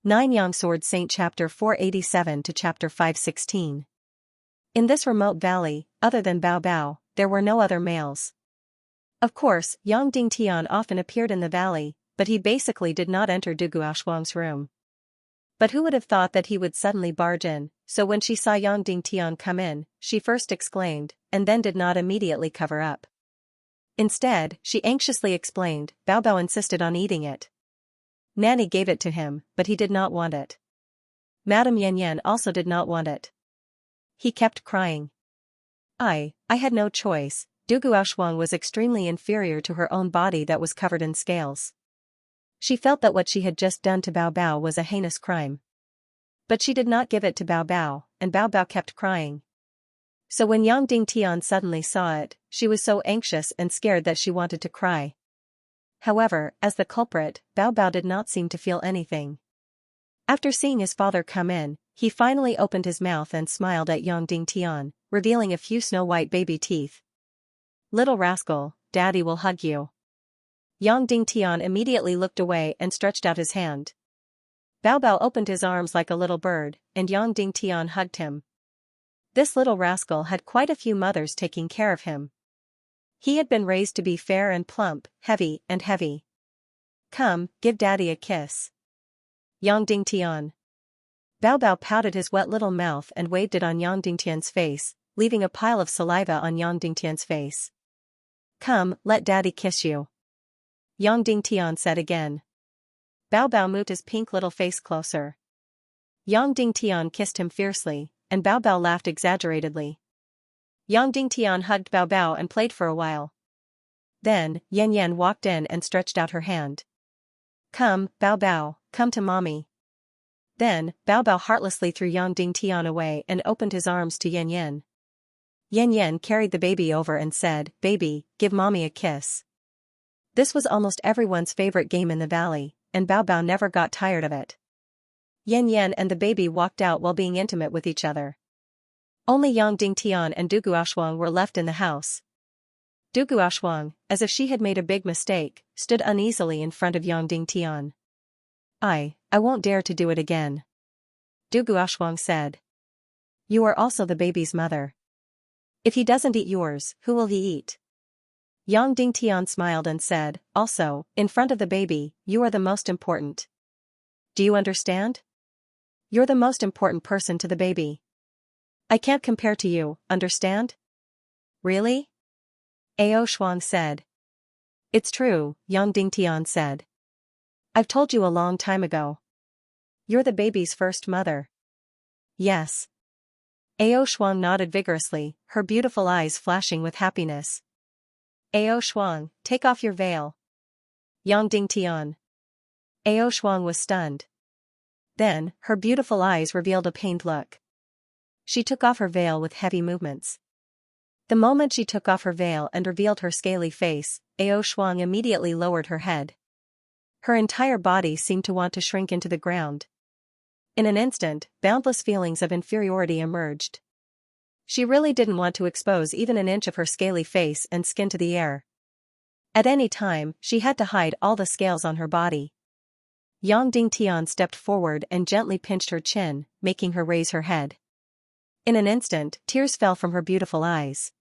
9 Yang Sword Saint Chapter 487 to Chapter 516. In this remote valley, other than Bao Bao, there were no other males. Of course, Yang Dingtian often appeared in the valley, but he basically did not enter Du Guoxuang's room. But who would have thought that he would suddenly barge in, so when she saw Yang Dingtian come in, she first exclaimed, and then did not immediately cover up. Instead, she anxiously explained, Bao Bao insisted on eating it. Nanny gave it to him, but he did not want it. Madame Yan Yan also did not want it. He kept crying. I had no choice. Du Guoxuang was extremely inferior to her own body that was covered in scales. She felt that what she had just done to Bao Bao was a heinous crime. But she did not give it to Bao Bao, and Bao Bao kept crying. So when Yang Dingtian suddenly saw it, she was so anxious and scared that she wanted to cry. However, as the culprit, Bao Bao did not seem to feel anything. After seeing his father come in, he finally opened his mouth and smiled at Yang Dingtian, revealing a few snow-white baby teeth. Little rascal, Daddy will hug you. Yang Dingtian immediately looked away and stretched out his hand. Bao Bao opened his arms like a little bird, and Yang Dingtian hugged him. This little rascal had quite a few mothers taking care of him. He had been raised to be fair and plump, heavy and heavy. Come, give Daddy a kiss. Yang Dingtian. Bao Bao pouted his wet little mouth and waved it on Yang Dingtian's face, leaving a pile of saliva on Yang Dingtian's face. Come, let Daddy kiss you. Yang Dingtian said again. Bao Bao moved his pink little face closer. Yang Dingtian kissed him fiercely, and Bao Bao laughed exaggeratedly. Yang Dingtian hugged Bao Bao and played for a while. Then, Yan Yan walked in and stretched out her hand. Come, Bao Bao, come to mommy. Then, Bao Bao heartlessly threw Yang Dingtian away and opened his arms to Yan Yan. Yan Yan carried the baby over and said, Baby, give mommy a kiss. This was almost everyone's favorite game in the valley, and Bao Bao never got tired of it. Yan Yan and the baby walked out while being intimate with each other. Only Yang Dingtian and Du Guoxuang were left in the house. Du Guoxuang, as if she had made a big mistake, stood uneasily in front of Yang Dingtian. I won't dare to do it again. Du Guoxuang said. You are also the baby's mother. If he doesn't eat yours, who will he eat? Yang Dingtian smiled and said, Also, in front of the baby, you are the most important. Do you understand? You're the most important person to the baby. I can't compare to you, understand? Really? Ao Shuang said. It's true, Yang Dingtian said. I've told you a long time ago. You're the baby's first mother. Yes. Ao Shuang nodded vigorously, her beautiful eyes flashing with happiness. Ao Shuang, take off your veil. Yang Dingtian. Ao Shuang was stunned. Then, her beautiful eyes revealed a pained look. She took off her veil with heavy movements. The moment she took off her veil and revealed her scaly face, Ao Shuang immediately lowered her head. Her entire body seemed to want to shrink into the ground. In an instant, boundless feelings of inferiority emerged. She really didn't want to expose even an inch of her scaly face and skin to the air. At any time, she had to hide all the scales on her body. Yang Dingtian stepped forward and gently pinched her chin, making her raise her head. In an instant, tears fell from her beautiful eyes.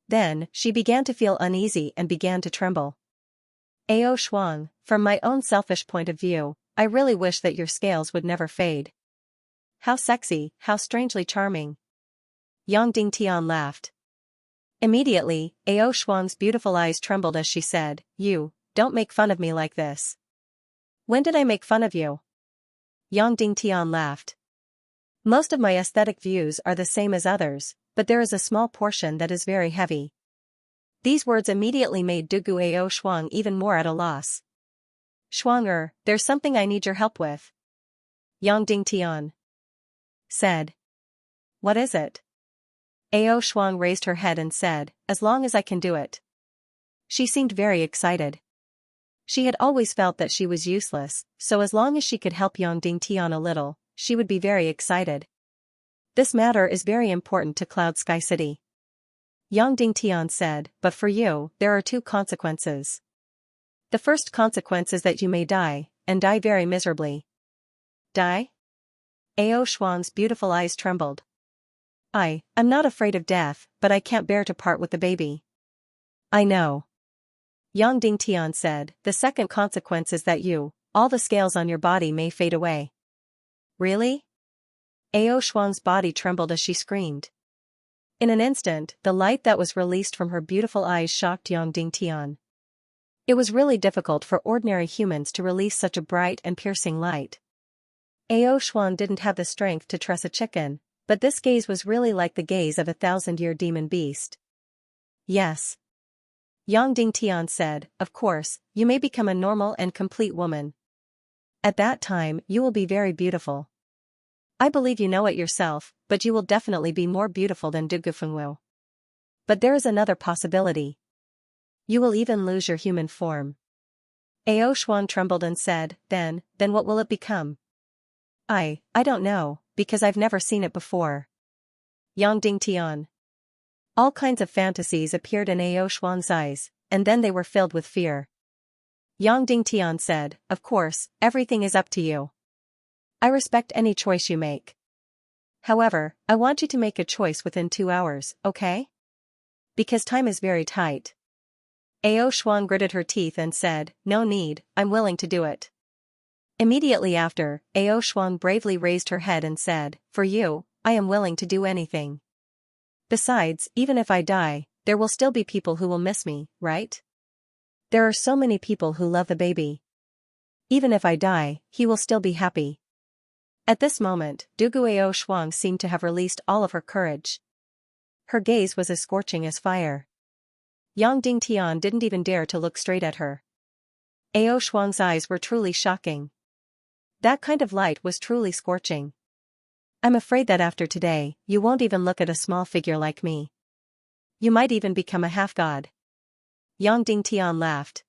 Then, she began to feel uneasy and began to tremble. Ao Shuang, from my own selfish point of view, I really wish that your scales would never fade. How sexy, how strangely charming. Yang Dingtian laughed. Immediately, Ao Shuang's beautiful eyes trembled as she said, You, don't make fun of me like this. When did I make fun of you? Yang Dingtian laughed. Most of my aesthetic views are the same as others, but there is a small portion that is very heavy. These words immediately made Dugu Ao Shuang even more at a loss. Shuang there's something I need your help with. Yang Dingtian said. What is it? Ao Shuang raised her head and said, As long as I can do it. She seemed very excited. She had always felt that she was useless, so as long as she could help Yang Dingtian a little, she would be very excited. This matter is very important to Cloud Sky City. Yang Dingtian said, But for you, there are two consequences. The first consequence is that you may die, and die very miserably. Die? Ao Shuang's beautiful eyes trembled. I'm not afraid of death, but I can't bear to part with the baby. I know. Yang Dingtian said, the second consequence is that all the scales on your body may fade away. Really? Ao Shuang's body trembled as she screamed. In an instant, the light that was released from her beautiful eyes shocked Yang Dingtian. It was really difficult for ordinary humans to release such a bright and piercing light. Ao Shuang didn't have the strength to truss a chicken, but this gaze was really like the gaze of a 1,000-year demon beast. Yes. Yang Dingtian said, of course, you may become a normal and complete woman. At that time, you will be very beautiful. I believe you know it yourself, but you will definitely be more beautiful than Du Gufengwu. But there is another possibility. You will even lose your human form. Ao Shuang trembled and said, then what will it become? I don't know, because I've never seen it before. Yang Dingtian. All kinds of fantasies appeared in Ao Shuang's eyes, and then they were filled with fear. Yang Dingtian said, of course, everything is up to you. I respect any choice you make. However, I want you to make a choice within 2 hours, okay? Because time is very tight. Ao Shuang gritted her teeth and said, no need, I'm willing to do it. Immediately after, Ao Shuang bravely raised her head and said, for you, I am willing to do anything. Besides, even if I die, there will still be people who will miss me, right? There are so many people who love the baby. Even if I die, he will still be happy. At this moment, Dugu Ao Shuang seemed to have released all of her courage. Her gaze was as scorching as fire. Yang Dingtian didn't even dare to look straight at her. Ao Shuang's eyes were truly shocking. That kind of light was truly scorching. I'm afraid that after today, you won't even look at a small figure like me. You might even become a half-god. Yang Dingtian laughed.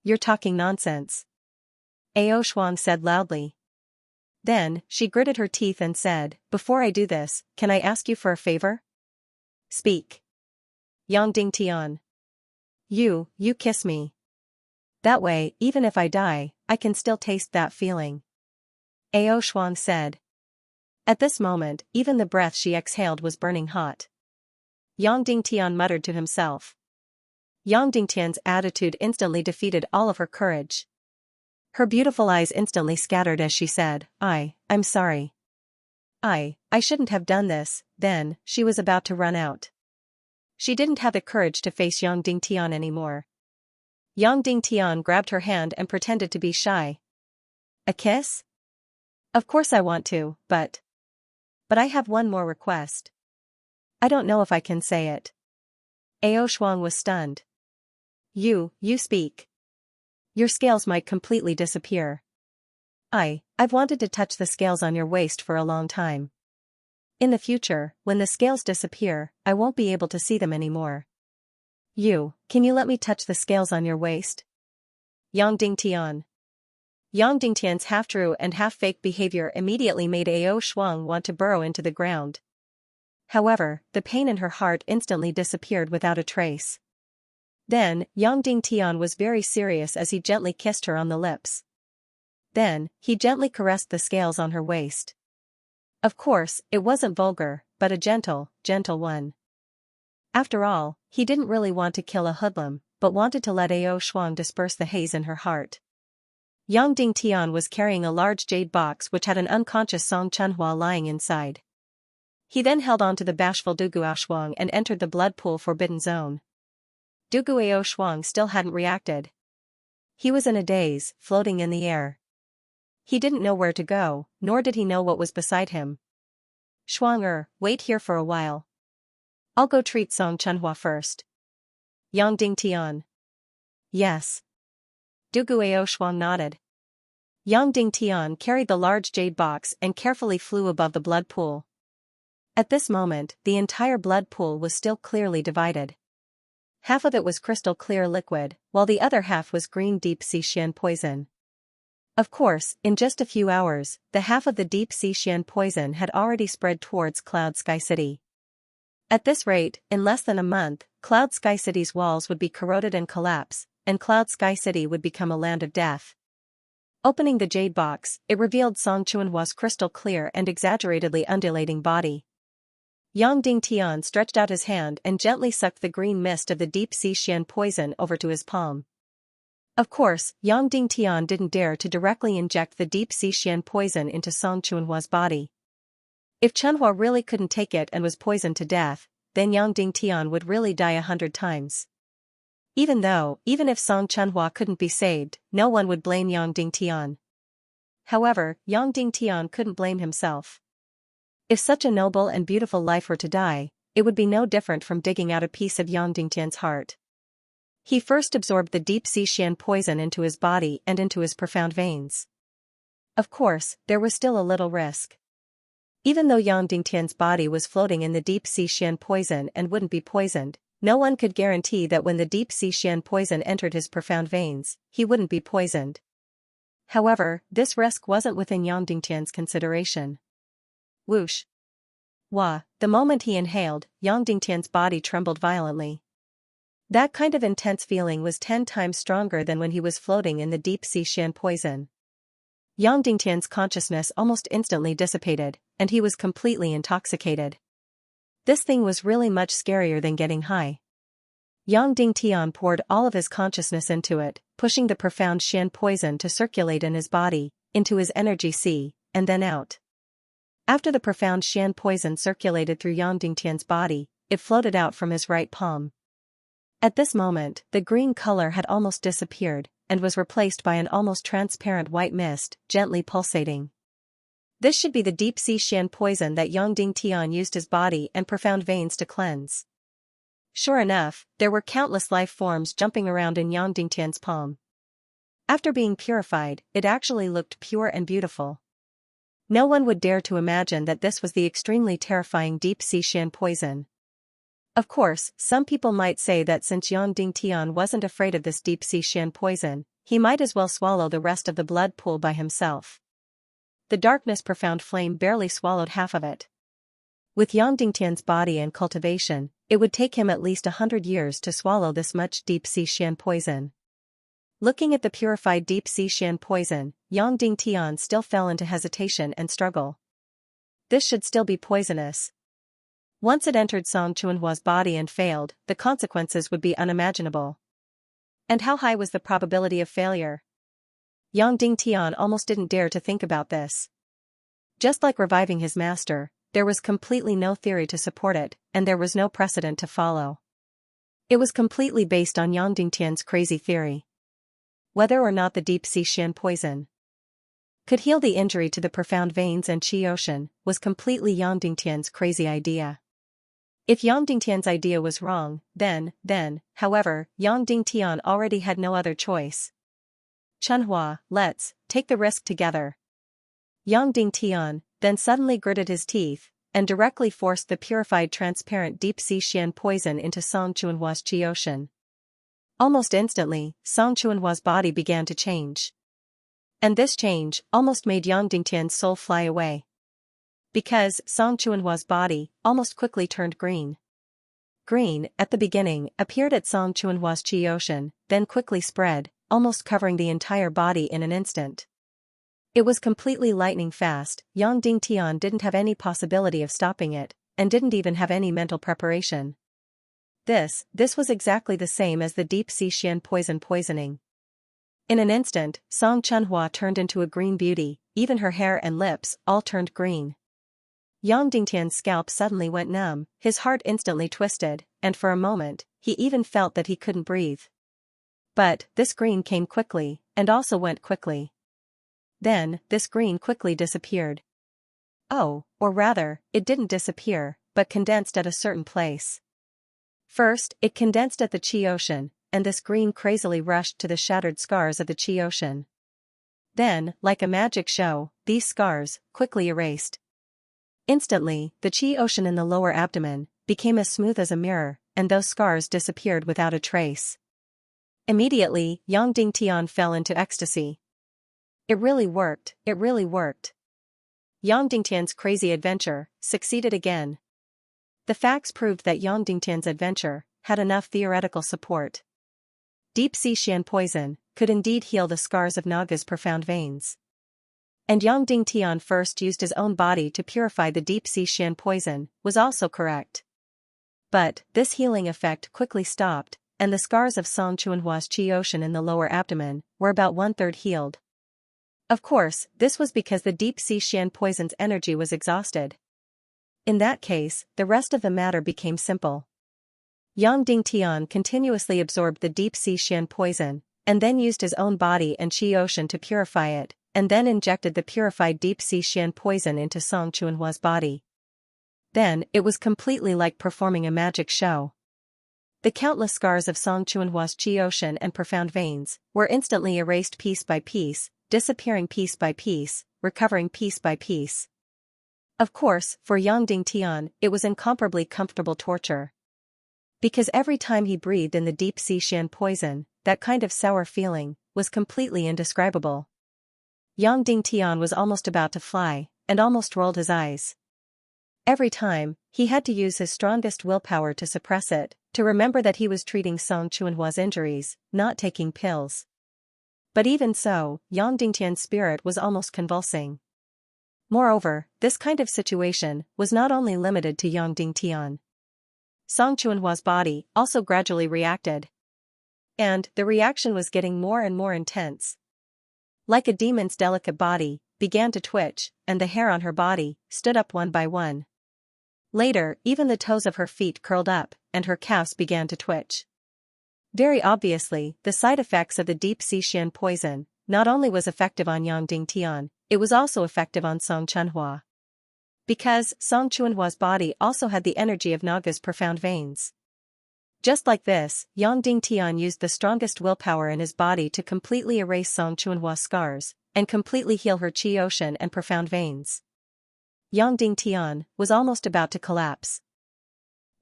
You're talking nonsense. Ao Shuang said loudly. Then, she gritted her teeth and said, before I do this, can I ask you for a favor? Speak. Yang Dingtian. You kiss me. That way, even if I die, I can still taste that feeling. Ao Shuang said. At this moment, even the breath she exhaled was burning hot. Yang Dingtian muttered to himself. Yang Dingtian's attitude instantly defeated all of her courage. Her beautiful eyes instantly scattered as she said, I'm sorry. I shouldn't have done this. Then, she was about to run out. She didn't have the courage to face Yang Dingtian anymore. Yang Dingtian grabbed her hand and pretended to be shy. A kiss? Of course I want to, but I have one more request. I don't know if I can say it. Ao Shuang was stunned. You speak. Your scales might completely disappear. I've wanted to touch the scales on your waist for a long time. In the future, when the scales disappear, I won't be able to see them anymore. Can you let me touch the scales on your waist? Yang Dingtian. Yang Dingtian's half-true and half-fake behavior immediately made Ao Shuang want to burrow into the ground. However, the pain in her heart instantly disappeared without a trace. Then, Yang Dingtian was very serious as he gently kissed her on the lips. Then, he gently caressed the scales on her waist. Of course, it wasn't vulgar, but a gentle one. After all, he didn't really want to kill a hoodlum, but wanted to let Ao Shuang disperse the haze in her heart. Yang Dingtian was carrying a large jade box which had an unconscious Song Chunhua lying inside. He then held on to the bashful Dugu Ao Shuang and entered the blood pool forbidden zone. Dugu Ao Shuang still hadn't reacted. He was in a daze, floating in the air. He didn't know where to go, nor did he know what was beside him. Shuang wait here for a while. I'll go treat Song Chunhua first. Yang Dingtian. Yes. Dugu Ao Shuang nodded. Yang Dingtian carried the large jade box and carefully flew above the blood pool. At this moment, the entire blood pool was still clearly divided. Half of it was crystal clear liquid, while the other half was green deep-sea Xian poison. Of course, in just a few hours, the half of the deep-sea Xian poison had already spread towards Cloud Sky City. At this rate, in less than a month, Cloud Sky City's walls would be corroded and collapse, and Cloud Sky City would become a land of death. Opening the jade box, it revealed Song Chuanhua's crystal clear and exaggeratedly undulating body. Yang Dingtian stretched out his hand and gently sucked the green mist of the deep-sea Xian poison over to his palm. Of course, Yang Dingtian didn't dare to directly inject the deep-sea Xian poison into Song Chuanhua's body. If Chunhua really couldn't take it and was poisoned to death, then Yang Dingtian would really die 100 times. Even if Song Chunhua couldn't be saved, no one would blame Yang Dingtian. However, Yang Dingtian couldn't blame himself. If such a noble and beautiful life were to die, it would be no different from digging out a piece of Yang Dingtian's heart. He first absorbed the deep-sea Xian poison into his body and into his profound veins. Of course, there was still a little risk. Even though Yang Dingtian's body was floating in the deep-sea Xian poison and wouldn't be poisoned, no one could guarantee that when the deep-sea Xian poison entered his profound veins, he wouldn't be poisoned. However, this risk wasn't within Yang Dingtian's consideration. Whoosh! Wah! The moment he inhaled, Yang Dingtian's body trembled violently. That kind of intense feeling was 10 times stronger than when he was floating in the deep-sea Xian poison. Yang Dingtian's consciousness almost instantly dissipated, and he was completely intoxicated. This thing was really much scarier than getting high. Yang Dingtian poured all of his consciousness into it, pushing the profound Xian poison to circulate in his body, into his energy sea, and then out. After the profound Xian poison circulated through Yang Dingtian's body, it floated out from his right palm. At this moment, the green color had almost disappeared, and was replaced by an almost transparent white mist, gently pulsating. This should be the deep-sea Xian poison that Yang Dingtian used his body and profound veins to cleanse. Sure enough, there were countless life forms jumping around in Yang Dingtian's palm. After being purified, it actually looked pure and beautiful. No one would dare to imagine that this was the extremely terrifying deep-sea Xian poison. Of course, some people might say that since Yang Dingtian wasn't afraid of this deep-sea Xian poison, he might as well swallow the rest of the blood pool by himself. The darkness profound flame barely swallowed half of it. With Yang Dingtian's body and cultivation, it would take him at least 100 years to swallow this much deep-sea Xian poison. Looking at the purified deep-sea Xian poison, Yang Dingtian still fell into hesitation and struggle. This should still be poisonous. Once it entered Song Chuanhua's body and failed, the consequences would be unimaginable. And how high was the probability of failure? Yang Dingtian almost didn't dare to think about this. Just like reviving his master, there was completely no theory to support it, and there was no precedent to follow. It was completely based on Yang Dingtian's crazy theory. Whether or not the deep-sea Xian poison could heal the injury to the profound veins and qi ocean was completely Yang Dingtian's crazy idea. If Yang Dingtian's idea was wrong, then, however, Yang Dingtian already had no other choice. Chunhua, let's take the risk together. Yang Dingtian then suddenly gritted his teeth, and directly forced the purified transparent deep-sea Xian poison into Song Chuanhua's qi ocean. Almost instantly, Song Chuanhua's body began to change. And this change almost made Yang Dingtian's soul fly away. Because Song Chuanhua's body almost quickly turned green. Green, at the beginning, appeared at Song Chuanhua's qi ocean, then quickly spread, almost covering the entire body in an instant. It was completely lightning fast. Yang Dingtian didn't have any possibility of stopping it, and didn't even have any mental preparation. This was exactly the same as the deep-sea Xian poisoning. In an instant, Song Chunhua turned into a green beauty, even her hair and lips all turned green. Yang Dingtian's scalp suddenly went numb, his heart instantly twisted, and for a moment, he even felt that he couldn't breathe. But this green came quickly, and also went quickly. Then, this green quickly disappeared. Oh, or rather, it didn't disappear, but condensed at a certain place. First, it condensed at the qi ocean, and this green crazily rushed to the shattered scars of the qi ocean. Then, like a magic show, these scars quickly erased. Instantly, the qi ocean in the lower abdomen became as smooth as a mirror, and those scars disappeared without a trace. Immediately, Yang Dingtian fell into ecstasy. It really worked, it really worked. Yang Dingtian's crazy adventure succeeded again. The facts proved that Yang Dingtian's adventure had enough theoretical support. deep sea Xian poison, could indeed heal the scars of Naga's profound veins. And Yang Dingtian first used his own body to purify the deep sea Xian poison, was also correct. But, this healing effect quickly stopped, and the scars of Song Chuanhua's Qi Ocean in the lower abdomen were about 1/3 healed. Of course, this was because the deep sea Xian poison's energy was exhausted. In that case, the rest of the matter became simple. Yang Dingtian continuously absorbed the deep sea Xian poison, and then used his own body and Qi Ocean to purify it, and then injected the purified deep sea Xian poison into Song Chuanhua's body. Then, it was completely like performing a magic show. The countless scars of Song Chuanhua's Qi Ocean and profound veins were instantly erased piece by piece, disappearing piece by piece, recovering piece by piece. Of course, for Yang Dingtian, it was incomparably comfortable torture. Because every time he breathed in the deep sea Xian poison, that kind of sour feeling was completely indescribable. Yang Dingtian was almost about to fly, and almost rolled his eyes. Every time, he had to use his strongest willpower to suppress it, to remember that he was treating Song Chuanhua's injuries, not taking pills. But even so, Yang Dingtian's spirit was almost convulsing. Moreover, this kind of situation was not only limited to Yang Dingtian. Song Chuanhua's body also gradually reacted. And the reaction was getting more and more intense. Like a demon's delicate body, began to twitch, and the hair on her body stood up one by one. Later, even the toes of her feet curled up, and her calves began to twitch. Very obviously, the side effects of the deep sea Xian poison not only was effective on Yang Dingtian, it was also effective on Song Chuanhua. Because Song Chuanhua's body also had the energy of Naga's profound veins. Just like this, Yang Dingtian used the strongest willpower in his body to completely erase Song Chuanhua's scars, and completely heal her Qi Ocean and profound veins. Yang Dingtian was almost about to collapse.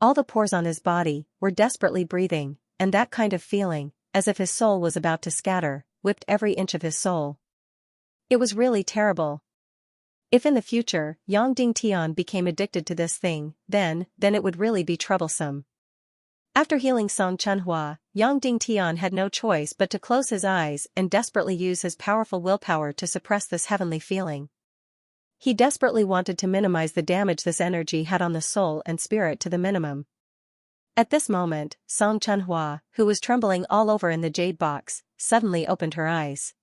All the pores on his body were desperately breathing, and that kind of feeling, as if his soul was about to scatter, whipped every inch of his soul. It was really terrible. If in the future, Yang Dingtian became addicted to this thing, then it would really be troublesome. After healing Song Chuanhua, Yang Dingtian had no choice but to close his eyes and desperately use his powerful willpower to suppress this heavenly feeling. He desperately wanted to minimize the damage this energy had on the soul and spirit to the minimum. At this moment, Song Chuanhua, who was trembling all over in the jade box, suddenly opened her eyes.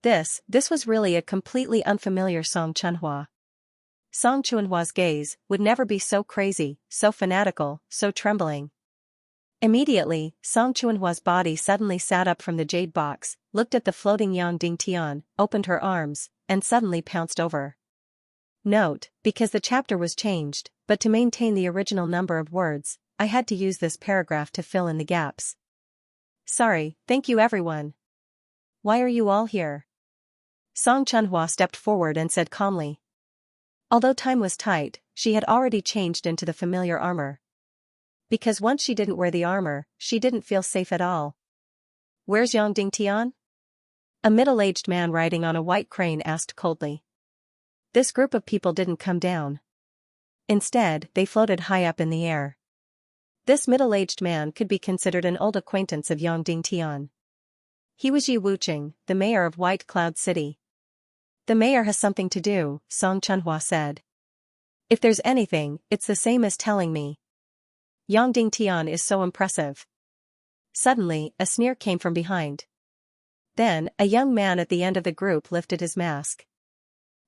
This was really a completely unfamiliar Song Chuanhua. Song Chuanhua's gaze would never be so crazy, so fanatical, so trembling. Immediately, Song Chuanhua's body suddenly sat up from the jade box, looked at the floating Yang Dingtian, opened her arms, and suddenly pounced over. Note, because the chapter was changed, but to maintain the original number of words, I had to use this paragraph to fill in the gaps. Sorry, thank you everyone. Why are you all here? Song Chuanhua stepped forward and said calmly. Although time was tight, she had already changed into the familiar armor. Because once she didn't wear the armor, she didn't feel safe at all. Where's Yang Dingtian? A middle-aged man riding on a white crane asked coldly. This group of people didn't come down. Instead, they floated high up in the air. This middle-aged man could be considered an old acquaintance of Yang Dingtian. He was Yi Wuqing, the mayor of White Cloud City. The mayor has something to do, Song Chuanhua said. If there's anything, it's the same as telling me. Yang Dingtian is so impressive. Suddenly, a sneer came from behind. Then, a young man at the end of the group lifted his mask.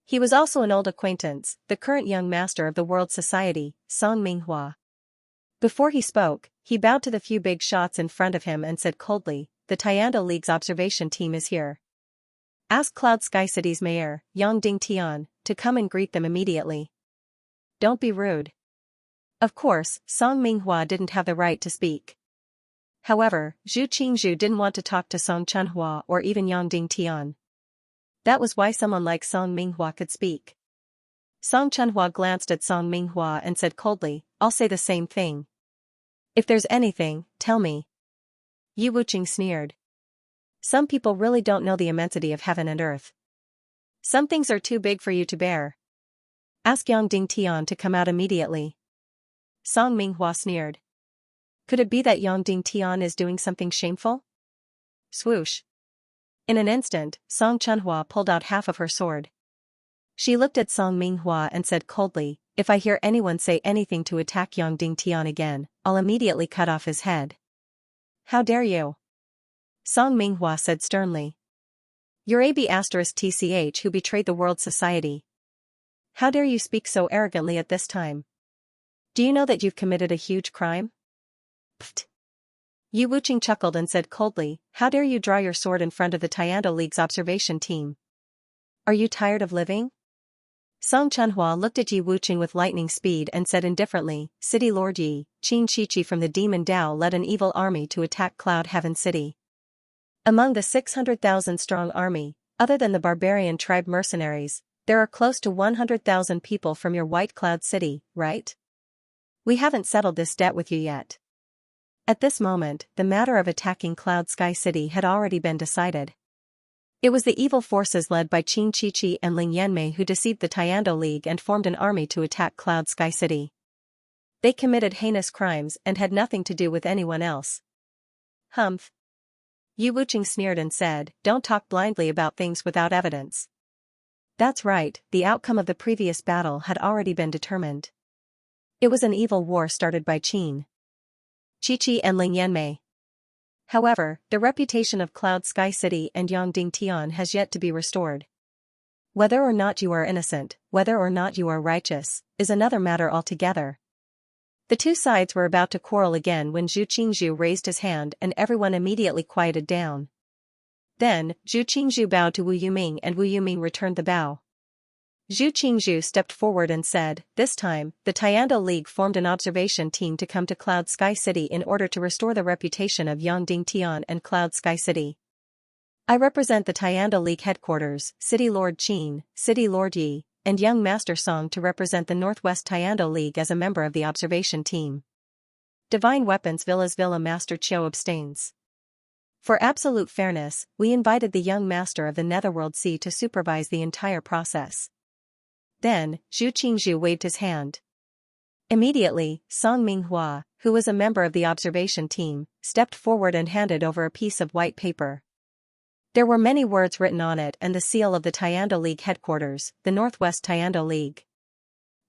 He was also an old acquaintance, the current young master of the World Society, Song Minghua. Before he spoke, he bowed to the few big shots in front of him and said coldly, the Tiando League's observation team is here. Ask Cloud Sky City's mayor, Yang Dingtian, to come and greet them immediately. Don't be rude. Of course, Song Minghua didn't have the right to speak. However, Zhu Qingzhu didn't want to talk to Song Chuanhua or even Yang Dingtian. That was why someone like Song Minghua could speak. Song Chuanhua glanced at Song Minghua and said coldly, I'll say the same thing. If there's anything, tell me. Yi Wuqing sneered. Some people really don't know the immensity of heaven and earth. Some things are too big for you to bear. Ask Yang Dingtian to come out immediately. Song Minghua sneered. Could it be that Yang Dingtian is doing something shameful? Swoosh. In an instant, Song Chunhua pulled out half of her sword. She looked at Song Minghua and said coldly, "If I hear anyone say anything to attack Yongding Tian again, I'll immediately cut off his head." "How dare you?" Song Minghua said sternly. "You're AB*TCH who betrayed the world society. How dare you speak so arrogantly at this time? Do you know that you've committed a huge crime?" Pfft. Yu Wuqing chuckled and said coldly, "How dare you draw your sword in front of the Tiando League's observation team? Are you tired of living?" Song Chunhua looked at Yi Wuqing with lightning speed and said indifferently, "City Lord Yi, Qin Shiqi from the Demon Dao led an evil army to attack Cloud Heaven City. Among the 600,000-strong army, other than the barbarian tribe mercenaries, there are close to 100,000 people from your White Cloud City, right? We haven't settled this debt with you yet." At this moment, the matter of attacking Cloud Sky City had already been decided. It was the evil forces led by Qin Chichi and Ling Yanmei who deceived the Tiando League and formed an army to attack Cloud Sky City. They committed heinous crimes and had nothing to do with anyone else. "Humph." Yu Wuqing sneered and said, "Don't talk blindly about things without evidence." That's right, the outcome of the previous battle had already been determined. It was an evil war started by Qin Chichi and Ling Yanmei. However, the reputation of Cloud Sky City and Yongding Tian has yet to be restored. Whether or not you are innocent, whether or not you are righteous, is another matter altogether. The two sides were about to quarrel again when Zhu Qingzhu raised his hand and everyone immediately quieted down. Then, Zhu Qingzhu bowed to Wu Yuming and Wu Yuming returned the bow. Zhu Qingzhu stepped forward and said, "This time, the Tiando League formed an observation team to come to Cloud Sky City in order to restore the reputation of Yongding Tian and Cloud Sky City. I represent the Tiando League headquarters, City Lord Qin, City Lord Yi, and Young Master Song to represent the Northwest Tiando League as a member of the observation team. Divine Weapons Villa's Villa Master Chiu abstains. For absolute fairness, we invited the young master of the Netherworld Sea to supervise the entire process." Then, Zhu Qingzhu waved his hand. Immediately, Song Minghua, who was a member of the observation team, stepped forward and handed over a piece of white paper. There were many words written on it and the seal of the Tiando League headquarters, the Northwest Tiando League.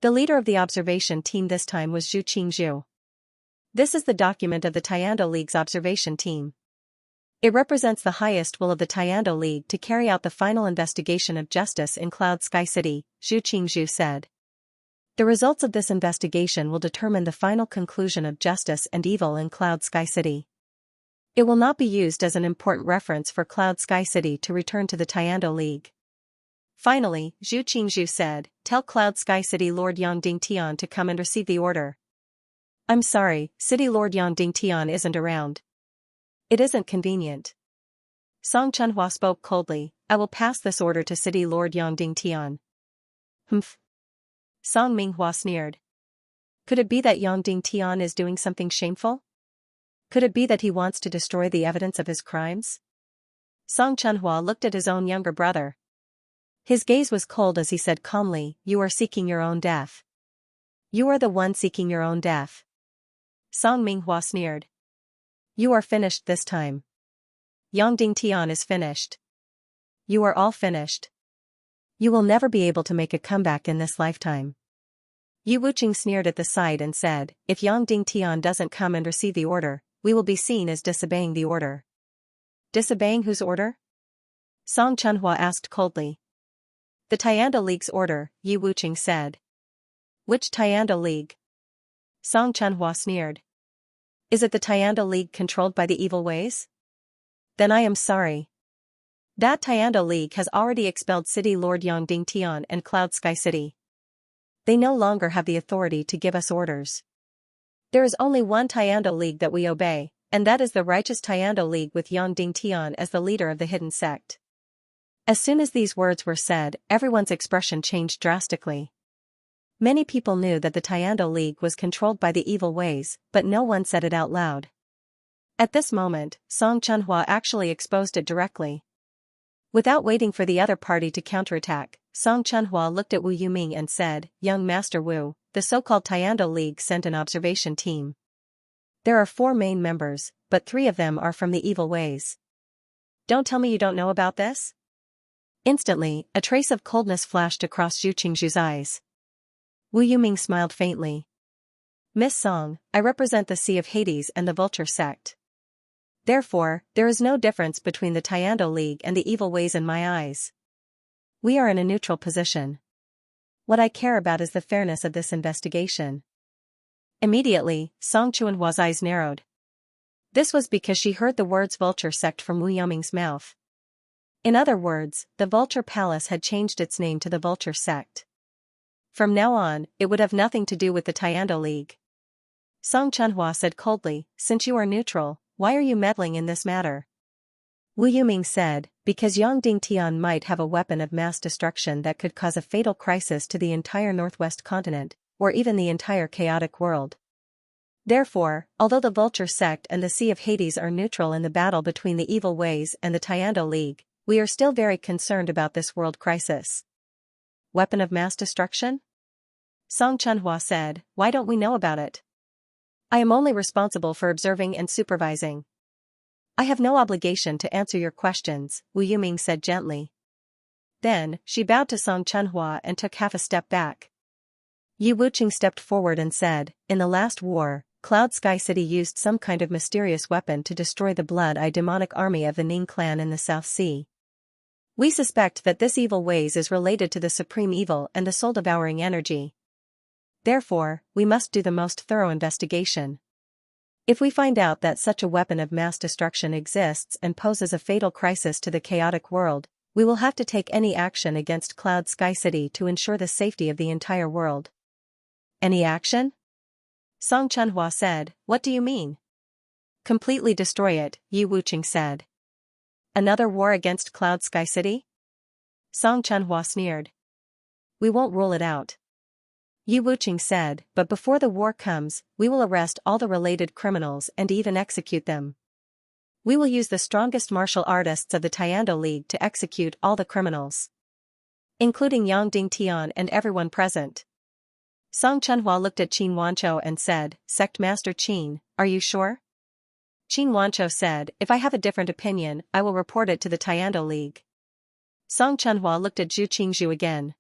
The leader of the observation team this time was Zhu Qingzhu. This is the document of the Tiando League's observation team. It represents the highest will of the Tiando League to carry out the final investigation of justice in Cloud Sky City, Zhu Qingzhu said. The results of this investigation will determine the final conclusion of justice and evil in Cloud Sky City. It will not be used as an important reference for Cloud Sky City to return to the Tiando League. Finally, Zhu Qingzhu said, "Tell Cloud Sky City Lord Yongding Tian to come and receive the order." "I'm sorry, City Lord Yongding Tian isn't around. It isn't convenient." Song Chunhua spoke coldly, "I will pass this order to City Lord Yongding Tian." "Humph." Song Minghua sneered. Could it be that Yongding Tian is doing something shameful? Could it be that he wants to destroy the evidence of his crimes? Song Chunhua looked at his own younger brother. His gaze was cold as he said calmly, "You are seeking your own death. You are the one seeking your own death." Song Minghua sneered. "You are finished this time. Yongding Tian is finished. You are all finished. You will never be able to make a comeback in this lifetime." Yu Wuqing sneered at the sight and said, "If Yongding Tian doesn't come and receive the order, we will be seen as disobeying the order." "Disobeying whose order?" Song Chunhua asked coldly. "The Tiando League's order," Yu Wuqing said. "Which Tiando League?" Song Chunhua sneered. "Is it the Tiando League controlled by the evil ways? Then I am sorry. That Tiando League has already expelled City Lord Yongding Tian and Cloud Sky City. They no longer have the authority to give us orders. There is only one Tiando League that we obey, and that is the righteous Tiando League with Yongding Tian as the leader of the hidden sect." As soon as these words were said, everyone's expression changed drastically. Many people knew that the Tiando League was controlled by the evil ways, but no one said it out loud. At this moment, Song Chunhua actually exposed it directly. Without waiting for the other party to counterattack, Song Chunhua looked at Wu Yuming and said, "Young Master Wu, the so-called Tiando League sent an observation team. There are 4 main members, but 3 of them are from the evil ways. Don't tell me you don't know about this? Instantly, a trace of coldness flashed across Zhu Qingzhu's eyes. Wu Yuming smiled faintly. Miss Song, I represent the Sea of Hades and the Vulture sect. Therefore, there is no difference between the Tiando League and the evil ways in my eyes. We are in a neutral position. What I care about is the fairness of this investigation. Immediately, Song Chuanhua's eyes narrowed. This was because she heard the words Vulture sect from Wu Yuming's mouth. In other words, the Vulture Palace had changed its name to the Vulture sect. From now on, it would have nothing to do with the Tiando League. Song Chunhua said coldly, since you are neutral, why are you meddling in this matter? Wu Yuming said, because Yongding Tian might have a weapon of mass destruction that could cause a fatal crisis to the entire northwest continent, or even the entire chaotic world. Therefore, although the Vulture sect and the Sea of Hades are neutral in the battle between the evil ways and the Tiando League, we are still very concerned about this world crisis. Weapon of mass destruction? Song Chunhua said, why don't we know about it? I am only responsible for observing and supervising. I have no obligation to answer your questions, Wu Yuming said gently. Then, she bowed to Song Chunhua and took half a step back. Yi Wuqing stepped forward and said, in the last war, Cloud Sky City used some kind of mysterious weapon to destroy the Blood-Eye demonic army of the Ning clan in the South Sea. We suspect that this evil ways is related to the supreme evil and the soul-devouring energy. Therefore, we must do the most thorough investigation. If we find out that such a weapon of mass destruction exists and poses a fatal crisis to the chaotic world, we will have to take any action against Cloud Sky City to ensure the safety of the entire world. Any action? Song Chunhua said, what do you mean? Completely destroy it, Yi Wuqing said. Another war against Cloud Sky City? Song Chunhua sneered. We won't rule it out. Yi Wuqing said, but before the war comes, we will arrest all the related criminals and even execute them. We will use the strongest martial artists of the Tiando League to execute all the criminals, including Yongding Tian and everyone present. Song Chunhua looked at Qin Wanzhou and said, Sect Master Qin, are you sure? Qin Wanzhou said, if I have a different opinion, I will report it to the Tiando League. Song Chunhua looked at Zhu Qingzhu again.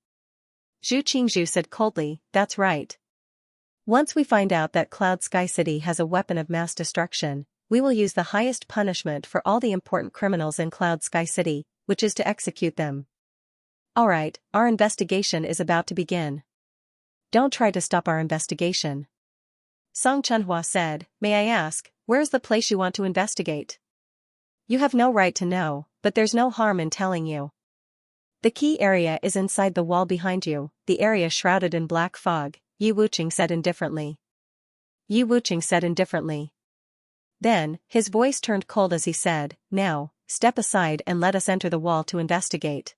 Zhu Qingzhu said coldly, that's right. Once we find out that Cloud Sky City has a weapon of mass destruction, we will use the highest punishment for all the important criminals in Cloud Sky City, which is to execute them. Alright, our investigation is about to begin. Don't try to stop our investigation. Song Chunhua said, may I ask, where's the place you want to investigate? You have no right to know, but there's no harm in telling you. The key area is inside the wall behind you, the area shrouded in black fog, Yi Wuqing said indifferently. Yi Wuqing said indifferently. Then, his voice turned cold as he said, now, step aside and let us enter the wall to investigate.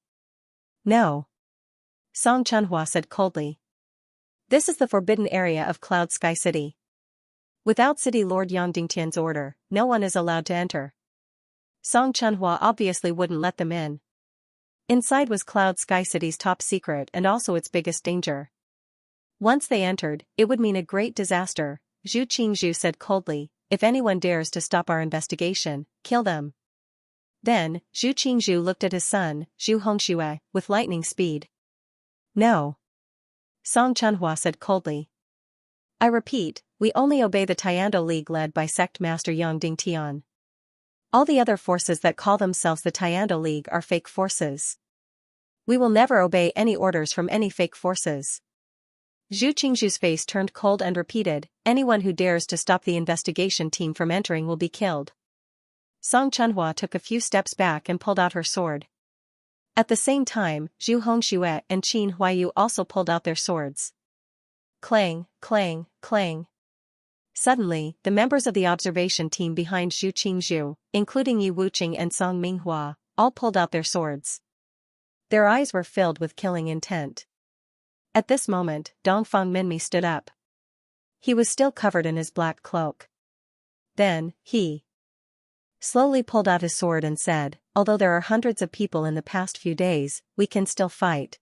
No. Song Chunhua said coldly. This is the forbidden area of Cloud Sky City. Without City Lord Yongdingtian's order, no one is allowed to enter. Song Chunhua obviously wouldn't let them in. Inside was Cloud Sky City's top secret and also its biggest danger. Once they entered, it would mean a great disaster, Zhu Qingzhu said coldly, if anyone dares to stop our investigation, kill them. Then, Zhu Qingzhu looked at his son, Zhu Hongxue, with lightning speed. No. Song Chunhua said coldly. I repeat, we only obey the Tiando League led by Sect Master Yongding Tian. All the other forces that call themselves the Tiando League are fake forces. We will never obey any orders from any fake forces. Zhu Qingzhu's face turned cold and repeated, anyone who dares to stop the investigation team from entering will be killed. Song Chunhua took a few steps back and pulled out her sword. At the same time, Zhu Hongxue and Qin Huayu also pulled out their swords. Clang, clang, clang. Suddenly, the members of the observation team behind Zhu Qingzhu, including Yi Wuqing and Song Minghua, all pulled out their swords. Their eyes were filled with killing intent. At this moment, Dongfang Minmi stood up. He was still covered in his black cloak. Then, he slowly pulled out his sword and said, although there are hundreds of people in the past few days, we can still fight.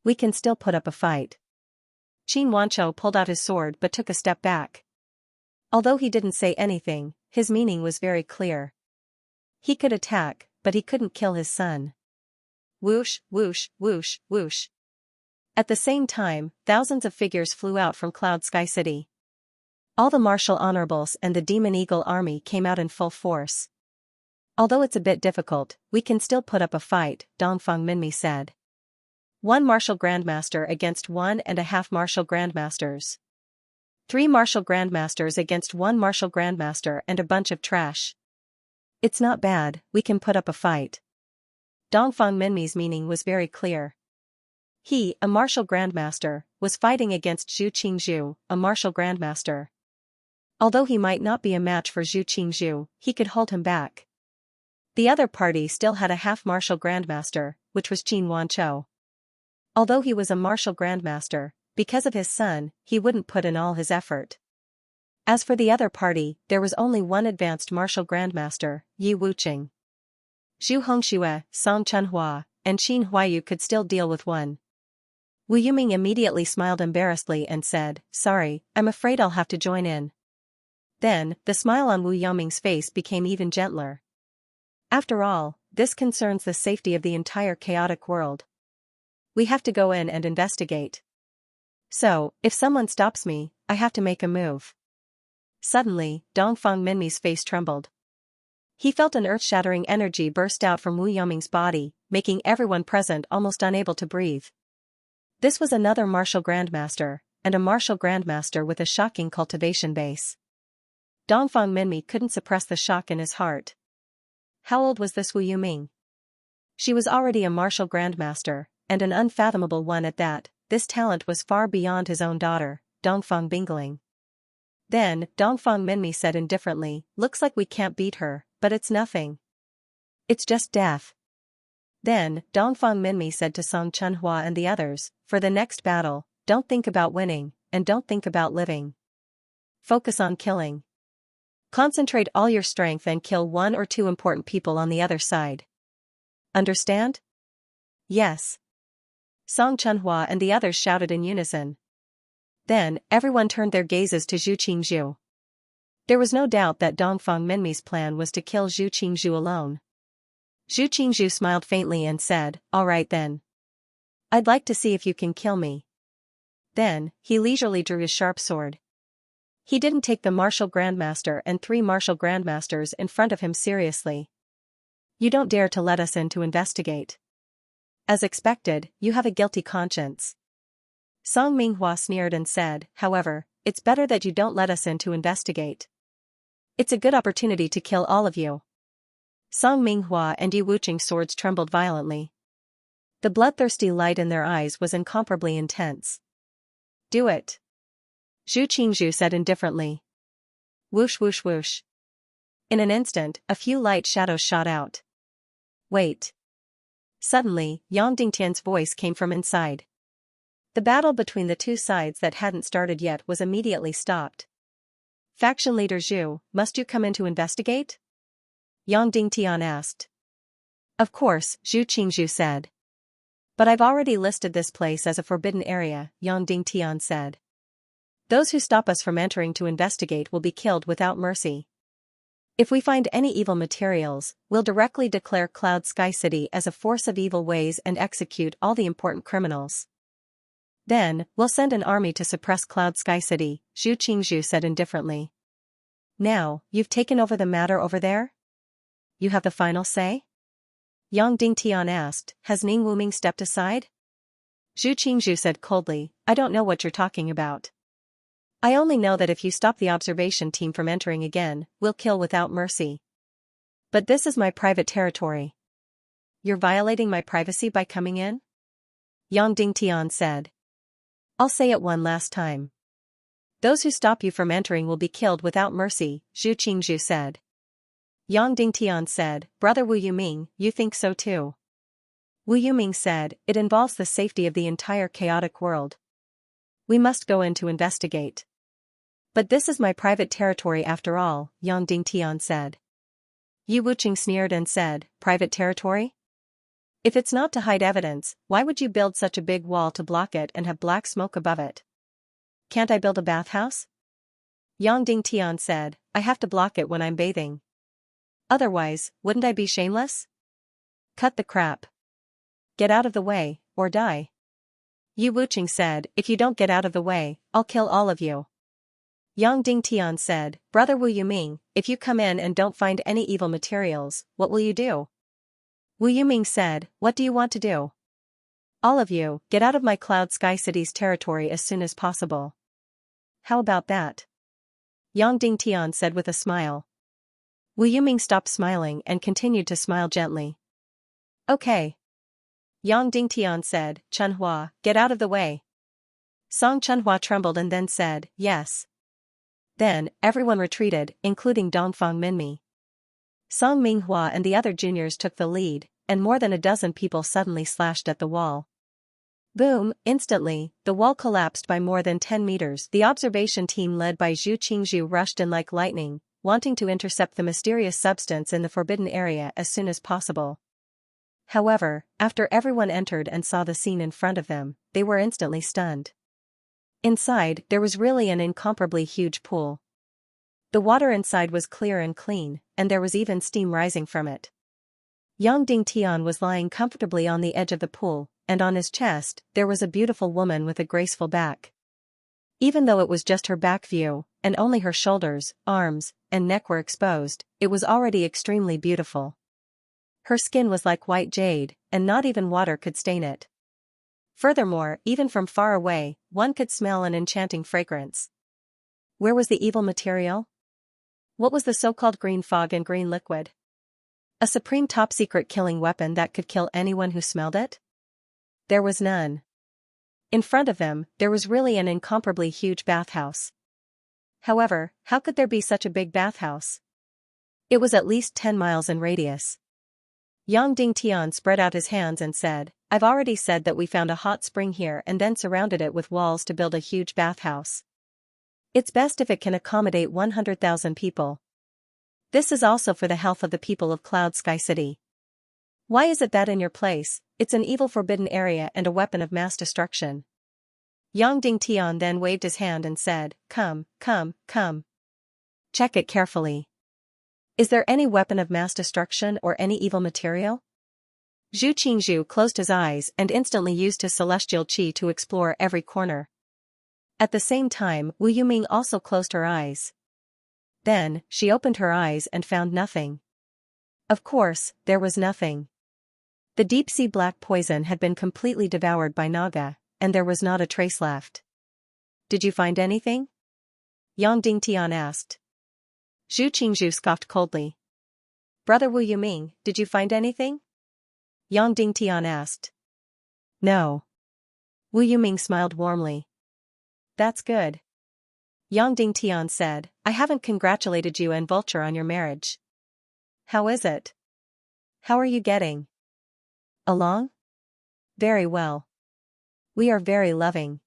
We can still put up a fight. Qin Wanzhou pulled out his sword but took a step back. Although he didn't say anything, his meaning was very clear. He could attack, but he couldn't kill his son. Whoosh, whoosh, whoosh, whoosh. At the same time, thousands of figures flew out from Cloud Sky City. All the martial honorables and the Demon Eagle army came out in full force. Although it's a bit difficult, we can still put up a fight, Dongfang Minmi said. 1 martial grandmaster against 1.5 martial grandmasters. 3 martial grandmasters against 1 martial grandmaster and a bunch of trash. It's not bad, we can put up a fight. Dongfang Minmi's meaning was very clear. He, a martial grandmaster, was fighting against Zhu Qingzhu, a martial grandmaster. Although he might not be a match for Zhu Qingzhu, he could hold him back. The other party still had a half-martial grandmaster, which was Qin Wanchou. Although he was a martial grandmaster, because of his son, he wouldn't put in all his effort. As for the other party, there was only one advanced martial grandmaster, Yi Wuqing. Zhu Hongxue, Song Chunhua, and Qin Huayu could still deal with one. Wu Yuming immediately smiled embarrassedly and said, "Sorry, I'm afraid I'll have to join in." Then, the smile on Wu Yuming's face became even gentler. After all, this concerns the safety of the entire chaotic world. We have to go in and investigate. So, if someone stops me, I have to make a move. Suddenly, Dongfang Minmi's face trembled. He felt an earth-shattering energy burst out from Wu Yuming's body, making everyone present almost unable to breathe. This was another martial grandmaster, and a martial grandmaster with a shocking cultivation base. Dongfang Minmi couldn't suppress the shock in his heart. How old was this Wu Yuming? She was already a martial grandmaster, and an unfathomable one at that. This talent was far beyond his own daughter, Dongfang Bingling. Then, Dongfang Minmi said indifferently, "Looks like we can't beat her, but it's nothing. It's just death." Then, Dongfang Minmi said to Song Chunhua and the others, "For the next battle, don't think about winning, and don't think about living. Focus on killing. Concentrate all your strength and kill 1 or 2 important people on the other side. Understand?" "Yes." Song Chunhua and the others shouted in unison. Then, everyone turned their gazes to Zhu Qingzhu. There was no doubt that Dongfang Minmi's plan was to kill Zhu Qingzhu alone. Zhu Qingzhu smiled faintly and said, "All right then. I'd like to see if you can kill me." Then, he leisurely drew his sharp sword. He didn't take the martial grandmaster and 3 martial grandmasters in front of him seriously. "You don't dare to let us in to investigate. As expected, you have a guilty conscience." Song Minghua sneered and said, "However, it's better that you don't let us in to investigate. It's a good opportunity to kill all of you." Song Minghua and Yi Wuqing's swords trembled violently. The bloodthirsty light in their eyes was incomparably intense. "Do it," Zhu Qingzhu said indifferently. Whoosh whoosh whoosh. In an instant, a few light shadows shot out. "Wait." Suddenly, Yang Dingtian's voice came from inside. The battle between the two sides that hadn't started yet was immediately stopped. "Faction leader Zhu, must you come in to investigate?" Yang Dingtian asked. "Of course," Zhu Qingzhu said. "But I've already listed this place as a forbidden area," Yang Dingtian said. "Those who stop us from entering to investigate will be killed without mercy. If we find any evil materials, we'll directly declare Cloud Sky City as a force of evil ways and execute all the important criminals. Then, we'll send an army to suppress Cloud Sky City," Zhu Qingzhu said indifferently. "Now, you've taken over the matter over there? You have the final say?" Yang Dingtian asked. "Has Ning Wuming stepped aside?" Zhu Qingzhu said coldly, "I don't know what you're talking about. I only know that if you stop the observation team from entering again, we'll kill without mercy. But this is my private territory." "You're violating my privacy by coming in?" Yang Dingtian said. "I'll say it one last time. Those who stop you from entering will be killed without mercy," Zhu Qingzhu said. Yang Dingtian said, "Brother Wu Yuming, you think so too?" Wu Yuming said, "It involves the safety of the entire chaotic world. We must go in to investigate." "But this is my private territory after all," Yang Dingtian said. Yi Wuqing sneered and said, "Private territory? If it's not to hide evidence, why would you build such a big wall to block it and have black smoke above it? Can't I build a bathhouse?" Yang Dingtian said, "I have to block it when I'm bathing. Otherwise, wouldn't I be shameless?" Cut the crap. Get out of the way, or die. Yu Wuqing said, if you don't get out of the way, I'll kill all of you. Yang Dingtian said, Brother Wu Yuming, if you come in and don't find any evil materials, what will you do? Wu Yuming said, what do you want to do? All of you, get out of my Cloud Sky City's territory as soon as possible. How about that? Yang Dingtian said with a smile. Wu Yuming stopped smiling and continued to smile gently. Okay. Yang Dingtian said, Chunhua, get out of the way. Song Chunhua trembled and then said, yes. Then, everyone retreated, including Dongfang Minmi. Song Minghua and the other juniors took the lead, and more than a dozen people suddenly slashed at the wall. Boom, instantly, the wall collapsed by more than 10 meters. The observation team led by Zhu Qingzhu rushed in like lightning, wanting to intercept the mysterious substance in the forbidden area as soon as possible. However, after everyone entered and saw the scene in front of them, they were instantly stunned. Inside, there was really an incomparably huge pool. The water inside was clear and clean, and there was even steam rising from it. Yang Dingtian was lying comfortably on the edge of the pool, and on his chest, there was a beautiful woman with a graceful back. Even though it was just her back view, and only her shoulders, arms, and neck were exposed, it was already extremely beautiful. Her skin was like white jade, and not even water could stain it. Furthermore, even from far away, one could smell an enchanting fragrance. Where was the evil material? What was the so-called green fog and green liquid? A supreme top-secret killing weapon that could kill anyone who smelled it? There was none. In front of them, there was really an incomparably huge bathhouse. However, how could there be such a big bathhouse? It was at least 10 miles in radius. Yang Dingtian spread out his hands and said, I've already said that we found a hot spring here and then surrounded it with walls to build a huge bathhouse. It's best if it can accommodate 100,000 people. This is also for the health of the people of Cloud Sky City. Why is it that in your place, it's an evil forbidden area and a weapon of mass destruction? Yang Dingtian then waved his hand and said, Come, come, come. Check it carefully. Is there any weapon of mass destruction or any evil material? Zhu Qingzhu closed his eyes and instantly used his celestial qi to explore every corner. At the same time, Wu Yuming also closed her eyes. Then, she opened her eyes and found nothing. Of course, there was nothing. The deep-sea black poison had been completely devoured by Naga, and there was not a trace left. Did you find anything? Yang Dingtian asked. Zhu Qingzhu scoffed coldly. Brother Wu Yuming, did you find anything? Yang Dingtian asked. No. Wu Yuming smiled warmly. That's good. Yang Dingtian said, I haven't congratulated you and Vulture on your marriage. How is it? How are you getting along? Very well. We are very loving.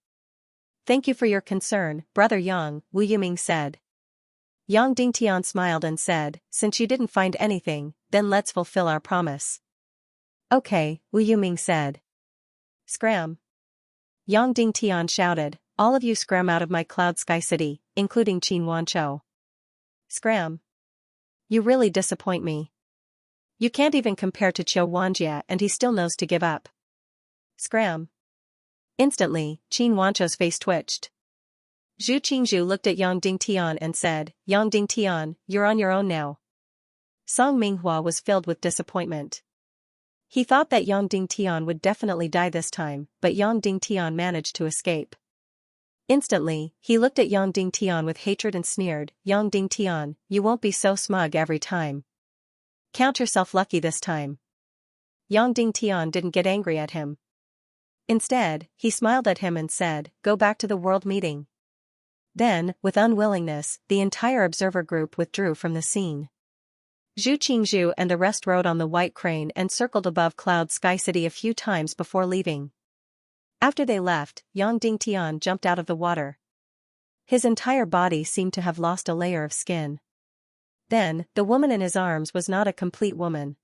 Thank you for your concern, Brother Yang, Wu Yuming said. Yang Dingtian smiled and said, since you didn't find anything, then let's fulfill our promise. Okay, Wu Yuming said. Scram. Yang Dingtian shouted, all of you scram out of my Cloud Sky City, including Qin Wanzhou. Scram. You really disappoint me. You can't even compare to Qiu Wanjia and he still knows to give up. Scram. Instantly, Qin Wanzhou's face twitched. Zhu Qingzhu looked at Yang Dingtian and said, Yang Dingtian, you're on your own now. Song Minghua was filled with disappointment. He thought that Yang Dingtian would definitely die this time, but Yang Dingtian managed to escape. Instantly, he looked at Yang Dingtian with hatred and sneered, Yang Dingtian, you won't be so smug every time. Count yourself lucky this time. Yang Dingtian didn't get angry at him. Instead, he smiled at him and said, go back to the world meeting. Then, with unwillingness, the entire observer group withdrew from the scene. Zhu Qingzhu and the rest rode on the white crane and circled above Cloud Sky City a few times before leaving. After they left, Yang Dingtian jumped out of the water. His entire body seemed to have lost a layer of skin. Then, the woman in his arms was not a complete woman.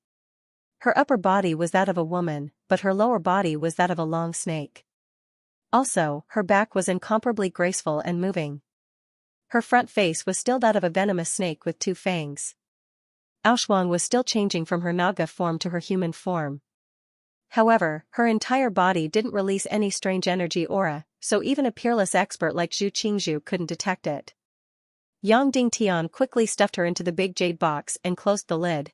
Her upper body was that of a woman, but her lower body was that of a long snake. Also, her back was incomparably graceful and moving. Her front face was still that of a venomous snake with 2 fangs. Aoshuang was still changing from her Naga form to her human form. However, her entire body didn't release any strange energy aura, so even a peerless expert like Zhu Qingzhu couldn't detect it. Yang Dingtian quickly stuffed her into the big jade box and closed the lid.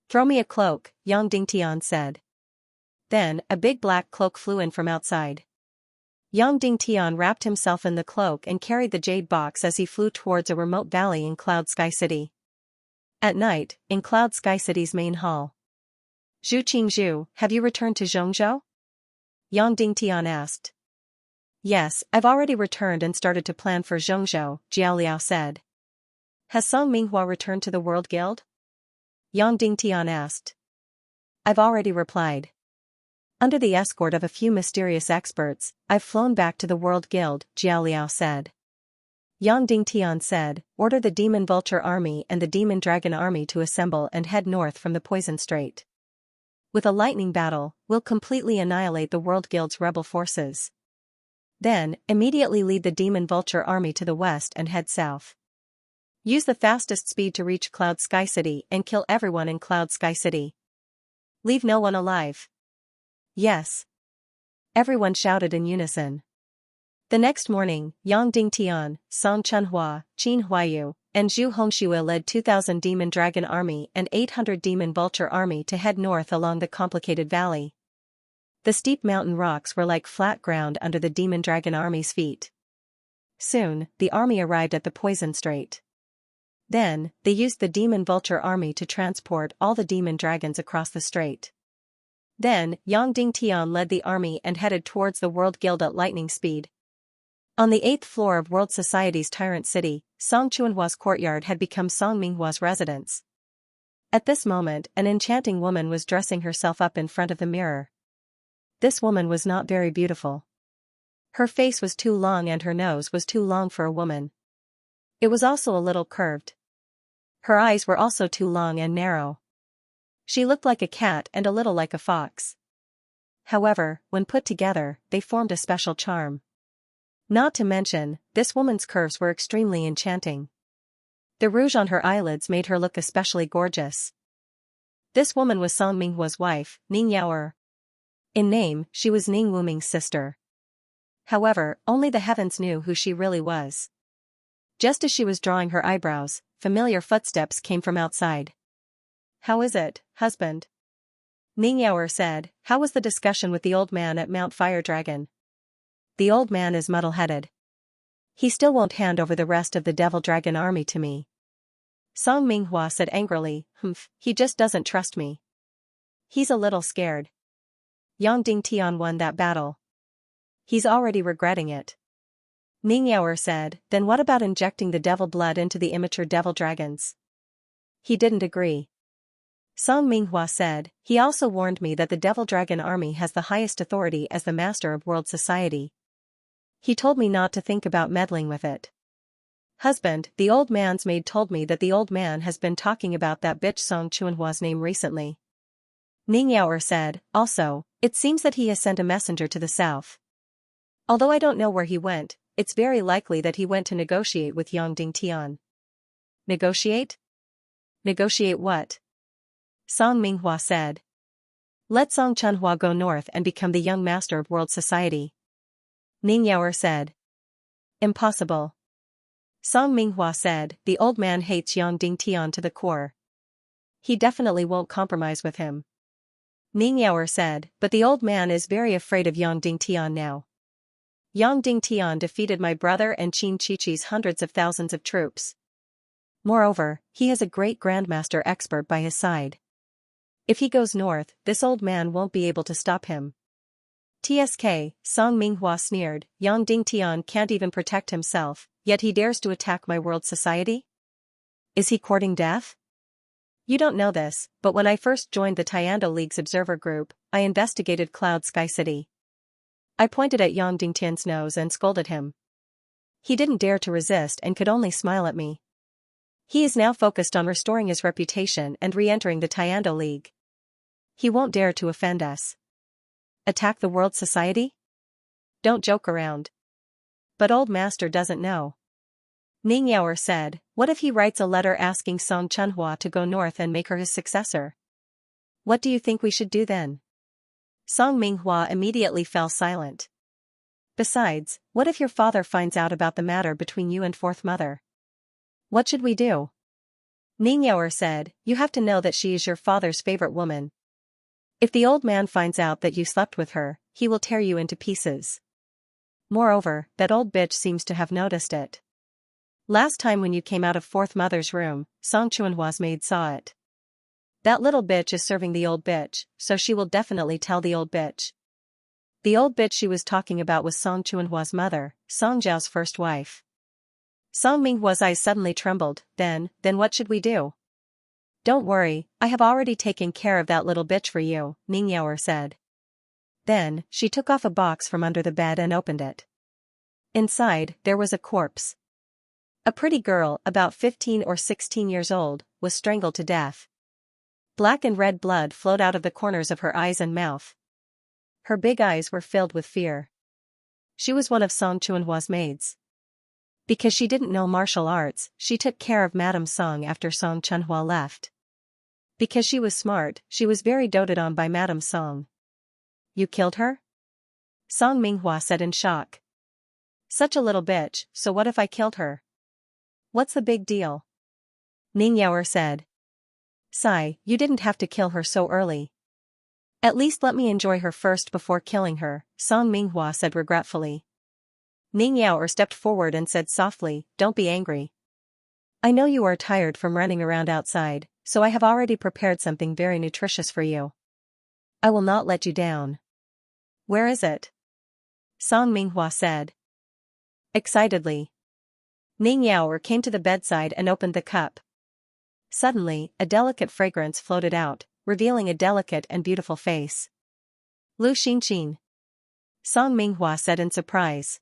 "Throw me a cloak," Yang Dingtian said. Then, a big black cloak flew in from outside. Yang Dingtian wrapped himself in the cloak and carried the jade box as he flew towards a remote valley in Cloud Sky City. At night, in Cloud Sky City's main hall. "Zhu Qingzhu, have you returned to Zhongzhou?" Yang Dingtian asked. "Yes, I've already returned and started to plan for Zhongzhou," Jiao Liao said. "Has Song Minghua returned to the World Guild?" Yang Dingtian asked. "I've already replied. Under the escort of a few mysterious experts, I've flown back to the World Guild," Jiao Liao said. Yang Dingtian said, "Order the Demon Vulture Army and the Demon Dragon Army to assemble and head north from the Poison Strait. With a lightning battle, we'll completely annihilate the World Guild's rebel forces. Then, immediately lead the Demon Vulture Army to the west and head south. Use the fastest speed to reach Cloud Sky City and kill everyone in Cloud Sky City. Leave no one alive." "Yes." Everyone shouted in unison. The next morning, Yang Dingtian, Song Chunhua, Qin Huayu, and Zhu Hongxue led 2,000 Demon Dragon Army and 800 Demon Vulture Army to head north along the complicated valley. The steep mountain rocks were like flat ground under the Demon Dragon Army's feet. Soon, the army arrived at the Poison Strait. Then, they used the Demon Vulture Army to transport all the demon dragons across the strait. Then, Yang Dingtian led the army and headed towards the World Guild at lightning speed. On the 8th floor of World Society's Tyrant City, Song Chuanhua's courtyard had become Song Minghua's residence. At this moment, an enchanting woman was dressing herself up in front of the mirror. This woman was not very beautiful. Her face was too long and her nose was too long for a woman. It was also a little curved. Her eyes were also too long and narrow. She looked like a cat and a little like a fox. However, when put together, they formed a special charm. Not to mention, this woman's curves were extremely enchanting. The rouge on her eyelids made her look especially gorgeous. This woman was Song Minghua's wife, Ning Yaoer. In name, she was Ning Wuming's sister. However, only the heavens knew who she really was. Just as she was drawing her eyebrows, familiar footsteps came from outside. "How is it, husband?" Ning Yaoer said. "How was the discussion with the old man at Mount Fire Dragon?" "The old man is muddle-headed. He still won't hand over the rest of the Devil Dragon Army to me." Song Minghua said angrily, "Humph, he just doesn't trust me. He's a little scared. Yang Dingtian won that battle. He's already regretting it." Ning Yaoer said, "Then what about injecting the devil blood into the immature devil dragons?" He didn't agree. Song Minghua said, "He also warned me that the Devil Dragon Army has the highest authority as the master of world society. He told me not to think about meddling with it." "Husband, the old man's maid told me that the old man has been talking about that bitch Song Chuanhua's name recently." Ning Yaoer said, "Also, it seems that he has sent a messenger to the south. Although I don't know where he went, it's very likely that he went to negotiate with Yang Dingtian." "Negotiate? Negotiate what?" Song Minghua said. "Let Song Chunhua go north and become the young master of world society." Ning Yaoer said. "Impossible." Song Minghua said, "The old man hates Yang Dingtian to the core. He definitely won't compromise with him." Ning Yaoer said, "But the old man is very afraid of Yang Dingtian now. Yang Dingtian defeated my brother and Qin Chichi's hundreds of thousands of troops. Moreover, he has a great grandmaster expert by his side. If he goes north, this old man won't be able to stop him." "TSK, Song Minghua sneered, "Yang Dingtian can't even protect himself, yet he dares to attack my world society? Is he courting death? You don't know this, but when I first joined the Tiando League's observer group, I investigated Cloud Sky City. I pointed at Yang Dingtian's nose and scolded him. He didn't dare to resist and could only smile at me. He is now focused on restoring his reputation and re-entering the Tiando League. He won't dare to offend us. Attack the world society? Don't joke around." "But old master doesn't know." Ning Yaoer said, what if he writes a letter asking Song Chunhua to go north and make her his successor? What do you think we should do then? Song Minghua immediately fell silent. Besides, what if your father finds out about the matter between you and fourth mother? What should we do? Ning Yaoer said, you have to know that she is your father's favorite woman. If the old man finds out that you slept with her, he will tear you into pieces. Moreover, that old bitch seems to have noticed it. Last time when you came out of fourth mother's room, Song Chunhua's maid saw it. That little bitch is serving the old bitch, so she will definitely tell the old bitch. The old bitch she was talking about was Song Chunhua's mother, Song Zhao's first wife. Song Minghua's eyes suddenly trembled. Then what should we do? Don't worry, I have already taken care of that little bitch for you, Ning Yaoer said. Then, she took off a box from under the bed and opened it. Inside, there was a corpse. A pretty girl, about 15 or 16 years old, was strangled to death. Black and red blood flowed out of the corners of her eyes and mouth. Her big eyes were filled with fear. She was one of Song Chunhua's maids. Because she didn't know martial arts, she took care of Madame Song after Song Chunhua left. Because she was smart, she was very doted on by Madame Song. You killed her? Song Minghua said in shock. Such a little bitch, so what if I killed her? What's the big deal? Ning Yaoer said. Sigh, you didn't have to kill her so early. At least let me enjoy her first before killing her, Song Minghua said regretfully. Ning Yaoer stepped forward and said softly, don't be angry. I know you are tired from running around outside, so I have already prepared something very nutritious for you. I will not let you down. Where is it? Song Minghua said. Excitedly. Ning Yaoer came to the bedside and opened the cup. Suddenly, a delicate fragrance floated out, revealing a delicate and beautiful face. Lu Xinxin. Song Minghua said in surprise.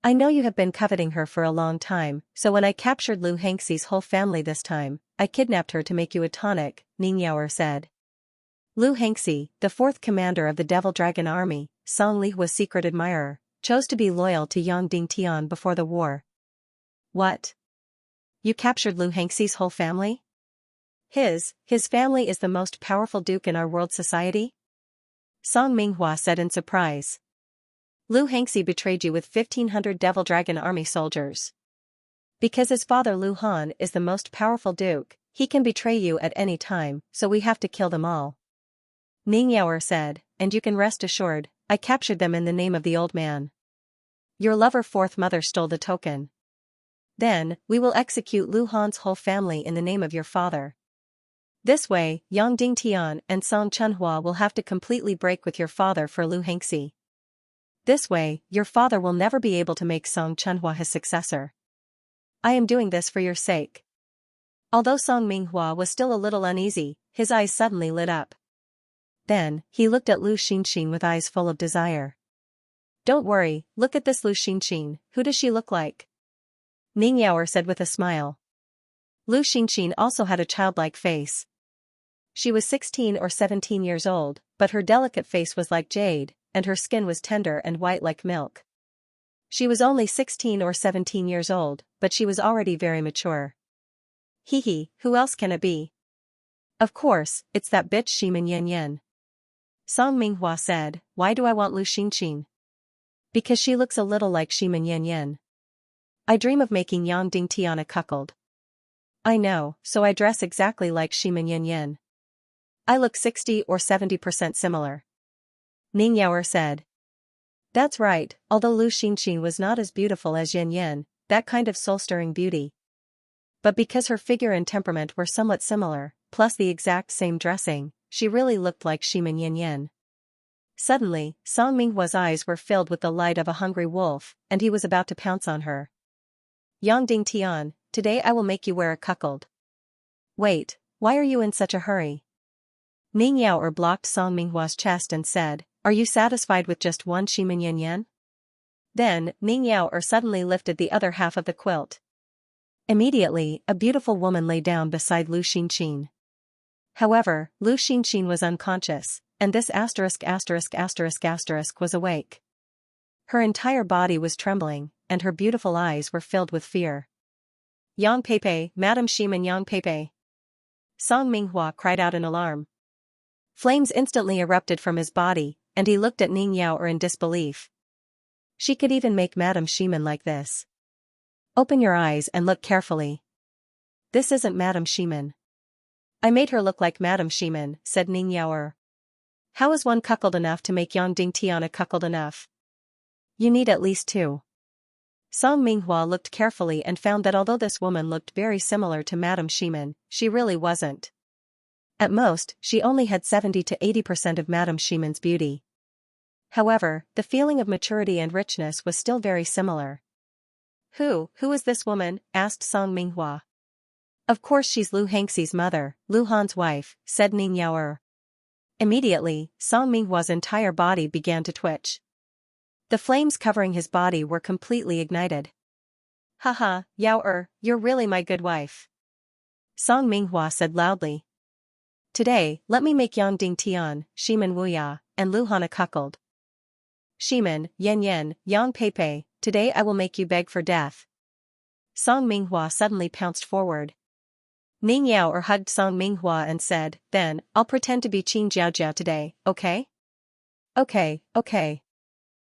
I know you have been coveting her for a long time, so when I captured Lu Hengxi's whole family this time, I kidnapped her to make you a tonic, Ning Yaoer said. Lu Hengxi, the fourth commander of the Devil Dragon Army, Song Lihua's secret admirer, chose to be loyal to Yang Dingtian before the war. What? You captured Lu Hengxi's whole family? His family is the most powerful duke in our world society? Song Minghua said in surprise. Lu Hengxi betrayed you with 1,500 Devil Dragon Army soldiers. Because his father Lu Han is the most powerful duke, he can betray you at any time, so we have to kill them all. Ning Yaoer said, and you can rest assured, I captured them in the name of the old man. Your lover fourth mother stole the token. Then, we will execute Lu Han's whole family in the name of your father. This way, Yang Dingtian and Song Chunhua will have to completely break with your father for Lu Hengxi. This way, your father will never be able to make Song Chunhua his successor. I am doing this for your sake. Although Song Minghua was still a little uneasy, his eyes suddenly lit up. Then, he looked at Lu Xinxin with eyes full of desire. Don't worry, look at this Lu Xinxin, who does she look like? Ning Yaoer said with a smile. Lu Xinxin also had a childlike face. She was 16 or 17 years old, but her delicate face was like jade, and her skin was tender and white like milk. She was only 16 or 17 years old, but she was already very mature. Hee, who else can it be? Of course, it's that bitch Shimin Yen Yen. Song Minghua said, why do I want Lu Xinxin? Because she looks a little like Shimin Yen Yen. I dream of making Yang Dingtian a cuckold. I know, so I dress exactly like Shimin Yen Yen. I look 60 or 70% similar. Ning Yaoer said. That's right, although Lu Xinxin was not as beautiful as Yen Yen, that kind of soul-stirring beauty. But because her figure and temperament were somewhat similar, plus the exact same dressing, she really looked like Shimin Yen Yen. Suddenly, Song Minghua's eyes were filled with the light of a hungry wolf, and he was about to pounce on her. Yang Dingtian, today I will make you wear a cuckold. Wait, why are you in such a hurry? Ning Yaoer blocked Song Minghua's chest and said, are you satisfied with just one Shimin Yen Yen? Then, Ning Yaoer suddenly lifted the other half of the quilt. Immediately, a beautiful woman lay down beside Lu Xinxin. However, Lu Xinxin was unconscious, and this was awake. Her entire body was trembling, and her beautiful eyes were filled with fear. Yang Peipei, Madam Ximen Yang Peipei. Song Minghua cried out in alarm. Flames instantly erupted from his body, and he looked at Ning Yaoer in disbelief. She could even make Madam Ximen like this. Open your eyes and look carefully. This isn't Madam Ximen. I made her look like Madam Ximen, said Ning Yaoer. How is one cuckold enough to make Yang Dingtian a cuckold enough? You need at least two. Song Minghua looked carefully and found that although this woman looked very similar to Madam Ximen, she really wasn't. At most, she only had 70 to 80% of Madam Ximen's beauty. However, the feeling of maturity and richness was still very similar. Who is this woman? Asked Song Minghua. Of course she's Lu Hangxi's mother, Lu Han's wife, said Ning Yaoer. Immediately, Song Minghua's entire body began to twitch. The flames covering his body were completely ignited. Haha, Yaoer, you're really my good wife. Song Minghua said loudly. Today, let me make Yang Dingtian, Ximen Wuya, and Lu Han a cuckold. Ximen, Yan, Yang Peipei, today I will make you beg for death. Song Minghua suddenly pounced forward. Ning Yaoer hugged Song Minghua and said, then, I'll pretend to be Qin Jiaojia today, okay? Okay.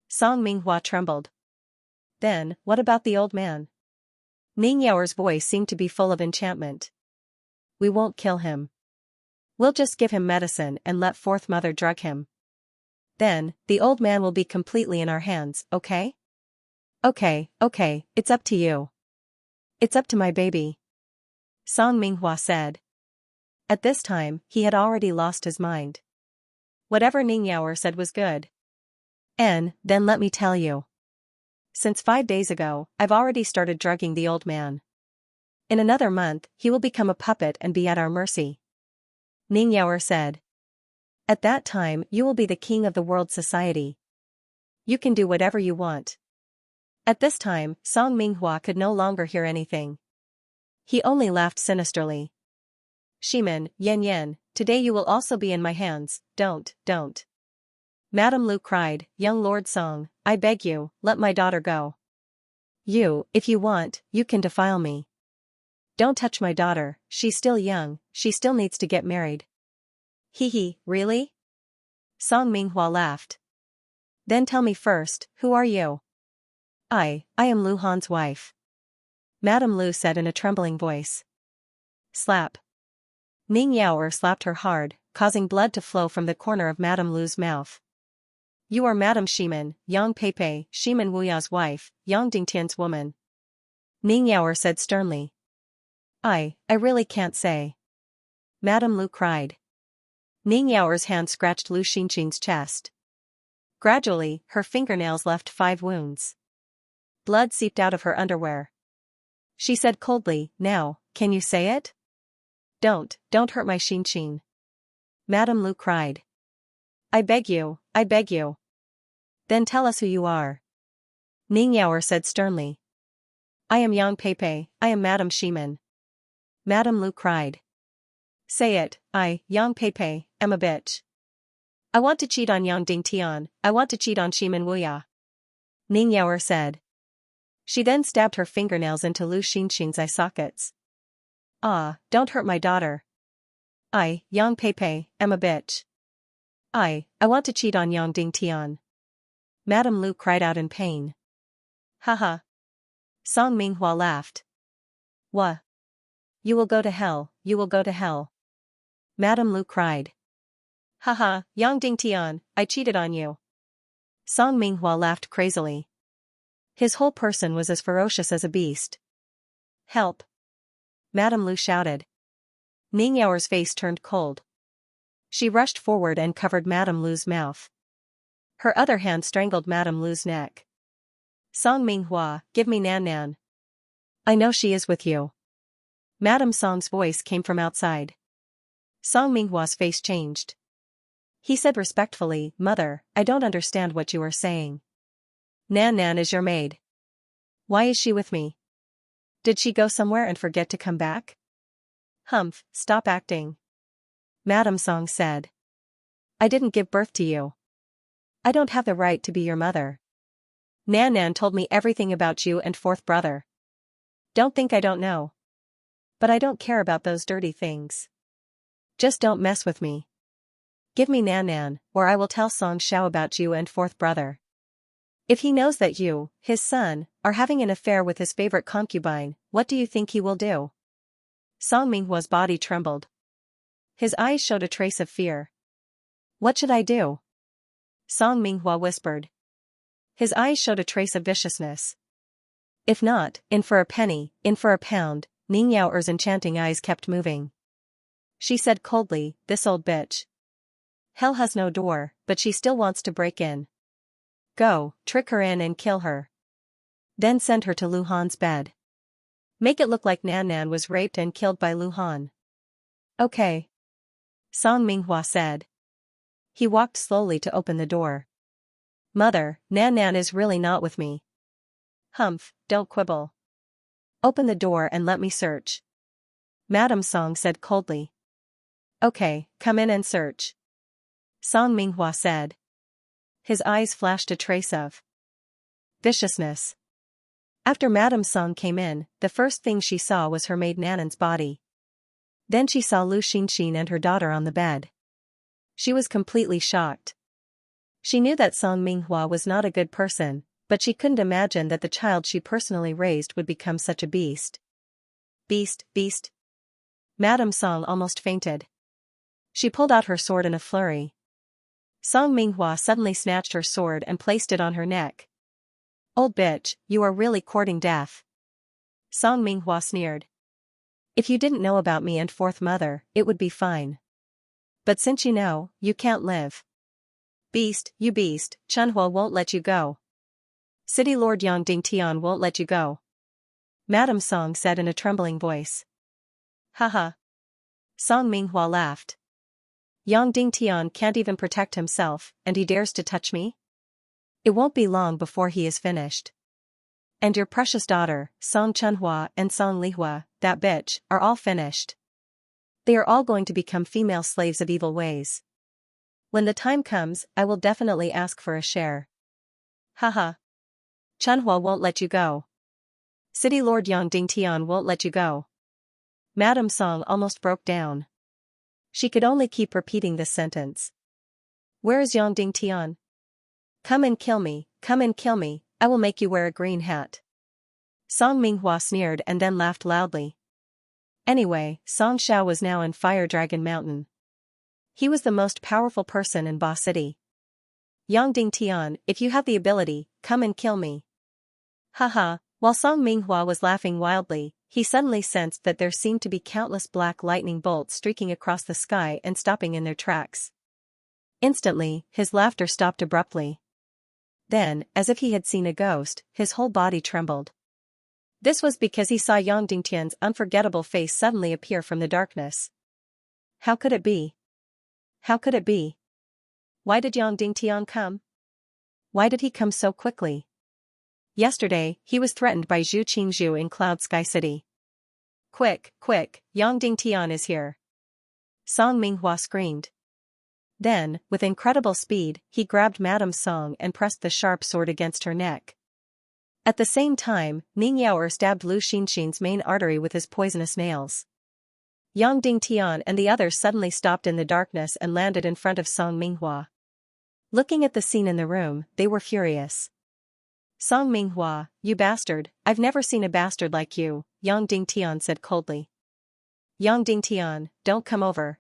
Song Minghua trembled. Then, what about the old man? Ning Yaoer's voice seemed to be full of enchantment. We won't kill him. We'll just give him medicine and let Fourth Mother drug him. Then, the old man will be completely in our hands, okay? Okay, it's up to you. It's up to my baby. Song Minghua said. At this time, he had already lost his mind. Whatever Ning Yaoer said was good. And, then let me tell you. Since 5 days ago, I've already started drugging the old man. In another month, he will become a puppet and be at our mercy. Ning Yaoer said. At that time, you will be the king of the world society. You can do whatever you want. At this time, Song Minghua could no longer hear anything. He only laughed sinisterly. Ximen, Yan, today you will also be in my hands, don't. Madame Lu cried, young Lord Song, I beg you, let my daughter go. You, if you want, you can defile me. Don't touch my daughter, she's still young, she still needs to get married. Hee, really? Song Minghua laughed. Then tell me first, who are you? I am Lu Han's wife. Madame Lu said in a trembling voice. Slap. Ning Yaoer slapped her hard, causing blood to flow from the corner of Madame Lu's mouth. You are Madame Ximen, Yang Peipei, Ximen Wuya's wife, Yang Dingtian's woman. Ning Yaoer said sternly. I really can't say. Madame Lu cried. Ning Yaoer's hand scratched Lu Xinxin's chest. Gradually, her fingernails left 5 wounds. Blood seeped out of her underwear. She said coldly, now, can you say it? Don't hurt my Xinxin. Madame Lu cried. I beg you. Then tell us who you are. Ning Yaoer said sternly. I am Yang Peipei, I am Madame Ximen. Madame Lu cried. Say it, I, Yang Peipei, am a bitch. I want to cheat on Yang Dingtian, I want to cheat on Ximen Wuya. Ning Yaoer said. She then stabbed her fingernails into Lu Xinxin's eye sockets. Ah, don't hurt my daughter. I, Yang Peipei, am a bitch. I want to cheat on Yang Dingtian. Madame Lu cried out in pain. Haha. Song Minghua laughed. Wha? You will go to hell, you will go to hell. Madame Lu cried. Haha, Yang Dingtian, I cheated on you. Song Minghua laughed crazily. His whole person was as ferocious as a beast. Help! Madame Lu shouted. Ning Yaoer's face turned cold. She rushed forward and covered Madame Lu's mouth. Her other hand strangled Madame Lu's neck. Song Minghua, give me Nan. I know she is with you. Madame Song's voice came from outside. Song Minghua's face changed. He said respectfully, Mother, I don't understand what you are saying. Nan is your maid. Why is she with me? Did she go somewhere and forget to come back? Humph, stop acting. Madame Song said. I didn't give birth to you. I don't have the right to be your mother. Nan told me everything about you and fourth brother. Don't think I don't know. But I don't care about those dirty things. Just don't mess with me. Give me Nan Nan, or I will tell Song Xiao about you and fourth brother. If he knows that you, his son, are having an affair with his favorite concubine, what do you think he will do? Song Minghua's body trembled. His eyes showed a trace of fear. What should I do? Song Minghua whispered. His eyes showed a trace of viciousness. If not, in for a penny, in for a pound. Ning Yaoer's enchanting eyes kept moving. She said coldly, this old bitch. Hell has no door, but she still wants to break in. Go, trick her in and kill her. Then send her to Lu Han's bed. Make it look like Nan Nan was raped and killed by Lu Han. Okay. Song Minghua said. He walked slowly to open the door. Mother, Nan Nan is really not with me. Humph, don't quibble. Open the door and let me search. Madame Song said coldly. Okay, come in and search. Song Minghua said. His eyes flashed a trace of viciousness. After Madame Song came in, the first thing she saw was her maid Nanan's body. Then she saw Lu Xinxin and her daughter on the bed. She was completely shocked. She knew that Song Minghua was not a good person, but she couldn't imagine that the child she personally raised would become such a beast. Beast. Madame Song almost fainted. She pulled out her sword in a flurry. Song Minghua suddenly snatched her sword and placed it on her neck. Old bitch, you are really courting death. Song Minghua sneered. If you didn't know about me and fourth mother, it would be fine. But since you know, you can't live. Beast, you beast, Chunhua won't let you go. City Lord Yang Dingtian won't let you go. Madame Song said in a trembling voice. Haha. Song Minghua laughed. Yang Dingtian can't even protect himself, and he dares to touch me? It won't be long before he is finished. And your precious daughter, Song Chunhua and Song Lihua, that bitch, are all finished. They are all going to become female slaves of evil ways. When the time comes, I will definitely ask for a share. Haha. Chunhua won't let you go. City Lord Yang Dingtian won't let you go. Madame Song almost broke down. She could only keep repeating this sentence. Where is Yang Dingtian? Come and kill me, I will make you wear a green hat. Song Minghua sneered and then laughed loudly. Anyway, Song Xiao was now in Fire Dragon Mountain. He was the most powerful person in Ba City. Yang Dingtian, if you have the ability, come and kill me. Haha, while Song Minghua was laughing wildly, he suddenly sensed that there seemed to be countless black lightning bolts streaking across the sky and stopping in their tracks. Instantly, his laughter stopped abruptly. Then, as if he had seen a ghost, his whole body trembled. This was because he saw Yang Dingtian's unforgettable face suddenly appear from the darkness. How could it be? How could it be? Why did Yang Dingtian come? Why did he come so quickly? Yesterday, he was threatened by Zhu Qingzhu in Cloud Sky City. Quick, Yang Dingtian is here. Song Minghua screamed. Then, with incredible speed, he grabbed Madame Song and pressed the sharp sword against her neck. At the same time, Ning Yaoer stabbed Lu Xinxin's main artery with his poisonous nails. Yang Dingtian and the others suddenly stopped in the darkness and landed in front of Song Minghua. Looking at the scene in the room, they were furious. Song Minghua, you bastard, I've never seen a bastard like you, Yang Dingtian said coldly. Yang Dingtian, don't come over,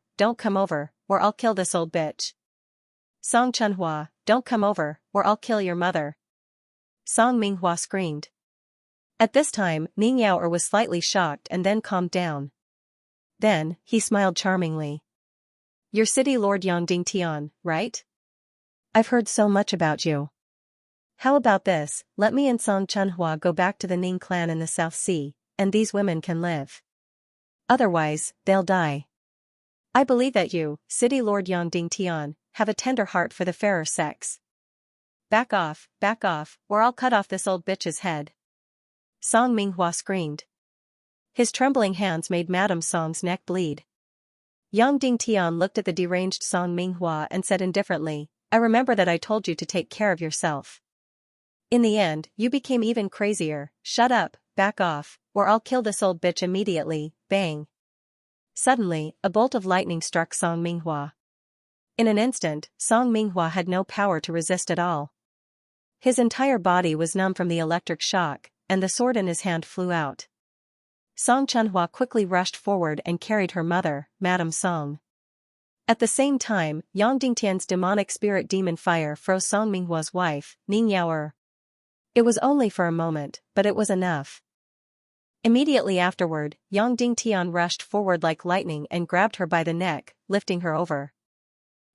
or I'll kill this old bitch. Song Chunhua, don't come over, or I'll kill your mother. Song Minghua screamed. At this time, Ning Yaoer was slightly shocked and then calmed down. Then, he smiled charmingly. You're City Lord Yang Dingtian, right? I've heard so much about you. How about this, let me and Song Chunhua go back to the Ning clan in the South Sea, and these women can live. Otherwise, they'll die. I believe that you, City Lord Yang Dingtian, have a tender heart for the fairer sex. Back off, or I'll cut off this old bitch's head. Song Minghua screamed. His trembling hands made Madame Song's neck bleed. Yang Dingtian looked at the deranged Song Minghua and said indifferently, I remember that I told you to take care of yourself. In the end, you became even crazier. Shut up, back off, or I'll kill this old bitch immediately, bang. Suddenly, a bolt of lightning struck Song Minghua. In an instant, Song Minghua had no power to resist at all. His entire body was numb from the electric shock, and the sword in his hand flew out. Song Chunhua quickly rushed forward and carried her mother, Madame Song. At the same time, Yang Dingtian's demonic spirit demon fire froze Song Minghua's wife, Ning Yaoer. It was only for a moment, but it was enough. Immediately afterward, Yang Dingtian rushed forward like lightning and grabbed her by the neck, lifting her over.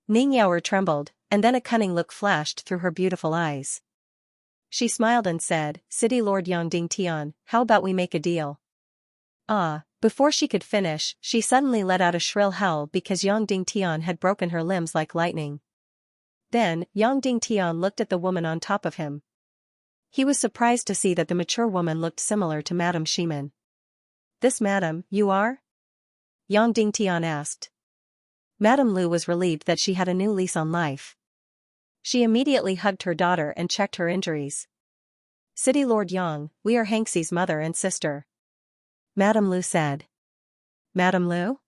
Ning Yaoer trembled, and then a cunning look flashed through her beautiful eyes. She smiled and said, "City Lord Yang Dingtian, how about we make a deal?" Before she could finish, she suddenly let out a shrill howl because Yang Dingtian had broken her limbs like lightning. Then, Yang Dingtian looked at the woman on top of him. He was surprised to see that the mature woman looked similar to Madame Shimin. "This madam, you are?" Yang Dingtian asked. Madame Lu was relieved that she had a new lease on life. She immediately hugged her daughter and checked her injuries. "City Lord Yang, we are Xianxia's mother and sister," Madame Lu said. "Madame Lu?"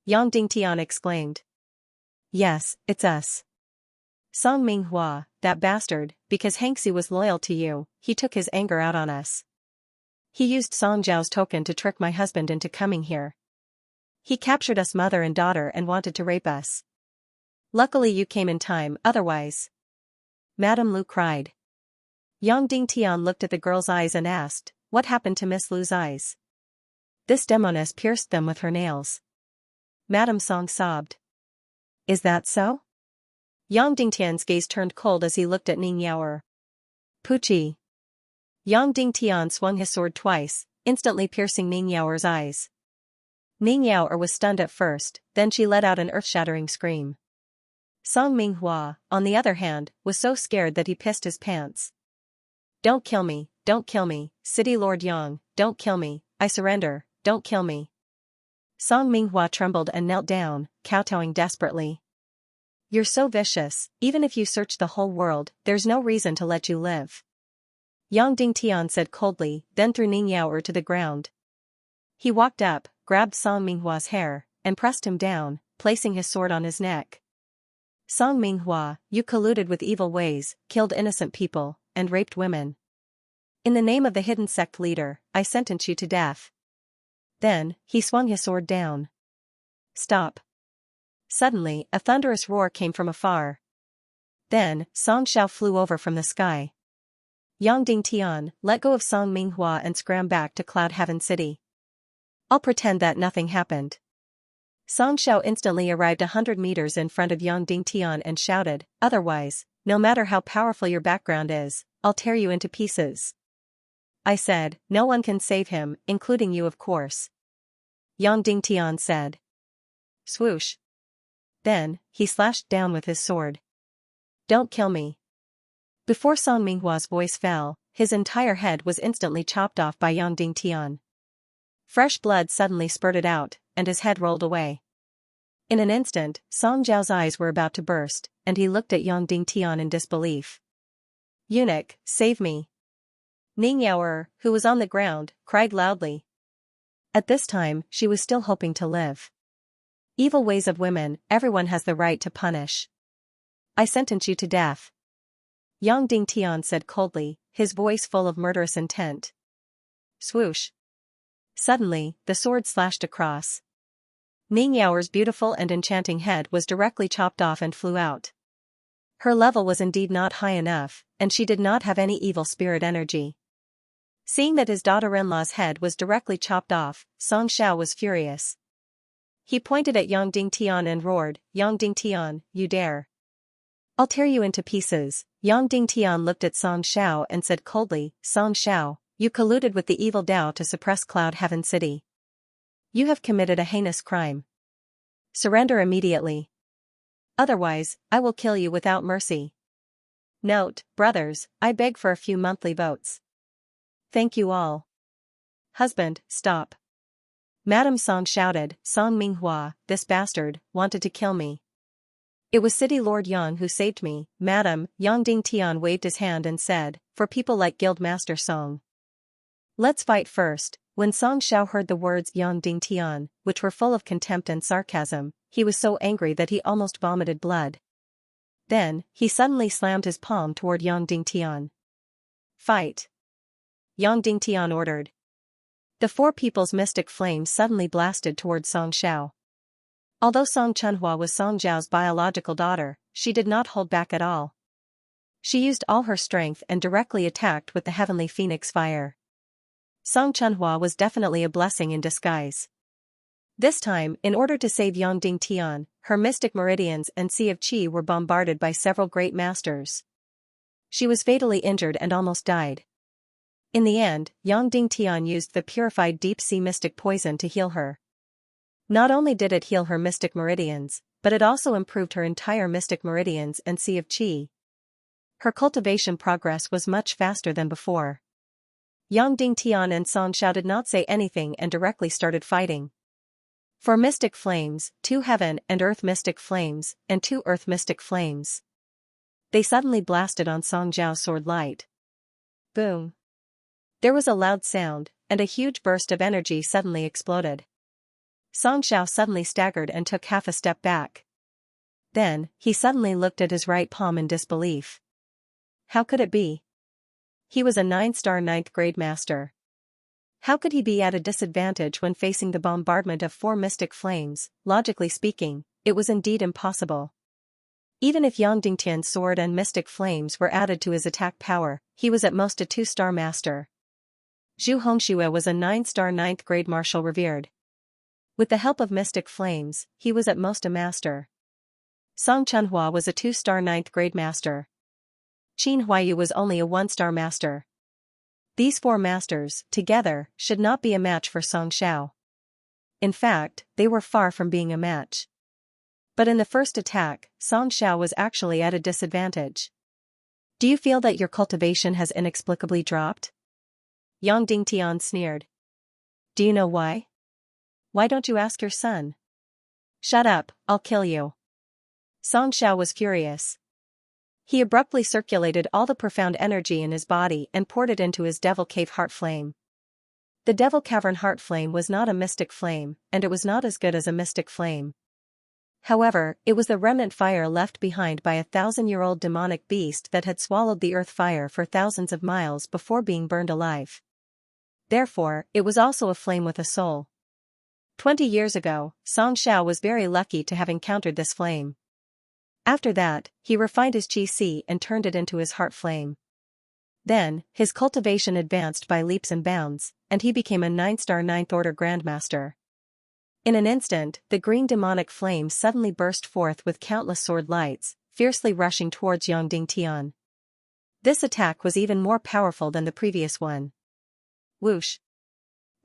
Yang Dingtian exclaimed. "Yes, it's us. Song Minghua, that bastard, because Xianxia was loyal to you, he took his anger out on us. He used Song Zhao's token to trick my husband into coming here. He captured us mother and daughter and wanted to rape us. Luckily you came in time, otherwise," Madame Lu cried. Yang Dingtian looked at the girl's eyes and asked, "What happened to Miss Lu's eyes?" "This demoness pierced them with her nails," Madame Song sobbed. "Is that so?" Yang Dingtian's gaze turned cold as he looked at Ning Yaoer. "Puchi." Yang Dingtian swung his sword twice, instantly piercing Ning Yaoer's eyes. Ning Yaoer was stunned at first, then she let out an earth-shattering scream. Song Minghua, on the other hand, was so scared that he pissed his pants. Don't kill me, City Lord Yang, don't kill me, I surrender, don't kill me." Song Minghua trembled and knelt down, kowtowing desperately. "You're so vicious, even if you search the whole world, there's no reason to let you live," Yang Dingtian said coldly, then threw Ning Yaoer to the ground. He walked up, grabbed Song Minghua's hair, and pressed him down, placing his sword on his neck. "Song Minghua, you colluded with evil ways, killed innocent people, and raped women. In the name of the hidden sect leader, I sentence you to death." Then, he swung his sword down. "Stop." Suddenly, a thunderous roar came from afar. Then, Song Xiao flew over from the sky. Yang Dingtian, let go of Song Minghua and scram back to Cloud Heaven City. I'll pretend that nothing happened. Song Xiao instantly arrived 100 meters in front of Yang Dingtian and shouted, "Otherwise, no matter how powerful your background is, I'll tear you into pieces." I said, "No one can save him, including you of course," Yang Dingtian said. Swoosh. Then, he slashed down with his sword. "Don't kill me." Before Song Minghua's voice fell, his entire head was instantly chopped off by Yang Dingtian. Fresh blood suddenly spurted out, and his head rolled away. In an instant, Song Zhao's eyes were about to burst, and he looked at Yang Dingtian in disbelief. "Eunuch, save me." Ning Yaoer, who was on the ground, cried loudly. At this time, she was still hoping to live. "Evil ways of women, everyone has the right to punish. I sentence you to death," Yang Dingtian said coldly, his voice full of murderous intent. Swoosh. Suddenly, the sword slashed across. Ning Yaoer's beautiful and enchanting head was directly chopped off and flew out. Her level was indeed not high enough, and she did not have any evil spirit energy. Seeing that his daughter-in-law's head was directly chopped off, Song Xiao was furious. He pointed at Yang Dingtian and roared, "Yang Dingtian, you dare! I'll tear you into pieces." Yang Dingtian looked at Song Xiao and said coldly, "Song Xiao, you colluded with the evil Dao to suppress Cloud Heaven City. You have committed a heinous crime. Surrender immediately. Otherwise, I will kill you without mercy." Note, brothers, I beg for a few monthly votes. Thank you all. Husband, stop. Madame Song shouted, "Song Minghua, this bastard, wanted to kill me. It was City Lord Yang who saved me, madam." Yang Dingtian waved his hand and said, "For people like Guildmaster Song." Let's fight first. When Song Xiao heard the words Yang Ding Tian, which were full of contempt and sarcasm, he was so angry that he almost vomited blood. Then, he suddenly slammed his palm toward Yang Ding Tian. Fight! Yang Ding Tian ordered. The four people's mystic flames suddenly blasted toward Song Xiao. Although Song Chunhua was Song Zhao's biological daughter, she did not hold back at all. She used all her strength and directly attacked with the heavenly phoenix fire. Song Chunhua was definitely a blessing in disguise. This time, in order to save Yang Ding Tian, her mystic meridians and sea of qi were bombarded by several great masters. She was fatally injured and almost died. In the end, Yang Ding Tian used the purified deep-sea mystic poison to heal her. Not only did it heal her mystic meridians, but it also improved her entire mystic meridians and sea of qi. Her cultivation progress was much faster than before. Yang Ding Tian and Song Xiao did not say anything and directly started fighting. 4 mystic flames, 2 heaven and earth mystic flames, and 2 earth mystic flames. They suddenly blasted on Song Zhao's sword light. Boom! There was a loud sound, and a huge burst of energy suddenly exploded. Song Xiao suddenly staggered and took half a step back. Then, he suddenly looked at his right palm in disbelief. How could it be? He was a 9-star 9th grade master. How could he be at a disadvantage when facing the bombardment of 4 mystic flames? Logically speaking, it was indeed impossible. Even if Yang Dingtian's sword and mystic flames were added to his attack power, he was at most a 2-star master. Zhu Hongxue was a 9-star 9th grade martial revered. With the help of mystic flames, he was at most a master. Song Chunhua was a 2-star 9th grade master. Qin Huayu was only a 1-star master. These 4 masters, together, should not be a match for Song Xiao. In fact, they were far from being a match. But in the first attack, Song Xiao was actually at a disadvantage. Do you feel that your cultivation has inexplicably dropped? Yang Ding Tian sneered. Do you know why? Why don't you ask your son? Shut up, I'll kill you. Song Xiao was furious. He abruptly circulated all the profound energy in his body and poured it into his Devil Cave Heart Flame. The Devil Cavern Heart Flame was not a mystic flame, and it was not as good as a mystic flame. However, it was the remnant fire left behind by a 1,000-year-old demonic beast that had swallowed the earth fire for thousands of miles before being burned alive. Therefore, it was also a flame with a soul. 20 years ago, Song Xiao was very lucky to have encountered this flame. After that, he refined his qi and turned it into his heart flame. Then, his cultivation advanced by leaps and bounds, and he became a 9-star 9th order grandmaster. In an instant, the green demonic flame suddenly burst forth with countless sword lights, fiercely rushing towards Yang Ding Tian. This attack was even more powerful than the previous one. Whoosh!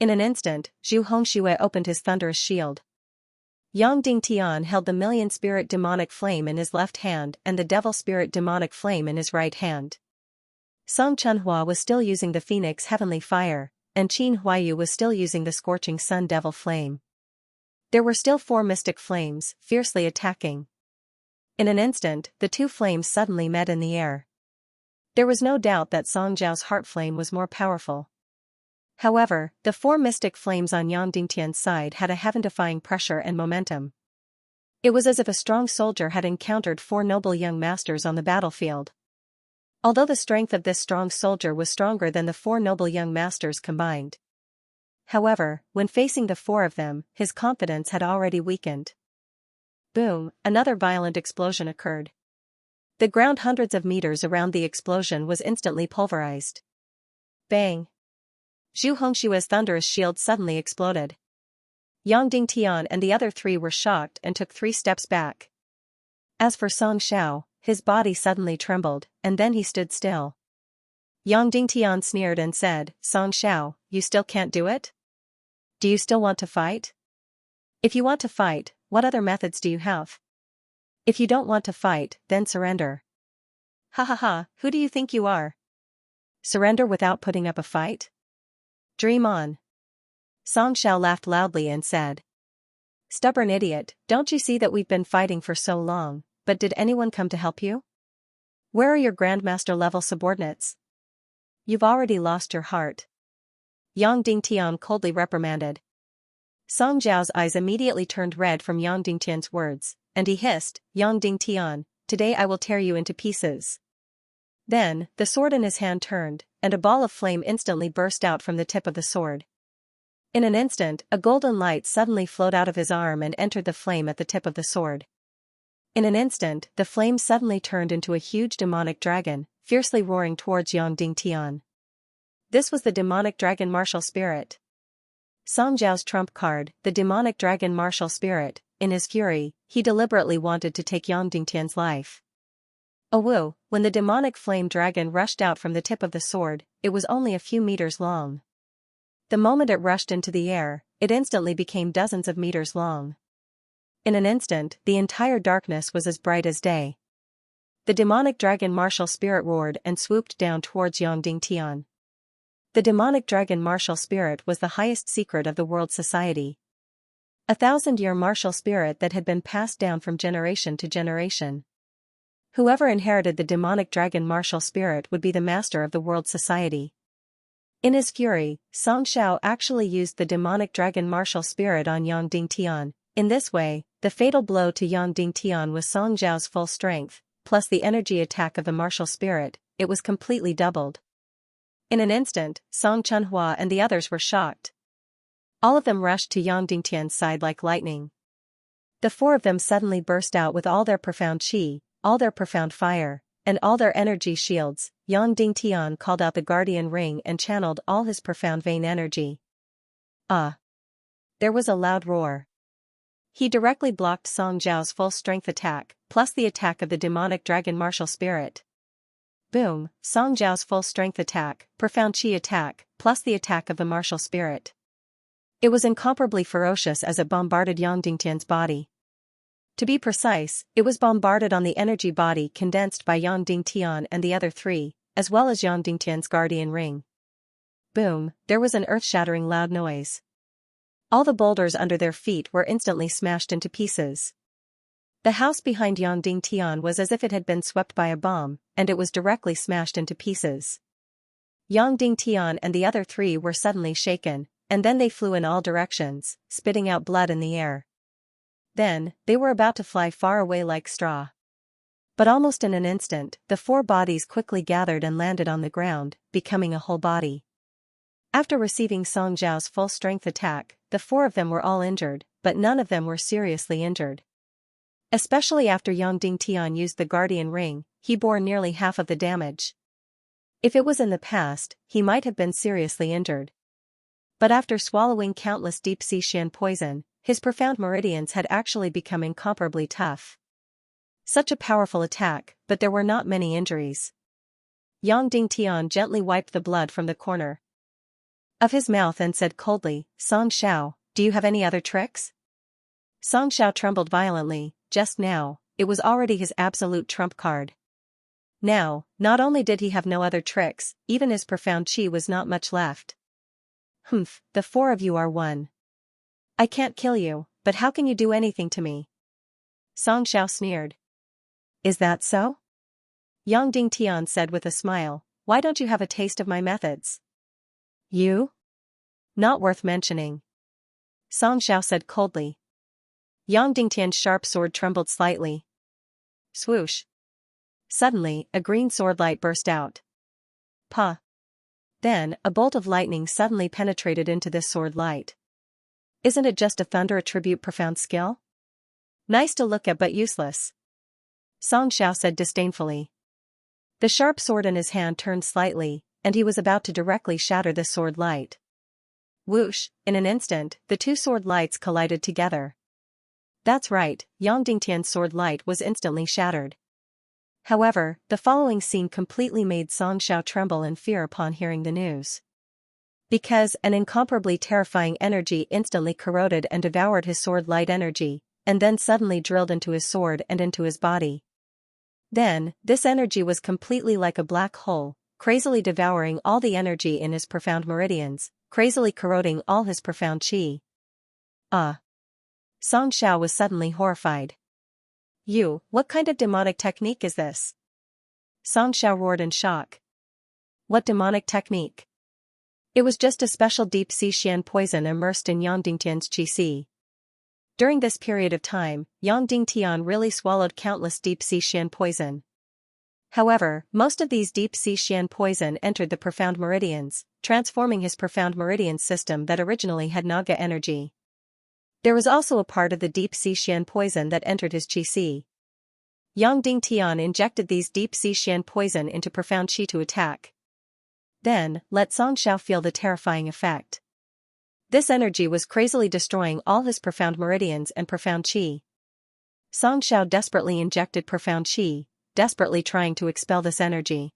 In an instant, Zhu Hongxue opened his thunderous shield. Yang Ding Tian held the million spirit demonic flame in his left hand and the devil spirit demonic flame in his right hand. Song Chunhua was still using the phoenix heavenly fire, and Qin Huayu was still using the scorching sun devil flame. There were still 4 mystic flames, fiercely attacking. In an instant, the 2 flames suddenly met in the air. There was no doubt that Song Zhao's heart flame was more powerful. However, the 4 mystic flames on Yang Dingtian's side had a heaven-defying pressure and momentum. It was as if a strong soldier had encountered 4 noble young masters on the battlefield. Although the strength of this strong soldier was stronger than the 4 noble young masters combined. However, when facing the 4 of them, his confidence had already weakened. Boom, another violent explosion occurred. The ground hundreds of meters around the explosion was instantly pulverized. Bang! Zhu Hongxue's thunderous shield suddenly exploded. Yang Ding Tian and the other 3 were shocked and took 3 steps back. As for Song Xiao, his body suddenly trembled, and then he stood still. Yang Ding Tian sneered and said, Song Xiao, you still can't do it? Do you still want to fight? If you want to fight, what other methods do you have? If you don't want to fight, then surrender. Ha ha ha, who do you think you are? Surrender without putting up a fight? Dream on. Song Xiao laughed loudly and said. Stubborn idiot, don't you see that we've been fighting for so long, but did anyone come to help you? Where are your Grandmaster level subordinates? You've already lost your heart. Yang Dingtian coldly reprimanded. Song Zhao's eyes immediately turned red from Yang Dingtian's words, and he hissed, Yang Dingtian, today I will tear you into pieces. Then, the sword in his hand turned, and a ball of flame instantly burst out from the tip of the sword. In an instant, a golden light suddenly flowed out of his arm and entered the flame at the tip of the sword. In an instant, the flame suddenly turned into a huge demonic dragon, fiercely roaring towards Yang Dingtian. This was the demonic dragon martial spirit. Song Zhao's trump card, the demonic dragon martial spirit. In his fury, he deliberately wanted to take Yang Dingtian's life. Oh, when the demonic flame dragon rushed out from the tip of the sword, it was only a few meters long. The moment it rushed into the air, it instantly became dozens of meters long. In an instant, the entire darkness was as bright as day. The demonic dragon martial spirit roared and swooped down towards Yang Dingtian. The demonic dragon martial spirit was the highest secret of the world society. 1,000-year martial spirit that had been passed down from generation to generation. Whoever inherited the demonic dragon martial spirit would be the master of the world society. In his fury, Song Zhao actually used the demonic dragon martial spirit on Yang Dingtian. In this way, the fatal blow to Yang Dingtian was Song Zhao's full strength, plus the energy attack of the martial spirit. It was completely doubled. In an instant, Song Chunhua and the others were shocked. All of them rushed to Yang Dingtian's side like lightning. The four of them suddenly burst out with all their profound qi, all their profound fire, and all their energy shields. Yang Dingtian called out the guardian ring and channeled all his profound vein energy. There was a loud roar. He directly blocked Song Zhao's full strength attack, plus the attack of the demonic dragon martial spirit. Boom, Song Zhao's full strength attack, profound qi attack, plus the attack of the martial spirit. It was incomparably ferocious as it bombarded Yang Dingtian's body. To be precise, it was bombarded on the energy body condensed by Yang Dingtian and the other three, as well as Yang Dingtian's guardian ring. Boom, there was an earth-shattering loud noise. All the boulders under their feet were instantly smashed into pieces. The house behind Yang Dingtian was as if it had been swept by a bomb, and it was directly smashed into pieces. Yang Dingtian and the other three were suddenly shaken, and then they flew in all directions, spitting out blood in the air. Then, they were about to fly far away like straw. But almost in an instant, the four bodies quickly gathered and landed on the ground, becoming a whole body. After receiving Song Zhao's full strength attack, the four of them were all injured, but none of them were seriously injured. Especially after Yang Dingtian used the guardian ring, he bore nearly half of the damage. If it was in the past, he might have been seriously injured. But after swallowing countless deep-sea Xian poison, his profound meridians had actually become incomparably tough. Such a powerful attack, but there were not many injuries. Yang Dingtian gently wiped the blood from the corner of his mouth and said coldly, Song Zhao, do you have any other tricks? Song Zhao trembled violently. Just now, it was already his absolute trump card. Now, not only did he have no other tricks, even his profound qi was not much left. The four of you are one. I can't kill you, but how can you do anything to me? Song Zhao sneered. Is that so? Yang Dingtian said with a smile, why don't you have a taste of my methods? You? Not worth mentioning. Song Zhao said coldly. Yang Dingtian's sharp sword trembled slightly. Swoosh. Suddenly, a green sword light burst out. Pa. Then, a bolt of lightning suddenly penetrated into this sword light. Isn't it just a thunder attribute profound skill? Nice to look at but useless. Song Zhao said disdainfully. The sharp sword in his hand turned slightly, and he was about to directly shatter the sword light. Whoosh, in an instant, the two sword lights collided together. That's right, Yang Dingtian's sword light was instantly shattered. However, the following scene completely made Song Zhao tremble in fear upon hearing the news. Because an incomparably terrifying energy instantly corroded and devoured his sword light energy, and then suddenly drilled into his sword and into his body. Then, this energy was completely like a black hole, crazily devouring all the energy in his profound meridians, crazily corroding all his profound qi. Song Zhao was suddenly horrified. What kind of demonic technique is this? Song Zhao roared in shock. What demonic technique? It was just a special deep-sea Xian poison immersed in Yang Dingtian's qi. During this period of time, Yang Dingtian really swallowed countless deep-sea Xian poison. However, most of these deep-sea Xian poison entered the profound meridians, transforming his profound meridian system that originally had Naga energy. There was also a part of the deep-sea Xian poison that entered his qi. Yang Dingtian injected these deep-sea Xian poison into profound qi to attack. Then, let Song Xiao feel the terrifying effect. This energy was crazily destroying all his profound meridians and profound qi. Song Xiao desperately injected profound qi, desperately trying to expel this energy.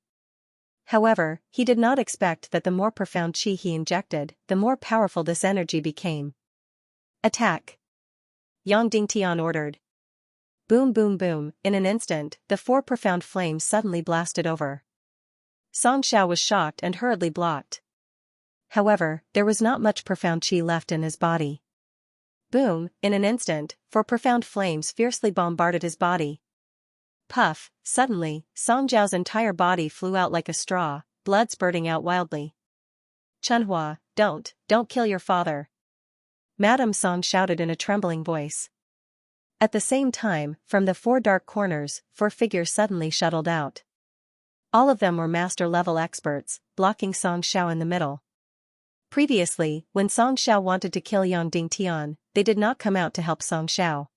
However, he did not expect that the more profound qi he injected, the more powerful this energy became. Attack! Yang Dingtian ordered. Boom boom boom, in an instant, the 4 profound flames suddenly blasted over. Song Xiao was shocked and hurriedly blocked. However, there was not much profound qi left in his body. Boom, in an instant, 4 profound flames fiercely bombarded his body. Puff, suddenly, Song Zhao's entire body flew out like a straw, blood spurting out wildly. Chunhua, don't kill your father. Madame Song shouted in a trembling voice. At the same time, from the 4 dark corners, 4 figures suddenly shuttled out. All of them were master-level experts, blocking Song Xiao in the middle. Previously, when Song Xiao wanted to kill Yang Dingtian, they did not come out to help Song Xiao.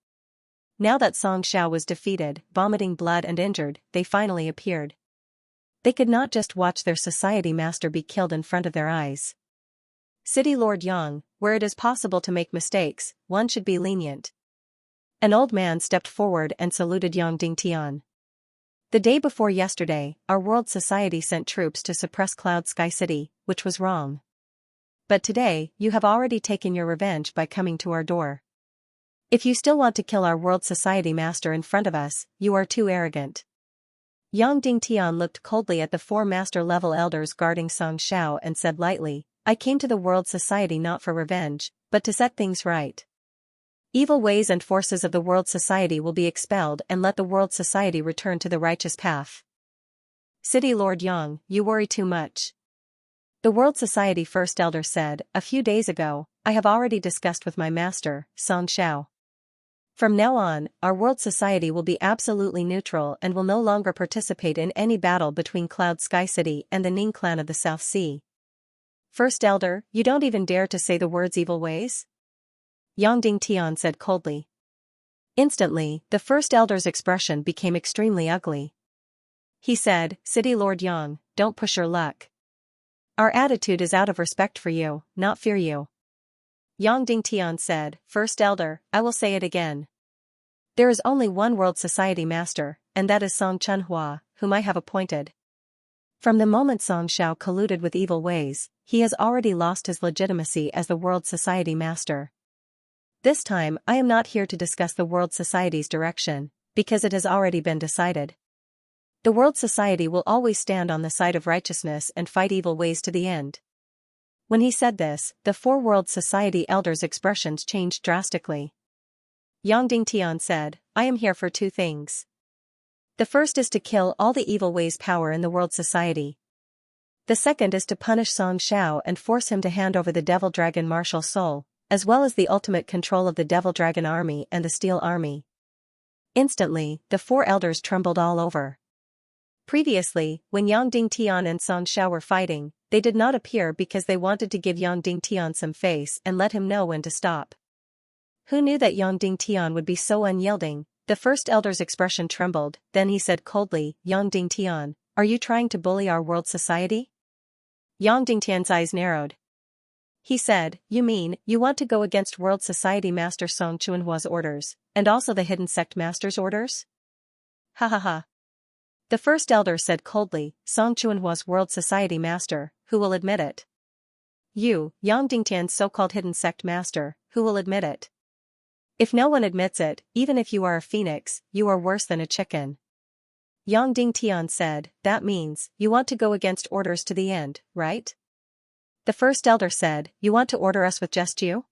Now that Song Xiao was defeated, vomiting blood and injured, they finally appeared. They could not just watch their society master be killed in front of their eyes. City Lord Yang, where it is possible to make mistakes, one should be lenient. An old man stepped forward and saluted Yang Dingtian. The day before yesterday, our world society sent troops to suppress Cloud Sky City, which was wrong. But today, you have already taken your revenge by coming to our door. If you still want to kill our world society master in front of us, you are too arrogant. Yang Dingtian looked coldly at the 4 master-level elders guarding Song Xiao and said lightly, I came to the world society not for revenge, but to set things right. Evil ways and forces of the world society will be expelled and let the world society return to the righteous path. City Lord Yang, you worry too much. The world society first elder said, a few days ago, I have already discussed with my master, Song Xiao. From now on, our world society will be absolutely neutral and will no longer participate in any battle between Cloud Sky City and the Ning clan of the South Sea. First elder, you don't even dare to say the words evil ways? Yang Dingtian said coldly. Instantly, the first elder's expression became extremely ugly. He said, City Lord Yang, don't push your luck. Our attitude is out of respect for you, not fear you. Yang Dingtian said, First elder, I will say it again. There is only one world society master, and that is Song Chunhua, whom I have appointed. From the moment Song Xiao colluded with evil ways, he has already lost his legitimacy as the world society master. This time I am not here to discuss the world society's direction, because it has already been decided. The world society will always stand on the side of righteousness and fight evil ways to the end. When he said this, the 4 world society elders' expressions changed drastically. Yang Dingtian said, I am here for 2 things. The first is to kill all the evil ways power in the world society. The second is to punish Song Xiao and force him to hand over the Devil Dragon martial soul, as well as the ultimate control of the Devil Dragon army and the Steel army. Instantly, the 4 elders trembled all over. Previously, when Yang Dingtian and Song Xiao were fighting, they did not appear because they wanted to give Yang Dingtian some face and let him know when to stop. Who knew that Yang Dingtian would be so unyielding? The first elder's expression trembled, then he said coldly, Yang Dingtian, are you trying to bully our world society? Yang Dingtian's eyes narrowed. He said, you mean, you want to go against world society master Song Chunhua's orders, and also the hidden sect master's orders? Ha ha ha. The first elder said coldly, Song Chunhua's world society master, who will admit it? You, Yang Dingtian's so-called hidden sect master, who will admit it? If no one admits it, even if you are a phoenix, you are worse than a chicken. Yang Dingtian said, that means, you want to go against orders to the end, right? The first elder said, you want to order us with just you?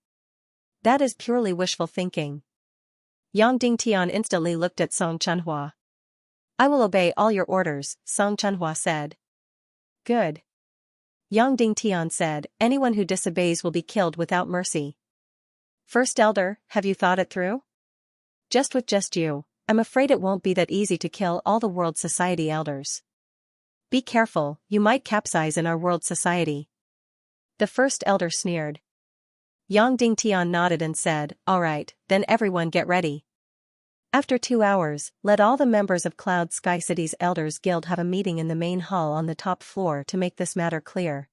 That is purely wishful thinking. Yang Dingtian instantly looked at Song Chunhua. I will obey all your orders, Song Chunhua said. Good. Yang Dingtian said, anyone who disobeys will be killed without mercy. First Elder, have you thought it through? Just you, I'm afraid it won't be that easy to kill all the World Society elders. Be careful, you might capsize in our World Society. The First Elder sneered. Yang Dingtian nodded and said, all right, then everyone get ready. After 2 hours, let all the members of Cloud Sky City's Elders Guild have a meeting in the main hall on the top floor to make this matter clear.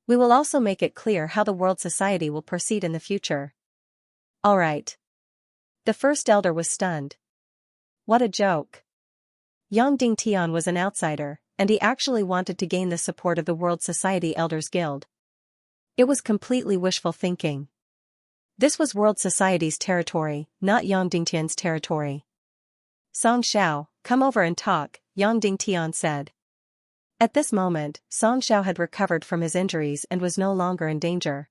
We will also make it clear how the World Society will proceed in the future. All right. The First Elder was stunned. What a joke. Yang Dingtian was an outsider, and he actually wanted to gain the support of the World Society Elders Guild. It was completely wishful thinking. This was World Society's territory, not Yang Dingtian's territory. Song Xiao, come over and talk, Yang Dingtian said. At this moment, Song Xiao had recovered from his injuries and was no longer in danger.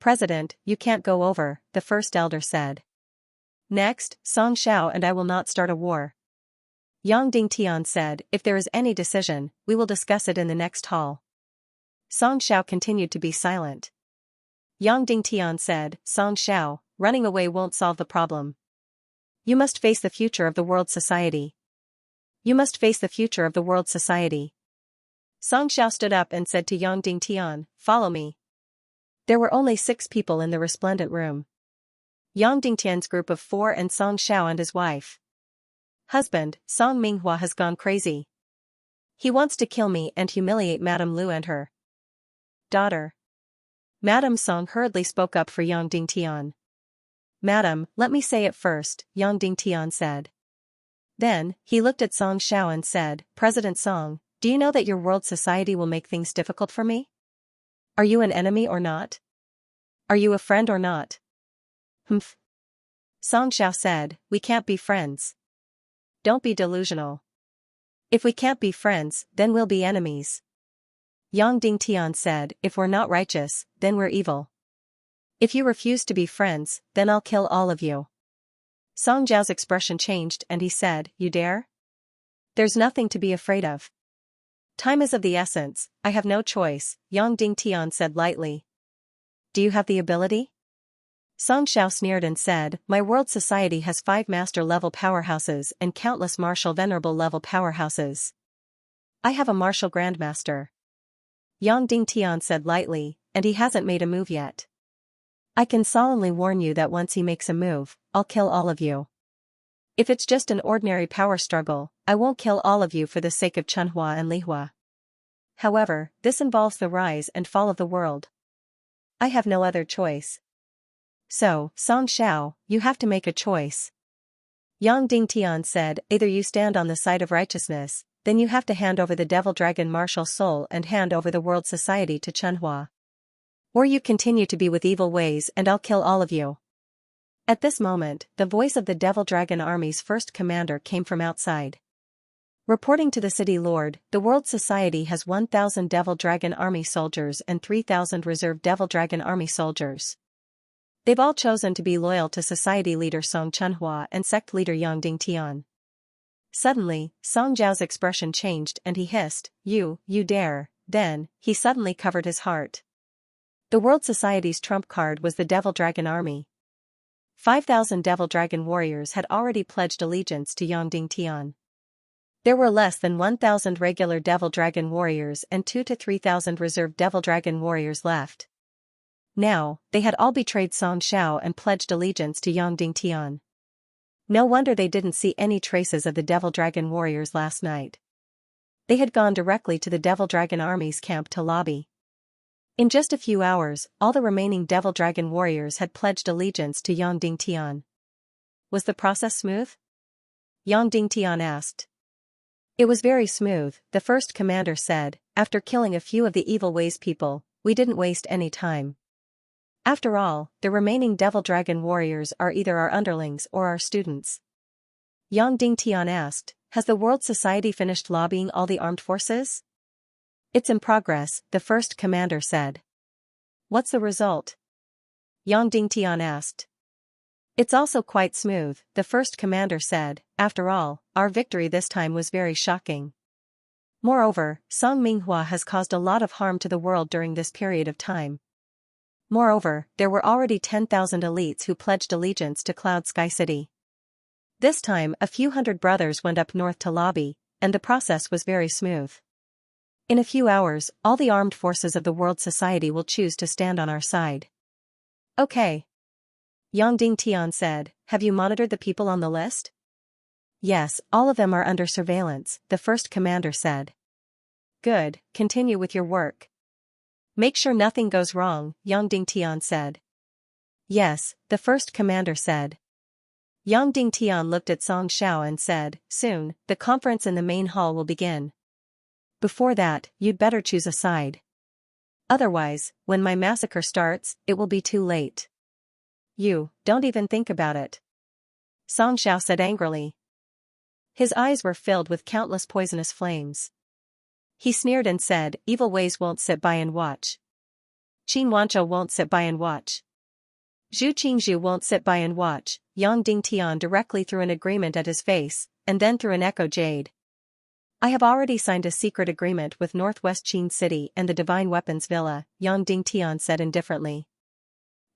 President, you can't go over, the First Elder said. Next, Song Xiao and I will not start a war. Yang Dingtian said, if there is any decision, we will discuss it in the next hall. Song Xiao continued to be silent. Yang Dingtian said, Song Xiao, running away won't solve the problem. You must face the future of the World Society. You must face the future of the World Society. Song Xiao stood up and said to Yang Dingtian, follow me. There were only 6 people in the resplendent room. Yang Dingtian's group of 4 and Song Xiao and his wife. Husband, Song Minghua has gone crazy. He wants to kill me and humiliate Madame Lu and her daughter. Madame Song hurriedly spoke up for Yang Dingtian. Madam, let me say it first, Yang Dingtian said. Then, he looked at Song Xiao and said, President Song, do you know that your World Society will make things difficult for me? Are you an enemy or not? Are you a friend or not? Humph. Song Xiao said, we can't be friends. Don't be delusional. If we can't be friends, then we'll be enemies. Yang Dingtian said, if we're not righteous, then we're evil. If you refuse to be friends, then I'll kill all of you. Song Zhao's expression changed and he said, you dare? There's nothing to be afraid of. Time is of the essence, I have no choice, Yang Dingtian said lightly. Do you have the ability? Song Xiao sneered and said, my World Society has 5 master-level powerhouses and countless martial venerable-level powerhouses. I have a martial grandmaster. Yang Dingtian said lightly, and he hasn't made a move yet. I can solemnly warn you that once he makes a move, I'll kill all of you. If it's just an ordinary power struggle, I won't kill all of you for the sake of Chunhua and Lihua. However, this involves the rise and fall of the world. I have no other choice. So, Song Xiao, you have to make a choice. Yang Dingtian said, either you stand on the side of righteousness, then you have to hand over the Devil Dragon martial soul and hand over the World Society to Chunhua. Or you continue to be with evil ways and I'll kill all of you. At this moment, the voice of the Devil Dragon Army's first commander came from outside. Reporting to the City Lord, the World Society has 1,000 Devil Dragon Army soldiers and 3,000 reserve Devil Dragon Army soldiers. They've all chosen to be loyal to Society Leader Song Chunhua and Sect Leader Yang Dingtian. Suddenly, Song Zhao's expression changed and he hissed, you dare, then, he suddenly covered his heart. The World Society's trump card was the Devil Dragon Army. 5,000 Devil Dragon warriors had already pledged allegiance to Yang Dingtian. There were less than 1,000 regular Devil Dragon warriors and 2,000 to 3,000 reserve Devil Dragon warriors left. Now, they had all betrayed Song Xiao and pledged allegiance to Yang Dingtian. No wonder they didn't see any traces of the Devil Dragon warriors last night. They had gone directly to the Devil Dragon Army's camp to lobby. In just a few hours, all the remaining Devil Dragon warriors had pledged allegiance to Yang Dingtian. Was the process smooth? Yang Dingtian asked. It was very smooth, the first commander said. After killing a few of the Evil Ways people, we didn't waste any time. After all, the remaining Devil Dragon warriors are either our underlings or our students. Yang Dingtian asked, has the World Society finished lobbying all the armed forces? It's in progress, the first commander said. What's the result? Yang Dingtian asked. It's also quite smooth, the first commander said. After all, our victory this time was very shocking. Moreover, Song Minghua has caused a lot of harm to the world during this period of time. Moreover, there were already 10,000 elites who pledged allegiance to Cloud Sky City. This time, a few hundred brothers went up north to lobby, and the process was very smooth. In a few hours, all the armed forces of the world society will choose to stand on our side. Okay. Yang Dingtian said, have you monitored the people on the list? Yes, all of them are under surveillance, the first commander said. Good, continue with your work. Make sure nothing goes wrong, Yang Dingtian said. Yes, the first commander said. Yang Dingtian looked at Song Xiao and said, soon, the conference in the main hall will begin. Before that, you'd better choose a side. Otherwise, when my massacre starts, it will be too late. You, don't even think about it. Song Xiao said angrily. His eyes were filled with countless poisonous flames. He sneered and said, evil ways won't sit by and watch. Qin Wanzhou won't sit by and watch. Zhu Qingzhu won't sit by and watch. Yang Dingtian directly threw an agreement at his face, and then threw an echo jade. I have already signed a secret agreement with Northwest Qin City and the Divine Weapons Villa, Yang Dingtian said indifferently.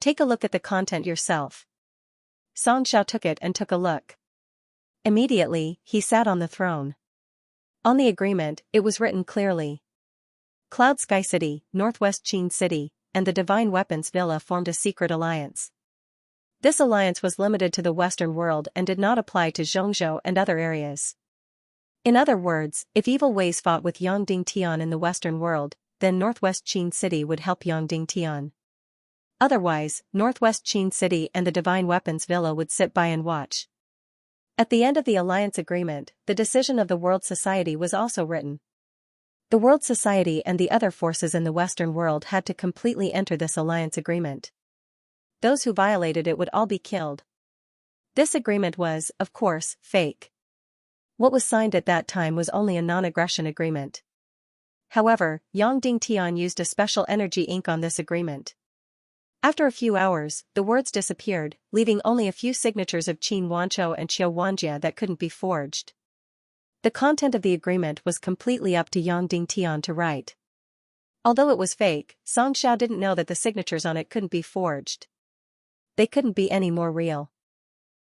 Take a look at the content yourself. Song Xiao took it and took a look. Immediately, he sat on the throne. On the agreement, it was written clearly. Cloud Sky City, Northwest Qin City, and the Divine Weapons Villa formed a secret alliance. This alliance was limited to the Western world and did not apply to Zhongzhou and other areas. In other words, if evil ways fought with Yang Dingtian in the Western world, then Northwest Qin City would help Yang Dingtian. Otherwise, Northwest Qin City and the Divine Weapons Villa would sit by and watch. At the end of the alliance agreement, the decision of the World Society was also written. The World Society and the other forces in the Western world had to completely enter this alliance agreement. Those who violated it would all be killed. This agreement was, of course, fake. What was signed at that time was only a non-aggression agreement. However, Yang Dingtian used a special energy ink on this agreement. After a few hours, the words disappeared, leaving only a few signatures of Qin Wanzhou and Qiu Wanjia that couldn't be forged. The content of the agreement was completely up to Yang Dingtian to write. Although it was fake, Song Xiao didn't know that the signatures on it couldn't be forged. They couldn't be any more real.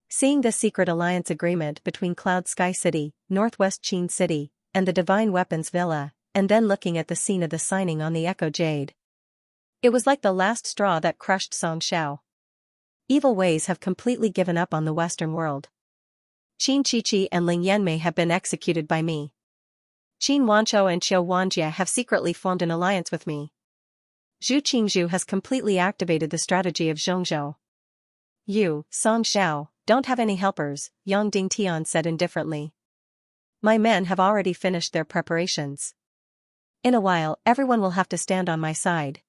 Seeing the secret alliance agreement between Cloud Sky City, Northwest Qin City, and the Divine Weapons Villa, and then looking at the scene of the signing on the Echo Jade. It was like the last straw that crushed Song Xiao. Evil ways have completely given up on the Western world. Qin Qiqi and Ling Yanmei have been executed by me. Qin Wanzhou and Qiu Wanjia have secretly formed an alliance with me. Zhu Qingzhu has completely activated the strategy of Zhongzhou. You, Song Xiao, don't have any helpers, Yang Dingtian said indifferently. My men have already finished their preparations. In a while, everyone will have to stand on my side.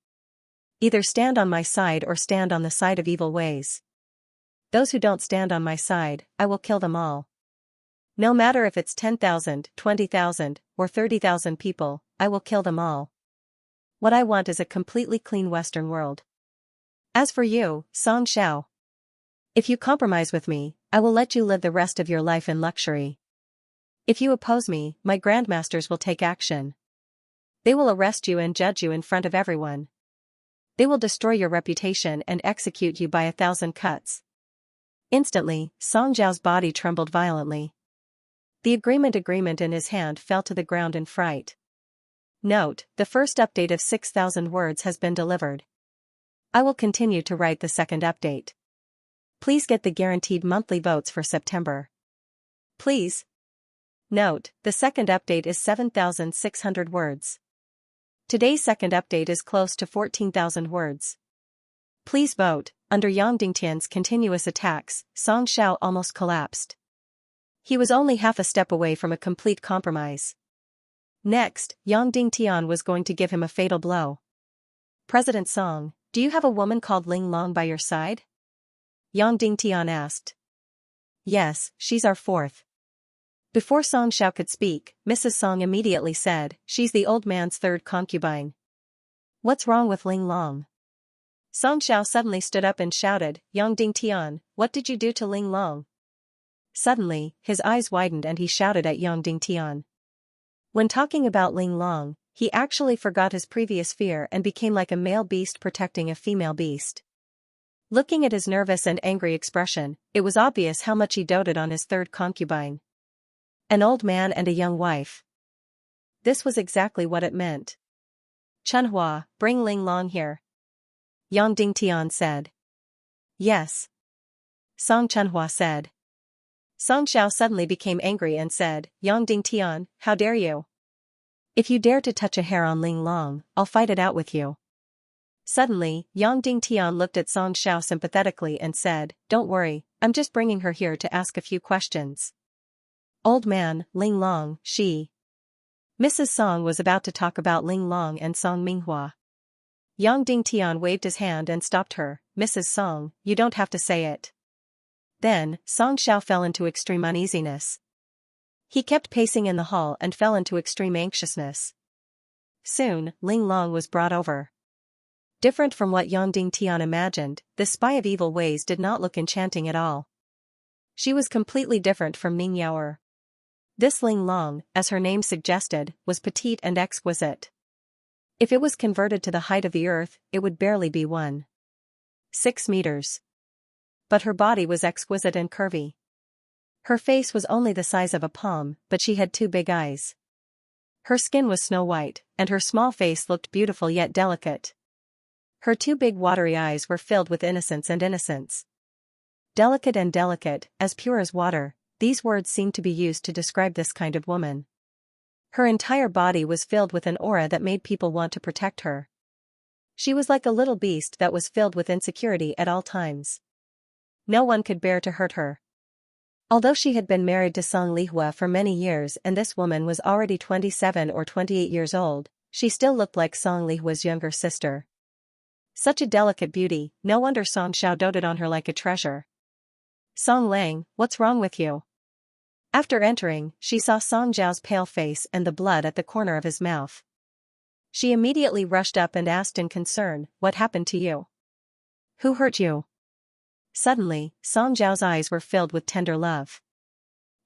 Either stand on my side or stand on the side of evil ways. Those who don't stand on my side, I will kill them all. No matter if it's 10,000, 20,000, or 30,000 people, I will kill them all. What I want is a completely clean Western world. As for you, Song Xiao, if you compromise with me, I will let you live the rest of your life in luxury. If you oppose me, my grandmasters will take action. They will arrest you and judge you in front of everyone. They will destroy your reputation and execute you by 1,000 cuts. Instantly, Song Zhao's body trembled violently. The agreement in his hand fell to the ground in fright. Note, the first update of 6,000 words has been delivered. I will continue to write the second update. Please get the guaranteed monthly votes for September. Please. Note, the second update is 7,600 words. Today's second update is close to 14,000 words. Please vote. Under Yang Dingtian's continuous attacks, Song Xiao almost collapsed. He was only half a step away from a complete compromise. Next, Yang Dingtian was going to give him a fatal blow. President Song, do you have a woman called Ling Long by your side? Yang Dingtian asked. Yes, she's our fourth. Before Song Xiao could speak, Mrs. Song immediately said, she's the old man's third concubine. What's wrong with Ling Long? Song Xiao suddenly stood up and shouted, Yang Dingtian, what did you do to Ling Long? Suddenly, his eyes widened and he shouted at Yang Dingtian. When talking about Ling Long, he actually forgot his previous fear and became like a male beast protecting a female beast. Looking at his nervous and angry expression, it was obvious how much he doted on his third concubine. An old man and a young wife. This was exactly what it meant. "Chunhua, bring Ling Long here," Yang Dingtian said. "Yes," Song Chunhua said. Song Xiao suddenly became angry and said, "Yang Dingtian, how dare you? If you dare to touch a hair on Ling Long, I'll fight it out with you." Suddenly, Yang Dingtian looked at Song Xiao sympathetically and said, "Don't worry, I'm just bringing her here to ask a few questions." Old man, Ling Long, she. Mrs. Song was about to talk about Ling Long and Song Minghua. Yang Dingtian waved his hand and stopped her. "Mrs. Song, you don't have to say it." Then, Song Xiao fell into extreme uneasiness. He kept pacing in the hall and fell into extreme anxiousness. Soon, Ling Long was brought over. Different from what Yang Dingtian imagined, this spy of evil ways did not look enchanting at all. She was completely different from Ning Yaoer. This Ling Long, as her name suggested, was petite and exquisite. If it was converted to the height of the earth, it would barely be 1.6 meters. But her body was exquisite and curvy. Her face was only the size of a palm, but she had 2 big eyes. Her skin was snow white, and her small face looked beautiful yet delicate. Her 2 big watery eyes were filled with innocence and innocence. Delicate and delicate, as pure as water, these words seemed to be used to describe this kind of woman. Her entire body was filled with an aura that made people want to protect her. She was like a little beast that was filled with insecurity at all times. No one could bear to hurt her. Although she had been married to Song Lihua for many years and this woman was already 27 or 28 years old, she still looked like Song Lihua's younger sister. Such a delicate beauty, no wonder Song Xiao doted on her like a treasure. "Song Lang, what's wrong with you?" After entering, she saw Song Zhao's pale face and the blood at the corner of his mouth. She immediately rushed up and asked in concern, "What happened to you? Who hurt you?" Suddenly, Song Zhao's eyes were filled with tender love.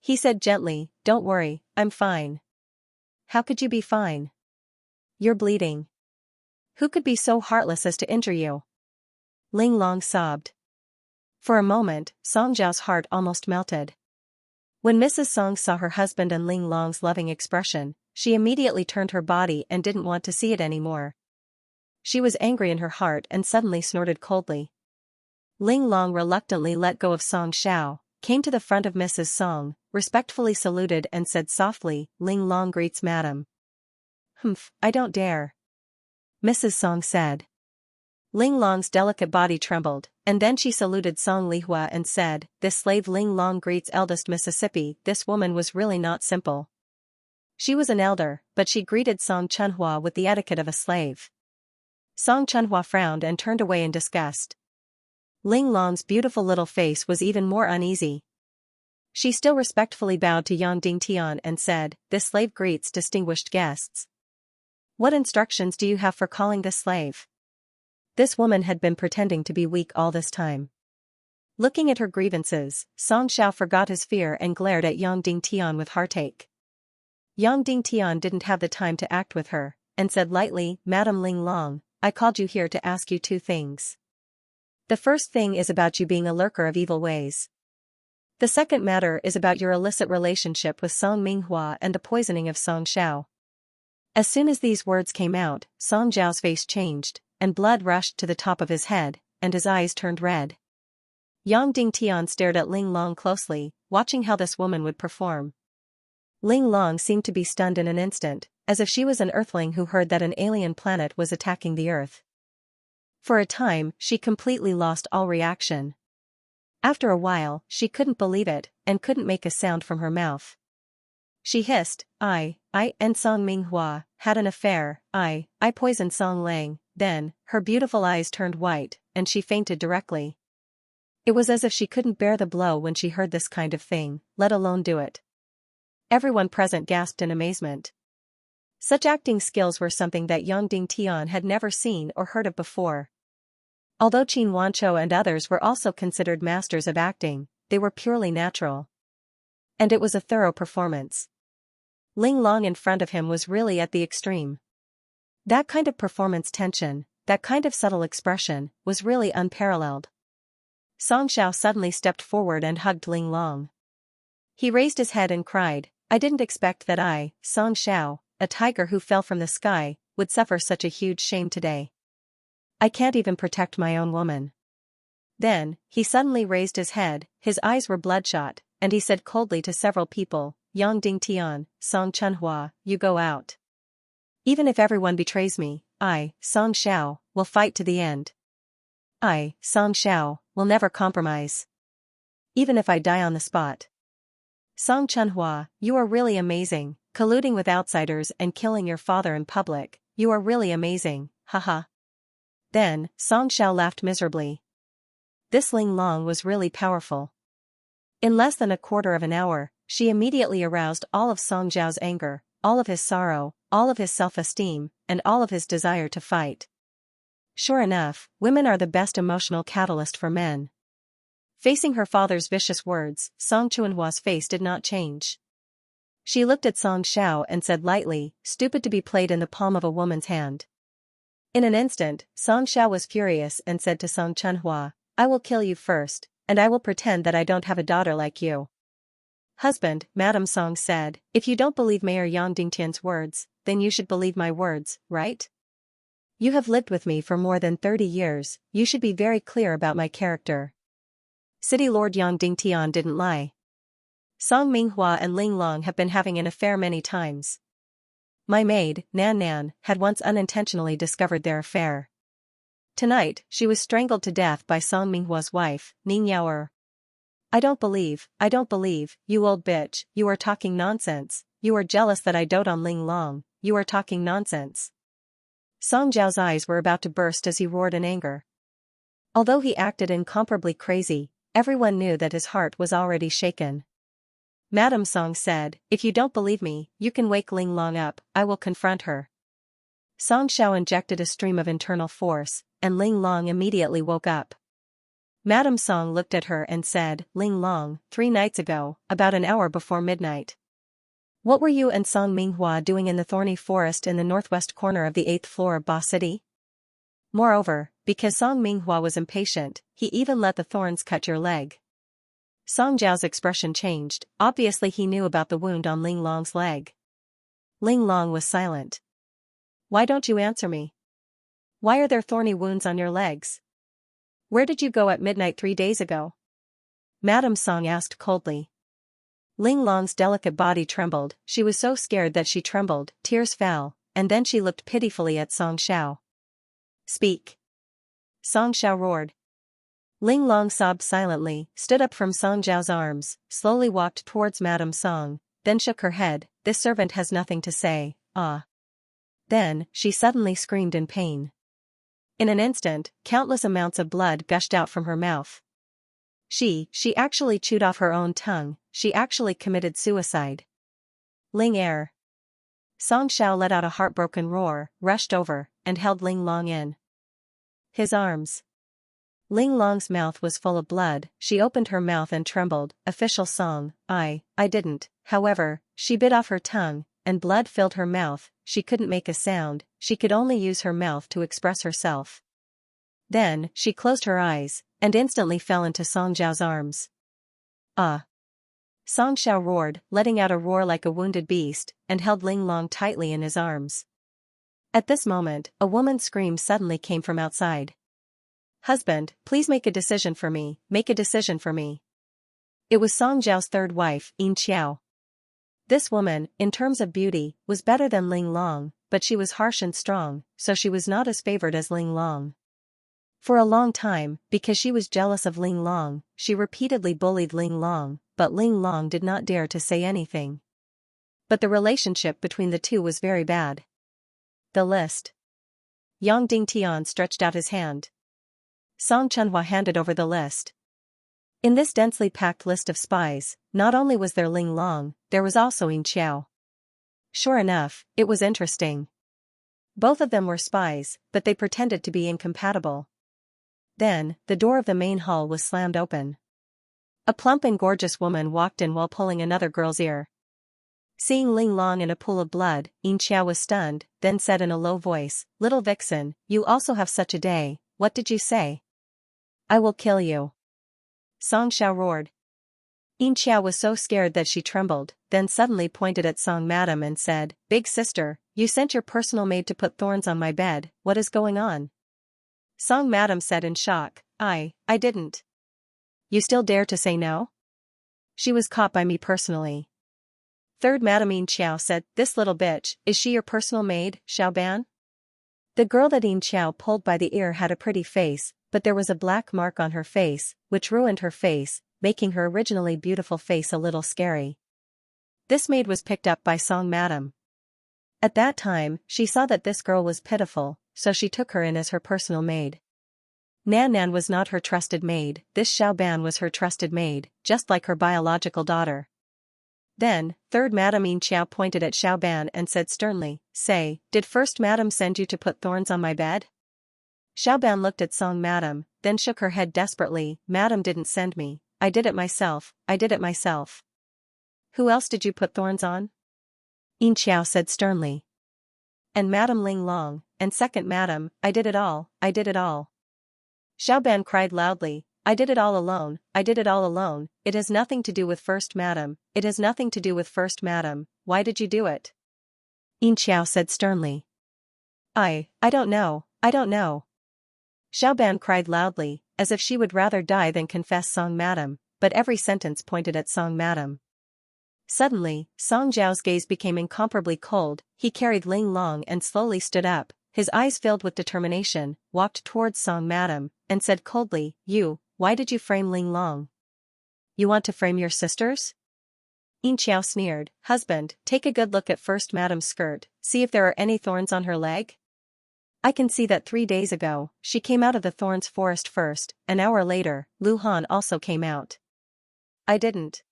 He said gently, "Don't worry, I'm fine." "How could you be fine? You're bleeding. Who could be so heartless as to injure you?" Ling Long sobbed. For a moment, Song Zhao's heart almost melted. When Mrs. Song saw her husband and Ling Long's loving expression, she immediately turned her body and didn't want to see it anymore. She was angry in her heart and suddenly snorted coldly. Ling Long reluctantly let go of Song Xiao, came to the front of Mrs. Song, respectfully saluted and said softly, "Ling Long greets Madam." "Humph, I don't dare," Mrs. Song said. Ling Long's delicate body trembled, and then she saluted Song Lihua and said, "This slave Ling Long greets eldest Mississippi." This woman was really not simple. She was an elder, but she greeted Song Chunhua with the etiquette of a slave. Song Chunhua frowned and turned away in disgust. Ling Long's beautiful little face was even more uneasy. She still respectfully bowed to Yang Dingtian and said, "This slave greets distinguished guests. What instructions do you have for calling this slave?" This woman had been pretending to be weak all this time. Looking at her grievances, Song Xiao forgot his fear and glared at Yang Dingtian with heartache. Yang Dingtian didn't have the time to act with her, and said lightly, "Madam Ling Long, I called you here to ask you 2 things. The first thing is about you being a lurker of evil ways. The second matter is about your illicit relationship with Song Minghua and the poisoning of Song Xiao." As soon as these words came out, Song Zhao's face changed, and blood rushed to the top of his head, and his eyes turned red. Yang Dingtian stared at Ling Long closely, watching how this woman would perform. Ling Long seemed to be stunned in an instant, as if she was an earthling who heard that an alien planet was attacking the Earth. For a time, she completely lost all reaction. After a while, she couldn't believe it, and couldn't make a sound from her mouth. She hissed, I and Song Minghua had an affair. I poisoned Song Lang." Then, her beautiful eyes turned white, and she fainted directly. It was as if she couldn't bear the blow when she heard this kind of thing, let alone do it. Everyone present gasped in amazement. Such acting skills were something that Yang Dingtian had never seen or heard of before. Although Qin Wanchou and others were also considered masters of acting, they were purely natural. And it was a thorough performance. Ling Long in front of him was really at the extreme. That kind of performance tension, that kind of subtle expression, was really unparalleled. Song Xiao suddenly stepped forward and hugged Ling Long. He raised his head and cried, "I didn't expect that I, Song Xiao, a tiger who fell from the sky, would suffer such a huge shame today. I can't even protect my own woman." Then, he suddenly raised his head, his eyes were bloodshot, and he said coldly to several people, "Yang Dingtian, Song Chunhua, you go out. Even if everyone betrays me, I, Song Xiao, will fight to the end. I, Song Xiao, will never compromise. Even if I die on the spot. Song Chunhua, you are really amazing, colluding with outsiders and killing your father in public, you are really amazing, haha." Then, Song Xiao laughed miserably. This Ling Long was really powerful. In less than a quarter of an hour, she immediately aroused all of Song Xiao's anger, all of his sorrow, all of his self-esteem, and all of his desire to fight. Sure enough, women are the best emotional catalyst for men. Facing her father's vicious words, Song Chunhua's face did not change. She looked at Song Xiao and said lightly, "Stupid to be played in the palm of a woman's hand." In an instant, Song Xiao was furious and said to Song Chunhua, "I will kill you first, and I will pretend that I don't have a daughter like you." "Husband," Madame Song said, "if you don't believe Mayor Yang Dingtian's words, then you should believe my words, right? You have lived with me for more than 30 years, you should be very clear about my character." City Lord Yang Dingtian didn't lie. Song Minghua and Ling Long have been having an affair many times. My maid, Nan Nan, had once unintentionally discovered their affair. Tonight, she was strangled to death by Song Minghua's wife, Ning Yaoer. I don't believe, you old bitch, you are talking nonsense, you are jealous that I dote on Ling Long, you are talking nonsense." Song Zhao's eyes were about to burst as he roared in anger. Although he acted incomparably crazy, everyone knew that his heart was already shaken. Madame Song said, "If you don't believe me, you can wake Ling Long up, I will confront her." Song Xiao injected a stream of internal force, and Ling Long immediately woke up. Madame Song looked at her and said, "Ling Long, 3 nights ago, about an hour before midnight. What were you and Song Minghua doing in the thorny forest in the northwest corner of the 8th floor of Ba City? Moreover, because Song Minghua was impatient, he even let the thorns cut your leg." Song Zhao's expression changed, obviously he knew about the wound on Ling Long's leg. Ling Long was silent. "Why don't you answer me? Why are there thorny wounds on your legs? Where did you go at midnight 3 days ago?" Madame Song asked coldly. Ling Long's delicate body trembled, she was so scared that she trembled, tears fell, and then she looked pitifully at Song Xiao. "Speak!" Song Xiao roared. Ling Long sobbed silently, stood up from Song Zhao's arms, slowly walked towards Madame Song, then shook her head, "This servant has nothing to say, ah." Then, she suddenly screamed in pain. In an instant, countless amounts of blood gushed out from her mouth. She actually chewed off her own tongue, she actually committed suicide. Ling Er. Song Xiao let out a heartbroken roar, rushed over, and held Ling Long in his arms. Ling Long's mouth was full of blood, she opened her mouth and trembled, "Official Song, I didn't." However, she bit off her tongue, and blood filled her mouth, she couldn't make a sound, she could only use her mouth to express herself. Then, she closed her eyes, and instantly fell into Song Zhao's arms. "Ah!" Song Xiao roared, letting out a roar like a wounded beast, and held Ling Long tightly in his arms. At this moment, a woman's scream suddenly came from outside. "Husband, please make a decision for me, make a decision for me." It was Song Zhao's third wife, Yin Qiao. This woman, in terms of beauty, was better than Ling Long, but she was harsh and strong, so she was not as favored as Ling Long. For a long time, because she was jealous of Ling Long, she repeatedly bullied Ling Long, but Ling Long did not dare to say anything. But the relationship between the two was very bad. The list. Yang Dingtian stretched out his hand. Song Chunhua handed over the list. In this densely packed list of spies, not only was there Ling Long, there was also Yin Qiao. Sure enough, it was interesting. Both of them were spies, but they pretended to be incompatible. Then, the door of the main hall was slammed open. A plump and gorgeous woman walked in while pulling another girl's ear. Seeing Ling Long in a pool of blood, Xianxia was stunned, then said in a low voice, "Little vixen, you also have such a day, what did you say?" "I will kill you." Song Xiao roared. Xianxia was so scared that she trembled, then suddenly pointed at Song Madam and said, "Big sister, you sent your personal maid to put thorns on my bed, what is going on?" Song Madam said in shock, I didn't." "You still dare to say no?" "She was caught by me personally." Third Madam Xiao said, "This little bitch, is she your personal maid, Xiaoban?" The girl that Xiao pulled by the ear had a pretty face, but there was a black mark on her face, which ruined her face, making her originally beautiful face a little scary. This maid was picked up by Song Madam. At that time, she saw that this girl was pitiful, so she took her in as her personal maid. Nan Nan was not her trusted maid, this Xiaoban was her trusted maid, just like her biological daughter. Then, Third Madam Xiao pointed at Xiaoban and said sternly, "Say, did First Madam send you to put thorns on my bed?" Xiaoban looked at Song Madam, then shook her head desperately, "Madam didn't send me, I did it myself, I did it myself." "Who else did you put thorns on?" Xiao said sternly. "And Madam Ling Long, and Second Madam, I did it all, I did it all." Xiaoban cried loudly, "I did it all alone, I did it all alone, it has nothing to do with First Madam, it has nothing to do with First Madam, why did you do it?" Xiao said sternly. I don't know, I don't know." Xiaoban cried loudly, as if she would rather die than confess Song Madam, but every sentence pointed at Song Madam. Suddenly, Song Zhao's gaze became incomparably cold, he carried Ling Long and slowly stood up, his eyes filled with determination, walked towards Song Madam, and said coldly, Why did you frame Ling Long? You want to frame your sisters?" Xiao sneered, "Husband, take a good look at First Madam's skirt, see if there are any thorns on her leg. I can see that 3 days ago, she came out of the thorns forest first, an hour later, Lu Han also came out." "I didn't."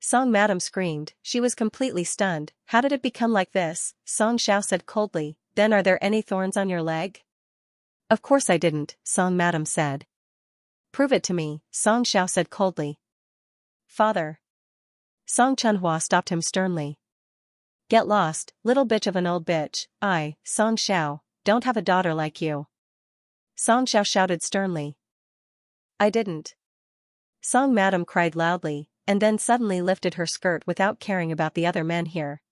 Song Madam screamed, she was completely stunned, "How did it become like this?" Song Xiao said coldly, "Then are there any thorns on your leg?" "Of course I didn't," Song Madam said. "Prove it to me," Song Xiao said coldly. "Father." Song Chunhua stopped him sternly. "Get lost, little bitch of an old bitch, I, Song Xiao, don't have a daughter like you." Song Xiao shouted sternly. "I didn't." Song Madam cried loudly, and then suddenly lifted her skirt without caring about the other men here.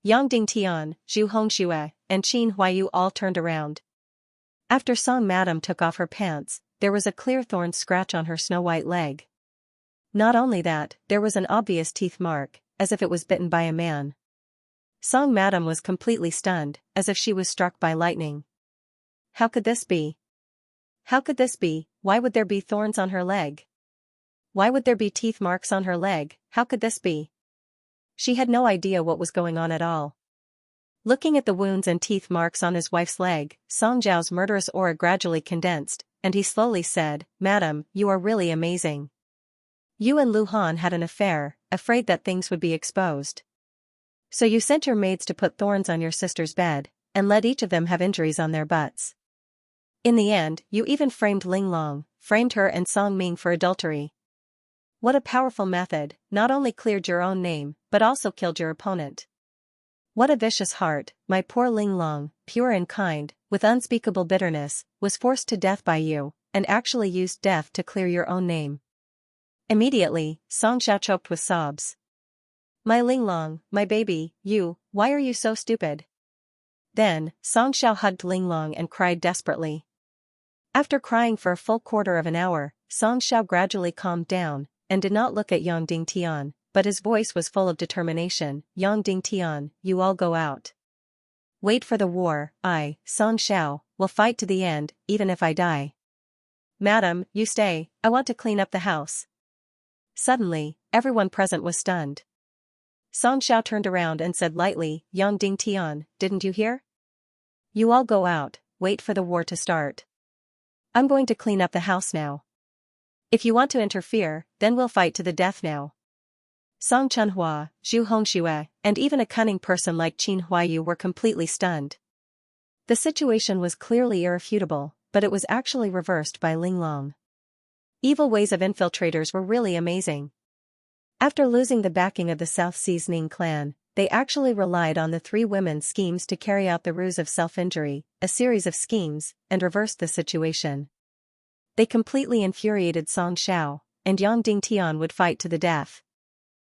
Yang Dingtian, Zhu Hongxue, and Qin Huayu all turned around. After Song Madam took off her pants, there was a clear thorn scratch on her snow-white leg. Not only that, there was an obvious teeth mark, as if it was bitten by a man. Song Madam was completely stunned, as if she was struck by lightning. How could this be? How could this be? Why would there be thorns on her leg? Why would there be teeth marks on her leg? How could this be? She had no idea what was going on at all. Looking at the wounds and teeth marks on his wife's leg, Song Zhao's murderous aura gradually condensed, and he slowly said, "Madam, you are really amazing. You and Lu Han had an affair, afraid that things would be exposed. So you sent your maids to put thorns on your sister's bed, and let each of them have injuries on their butts. In the end, you even framed Ling Long, framed her and Song Ming for adultery. What a powerful method, not only cleared your own name, but also killed your opponent. What a vicious heart, my poor Ling Long, pure and kind, with unspeakable bitterness, was forced to death by you, and actually used death to clear your own name." Immediately, Song Xiao choked with sobs. "My Ling Long, my baby, why are you so stupid?" Then, Song Xiao hugged Ling Long and cried desperately. After crying for a full quarter of an hour, Song Xiao gradually calmed down, and did not look at Yang Dingtian, but his voice was full of determination. "Yang Dingtian, you all go out. Wait for the war, I, Song Xiao, will fight to the end, even if I die. Madam, you stay, I want to clean up the house." Suddenly, everyone present was stunned. Song Xiao turned around and said lightly, "Yang Dingtian, didn't you hear? You all go out, wait for the war to start. I'm going to clean up the house now. If you want to interfere, then we'll fight to the death now." Song Chunhua, Zhu Hongxue, and even a cunning person like Qin Huayu were completely stunned. The situation was clearly irrefutable, but it was actually reversed by Ling Long. Evil ways of infiltrators were really amazing. After losing the backing of the South Seas Ning clan, they actually relied on the three women's schemes to carry out the ruse of self-injury, a series of schemes, and reversed the situation. They completely infuriated Song Xiao, and Yang Dingtian would fight to the death.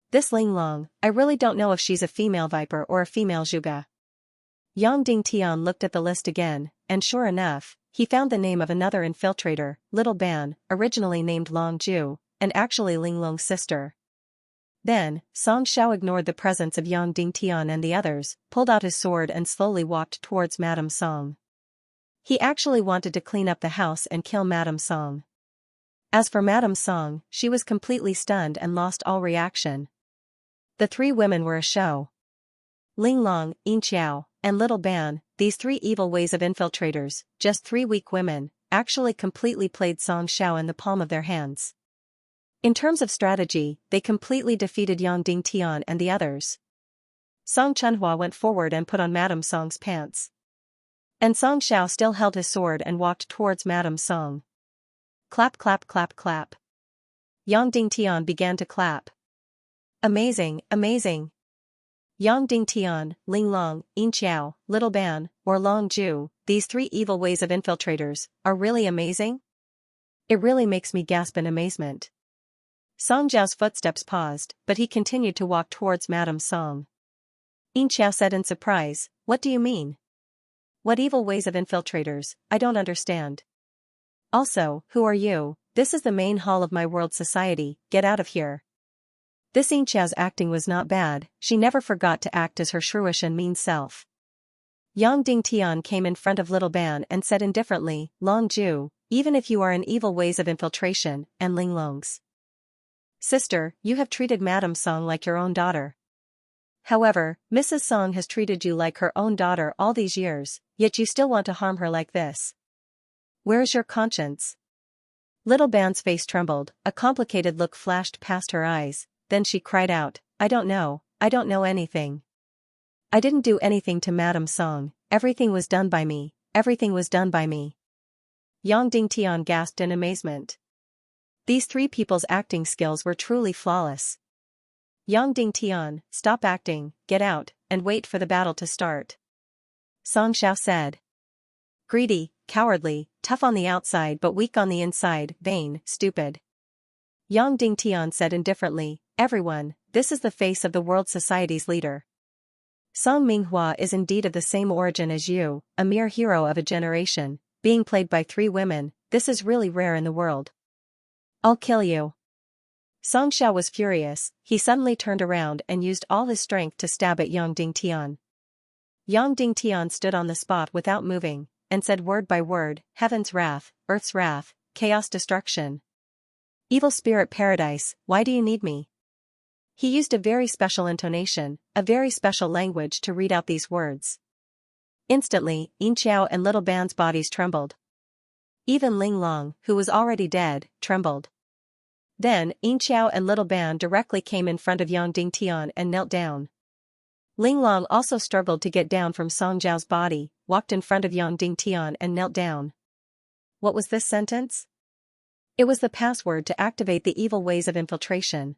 This Ling Long, I really don't know if she's a female viper or a female zhuge. Yang Dingtian looked at the list again, and sure enough, he found the name of another infiltrator, Little Ban, originally named Long Ju, and actually Ling Long's sister. Then, Song Xiao ignored the presence of Yang Dingtian and the others, pulled out his sword and slowly walked towards Madame Song. He actually wanted to clean up the house and kill Madame Song. As for Madame Song, she was completely stunned and lost all reaction. The three women were a show. Ling Long, Yin Xiao, and Little Ban, these three evil ways of infiltrators, just three weak women, actually completely played Song Xiao in the palm of their hands. In terms of strategy, they completely defeated Yang Dingtian and the others. Song Chunhua went forward and put on Madame Song's pants. And Song Xiao still held his sword and walked towards Madame Song. Clap clap clap clap. Yang Dingtian began to clap. Amazing, amazing. Yang Dingtian, Ling Long, Yin Xiao, Little Ban, or Long Ju, these three evil ways of infiltrators, are really amazing? It really makes me gasp in amazement. Song Zhao's footsteps paused, but he continued to walk towards Madame Song. Yin Xiao said in surprise, "What do you mean? What evil ways of infiltrators? I don't understand. Also, who are you? This is the main hall of my world society, get out of here." This Yin Xiao's acting was not bad, she never forgot to act as her shrewish and mean self. Yang Dingtian came in front of Little Ban and said indifferently, "Long Ju, even if you are in evil ways of infiltration, and Ling Long's sister, you have treated Madame Song like your own daughter. However, Mrs. Song has treated you like her own daughter all these years, yet you still want to harm her like this. Where is your conscience?" Little Ban's face trembled, a complicated look flashed past her eyes, then she cried out, I don't know anything. I didn't do anything to Madame Song, everything was done by me, everything was done by me." Yang Dingtian gasped in amazement. These three people's acting skills were truly flawless. Yang Dingtian, stop acting, get out, and wait for the battle to start. Song Xiao said. Greedy, cowardly, tough on the outside but weak on the inside, vain, stupid. Yang Dingtian said indifferently, everyone, this is the face of the world society's leader. Song Minghua is indeed of the same origin as you, a mere hero of a generation, being played by three women, this is really rare in the world. I'll kill you. Song Xiao was furious, he suddenly turned around and used all his strength to stab at Yang Dingtian. Yang Dingtian stood on the spot without moving, and said word by word, heaven's wrath, earth's wrath, chaos destruction. Evil spirit paradise, why do you need me? He used a very special intonation, a very special language to read out these words. Instantly, Yin Xiao and Little Ban's bodies trembled. Even Ling Long, who was already dead, trembled. Then, Yin Xiao and Little Ban directly came in front of Yang Dingtian and knelt down. Ling Long also struggled to get down from Song Zhao's body, walked in front of Yang Dingtian and knelt down. What was this sentence? It was the password to activate the evil ways of infiltration.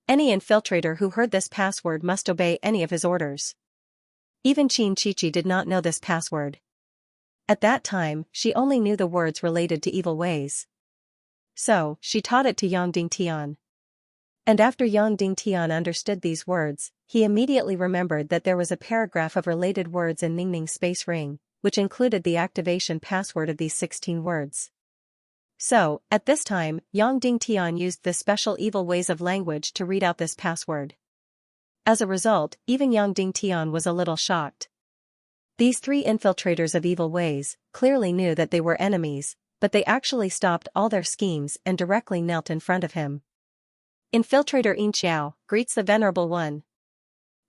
Any infiltrator who heard this password must obey any of his orders. Even Qin Chichi did not know this password. At that time, she only knew the words related to evil ways. So, she taught it to Yang Dingtian. And after Yang Dingtian understood these words, he immediately remembered that there was a paragraph of related words in Ningning's space ring, which included the activation password of these 16 words. So, at this time, Yang Dingtian used the special evil ways of language to read out this password. As a result, even Yang Dingtian was a little shocked. These three infiltrators of evil ways clearly knew that they were enemies, but they actually stopped all their schemes and directly knelt in front of him. Infiltrator Yin Xiao greets the Venerable One.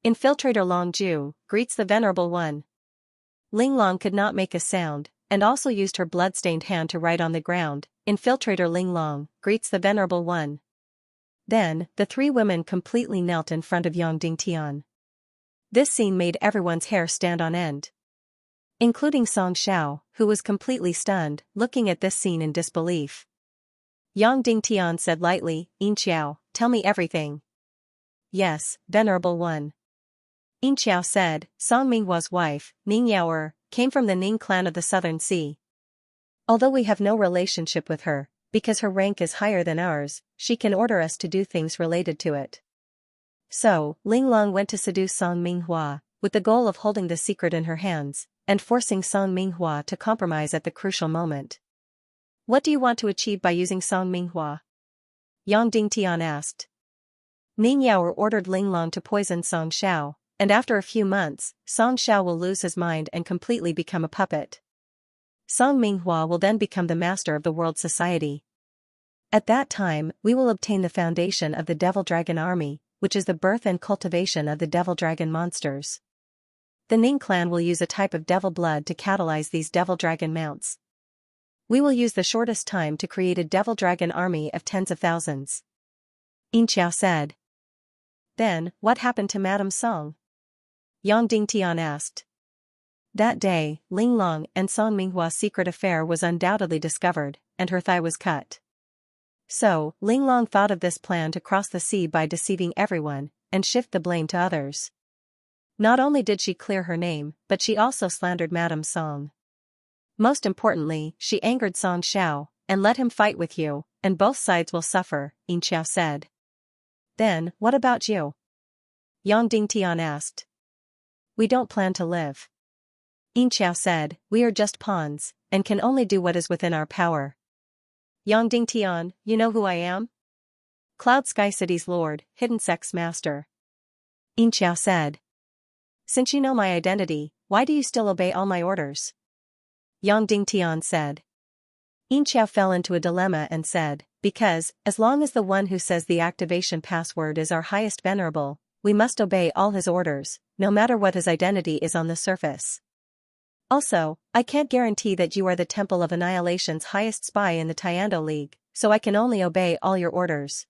Infiltrator Long Ju greets the Venerable One. Ling Long could not make a sound, and also used her blood-stained hand to write on the ground, Infiltrator Ling Long greets the Venerable One. Then, the three women completely knelt in front of Yang Dingtian. This scene made everyone's hair stand on end. Including Song Xiao, who was completely stunned, looking at this scene in disbelief. Yang Dingtian said lightly, Yin Xiao, tell me everything. Yes, venerable one. Xianxia said. Song Minghua's wife, Ning Yaoer, came from the Ning clan of the Southern Sea. Although we have no relationship with her, because her rank is higher than ours, she can order us to do things related to it. So, Ling Long went to seduce Song Minghua, with the goal of holding the secret in her hands, and forcing Song Minghua to compromise at the crucial moment. What do you want to achieve by using Song Minghua? Yang Dingtian asked. Ning Yaoer ordered Ling Long to poison Song Xiao, and after a few months, Song Xiao will lose his mind and completely become a puppet. Song Minghua will then become the master of the world society. At that time, we will obtain the foundation of the Devil Dragon Army, which is the birth and cultivation of the Devil Dragon monsters. The Ning clan will use a type of devil blood to catalyze these Devil Dragon mounts. We will use the shortest time to create a Devil Dragon army of tens of thousands. Xianxia said. Then, what happened to Madame Song? Yang Dingtian asked. That day, Ling Long and Song Minghua's secret affair was undoubtedly discovered, and her thigh was cut. So, Ling Long thought of this plan to cross the sea by deceiving everyone, and shift the blame to others. Not only did she clear her name, but she also slandered Madame Song. Most importantly, she angered Song Xiao, and let him fight with you, and both sides will suffer, Xianxia said. Then, what about you? Yang Dingtian asked. We don't plan to live. Xianxia said, we are just pawns, and can only do what is within our power. Yang Dingtian, you know who I am? Cloud Sky City's Lord, Hidden Sex Master. Xianxia said. Since you know my identity, why do you still obey all my orders? Yang Dingtian said. Xianxia fell into a dilemma and said, because, as long as the one who says the activation password is our highest venerable, we must obey all his orders, no matter what his identity is on the surface. Also, I can't guarantee that you are the Temple of Annihilation's highest spy in the Tiando League, so I can only obey all your orders.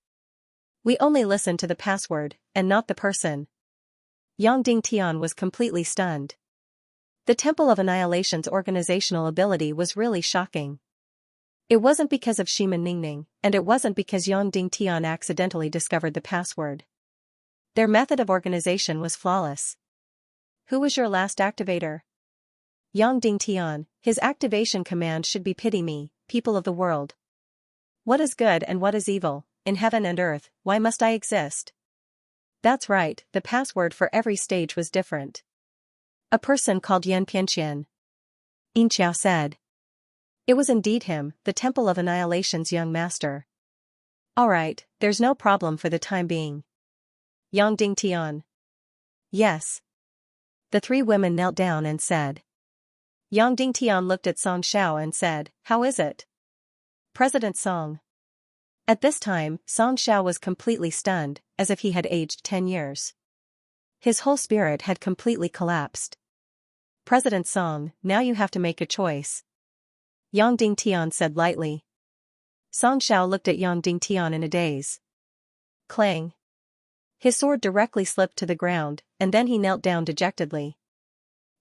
We only listen to the password, and not the person. Yang Dingtian was completely stunned. The Temple of Annihilation's organizational ability was really shocking. It wasn't because of Shiman Ningning, and it wasn't because Yang Dingtian accidentally discovered the password. Their method of organization was flawless. Who was your last activator? Yang Dingtian, his activation command should be pity me, people of the world. What is good and what is evil, in heaven and earth, why must I exist? That's right, the password for every stage was different. A person called Yan Pianqian. Xianxia said. It was indeed him, the Temple of Annihilation's young master. Alright, there's no problem for the time being. Yang Dingtian. Yes. The three women knelt down and said. Yang Dingtian looked at Song Xiao and said, how is it? President Song. At this time, Song Xiao was completely stunned, as if he had aged 10 years. His whole spirit had completely collapsed. President Song, now you have to make a choice. Yang Dingtian said lightly. Song Xiao looked at Yang Dingtian in a daze. Clang. His sword directly slipped to the ground, and then he knelt down dejectedly.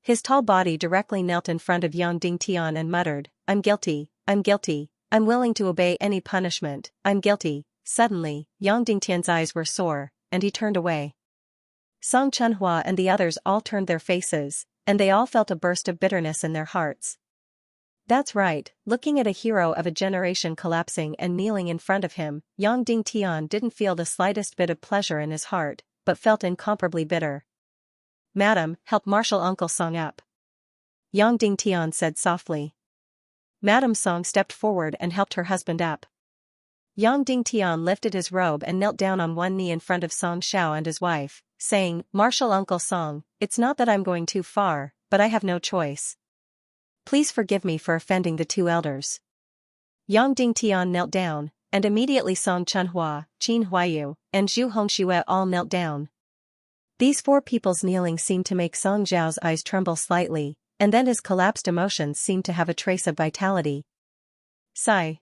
His tall body directly knelt in front of Yang Dingtian and muttered, I'm guilty, I'm guilty, I'm willing to obey any punishment, I'm guilty. Suddenly, Yang Dingtian's eyes were sore, and he turned away. Song Chunhua and the others all turned their faces, and they all felt a burst of bitterness in their hearts. That's right, looking at a hero of a generation collapsing and kneeling in front of him, Yang Dingtian didn't feel the slightest bit of pleasure in his heart, but felt incomparably bitter. Madam, help Martial Uncle Song up. Yang Dingtian said softly. Madame Song stepped forward and helped her husband up. Yang Dingtian lifted his robe and knelt down on one knee in front of Song Xiao and his wife, saying, Martial Uncle Song, it's not that I'm going too far, but I have no choice. Please forgive me for offending the two elders. Yang Dingtian knelt down, and immediately Song Chunhua, Qin Huayu, and Zhu Hongxue all knelt down. These four people's kneeling seemed to make Song Zhao's eyes tremble slightly, and then his collapsed emotions seemed to have a trace of vitality. Sigh.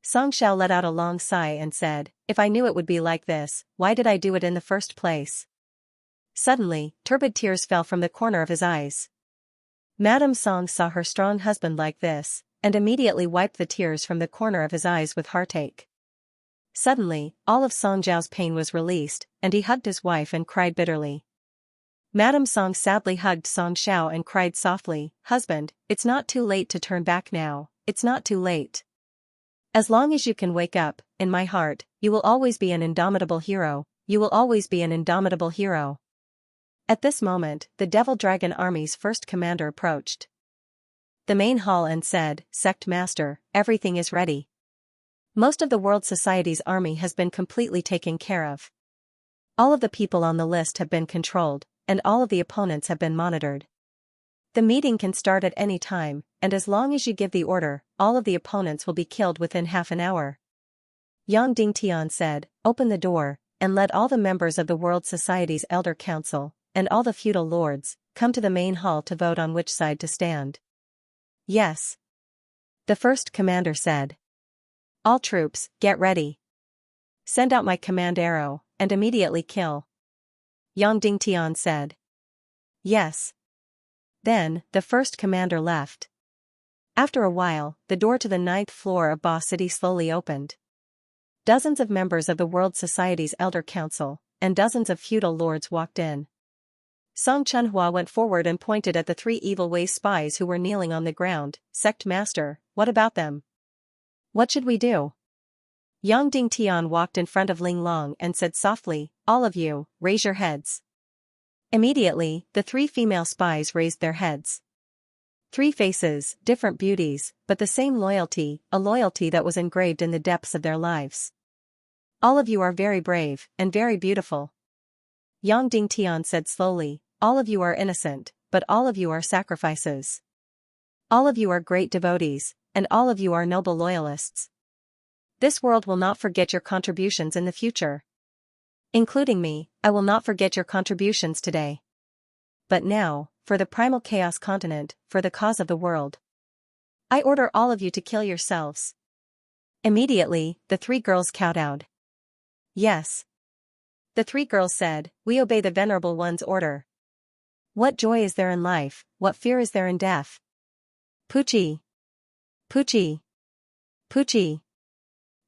Song Xiao let out a long sigh and said, if I knew it would be like this, why did I do it in the first place? Suddenly, turbid tears fell from the corner of his eyes. Madame Song saw her strong husband like this, and immediately wiped the tears from the corner of his eyes with heartache. Suddenly, all of Song Zhao's pain was released, and he hugged his wife and cried bitterly. Madame Song sadly hugged Song Xiao and cried softly, "Husband, it's not too late to turn back now, it's not too late. As long as you can wake up, in my heart, you will always be an indomitable hero, you will always be an indomitable hero." At this moment, the Devil Dragon Army's first commander approached the main hall and said, "Sect Master, everything is ready. Most of the World Society's army has been completely taken care of. All of the people on the list have been controlled, and all of the opponents have been monitored. The meeting can start at any time, and as long as you give the order, all of the opponents will be killed within half an hour." Yang Dingtian said, "Open the door, and let all the members of the World Society's Elder Council, and all the feudal lords, come to the main hall to vote on which side to stand." "Yes." The first commander said. "All troops, get ready. Send out my command arrow, and immediately kill." Yang Dingtian said. "Yes." Then, the first commander left. After a while, the door to the 9th floor of Ba City slowly opened. Dozens of members of the World Society's Elder Council, and dozens of feudal lords walked in. Song Chunhua went forward and pointed at the 3 Evil Ways spies who were kneeling on the ground. "Sect Master, what about them? What should we do?" Yang Dingtian walked in front of Ling Long and said softly, "All of you, raise your heads." Immediately, the 3 female spies raised their heads. 3 faces, different beauties, but the same loyalty, a loyalty that was engraved in the depths of their lives. "All of you are very brave, and very beautiful." Yang Dingtian said slowly, "All of you are innocent, but all of you are sacrifices. All of you are great devotees, and all of you are noble loyalists. This world will not forget your contributions in the future. Including me, I will not forget your contributions today. But now, for the primal chaos continent, for the cause of the world, I order all of you to kill yourselves." Immediately, the 3 girls kowtowed. "Yes." The 3 girls said, "We obey the Venerable One's order. What joy is there in life, what fear is there in death? Puchi! Puchi! Puchi!"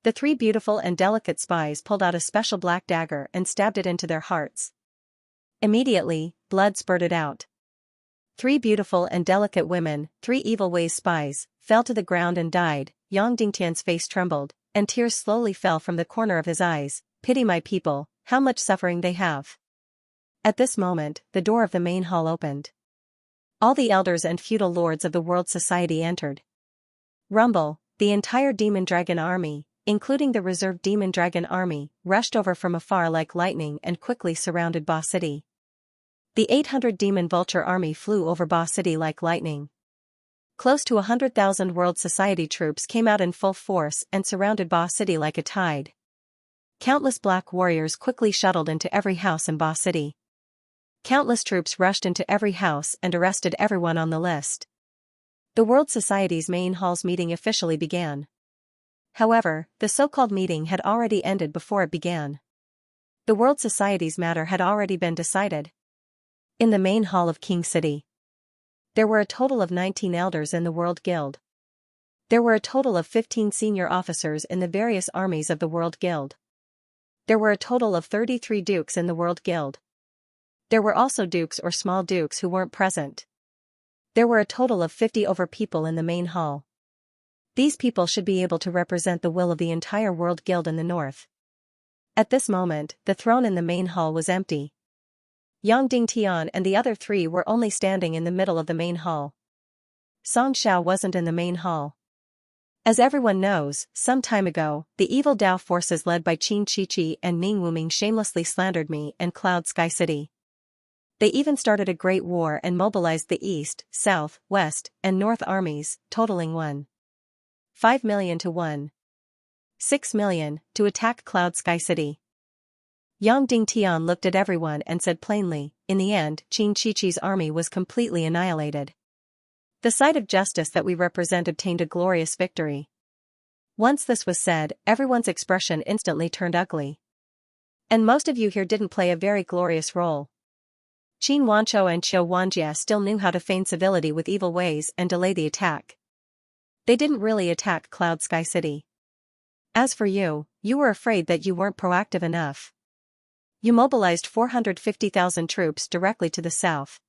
The 3 beautiful and delicate spies pulled out a special black dagger and stabbed it into their hearts. Immediately, blood spurted out. 3 beautiful and delicate women, 3 Evil Ways spies, fell to the ground and died. Yang Dingtian's face trembled, and tears slowly fell from the corner of his eyes. "Pity my people, how much suffering they have." At this moment, the door of the main hall opened. All the elders and feudal lords of the World Society entered. Rumble, the entire Demon Dragon army, including the reserve Demon Dragon army, rushed over from afar like lightning and quickly surrounded Ba City. The 800 Demon Vulture army flew over Ba City like lightning. Close to 100,000 World Society troops came out in full force and surrounded Ba City like a tide. Countless black warriors quickly shuttled into every house in Ba City. Countless troops rushed into every house and arrested everyone on the list. The World Society's main hall's meeting officially began. However, the so-called meeting had already ended before it began. The World Society's matter had already been decided. In the main hall of King City, there were a total of 19 elders in the World Guild. There were a total of 15 senior officers in the various armies of the World Guild. There were a total of 33 dukes in the World Guild. There were also dukes or small dukes who weren't present. There were a total of 50 over people in the main hall. These people should be able to represent the will of the entire World Guild in the north. At this moment, the throne in the main hall was empty. Yang Dingtian and the other 3 were only standing in the middle of the main hall. Song Xiao wasn't in the main hall. As everyone knows, some time ago, the evil Dao forces led by Qin Chichi and Ning Wuming shamelessly slandered me and Cloud Sky City. They even started a great war and mobilized the East, South, West, and North armies, totaling 1.5 million to 1.6 million, to attack Cloud Sky City. Yang Dingtian looked at everyone and said plainly, "In the end, Qin Chichi's army was completely annihilated. The side of justice that we represent obtained a glorious victory." Once this was said, everyone's expression instantly turned ugly. And most of you here didn't play a very glorious role. Qin Wanchou and Qiu Wanjia still knew how to feign civility with evil ways and delay the attack. They didn't really attack Cloud Sky City. As for you, you were afraid that you weren't proactive enough. You mobilized 450,000 troops directly to the south.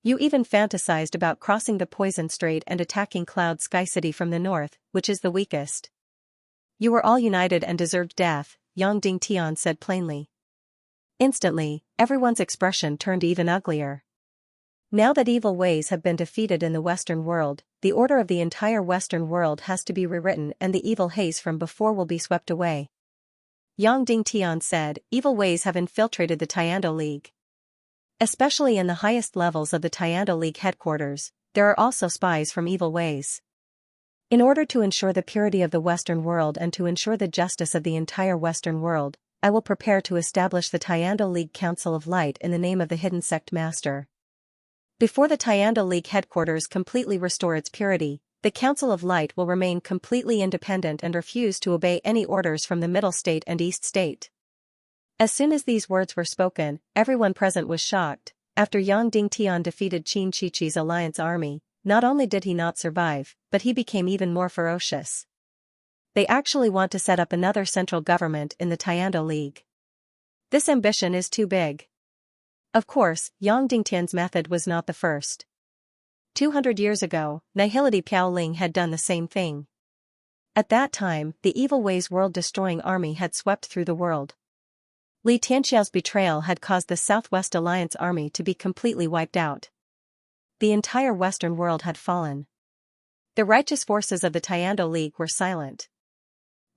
You even fantasized about crossing the Poison Strait and attacking Cloud Sky City from the north, which is the weakest. You were all united and deserved death, Yang Dingtian said plainly. Instantly, everyone's expression turned even uglier. Now that evil ways have been defeated in the Western world, the order of the entire Western world has to be rewritten and the evil haze from before will be swept away. Yang Dingtian said, evil ways have infiltrated the Tiando League. Especially in the highest levels of the Tiando League headquarters, there are also spies from evil ways. In order to ensure the purity of the Western world and to ensure the justice of the entire Western world, I will prepare to establish the Tiando League Council of Light in the name of the Hidden Sect Master. Before the Tiando League headquarters completely restore its purity, the Council of Light will remain completely independent and refuse to obey any orders from the Middle State and East State. As soon as these words were spoken, everyone present was shocked. After Yang Dingtian defeated Qin Shiqi's alliance army, not only did he not survive, but he became even more ferocious. They actually want to set up another central government in the Tiando League. This ambition is too big. Of course, Yang Dingtian's method was not the first. 200 years ago, Nihility Piaoling had done the same thing. At that time, the Evil Ways world-destroying army had swept through the world. Li Tianxiao's betrayal had caused the Southwest Alliance army to be completely wiped out. The entire Western world had fallen. The righteous forces of the Tiando League were silent.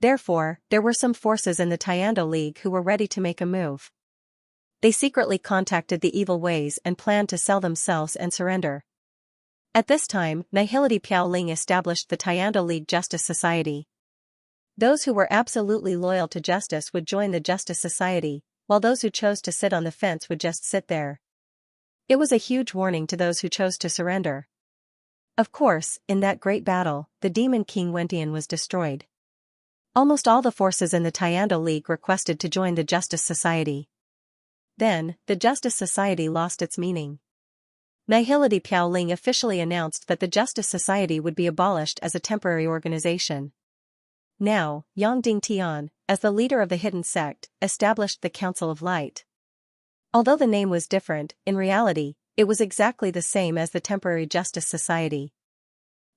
Therefore, there were some forces in the Tiando League who were ready to make a move. They secretly contacted the Evil Ways and planned to sell themselves and surrender. At this time, Nihility Piaoling established the Tiando League Justice Society. Those who were absolutely loyal to justice would join the Justice Society, while those who chose to sit on the fence would just sit there. It was a huge warning to those who chose to surrender. Of course, in that great battle, the Demon King Wentian was destroyed. Almost all the forces in the Tiando League requested to join the Justice Society. Then, the Justice Society lost its meaning. Nihility Piaoling officially announced that the Justice Society would be abolished as a temporary organization. Now, Yang Dingtian, as the leader of the Hidden Sect, established the Council of Light. Although the name was different, in reality, it was exactly the same as the Temporary Justice Society.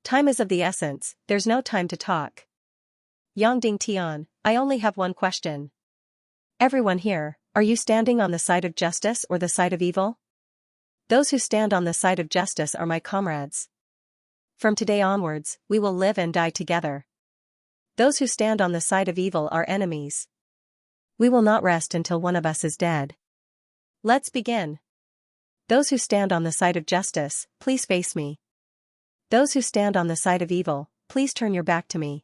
Time is of the essence, there's no time to talk. Yang Dingtian, I only have one question. Everyone here, are you standing on the side of justice or the side of evil? Those who stand on the side of justice are my comrades. From today onwards, we will live and die together. Those who stand on the side of evil are enemies. We will not rest until one of us is dead. Let's begin. Those who stand on the side of justice, please face me. Those who stand on the side of evil, please turn your back to me.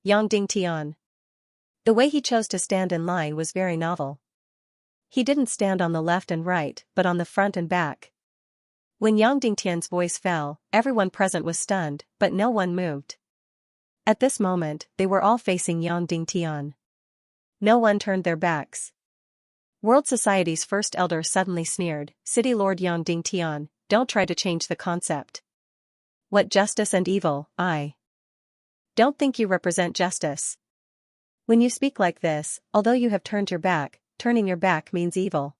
Yang Dingtian. The way he chose to stand in line was very novel. He didn't stand on the left and right, but on the front and back. When Yang Dingtian's voice fell, everyone present was stunned, but no one moved. At this moment, they were all facing Yang Dingtian. No one turned their backs. World Society's first elder suddenly sneered, City Lord Yang Dingtian, don't try to change the concept. What justice and evil, I don't think you represent justice. When you speak like this, although you have turned your back, turning your back means evil.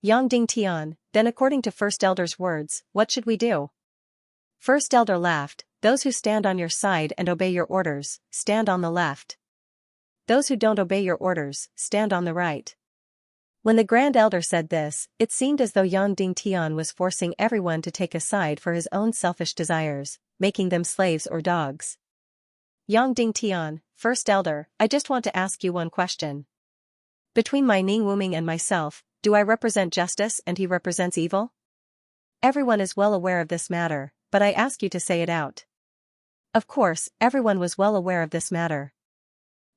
Yang Dingtian, then according to First Elder's words, what should we do? First Elder laughed, those who stand on your side and obey your orders, stand on the left. Those who don't obey your orders, stand on the right. When the Grand Elder said this, it seemed as though Yang Dingtian was forcing everyone to take a side for his own selfish desires, making them slaves or dogs. Yang Dingtian, First Elder, I just want to ask you one question. Between my Ning Wuming and myself, do I represent justice and he represents evil? Everyone is well aware of this matter, but I ask you to say it out. Of course, everyone was well aware of this matter.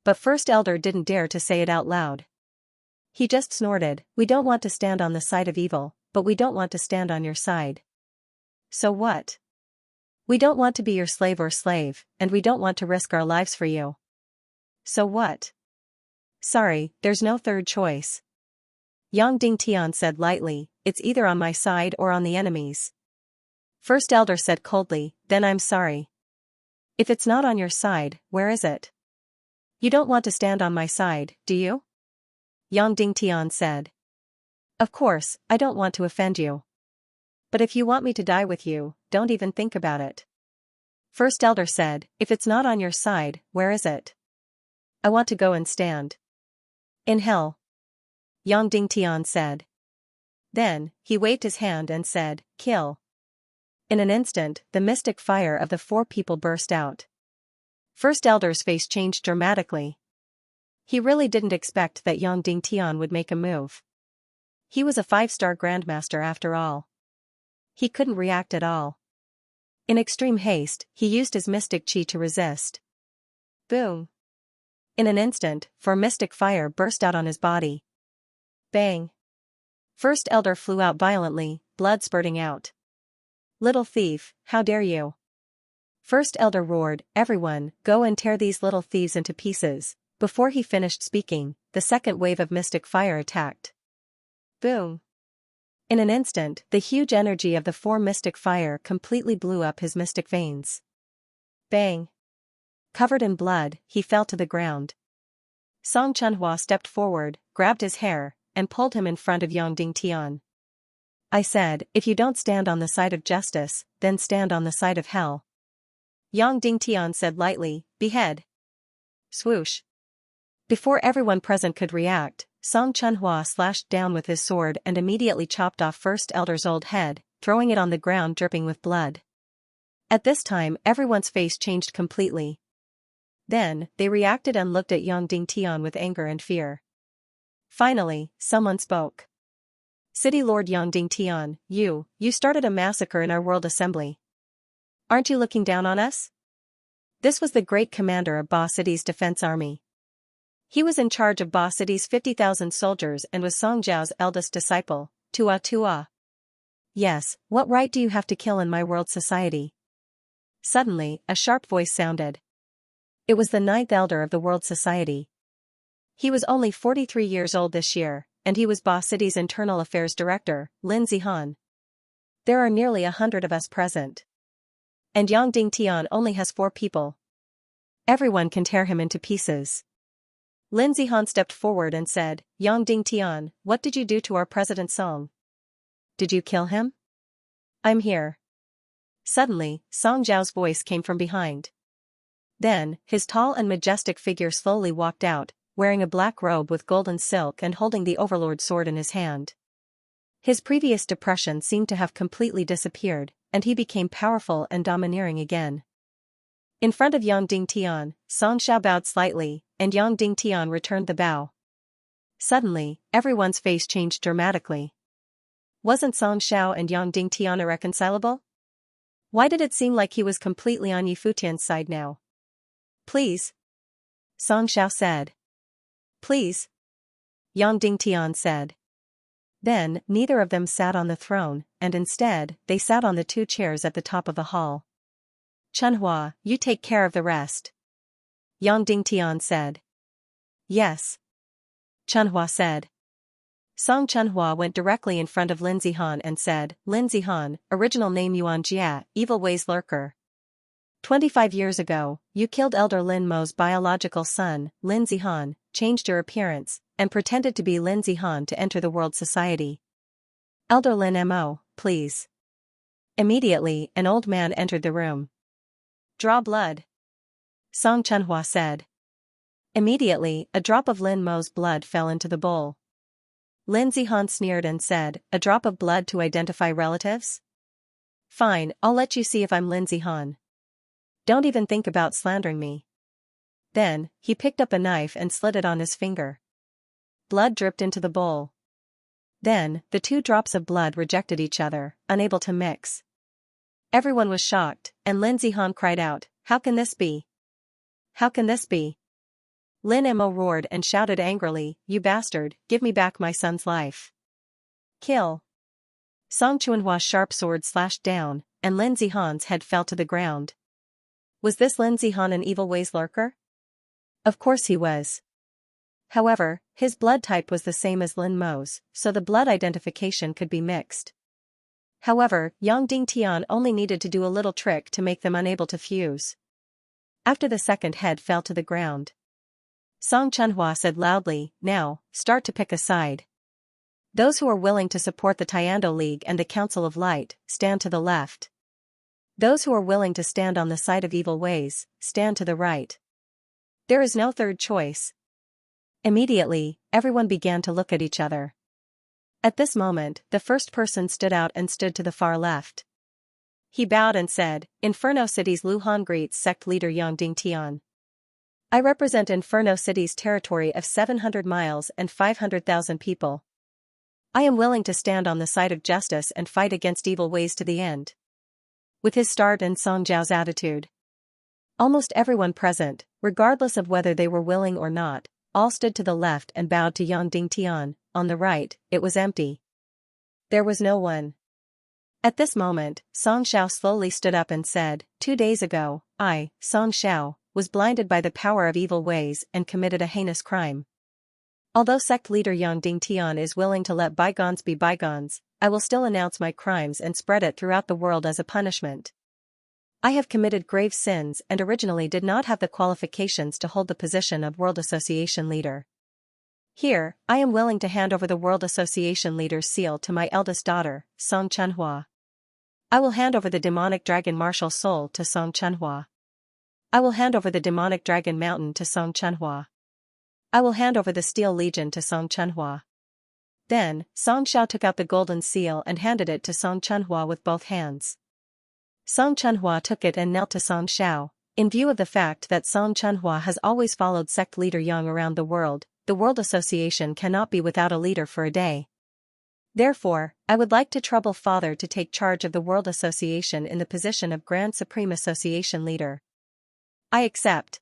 But First Elder didn't dare to say it out loud. He just snorted, we don't want to stand on the side of evil, but we don't want to stand on your side. So what? We don't want to be your slave, and we don't want to risk our lives for you. So what? Sorry, there's no third choice. Yang Dingtian said lightly, it's either on my side or on the enemy's. First Elder said coldly, then I'm sorry. If it's not on your side, where is it? You don't want to stand on my side, do you? Yang Dingtian said. Of course, I don't want to offend you. But if you want me to die with you, don't even think about it. First Elder said, if it's not on your side, where is it? I want to go and stand. In hell. Yang Dingtian said. Then, he waved his hand and said, kill. In an instant, the mystic fire of the four people burst out. First Elder's face changed dramatically. He really didn't expect that Yang Dingtian would make a move. He was a 5-star grandmaster after all. He couldn't react at all. In extreme haste, he used his mystic chi to resist. Boom. In an instant, four mystic fire burst out on his body. Bang. First Elder flew out violently, blood spurting out. Little thief, how dare you? First Elder roared, everyone, go and tear these little thieves into pieces. Before he finished speaking, the second wave of mystic fire attacked. Boom. In an instant, the huge energy of the four mystic fire completely blew up his mystic veins. Bang. Covered in blood, he fell to the ground. Song Chunhua stepped forward, grabbed his hair, and pulled him in front of Yang Dingtian. I said, if you don't stand on the side of justice, then stand on the side of hell. Yang Dingtian said lightly, behead. Swoosh. Before everyone present could react, Song Chunhua slashed down with his sword and immediately chopped off First Elder's old head, throwing it on the ground dripping with blood. At this time everyone's face changed completely. Then, they reacted and looked at Yang Dingtian with anger and fear. Finally, someone spoke. City Lord Yang Dingtian, you started a massacre in our world assembly. Aren't you looking down on us? This was the great commander of Ba City's defense army. He was in charge of Ba City's 50,000 soldiers and was Song Zhao's eldest disciple, Tua Tua. Yes, what right do you have to kill in my world society? Suddenly, a sharp voice sounded. It was the 9th elder of the world society. He was only 43 years old this year, and he was Ba City's internal affairs director, Lin Zihan. There are nearly 100 of us present. And Yang Dingtian only has 4 people. Everyone can tear him into pieces. Lin Zihan stepped forward and said, Yang Dingtian, what did you do to our President Song? Did you kill him? I'm here. Suddenly, Song Zhao's voice came from behind. Then, his tall and majestic figure slowly walked out, wearing a black robe with golden silk and holding the Overlord's sword in his hand. His previous depression seemed to have completely disappeared, and he became powerful and domineering again. In front of Yang Dingtian, Song Xiao bowed slightly, and Yang Dingtian returned the bow. Suddenly, everyone's face changed dramatically. Wasn't Song Xiao and Yang Dingtian irreconcilable? Why did it seem like he was completely on Yi Futian's side now? Please. Song Xiao said. Please. Yang Dingtian said. Then, neither of them sat on the throne, and instead, they sat on the 2 chairs at the top of the hall. Chunhua, you take care of the rest. Yang Dingtian said. Yes. Chunhua said. Song Chunhua went directly in front of Lin Zihan and said, Lin Zihan, original name Yuan Jia, Evil Ways Lurker. 25 years ago, you killed Elder Lin Mo's biological son, Lin Zihan, changed your appearance, and pretended to be Lin Zihan to enter the world society. Elder Lin Mo, please. Immediately, an old man entered the room. Draw blood. Song Chunhua said. Immediately, a drop of Lin Mo's blood fell into the bowl. Lin Zihan sneered and said, a drop of blood to identify relatives? Fine, I'll let you see if I'm Lin Zihan. Don't even think about slandering me. Then, he picked up a knife and slit it on his finger. Blood dripped into the bowl. Then, the 2 drops of blood rejected each other, unable to mix. Everyone was shocked, and Lin Zihan cried out, how can this be? How can this be? Lin Mo roared and shouted angrily, you bastard, give me back my son's life. Kill. Song Chunhua's sharp sword slashed down, and Lin Zihan's head fell to the ground. Was this Lin Zihan an Evil Ways lurker? Of course he was. However, his blood type was the same as Lin Mo's, so the blood identification could be mixed. However, Yang Dingtian only needed to do a little trick to make them unable to fuse. After the second head fell to the ground. Song Chunhua said loudly, now, start to pick a side. Those who are willing to support the Tiando League and the Council of Light, stand to the left. Those who are willing to stand on the side of evil ways, stand to the right. There is no third choice. Immediately, everyone began to look at each other. At this moment, the first person stood out and stood to the far left. He bowed and said, Inferno City's Luhan greets sect leader Yang Dingtian. I represent Inferno City's territory of 700 miles and 500,000 people. I am willing to stand on the side of justice and fight against evil ways to the end. With his start and Song Zhao's attitude, almost everyone present, regardless of whether they were willing or not, all stood to the left and bowed to Yang Dingtian. On the right, it was empty. There was no one. At this moment, Song Xiao slowly stood up and said, 2 days ago, I, Song Xiao, was blinded by the power of evil ways and committed a heinous crime. Although sect leader Yang Dingtian is willing to let bygones be bygones, I will still announce my crimes and spread it throughout the world as a punishment. I have committed grave sins and originally did not have the qualifications to hold the position of World Association leader. Here, I am willing to hand over the World Association leader's seal to my eldest daughter, Song Chunhua. I will hand over the demonic dragon martial soul to Song Chunhua. I will hand over the demonic dragon mountain to Song Chunhua. I will hand over the steel legion to Song Chunhua. Then, Song Xiao took out the golden seal and handed it to Song Chunhua with both hands. Song Chunhua took it and knelt to Song Xiao. In view of the fact that Song Chunhua has always followed sect leader Yang around the World Association cannot be without a leader for a day. Therefore, I would like to trouble Father to take charge of the World Association in the position of Grand Supreme Association leader. I accept.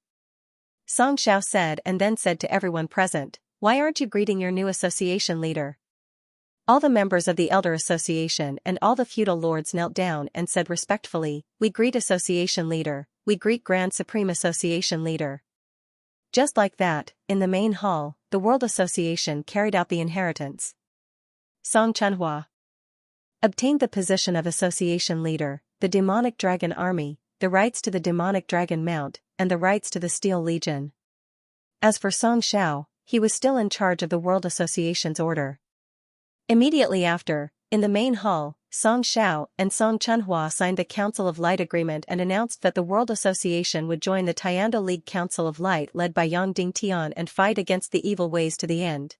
Song Xiao said and then said to everyone present, why aren't you greeting your new association leader? All the members of the Elder Association and all the feudal lords knelt down and said respectfully, we greet Association leader, we greet Grand Supreme Association leader. Just like that, in the main hall, the World Association carried out the inheritance. Song Chunhua obtained the position of association leader, the demonic dragon army, the rights to the demonic dragon mount, and the rights to the steel legion. As for Song Xiao, he was still in charge of the World Association's order. Immediately after, in the main hall, Song Xiao and Song Chunhua signed the Council of Light agreement and announced that the World Association would join the Tiando League Council of Light led by Yang Dingtian and fight against the evil ways to the end.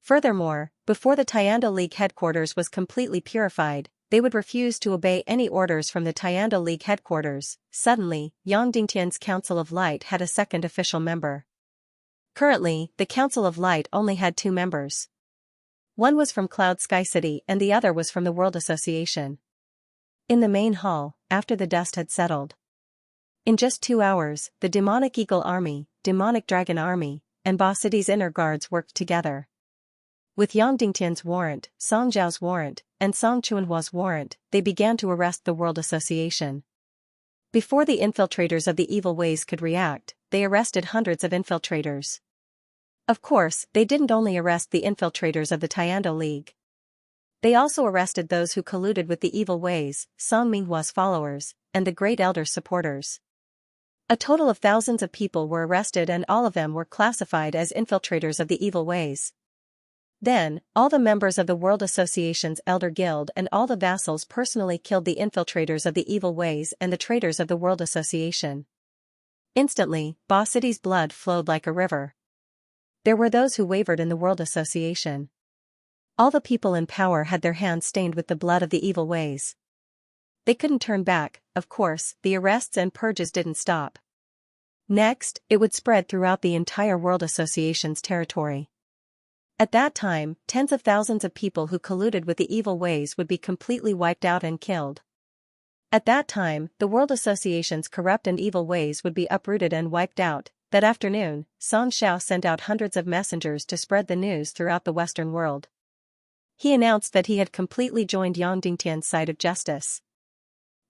Furthermore, before the Tiando League headquarters was completely purified, they would refuse to obey any orders from the Tiando League headquarters. Suddenly, Yang Dingtian's Council of Light had a second official member. Currently, the Council of Light only had 2 members. One was from Cloud Sky City and the other was from the World Association. In the main hall, after the dust had settled, in just 2 hours, the Demonic Eagle Army, Demonic Dragon Army, and Ba City's inner guards worked together. With Yang Dingtian's warrant, Song Zhao's warrant, and Song Chunhua's warrant, they began to arrest the World Association. Before the infiltrators of the evil ways could react, they arrested hundreds of infiltrators. Of course, they didn't only arrest the infiltrators of the Tiando League. They also arrested those who colluded with the evil ways, Song Minghua's followers, and the Great Elder's supporters. A total of thousands of people were arrested and all of them were classified as infiltrators of the evil ways. Then, all the members of the World Association's Elder Guild and all the vassals personally killed the infiltrators of the evil ways and the traitors of the World Association. Instantly, Ba City's blood flowed like a river. There were those who wavered in the World Association. All the people in power had their hands stained with the blood of the evil ways. They couldn't turn back. Of course, the arrests and purges didn't stop. Next, it would spread throughout the entire World Association's territory. At that time, tens of thousands of people who colluded with the evil ways would be completely wiped out and killed. At that time, the World Association's corrupt and evil ways would be uprooted and wiped out. That afternoon, Song Xiao sent out hundreds of messengers to spread the news throughout the Western world. He announced that he had completely joined Yang Dingtian's side of justice.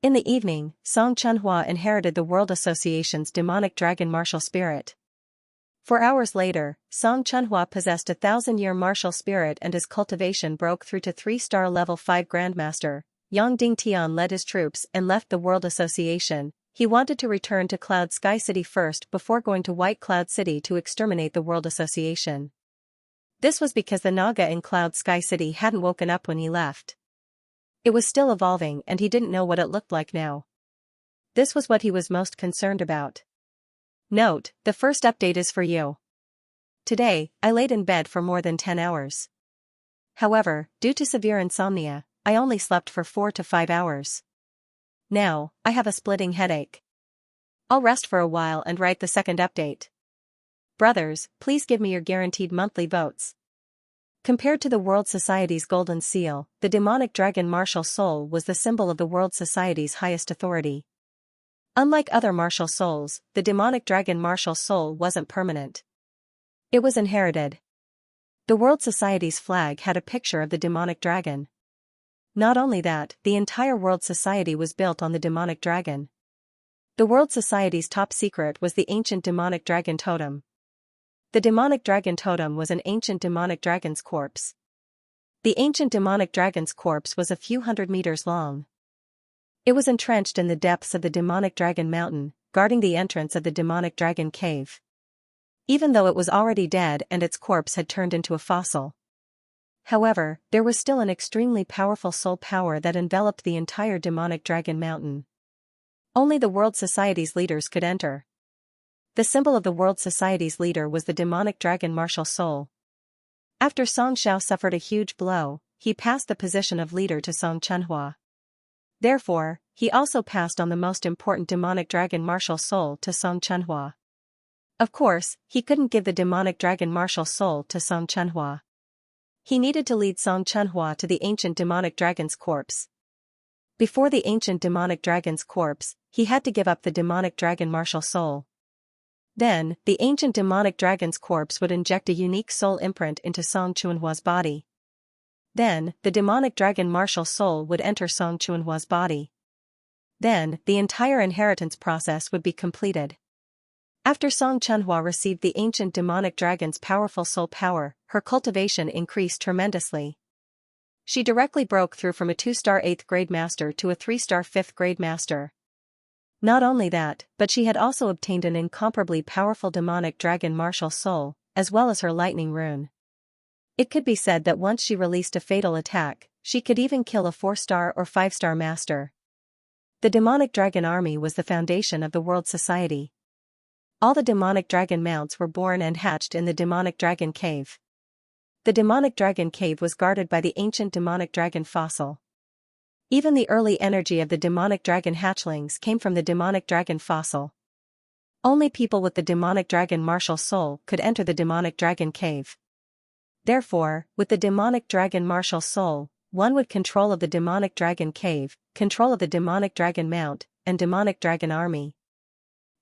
In the evening, Song Chunhua inherited the World Association's demonic dragon martial spirit. 4 hours later, Song Chunhua possessed a 1,000-year martial spirit and his cultivation broke through to 3-star level 5 Grandmaster. Yang Dingtian led his troops and left the World Association. He wanted to return to Cloud Sky City first before going to White Cloud City to exterminate the World Association. This was because the Naga in Cloud Sky City hadn't woken up when he left. It was still evolving and he didn't know what it looked like now. This was what he was most concerned about. Note, the first update is for you. Today, I laid in bed for more than 10 hours. However, due to severe insomnia, I only slept for 4 to 5 hours. Now, I have a splitting headache. I'll rest for a while and write the second update. Brothers, please give me your guaranteed monthly votes. Compared to the World Society's Golden Seal, the demonic dragon martial soul was the symbol of the World Society's highest authority. Unlike other martial souls, the demonic dragon martial soul wasn't permanent. It was inherited. The World Society's flag had a picture of the demonic dragon. Not only that, the entire World Society was built on the demonic dragon. The World Society's top secret was the ancient demonic dragon totem. The demonic dragon totem was an ancient demonic dragon's corpse. The ancient demonic dragon's corpse was a few hundred meters long. It was entrenched in the depths of the demonic dragon mountain, guarding the entrance of the demonic dragon cave. Even though it was already dead and its corpse had turned into a fossil. However, there was still an extremely powerful soul power that enveloped the entire demonic dragon mountain. Only the World Society's leaders could enter. The symbol of the World Society's leader was the demonic dragon martial soul. After Xianxia suffered a huge blow, he passed the position of leader to Song Chenhua. Therefore, he also passed on the most important demonic dragon martial soul to Song Chenhua. Of course, he couldn't give the demonic dragon martial soul to Song Chenhua. He needed to lead Song Chenhua to the ancient demonic dragon's corpse. Before the ancient demonic dragon's corpse, he had to give up the demonic dragon martial soul. Then, the ancient demonic dragon's corpse would inject a unique soul imprint into Song Chenhua's body. Then, the demonic dragon martial soul would enter Song Chenhua's body. Then, the entire inheritance process would be completed. After Song Chenhua received the ancient demonic dragon's powerful soul power, her cultivation increased tremendously. She directly broke through from a 2-star 8th grade master to a 3-star 5th grade master. Not only that, but she had also obtained an incomparably powerful demonic dragon martial soul, as well as her lightning rune. It could be said that once she released a fatal attack, she could even kill a 4-star or 5-star master. The demonic dragon army was the foundation of the World Society. All the demonic dragon mounts were born and hatched in the demonic dragon cave. The demonic dragon cave was guarded by the ancient demonic dragon fossil. Even the early energy of the demonic dragon hatchlings came from the demonic dragon fossil. Only people with the demonic dragon martial soul could enter the demonic dragon cave. Therefore, with the demonic dragon martial soul, one would control of the demonic dragon cave, control of the demonic dragon mount, and demonic dragon army.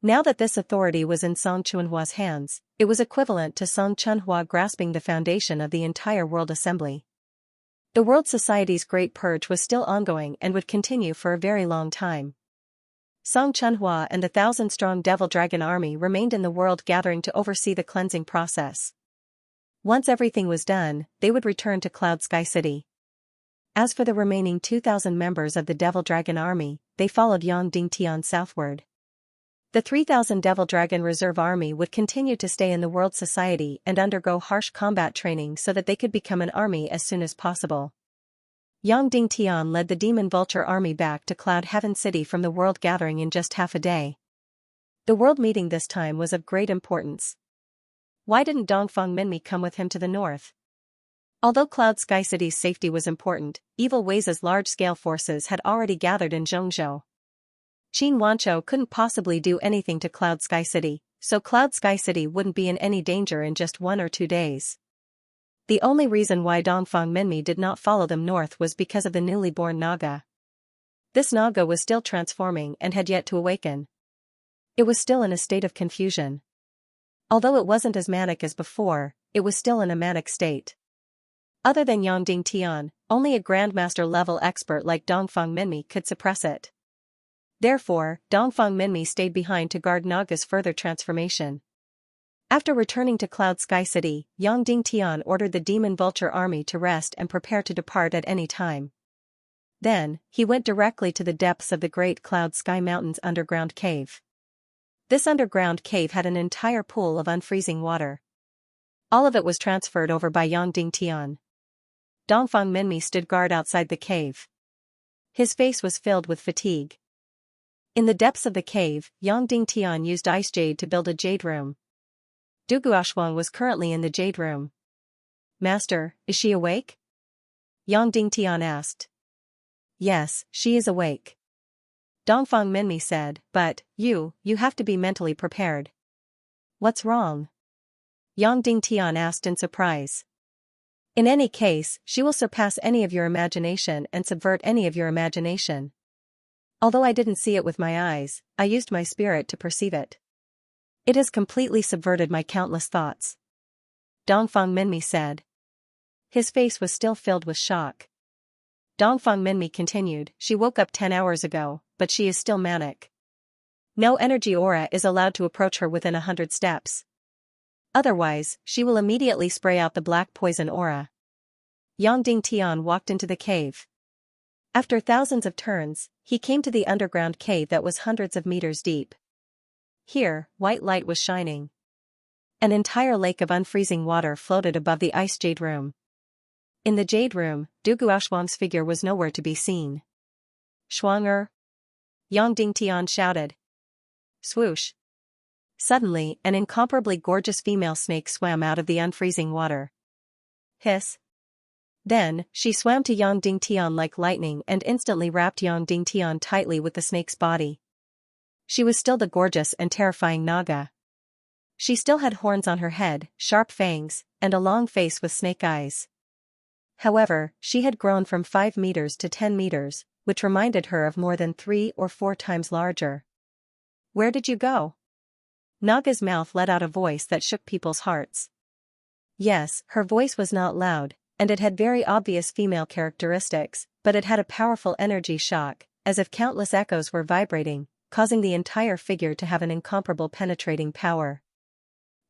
Now that this authority was in Song Chenhua's hands, it was equivalent to Song Chenhua grasping the foundation of the entire World Assembly. The World Society's Great Purge was still ongoing and would continue for a very long time. Song Chenhua and the 1,000-strong Devil Dragon army remained in the world gathering to oversee the cleansing process. Once everything was done, they would return to Cloud Sky City. As for the remaining 2,000 members of the Devil Dragon army, they followed Yang Dingtian southward. The 3,000 Devil Dragon Reserve Army would continue to stay in the World Society and undergo harsh combat training so that they could become an army as soon as possible. Yang Dingtian led the Demon Vulture Army back to Cloud Heaven City from the World Gathering in just half a day. The World Meeting this time was of great importance. Why didn't Dongfang Minmi come with him to the north? Although Cloud Sky City's safety was important, Evil Wei's large-scale forces had already gathered in Zhongzhou. Qin Wanchou couldn't possibly do anything to Cloud Sky City, so Cloud Sky City wouldn't be in any danger in just 1 or 2 days. The only reason why Dongfang Minmi did not follow them north was because of the newly born Naga. This Naga was still transforming and had yet to awaken. It was still in a state of confusion. Although it wasn't as manic as before, it was still in a manic state. Other than Yang Dingtian, only a Grandmaster-level expert like Dongfang Minmi could suppress it. Therefore, Dongfang Minmi stayed behind to guard Naga's further transformation. After returning to Cloud Sky City, Yang Dingtian ordered the Demon Vulture Army to rest and prepare to depart at any time. Then, he went directly to the depths of the Great Cloud Sky Mountain's underground cave. This underground cave had an entire pool of unfreezing water. All of it was transferred over by Yang Dingtian. Dongfang Minmi stood guard outside the cave. His face was filled with fatigue. In the depths of the cave, Yang Dingtian used ice jade to build a jade room. Du Guoxuang was currently in the jade room. "Master, is she awake?" Yang Dingtian asked. "Yes, she is awake." Dongfang Minmi said, "But, you have to be mentally prepared." "What's wrong?" Yang Dingtian asked in surprise. "In any case, she will surpass any of your imagination and subvert any of your imagination. Although I didn't see it with my eyes, I used my spirit to perceive it. It has completely subverted my countless thoughts." Dongfang Minmi said. His face was still filled with shock. Dongfang Minmi continued, "She woke up 10 hours ago, but she is still manic. No energy aura is allowed to approach her within 100 steps. Otherwise, she will immediately spray out the black poison aura." Yang Dingtian walked into the cave. After thousands of turns, he came to the underground cave that was hundreds of meters deep. Here, white light was shining. An entire lake of unfreezing water floated above the ice jade room. In the jade room, Du Guoxuang's figure was nowhere to be seen. "Shuang-er!" Yang Dingtian shouted. Swoosh! Suddenly, an incomparably gorgeous female snake swam out of the unfreezing water. Hiss! Then, she swam to Yang Dingtian like lightning and instantly wrapped Yang Dingtian tightly with the snake's body. She was still the gorgeous and terrifying Naga. She still had horns on her head, sharp fangs, and a long face with snake eyes. However, she had grown from 5 meters to 10 meters, which reminded her of more than 3 or 4 times larger. "Where did you go?" Naga's mouth let out a voice that shook people's hearts. Yes, her voice was not loud, and it had very obvious female characteristics, but it had a powerful energy shock, as if countless echoes were vibrating, causing the entire figure to have an incomparable penetrating power.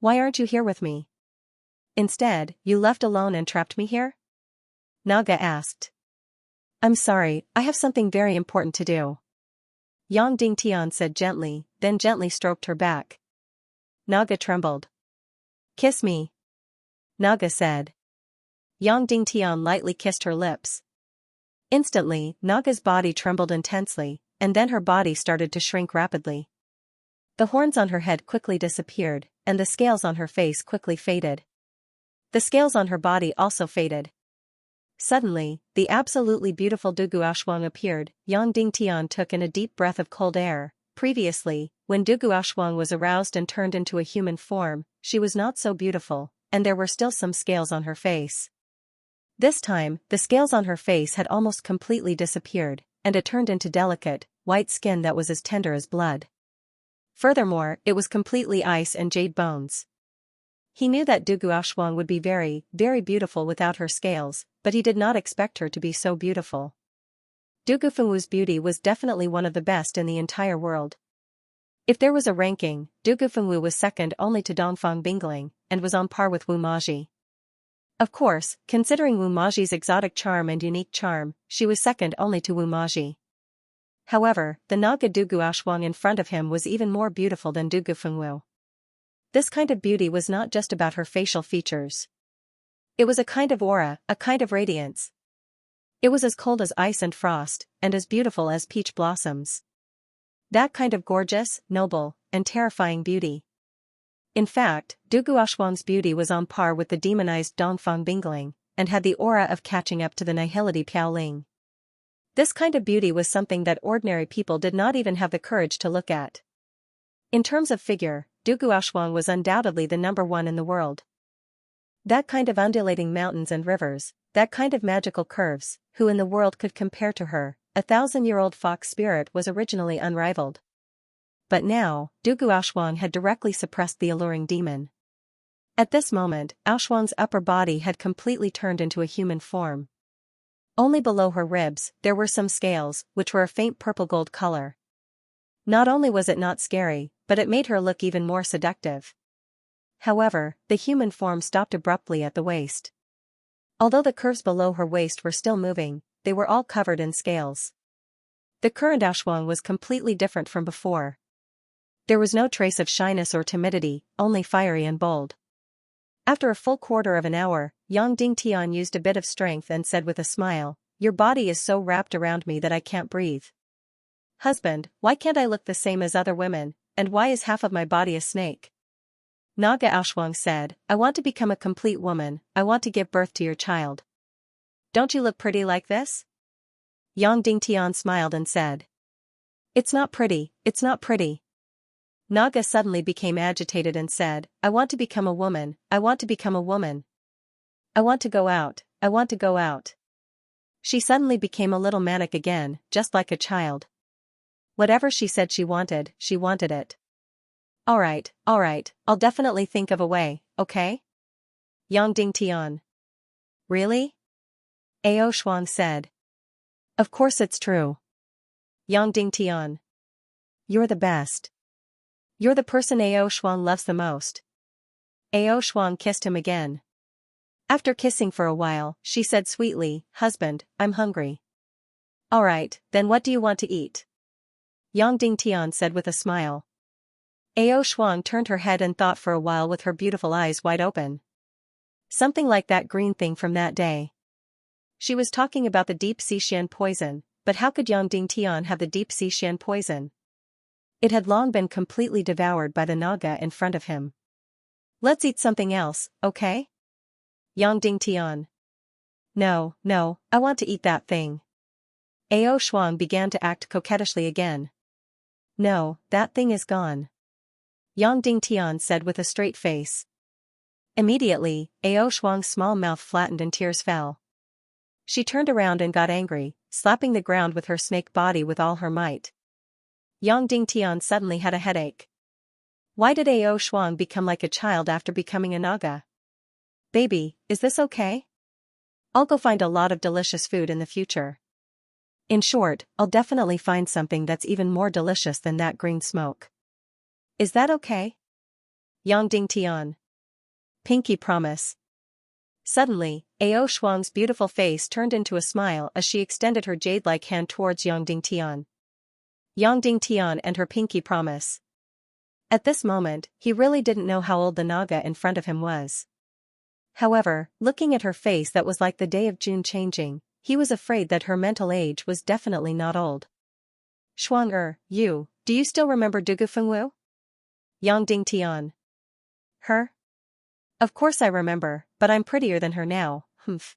"Why aren't you here with me? Instead, you left alone and trapped me here?" Naga asked. "I'm sorry, I have something very important to do." Yang Dingtian said gently, then gently stroked her back. Naga trembled. "Kiss me," Naga said. Yang Dingtian lightly kissed her lips. Instantly, Naga's body trembled intensely, and then her body started to shrink rapidly. The horns on her head quickly disappeared, and the scales on her face quickly faded. The scales on her body also faded. Suddenly, the absolutely beautiful Du Guoxuang appeared. Yang Dingtian took in a deep breath of cold air. Previously, when Du Guoxuang was aroused and turned into a human form, she was not so beautiful, and there were still some scales on her face. This time, the scales on her face had almost completely disappeared, and it turned into delicate, white skin that was as tender as blood. Furthermore, it was completely ice and jade bones. He knew that Du Guoxuang would be very, very beautiful without her scales, but he did not expect her to be so beautiful. Du Gufengwu's beauty was definitely one of the best in the entire world. If there was a ranking, Du Gufengwu was second only to Dongfang Bingling, and was on par with Wu Maji. Of course, considering Wu Maji's exotic charm and unique charm, she was second only to Wu Maji. However, the Naga Du Guoxuang in front of him was even more beautiful than Du Gufengwu. This kind of beauty was not just about her facial features. It was a kind of aura, a kind of radiance. It was as cold as ice and frost, and as beautiful as peach blossoms. That kind of gorgeous, noble, and terrifying beauty. In fact, Du Guoxuang's beauty was on par with the demonized Dongfang Bingling, and had the aura of catching up to the nihility Piaoling. This kind of beauty was something that ordinary people did not even have the courage to look at. In terms of figure, Du Guoxuang was undoubtedly the number one in the world. That kind of undulating mountains and rivers, that kind of magical curves, who in the world could compare to her? A 1,000-year-old fox spirit was originally unrivaled. But now, Du Guoxuang had directly suppressed the alluring demon. At this moment, Aoshuang's upper body had completely turned into a human form. Only below her ribs, there were some scales, which were a faint purple-gold color. Not only was it not scary, but it made her look even more seductive. However, the human form stopped abruptly at the waist. Although the curves below her waist were still moving, they were all covered in scales. The current Aoshuang was completely different from before. There was no trace of shyness or timidity, only fiery and bold. After a full quarter of an hour, Yang Dingtian used a bit of strength and said with a smile, "Your body is so wrapped around me that I can't breathe. Husband, why can't I look the same as other women, and why is half of my body a snake?" Naga Aoshuang said, "I want to become a complete woman, I want to give birth to your child. Don't you look pretty like this?" Yang Dingtian smiled and said, "It's not pretty, it's not pretty." Naga suddenly became agitated and said, "I want to become a woman, I want to become a woman. I want to go out, I want to go out." She suddenly became a little manic again, just like a child. Whatever she said she wanted it. Alright, I'll definitely think of a way, okay? Yang Dingtian. Really? Aoshuang said. Of course it's true. Yang Dingtian. You're the best. You're the person Aoshuang loves the most. Aoshuang kissed him again. After kissing for a while, she said sweetly, "Husband, I'm hungry." "Alright, then what do you want to eat?" Yang Dingtian said with a smile. Aoshuang turned her head and thought for a while with her beautiful eyes wide open. Something like that green thing from that day. She was talking about the deep sea Xian poison, but how could Yang Dingtian have the deep sea Xian poison? It had long been completely devoured by the Naga in front of him. "Let's eat something else, okay?" Yang Dingtian. No, I want to eat that thing." Aoshuang began to act coquettishly again. "No, that thing is gone," Yang Dingtian said with a straight face. Immediately, Aoshuang's small mouth flattened and tears fell. She turned around and got angry, slapping the ground with her snake body with all her might. Yang Dingtian suddenly had a headache. Why did Aoshuang become like a child after becoming a Naga? "Baby, is this okay? I'll go find a lot of delicious food in the future. In short, I'll definitely find something that's even more delicious than that green smoke. Is that okay?" Yang Dingtian. Pinky promise. Suddenly, Aoshuang's beautiful face turned into a smile as she extended her jade-like hand towards Yang Dingtian. Yang Dingtian and her pinky promise. At this moment, he really didn't know how old the Naga in front of him was. However, looking at her face that was like the day of June changing, he was afraid that her mental age was definitely not old. "Shuang do you still remember Dugu Fengwu?" Yang Dingtian. Her? Of course I remember, but I'm prettier than her now, humph.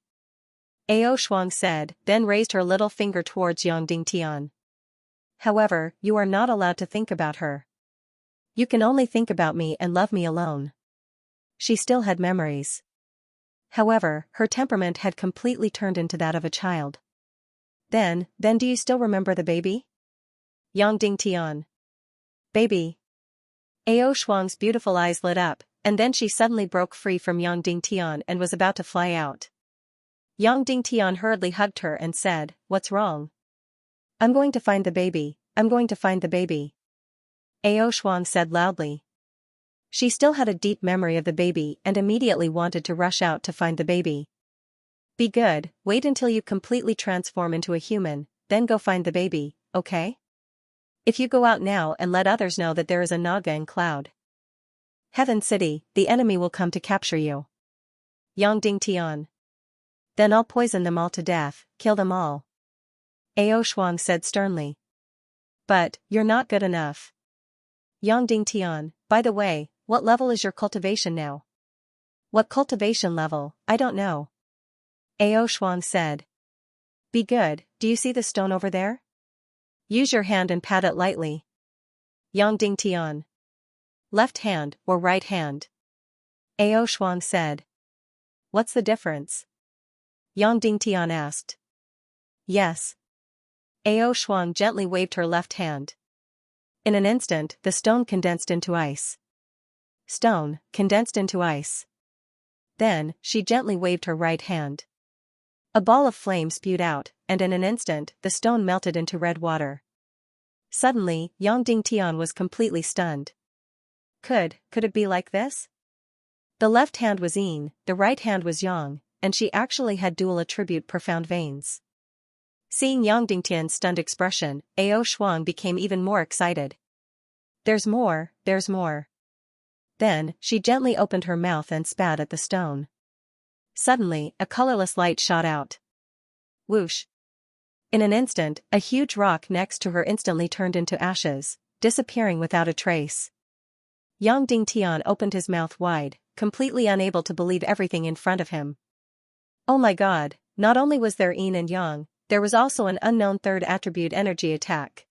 Aoshuang said, then raised her little finger towards Yang Dingtian. "However, you are not allowed to think about her. You can only think about me and love me alone." She still had memories. However, her temperament had completely turned into that of a child. Then do you still remember the baby?" Yang Dingtian. Baby. Aoshuang's beautiful eyes lit up, and then she suddenly broke free from Yang Dingtian and was about to fly out. Yang Dingtian hurriedly hugged her and said, "What's wrong?" "I'm going to find the baby, I'm going to find the baby," Aoshuang said loudly. She still had a deep memory of the baby and immediately wanted to rush out to find the baby. "Be good, wait until you completely transform into a human, then go find the baby, okay? If you go out now and let others know that there is a Naga in Cloud Heaven City, the enemy will come to capture you." Yang Dingtian. "Then I'll poison them all to death, kill them all," Aoshuang said sternly. "But, you're not good enough." Yang Dingtian, by the way, what level is your cultivation now? "What cultivation level, I don't know," Aoshuang said. "Be good, do you see the stone over there? Use your hand and pat it lightly." Yang Dingtian. "Left hand or right hand?" Aoshuang said. "What's the difference?" Yang Dingtian asked. "Yes." Aoshuang gently waved her left hand. In an instant, the stone condensed into ice. Stone, condensed into ice. Then, she gently waved her right hand. A ball of flame spewed out, and in an instant, the stone melted into red water. Suddenly, Yang Dingtian was completely stunned. Could it be like this? The left hand was Yin, the right hand was Yang, and she actually had dual attribute profound veins. Seeing Yang Dingtian's stunned expression, Ao Shuang became even more excited. There's more, there's more. Then, she gently opened her mouth and spat at the stone. Suddenly, a colorless light shot out. Whoosh. In an instant, a huge rock next to her instantly turned into ashes, disappearing without a trace. Yang Dingtian opened his mouth wide, completely unable to believe everything in front of him. Oh my god, not only was there yin and yang, there was also an unknown third attribute energy attack.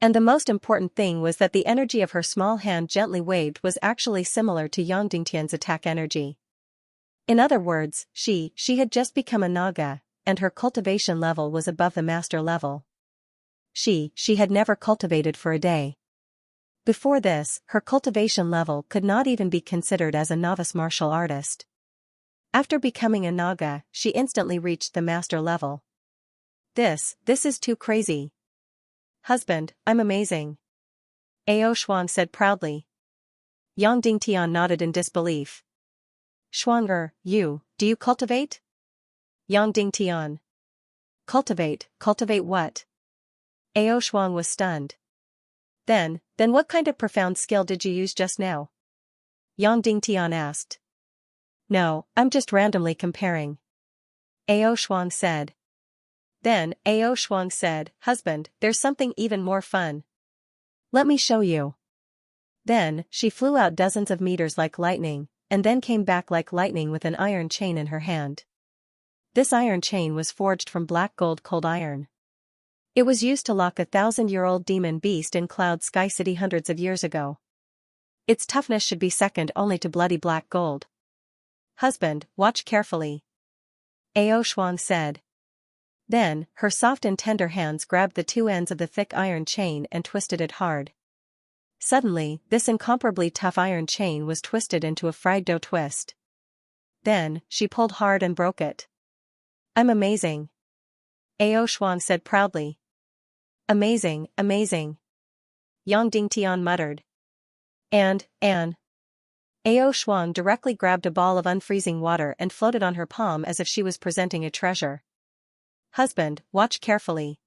And the most important thing was that the energy of her small hand gently waved was actually similar to Yang Dingtian's attack energy. In other words, she had just become a Naga, and her cultivation level was above the master level. She had never cultivated for a day. Before this, her cultivation level could not even be considered as a novice martial artist. After becoming a Naga, she instantly reached the master level. This is too crazy. Husband, I'm amazing. Ao Shuang said proudly. Yang Dingtian nodded in disbelief. Shuang do you cultivate? Yang Dingtian. Cultivate what? Ao Shuang was stunned. Then what kind of profound skill did you use just now? Yang Dingtian asked. No, I'm just randomly comparing. Ao Shuang said. Then, Ao Shuang said, Husband, there's something even more fun. Let me show you. Then, she flew out dozens of meters like lightning, and then came back like lightning with an iron chain in her hand. This iron chain was forged from black gold cold iron. It was used to lock a 1,000-year-old demon beast in Cloud Sky City hundreds of years ago. Its toughness should be second only to bloody black gold. Husband, watch carefully. Ao Shuang said. Then, her soft and tender hands grabbed the two ends of the thick iron chain and twisted it hard. Suddenly, this incomparably tough iron chain was twisted into a fried dough twist. Then, she pulled hard and broke it. I'm amazing. Ao Shuang said proudly. Amazing, amazing. Yang Dingtian muttered. And. Ao Shuang directly grabbed a ball of unfreezing water and floated on her palm as if she was presenting a treasure. Husband, watch carefully.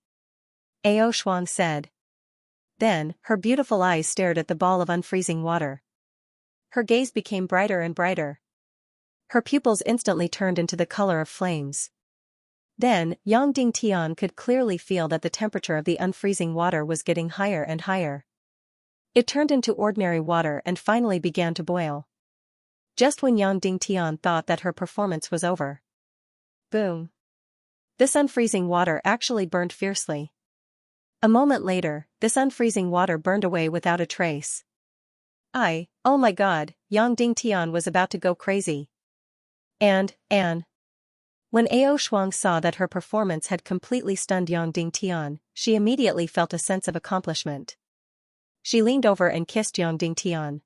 Ao Shuang said. Then, her beautiful eyes stared at the ball of unfreezing water. Her gaze became brighter and brighter. Her pupils instantly turned into the color of flames. Then, Yang Dingtian could clearly feel that the temperature of the unfreezing water was getting higher and higher. It turned into ordinary water and finally began to boil. Just when Yang Dingtian thought that her performance was over. Boom. This unfreezing water actually burned fiercely. A moment later, this unfreezing water burned away without a trace. Oh my god, Yang Dingtian was about to go crazy. And. When Ao Shuang saw that her performance had completely stunned Yang Dingtian, she immediately felt a sense of accomplishment. She leaned over and kissed Yang Dingtian.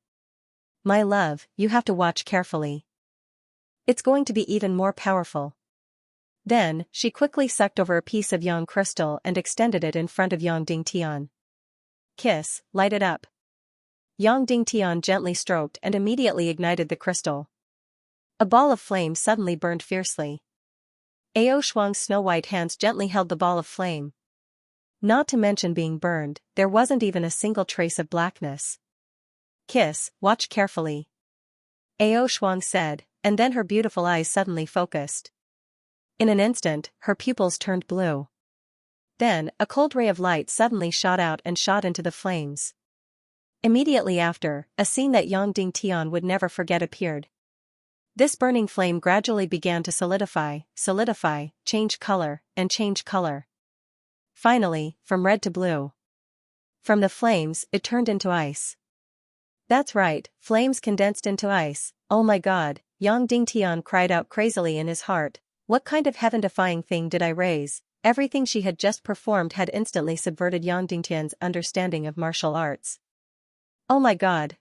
My love, you have to watch carefully. It's going to be even more powerful. Then, she quickly sucked over a piece of yang crystal and extended it in front of Yang Dingtian. Kiss, light it up. Yang Dingtian gently stroked and immediately ignited the crystal. A ball of flame suddenly burned fiercely. Ao Shuang's snow-white hands gently held the ball of flame. Not to mention being burned, there wasn't even a single trace of blackness. Kiss, watch carefully. Ao Shuang said, and then her beautiful eyes suddenly focused. In an instant, her pupils turned blue. Then, a cold ray of light suddenly shot out and shot into the flames. Immediately after, a scene that Yang Dingtian would never forget appeared. This burning flame gradually began to solidify, change color, and change color. Finally, from red to blue. From the flames, it turned into ice. That's right, flames condensed into ice. Oh my god, Yang Dingtian cried out crazily in his heart. What kind of heaven-defying thing did I raise? Everything she had just performed had instantly subverted Yang Dingtian's understanding of martial arts. Oh my god,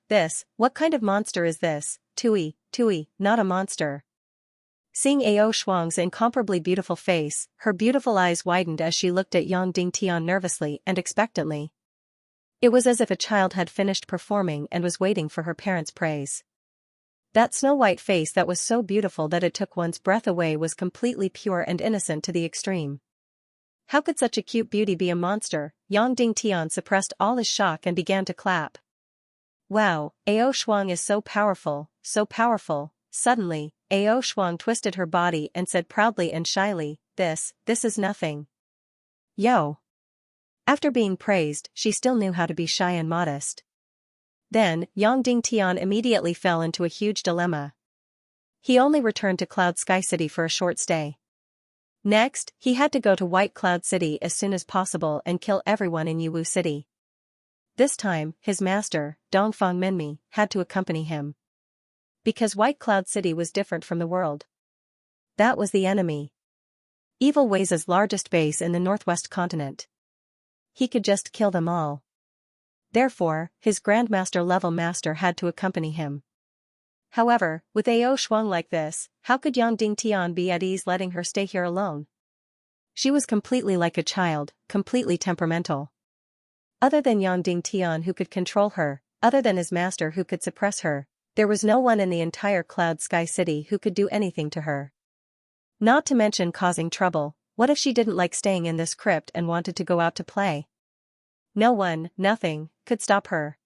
what kind of monster is this? Tui, not a monster. Seeing Ao Shuang's incomparably beautiful face, her beautiful eyes widened as she looked at Yang Dingtian nervously and expectantly. It was as if a child had finished performing and was waiting for her parents' praise. That snow-white face that was so beautiful that it took one's breath away was completely pure and innocent to the extreme. How could such a cute beauty be a monster? Yang Dingtian suppressed all his shock and began to clap. Wow, Ao Shuang is so powerful, so powerful. Suddenly, Ao Shuang twisted her body and said proudly and shyly, this is nothing. Yo. After being praised, she still knew how to be shy and modest. Then, Yang Dingtian immediately fell into a huge dilemma. He only returned to Cloud Sky City for a short stay. Next, he had to go to White Cloud City as soon as possible and kill everyone in Yiwu City. This time, his master, Dongfang Minmi, had to accompany him. Because White Cloud City was different from the world. That was the enemy. Evil Wei's largest base in the northwest continent. He could just kill them all. Therefore, his Grandmaster-level master had to accompany him. However, with Ao Shuang like this, how could Yang Dingtian be at ease letting her stay here alone? She was completely like a child, completely temperamental. Other than Yang Dingtian who could control her, other than his master who could suppress her, there was no one in the entire Cloud Sky City who could do anything to her. Not to mention causing trouble. What if she didn't like staying in this crypt and wanted to go out to play? No one, nothing, could stop her.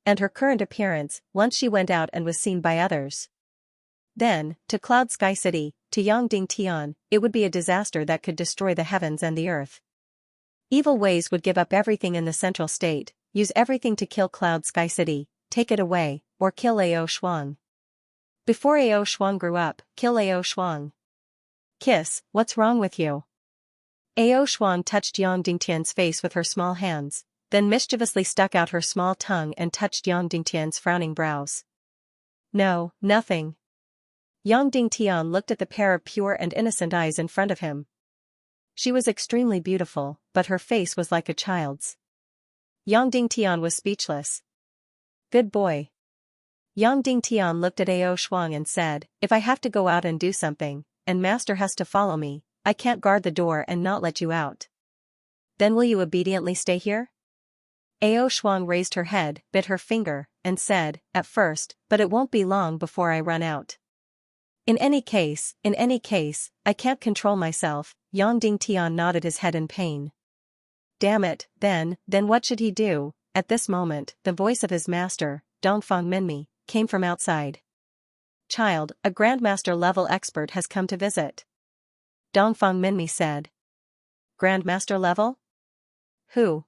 And her current appearance, once she went out and was seen by others. Then, to Cloud Sky City, to Yang Dingtian, it would be a disaster that could destroy the heavens and the earth. Evil Ways would give up everything in the central state, use everything to kill Cloud Sky City, take it away, or kill Ao Shuang. Before Ao Shuang grew up, kill Ao Shuang. Kiss, what's wrong with you? Ao Shuang touched Yang Dingtian's face with her small hands, then mischievously stuck out her small tongue and touched Yang Dingtian's frowning brows. No, nothing. Yang Dingtian looked at the pair of pure and innocent eyes in front of him. She was extremely beautiful, but her face was like a child's. Yang Dingtian was speechless. Good boy. Yang Dingtian looked at Ao Shuang and said, if I have to go out and do something, and master has to follow me, I can't guard the door and not let you out. Then will you obediently stay here? Ao Shuang raised her head, bit her finger, and said, at first, but it won't be long before I run out. In any case, I can't control myself. Yang Dingtian nodded his head in pain. Damn it, then what should he do? At this moment, the voice of his master, Dongfang Minmi, came from outside. Child, a Grandmaster-level expert has come to visit. Dongfang Minmi said. Grandmaster level? Who?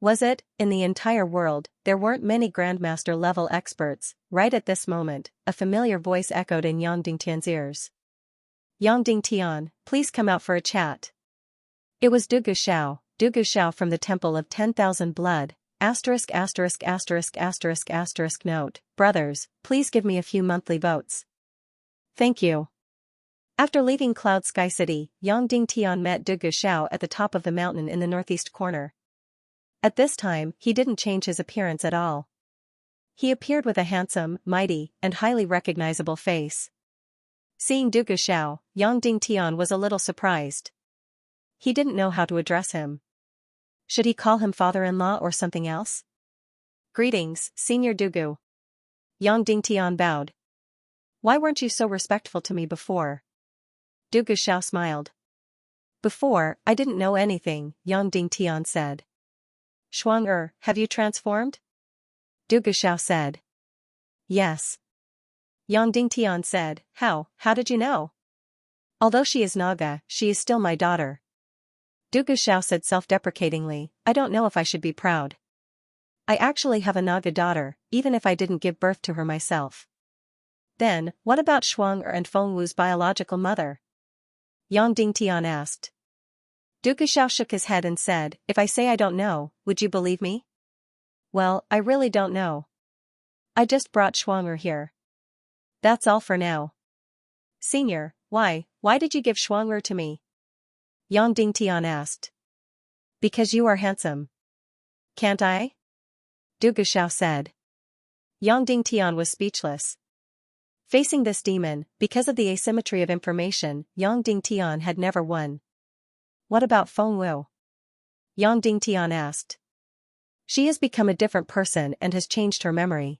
Was it? In the entire world, there weren't many Grandmaster-level experts. Right at this moment, a familiar voice echoed in Yang Dingtian's ears. Yang Dingtian, please come out for a chat. It was Du Gushao from the Temple of 10,000 Blood. Note, brothers, please give me a few monthly votes. Thank you. After leaving Cloud Sky City, Yang Dingtian met Du Gushao at the top of the mountain in the northeast corner. At this time, he didn't change his appearance at all. He appeared with a handsome, mighty, and highly recognizable face. Seeing Du Gushao, Yang Dingtian was a little surprised. He didn't know how to address him. Should he call him father-in-law or something else? Greetings, Senior Dugu. Yang Dingtian bowed. Why weren't you so respectful to me before? Du Gushao smiled. Before, I didn't know anything, Yang Dingtian said. Shuang have you transformed? Du Gushao said. Yes. Yang Dingtian said, how did you know? Although she is Naga, she is still my daughter. Du Gushao said self-deprecatingly, I don't know if I should be proud. I actually have a Naga daughter, even if I didn't give birth to her myself. Then, what about Shuang and Fengwu's biological mother? Yang Dingtian asked. Du Gushao shook his head and said, if I say I don't know, would you believe me? Well, I really don't know. I just brought Shuang here. That's all for now. Senior, why did you give Shuang to me? Yang Dingtian asked. Because you are handsome. Can't I? Du Gushao said. Yang Dingtian was speechless. Facing this demon, because of the asymmetry of information, Yang Dingtian had never won. What about Fengwu? Yang Dingtian asked. She has become a different person and has changed her memory.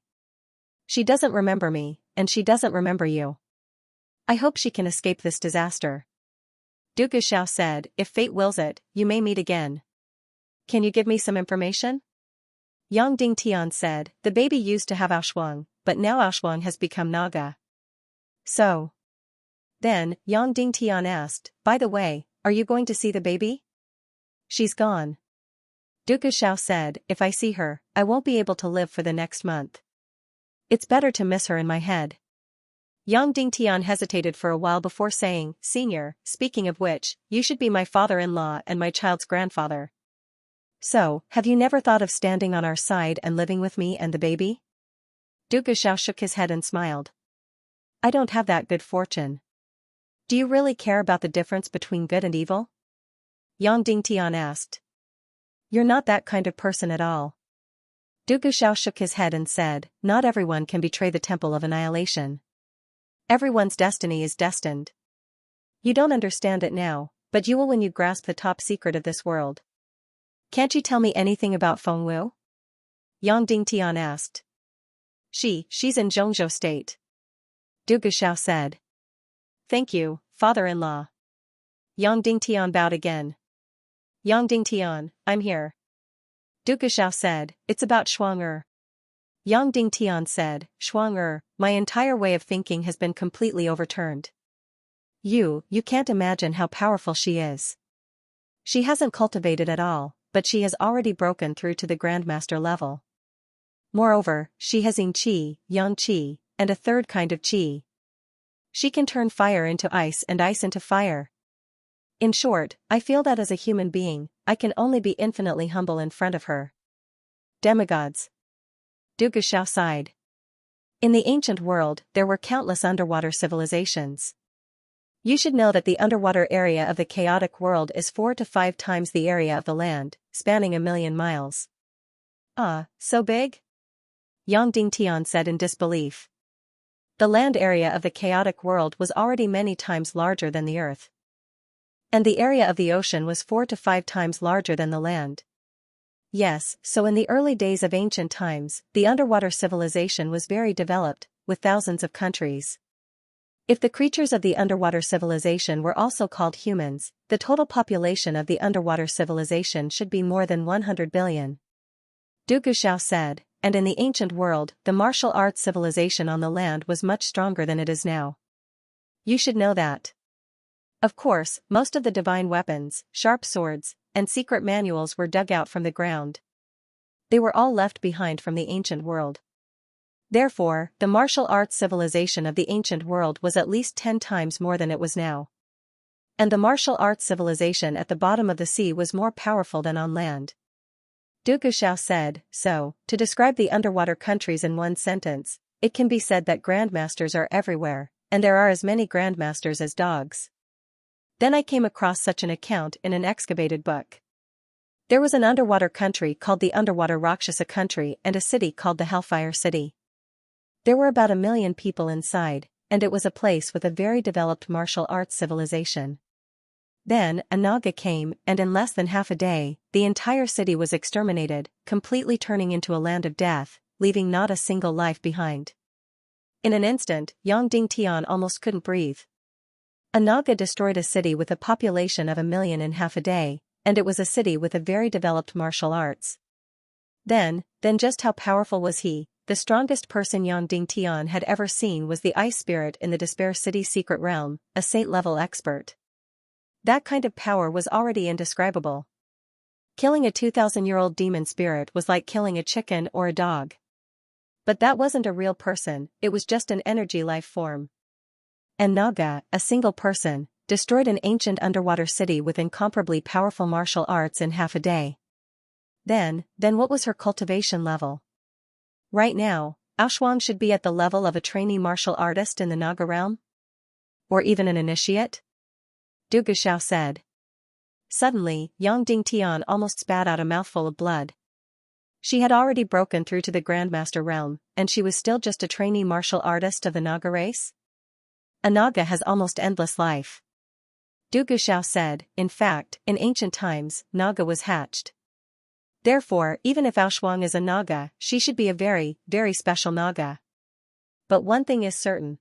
She doesn't remember me, and she doesn't remember you. I hope she can escape this disaster. Duke Xiao said, if fate wills it, you may meet again. Can you give me some information? Yang Dingtian said, the baby used to have Aoshuang, but now Aoshuang has become Naga. So. Then, Yang Dingtian asked, by the way, are you going to see the baby? She's gone. Duke Xiao said, if I see her, I won't be able to live for the next month. It's better to miss her in my head. Yang Dingtian hesitated for a while before saying, Senior, speaking of which, you should be my father-in-law and my child's grandfather. So, have you never thought of standing on our side and living with me and the baby? Duke Xiao shook his head and smiled. I don't have that good fortune. Do you really care about the difference between good and evil? Yang Dingtian asked. You're not that kind of person at all. Duke Xiao shook his head and said, not everyone can betray the Temple of Annihilation. Everyone's destiny is destined. You don't understand it now, but you will when you grasp the top secret of this world. Can't you tell me anything about Fengwu? Yang Dingtian asked. She's in Zhongzhou State. Duke Xiao said. Thank you, father-in-law. Yang Dingtian bowed again. Yang Dingtian, I'm here. Duke Xiao said, it's about Shuang. Yang Dingtian said, Shuang, my entire way of thinking has been completely overturned. You can't imagine how powerful she is. She hasn't cultivated at all, but she has already broken through to the Grandmaster level. Moreover, she has Yin Qi, Yang Qi, and a third kind of Qi. She can turn fire into ice and ice into fire. In short, I feel that as a human being, I can only be infinitely humble in front of her. Demigods. Duke Xiao sighed. In the ancient world, there were countless underwater civilizations. You should know that the underwater area of the chaotic world is 4 to 5 times the area of the land, spanning 1,000,000 miles. So big? Yang Dingtian said in disbelief. The land area of the chaotic world was already many times larger than the earth. And the area of the ocean was 4 to 5 times larger than the land. Yes, so in the early days of ancient times, the underwater civilization was very developed, with thousands of countries. If the creatures of the underwater civilization were also called humans, the total population of the underwater civilization should be more than 100 billion. Duke Xiao said, and in the ancient world, the martial arts civilization on the land was much stronger than it is now. You should know that. Of course, most of the divine weapons, sharp swords, and secret manuals were dug out from the ground. They were all left behind from the ancient world. Therefore, the martial arts civilization of the ancient world was at least 10 times more than it was now. And the martial arts civilization at the bottom of the sea was more powerful than on land. Duke Xiao said, so, to describe the underwater countries in one sentence, it can be said that grandmasters are everywhere, and there are as many grandmasters as dogs. Then I came across such an account in an excavated book. There was an underwater country called the Underwater Rakshasa Country and a city called the Hellfire City. There were about 1,000,000 people inside, and it was a place with a very developed martial arts civilization. Then, a Naga came, and in less than half a day, the entire city was exterminated, completely turning into a land of death, leaving not a single life behind. In an instant, Yang Dingtian almost couldn't breathe. A Naga destroyed a city with a population of 1,000,000 in half a day, and it was a city with a very developed martial arts. Then just how powerful was he? The strongest person Yang Dingtian had ever seen was the ice spirit in the Despair City's secret realm, a saint-level expert. That kind of power was already indescribable. Killing a 2,000-year-old demon spirit was like killing a chicken or a dog. But that wasn't a real person, it was just an energy life form. And Naga, a single person, destroyed an ancient underwater city with incomparably powerful martial arts in half a day. Then what was her cultivation level? Right now, Aoshuang should be at the level of a trainee martial artist in the Naga realm? Or even an initiate? Duke Xiao said. Suddenly, Yang Dingtian almost spat out a mouthful of blood. She had already broken through to the Grandmaster realm, and she was still just a trainee martial artist of the Naga race? A Naga has almost endless life. Duke Xiao said, in fact, in ancient times, Naga was hatched. Therefore, even if Aoshuang is a Naga, she should be a very, very special Naga. But one thing is certain.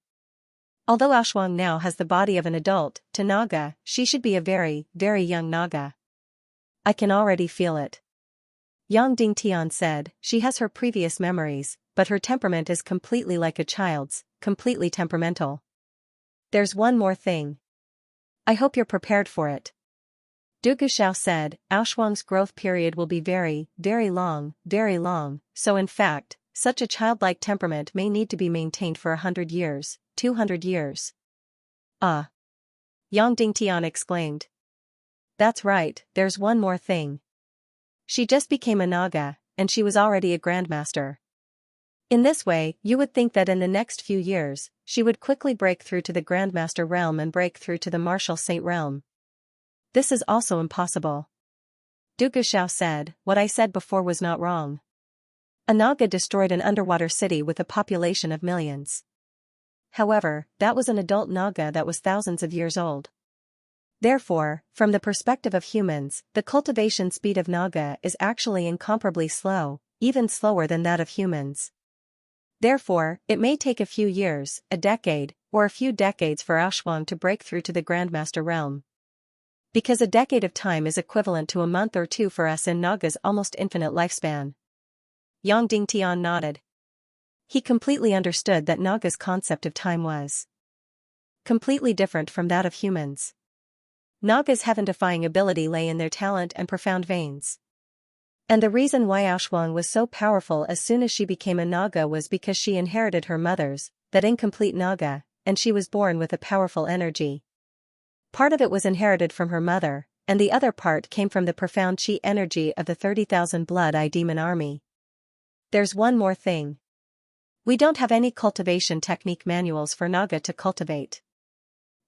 Although Ashwang now has the body of an adult, to Naga, she should be a very, very young Naga. I can already feel it. Yang Dingtian said, she has her previous memories, but her temperament is completely like a child's, completely temperamental. There's one more thing. I hope you're prepared for it. Du Guxiao said, Ashwang's growth period will be very, very long, so in fact, such a childlike temperament may need to be maintained for 100 years, 200 years. Ah! Yang Dingtian exclaimed. That's right, there's one more thing. She just became a Naga, and she was already a Grandmaster. In this way, you would think that in the next few years, she would quickly break through to the Grandmaster realm and break through to the Martial Saint realm. This is also impossible. Du Guxiao said, what I said before was not wrong. A Naga destroyed an underwater city with a population of millions. However, that was an adult Naga that was thousands of years old. Therefore, from the perspective of humans, the cultivation speed of Naga is actually incomparably slow, even slower than that of humans. Therefore, it may take a few years, a decade, or a few decades for Ashwang to break through to the Grandmaster realm. Because a decade of time is equivalent to a month or two for us in Naga's almost infinite lifespan. Yang Dingtian nodded. He completely understood that Naga's concept of time was completely different from that of humans. Naga's heaven-defying ability lay in their talent and profound veins. And the reason why Ashwang was so powerful as soon as she became a Naga was because she inherited her mother's, that incomplete Naga, and she was born with a powerful energy. Part of it was inherited from her mother, and the other part came from the profound chi energy of the 30,000 Blood-Eye Demon Army. There's one more thing. We don't have any cultivation technique manuals for Naga to cultivate.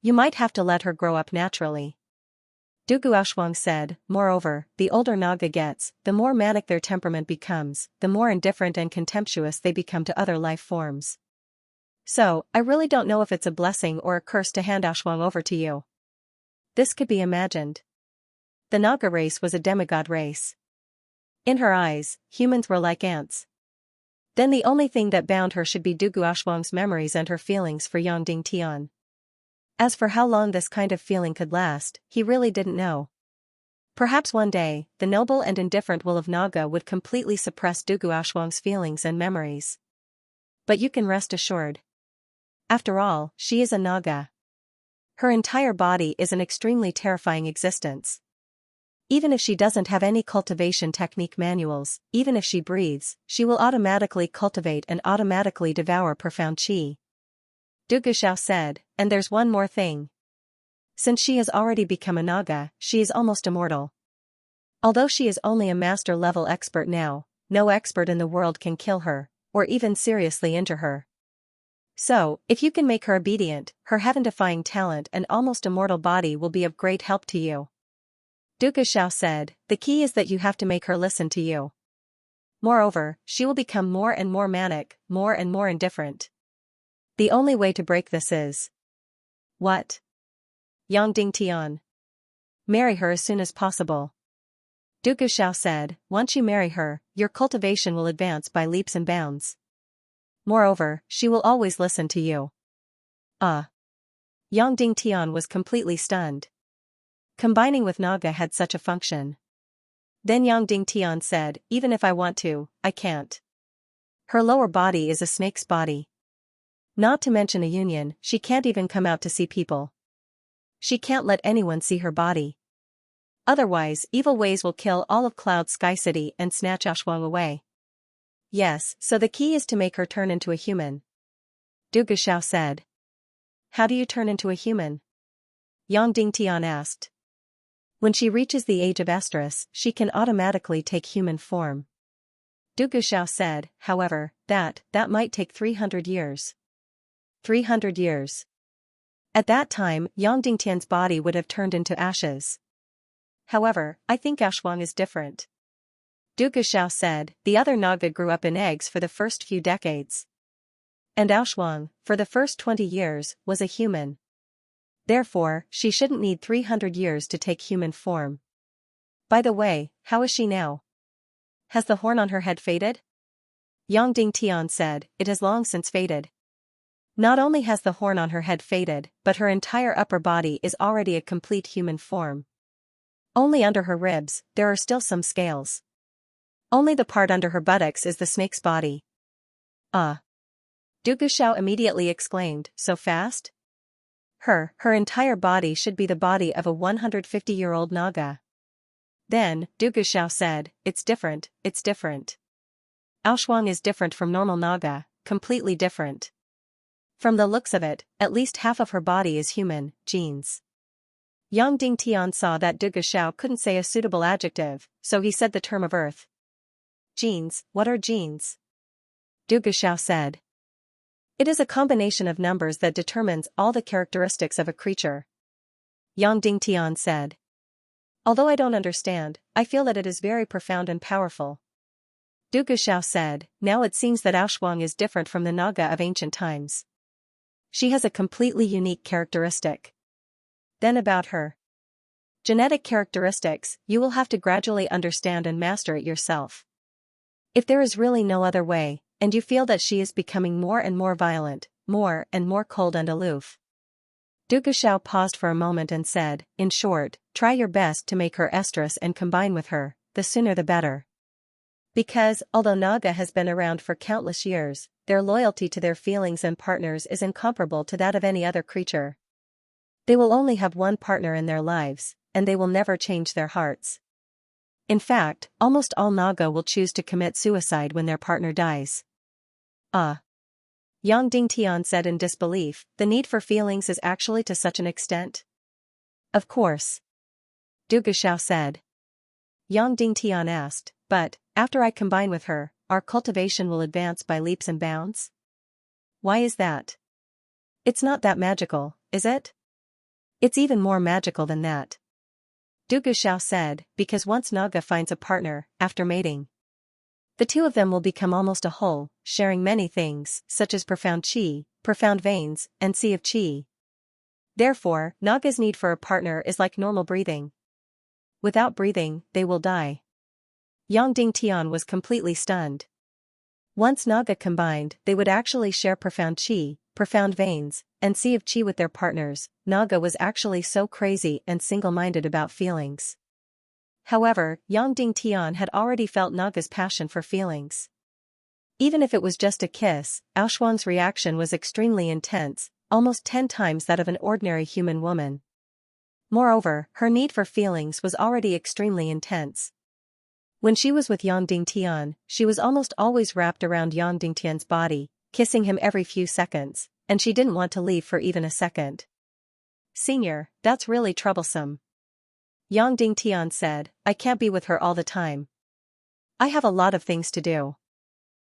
You might have to let her grow up naturally. Du Guxiao said, moreover, the older Naga gets, the more manic their temperament becomes, the more indifferent and contemptuous they become to other life forms. So, I really don't know if it's a blessing or a curse to hand Ashwang over to you. This could be imagined. The Naga race was a demigod race. In her eyes, humans were like ants. Then the only thing that bound her should be Du Guxiao's memories and her feelings for Yang Dingtian. As for how long this kind of feeling could last, he really didn't know. Perhaps one day, the noble and indifferent will of Naga would completely suppress Du Guxiao's feelings and memories. But you can rest assured. After all, she is a Naga. Her entire body is an extremely terrifying existence. Even if she doesn't have any cultivation technique manuals, even if she breathes, she will automatically cultivate and automatically devour profound chi. Du Guxiao said, and there's one more thing. Since she has already become a Naga, she is almost immortal. Although she is only a master-level expert now, no expert in the world can kill her, or even seriously injure her. So, if you can make her obedient, her heaven-defying talent and almost immortal body will be of great help to you. Du Guxiao said, the key is that you have to make her listen to you. Moreover, she will become more and more manic, more and more indifferent. The only way to break this is... What? Yang Dingtian. Marry her as soon as possible. Du Guxiao said, once you marry her, your cultivation will advance by leaps and bounds. Moreover, she will always listen to you. Yang Dingtian was completely stunned. Combining with Naga had such a function. Then Yang Dingtian said, even if I want to, I can't. Her lower body is a snake's body. Not to mention a union, she can't even come out to see people. She can't let anyone see her body. Otherwise, evil ways will kill all of Cloud Sky City and snatch Ashwang away. Yes, so the key is to make her turn into a human. Du Guxiao said. How do you turn into a human? Yang Dingtian asked. When she reaches the age of estrus, she can automatically take human form. Du Guxiao said, however, that might take 300 years. 300 years. At that time, Yang Dingtian's body would have turned into ashes. However, I think Ashwang is different. Du Guxiao said, the other Naga grew up in eggs for the first few decades. And Ashwang, for the first 20 years, was a human. Therefore, she shouldn't need 300 years to take human form. By the way, how is she now? Has the horn on her head faded? Yang Dingtian said, it has long since faded. Not only has the horn on her head faded, but her entire upper body is already a complete human form. Only under her ribs, there are still some scales. Only the part under her buttocks is the snake's body. Du Guxiao immediately exclaimed, so fast? Her entire body should be the body of a 150-year-old Naga. Then, Du Guxiao said, it's different, it's different. Aoshuang is different from normal Naga, completely different. From the looks of it, at least half of her body is human, genes. Yang Dingtian saw that Du Guxiao couldn't say a suitable adjective, so he said the term of earth. Genes, what are genes? Du Guxiao said. It is a combination of numbers that determines all the characteristics of a creature. Yang Dingtian said. Although I don't understand, I feel that it is very profound and powerful. Du Guxiao said, now it seems that Aoshuang is different from the Naga of ancient times. She has a completely unique characteristic. Then about her genetic characteristics, you will have to gradually understand and master it yourself. If there is really no other way, and you feel that she is becoming more and more violent, more and more cold and aloof. Du Guxiao paused for a moment and said, in short, try your best to make her estrus and combine with her, the sooner the better. Because, although Naga has been around for countless years, their loyalty to their feelings and partners is incomparable to that of any other creature. They will only have one partner in their lives, and they will never change their hearts. In fact, almost all Naga will choose to commit suicide when their partner dies. Yang Dingtian said in disbelief, the need for feelings is actually to such an extent? Of course. Du Guxiao said. Yang Dingtian asked, but, after I combine with her, our cultivation will advance by leaps and bounds? Why is that? It's not that magical, is it? It's even more magical than that. Du Guxiao said, because once Naga finds a partner, after mating, the two of them will become almost a whole, sharing many things, such as profound qi, profound veins, and sea of qi. Therefore, Naga's need for a partner is like normal breathing. Without breathing, they will die. Yang Dingtian was completely stunned. Once Naga combined, they would actually share profound qi, profound veins, and sea of qi with their partners. Naga was actually so crazy and single-minded about feelings. However, Yang Dingtian had already felt Naga's passion for feelings. Even if it was just a kiss, Aoshuang's reaction was extremely intense, almost 10 times that of an ordinary human woman. Moreover, her need for feelings was already extremely intense. When she was with Yang Dingtian, she was almost always wrapped around Yang Dingtian's body, kissing him every few seconds, and she didn't want to leave for even a second. Senior, that's really troublesome. Yang Dingtian said, I can't be with her all the time. I have a lot of things to do.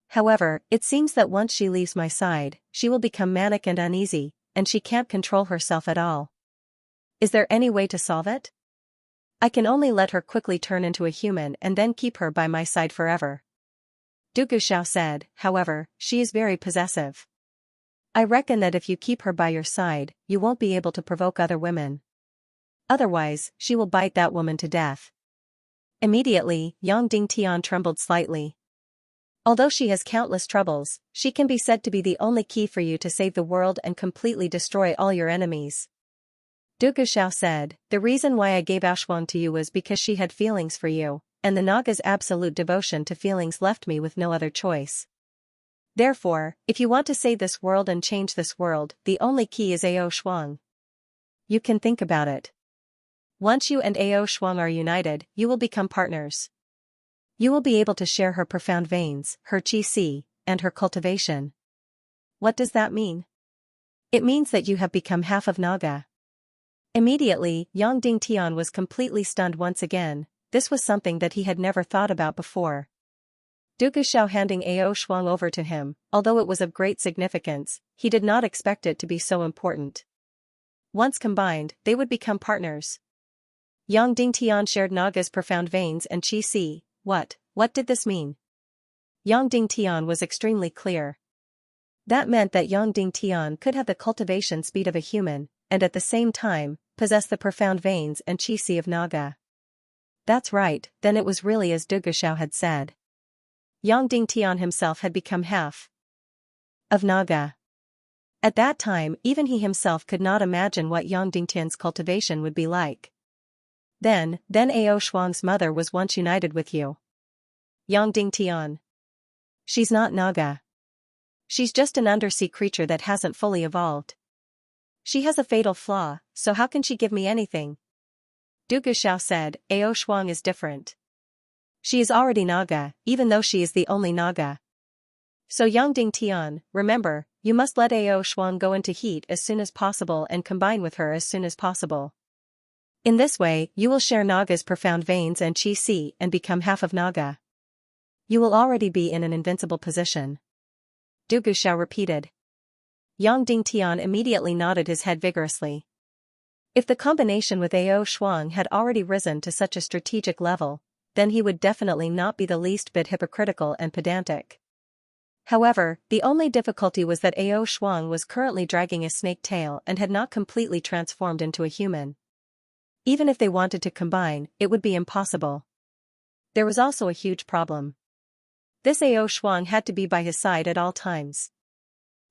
However, it seems that once she leaves my side, she will become manic and uneasy, and she can't control herself at all. Is there any way to solve it? I can only let her quickly turn into a human and then keep her by my side forever. Du Guxiao said, however, she is very possessive. I reckon that if you keep her by your side, you won't be able to provoke other women. Otherwise, she will bite that woman to death. Immediately, Yang Dingtian trembled slightly. Although she has countless troubles, she can be said to be the only key for you to save the world and completely destroy all your enemies. Du Guxiao said, the reason why I gave Aoshuang to you was because she had feelings for you, and the Naga's absolute devotion to feelings left me with no other choice. Therefore, if you want to save this world and change this world, the only key is Aoshuang. You can think about it. Once you and Aoshuang are united, you will become partners. You will be able to share her profound veins, her qi, and her cultivation. What does that mean? It means that you have become half of Naga. Immediately, Yang Dingtian was completely stunned once again. This was something that he had never thought about before. Du Guxiao handing Aoshuang over to him, although it was of great significance, he did not expect it to be so important. Once combined, they would become partners. Yang Dingtian shared Naga's profound veins and qi. What did this mean? Yang Dingtian was extremely clear. That meant that Yang Dingtian could have the cultivation speed of a human, and at the same time, possess the profound veins and qi of Naga. That's right, then it was really as Du Guxiao had said. Yang Dingtian himself had become half of Naga. At that time even he himself could not imagine what Yang Dingtian's cultivation would be like. Then Ao Shuang's mother was once united with you. Yang Dingtian. She's not Naga. She's just an undersea creature that hasn't fully evolved. She has a fatal flaw, so how can she give me anything? Du Guxiao said, Ao Shuang is different. She is already Naga, even though she is the only Naga. So Yang Dingtian, remember, you must let Ao Shuang go into heat as soon as possible and combine with her as soon as possible. In this way, you will share Naga's profound veins and Qi Si and become half of Naga. You will already be in an invincible position. Du Guxiao repeated. Yang Dingtian immediately nodded his head vigorously. If the combination with Ao Shuang had already risen to such a strategic level, then he would definitely not be the least bit hypocritical and pedantic. However, the only difficulty was that Ao Shuang was currently dragging a snake tail and had not completely transformed into a human. Even if they wanted to combine, it would be impossible. There was also a huge problem. This Ao Shuang had to be by his side at all times.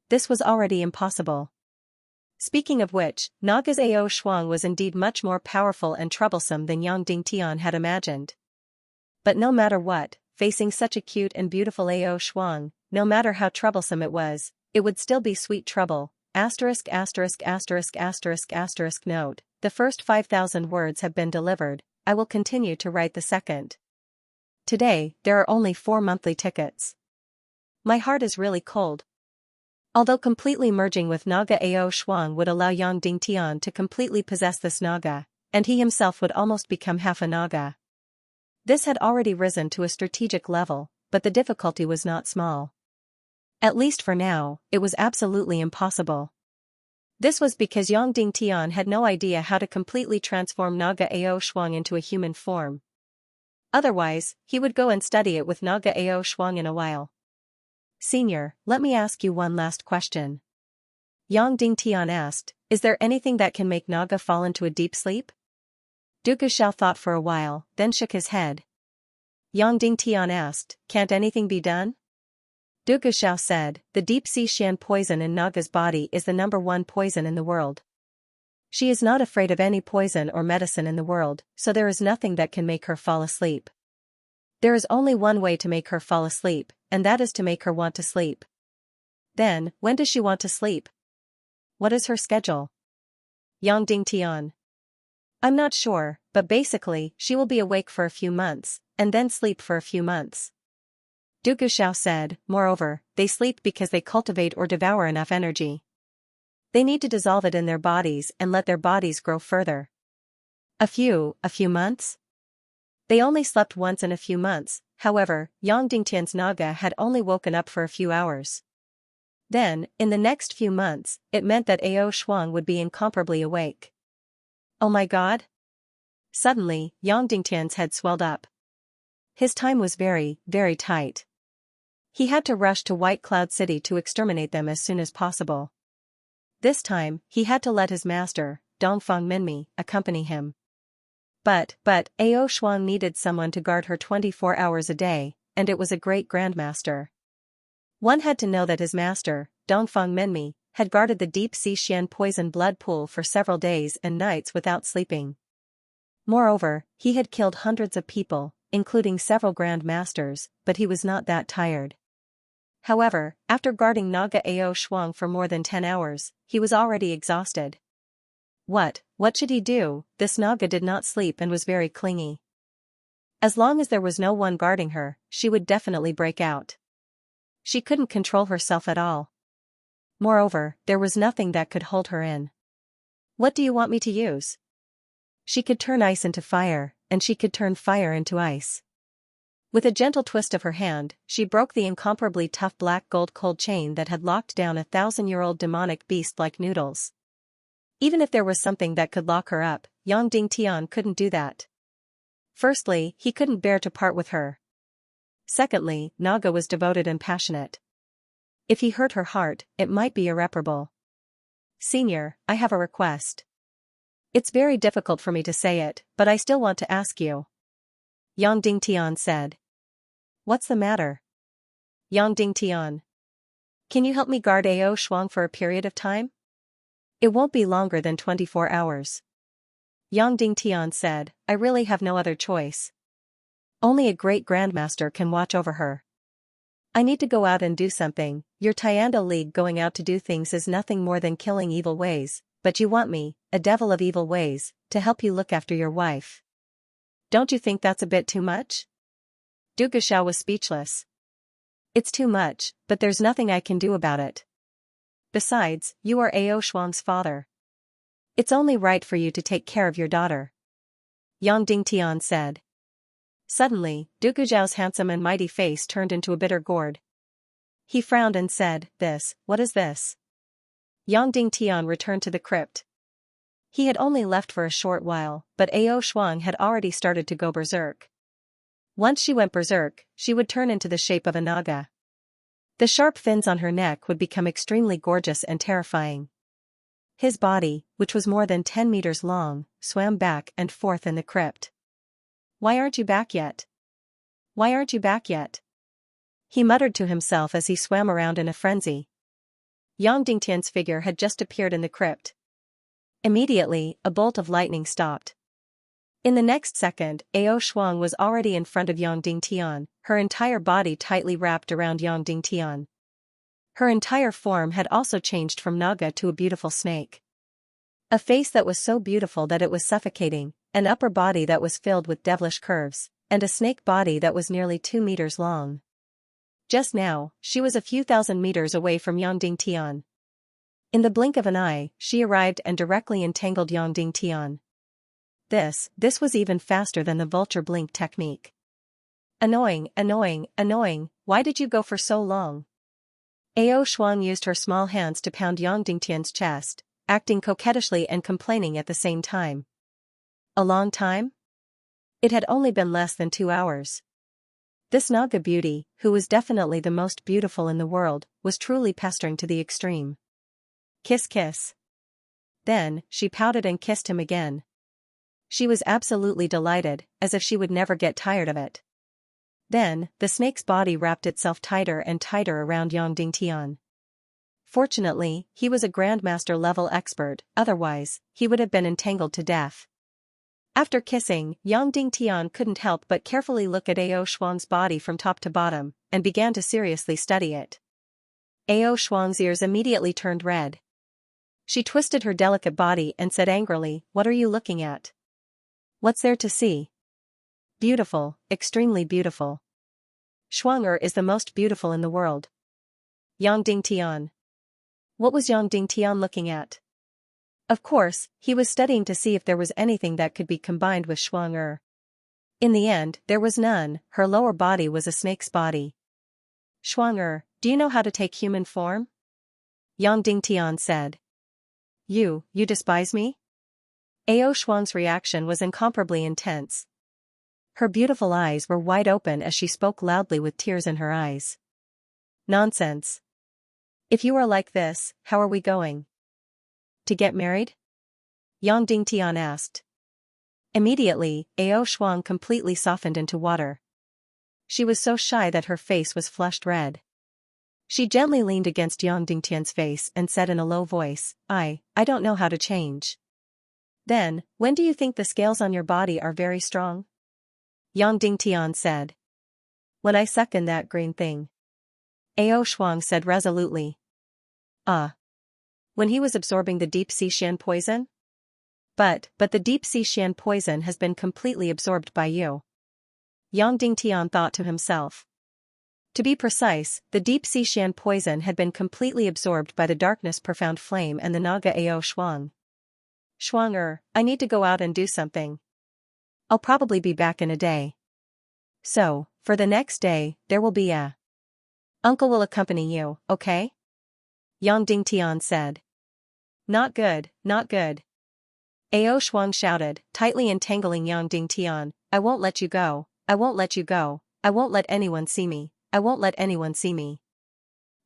This was already impossible. Speaking of which, Naga's Ao Shuang was indeed much more powerful and troublesome than Yang Dingtian had imagined. But no matter what, facing such a cute and beautiful Ao Shuang, no matter how troublesome it would still be sweet trouble. Note, the first 5,000 words have been delivered, I will continue to write the second. Today, there are only 4 monthly tickets. My heart is really cold. Although completely merging with Naga Ao Shuang would allow Yang Dingtian to completely possess this Naga, and he himself would almost become half a Naga. This had already risen to a strategic level, but the difficulty was not small. At least for now, it was absolutely impossible. This was because Yang Dingtian had no idea how to completely transform Naga Ao Shuang into a human form. Otherwise, he would go and study it with Naga Ao Shuang in a while. Senior, let me ask you one last question. Yang Dingtian asked, is there anything that can make Naga fall into a deep sleep? Du Guxiao thought for a while, then shook his head. Yang Dingtian asked, can't anything be done? Du Guxiao said, the deep-sea Xian poison in Naga's body is the #1 poison in the world. She is not afraid of any poison or medicine in the world, so there is nothing that can make her fall asleep. There is only one way to make her fall asleep, and that is to make her want to sleep. Then, when does she want to sleep? What is her schedule? Yang Dingtian. I'm not sure, but basically, she will be awake for a few months, and then sleep for a few months. Du Guxiao said, moreover, they sleep because they cultivate or devour enough energy. They need to dissolve it in their bodies and let their bodies grow further. A few months? They only slept once in a few months, however, Yang Dingtian's Naga had only woken up for a few hours. Then, in the next few months, it meant that Ao Shuang would be incomparably awake. Oh my god? Suddenly, Yang Dingtian's head swelled up. His time was very, very tight. He had to rush to White Cloud City to exterminate them as soon as possible. This time, he had to let his master, Dongfang Minmi, accompany him. But Ao Shuang needed someone to guard her 24 hours a day, and it was a great grandmaster. One had to know that his master, Dongfang Minmi, had guarded the deep-sea Xian poison blood pool for several days and nights without sleeping. Moreover, he had killed hundreds of people, including several grand masters, but he was not that tired. However, after guarding Naga Ao Shuang for more than 10 hours, he was already exhausted. What should he do? This Naga did not sleep and was very clingy. As long as there was no one guarding her, she would definitely break out. She couldn't control herself at all. Moreover, there was nothing that could hold her in. What do you want me to use? She could turn ice into fire, and she could turn fire into ice. With a gentle twist of her hand, she broke the incomparably tough black gold cold chain that had locked down a 1,000-year-old demonic beast like Noodles. Even if there was something that could lock her up, Yang Dingtian couldn't do that. Firstly, he couldn't bear to part with her. Secondly, Naga was devoted and passionate. If he hurt her heart, it might be irreparable. Senior, I have a request. It's very difficult for me to say it, but I still want to ask you. Yang Dingtian said. What's the matter? Yang Dingtian. Can you help me guard Ao Shuang for a period of time? It won't be longer than 24 hours. Yang Dingtian said, I really have no other choice. Only a great grandmaster can watch over her. I need to go out and do something. Your Tianda League going out to do things is nothing more than killing evil ways, but you want me, a devil of evil ways, to help you look after your wife. Don't you think that's a bit too much? Du Guxiao was speechless. It's too much, but there's nothing I can do about it. Besides, you are Ao Shuang's father. It's only right for you to take care of your daughter. Yang Dingtian said. Suddenly, Du Guxiao's handsome and mighty face turned into a bitter gourd. He frowned and said, what is this? Yang Dingtian returned to the crypt. He had only left for a short while, but Ao Shuang had already started to go berserk. Once she went berserk, she would turn into the shape of a naga. The sharp fins on her neck would become extremely gorgeous and terrifying. His body, which was more than 10 meters long, swam back and forth in the crypt. Why aren't you back yet? Why aren't you back yet? He muttered to himself as he swam around in a frenzy. Yang Dingtian's figure had just appeared in the crypt. Immediately, a bolt of lightning stopped. In the next second, Ao Shuang was already in front of Yang Dingtian, her entire body tightly wrapped around Yang Dingtian. Her entire form had also changed from naga to a beautiful snake. A face that was so beautiful that it was suffocating, an upper body that was filled with devilish curves, and a snake body that was nearly 2 meters long. Just now, she was a few thousand meters away from Yang Dingtian. In the blink of an eye, she arrived and directly entangled Yang Dingtian. This was even faster than the vulture blink technique. Annoying, why did you go for so long? Ao Shuang used her small hands to pound Yang Dingtian's chest, acting coquettishly and complaining at the same time. A long time? It had only been less than 2 hours. This Naga beauty, who was definitely the most beautiful in the world, was truly pestering to the extreme. Kiss kiss. Then, she pouted and kissed him again. She was absolutely delighted, as if she would never get tired of it. Then, the snake's body wrapped itself tighter and tighter around Yang Dingtian. Fortunately, he was a Grandmaster-level expert, otherwise, he would have been entangled to death. After kissing, Yang Dingtian couldn't help but carefully look at Ao Shuang's body from top to bottom, and began to seriously study it. Ao Shuang's ears immediately turned red. She twisted her delicate body and said angrily, "What are you looking at? What's there to see?" "Beautiful, extremely beautiful. Shuang is the most beautiful in the world." Yang Dingtian. What was Yang Dingtian looking at? Of course, he was studying to see if there was anything that could be combined with Shuang. In the end, there was none. Her lower body was a snake's body. "Shuang, do you know how to take human form?" Yang Dingtian said. You despise me?" Ao Shuang's reaction was incomparably intense. Her beautiful eyes were wide open as she spoke loudly with tears in her eyes. "Nonsense. If you are like this, how are we going to get married?" Yang Dingtian asked. Immediately, Ao Shuang completely softened into water. She was so shy that her face was flushed red. She gently leaned against Yang Dingtian's face and said in a low voice, I don't know how to change." "Then, when do you think the scales on your body are very strong?" Yang Dingtian said. "When I suck in that green thing." Ao Shuang said resolutely. When he was absorbing the deep sea Xian poison? But the deep sea Xian poison has been completely absorbed by you." Yang Dingtian thought to himself. To be precise, the deep sea Xian poison had been completely absorbed by the darkness profound flame and the Naga Ao Shuang. "Shuang, I need to go out and do something. I'll probably be back in a day." So, for the next day, there will be a uncle will accompany you, okay? Yang Dingtian said. Not good, not good." Ao Shuang shouted, tightly entangling Yang Dingtian, "I won't let you go, I won't let you go, I won't let anyone see me, I won't let anyone see me.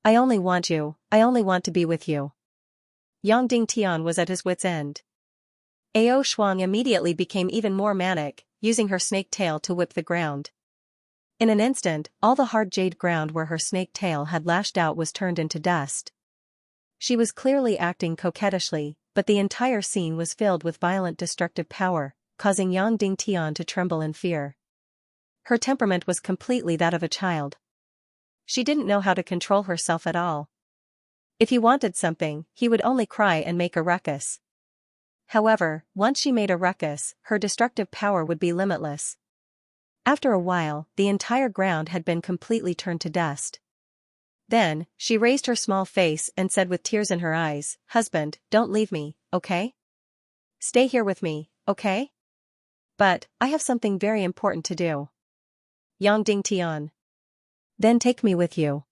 I only want you, I only want to be with you." Yang Dingtian was at his wit's end. Ao Shuang immediately became even more manic, using her snake tail to whip the ground. In an instant, all the hard jade ground where her snake tail had lashed out was turned into dust. She was clearly acting coquettishly, but the entire scene was filled with violent destructive power, causing Yang Dingtian to tremble in fear. Her temperament was completely that of a child. She didn't know how to control herself at all. If he wanted something, he would only cry and make a ruckus. However, once she made a ruckus, her destructive power would be limitless. After a while, the entire ground had been completely turned to dust. Then, she raised her small face and said with tears in her eyes, "Husband, don't leave me, okay? Stay here with me, okay? But, I have something very important to do." Yang Dingtian. "Then take me with you,"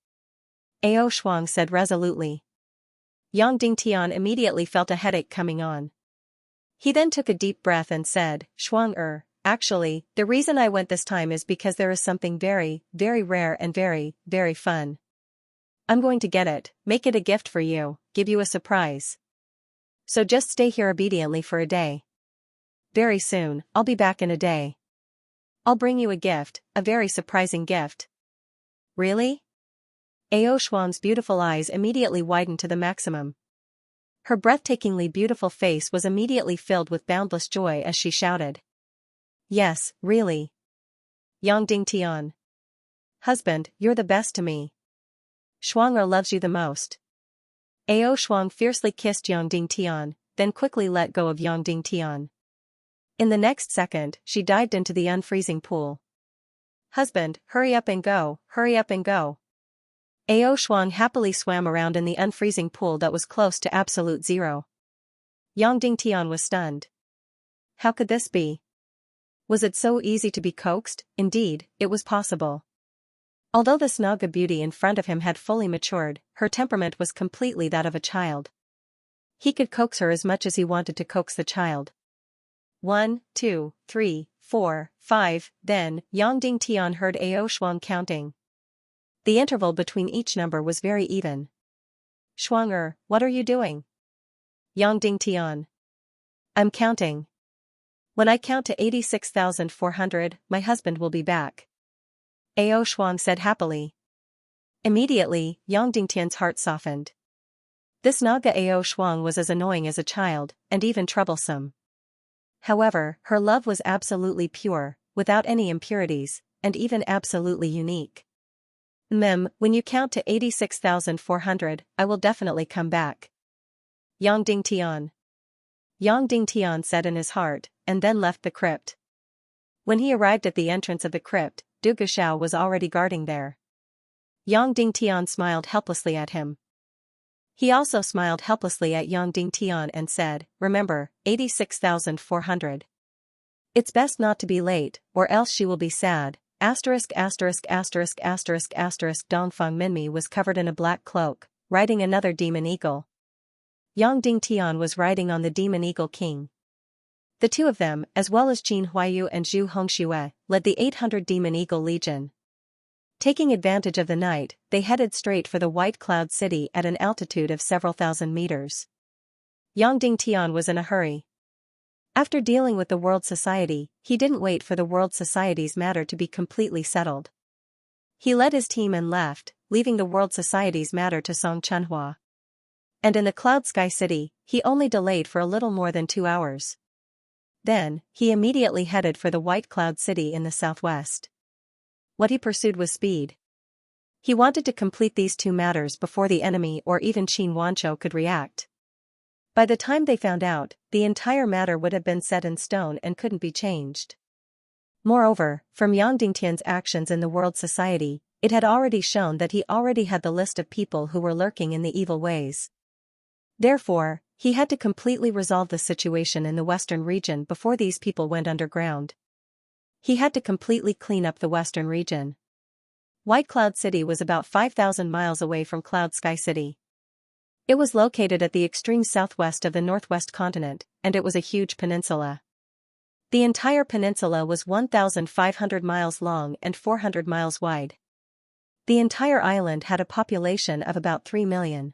Ao Shuang said resolutely. Yang Dingtian immediately felt a headache coming on. He then took a deep breath and said, "Shuang actually, the reason I went this time is because there is something very, very rare and very, very fun. I'm going to get it, make it a gift for you, give you a surprise. So just stay here obediently for a day. Very soon, I'll be back in a day. I'll bring you a gift, a very surprising gift." "Really?" Ao Shuang's beautiful eyes immediately widened to the maximum. Her breathtakingly beautiful face was immediately filled with boundless joy as she shouted, "Yes, really. Yang Dingtian. Husband, you're the best to me. Shuang loves you the most." Ao Shuang fiercely kissed Yang Dingtian, then quickly let go of Yang Dingtian. In the next second, she dived into the unfreezing pool. "Husband, hurry up and go, hurry up and go." Ao Shuang happily swam around in the unfreezing pool that was close to absolute zero. Yang Dingtian was stunned. How could this be? Was it so easy to be coaxed? Indeed, it was possible. Although this Naga beauty in front of him had fully matured, her temperament was completely that of a child. He could coax her as much as he wanted to coax the child. 1, 2, 3, 4, 5, then, Yang Dingtian heard Ao Shuang counting. The interval between each number was very even. "Shuang what are you doing?" Yang Dingtian. "I'm counting. When I count to 86,400, my husband will be back." Ao Shuang said happily. Immediately, Yang Dingtian's heart softened. This Naga Ao Shuang was as annoying as a child, and even troublesome. However, her love was absolutely pure, without any impurities, and even absolutely unique. When you count to 86,400, I will definitely come back." Yang Dingtian. Yang Dingtian said in his heart, and then left the crypt. When he arrived at the entrance of the crypt, Du Gushao was already guarding there. Yang Dingtian smiled helplessly at him. He also smiled helplessly at Yang Dingtian and said, "Remember, 86,400. It's best not to be late, or else she will be sad." Dongfang Minmi was covered in a black cloak, riding another demon eagle. Yang Dingtian was riding on the demon eagle king. The two of them, as well as Qin Huayu and Zhu Hongxue, led the 800 Demon Eagle Legion. Taking advantage of the night, they headed straight for the White Cloud City at an altitude of several thousand meters. Yang Dingtian was in a hurry. After dealing with the World Society, he didn't wait for the World Society's matter to be completely settled. He led his team and left, leaving the World Society's matter to Song Chunhua. And in the Cloud Sky City, he only delayed for a little more than 2 hours. Then, he immediately headed for the White Cloud City in the southwest. What he pursued was speed. He wanted to complete these two matters before the enemy or even Qin Wanzhou could react. By the time they found out, the entire matter would have been set in stone and couldn't be changed. Moreover, from Yang Dingtian's actions in the World Society, it had already shown that he already had the list of people who were lurking in the evil ways. Therefore, he had to completely resolve the situation in the western region before these people went underground. He had to completely clean up the western region. White Cloud City was about 5,000 miles away from Cloud Sky City. It was located at the extreme southwest of the northwest continent, and it was a huge peninsula. The entire peninsula was 1,500 miles long and 400 miles wide. The entire island had a population of about 3 million.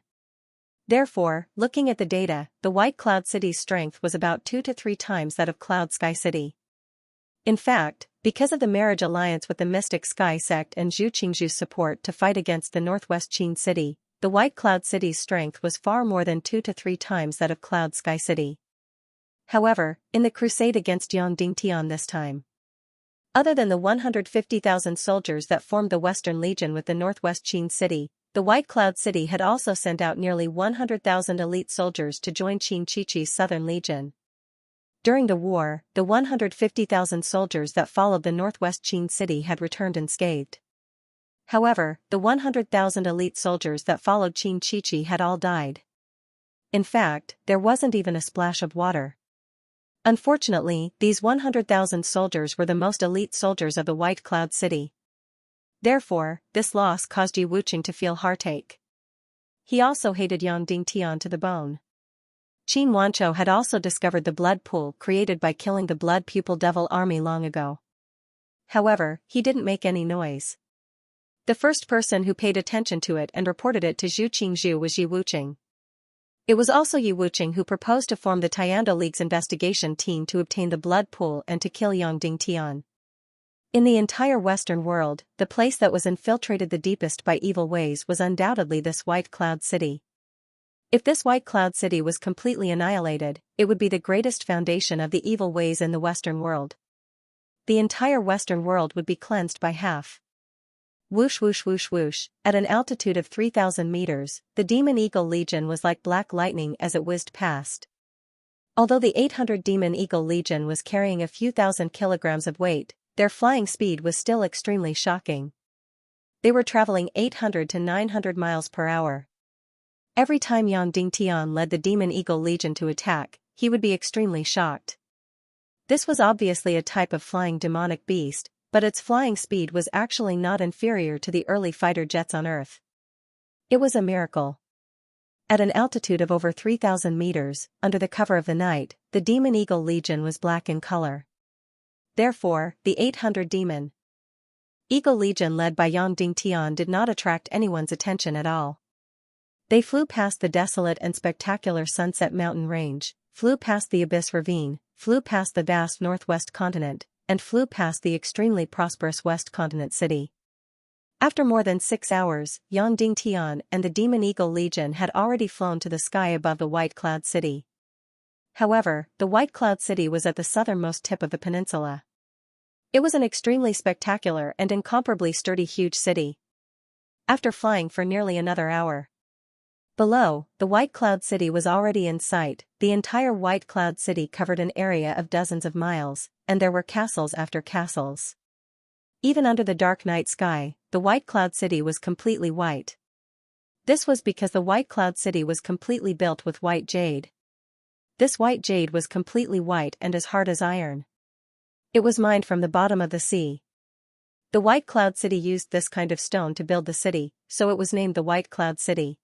Therefore, looking at the data, the White Cloud City's strength was about 2 to 3 times that of Cloud Sky City. In fact, Because of the marriage alliance with the Mystic Sky sect and Zhu Qingzhu's support to fight against the Northwest Qin City, the White Cloud City's strength was far more than 2 to 3 times that of Cloud Sky City. However, in the crusade against Yongding Tian this time, other than the 150,000 soldiers that formed the Western Legion with the Northwest Qin City, the White Cloud City had also sent out nearly 100,000 elite soldiers to join Qin Chichi's Southern Legion. During the war, the 150,000 soldiers that followed the Northwest Qin City had returned unscathed. However, the 100,000 elite soldiers that followed Qin Chichi had all died. In fact, there wasn't even a splash of water. Unfortunately, these 100,000 soldiers were the most elite soldiers of the White Cloud City. Therefore, this loss caused Yu Wuqing to feel heartache. He also hated Yongding Tian to the bone. Qin Wanzhou had also discovered the blood pool created by killing the blood pupil devil army long ago. However, he didn't make any noise. The first person who paid attention to it and reported it to Zhu Qingzhu was Yu Wuqing. It was also Yu Wuqing who proposed to form the Tiando League's investigation team to obtain the blood pool and to kill Yongding Tian. In the entire Western world, the place that was infiltrated the deepest by evil ways was undoubtedly this White Cloud City. If this White Cloud City was completely annihilated, it would be the greatest foundation of the evil ways in the Western world. The entire Western world would be cleansed by half. Whoosh whoosh whoosh whoosh, at an altitude of 3,000 meters, the Demon Eagle Legion was like black lightning as it whizzed past. Although the 800 Demon Eagle Legion was carrying a few thousand kilograms of weight, their flying speed was still extremely shocking. They were traveling 800 to 900 miles per hour. Every time Yongding Tian led the Demon Eagle Legion to attack, he would be extremely shocked. This was obviously a type of flying demonic beast, but its flying speed was actually not inferior to the early fighter jets on Earth. It was a miracle. At an altitude of over 3,000 meters, under the cover of the night, the Demon Eagle Legion was black in color. Therefore, the 800 Demon Eagle Legion led by Yongding Tian did not attract anyone's attention at all. They flew past the desolate and spectacular Sunset Mountain Range, flew past the Abyss Ravine, flew past the vast Northwest Continent, and flew past the extremely prosperous West Continent City. After more than 6 hours, Yongding Tian and the Demon Eagle Legion had already flown to the sky above the White Cloud City. However, the White Cloud City was at the southernmost tip of the peninsula. It was an extremely spectacular and incomparably sturdy huge city. After flying for nearly another hour, below, the White Cloud City was already in sight. The entire White Cloud City covered an area of dozens of miles, and there were castles after castles. Even under the dark night sky, the White Cloud City was completely white. This was because the White Cloud City was completely built with white jade. This white jade was completely white and as hard as iron. It was mined from the bottom of the sea. The White Cloud City used this kind of stone to build the city, so it was named the White Cloud City.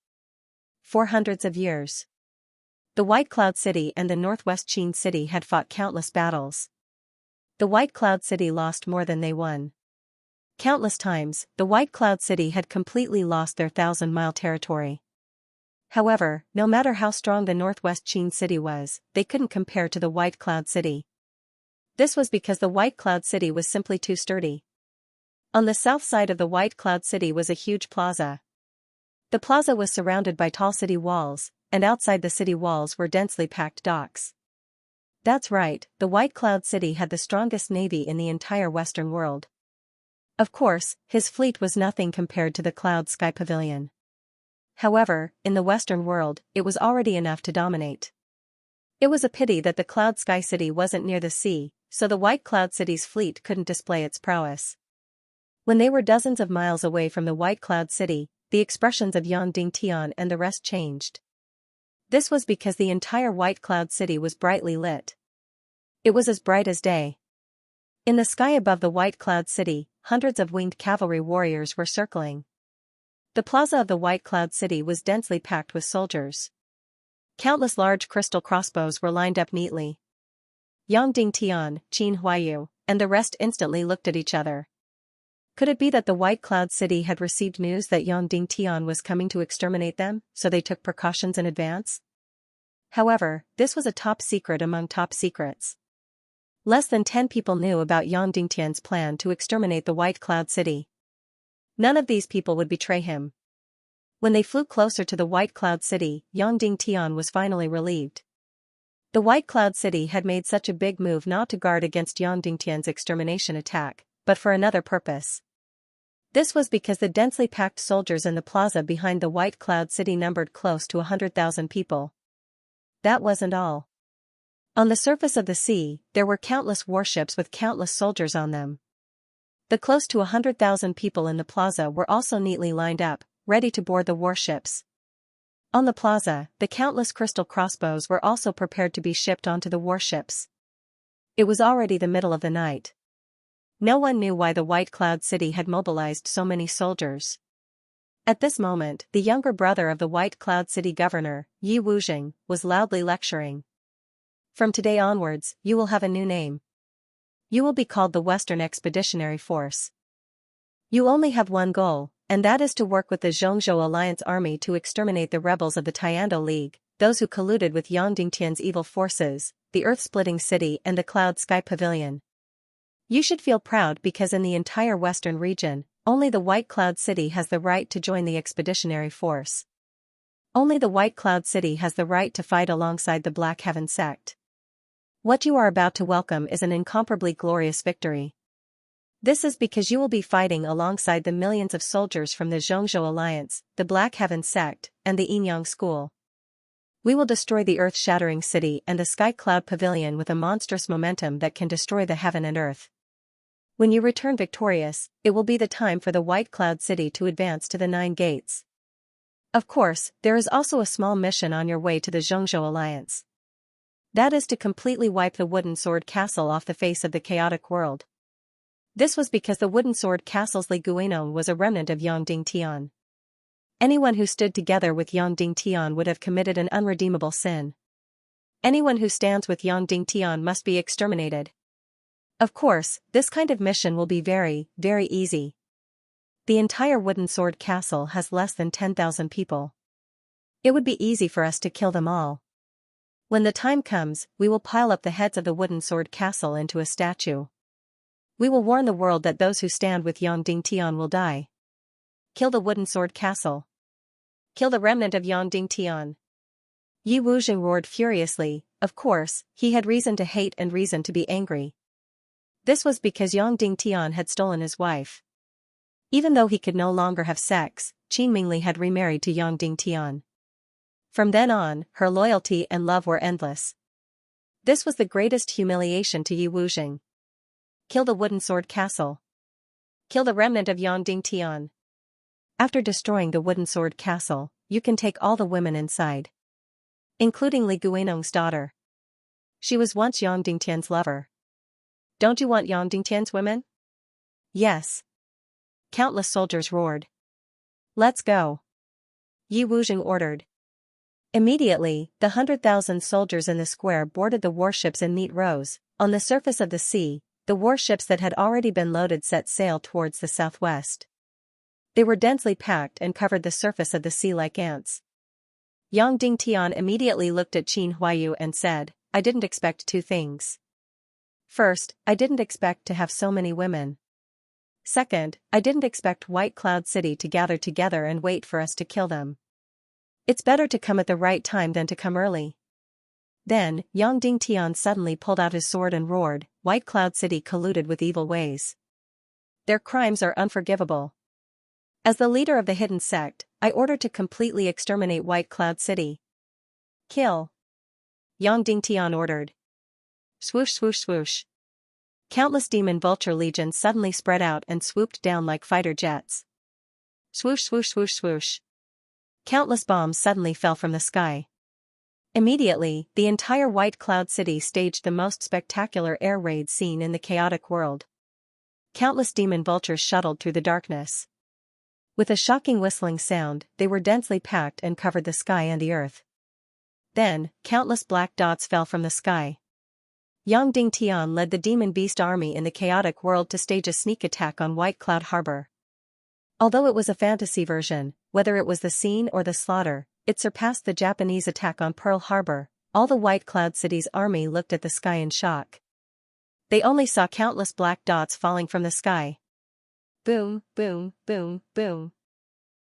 For hundreds of years, the White Cloud City and the Northwest Qin City had fought countless battles. The White Cloud City lost more than they won. Countless times, the White Cloud City had completely lost their 1,000-mile territory. However, no matter how strong the Northwest Qin City was, they couldn't compare to the White Cloud City. This was because the White Cloud City was simply too sturdy. On the south side of the White Cloud City was a huge plaza. The plaza was surrounded by tall city walls, and outside the city walls were densely packed docks. That's right, the White Cloud City had the strongest navy in the entire Western world. Of course, his fleet was nothing compared to the Cloud Sky Pavilion. However, in the Western world, it was already enough to dominate. It was a pity that the Cloud Sky City wasn't near the sea, so the White Cloud City's fleet couldn't display its prowess. When they were dozens of miles away from the White Cloud City, the expressions of Yongding Tian and the rest changed. This was because the entire White Cloud City was brightly lit. It was as bright as day. In the sky above the White Cloud City, hundreds of winged cavalry warriors were circling. The plaza of the White Cloud City was densely packed with soldiers. Countless large crystal crossbows were lined up neatly. Yongding Tian, Qin Huayu, and the rest instantly looked at each other. Could it be that the White Cloud City had received news that Yongding Tian was coming to exterminate them, so they took precautions in advance? However, this was a top secret among top secrets. Less than 10 people knew about Yang Dingtian's plan to exterminate the White Cloud City. None of these people would betray him. When they flew closer to the White Cloud City, Yang Dingtian was finally relieved. The White Cloud City had made such a big move not to guard against Yang Dingtian's extermination attack, but for another purpose. This was because the densely packed soldiers in the plaza behind the White Cloud City numbered close to 100,000 people. That wasn't all. On the surface of the sea, there were countless warships with countless soldiers on them. The close to 100,000 people in the plaza were also neatly lined up, ready to board the warships. On the plaza, the countless crystal crossbows were also prepared to be shipped onto the warships. It was already the middle of the night. No one knew why the White Cloud City had mobilized so many soldiers. At this moment, the younger brother of the White Cloud City governor, Yi Wuzheng, was loudly lecturing. From today onwards, you will have a new name. You will be called the Western Expeditionary Force. You only have one goal, and that is to work with the Xianxia Alliance army to exterminate the rebels of the Tiando League, those who colluded with Yang Dingtian's evil forces, the Earth-splitting city and the Cloud Sky Pavilion. You should feel proud because in the entire western region, only the White Cloud City has the right to join the expeditionary force. Only the White Cloud City has the right to fight alongside the Black Heaven sect. What you are about to welcome is an incomparably glorious victory. This is because you will be fighting alongside the millions of soldiers from the Xianxia Alliance, the Black Heaven sect, and the Yinyang School. We will destroy the earth-shattering city and the Sky Cloud Pavilion with a monstrous momentum that can destroy the heaven and earth. When you return victorious, it will be the time for the White Cloud City to advance to the 9 gates. Of course, there is also a small mission on your way to the Xianxia Alliance. That is to completely wipe the Wooden Sword Castle off the face of the chaotic world. This was because the Wooden Sword Castle's Li Guinong was a remnant of Yang Dingtian. Anyone who stood together with Yang Dingtian would have committed an unredeemable sin. Anyone who stands with Yang Dingtian must be exterminated. Of course, this kind of mission will be very, very easy. The entire Wooden Sword Castle has less than 10,000 people. It would be easy for us to kill them all. When the time comes, we will pile up the heads of the Wooden Sword Castle into a statue. We will warn the world that those who stand with Yang Dingtian will die. Kill the Wooden Sword Castle. Kill the remnant of Yang Dingtian. Yi Wuzheng roared furiously. Of course, he had reason to hate and reason to be angry. This was because Yang Dingtian had stolen his wife. Even though he could no longer have sex, Qin Mingli had remarried to Yang Dingtian. From then on, her loyalty and love were endless. This was the greatest humiliation to Yi Wuzheng. Kill the Wooden Sword Castle. Kill the remnant of Yang Dingtian. After destroying the Wooden Sword Castle, you can take all the women inside. Including Li Guinong's daughter. She was once Yang Dingtian's lover. Don't you want Yang Dingtian's women? Yes. Countless soldiers roared. Let's go. Yi Wuzheng ordered. Immediately, the 100,000 soldiers in the square boarded the warships in neat rows. On the surface of the sea, the warships that had already been loaded set sail towards the southwest. They were densely packed and covered the surface of the sea like ants. Yang Dingtian immediately looked at Qin Huayu and said, I didn't expect 2 things. First, I didn't expect to have so many women. Second, I didn't expect White Cloud City to gather together and wait for us to kill them. It's better to come at the right time than to come early. Then, Yang Dingtian suddenly pulled out his sword and roared, White Cloud City colluded with evil ways. Their crimes are unforgivable. As the leader of the hidden sect, I order to completely exterminate White Cloud City. Kill. Yang Dingtian ordered. Swoosh swoosh swoosh. Countless demon vulture legions suddenly spread out and swooped down like fighter jets. Swoosh swoosh swoosh swoosh. Countless bombs suddenly fell from the sky. Immediately, the entire White Cloud City staged the most spectacular air raid seen in the chaotic world. Countless demon vultures shuttled through the darkness. With a shocking whistling sound, they were densely packed and covered the sky and the earth. Then, countless black dots fell from the sky. Yang Dingtian led the demon beast army in the chaotic world to stage a sneak attack on White Cloud Harbor. Although it was a fantasy version, whether it was the scene or the slaughter, it surpassed the Japanese attack on Pearl Harbor. All the White Cloud City's army looked at the sky in shock. they only saw countless black dots falling from the sky. Boom, boom, boom, boom.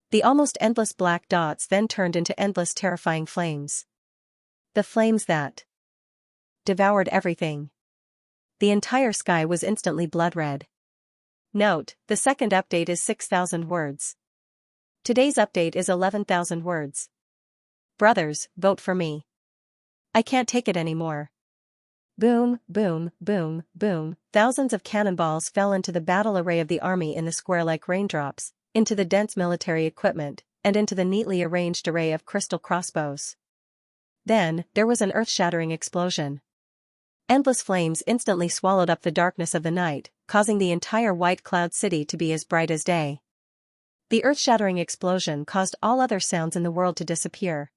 The almost endless black dots then turned into endless terrifying flames. The flames that devoured everything. The entire sky was instantly blood red. Note, the second update is 6,000 words. Today's update is 11,000 words. Brothers, vote for me. I can't take it anymore. Boom, boom, boom, boom. Thousands of cannonballs fell into the battle array of the army in the square like raindrops, into the dense military equipment, and into the neatly arranged array of crystal crossbows. Then, there was an earth-shattering explosion. Endless flames instantly swallowed up the darkness of the night, causing the entire white cloud city to be as bright as day. The earth-shattering explosion caused all other sounds in the world to disappear.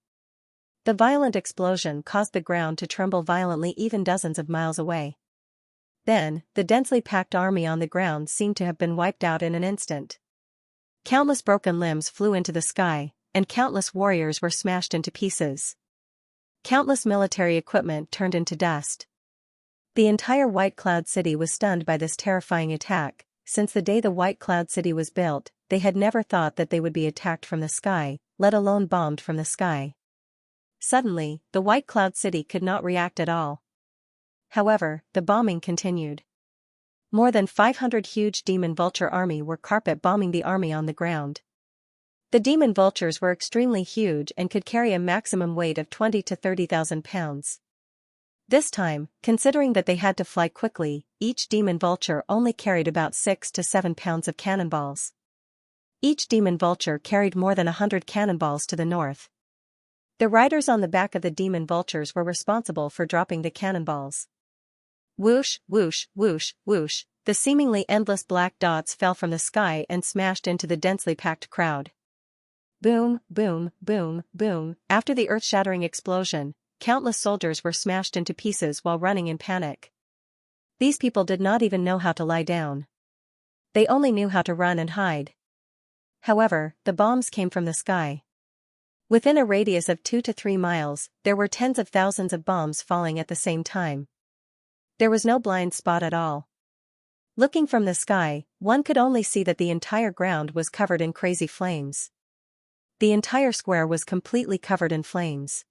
The violent explosion caused the ground to tremble violently even dozens of miles away. Then, the densely packed army on the ground seemed to have been wiped out in an instant. Countless broken limbs flew into the sky, and countless warriors were smashed into pieces. Countless military equipment turned into dust. The entire White Cloud City was stunned by this terrifying attack. Since the day the White Cloud City was built, they had never thought that they would be attacked from the sky, let alone bombed from the sky. Suddenly, the White Cloud City could not react at all. However, the bombing continued. More than 500 huge demon vulture army were carpet bombing the army on the ground. The demon vultures were extremely huge and could carry a maximum weight of 20 to 30,000 pounds. This time, considering that they had to fly quickly, each demon vulture only carried about 6 to 7 pounds of cannonballs. Each demon vulture carried more than 100 cannonballs to the north. The riders on the back of the demon vultures were responsible for dropping the cannonballs. Whoosh, whoosh, whoosh, whoosh, the seemingly endless black dots fell from the sky and smashed into the densely packed crowd. Boom, boom, boom, boom. After the earth-shattering explosion, countless soldiers were smashed into pieces while running in panic. These people did not even know how to lie down. They only knew how to run and hide. However, the bombs came from the sky. Within a radius of 2 to 3 miles, there were tens of thousands of bombs falling at the same time. There was no blind spot at all. Looking from the sky, one could only see that the entire ground was covered in crazy flames. The entire square was completely covered in flames.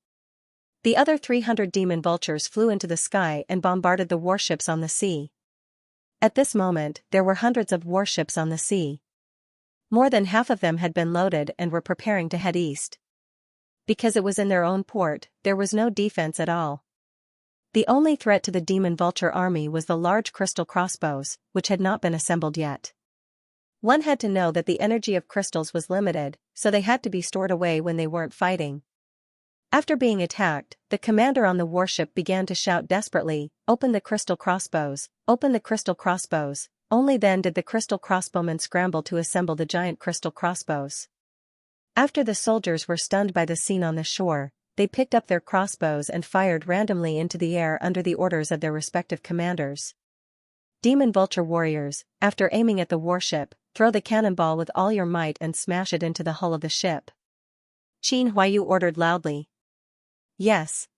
The other 300 demon vultures flew into the sky and bombarded the warships on the sea. At this moment, there were hundreds of warships on the sea. More than half of them had been loaded and were preparing to head east. Because it was in their own port, there was no defense at all. The only threat to the demon vulture army was the large crystal crossbows, which had not been assembled yet. One had to know that the energy of crystals was limited, so they had to be stored away when they weren't fighting. After being attacked, the commander on the warship began to shout desperately, "Open the crystal crossbows, open the crystal crossbows." Only then did the crystal crossbowmen scramble to assemble the giant crystal crossbows. After the soldiers were stunned by the scene on the shore, they picked up their crossbows and fired randomly into the air under the orders of their respective commanders. Demon vulture warriors, after aiming at the warship, throw the cannonball with all your might and smash it into the hull of the ship. Qin Huayu ordered loudly. Yes.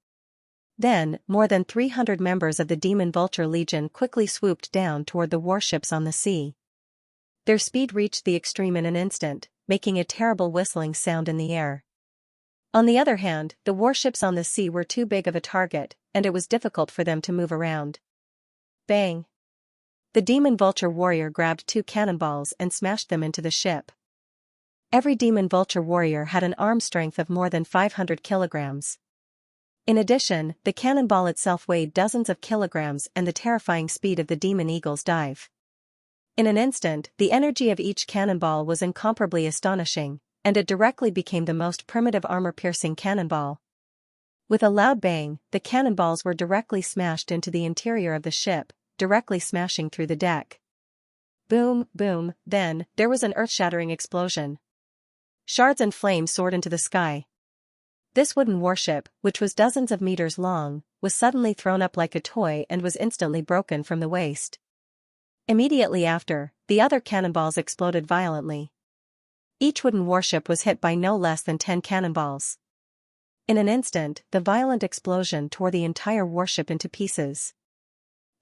Then, more than 300 members of the Demon Vulture Legion quickly swooped down toward the warships on the sea. Their speed reached the extreme in an instant, making a terrible whistling sound in the air. On the other hand, the warships on the sea were too big of a target, and it was difficult for them to move around. Bang! The Demon Vulture warrior grabbed 2 cannonballs and smashed them into the ship. Every Demon Vulture warrior had an arm strength of more than 500 kilograms. In addition, the cannonball itself weighed dozens of kilograms and the terrifying speed of the Demon Eagle's dive. In an instant, the energy of each cannonball was incomparably astonishing, and it directly became the most primitive armor-piercing cannonball. With a loud bang, the cannonballs were directly smashed into the interior of the ship, directly smashing through the deck. Boom, boom, then, there was an earth-shattering explosion. Shards and flames soared into the sky. This wooden warship, which was dozens of meters long, was suddenly thrown up like a toy and was instantly broken from the waist. Immediately after, the other cannonballs exploded violently. Each wooden warship was hit by no less than 10 cannonballs. In an instant, the violent explosion tore the entire warship into pieces.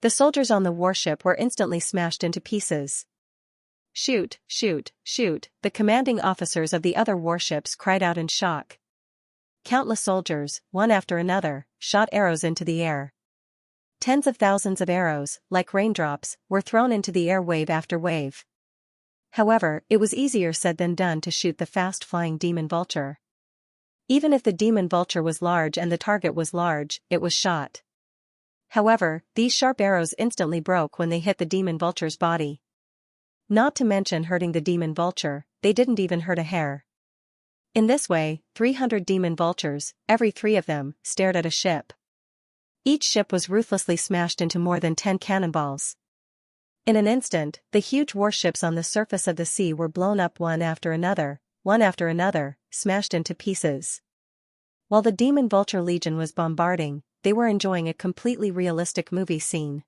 The soldiers on the warship were instantly smashed into pieces. Shoot, shoot, shoot, the commanding officers of the other warships cried out in shock. Countless soldiers, one after another, shot arrows into the air. Tens of thousands of arrows, like raindrops, were thrown into the air wave after wave. However, it was easier said than done to shoot the fast-flying demon vulture. Even if the demon vulture was large and the target was large, it was shot. However, these sharp arrows instantly broke when they hit the demon vulture's body. Not to mention hurting the demon vulture, they didn't even hurt a hair. In this way, 300 demon vultures, every 3 of them, stared at a ship. Each ship was ruthlessly smashed into more than 10 cannonballs. In an instant, the huge warships on the surface of the sea were blown up one after another, smashed into pieces. While the Demon Vulture Legion was bombarding, they were enjoying a completely realistic movie scene.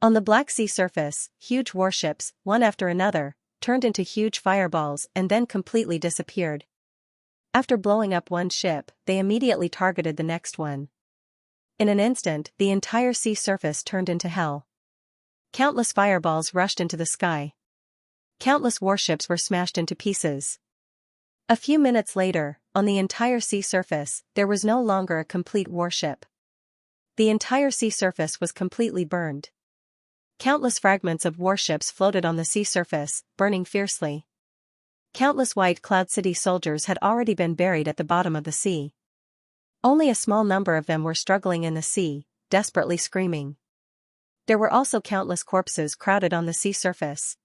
On the Black Sea surface, huge warships, one after another, turned into huge fireballs and then completely disappeared. After blowing up one ship, they immediately targeted the next one. In an instant, the entire sea surface turned into hell. Countless fireballs rushed into the sky. Countless warships were smashed into pieces. A few minutes later, on the entire sea surface, there was no longer a complete warship. The entire sea surface was completely burned. Countless fragments of warships floated on the sea surface, burning fiercely. Countless White Cloud City soldiers had already been buried at the bottom of the sea. Only a small number of them were struggling in the sea, desperately screaming. There were also countless corpses crowded on the sea surface.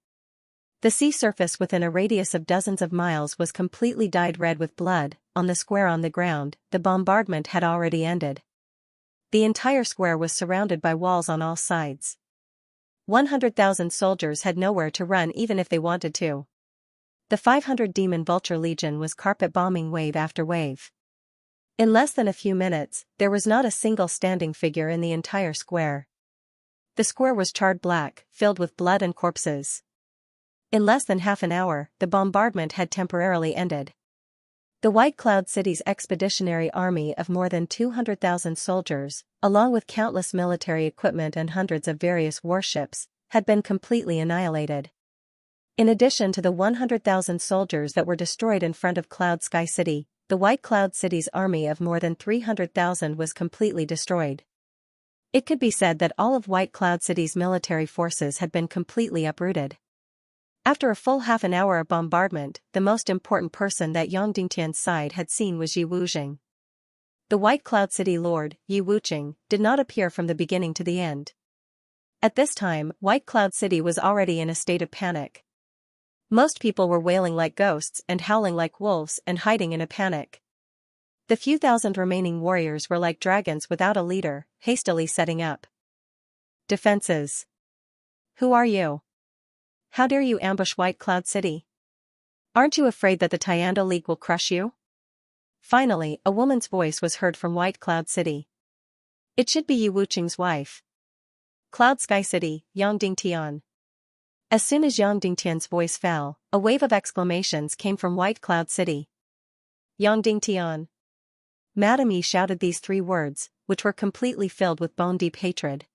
The sea surface within a radius of dozens of miles was completely dyed red with blood. On the square on the ground, the bombardment had already ended. The entire square was surrounded by walls on all sides. 100,000 soldiers had nowhere to run even if they wanted to. The 500 Demon Vulture Legion was carpet bombing wave after wave. In less than a few minutes, there was not a single standing figure in the entire square. The square was charred black, filled with blood and corpses. In less than half an hour, the bombardment had temporarily ended. The White Cloud City's expeditionary army of more than 200,000 soldiers, along with countless military equipment and hundreds of various warships, had been completely annihilated. In addition to the 100,000 soldiers that were destroyed in front of Cloud Sky City, the White Cloud City's army of more than 300,000 was completely destroyed. It could be said that all of White Cloud City's military forces had been completely uprooted. After a full half an hour of bombardment, the most important person that Yang Dingtian's side had seen was Yi Wuxing. The White Cloud City Lord, Yi Wuxing, did not appear from the beginning to the end. At this time, White Cloud City was already in a state of panic. Most people were wailing like ghosts and howling like wolves and hiding in a panic. The few thousand remaining warriors were like dragons without a leader, hastily setting up defenses. Who are you? How dare you ambush White Cloud City? Aren't you afraid that the Tiando League will crush you? Finally, a woman's voice was heard from White Cloud City. It should be Yi Wuqing's wife. Cloud Sky City, Yang Dingtian. As soon as Yang Dingtian's voice fell, a wave of exclamations came from White Cloud City. Yang Dingtian. Madame Yi shouted these 3 words, which were completely filled with bone-deep hatred.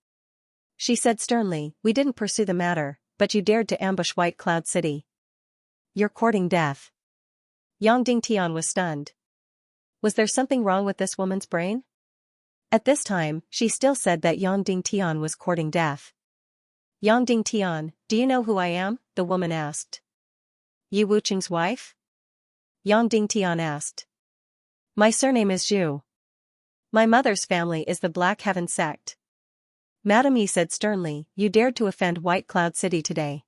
She said sternly, "We didn't pursue the matter, but you dared to ambush White Cloud City. You're courting death." Yang Dingtian was stunned. Was there something wrong with this woman's brain? At this time, she still said that Yang Dingtian was courting death. Yang Dingtian, do you know who I am? The woman asked. Yi Wuqing's wife? Yang Dingtian asked. My surname is Zhu. My mother's family is the Black Heaven sect. Madame Yi said sternly, you dared to offend White Cloud City today.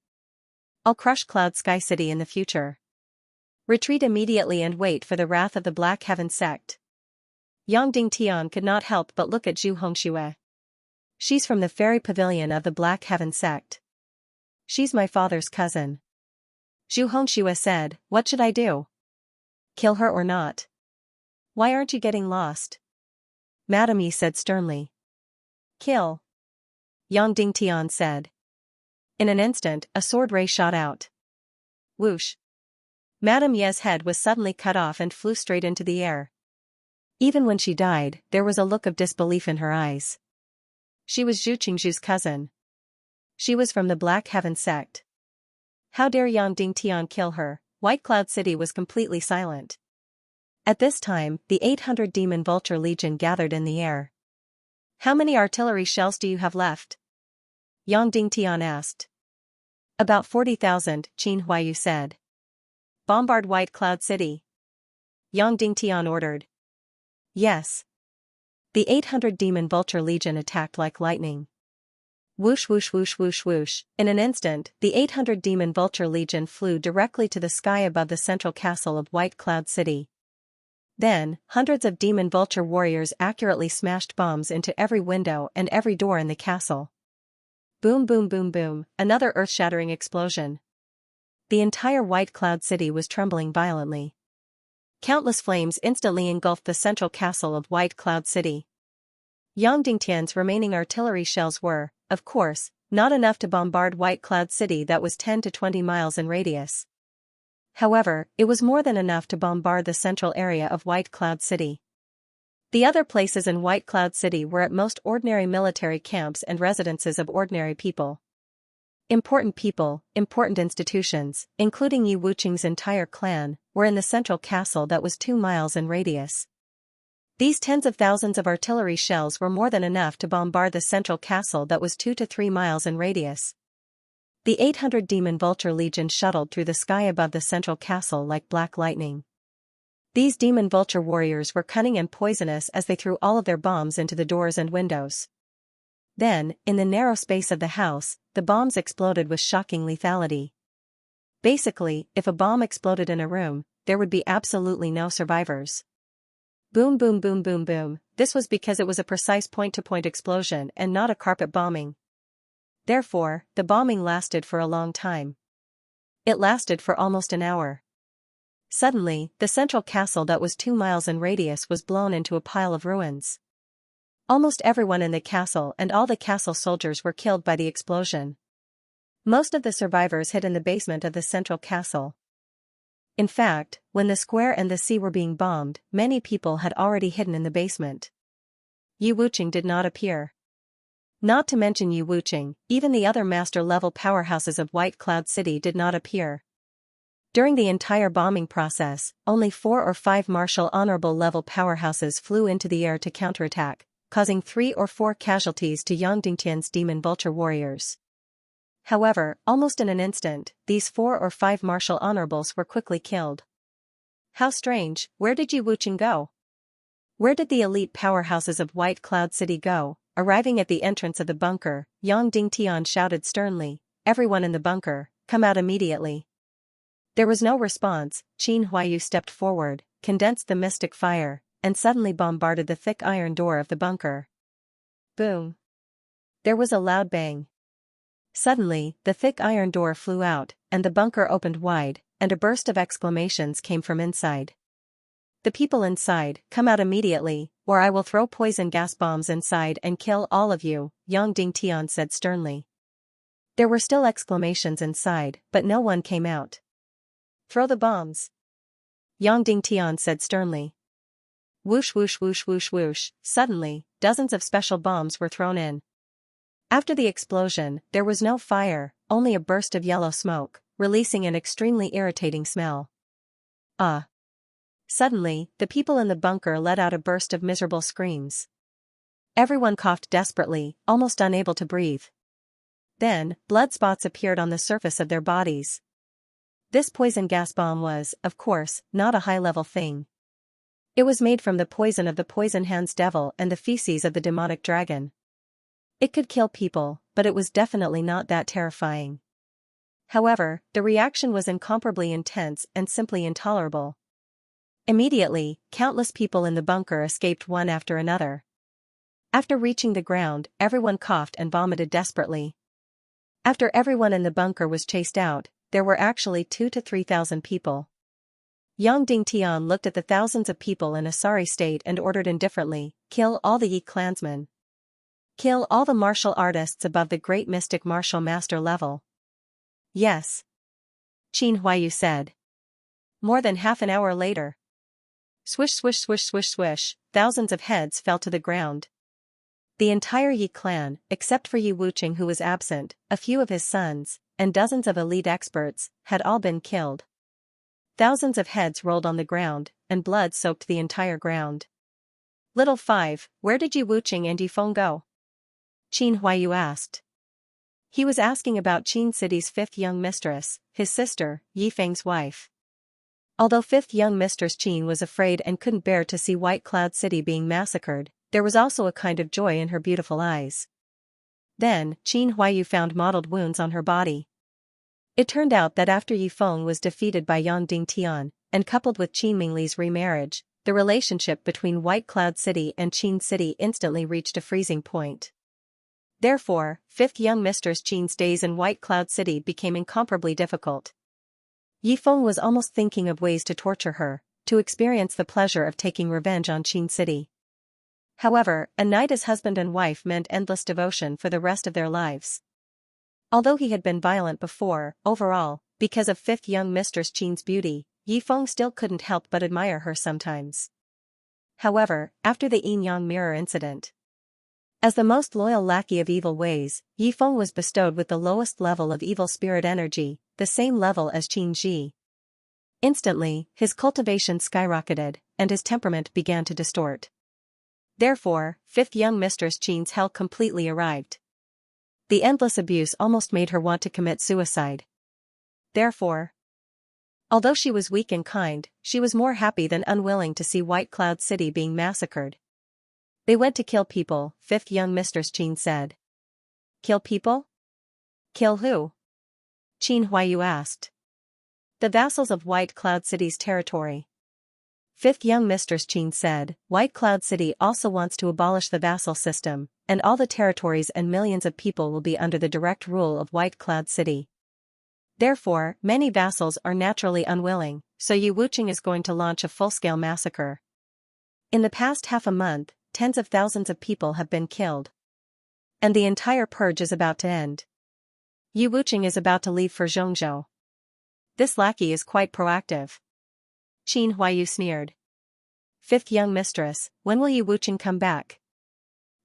I'll crush Cloud Sky City in the future. Retreat immediately and wait for the wrath of the Black Heaven sect. Yang Dingtian could not help but look at Zhu Hongxue. She's from the fairy pavilion of the Black Heaven sect. She's my father's cousin. Zhu Hongxue said, what should I do? Kill her or not? Why aren't you getting lost? Madame Yi said sternly. Kill. Yang Dingtian said. In an instant, a sword ray shot out. Whoosh. Madame Ye's head was suddenly cut off and flew straight into the air. Even when she died, there was a look of disbelief in her eyes. She was Zhu Qingzhu's cousin. She was from the Black Heaven sect. How dare Yang Dingtian kill her? White Cloud City was completely silent. At this time, the 800 Demon Vulture Legion gathered in the air. How many artillery shells do you have left? Yang Dingtian asked. About 40,000, Qin Huayu said. Bombard White Cloud City. Yang Dingtian ordered. Yes. The 800 Demon Vulture Legion attacked like lightning. Whoosh whoosh whoosh whoosh whoosh. In an instant, the 800 Demon Vulture Legion flew directly to the sky above the central castle of White Cloud City. Then, hundreds of Demon Vulture warriors accurately smashed bombs into every window and every door in the castle. Boom boom boom boom, another earth-shattering explosion. The entire White Cloud City was trembling violently. Countless flames instantly engulfed the central castle of White Cloud City. Yang Dingtian's remaining artillery shells were, of course, not enough to bombard White Cloud City that was 10 to 20 miles in radius. However, it was more than enough to bombard the central area of White Cloud City. The other places in White Cloud City were at most ordinary military camps and residences of ordinary people. Important people, important institutions, including Yi Wuqing's entire clan, were in the central castle that was 2 miles in radius. These tens of thousands of artillery shells were more than enough to bombard the central castle that was 2 to 3 miles in radius. The 800 Demon Vulture Legion shuttled through the sky above the central castle like black lightning. These Demon Vulture warriors were cunning and poisonous as they threw all of their bombs into the doors and windows. Then, in the narrow space of the house, the bombs exploded with shocking lethality. Basically, if a bomb exploded in a room, there would be absolutely no survivors. Boom boom boom boom boom, this was because it was a precise point-to-point explosion and not a carpet bombing. Therefore, the bombing lasted for a long time. It lasted for almost an hour. Suddenly, the central castle that was 2 miles in radius was blown into a pile of ruins. Almost everyone in the castle and all the castle soldiers were killed by the explosion. Most of the survivors hid in the basement of the central castle. In fact, when the square and the sea were being bombed, many people had already hidden in the basement. Yi Wuqing did not appear. Not to mention Yi Wuqing, even the other master-level powerhouses of White Cloud City did not appear. During the entire bombing process, only 4 or 5 martial honorable level powerhouses flew into the air to counterattack, causing 3 or 4 casualties to Yang Dingtian's Demon Vulture warriors. However, almost in an instant, these 4 or 5 martial honorables were quickly killed. How strange, where did Yi Wuqing go? Where did the elite powerhouses of White Cloud City go? Arriving at the entrance of the bunker, Yang Dingtian shouted sternly, "Everyone in the bunker, come out immediately." There was no response. Qin Huayu stepped forward, condensed the mystic fire, and suddenly bombarded the thick iron door of the bunker. Boom. There was a loud bang. Suddenly, the thick iron door flew out, and the bunker opened wide, and a burst of exclamations came from inside. The people inside, come out immediately, or I will throw poison gas bombs inside and kill all of you, Yang Dingtian said sternly. There were still exclamations inside, but no one came out. Throw the bombs. Yang Dingtian said sternly. Whoosh whoosh whoosh whoosh whoosh, suddenly, dozens of special bombs were thrown in. After the explosion, there was no fire, only a burst of yellow smoke, releasing an extremely irritating smell. Suddenly, the people in the bunker let out a burst of miserable screams. Everyone coughed desperately, almost unable to breathe. Then, blood spots appeared on the surface of their bodies. This poison gas bomb was, of course, not a high-level thing. It was made from the poison of the Poison Hands Devil and the feces of the demonic dragon. It could kill people, but it was definitely not that terrifying. However, the reaction was incomparably intense and simply intolerable. Immediately, countless people in the bunker escaped one after another. After reaching the ground, everyone coughed and vomited desperately. After everyone in the bunker was chased out, there were actually 2,000 to 3,000 people. Yang Dingtian looked at the thousands of people in a sorry state and ordered indifferently, "Kill all the Yi clansmen. Kill all the martial artists above the great mystic martial master level." "Yes," Qin Huayu said. More than half an hour later. Swish swish swish swish swish, thousands of heads fell to the ground. The entire Yi clan, except for Yi Wucheng who was absent, a few of his sons, and dozens of elite experts, had all been killed. Thousands of heads rolled on the ground, and blood soaked the entire ground. Little Five, where did Yi Wucheng and Yi Feng go? Qin Huayu asked. He was asking about Qin City's fifth young mistress, his sister, Yi Feng's wife. Although fifth young mistress Qin was afraid and couldn't bear to see White Cloud City being massacred, there was also a kind of joy in her beautiful eyes. Then, Qin Huayu found mottled wounds on her body. It turned out that after Yi Feng was defeated by Yang Dingtian, and coupled with Qin Mingli's remarriage, the relationship between White Cloud City and Qin City instantly reached a freezing point. Therefore, fifth young mistress Qin's days in White Cloud City became incomparably difficult. Yi Feng was almost thinking of ways to torture her, to experience the pleasure of taking revenge on Qin City. However, a night as husband and wife meant endless devotion for the rest of their lives. Although he had been violent before, overall, because of fifth young mistress Qin's beauty, Yi Feng still couldn't help but admire her sometimes. However, after the yin-yang mirror incident, as the most loyal lackey of evil ways, Yi Feng was bestowed with the lowest level of evil spirit energy, the same level as Qin Ji. Instantly, his cultivation skyrocketed, and his temperament began to distort. Therefore, fifth young mistress Qin's hell completely arrived. The endless abuse almost made her want to commit suicide. Therefore, although she was weak and kind, she was more happy than unwilling to see White Cloud City being massacred. They went to kill people, fifth young mistress Qin said. Kill people? Kill who? Qin Huayu asked. The vassals of White Cloud City's territory. Fifth young mistress Qin said, White Cloud City also wants to abolish the vassal system, and all the territories and millions of people will be under the direct rule of White Cloud City. Therefore, many vassals are naturally unwilling, so Yi Wucheng is going to launch a full-scale massacre. In the past half a month, tens of thousands of people have been killed. And the entire purge is about to end. Yi Wucheng is about to leave for Zhongzhou. This lackey is quite proactive. Qin Huayu sneered. Fifth young mistress, when will Yi Wucheng come back?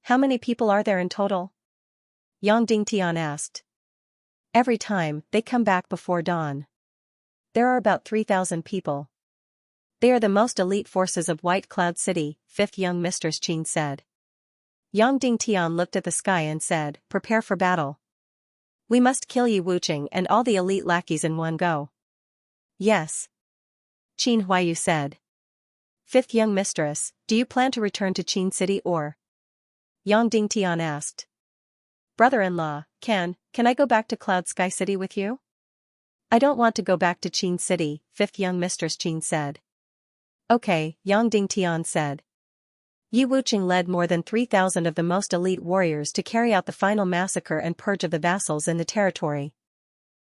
How many people are there in total? Yang Dingtian asked. Every time, they come back before dawn. There are about 3,000 people. They are the most elite forces of White Cloud City, fifth young mistress Qin said. Yang Dingtian looked at the sky and said, prepare for battle. We must kill Yi Wucheng and all the elite lackeys in one go. Yes. Qin Huayu said. Fifth young mistress, do you plan to return to Qin City or? Yang Dingtian asked. Brother-in-law, can I go back to Cloud Sky City with you? I don't want to go back to Qin City, fifth young mistress Qin said. Okay, Yang Dingtian said. Yi Wucheng led more than 3,000 of the most elite warriors to carry out the final massacre and purge of the vassals in the territory.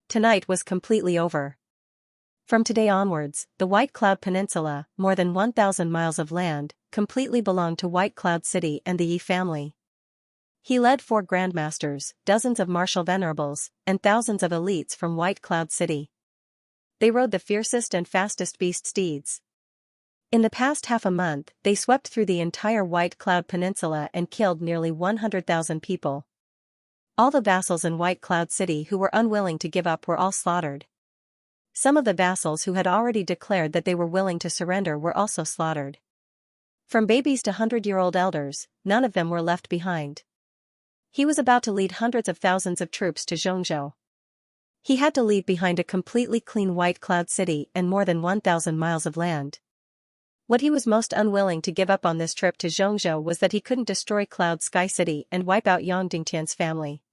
Tonight was completely over. From today onwards, the White Cloud Peninsula, more than 1,000 miles of land, completely belonged to White Cloud City and the Yi family. He led 4 grandmasters, dozens of martial venerables, and thousands of elites from White Cloud City. They rode the fiercest and fastest beast steeds. In the past half a month, they swept through the entire White Cloud Peninsula and killed nearly 100,000 people. All the vassals in White Cloud City who were unwilling to give up were all slaughtered. Some of the vassals who had already declared that they were willing to surrender were also slaughtered. From babies to 100-year-old elders, none of them were left behind. He was about to lead hundreds of thousands of troops to Zhongzhou. He had to leave behind a completely clean White Cloud City and more than 1,000 miles of land. What he was most unwilling to give up on this trip to Zhongzhou was that he couldn't destroy Cloud Sky City and wipe out Yang Dingtian's family.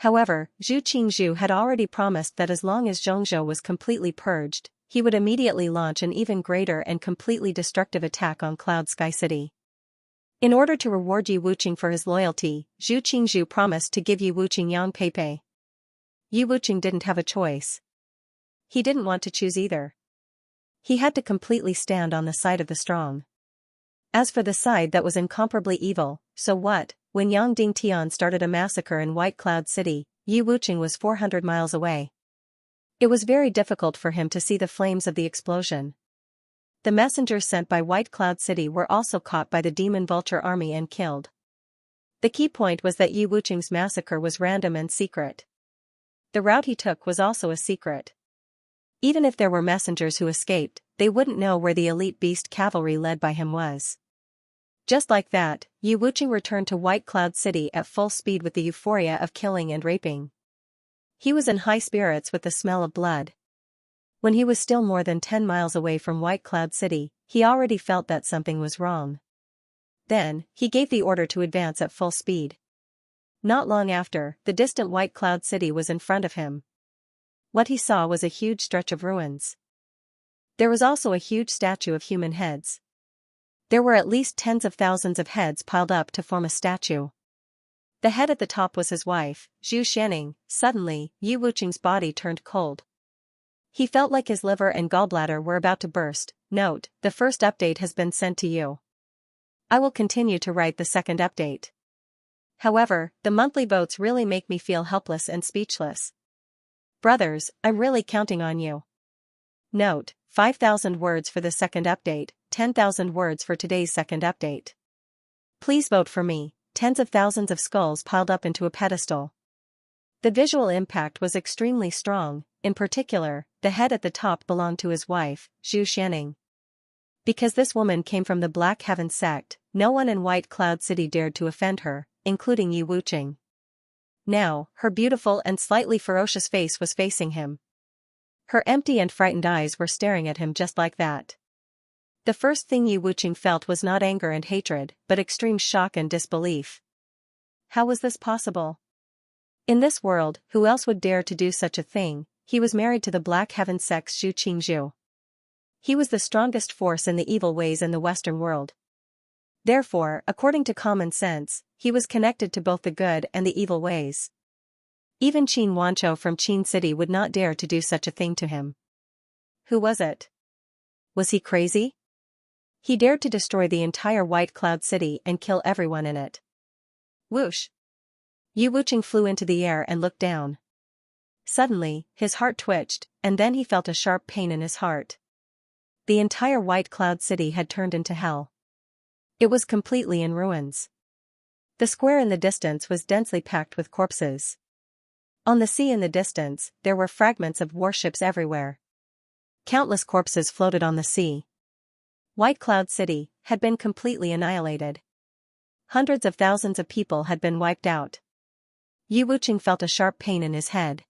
However, Zhu Qingzhu had already promised that as long as Zhongzhou was completely purged, he would immediately launch an even greater and completely destructive attack on Cloud Sky City. In order to reward Yi Wucheng for his loyalty, Zhu Qingzhu promised to give Yi Wucheng Yang Peipei. Yi Wucheng didn't have a choice. He didn't want to choose either. He had to completely stand on the side of the strong. As for the side that was incomparably evil, so what? When Yang Dingtian started a massacre in White Cloud City, Yi Wucheng was 400 miles away. It was very difficult for him to see the flames of the explosion. The messengers sent by White Cloud City were also caught by the Demon Vulture army and killed. The key point was that Yi Wuqing's massacre was random and secret. The route he took was also a secret. Even if there were messengers who escaped, they wouldn't know where the elite beast cavalry led by him was. Just like that, Yi Wuqing returned to White Cloud City at full speed with the euphoria of killing and raping. He was in high spirits with the smell of blood. When he was still more than 10 miles away from White Cloud City, he already felt that something was wrong. Then, he gave the order to advance at full speed. Not long after, the distant White Cloud City was in front of him. What he saw was a huge stretch of ruins. There was also a huge statue of human heads. There were at least tens of thousands of heads piled up to form a statue. The head at the top was his wife, Xianxia. Suddenly, Yi Wuqing's body turned cold. He felt like his liver and gallbladder were about to burst. Note, the first update has been sent to you. I will continue to write the second update. However, the monthly votes really make me feel helpless and speechless. Brothers, I'm really counting on you. Note, 5,000 words for the second update, 10,000 words for today's second update. Please vote for me. Tens of thousands of skulls piled up into a pedestal. The visual impact was extremely strong. In particular, the head at the top belonged to his wife, Xianxia. Because this woman came from the Black Heaven sect, no one in White Cloud City dared to offend her, including Yi Wuqing. Now, her beautiful and slightly ferocious face was facing him. Her empty and frightened eyes were staring at him just like that. The first thing Yi Wuqing felt was not anger and hatred, but extreme shock and disbelief. How was this possible? In this world, who else would dare to do such a thing? He was married to the Black Heaven sect's Zhu Qingzhu. He was the strongest force in the evil ways in the Western world. Therefore, according to common sense, he was connected to both the good and the evil ways. Even Qin Wanzhou from Qin City would not dare to do such a thing to him. Who was it? Was he crazy? He dared to destroy the entire White Cloud City and kill everyone in it. Whoosh! Yi Wuqing flew into the air and looked down. Suddenly, his heart twitched, and then he felt a sharp pain in his heart. The entire White Cloud City had turned into hell. It was completely in ruins. The square in the distance was densely packed with corpses. On the sea in the distance, there were fragments of warships everywhere. Countless corpses floated on the sea. White Cloud City had been completely annihilated. Hundreds of thousands of people had been wiped out. Yi Wuqing felt a sharp pain in his head.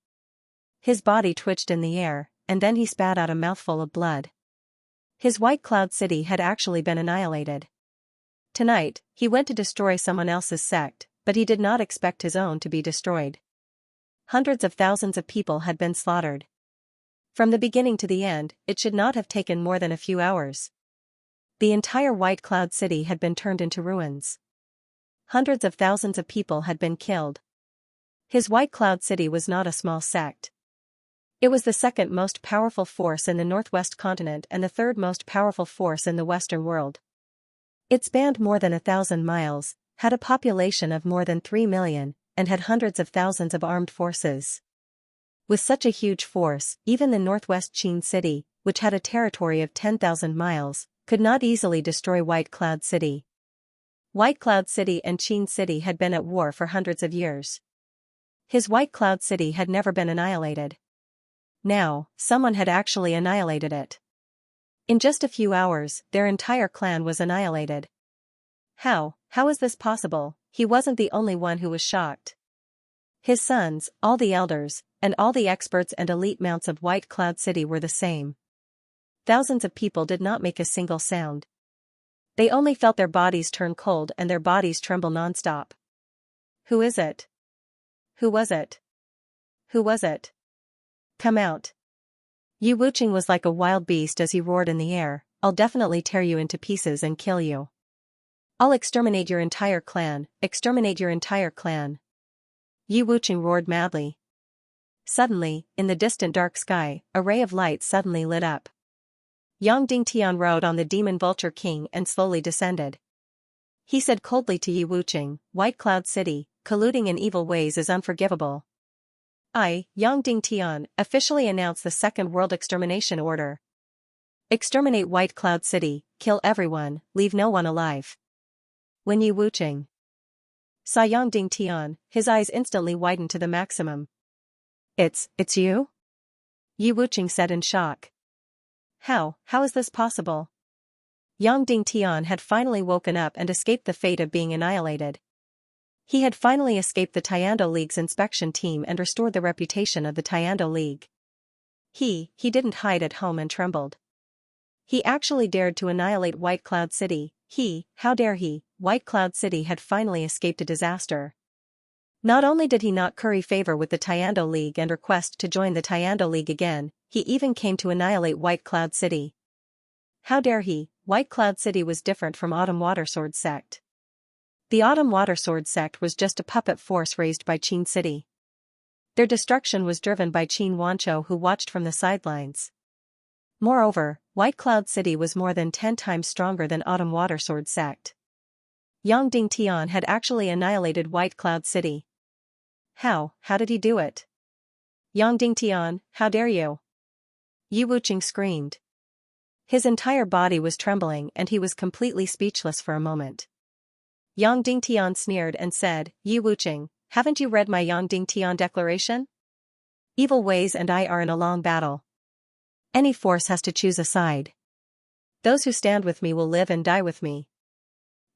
His body twitched in the air, and then he spat out a mouthful of blood. His White Cloud City had actually been annihilated. Tonight, he went to destroy someone else's sect, but he did not expect his own to be destroyed. Hundreds of thousands of people had been slaughtered. From the beginning to the end, it should not have taken more than a few hours. The entire White Cloud City had been turned into ruins. Hundreds of thousands of people had been killed. His White Cloud City was not a small sect. It was the second most powerful force in the Northwest continent and the third most powerful force in the Western world. It spanned more than 1,000 miles, had a population of more than 3 million, and had hundreds of thousands of armed forces. With such a huge force, even the Northwest Qin City, which had a territory of 10,000 miles, could not easily destroy White Cloud City. White Cloud City and Qin City had been at war for hundreds of years. His White Cloud City had never been annihilated. Now, someone had actually annihilated it. In just a few hours, their entire clan was annihilated. How is this possible? He wasn't the only one who was shocked. His sons, all the elders, and all the experts and elite mounts of White Cloud City were the same. Thousands of people did not make a single sound. They only felt their bodies turn cold and their bodies tremble nonstop. Who is it? Who was it? Who was it? Come out. Yi Wuqing was like a wild beast as he roared in the air. I'll definitely tear you into pieces and kill you. I'll exterminate your entire clan, exterminate your entire clan. Yi Wuqing roared madly. Suddenly, in the distant dark sky, a ray of light suddenly lit up. Yang Dingtian rode on the demon vulture king and slowly descended. He said coldly to Yi Wuqing, White Cloud City, colluding in evil ways is unforgivable. I, Yang Dingtian, officially announce the Second World Extermination Order. Exterminate White Cloud City, kill everyone, leave no one alive. When Yi Wuqing saw Yang Dingtian, his eyes instantly widened to the maximum. It's you?" Yi Wuqing said in shock. How is this possible?" Yang Dingtian had finally woken up and escaped the fate of being annihilated. He had finally escaped the Tiando League's inspection team and restored the reputation of the Tiando League. He didn't hide at home and trembled. He actually dared to annihilate White Cloud City. How dare he? White Cloud City had finally escaped a disaster. Not only did he not curry favor with the Tiando League and request to join the Tiando League again, he even came to annihilate White Cloud City. How dare he? White Cloud City was different from Autumn Watersword Sect. The Autumn Watersword Sect was just a puppet force raised by Qin City. Their destruction was driven by Qin Wancho, who watched from the sidelines. Moreover, White Cloud City was more than 10 times stronger than Autumn Watersword Sect. Yang Dingtian had actually annihilated White Cloud City. How did he do it? Yang Dingtian, how dare you? Yi Wuqing screamed. His entire body was trembling and he was completely speechless for a moment. Yang Dingtian sneered and said, "Yi Wuqing, haven't you read my Yang Dingtian declaration? Evil ways and I are in a long battle. Any force has to choose a side. Those who stand with me will live and die with me.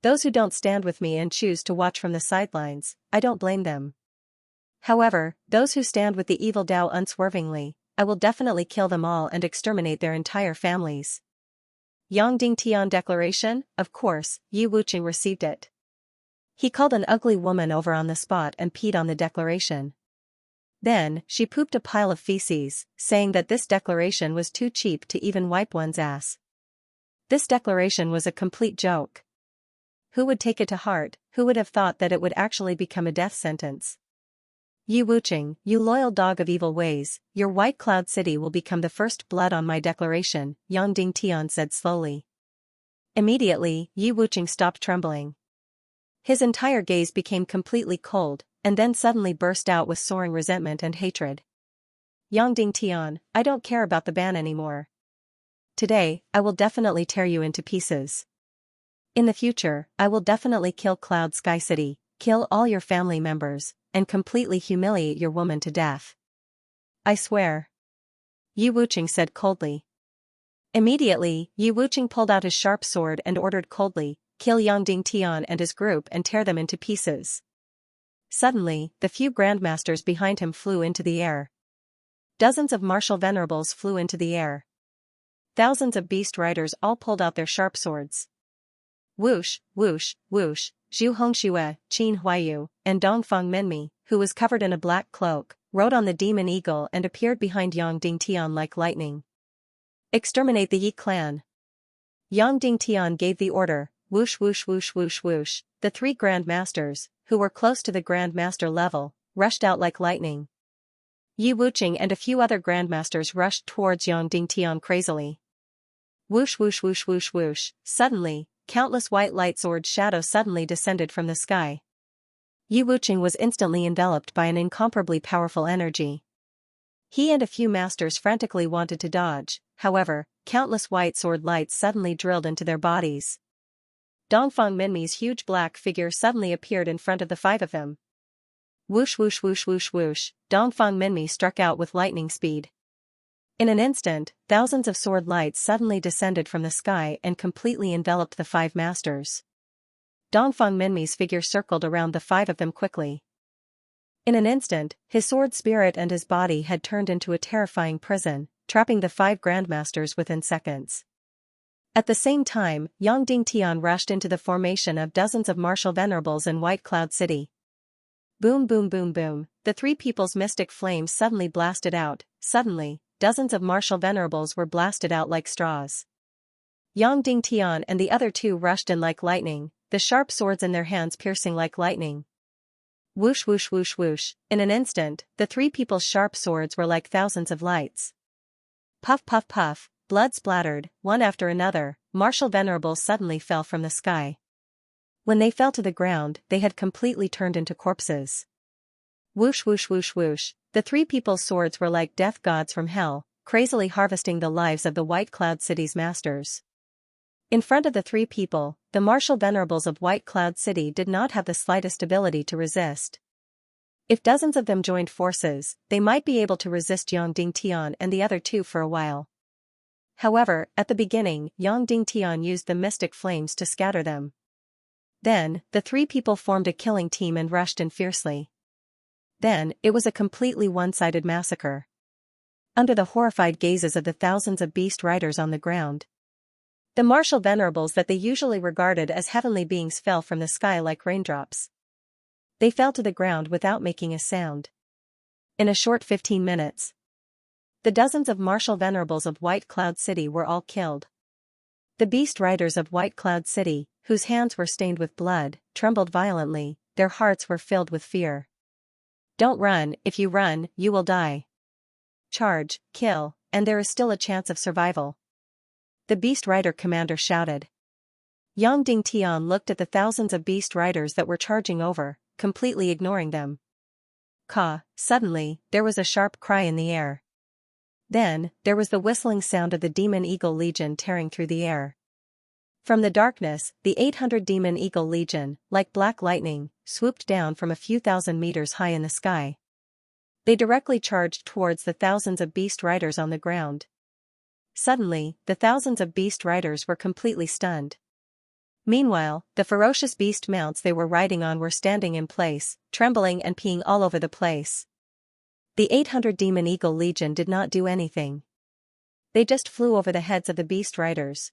Those who don't stand with me and choose to watch from the sidelines, I don't blame them. However, those who stand with the evil Dao unswervingly, I will definitely kill them all and exterminate their entire families." Yang Dingtian declaration, of course, Yi Wuqing received it. He called an ugly woman over on the spot and peed on the declaration. Then, she pooped a pile of feces, saying that this declaration was too cheap to even wipe one's ass. This declaration was a complete joke. Who would take it to heart? Who would have thought that it would actually become a death sentence? Yi Wuqing, you loyal dog of evil ways, your White Cloud City will become the first blood on my declaration, Yang Dingtian said slowly. Immediately, Yi Wuqing stopped trembling. His entire gaze became completely cold, and then suddenly burst out with soaring resentment and hatred. Yang Dingtian, I don't care about the ban anymore. Today, I will definitely tear you into pieces. In the future, I will definitely kill Cloud Sky City, kill all your family members, and completely humiliate your woman to death. I swear. Yi Wuqing said coldly. Immediately, Yi Wuqing pulled out his sharp sword and ordered coldly, kill Yang Dingtian and his group and tear them into pieces. Suddenly, the few grandmasters behind him flew into the air. Dozens of martial venerables flew into the air. Thousands of beast riders all pulled out their sharp swords. Whoosh, whoosh, whoosh, Zhu Hongxue, Qin Huayu, and Dongfang Minmi, who was covered in a black cloak, rode on the demon eagle and appeared behind Yang Dingtian like lightning. Exterminate the Yi clan. Yang Dingtian gave the order, whoosh whoosh whoosh whoosh whoosh. The 3 grandmasters, who were close to the grandmaster level, rushed out like lightning. Yi Wuqing and a few other grandmasters rushed towards Yang Dingtian crazily. Whoosh whoosh whoosh whoosh whoosh. Suddenly, countless white light sword shadows suddenly descended from the sky. Yi Wuqing was instantly enveloped by an incomparably powerful energy. He and a few masters frantically wanted to dodge, however, countless white sword lights suddenly drilled into their bodies. Dongfang Minmi's huge black figure suddenly appeared in front of the 5 of them. Whoosh whoosh whoosh whoosh whoosh, Dongfang Minmi struck out with lightning speed. In an instant, thousands of sword lights suddenly descended from the sky and completely enveloped the 5 masters. Dongfang Minmi's figure circled around the 5 of them quickly. In an instant, his sword spirit and his body had turned into a terrifying prison, trapping the 5 grandmasters within seconds. At the same time, Yang Dingtian rushed into the formation of dozens of martial venerables in White Cloud City. Boom boom boom boom, the 3 people's mystic flames suddenly blasted out. Suddenly, dozens of martial venerables were blasted out like straws. Yang Dingtian and the other 2 rushed in like lightning, the sharp swords in their hands piercing like lightning. Whoosh whoosh whoosh whoosh, in an instant, the 3 people's sharp swords were like thousands of lights. Puff puff puff, blood splattered, one after another, martial venerables suddenly fell from the sky. When they fell to the ground, they had completely turned into corpses. Whoosh whoosh whoosh whoosh, the 3 people's swords were like death gods from hell, crazily harvesting the lives of the White Cloud City's masters. In front of the three people, the martial venerables of White Cloud City did not have the slightest ability to resist. If dozens of them joined forces, they might be able to resist Yang Dingtian and the other two for a while. However, at the beginning, Yang Dingtian used the mystic flames to scatter them. Then, the three people formed a killing team and rushed in fiercely. Then, it was a completely one-sided massacre. Under the horrified gazes of the thousands of beast riders on the ground, the martial venerables that they usually regarded as heavenly beings fell from the sky like raindrops. They fell to the ground without making a sound. In a short 15 minutes, the dozens of martial venerables of White Cloud City were all killed. The beast riders of White Cloud City, whose hands were stained with blood, trembled violently, their hearts were filled with fear. Don't run, if you run, you will die. Charge, kill, and there is still a chance of survival. The beast rider commander shouted. Yang Dingtian looked at the thousands of beast riders that were charging over, completely ignoring them. Suddenly, there was a sharp cry in the air. Then, there was the whistling sound of the Demon Eagle Legion tearing through the air. From the darkness, the 800 Demon Eagle Legion, like black lightning, swooped down from a few thousand meters high in the sky. They directly charged towards the thousands of beast riders on the ground. Suddenly, the thousands of beast riders were completely stunned. Meanwhile, the ferocious beast mounts they were riding on were standing in place, trembling and peeing all over the place. The 800 Demon Eagle Legion did not do anything. They just flew over the heads of the beast riders.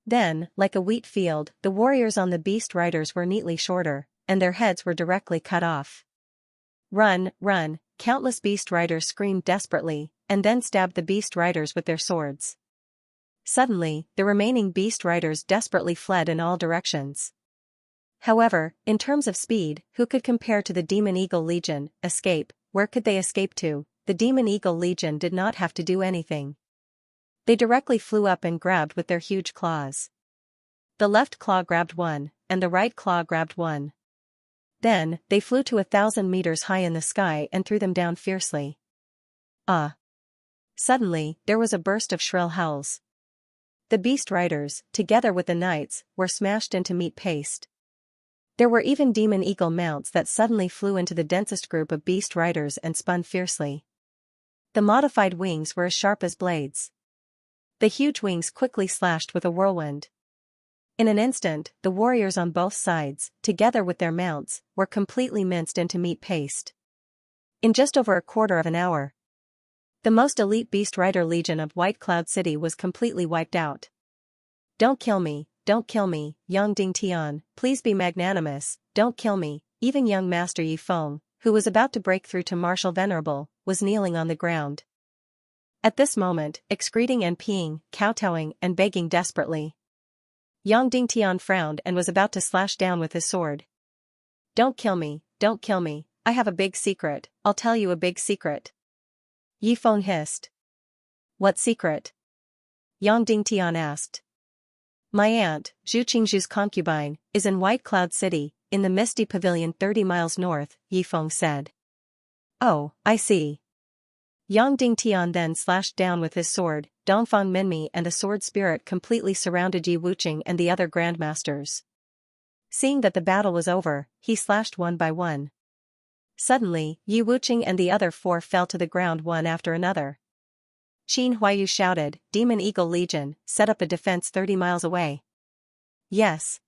Then, like a wheat field, the warriors on the beast riders were neatly shorter, and their heads were directly cut off. Run, run, countless beast riders screamed desperately, and then stabbed the beast riders with their swords. Suddenly, the remaining beast riders desperately fled in all directions. However, in terms of speed, who could compare to the Demon Eagle Legion? Escape, where could they escape to? The Demon Eagle Legion did not have to do anything. They directly flew up and grabbed with their huge claws. The left claw grabbed one, and the right claw grabbed one. Then, they flew to 1,000 meters high in the sky and threw them down fiercely. Suddenly, there was a burst of shrill howls. The beast riders, together with the knights, were smashed into meat paste. There were even Demon Eagle mounts that suddenly flew into the densest group of beast riders and spun fiercely. The modified wings were as sharp as blades. The huge wings quickly slashed with a whirlwind. In an instant, the warriors on both sides, together with their mounts, were completely minced into meat paste. In just over a quarter of an hour, the most elite beast rider legion of White Cloud City was completely wiped out. Don't kill me, Yang Dingtian, please be magnanimous, don't kill me. Even young Master Yi Feng, who was about to break through to Martial Venerable, was kneeling on the ground. At this moment, excreting and peeing, kowtowing and begging desperately. Yang Dingtian frowned and was about to slash down with his sword. Don't kill me, I have a big secret, I'll tell you a big secret. Yi Feng hissed. What secret? Yang Dingtian asked. My aunt, Zhu Qingzhu's concubine, is in White Cloud City, in the Misty Pavilion 30 miles north, Yi Feng said. Oh, I see. Yang Dingtian then slashed down with his sword. Dongfang Minmi and a sword spirit completely surrounded Yi Wuqing and the other grandmasters. Seeing that the battle was over, he slashed one by one. Suddenly, Yi Wuqing and the other four fell to the ground one after another. Qin Huayu shouted, Demon Eagle Legion, set up a defense 30 miles away. Yes.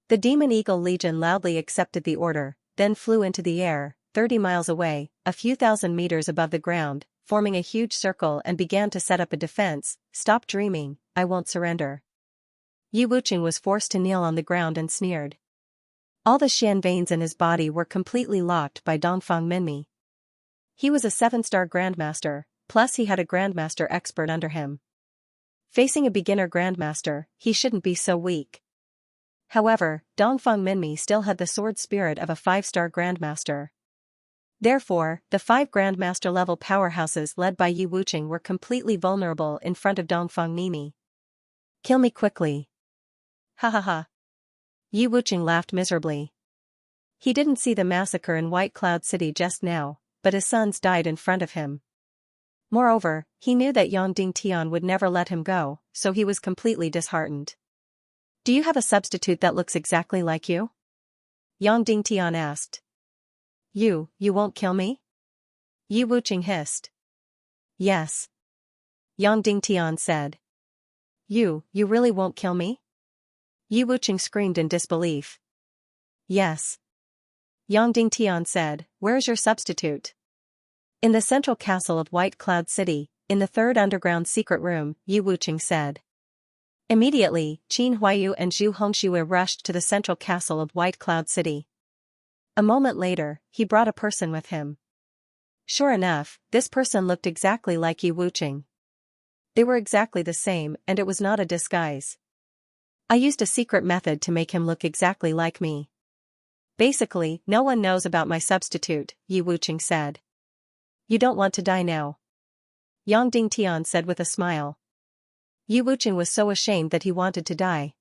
The Demon Eagle Legion loudly accepted the order, then flew into the air, 30 miles away, a few thousand meters above the ground, forming a huge circle and began to set up a defense. Stop dreaming, I won't surrender. Yi Wuqing was forced to kneel on the ground and sneered. All the Xian veins in his body were completely locked by Dongfang Minmi. He was a 7-star grandmaster, plus he had a grandmaster expert under him. Facing a beginner grandmaster, he shouldn't be so weak. However, Dongfang Minmi still had the sword spirit of a 5-star grandmaster. Therefore, the 5 grandmaster level powerhouses led by Yi Wuqing were completely vulnerable in front of Dongfang Minmi. Kill me quickly. Ha ha ha. Yi Wuqing laughed miserably. He didn't see the massacre in White Cloud City just now, but his sons died in front of him. Moreover, he knew that Yang Dingtian would never let him go, so he was completely disheartened. Do you have a substitute that looks exactly like you? Yang Dingtian asked. You won't kill me? Yi Wuqing hissed. Yes. Yang Dingtian said. You really won't kill me? Yi Wuqing screamed in disbelief. Yes. Yang Dingtian said, where's your substitute? In the central castle of White Cloud City, in the third underground secret room, Yi Wuqing said. Immediately, Qin Huayu and Zhu Hongxue rushed to the central castle of White Cloud City. A moment later, he brought a person with him. Sure enough, this person looked exactly like Yi Wuqing. They were exactly the same, and it was not a disguise. I used a secret method to make him look exactly like me. Basically, no one knows about my substitute, Yi Wuqing said. You don't want to die now? Yang Dingtian said with a smile. Yi Wuqing was so ashamed that he wanted to die.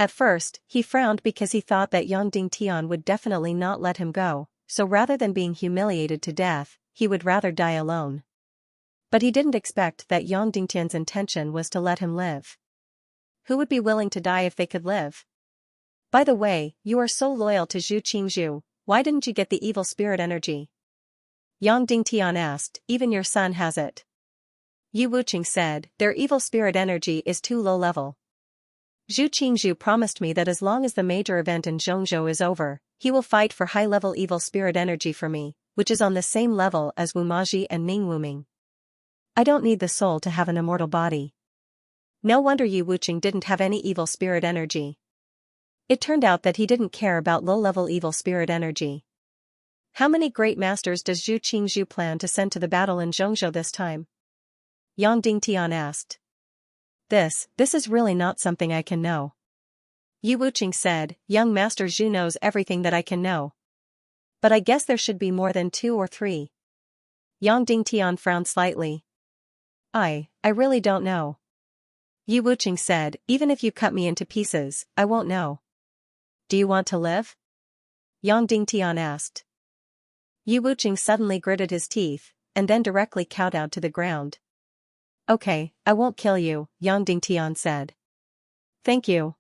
At first, he frowned because he thought that Yang Dingtian would definitely not let him go, so rather than being humiliated to death, he would rather die alone. But he didn't expect that Yang Dingtian's intention was to let him live. Who would be willing to die if they could live? By the way, you are so loyal to Zhu Qingzhu, why didn't you get the evil spirit energy? Yang Dingtian asked, even your son has it. Yi Wuqing said, their evil spirit energy is too low level. Zhu Qingzhu promised me that as long as the major event in Zhongzhou is over, he will fight for high-level evil spirit energy for me, which is on the same level as Wu Maji and Ning Wuming. I don't need the soul to have an immortal body. No wonder Yi Wuqing didn't have any evil spirit energy. It turned out that he didn't care about low-level evil spirit energy. How many great masters does Zhu Qingzhu plan to send to the battle in Zhongzhou this time? Yang Dingtian asked. This is really not something I can know. Yi Wuqing said, young Master Zhu knows everything that I can know. But I guess there should be more than 2 or 3. Yang Dingtian frowned slightly. I really don't know. Yi Wuqing said, even if you cut me into pieces, I won't know. Do you want to live? Yang Dingtian asked. Yi Wuqing suddenly gritted his teeth, and then directly kowtowed to the ground. Okay, I won't kill you, Yang Dingtian said. Thank you.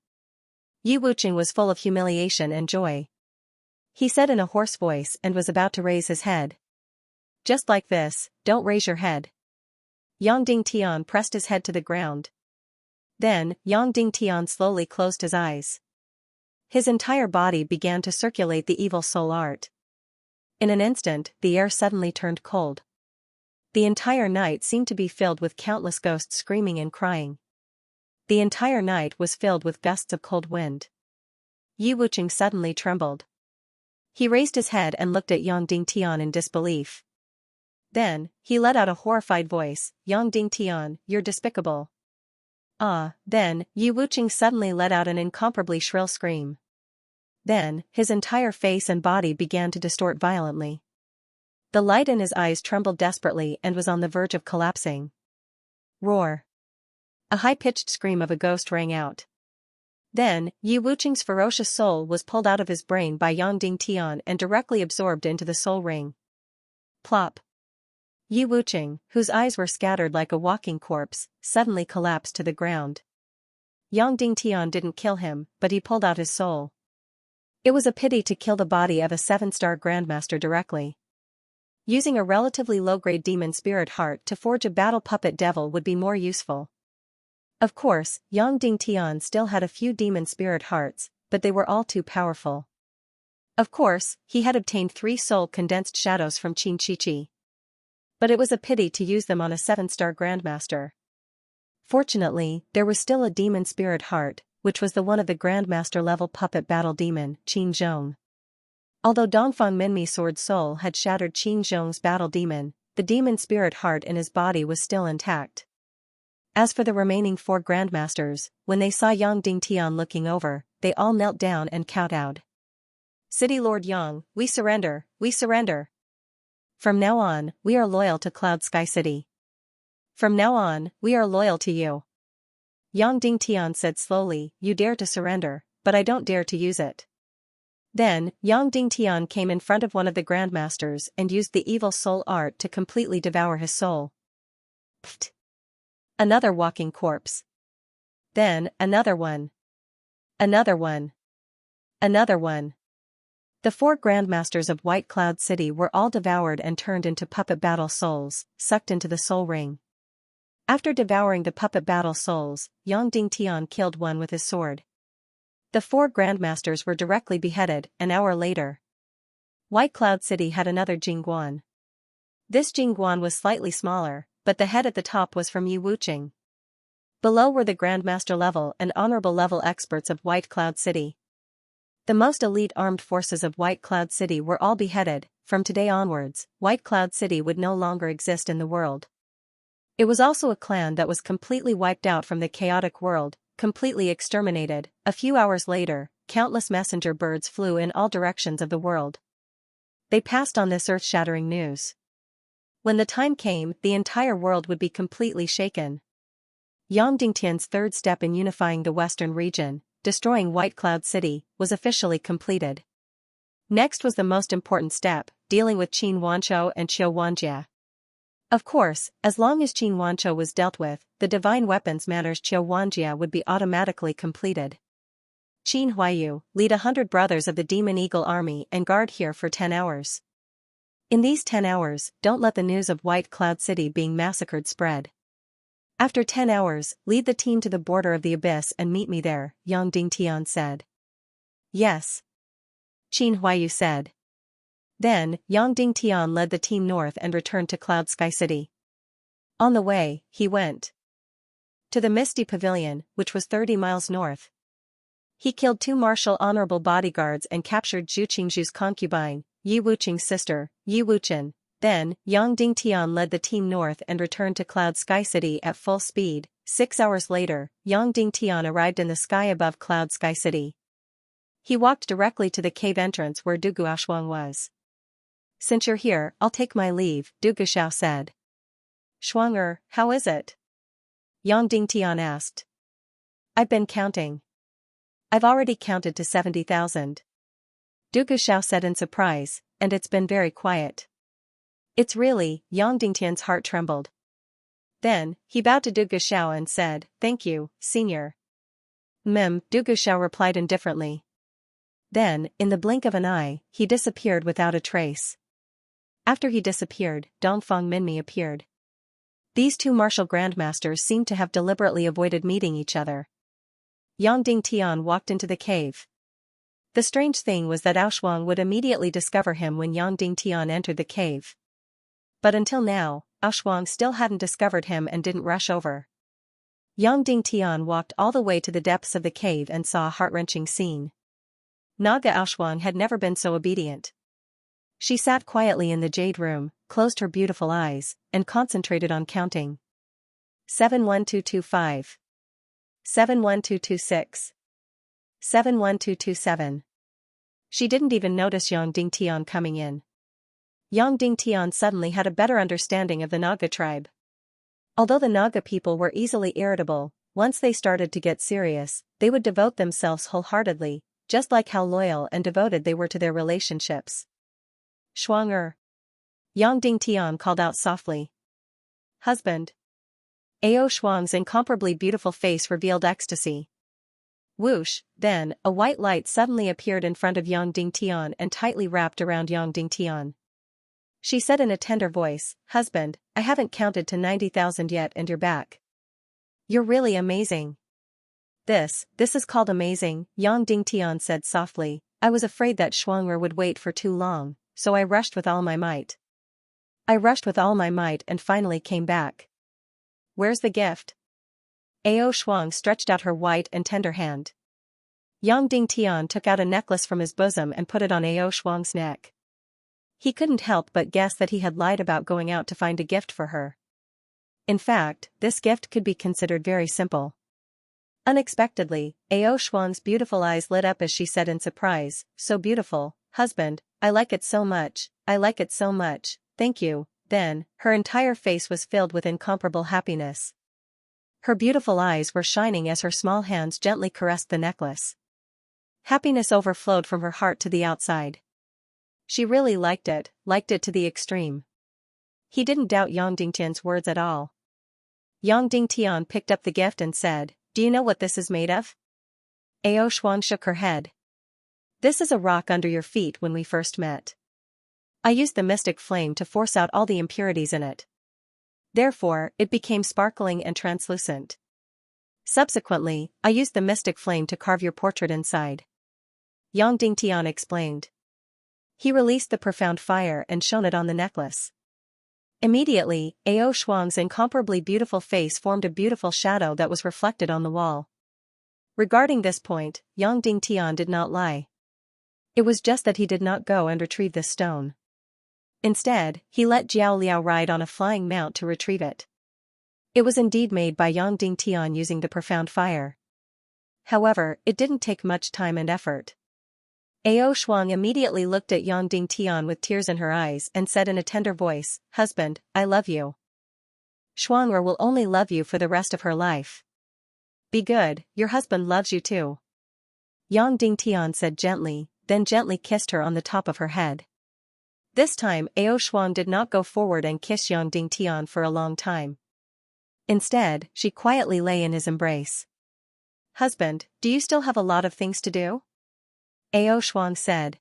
Yi Wuqing was full of humiliation and joy. He said in a hoarse voice and was about to raise his head. Just like this, don't raise your head. Yang Dingtian pressed his head to the ground. Then, Yang Dingtian slowly closed his eyes. His entire body began to circulate the evil soul art. In an instant, the air suddenly turned cold. The entire night seemed to be filled with countless ghosts screaming and crying. The entire night was filled with gusts of cold wind. Yi Wuqing suddenly trembled. He raised his head and looked at Yang Dingtian in disbelief. Then, he let out a horrified voice, Yang Dingtian, you're despicable. Then, Yi Wuqing suddenly let out an incomparably shrill scream. Then, his entire face and body began to distort violently. The light in his eyes trembled desperately and was on the verge of collapsing. Roar. A high-pitched scream of a ghost rang out. Then, Yi Wuqing's ferocious soul was pulled out of his brain by Yang Dingtian and directly absorbed into the soul ring. Plop. Yi Wuqing, whose eyes were scattered like a walking corpse, suddenly collapsed to the ground. Yang Dingtian didn't kill him, but he pulled out his soul. It was a pity to kill the body of a 7-star Grandmaster directly. Using a relatively low-grade demon spirit heart to forge a battle puppet devil would be more useful. Of course, Yang Dingtian still had a few demon spirit hearts, but they were all too powerful. Of course, he had obtained 3 soul condensed shadows from Qin Chichi. But it was a pity to use them on a 7-star Grandmaster. Fortunately, there was still a demon spirit heart, which was the one of the Grandmaster-level puppet battle demon, Qin Zhong. Although Dongfang Minmi Sword Soul had shattered Qin Zhong's battle demon, the demon spirit heart in his body was still intact. As for the remaining 4 Grandmasters, when they saw Yang Dingtian looking over, they all knelt down and kowtowed. City Lord Yang, we surrender, we surrender. From now on, we are loyal to Cloud Sky City. From now on, we are loyal to you. Yang Dingtian said slowly, you dare to surrender, but I don't dare to use it. Then, Yang Dingtian came in front of one of the Grandmasters and used the evil soul art to completely devour his soul. Pfft. Another walking corpse. Then, another one. Another one. Another one. The 4 grandmasters of White Cloud City were all devoured and turned into puppet battle souls, sucked into the soul ring. After devouring the puppet battle souls, Yang Dingtian killed one with his sword. The 4 grandmasters were directly beheaded. An hour later, White Cloud City had another Jingguan. This Jingguan was slightly smaller, but the head at the top was from Yi Wuqing. Below were the grandmaster level and honorable level experts of White Cloud City. The most elite armed forces of White Cloud City were all beheaded. From today onwards, White Cloud City would no longer exist in the world. It was also a clan that was completely wiped out from the chaotic world, completely exterminated. A few hours later, countless messenger birds flew in all directions of the world. They passed on this earth-shattering news. When the time came, the entire world would be completely shaken. Yang Dingtian's third step in unifying the western region, destroying White Cloud City, was officially completed. Next was the most important step, dealing with Qin Wanzhou and Qiu Wanjie. Of course, as long as Qin Wanzhou was dealt with, the divine weapons matters Qiu Wanjie would be automatically completed. Qin Huayu, lead 100 brothers of the Demon Eagle army and guard here for 10 hours. In these 10 hours, don't let the news of White Cloud City being massacred spread. After 10 hours, lead the team to the border of the abyss and meet me there, Yang Dingtian said. Yes. Qin Huayu said. Then, Yang Dingtian led the team north and returned to Cloud Sky City. On the way, he went to the Misty Pavilion, which was 30 miles north. He killed 2 martial honorable bodyguards and captured Zhu Qingzhu's concubine, Yi Wuqing's sister, Yi Wuchen. Then, Yang Dingtian led the team north and returned to Cloud Sky City at full speed. 6 hours later, Yang Dingtian arrived in the sky above Cloud Sky City. He walked directly to the cave entrance where Du Guoxiang was. Since you're here, I'll take my leave, Du Guoxiao said. Shuang'er, how is it? Yang Dingtian asked. I've been counting. I've already counted to 70,000. Du Guoxiao said in surprise, and it's been very quiet. It's really, Yang Dingtian's heart trembled. Then, he bowed to Du Guoxiao and said, thank you, senior. Du Guoxiao replied indifferently. Then, in the blink of an eye, he disappeared without a trace. After he disappeared, Dongfang Minmi appeared. These 2 martial grandmasters seemed to have deliberately avoided meeting each other. Yang Dingtian walked into the cave. The strange thing was that Aoshuang would immediately discover him when Yang Dingtian entered the cave. But until now, Aoshuang still hadn't discovered him and didn't rush over. Yang Dingtian walked all the way to the depths of the cave and saw a heart-wrenching scene. Naga Aoshuang had never been so obedient. She sat quietly in the jade room, closed her beautiful eyes, and concentrated on counting. 71225. 71226. 71227. She didn't even notice Yang Dingtian coming in. Yang Dingtian suddenly had a better understanding of the Naga tribe. Although the Naga people were easily irritable, once they started to get serious, they would devote themselves wholeheartedly, just like how loyal and devoted they were to their relationships. Shuang'er. Yang Dingtian called out softly. Husband. Ao Shuang's incomparably beautiful face revealed ecstasy. Whoosh, then, a white light suddenly appeared in front of Yang Dingtian and tightly wrapped around Yang Dingtian. She said in a tender voice, husband, I haven't counted to 90,000 yet and you're back. You're really amazing. This is called amazing, Yang Dingtian said softly. I was afraid that Shuang'er would wait for too long, so I rushed with all my might. I rushed with all my might and finally came back. Where's the gift? Ao Shuang stretched out her white and tender hand. Yang Dingtian took out a necklace from his bosom and put it on Ao Shuang's neck. He couldn't help but guess that he had lied about going out to find a gift for her. In fact, this gift could be considered very simple. Unexpectedly, Ao Shuang's beautiful eyes lit up as she said in surprise, so beautiful, husband, I like it so much, I like it so much, thank you. Then, her entire face was filled with incomparable happiness. Her beautiful eyes were shining as her small hands gently caressed the necklace. Happiness overflowed from her heart to the outside. She really liked it to the extreme. He didn't doubt Yang Dingtian's words at all. Yang Dingtian picked up the gift and said, do you know what this is made of? Ao Shuang shook her head. This is a rock under your feet when we first met. I used the mystic flame to force out all the impurities in it. Therefore, it became sparkling and translucent. Subsequently, I used the mystic flame to carve your portrait inside. Yang Dingtian explained. He released the profound fire and shone it on the necklace. Immediately, Ao Shuang's incomparably beautiful face formed a beautiful shadow that was reflected on the wall. Regarding this point, Yang Dingtian did not lie. It was just that he did not go and retrieve this stone. Instead, he let Jiao Liao ride on a flying mount to retrieve it. It was indeed made by Yang Dingtian using the profound fire. However, it didn't take much time and effort. Ao Shuang immediately looked at Yang Dingtian with tears in her eyes and said in a tender voice, "Husband, I love you. Shuang'er will only love you for the rest of her life. Be good, your husband loves you too." Yang Dingtian said gently, then gently kissed her on the top of her head. This time Ao Shuang did not go forward and kiss Yang Dingtian for a long time. Instead, she quietly lay in his embrace. "Husband, do you still have a lot of things to do?" Ao Shuang said.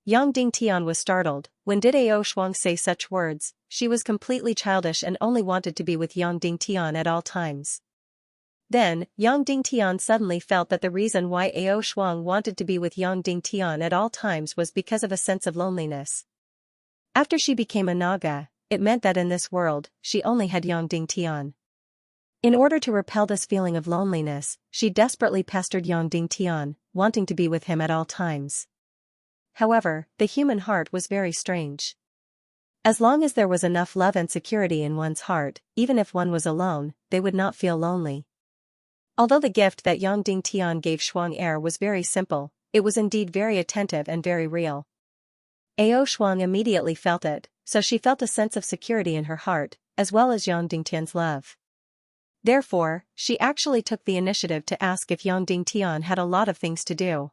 Yang Dingtian was startled. When did Ao Shuang say such words? She was completely childish and only wanted to be with Yang Dingtian at all times. Then, Yang Dingtian suddenly felt that the reason why Ao Shuang wanted to be with Yang Dingtian at all times was because of a sense of loneliness. After she became a Naga, it meant that in this world, she only had Yang Dingtian. In order to repel this feeling of loneliness, she desperately pestered Yang Dingtian, wanting to be with him at all times. However, the human heart was very strange. As long as there was enough love and security in one's heart, even if one was alone, they would not feel lonely. Although the gift that Yang Dingtian gave Shuang was very simple, it was indeed very attentive and very real. Ao Shuang immediately felt it, so she felt a sense of security in her heart, as well as Yang Dingtian's love. Therefore, she actually took the initiative to ask if Yang Dingtian had a lot of things to do.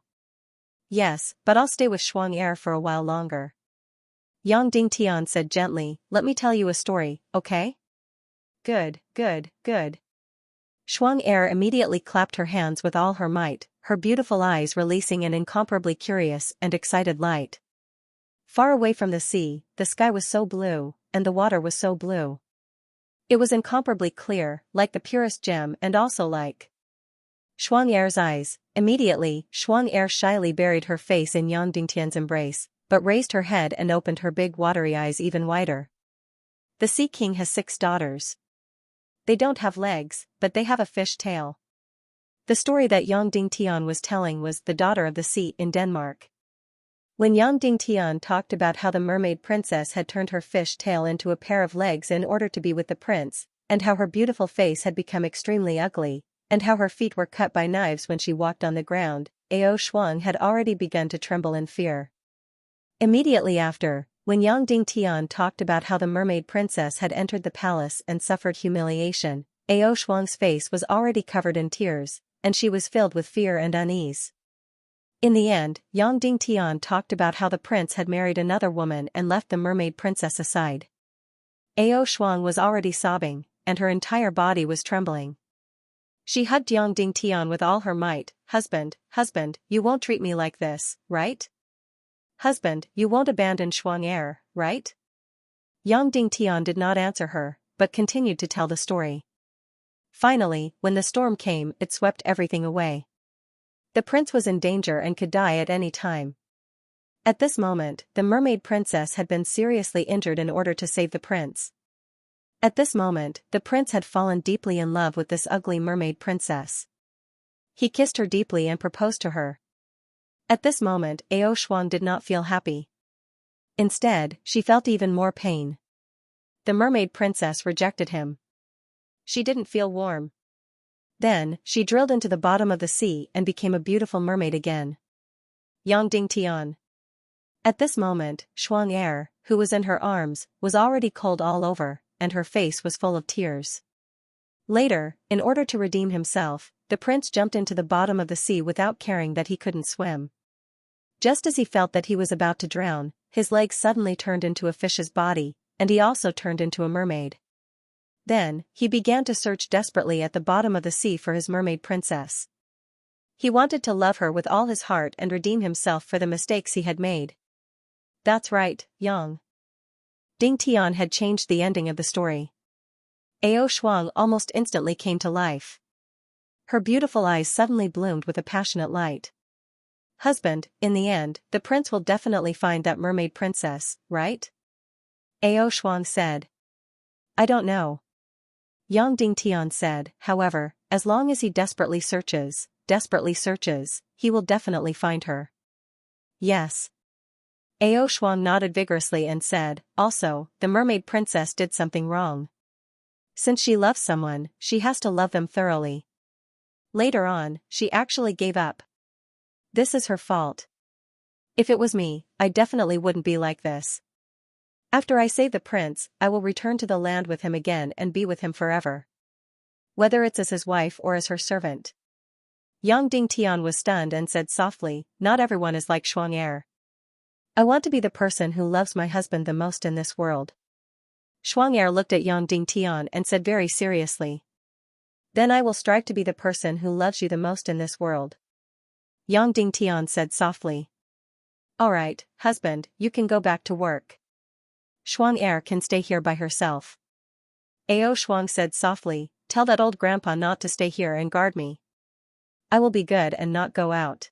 "Yes, but I'll stay with Shuang for a while longer." Yang Dingtian said gently, "Let me tell you a story, okay?" "Good, good, good." Shuang immediately clapped her hands with all her might, her beautiful eyes releasing an incomparably curious and excited light. Far away from the sea, the sky was so blue, and the water was so blue. It was incomparably clear, like the purest gem and also like Shuang eyes. Immediately, Shuang shyly buried her face in Yang Dingtian's embrace, but raised her head and opened her big watery eyes even wider. "The Sea King has 6 daughters. They don't have legs, but they have a fish tail." The story that Yang Dingtian was telling was The Daughter of the Sea in Denmark. When Yang Dingtian talked about how the mermaid princess had turned her fish tail into a pair of legs in order to be with the prince, and how her beautiful face had become extremely ugly, and how her feet were cut by knives when she walked on the ground, Ao Shuang had already begun to tremble in fear. Immediately after, when Yang Dingtian talked about how the mermaid princess had entered the palace and suffered humiliation, Ao Shuang's face was already covered in tears, and she was filled with fear and unease. In the end, Yang Dingtian talked about how the prince had married another woman and left the mermaid princess aside. Ao Shuang was already sobbing, and her entire body was trembling. She hugged Yang Dingtian with all her might. Husband, you won't treat me like this, right? Husband, you won't abandon Shuang right?" Yang Dingtian did not answer her, but continued to tell the story. Finally, when the storm came, it swept everything away. The prince was in danger and could die at any time. At this moment, the mermaid princess had been seriously injured in order to save the prince. At this moment, the prince had fallen deeply in love with this ugly mermaid princess. He kissed her deeply and proposed to her. At this moment, Ao Shuang did not feel happy. Instead, she felt even more pain. The mermaid princess rejected him. She didn't feel warm. Then, she drilled into the bottom of the sea and became a beautiful mermaid again. Yang Dingtian. At this moment, Shuang who was in her arms, was already cold all over, and her face was full of tears. Later, in order to redeem himself, the prince jumped into the bottom of the sea without caring that he couldn't swim. Just as he felt that he was about to drown, his legs suddenly turned into a fish's body, and he also turned into a mermaid. Then, he began to search desperately at the bottom of the sea for his mermaid princess. He wanted to love her with all his heart and redeem himself for the mistakes he had made. That's right, Yang. Ding Tian had changed the ending of the story. Ao Shuang almost instantly came to life. Her beautiful eyes suddenly bloomed with a passionate light. Husband, in the end, the prince will definitely find that mermaid princess, right? Ao Shuang said. I don't know. Yang Ding Tian said, however, as long as he desperately searches, he will definitely find her. Yes. Ao Shuang nodded vigorously and said, also, the mermaid princess did something wrong. Since she loves someone, she has to love them thoroughly. Later on, she actually gave up. This is her fault. If it was me, I definitely wouldn't be like this. After I save the prince, I will return to the land with him again and be with him forever. Whether it's as his wife or as her servant. Yang Ding Tian was stunned and said softly, not everyone is like Xianxia. I want to be the person who loves my husband the most in this world. Xianxia looked at Yang Ding Tian and said very seriously. Then I will strive to be the person who loves you the most in this world. Yang Ding Tian said softly. Alright, husband, you can go back to work. Xianxia can stay here by herself. Ao Shuang said softly, tell that old grandpa not to stay here and guard me. I will be good and not go out.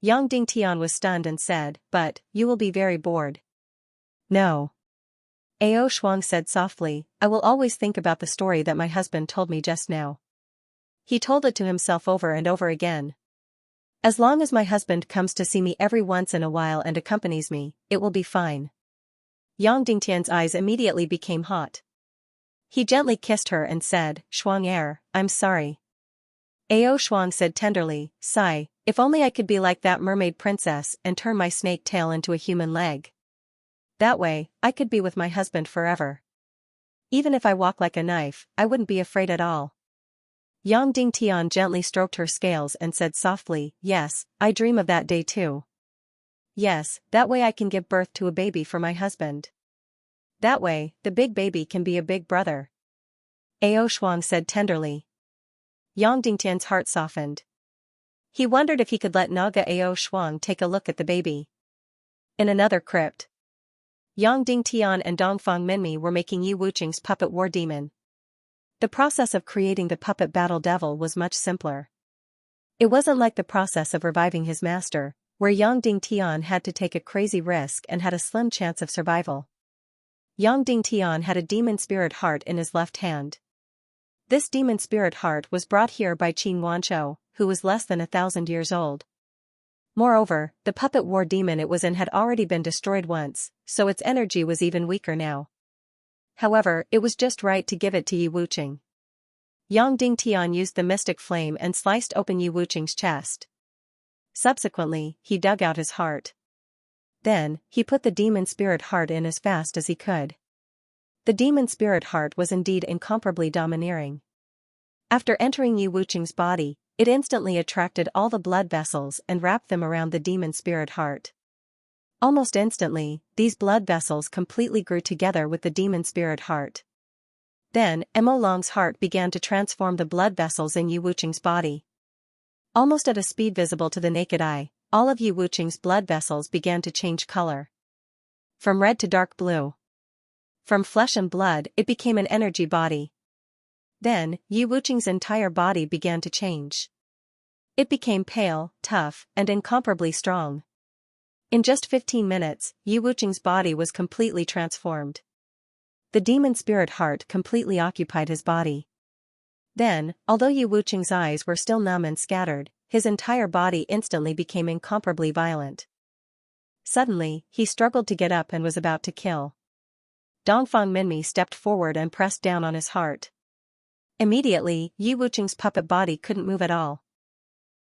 Yang Ding Tian was stunned and said, but, you will be very bored. No. Ao Shuang said softly, I will always think about the story that my husband told me just now. He told it to himself over and over again. As long as my husband comes to see me every once in a while and accompanies me, it will be fine. Yang Dingtian's eyes immediately became hot. He gently kissed her and said, Xianxia, I'm sorry. Ao Shuang said tenderly, sigh, if only I could be like that mermaid princess and turn my snake tail into a human leg. That way, I could be with my husband forever. Even if I walk like a knife, I wouldn't be afraid at all. Yang Dingtian gently stroked her scales and said softly, yes, I dream of that day too. Yes, that way I can give birth to a baby for my husband. That way, the big baby can be a big brother. Ao Shuang said tenderly. Yang Dingtian's heart softened. He wondered if he could let Naga Ao Shuang take a look at the baby. In another crypt, Yang Dingtian and Dongfang Minmi were making Yi Wuqing's puppet war demon. The process of creating the puppet battle devil was much simpler. It wasn't like the process of reviving his master, where Yang Dingtian had to take a crazy risk and had a slim chance of survival. Yang Dingtian had a demon spirit heart in his left hand. This demon spirit heart was brought here by Qin Wanzhou, who was less than 1,000 years old. Moreover, the puppet war demon it was in had already been destroyed once, so its energy was even weaker now. However, it was just right to give it to Yi Wuqing. Yang Dingtian used the mystic flame and sliced open Yi Wuqing's chest. Subsequently, he dug out his heart. Then, he put the demon spirit heart in as fast as he could. The demon spirit heart was indeed incomparably domineering. After entering Yi Wuqing's body, it instantly attracted all the blood vessels and wrapped them around the demon spirit heart. Almost instantly, these blood vessels completely grew together with the demon spirit heart. Then, Mo Long's heart began to transform the blood vessels in Yi Wuqing's body. Almost at a speed visible to the naked eye, all of Yi Wuqing's blood vessels began to change color. From red to dark blue. From flesh and blood, it became an energy body. Then, Yi Wuqing's entire body began to change. It became pale, tough, and incomparably strong. In just 15 minutes, Yi Wuqing's body was completely transformed. The demon spirit heart completely occupied his body. Then, although Yi Wuqing's eyes were still numb and scattered, his entire body instantly became incomparably violent. Suddenly, he struggled to get up and was about to kill. Dongfang Minmi stepped forward and pressed down on his heart. Immediately, Yi Wuqing's puppet body couldn't move at all.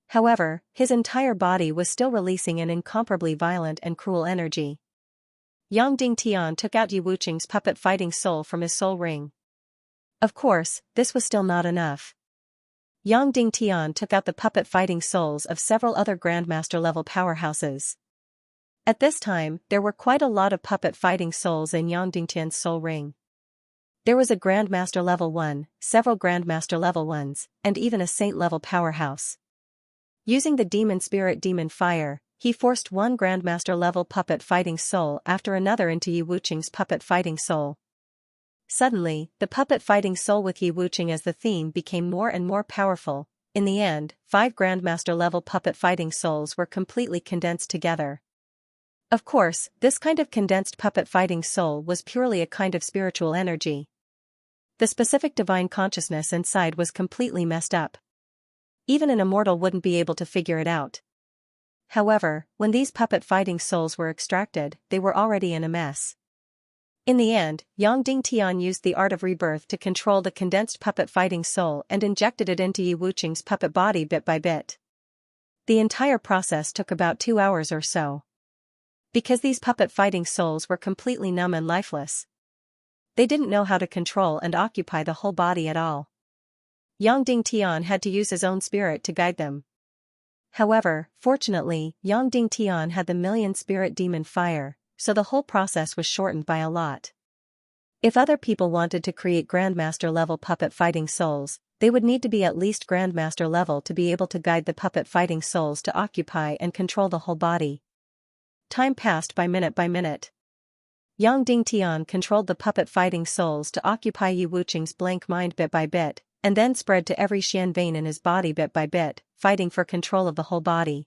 However, his entire body was still releasing an incomparably violent and cruel energy. Yang Dingtian took out Yi Wuqing's puppet fighting soul from his soul ring. Of course, this was still not enough. Yang Dingtian took out the puppet fighting souls of several other Grandmaster-level powerhouses. At this time, there were quite a lot of puppet fighting souls in Yang Dingtian's soul ring. There was a Grandmaster Level 1, several Grandmaster Level 1s, and even a Saint-level powerhouse. Using the demon spirit demon fire, he forced one Grandmaster-level puppet fighting soul after another into Yi Wuqing's puppet fighting soul. Suddenly, the puppet fighting soul with Yi Wuqing as the theme became more and more powerful. In the end, 5 Grandmaster-level puppet fighting souls were completely condensed together. Of course, this kind of condensed puppet fighting soul was purely a kind of spiritual energy. The specific divine consciousness inside was completely messed up. Even an immortal wouldn't be able to figure it out. However, when these puppet fighting souls were extracted, they were already in a mess. In the end, Yang Dingtian used the art of rebirth to control the condensed puppet fighting soul and injected it into Yi Wuqing's puppet body bit by bit. The entire process took about 2 hours or so. Because these puppet fighting souls were completely numb and lifeless. They didn't know how to control and occupy the whole body at all. Yang Dingtian had to use his own spirit to guide them. However, fortunately, Yang Dingtian had the million spirit demon fire, so the whole process was shortened by a lot. If other people wanted to create Grandmaster-level puppet fighting souls, they would need to be at least Grandmaster level to be able to guide the puppet fighting souls to occupy and control the whole body. Time passed by minute by minute. Yang Dingtian controlled the puppet fighting souls to occupy Yi Wuqing's blank mind bit by bit, and then spread to every Xian vein in his body bit by bit, fighting for control of the whole body.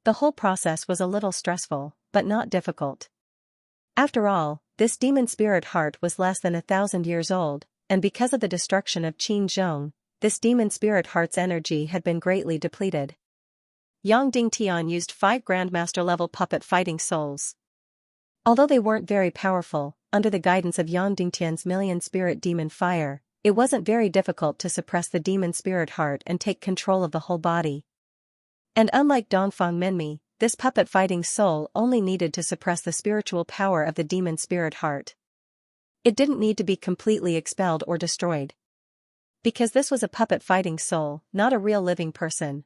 The whole process was a little stressful, but not difficult. After all, this demon spirit heart was less than 1,000 years old, and because of the destruction of Qin Zhong, this demon spirit heart's energy had been greatly depleted. Yang Dingtian used 5 Grandmaster-level puppet fighting souls. Although they weren't very powerful, under the guidance of Yang Dingtian's million spirit demon fire, it wasn't very difficult to suppress the demon spirit heart and take control of the whole body. And unlike Dongfang Minmi, this puppet fighting soul only needed to suppress the spiritual power of the demon spirit heart. It didn't need to be completely expelled or destroyed. Because this was a puppet fighting soul, not a real living person.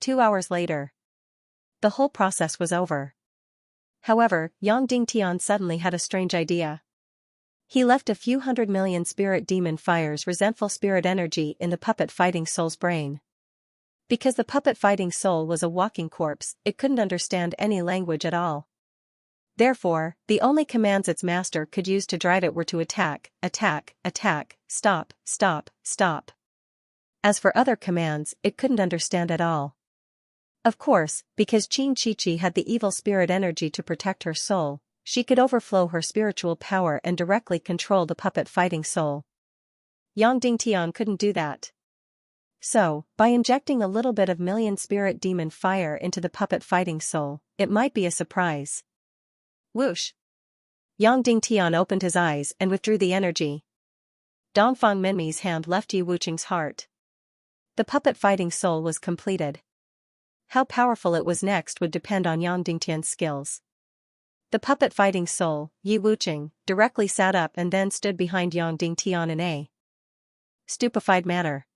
2 hours later, the whole process was over. However, Yang Dingtian suddenly had a strange idea. He left a few 100 million spirit demon fire's resentful spirit energy in the puppet fighting soul's brain. Because the puppet fighting soul was a walking corpse, it couldn't understand any language at all. Therefore, the only commands its master could use to drive it were to attack, attack, attack, stop, stop, stop. As for other commands, it couldn't understand at all. Of course, because Qin Chichi had the evil spirit energy to protect her soul, she could overflow her spiritual power and directly control the puppet fighting soul. Yang Dingtian couldn't do that. So, by injecting a little bit of million spirit demon fire into the puppet fighting soul, it might be a surprise. Whoosh! Yang Dingtian opened his eyes and withdrew the energy. Dongfang Minmi's hand left Yi Wuqing's heart. The puppet fighting soul was completed. How powerful it was next would depend on Yang Dingtian's skills. The puppet fighting soul, Yi Wuqing, directly sat up and then stood behind Yang Dingtian in a stupefied manner.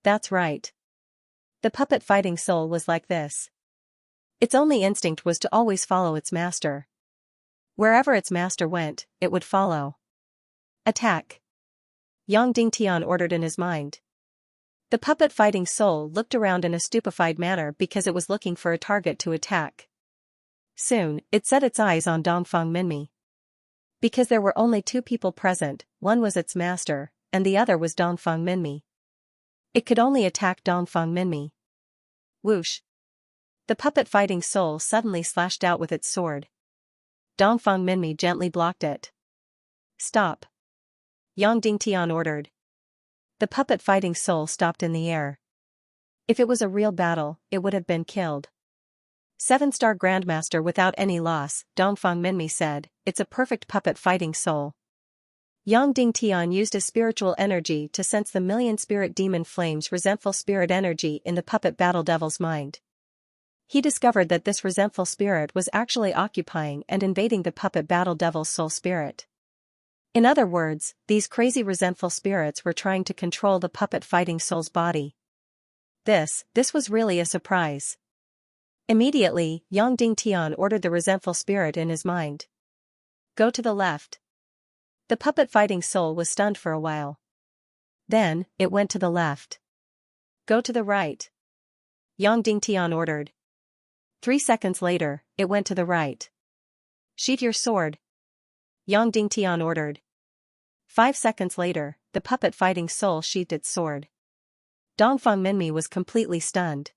That's right. The puppet fighting soul was like this. Its only instinct was to always follow its master. Wherever its master went, it would follow. Attack! Yang Dingtian ordered in his mind. The puppet fighting soul looked around in a stupefied manner because it was looking for a target to attack. Soon, it set its eyes on Dongfang Minmi. Because there were only 2 people present, one was its master, and the other was Dongfang Minmi. It could only attack Dongfang Minmi. Whoosh! The puppet fighting soul suddenly slashed out with its sword. Dongfang Minmi gently blocked it. Stop! Yang Dingtian ordered. The puppet fighting soul stopped in the air. If it was a real battle, it would have been killed. 7-star Grandmaster without any loss, Dongfang Minmi said, it's a perfect puppet fighting soul. Yang Dingtian used his spiritual energy to sense the million spirit demon flames' resentful spirit energy in the puppet battle devil's mind. He discovered that this resentful spirit was actually occupying and invading the puppet battle devil's soul spirit. In other words, these crazy resentful spirits were trying to control the puppet fighting soul's body. This was really a surprise. Immediately, Yang Dingtian ordered the resentful spirit in his mind. Go to the left. The puppet fighting soul was stunned for a while. Then, it went to the left. Go to the right. Yang Dingtian ordered. 3 seconds later, it went to the right. Sheath your sword. Yang Dingtian ordered. 5 seconds later, the puppet fighting soul sheathed its sword. Dongfang Minmi was completely stunned.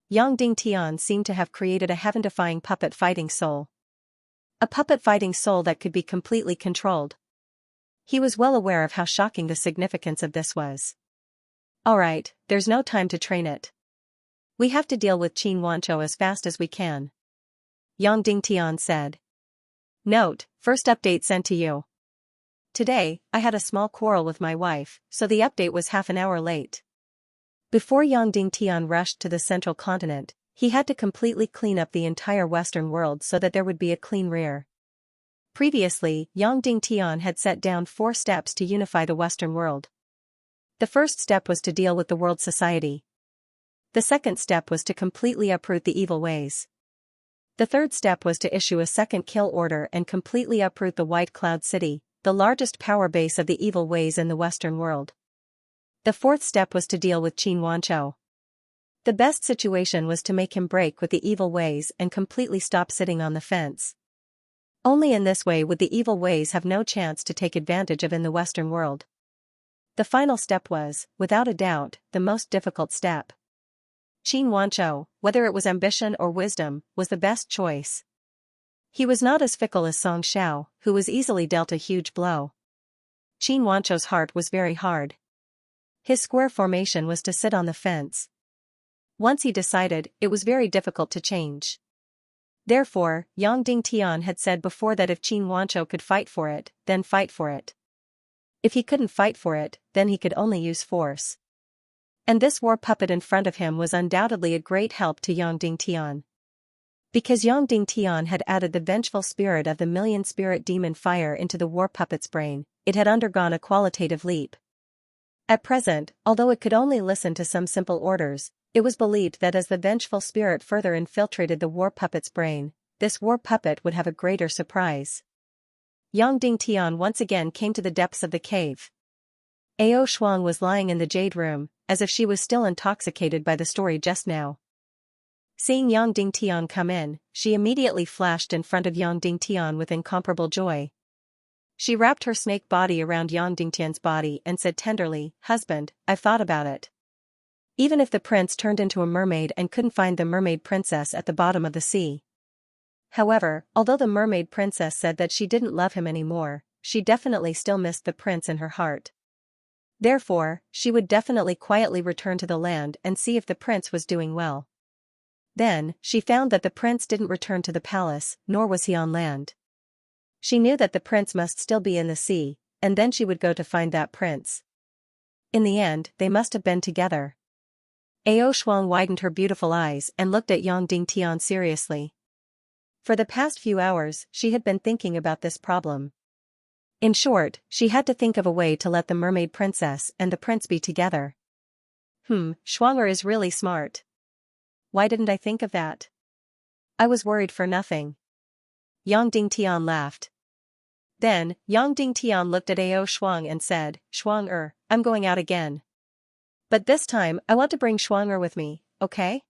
Yang Dingtian seemed to have created a heaven-defying puppet fighting soul. A puppet fighting soul that could be completely controlled. He was well aware of how shocking the significance of this was. Alright, there's no time to train it. We have to deal with Qin Wanzhou as fast as we can. Yang Dingtian said. Note, first update sent to you. Today, I had a small quarrel with my wife, so the update was half an hour late. Before Yang Dingtian rushed to the central continent, he had to completely clean up the entire Western world so that there would be a clean rear. Previously, Yang Dingtian had set down 4 steps to unify the Western world. The first step was to deal with the world society. The second step was to completely uproot the evil ways. The third step was to issue a second kill order and completely uproot the White Cloud City, the largest power base of the evil ways in the Western world. The fourth step was to deal with Qin Wanzhou. The best situation was to make him break with the evil ways and completely stop sitting on the fence. Only in this way would the evil ways have no chance to take advantage of in the Western world. The final step was, without a doubt, the most difficult step. Qin Wanzhou, whether it was ambition or wisdom, was the best choice. He was not as fickle as Song Xiao, who was easily dealt a huge blow. Qin Wanzhou's heart was very hard. His square formation was to sit on the fence. Once he decided, it was very difficult to change. Therefore, Yang Dingtian had said before that if Qin Wanzhou could fight for it, then fight for it. If he couldn't fight for it, then he could only use force. And this war puppet in front of him was undoubtedly a great help to Yang Dingtian. Because Yang Dingtian had added the vengeful spirit of the million spirit demon fire into the war puppet's brain, it had undergone a qualitative leap. At present, although it could only listen to some simple orders, it was believed that as the vengeful spirit further infiltrated the war puppet's brain, this war puppet would have a greater surprise. Yang Dingtian once again came to the depths of the cave. Ao Shuang was lying in the jade room, as if she was still intoxicated by the story just now. Seeing Yang Dingtian come in, she immediately flashed in front of Yang Dingtian with incomparable joy. She wrapped her snake body around Yang Dingtian's body and said tenderly, "Husband, I've thought about it. Even if the prince turned into a mermaid and couldn't find the mermaid princess at the bottom of the sea. However, although the mermaid princess said that she didn't love him anymore, she definitely still missed the prince in her heart. Therefore, she would definitely quietly return to the land and see if the prince was doing well." Then, she found that the prince didn't return to the palace, nor was he on land. She knew that the prince must still be in the sea, and then she would go to find that prince. In the end, they must have been together. Ao Shuang widened her beautiful eyes and looked at Yang Dingtian seriously. For the past few hours, she had been thinking about this problem. In short, she had to think of a way to let the mermaid princess and the prince be together. Shuang'er is really smart. Why didn't I think of that? I was worried for nothing. Yang Dingtian laughed. Then, Yang Dingtian looked at Ao Shuang and said, "Shuang'er, I'm going out again. But this time, I want to bring Shuang'er with me, okay?"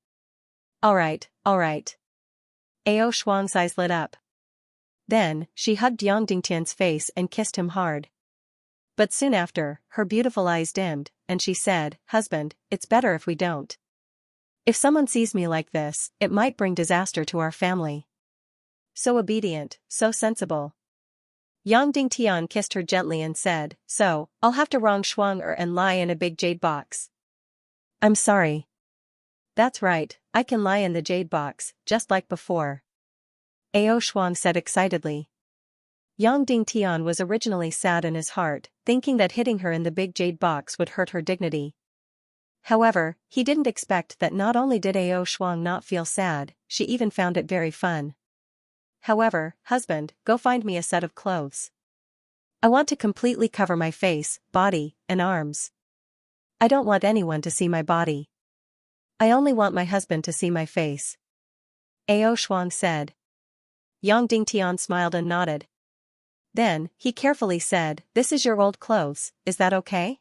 Alright. Ao Shuang's eyes lit up. Then, she hugged Yang Dingtian's face and kissed him hard. But soon after, her beautiful eyes dimmed, and she said, "Husband, it's better if we don't. If someone sees me like this, it might bring disaster to our family." So obedient, so sensible. Yang Dingtian kissed her gently and said, "So, I'll have to wrong Shuang'er and lie in a big jade box." "I'm sorry." "That's right, I can lie in the jade box, just like before," Ao Shuang said excitedly. Yang Dingtian was originally sad in his heart, thinking that hitting her in the big jade box would hurt her dignity. However, he didn't expect that not only did Ao Shuang not feel sad, she even found it very fun. "However, husband, go find me a set of clothes. I want to completely cover my face, body, and arms. I don't want anyone to see my body. I only want my husband to see my face," Ao Shuang said. Yang Dingtian smiled and nodded. Then, he carefully said, "This is your old clothes, is that okay?"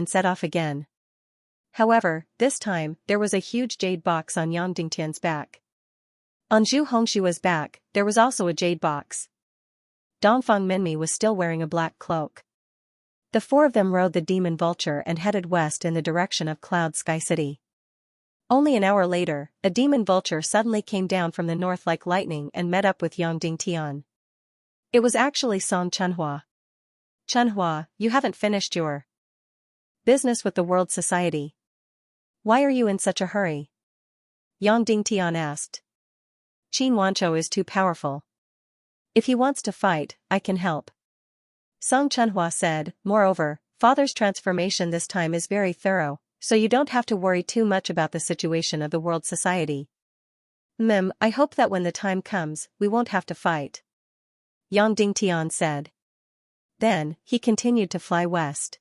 and set off again. However, this time, there was a huge jade box on Yang Dingtian's back. On Zhu Hongshua's back, there was also a jade box. Dongfang Minmi was still wearing a black cloak. The four of them rode the demon vulture and headed west in the direction of Cloud Sky City. Only an hour later, a demon vulture suddenly came down from the north like lightning and met up with Yang Dingtian. It was actually Song Chunhua. Chunhua, you haven't finished your business with the World Society. Why are you in such a hurry? Yang Dingtian asked. Qin Wanzhou is too powerful. If he wants to fight, I can help. Song Chunhua said, moreover, Father's transformation this time is very thorough, so you don't have to worry too much about the situation of the World Society. I hope that when the time comes, we won't have to fight. Yang Dingtian said. Then, he continued to fly west.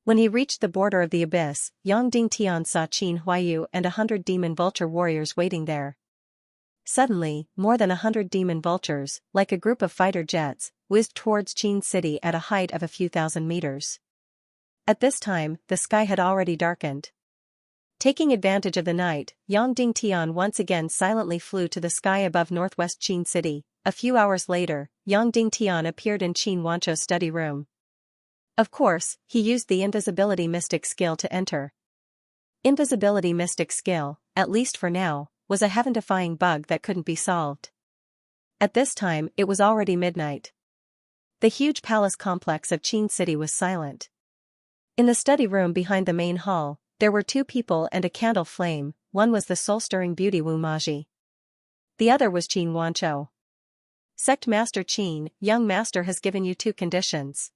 When he reached the border of the abyss, Yang Dingtian saw Qin Huayu and 100 demon vulture warriors waiting there. Suddenly, more than 100 demon vultures, like a group of fighter jets, whizzed towards Qin City at a height of a few thousand meters. At this time, the sky had already darkened. Taking advantage of the night, Yang Dingtian once again silently flew to the sky above northwest Qin City. A few hours later, Yang Dingtian appeared in Qin Wanzhou's study room. Of course, he used the invisibility mystic skill to enter. Invisibility mystic skill, at least for now, was a heaven-defying bug that couldn't be solved. At this time, it was already midnight. The huge palace complex of Qin City was silent. In the study room behind the main hall, there were two people and a candle flame. One was the soul-stirring beauty Wu Maji. The other was Qin Wanzhou. Sect Master Qin, young master has given you two conditions.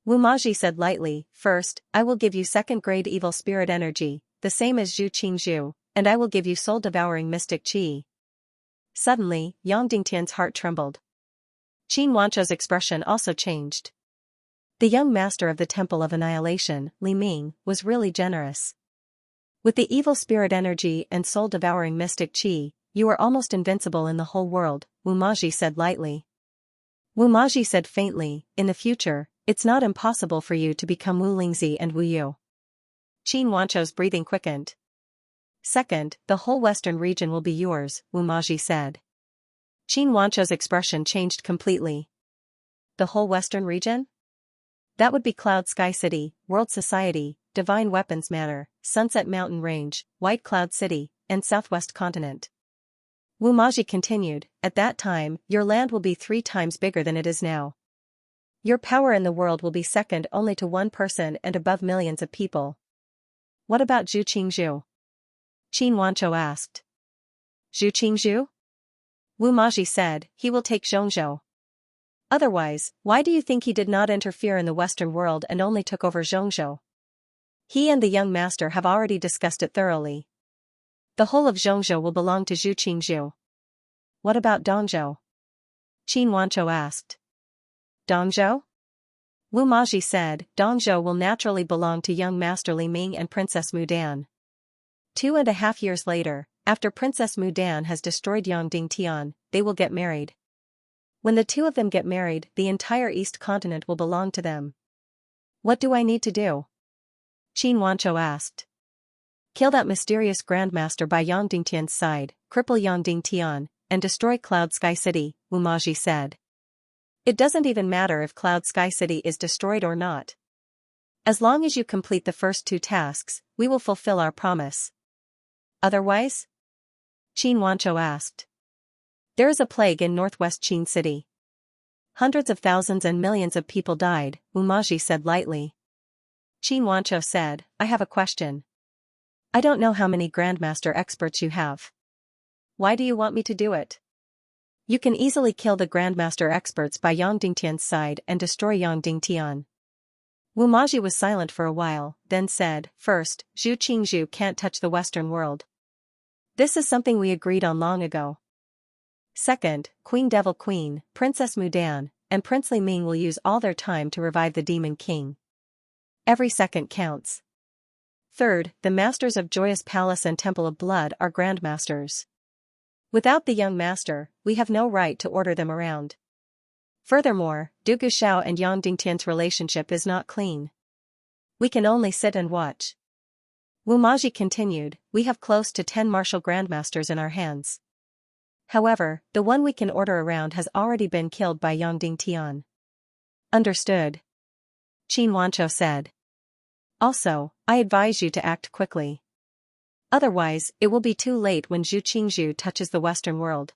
Wu Maji said lightly, first, I will give you second-grade evil spirit energy, the same as Zhu Qingzhu, and I will give you soul-devouring mystic qi. Suddenly, Yang Dingtian's heart trembled. Qin Wanzhou's expression also changed. The young master of the Temple of Annihilation, Li Ming, was really generous. With the evil spirit energy and soul-devouring mystic qi, you are almost invincible in the whole world, Wu Maji said lightly. Wu Maji said faintly, in the future, it's not impossible for you to become Wu Lingzi and Wu Yu. Qin Wanzhou's breathing quickened. Second, the whole western region will be yours, Wu Maji said. Qin Wanzhou's expression changed completely. The whole western region? That would be Cloud Sky City, World Society, Divine Weapons Manor, Sunset Mountain Range, White Cloud City, and Southwest Continent. Wu Maji continued, at that time, your land will be 3 times bigger than it is now. Your power in the world will be second only to one person and above millions of people. What about Zhu Qingzhu? Qin Wanzhou asked. Zhu Qingzhu? Wu Maji said, he will take Zhongzhou. Otherwise, why do you think he did not interfere in the Western world and only took over Zhongzhou? He and the young master have already discussed it thoroughly. The whole of Zhongzhou will belong to Zhu Qingzhu. What about Dongzhou? Qin Wanzhou asked. Dongzhou? Wu Maji said, Dongzhou will naturally belong to young Master Li Ming and Princess Mudan. 2.5 years later, after Princess Mudan has destroyed Yongding Tian, they will get married. When the two of them get married, the entire East continent will belong to them. What do I need to do? Qin Wanchou asked. Kill that mysterious Grandmaster by Yongding Tian's side, cripple Yongding Tian, and destroy Cloud Sky City, Wu Maji said. It doesn't even matter if Cloud Sky City is destroyed or not. As long as you complete the first 2 tasks, we will fulfill our promise. Otherwise? Qin Wanchou asked. There is a plague in northwest Qin City. Hundreds of thousands and millions of people died, Wu Maji said lightly. Qin Wanchou said, I have a question. I don't know how many Grandmaster experts you have. Why do you want me to do it? You can easily kill the Grandmaster experts by Yongding Tian's side and destroy Yongding Tian. Wu Maji was silent for a while, then said, First, Zhu Qingzhu can't touch the Western world. This is something we agreed on long ago. Second, Queen Devil Queen, Princess Mudan, and Prince Li Ming will use all their time to revive the Demon King. Every second counts. Third, the Masters of Joyous Palace and Temple of Blood are Grandmasters. Without the young master, we have no right to order them around. Furthermore, Du Gushao and Yongding Tian's relationship is not clean. We can only sit and watch. Wu Maji continued, we have close to 10 martial grandmasters in our hands. However, the one we can order around has already been killed by Yongding Tian. Understood. Qin Wanchou said. Also, I advise you to act quickly. Otherwise, it will be too late when Zhu Qingzhu touches the Western world.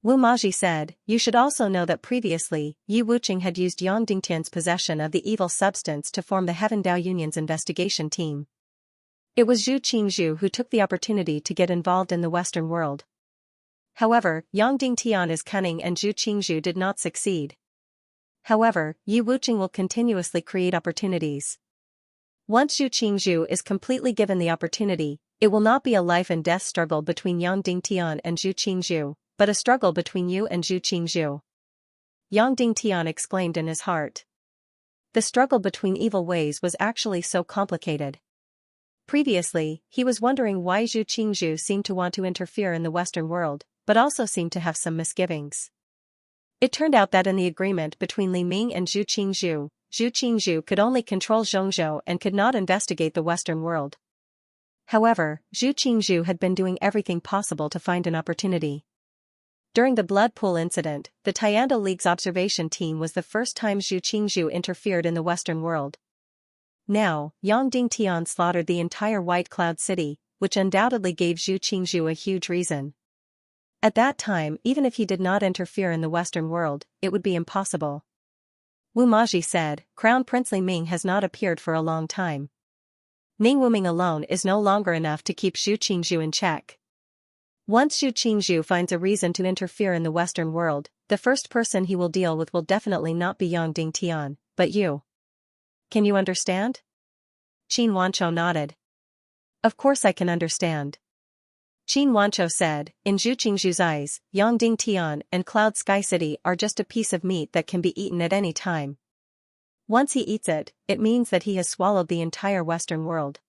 Wu Maji said, you should also know that previously, Yi Wuqing had used Yongding Tian's possession of the evil substance to form the Heaven Dao Union's investigation team. It was Zhu Qingzhu who took the opportunity to get involved in the Western world. However, Yongding Tian is cunning and Zhu Qingzhu did not succeed. However, Yi Wuqing will continuously create opportunities. Once Zhu Qingzhu is completely given the opportunity, it will not be a life and death struggle between Yongding Tian and Zhu Qingzhu, but a struggle between you and Zhu Qingzhu. Yongding Tian exclaimed in his heart. The struggle between evil ways was actually so complicated. Previously, he was wondering why Zhu Qingzhu seemed to want to interfere in the Western world, but also seemed to have some misgivings. It turned out that in the agreement between Li Ming and Zhu Qingzhu could only control Zhongzhou and could not investigate the Western world. However, Zhu Qingzhu had been doing everything possible to find an opportunity. During the Blood Pool incident, the Tianda League's observation team was the first time Zhu Qingzhu interfered in the Western world. Now, Yongding Tian slaughtered the entire White Cloud City, which undoubtedly gave Zhu Qingzhu a huge reason. At that time, even if he did not interfere in the Western world, it would be impossible. Wu Maji said, Crown Prince Li Ming has not appeared for a long time. Ning Wuming alone is no longer enough to keep Zhu Qingzhu in check. Once Zhu Qingzhu finds a reason to interfere in the Western world, the first person he will deal with will definitely not be Yongding Tian, but you. Can you understand? Qin Wanchou nodded. Of course I can understand. Qin Wanchou said, in Zhu Qingzhu's eyes, Yongding Tian and Cloud Sky City are just a piece of meat that can be eaten at any time. Once he eats it, it means that he has swallowed the entire Western world.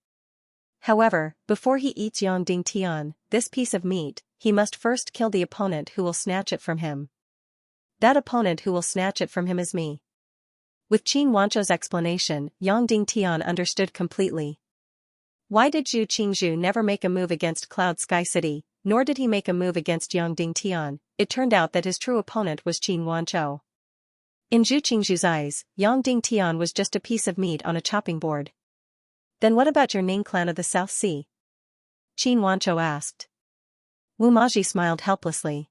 However, before he eats Yongding Tian, this piece of meat, he must first kill the opponent who will snatch it from him. That opponent who will snatch it from him is me. With Qin Wanchou's explanation, Yongding Tian understood completely. Why did Zhu Qingzhu never make a move against Cloud Sky City, nor did he make a move against Yongding Tian? It turned out that his true opponent was Qin Wanchou. In Zhu Qingzhu's eyes, Yongding Tian was just a piece of meat on a chopping board. Then what about your Ning clan of the South Sea? Qin Wanchou asked. Wu Maji smiled helplessly.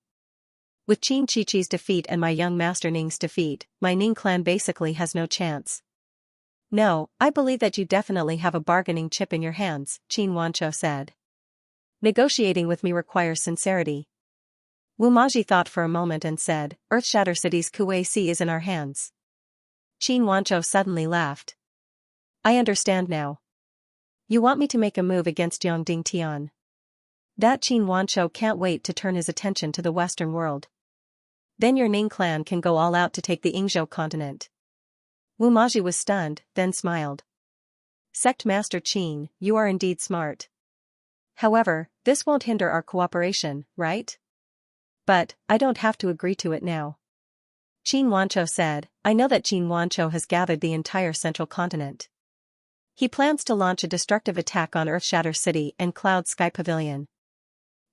With Qin Chichi's defeat and my young master Ning's defeat, my Ning clan basically has no chance. No, I believe that you definitely have a bargaining chip in your hands, Qin Wanchou said. Negotiating with me requires sincerity. Wu Maji thought for a moment and said, Earthshatter City's Kuei Sea is in our hands. Qin Wanchou suddenly laughed. I understand now. You want me to make a move against Yongding Tian. That Qin Wanchou can't wait to turn his attention to the Western world. Then your Ning clan can go all out to take the Yingzhou continent. Wu Maji was stunned, then smiled. Sect Master Qin, you are indeed smart. However, this won't hinder our cooperation, right? But, I don't have to agree to it now. Qin Wanchou said, I know that Qin Wanchou has gathered the entire central continent. He plans to launch a destructive attack on Earthshatter City and Cloud Sky Pavilion.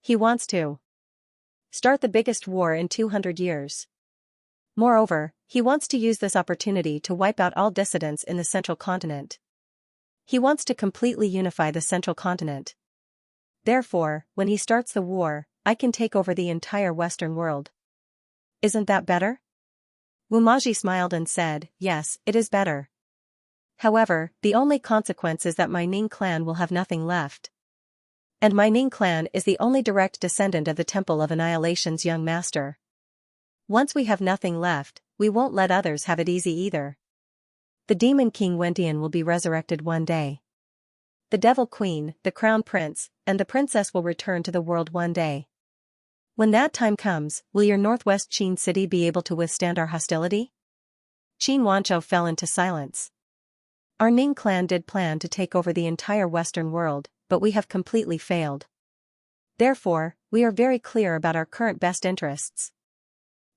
He wants to start the biggest war in 200 years. Moreover, he wants to use this opportunity to wipe out all dissidents in the central continent. He wants to completely unify the central continent. Therefore, when he starts the war, I can take over the entire Western world. Isn't that better? Wu Maji smiled and said, yes, it is better. However, the only consequence is that my Ning clan will have nothing left. And my Ning clan is the only direct descendant of the Temple of Annihilation's young master. Once we have nothing left, we won't let others have it easy either. The Demon King Wentian will be resurrected one day. The Devil Queen, the Crown Prince, and the Princess will return to the world one day. When that time comes, will your Northwest Qin City be able to withstand our hostility? Qin Wanchou fell into silence. Our Ning clan did plan to take over the entire Western world, but we have completely failed. Therefore, we are very clear about our current best interests.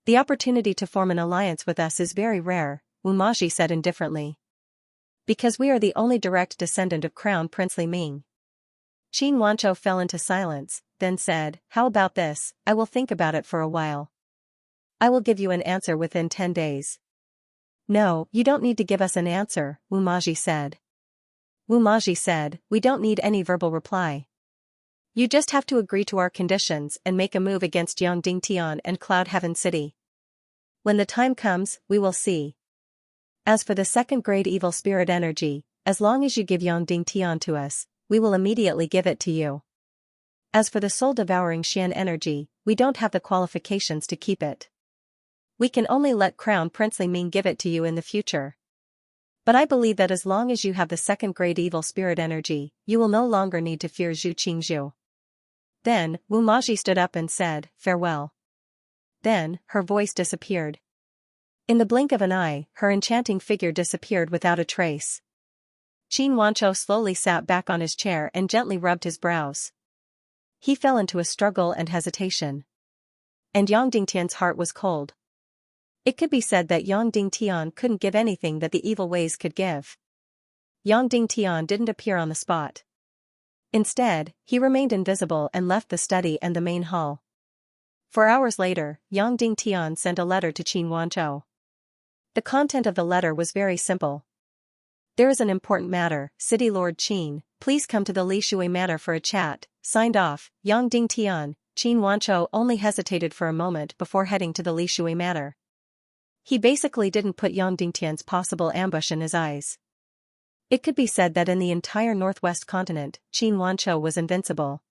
The opportunity to form an alliance with us is very rare, Wu Maji said indifferently. Because we are the only direct descendant of Crown Prince Li Ming. Qin Wanchou fell into silence, then said, how about this, I will think about it for a while. I will give you an answer within 10 days. No, you don't need to give us an answer, Wu Maji said. Wu Maji said, we don't need any verbal reply. You just have to agree to our conditions and make a move against Yangding Tian and Cloud Heaven City. When the time comes, we will see. As for the second-grade evil spirit energy, as long as you give Yangding Tian to us, we will immediately give it to you. As for the soul-devouring Xian energy, we don't have the qualifications to keep it. We can only let Crown Prince Li Ming give it to you in the future. But I believe that as long as you have the second-grade evil spirit energy, you will no longer need to fear Zhu Qingzhu. Then, Wu Maji stood up and said, farewell. Then, her voice disappeared. In the blink of an eye, her enchanting figure disappeared without a trace. Qin Wanchou slowly sat back on his chair and gently rubbed his brows. He fell into a struggle and hesitation. And Yangding Tian's heart was cold. It could be said that Yangding Tian couldn't give anything that the evil ways could give. Yangding Tian didn't appear on the spot. Instead, he remained invisible and left the study and the main hall. 4 hours later, Yangding Tian sent a letter to Qin Wanchou. The content of the letter was very simple. There is an important matter, City Lord Qin, please come to the Li Shui Manor for a chat, signed off, Yangding Tian. Qin Wanchou only hesitated for a moment before heading to the Li Shui Manor. He basically didn't put Yangding Tian's possible ambush in his eyes. It could be said that in the entire northwest continent, Qin Wanchou was invincible.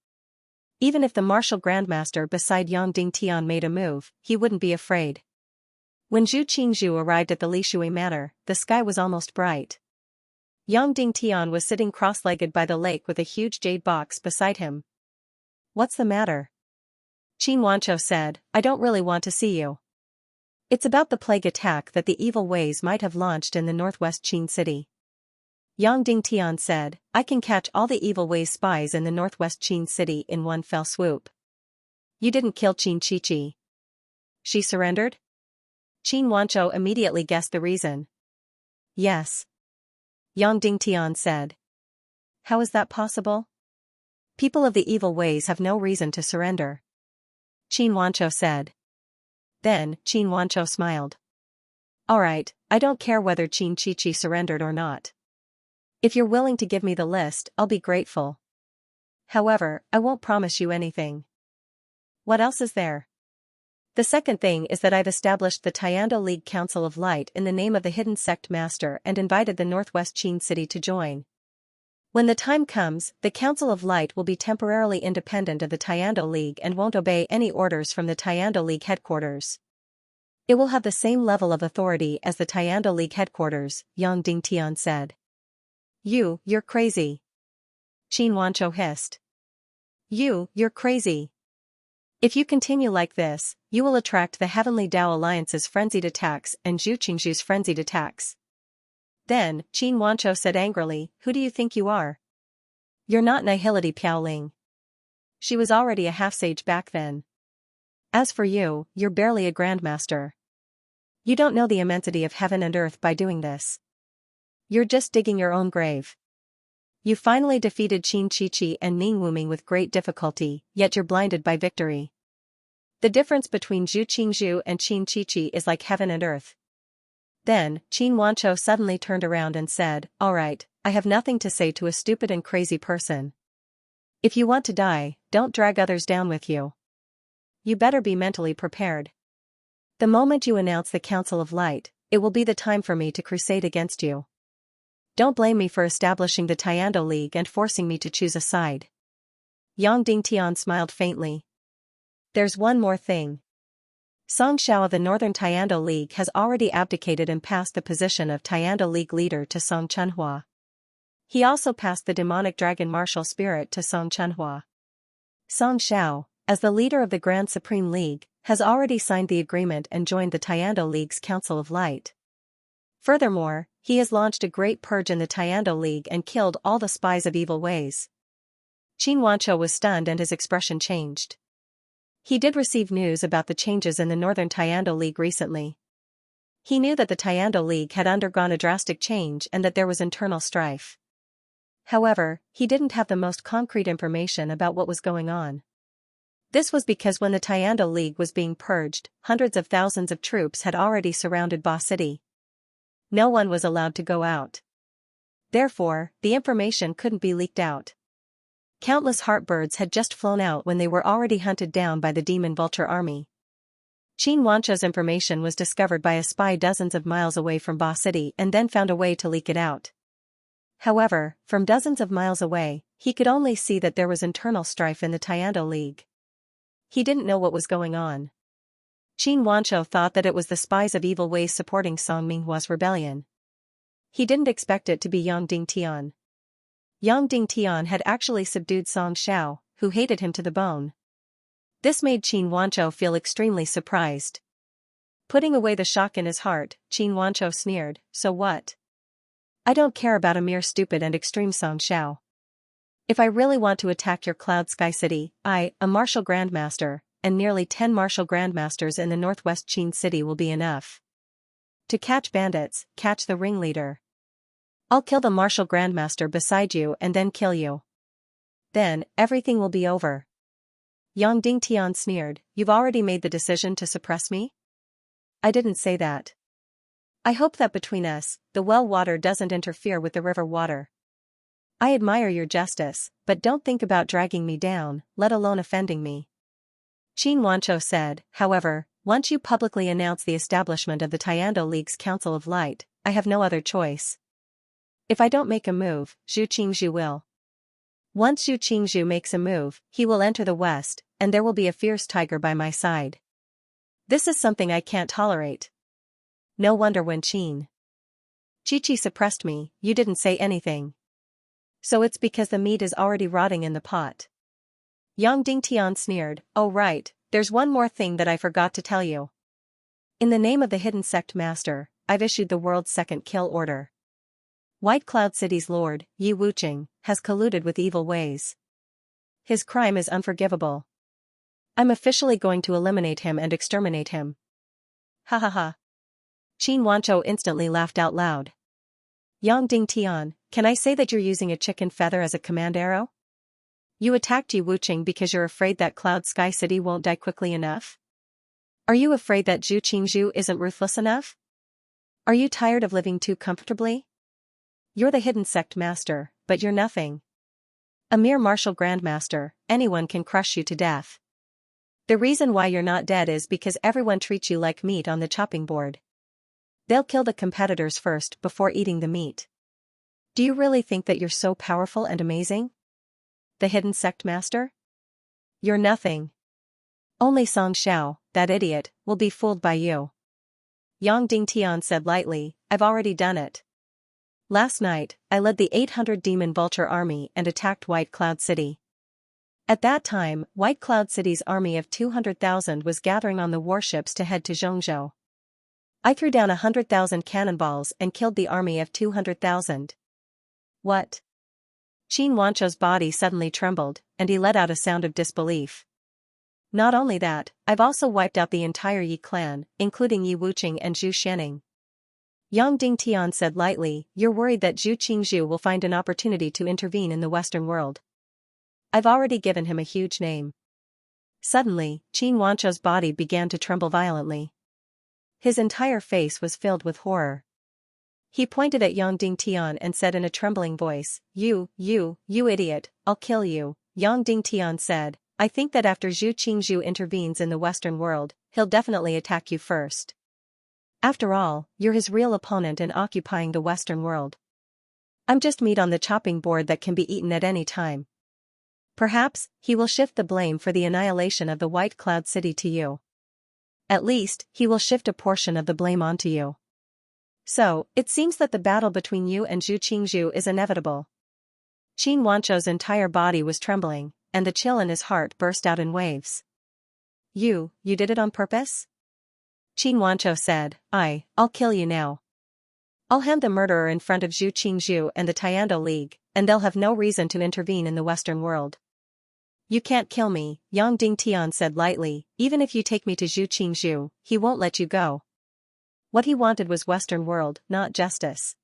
Even if the martial grandmaster beside Yangding Tian made a move, he wouldn't be afraid. When Zhu Qingzhu arrived at the Li Shui Manor, the sky was almost bright. Yangding Tian was sitting cross-legged by the lake with a huge jade box beside him. What's the matter? Qin Wanchou said, I don't really want to see you. It's about the plague attack that the evil ways might have launched in the northwest Qin city. Yangding Tian said, I can catch all the evil ways spies in the northwest Qin city in one fell swoop. You didn't kill Qin Chichi. She surrendered? Qin Wanchou immediately guessed the reason. Yes. Yangding Tian said. How is that possible? People of the evil ways have no reason to surrender. Qin Wanchou said. Then, Qin Wanchou smiled. Alright, I don't care whether Qin Chichi surrendered or not. If you're willing to give me the list, I'll be grateful. However, I won't promise you anything. What else is there? The second thing is that I've established the Tiando League Council of Light in the name of the Hidden Sect Master and invited the Northwest Qin City to join. When the time comes, the Council of Light will be temporarily independent of the Tiando League and won't obey any orders from the Tiando League headquarters. It will have the same level of authority as the Tiando League headquarters, Yangding Tian said. You're crazy. Qin Wanchou hissed. You're crazy. If you continue like this, you will attract the Heavenly Tao Alliance's frenzied attacks and Zhu Qingzhu's frenzied attacks. Then, Qin Wanchou said angrily, "Who do you think you are? You're not Nihility Piaoling." She was already a half-sage back then. "As for you, you're barely a grandmaster. You don't know the immensity of heaven and earth by doing this. You're just digging your own grave. You finally defeated Qin Chichi and Ning Wuming with great difficulty, yet you're blinded by victory. The difference between Zhu Qingzhu and Qin Chichi is like heaven and earth." Then, Qin Wanchou suddenly turned around and said, "All right, I have nothing to say to a stupid and crazy person. If you want to die, don't drag others down with you. You better be mentally prepared. The moment you announce the Council of Light, it will be the time for me to crusade against you. Don't blame me for establishing the Tiando League and forcing me to choose a side." Yang Dingtian smiled faintly. "There's one more thing. Song Xiao of the Northern Tiando League has already abdicated and passed the position of Tiando League leader to Song Chunhua. He also passed the demonic dragon martial spirit to Song Chunhua. Song Xiao, as the leader of the Grand Supreme League, has already signed the agreement and joined the Tiando League's Council of Light. Furthermore, he has launched a great purge in the Tiando League and killed all the spies of evil ways." Qin Wanchou was stunned and his expression changed. He did receive news about the changes in the Northern Tiando League recently. He knew that the Tiando League had undergone a drastic change and that there was internal strife. However, he didn't have the most concrete information about what was going on. This was because when the Tiando League was being purged, hundreds of thousands of troops had already surrounded Ba City. No one was allowed to go out. Therefore, the information couldn't be leaked out. Countless heartbirds had just flown out when they were already hunted down by the demon vulture army. Qin Wanchou's information was discovered by a spy dozens of miles away from Ba City and then found a way to leak it out. However, from dozens of miles away, he could only see that there was internal strife in the Tiando League. He didn't know what was going on. Qin Wanchou thought that it was the spies of evil ways supporting Song Minghua's rebellion. He didn't expect it to be Yang Dingtian. Yang Dingtian had actually subdued Song Xiao, who hated him to the bone. This made Qin Wanchou feel extremely surprised. Putting away the shock in his heart, Qin Wanchou sneered, "So what? I don't care about a mere stupid and extreme Song Xiao. If I really want to attack your Cloud Sky City, a martial grandmaster, and nearly 10 martial grandmasters in the northwest Qin City will be enough. To catch bandits, catch the ringleader. I'll kill the martial grandmaster beside you and then kill you. Then, everything will be over." Yang Dingtian sneered, "You've already made the decision to suppress me?" "I didn't say that. I hope that between us, the well water doesn't interfere with the river water. I admire your justice, but don't think about dragging me down, let alone offending me." Qin Wanchou said, "However, once you publicly announce the establishment of the Tiando League's Council of Light, I have no other choice. If I don't make a move, Zhu Qingzhu will. Once Zhu Qingzhu makes a move, he will enter the west, and there will be a fierce tiger by my side. This is something I can't tolerate. No wonder when Qin Chichi suppressed me, you didn't say anything. So it's because the meat is already rotting in the pot." Yang Dingtian sneered, "Oh right, there's one more thing that I forgot to tell you. In the name of the Hidden Sect Master, I've issued the world's second kill order. White Cloud City's lord, Yi Wuqing, has colluded with evil ways. His crime is unforgivable. I'm officially going to eliminate him and exterminate him." "Ha ha ha." Qin Wanchou instantly laughed out loud. "Yang Dingtian, can I say that you're using a chicken feather as a command arrow? You attacked Yi Wuqing because you're afraid that Cloud Sky City won't die quickly enough? Are you afraid that Zhu Qingzhu isn't ruthless enough? Are you tired of living too comfortably? You're the Hidden Sect Master, but you're nothing. A mere martial grandmaster, anyone can crush you to death. The reason why you're not dead is because everyone treats you like meat on the chopping board. They'll kill the competitors first before eating the meat. Do you really think that you're so powerful and amazing? The Hidden Sect Master? You're nothing. Only Song Xiao, that idiot, will be fooled by you." Yang Dingtian said lightly, "I've already done it. Last night, I led the 800 Demon Vulture army and attacked White Cloud City. At that time, White Cloud City's army of 200,000 was gathering on the warships to head to Zhongzhou. I threw down 100,000 cannonballs and killed the army of 200,000. What? Qin Wancho's body suddenly trembled, and he let out a sound of disbelief. Not only that, I've also wiped out the entire Yi clan, including Yi Wuqing and Zhu Xianing. Yang Dingtian said lightly, you're worried that Zhu Qingzhu will find an opportunity to intervene in the Western world. I've already given him a huge name. Suddenly, Qin Wancho's body began to tremble violently. His entire face was filled with horror. He pointed at Yang Dingtian and said in a trembling voice, You idiot, I'll kill you. Yang Dingtian said, I think that after Zhu Qingzhu intervenes in the Western world, he'll definitely attack you first. After all, you're his real opponent in occupying the Western world. I'm just meat on the chopping board that can be eaten at any time. Perhaps, he will shift the blame for the annihilation of the White Cloud City to you. At least, he will shift a portion of the blame onto you. So, it seems that the battle between you and Zhu Qingzhu is inevitable. Qin Wancho's entire body was trembling, and the chill in his heart burst out in waves. You did it on purpose? Qin Wancho said, I'll kill you now. I'll hand the murderer in front of Zhu Qingzhu and the Tiando League, and they'll have no reason to intervene in the Western world. You can't kill me, Yang Dingtian said lightly, even if you take me to Zhu Qingzhu, he won't let you go. What he wanted was Western world, not justice.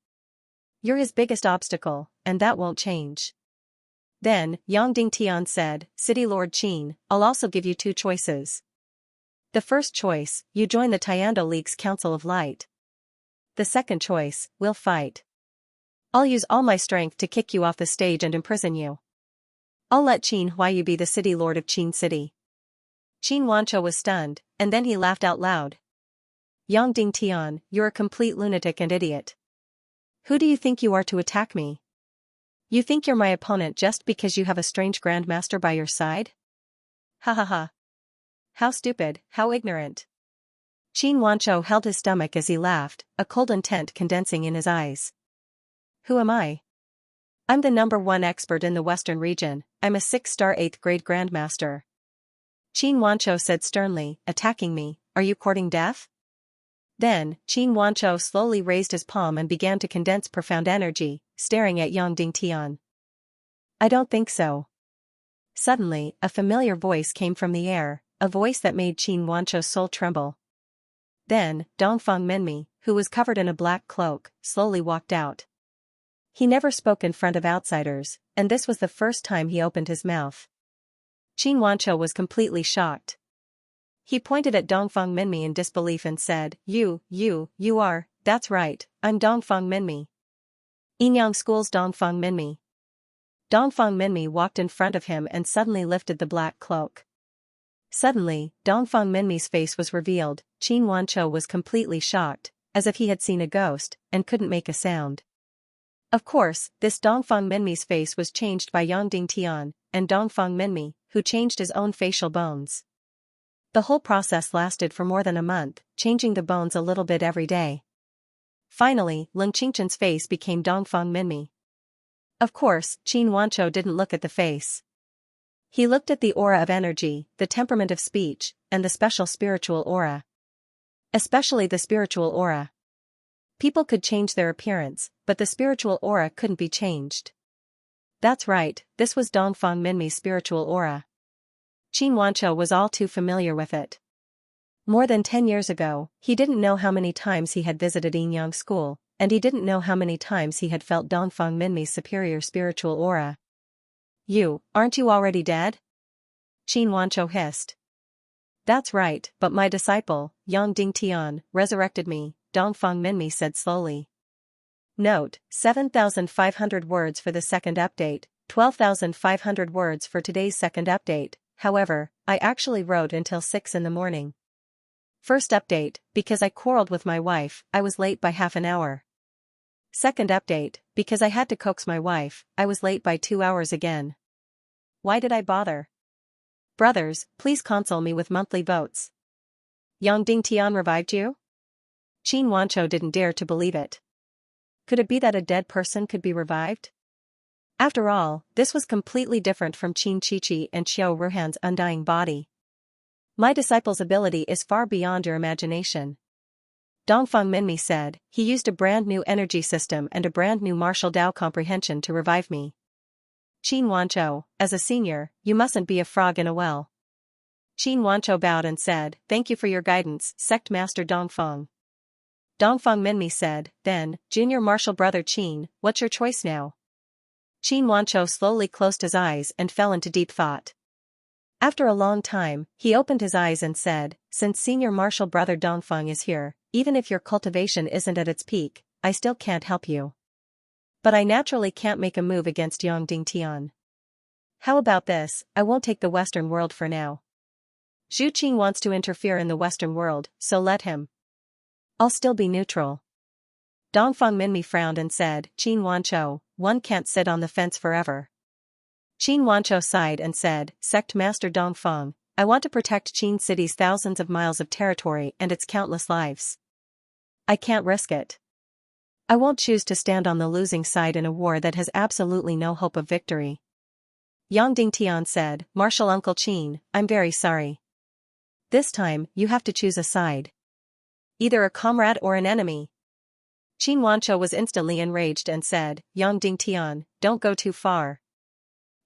You're his biggest obstacle, and that won't change. Then, Yang Dingtian said, City Lord Qin, I'll also give you two choices. The first choice, you join the Tiando League's Council of Light. The second choice, we'll fight. I'll use all my strength to kick you off the stage and imprison you. I'll let Qin Huayu be the city lord of Qin City. Qin Wancho was stunned, and then he laughed out loud. Yang Dingtian, you're a complete lunatic and idiot. Who do you think you are to attack me? You think you're my opponent just because you have a strange grandmaster by your side? Ha ha ha. How stupid, how ignorant. Qin Wancho held his stomach as he laughed, a cold intent condensing in his eyes. Who am I? I'm the #1 expert in the Western region, I'm a 6-star 8th grade grandmaster. Qin Wancho said sternly, attacking me, are you courting death? Then, Qin Wancho slowly raised his palm and began to condense profound energy, staring at Yang Dingtian. I don't think so. Suddenly, a familiar voice came from the air, a voice that made Qin Wancho's soul tremble. Then, Dongfang Minmi, who was covered in a black cloak, slowly walked out. He never spoke in front of outsiders, and this was the first time he opened his mouth. Qin Wancho was completely shocked. He pointed at Dongfang Minmi in disbelief and said, You are, that's right, I'm Dongfang Minmi. Yinyang School's Dongfang Minmi. Dongfang Minmi walked in front of him and suddenly lifted the black cloak. Suddenly, Dongfang Minmi's face was revealed. Qin Wancho was completely shocked, as if he had seen a ghost, and couldn't make a sound. Of course, this Dongfang Minmi's face was changed by Yang Dingtian, and Dongfang Minmi, who changed his own facial bones. The whole process lasted for more than a month, changing the bones a little bit every day. Finally, Lung Qingchen's face became Dongfang Minmi. Of course, Qin Wancho didn't look at the face. He looked at the aura of energy, the temperament of speech, and the special spiritual aura. Especially the spiritual aura. People could change their appearance, but the spiritual aura couldn't be changed. That's right, this was Dongfang Minmi's spiritual aura. Qin Wancho was all too familiar with it. More than 10 years ago, he didn't know how many times he had visited Yinyang School, and he didn't know how many times he had felt Dongfang Minmi's superior spiritual aura. Aren't you already dead? Qin Wancho hissed. That's right, but my disciple, Yang Dingtian, resurrected me, Dongfang Minmi said slowly. Note, 7,500 words for the second update, 12,500 words for today's second update, however, I actually wrote until 6 in the morning. First update, because I quarreled with my wife, I was late by half an hour. Second update, because I had to coax my wife, I was late by 2 hours again. Why did I bother? Brothers, please console me with monthly votes. Yang Dingtian revived you? Qin Wancho didn't dare to believe it. Could it be that a dead person could be revived? After all, this was completely different from Qin Chichi and Xiao Ruhan's undying body. My disciple's ability is far beyond your imagination. Dongfang Minmi said. He used a brand new energy system and a brand new martial Dao comprehension to revive me. Qin Wanzhou, as a senior, you mustn't be a frog in a well. Qin Wanzhou bowed and said, thank you for your guidance, Sect Master Dongfang. Dongfang Minmi said, then, junior martial brother Qin, what's your choice now? Qin Wanzhou slowly closed his eyes and fell into deep thought. After a long time, he opened his eyes and said, since senior martial brother Dongfang is here, even if your cultivation isn't at its peak, I still can't help you. But I naturally can't make a move against Yang Dingtian. How about this, I won't take the Western world for now. Zhu Qing wants to interfere in the Western world, so let him. I'll still be neutral. Dongfang Minmi frowned and said, Qin Wanzhou, one can't sit on the fence forever. Qin Wanzhou sighed and said, Sect Master Dongfang, I want to protect Qin City's thousands of miles of territory and its countless lives. I can't risk it. I won't choose to stand on the losing side in a war that has absolutely no hope of victory. Yang Dingtian said, Martial Uncle Qin, I'm very sorry. This time, you have to choose a side. Either a comrade or an enemy. Qin Wanzhou was instantly enraged and said, Yang Dingtian, don't go too far.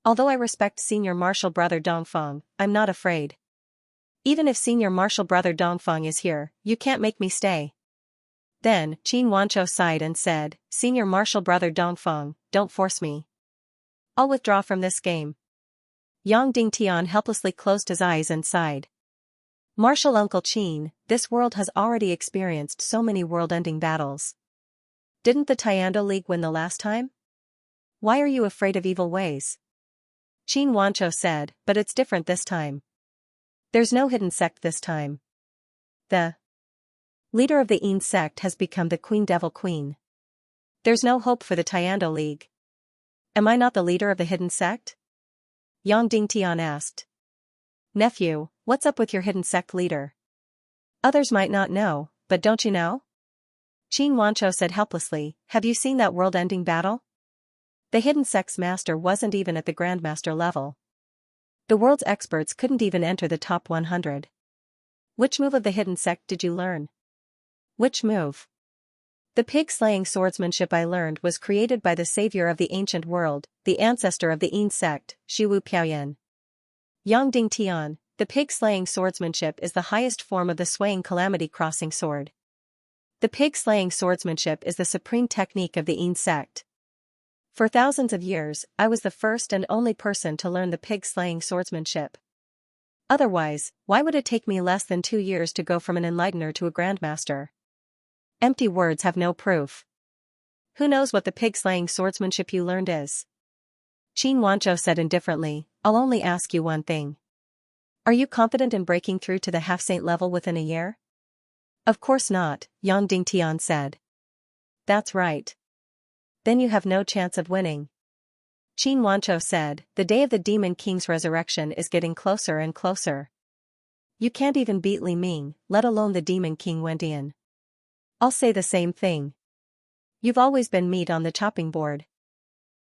Although I respect senior martial brother Dongfang, I'm not afraid. Even if senior martial brother Dongfang is here, you can't make me stay. Then, Qin Wanzhou sighed and said, Senior martial brother Dongfang, don't force me. I'll withdraw from this game. Yang Dingtian helplessly closed his eyes and sighed. Martial Uncle Qin, this world has already experienced so many world-ending battles. Didn't the Tiando League win the last time? Why are you afraid of evil ways? Qin Wanzhou said, but it's different this time. There's no hidden sect this time. The leader of the Yin sect has become the Queen Devil Queen. There's no hope for the Tiando League. Am I not the leader of the hidden sect? Yang Dingtian asked. Nephew, what's up with your hidden sect leader? Others might not know, but don't you know? Qin Wanzhou said helplessly, have you seen that world-ending battle? The hidden sect's master wasn't even at the grandmaster level. The world's experts couldn't even enter the top 100. Which move of the hidden sect did you learn? Which move? The pig-slaying swordsmanship I learned was created by the savior of the ancient world, the ancestor of the Yin sect, Shiwu Piaoyan. Yang Dingtian, the pig-slaying swordsmanship is the highest form of the swaying calamity crossing sword. The pig-slaying swordsmanship is the supreme technique of the Yin sect. For thousands of years, I was the first and only person to learn the pig-slaying swordsmanship. Otherwise, why would it take me less than 2 years to go from an enlightener to a grandmaster? Empty words have no proof. Who knows what the pig-slaying swordsmanship you learned is? Qin Wanzhou said indifferently, I'll only ask you one thing. Are you confident in breaking through to the half-saint level within a year? Of course not, Yang Dingtian said. That's right. Then you have no chance of winning. Qin Wanzhou said, the day of the Demon King's resurrection is getting closer and closer. You can't even beat Li Ming, let alone the Demon King Wendian. I'll say the same thing. You've always been meat on the chopping board.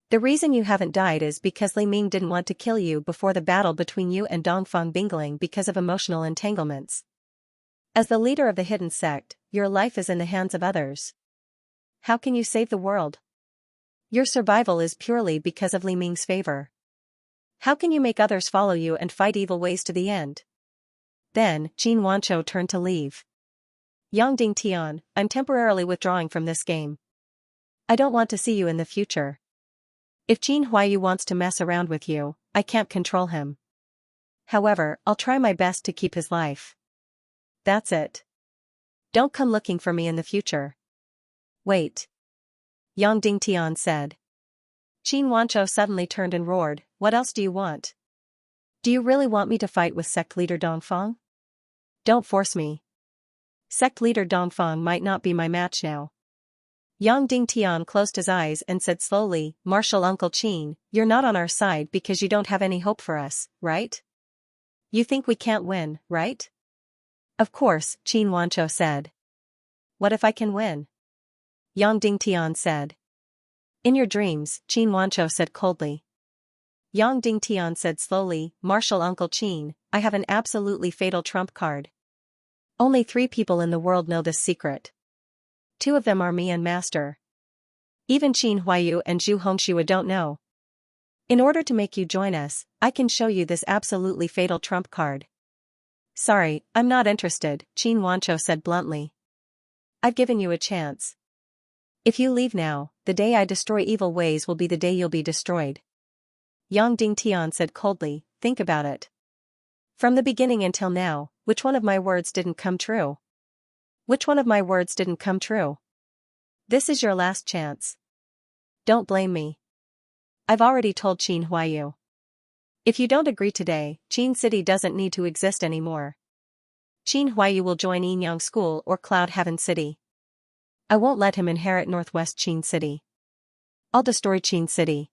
The reason you haven't died is because Li Ming didn't want to kill you before the battle between you and Dongfang Bingling because of emotional entanglements. As the leader of the hidden sect, your life is in the hands of others. How can you save the world? Your survival is purely because of Li Ming's favor. How can you make others follow you and fight evil ways to the end? Then, Qin Wanzhou turned to leave. Yang Dingtian, I'm temporarily withdrawing from this game. I don't want to see you in the future. If Qin Huaiyu wants to mess around with you, I can't control him. However, I'll try my best to keep his life. That's it. Don't come looking for me in the future. Wait. Yang Dingtian said. Qin Wanzhou suddenly turned and roared, what else do you want? Do you really want me to fight with sect leader Dongfang? Don't force me. Sect leader Dongfang might not be my match now. Yang Dingtian closed his eyes and said slowly, Martial Uncle Qin, you're not on our side because you don't have any hope for us, right? You think we can't win, right? Of course, Qin Wanzhou said. What if I can win? Yang Dingtian said. In your dreams, Qin Wanzhou said coldly. Yang Dingtian said slowly, Martial Uncle Qin, I have an absolutely fatal trump card. Only 3 people in the world know this secret. Two of them are me and Master. Even Qin Huayu and Zhu Hongxue don't know. In order to make you join us, I can show you this absolutely fatal trump card. Sorry, I'm not interested, Qin Wanchou said bluntly. I've given you a chance. If you leave now, the day I destroy evil ways will be the day you'll be destroyed. Yang Dingtian said coldly, think about it. From the beginning until now, which one of my words didn't come true? Which one of my words didn't come true? This is your last chance. Don't blame me. I've already told Qin Huayu. If you don't agree today, Qin City doesn't need to exist anymore. Qin Huayu will join Yinyang School or Cloud Heaven City. I won't let him inherit Northwest Qin City. I'll destroy Qin City.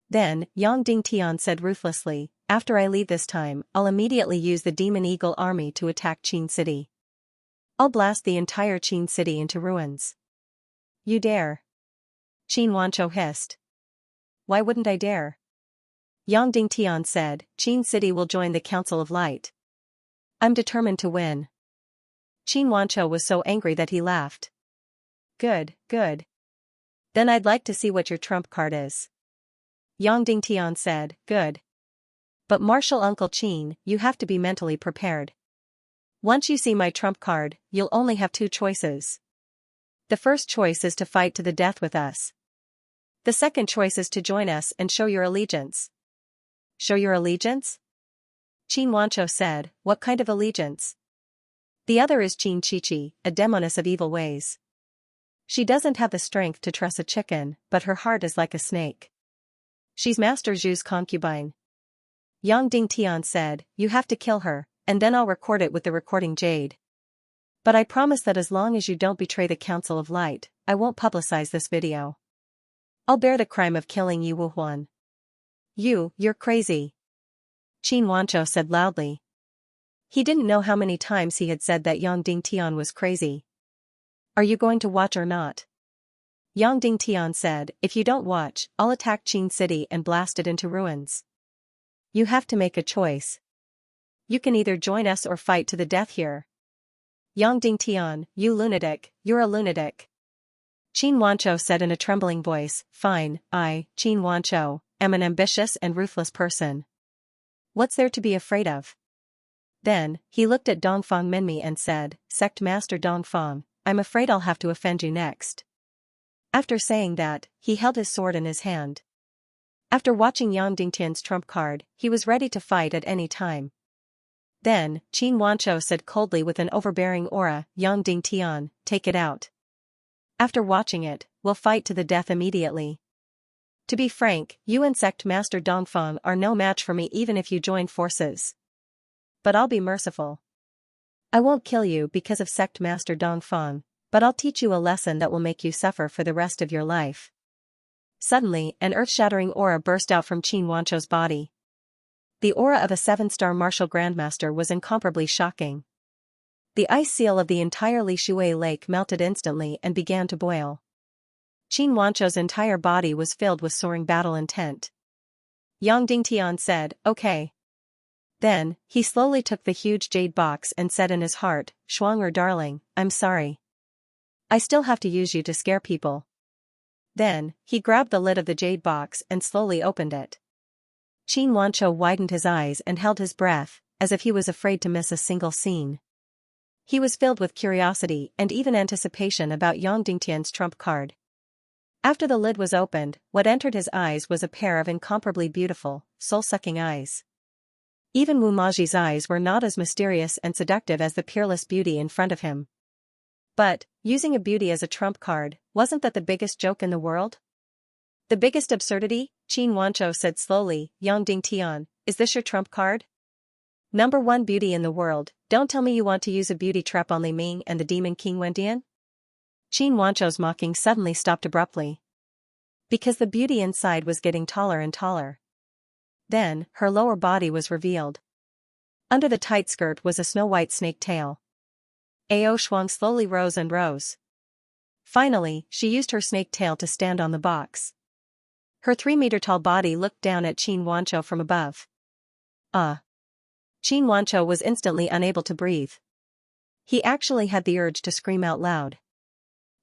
Then, Yang Dingtian said ruthlessly, after I leave this time, I'll immediately use the Demon Eagle army to attack Qin City. I'll blast the entire Qin City into ruins. You dare? Qin Wanchou hissed. Why wouldn't I dare? Yang Dingtian said, Qin City will join the Council of Light. I'm determined to win. Qin Wanchou was so angry that he laughed. Good, good. Then I'd like to see what your trump card is. Yang Dingtian said, good. But Martial Uncle Qin, you have to be mentally prepared. Once you see my trump card, you'll only have two choices. The first choice is to fight to the death with us. The second choice is to join us and show your allegiance. Show your allegiance? Qin Wanchou said, what kind of allegiance? The other is Qin Chichi, a demoness of evil ways. She doesn't have the strength to truss a chicken, but her heart is like a snake. She's Master Zhu's concubine. Yang Dingtian said, you have to kill her, and then I'll record it with the recording jade. But I promise that as long as you don't betray the Council of Light, I won't publicize this video. I'll bear the crime of killing you, Wu Huan. You're crazy. Qin Wanchou said loudly. He didn't know how many times he had said that Yang Dingtian was crazy. Are you going to watch or not? Yang Dingtian said, if you don't watch, I'll attack Qin City and blast it into ruins. You have to make a choice. You can either join us or fight to the death here. Yang Dingtian, you lunatic, you're a lunatic. Qin Wanchou said in a trembling voice, fine, I, Qin Wanchou, am an ambitious and ruthless person. What's there to be afraid of? Then, he looked at Dongfang Minmi and said, Sect Master Dongfang, I'm afraid I'll have to offend you next. After saying that, he held his sword in his hand. After watching Yang Dingtian's trump card, he was ready to fight at any time. Then, Qin Wanchou said coldly with an overbearing aura, Yang Dingtian, take it out. After watching it, we'll fight to the death immediately. To be frank, you and Sect Master Dongfang are no match for me even if you join forces. But I'll be merciful. I won't kill you because of Sect Master Dongfang, but I'll teach you a lesson that will make you suffer for the rest of your life. Suddenly, an earth-shattering aura burst out from Qin Wanchou's body. The aura of a 7-star martial grandmaster was incomparably shocking. The ice seal of the entire Lishui Lake melted instantly and began to boil. Qin Wanchou's entire body was filled with soaring battle intent. Yang Dingtian said, okay. Then, he slowly took the huge jade box and said in his heart, Shuang'er darling, I'm sorry. I still have to use you to scare people. Then, he grabbed the lid of the jade box and slowly opened it. Qin Wanchou widened his eyes and held his breath, as if he was afraid to miss a single scene. He was filled with curiosity and even anticipation about Yang Dingtian's trump card. After the lid was opened, what entered his eyes was a pair of incomparably beautiful, soul-sucking eyes. Even Wu Maji's eyes were not as mysterious and seductive as the peerless beauty in front of him. But, using a beauty as a trump card, wasn't that the biggest joke in the world? The biggest absurdity? Qin Wanchou said slowly, Yang Dingtian, is this your trump card? Number 1 beauty in the world, don't tell me you want to use a beauty trap on Li Ming and the Demon King Wendian? Qin Wanchou's mocking suddenly stopped abruptly. Because the beauty inside was getting taller and taller. Then, her lower body was revealed. Under the tight skirt was a snow-white snake tail. Ao Shuang slowly rose and rose. Finally, she used her snake tail to stand on the box. Her 3-meter-tall body looked down at Qin Wanchou from above. Qin Wanchou was instantly unable to breathe. He actually had the urge to scream out loud.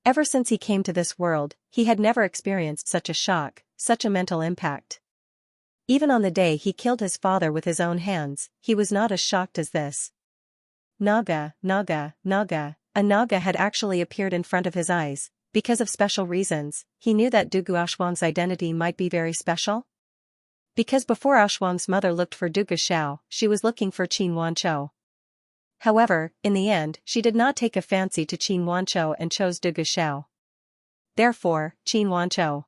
Ever since he came to this world, he had never experienced such a shock, such a mental impact. Even on the day he killed his father with his own hands, he was not as shocked as this. Naga, Naga, Naga. A Naga had actually appeared in front of his eyes. Because of special reasons, he knew that Dugu Shuang's identity might be very special. Because before Shuang's mother looked for Dugu Xiao, she was looking for Qin Wanzhou. However, in the end, she did not take a fancy to Qin Wanzhou and chose Dugu Xiao. Therefore, Qin Wanzhou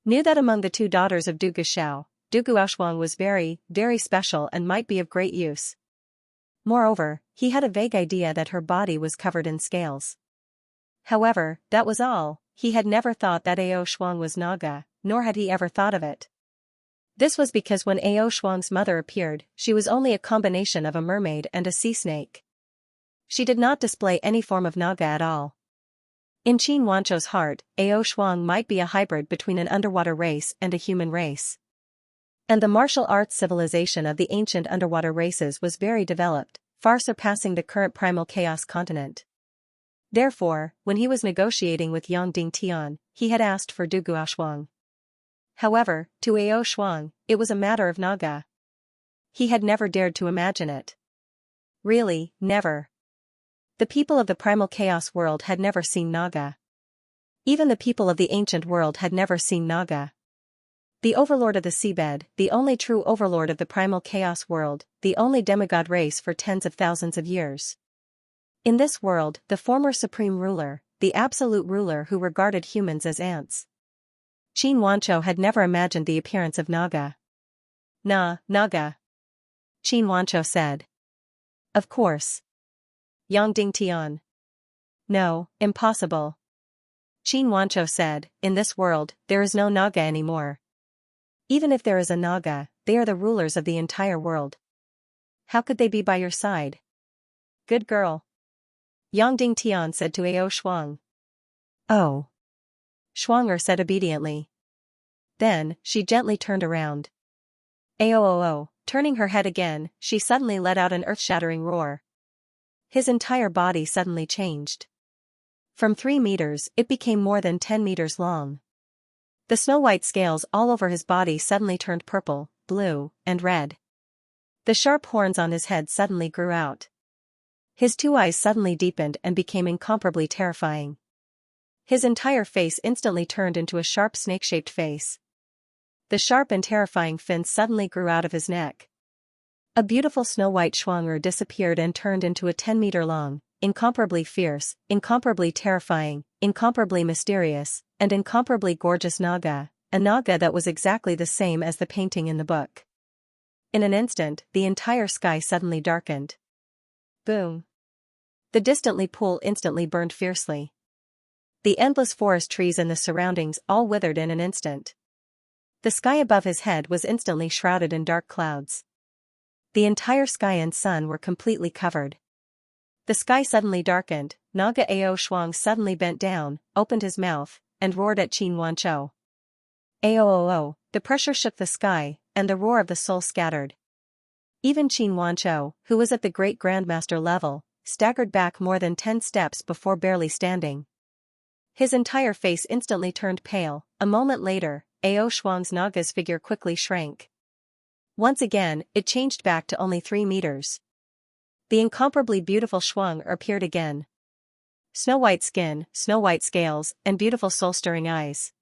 knew that among the two daughters of Dugu Xiao, Dugu Shuang was very, very special and might be of great use. Moreover, he had a vague idea that her body was covered in scales. However, that was all. He had never thought that Ao Shuang was Naga, nor had he ever thought of it. This was because when Ao Shuang's mother appeared, she was only a combination of a mermaid and a sea snake. She did not display any form of Naga at all. In Qin Wanzhou's heart, Ao Shuang might be a hybrid between an underwater race and a human race. And the martial arts civilization of the ancient underwater races was very developed, far surpassing the current primal chaos continent. Therefore, when he was negotiating with Yang Dingtian, he had asked for Dugu Shuang. However, to Ao Shuang, it was a matter of Naga. He had never dared to imagine it. Really, never. The people of the primal chaos world had never seen Naga. Even the people of the ancient world had never seen Naga. The overlord of the seabed, the only true overlord of the primal chaos world, the only demigod race for tens of thousands of years. In this world, the former supreme ruler, the absolute ruler who regarded humans as ants. Qin Wanzhou had never imagined the appearance of Naga. Naga. Qin Wanzhou said. Of course. Yang Dingtian. No, impossible. Qin Wanzhou said, in this world, there is no Naga anymore. Even if there is a Naga, they are the rulers of the entire world. How could they be by your side? Good girl. Yang Dingtian said to Ao Shuang. Oh. Shuanger said obediently. Then, she gently turned around. Aoo, turning her head again, she suddenly let out an earth-shattering roar. His entire body suddenly changed. From 3 meters, it became more than 10 meters long. The snow-white scales all over his body suddenly turned purple, blue, and red. The sharp horns on his head suddenly grew out. His 2 eyes suddenly deepened and became incomparably terrifying. His entire face instantly turned into a sharp snake-shaped face. The sharp and terrifying fins suddenly grew out of his neck. A beautiful snow-white Shuanger disappeared and turned into a 10-meter-long, incomparably fierce, incomparably terrifying, incomparably mysterious, and incomparably gorgeous Naga, a Naga that was exactly the same as the painting in the book. In an instant, the entire sky suddenly darkened. Boom. The distantly pool instantly burned fiercely. The endless forest trees and the surroundings all withered in an instant. The sky above his head was instantly shrouded in dark clouds. The entire sky and sun were completely covered. The sky suddenly darkened. Naga Ao Shuang suddenly bent down, opened his mouth, and roared at Qin Wanzhou. Aoo, the pressure shook the sky, and the roar of the soul scattered. Even Qin Wanzhou, who was at the great grandmaster level, staggered back more than 10 steps before barely standing. His entire face instantly turned pale. A moment later, Ao Shuang's Naga's figure quickly shrank. Once again, it changed back to only 3 meters. The incomparably beautiful Shuang appeared again. Snow-white skin, snow-white scales, and beautiful soul-stirring eyes.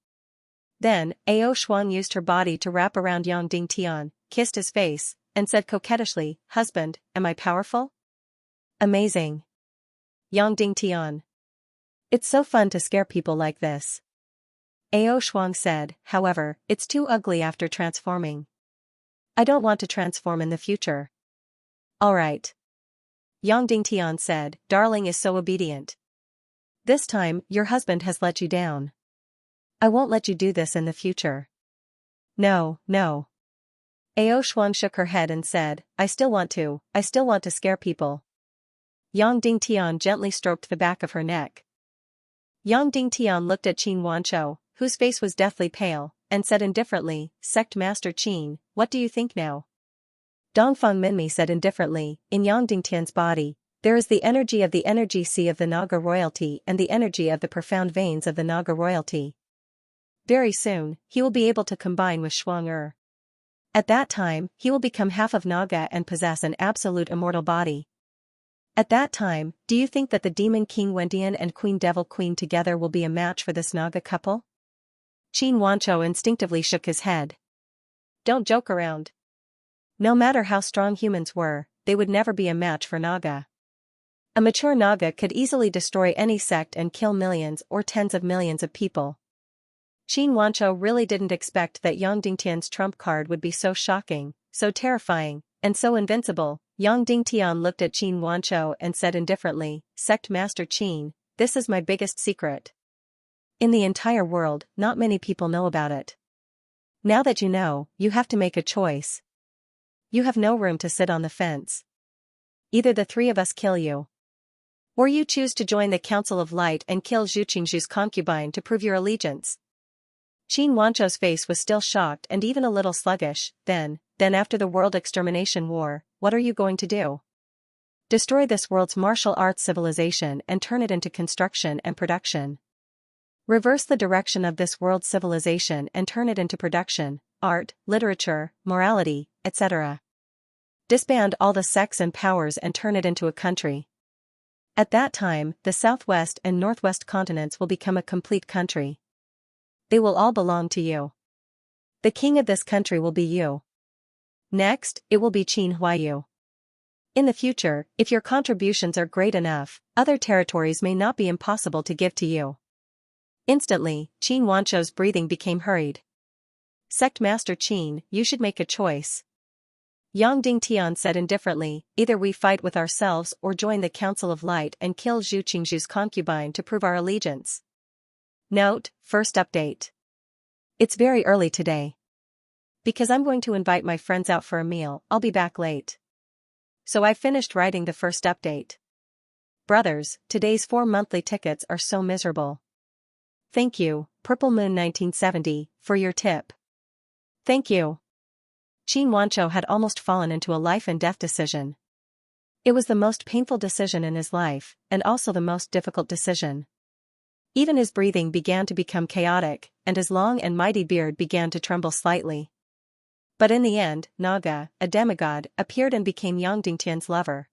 Then, Ao Shuang used her body to wrap around Yang Dingtian, kissed his face, and said coquettishly, "Husband, am I powerful?" Amazing. Yang Dingtian. It's so fun to scare people like this. Ao Shuang said, however, it's too ugly after transforming. I don't want to transform in the future. Alright. Yang Dingtian said, darling is so obedient. This time, your husband has let you down. I won't let you do this in the future. No. Ao Shuang shook her head and said, I still want to scare people. Yang Dingtian gently stroked the back of her neck. Yang Dingtian looked at Qin Wanzhou, whose face was deathly pale, and said indifferently, Sect Master Qin, what do you think now? Dongfeng Minmi said indifferently, in Yang Dingtian's body, There is the energy sea of the Naga royalty and the energy of the profound veins of the Naga royalty. Very soon, he will be able to combine with Xianxia. At that time, he will become half of Naga and possess an absolute immortal body. At that time, do you think that the Demon King Wendian and Queen Devil Queen together will be a match for this Naga couple? Xianxia instinctively shook his head. Don't joke around. No matter how strong humans were, they would never be a match for Naga. A mature Naga could easily destroy any sect and kill millions or tens of millions of people. Xianxia really didn't expect that Yang Dingtian's trump card would be so shocking, so terrifying, and so invincible. Yang Dingtian looked at Xianxia and said indifferently, Sect Master Qin, this is my biggest secret. In the entire world, not many people know about it. Now that you know, you have to make a choice. You have no room to sit on the fence. Either the three of us kill you, or you choose to join the Council of Light and kill Zhu Qingzhu's concubine to prove your allegiance. Xianxia's face was still shocked and even a little sluggish. Then after the World Extermination War, what are you going to do? Destroy this world's martial arts civilization and turn it into construction and production. Reverse the direction of this world's civilization and turn it into production, art, literature, morality, etc. Disband all the sects and powers and turn it into a country. At that time, the southwest and northwest continents will become a complete country. They will all belong to you. The king of this country will be you. Next, it will be Qin Huaiyu. In the future, if your contributions are great enough, other territories may not be impossible to give to you. Instantly, Xianxia's breathing became hurried. Sect Master Qin, you should make a choice. Yang Dingtian said indifferently, either we fight with ourselves or join the Council of Light and kill Zhu Qingzhu's concubine to prove our allegiance. Note, first update. It's very early today. Because I'm going to invite my friends out for a meal, I'll be back late. So I finished writing the first update. Brothers, today's 4 monthly tickets are so miserable. Thank you, Purple Moon 1970, for your tip. Thank you. Xianxia had almost fallen into a life and death decision. It was the most painful decision in his life, and also the most difficult decision. Even his breathing began to become chaotic, and his long and mighty beard began to tremble slightly. But in the end, Naga, a demigod, appeared and became Yang Dingtian's lover.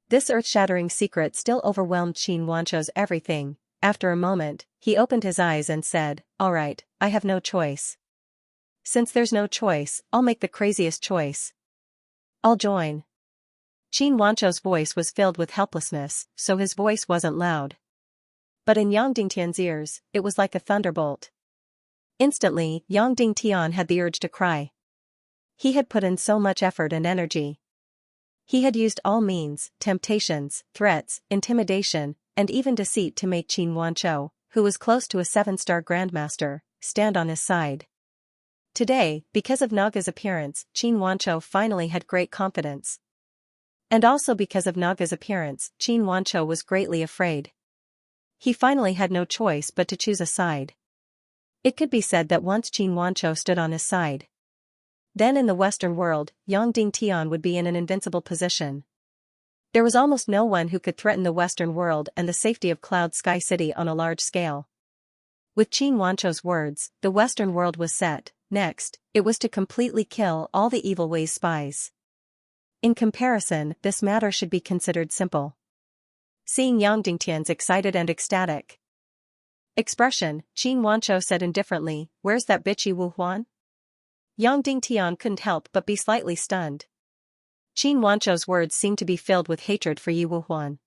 This earth-shattering secret still overwhelmed Xianxia's everything. After a moment, he opened his eyes and said, all right, I have no choice. Since there's no choice, I'll make the craziest choice. I'll join. Xianxia's voice was filled with helplessness, so his voice wasn't loud. But in Yang Dingtian's ears, it was like a thunderbolt. Instantly, Yang Dingtian had the urge to cry. He had put in so much effort and energy. He had used all means, temptations, threats, intimidation, and even deceit to make Xianxia, who was close to a 7-star grandmaster, stand on his side. Today, because of Naga's appearance, Xianxia finally had great confidence. And also because of Naga's appearance, Xianxia was greatly afraid. He finally had no choice but to choose a side. It could be said that once Xianxia stood on his side, then in the Western world, Yang Dingtian would be in an invincible position. There was almost no one who could threaten the Western world and the safety of Cloud Sky City on a large scale. With Xianxia's words, the Western world was set. Next, it was to completely kill all the Evil Ways spies. In comparison, this matter should be considered simple. Seeing Yang Dingtian's excited and ecstatic expression, Xianxia said indifferently, where's that bitchy Wu Huan? Yang Dingtian couldn't help but be slightly stunned. Xianxia's words seemed to be filled with hatred for Yi Wu Huan.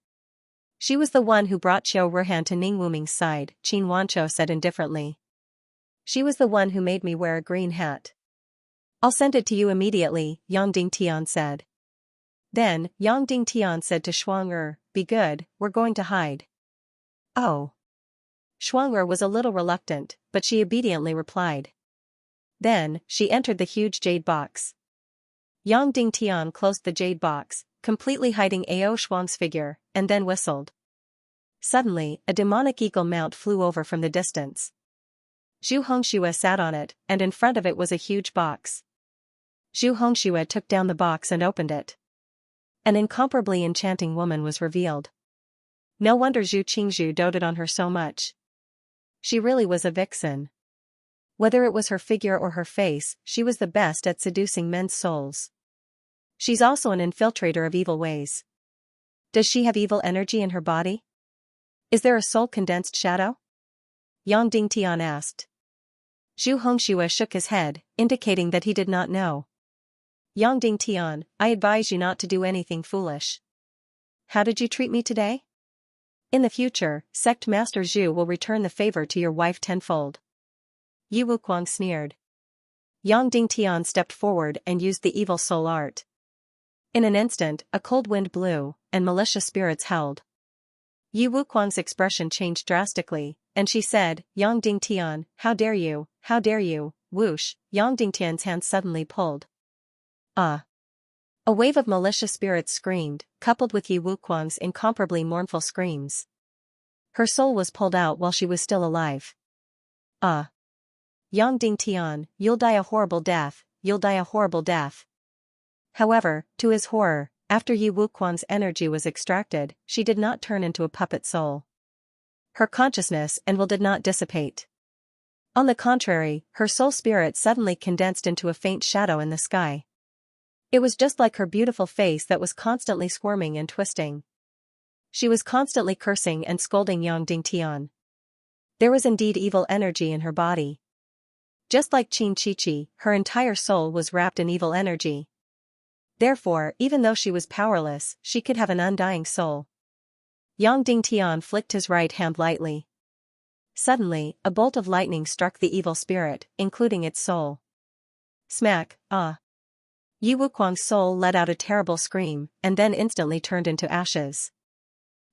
She was the one who brought Qiu Ruhan to Ning Wuming's side, Xianxia said indifferently. She was the one who made me wear a green hat. I'll send it to you immediately, Yang Dingtian said. Then, Yang Dingtian said to Xianxia, be good, we're going to hide. Oh. Xianxia was a little reluctant, but she obediently replied. Then, she entered the huge jade box. Yang Dingtian closed the jade box, completely hiding Ao Shuang's figure, and then whistled. Suddenly, a demonic eagle mount flew over from the distance. Zhu Hongxue sat on it, and in front of it was a huge box. Zhu Hongxue took down the box and opened it. An incomparably enchanting woman was revealed. No wonder Zhu Qingzhu doted on her so much. She really was a vixen. Whether it was her figure or her face, she was the best at seducing men's souls. She's also an infiltrator of evil ways. Does she have evil energy in her body? Is there a soul-condensed shadow? Yang Dingtian asked. Zhu Hongxue shook his head, indicating that he did not know. Yang Dingtian, I advise you not to do anything foolish. How did you treat me today? In the future, Sect Master Zhu will return the favor to your wife tenfold. Yi Wuquang sneered. Yang Dingtian stepped forward and used the evil soul art. In an instant, a cold wind blew, and malicious spirits howled. Yi Wuquang's expression changed drastically, and she said, Yang Dingtian, how dare you, how dare you, whoosh, Yang Dingtian's hand suddenly pulled. Ah! A wave of malicious spirits screamed, coupled with Yi Wuquang's incomparably mournful screams. Her soul was pulled out while she was still alive. Ah! Yang Dingtian, you'll die a horrible death, you'll die a horrible death. However, to his horror, after Yi Wuquang's energy was extracted, she did not turn into a puppet soul. Her consciousness and will did not dissipate. On the contrary, her soul spirit suddenly condensed into a faint shadow in the sky. It was just like her beautiful face that was constantly squirming and twisting. She was constantly cursing and scolding Yang Dingtian. There was indeed evil energy in her body. Just like Qin Chichi, her entire soul was wrapped in evil energy. Therefore, even though she was powerless, she could have an undying soul. Yang Dingtian flicked his right hand lightly. Suddenly, a bolt of lightning struck the evil spirit, including its soul. Smack, ah! Yi Wuquang's soul let out a terrible scream, and then instantly turned into ashes.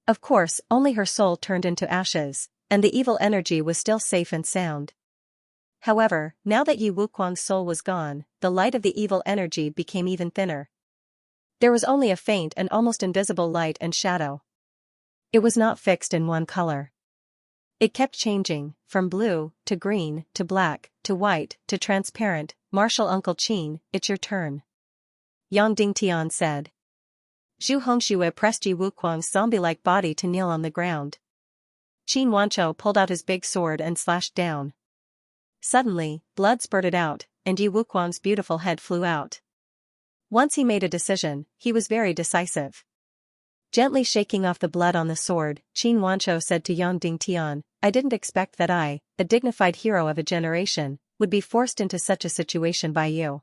Of course, only her soul turned into ashes, and the evil energy was still safe and sound. However, now that Yi Wuquang's soul was gone, the light of the evil energy became even thinner. There was only a faint and almost invisible light and shadow. It was not fixed in one color. It kept changing, from blue, to green, to black, to white, to transparent. Martial Uncle Qin, it's your turn. Yang Dingtian said. Zhu Hongxue pressed Yi Wuquang's zombie-like body to kneel on the ground. Qin Wanchou pulled out his big sword and slashed down. Suddenly, blood spurted out, and Yi Wuquang's beautiful head flew out. Once he made a decision, he was very decisive. Gently shaking off the blood on the sword, Qin Wanchou said to Yang Dingtian, I didn't expect that I, a dignified hero of a generation, would be forced into such a situation by you.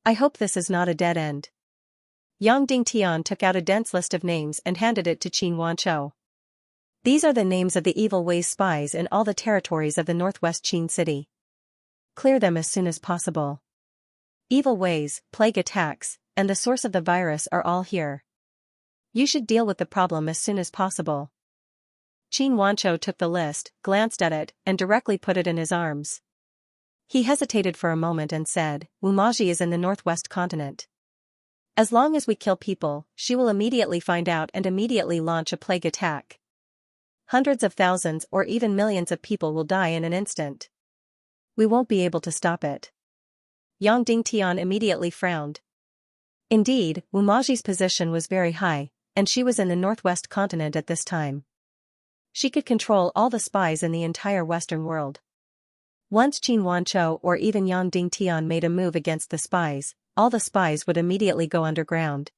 I hope this is not a dead end. Yang Dingtian took out a dense list of names and handed it to Qin Wanchou. These are the names of the evil ways spies in all the territories of the northwest Qin city. Clear them as soon as possible. Evil ways, plague attacks, and the source of the virus are all here. You should deal with the problem as soon as possible. Qin Wanchou took the list, glanced at it, and directly put it in his arms. He hesitated for a moment and said, Wumaji is in the northwest continent. As long as we kill people, she will immediately find out and immediately launch a plague attack. Hundreds of thousands or even millions of people will die in an instant. We won't be able to stop it. Yang Dingtian immediately frowned. Indeed, Wumaji's position was very high, and she was in the northwest continent at this time. She could control all the spies in the entire Western world. Once Qin Wanchou or even Yang Dingtian made a move against the spies, all the spies would immediately go underground.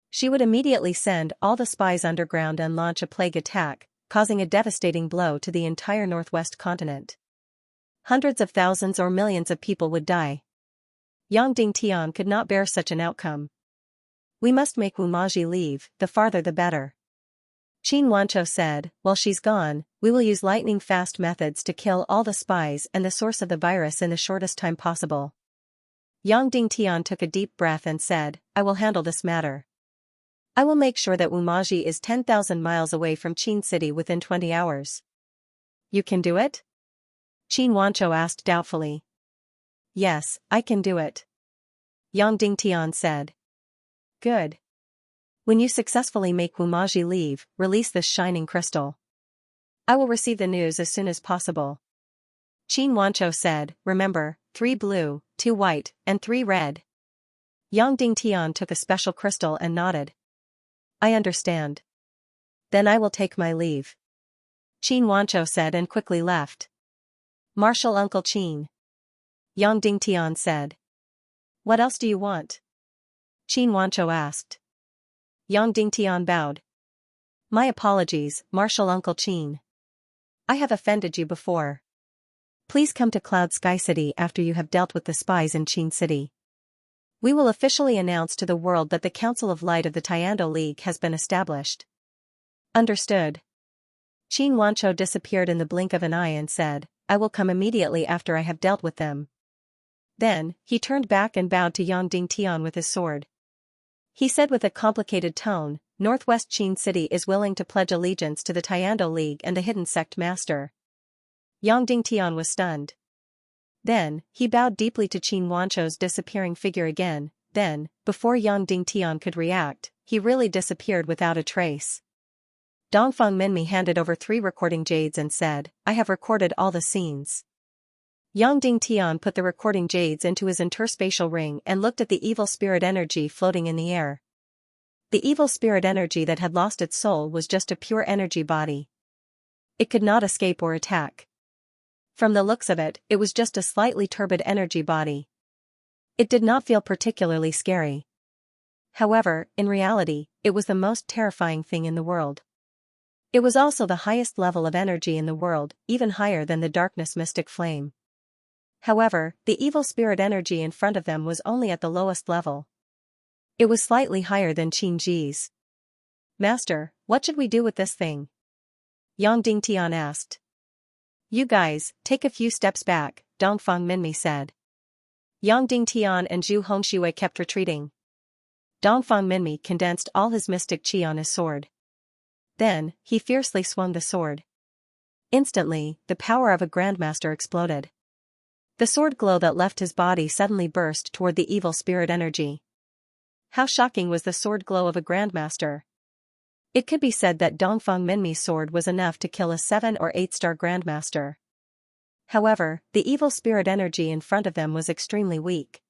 She would immediately send all the spies underground and launch a plague attack, causing a devastating blow to the entire northwest continent. Hundreds of thousands or millions of people would die. Yang Dingtian could not bear such an outcome. We must make Wumaji leave, the farther the better. Qin Wanchou said, while she's gone, we will use lightning-fast methods to kill all the spies and the source of the virus in the shortest time possible. Yang Dingtian took a deep breath and said, I will handle this matter. I will make sure that Wumaji is 10,000 miles away from Qin City within 20 hours. You can do it? Qin Wanchou asked doubtfully. Yes, I can do it. Yang Dingtian said. Good. When you successfully make Wumaji leave, release this shining crystal. I will receive the news as soon as possible. Qin Wanchou said, remember, 3 blue, 2 white, and 3 red. Yang Dingtian took a special crystal and nodded. I understand. Then I will take my leave. Qin Wancho said and quickly left. Marshal Uncle Qin. Yang Dingtian said. What else do you want? Qin Wancho asked. Yang Dingtian bowed. My apologies, Marshal Uncle Qin. I have offended you before. Please come to Cloud Sky City after you have dealt with the spies in Qin City. We will officially announce to the world that the Council of Light of the Tiando League has been established. Understood. Qin Wancho disappeared in the blink of an eye and said, I will come immediately after I have dealt with them. Then, he turned back and bowed to Yang Dingtian with his sword. He said with a complicated tone, Northwest Qin City is willing to pledge allegiance to the Tiando League and the Hidden Sect Master. Yang Dingtian was stunned. Then, he bowed deeply to Qin Wancho's disappearing figure again, then, before Yang Dingtian could react, he really disappeared without a trace. Dongfang Minmi handed over 3 recording jades and said, I have recorded all the scenes. Yang Dingtian put the recording jades into his interspatial ring and looked at the evil spirit energy floating in the air. The evil spirit energy that had lost its soul was just a pure energy body. It could not escape or attack. From the looks of it, it was just a slightly turbid energy body. It did not feel particularly scary. However, in reality, it was the most terrifying thing in the world. It was also the highest level of energy in the world, even higher than the darkness mystic flame. However, the evil spirit energy in front of them was only at the lowest level. It was slightly higher than Qin Ji's. Master, what should we do with this thing? Yang Dingtian asked. You guys, take a few steps back, Dongfang Minmi said. Yang Dingtian and Zhu Hongshui kept retreating. Dongfang Minmi condensed all his mystic qi on his sword. Then, he fiercely swung the sword. Instantly, the power of a grandmaster exploded. The sword glow that left his body suddenly burst toward the evil spirit energy. How shocking was the sword glow of a grandmaster! It could be said that Dongfang Minmi's sword was enough to kill a 7 or 8-star grandmaster. However, the evil spirit energy in front of them was extremely weak.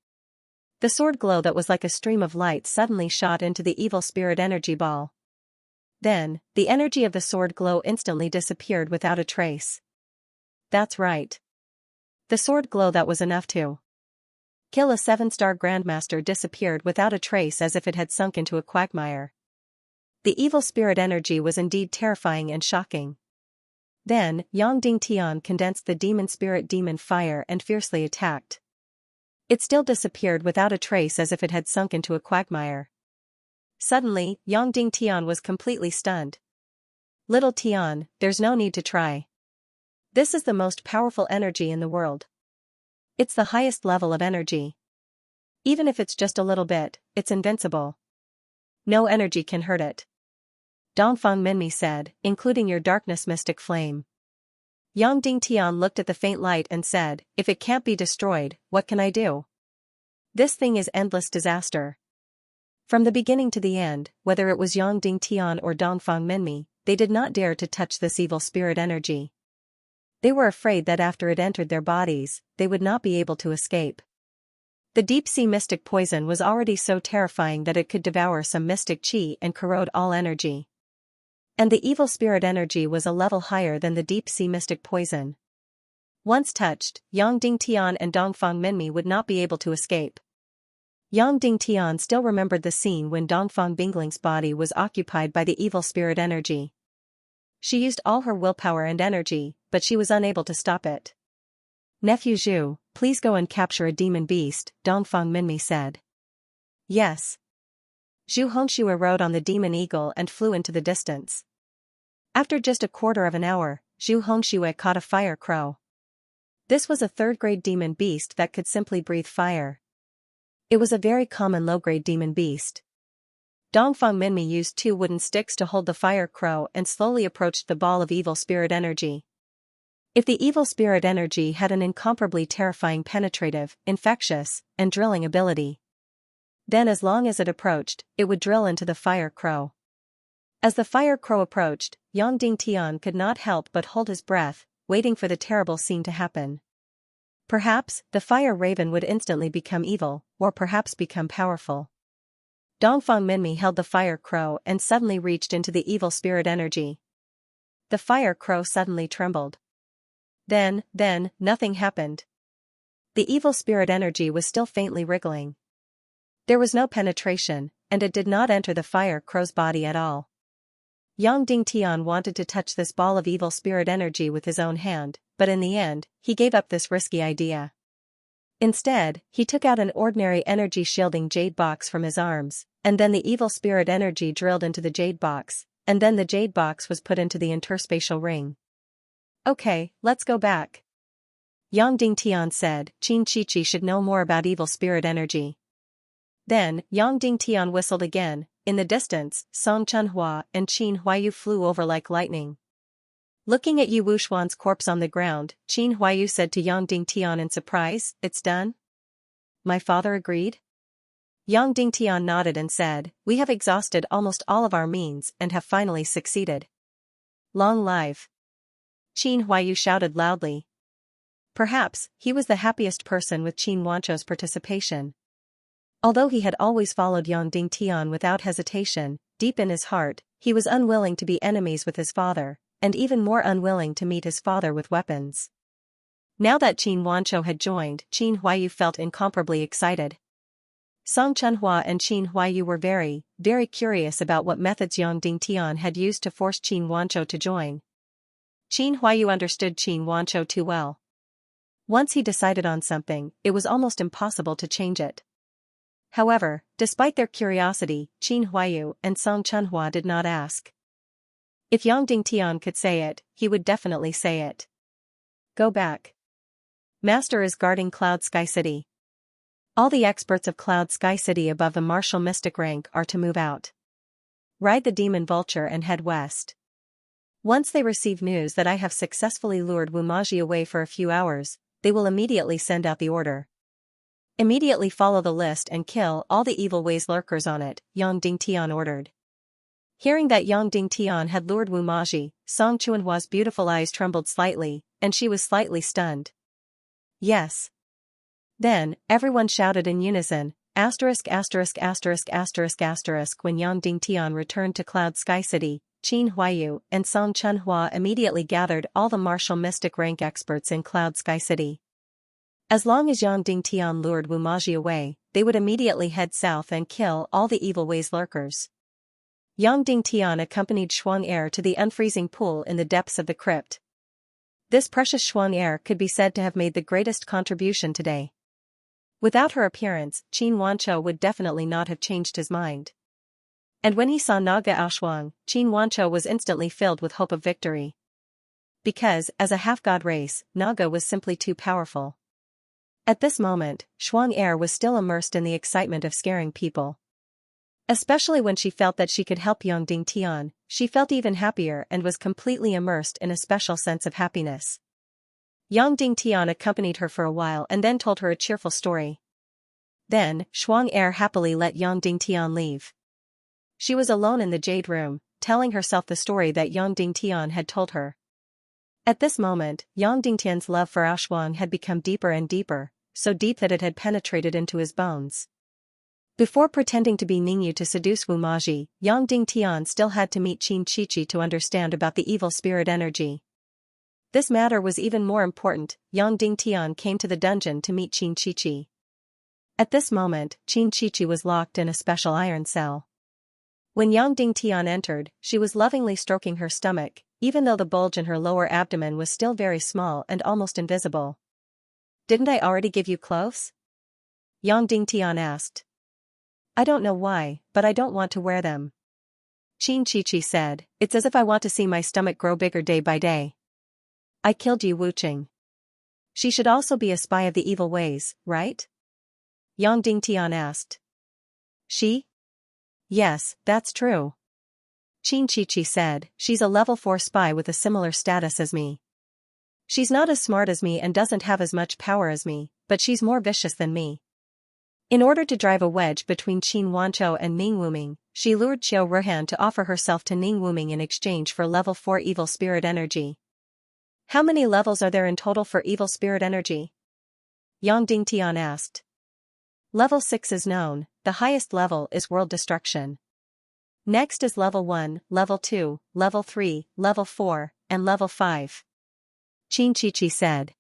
The sword glow that was like a stream of light suddenly shot into the evil spirit energy ball. Then, the energy of the sword glow instantly disappeared without a trace. That's right. The sword glow that was enough to kill a 7-star grandmaster disappeared without a trace as if it had sunk into a quagmire. The evil spirit energy was indeed terrifying and shocking. Then, Yang Dingtian condensed the demon spirit demon fire and fiercely attacked. It still disappeared without a trace as if it had sunk into a quagmire. Suddenly, Yang Dingtian was completely stunned. Little Tian, there's no need to try. This is the most powerful energy in the world. It's the highest level of energy. Even if it's just a little bit, it's invincible. No energy can hurt it. Dongfang Minmi said, including your darkness mystic flame. Yang Dingtian looked at the faint light and said, if it can't be destroyed, what can I do? This thing is endless disaster. From the beginning to the end, whether it was Yang Dingtian or Dongfang Minmi, they did not dare to touch this evil spirit energy. They were afraid that after it entered their bodies, they would not be able to escape. The deep-sea mystic poison was already so terrifying that it could devour some mystic qi and corrode all energy. And the evil spirit energy was a level higher than the deep-sea mystic poison. Once touched, Yang Dingtian and Dongfang Minmi would not be able to escape. Yang Dingtian still remembered the scene when Dongfang Bingling's body was occupied by the evil spirit energy. She used all her willpower and energy, but she was unable to stop it. Nephew Zhu, please go and capture a demon beast, Dongfang Minmi said. Yes. Zhu Hongshui rode on the demon eagle and flew into the distance. After just a quarter of an hour, Zhu Hongshui caught a fire crow. This was a 3rd-grade demon beast that could simply breathe fire. It was a very common low-grade demon beast. Dongfang Minmi used 2 wooden sticks to hold the fire crow and slowly approached the ball of evil spirit energy. If the evil spirit energy had an incomparably terrifying penetrative, infectious, and drilling ability, then as long as it approached, it would drill into the fire crow. As the fire crow approached, Yang Dingtian could not help but hold his breath, waiting for the terrible scene to happen. Perhaps, the fire raven would instantly become evil, or perhaps become powerful. Dongfang Minmi held the fire crow and suddenly reached into the evil spirit energy. The fire crow suddenly trembled. Then, nothing happened. The evil spirit energy was still faintly wriggling. There was no penetration, and it did not enter the fire crow's body at all. Yang Dingtian wanted to touch this ball of evil spirit energy with his own hand, but in the end, he gave up this risky idea. Instead, he took out an ordinary energy-shielding jade box from his arms, and then the evil spirit energy drilled into the jade box, and then the jade box was put into the interspatial ring. Okay, let's go back. Yang Dingtian said, Qin Chichi should know more about evil spirit energy. Then, Yang Dingtian whistled again. In the distance, Song Chunhua and Qin Huayu flew over like lightning. Looking at Yu Wuxuan's corpse on the ground, Qin Huayu said to Yang Dingtian in surprise, "It's done?" My father agreed. Yang Dingtian nodded and said, "We have exhausted almost all of our means and have finally succeeded. Long live." Qin Huayu shouted loudly. Perhaps, he was the happiest person with Qin Wanchou's participation. Although he had always followed Yang Dingtian without hesitation, deep in his heart, he was unwilling to be enemies with his father, and even more unwilling to meet his father with weapons. Now that Qin Wanchou had joined, Qin Huayu felt incomparably excited. Song Chunhua and Qin Huayu were very, very curious about what methods Yang Dingtian had used to force Qin Wanchou to join. Qin Huayu understood Qin Wanchou too well. Once he decided on something, it was almost impossible to change it. However, despite their curiosity, Qin Huayu and Song Chunhua did not ask. If Yang Dingtian could say it, he would definitely say it. Go back. Master is guarding Cloud Sky City. All the experts of Cloud Sky City above the martial mystic rank are to move out. Ride the demon vulture and head west. Once they receive news that I have successfully lured Wumaji away for a few hours, they will immediately send out the order. Immediately follow the list and kill all the evil ways lurkers on it, Yang Dingtian ordered. Hearing that Yang Dingtian had lured Wumaji, Song Chunhua's beautiful eyes trembled slightly, and she was slightly stunned. Yes. Then, everyone shouted in unison, when Yang Dingtian returned to Cloud Sky City, Qin Huayu and Song Chunhua immediately gathered all the martial mystic rank experts in Cloud Sky City. As long as Yang Dingtian lured Wumaji away, they would immediately head south and kill all the evil ways lurkers. Yang Dingtian accompanied Shuang Er to the unfreezing pool in the depths of the crypt. This precious Shuang Er could be said to have made the greatest contribution today. Without her appearance, Qin Wanchou would definitely not have changed his mind. And when he saw Naga Aoshuang, Qin Wanchou was instantly filled with hope of victory. Because, as a half-god race, Naga was simply too powerful. At this moment, Shuang Er was still immersed in the excitement of scaring people. Especially when she felt that she could help Yang Dingtian, she felt even happier and was completely immersed in a special sense of happiness. Yang Dingtian accompanied her for a while and then told her a cheerful story. Then, Shuang Er happily let Yang Dingtian leave. She was alone in the jade room, telling herself the story that Yang Dingtian had told her. At this moment, Yang Dingtian's love for Aoshuang had become deeper and deeper, so deep that it had penetrated into his bones. Before pretending to be Ningyu to seduce Wumaji, Yang Dingtian still had to meet Qin Chichi to understand about the evil spirit energy. This matter was even more important. Yang Dingtian came to the dungeon to meet Qin Chichi. At this moment, Qin Chichi was locked in a special iron cell. When Yang Dingtian entered, she was lovingly stroking her stomach, even though the bulge in her lower abdomen was still very small and almost invisible. Didn't I already give you clothes? Yang Dingtian asked. I don't know why, but I don't want to wear them. Qin Chichi said, it's as if I want to see my stomach grow bigger day by day. I killed Yu Wuqing. She should also be a spy of the evil ways, right? Yang Dingtian asked. She? Yes, that's true. Qin Chichi said, she's a level 4 spy with a similar status as me. She's not as smart as me and doesn't have as much power as me, but she's more vicious than me. In order to drive a wedge between Qin Wanchou and Ning Wuming, she lured Qiu Ruhan to offer herself to Ning Wuming in exchange for level 4 evil spirit energy. How many levels are there in total for evil spirit energy? Yang Dingtian asked. Level 6 is known, the highest level is world destruction. Next is level 1, level 2, level 3, level 4, and level 5. Xianxia said.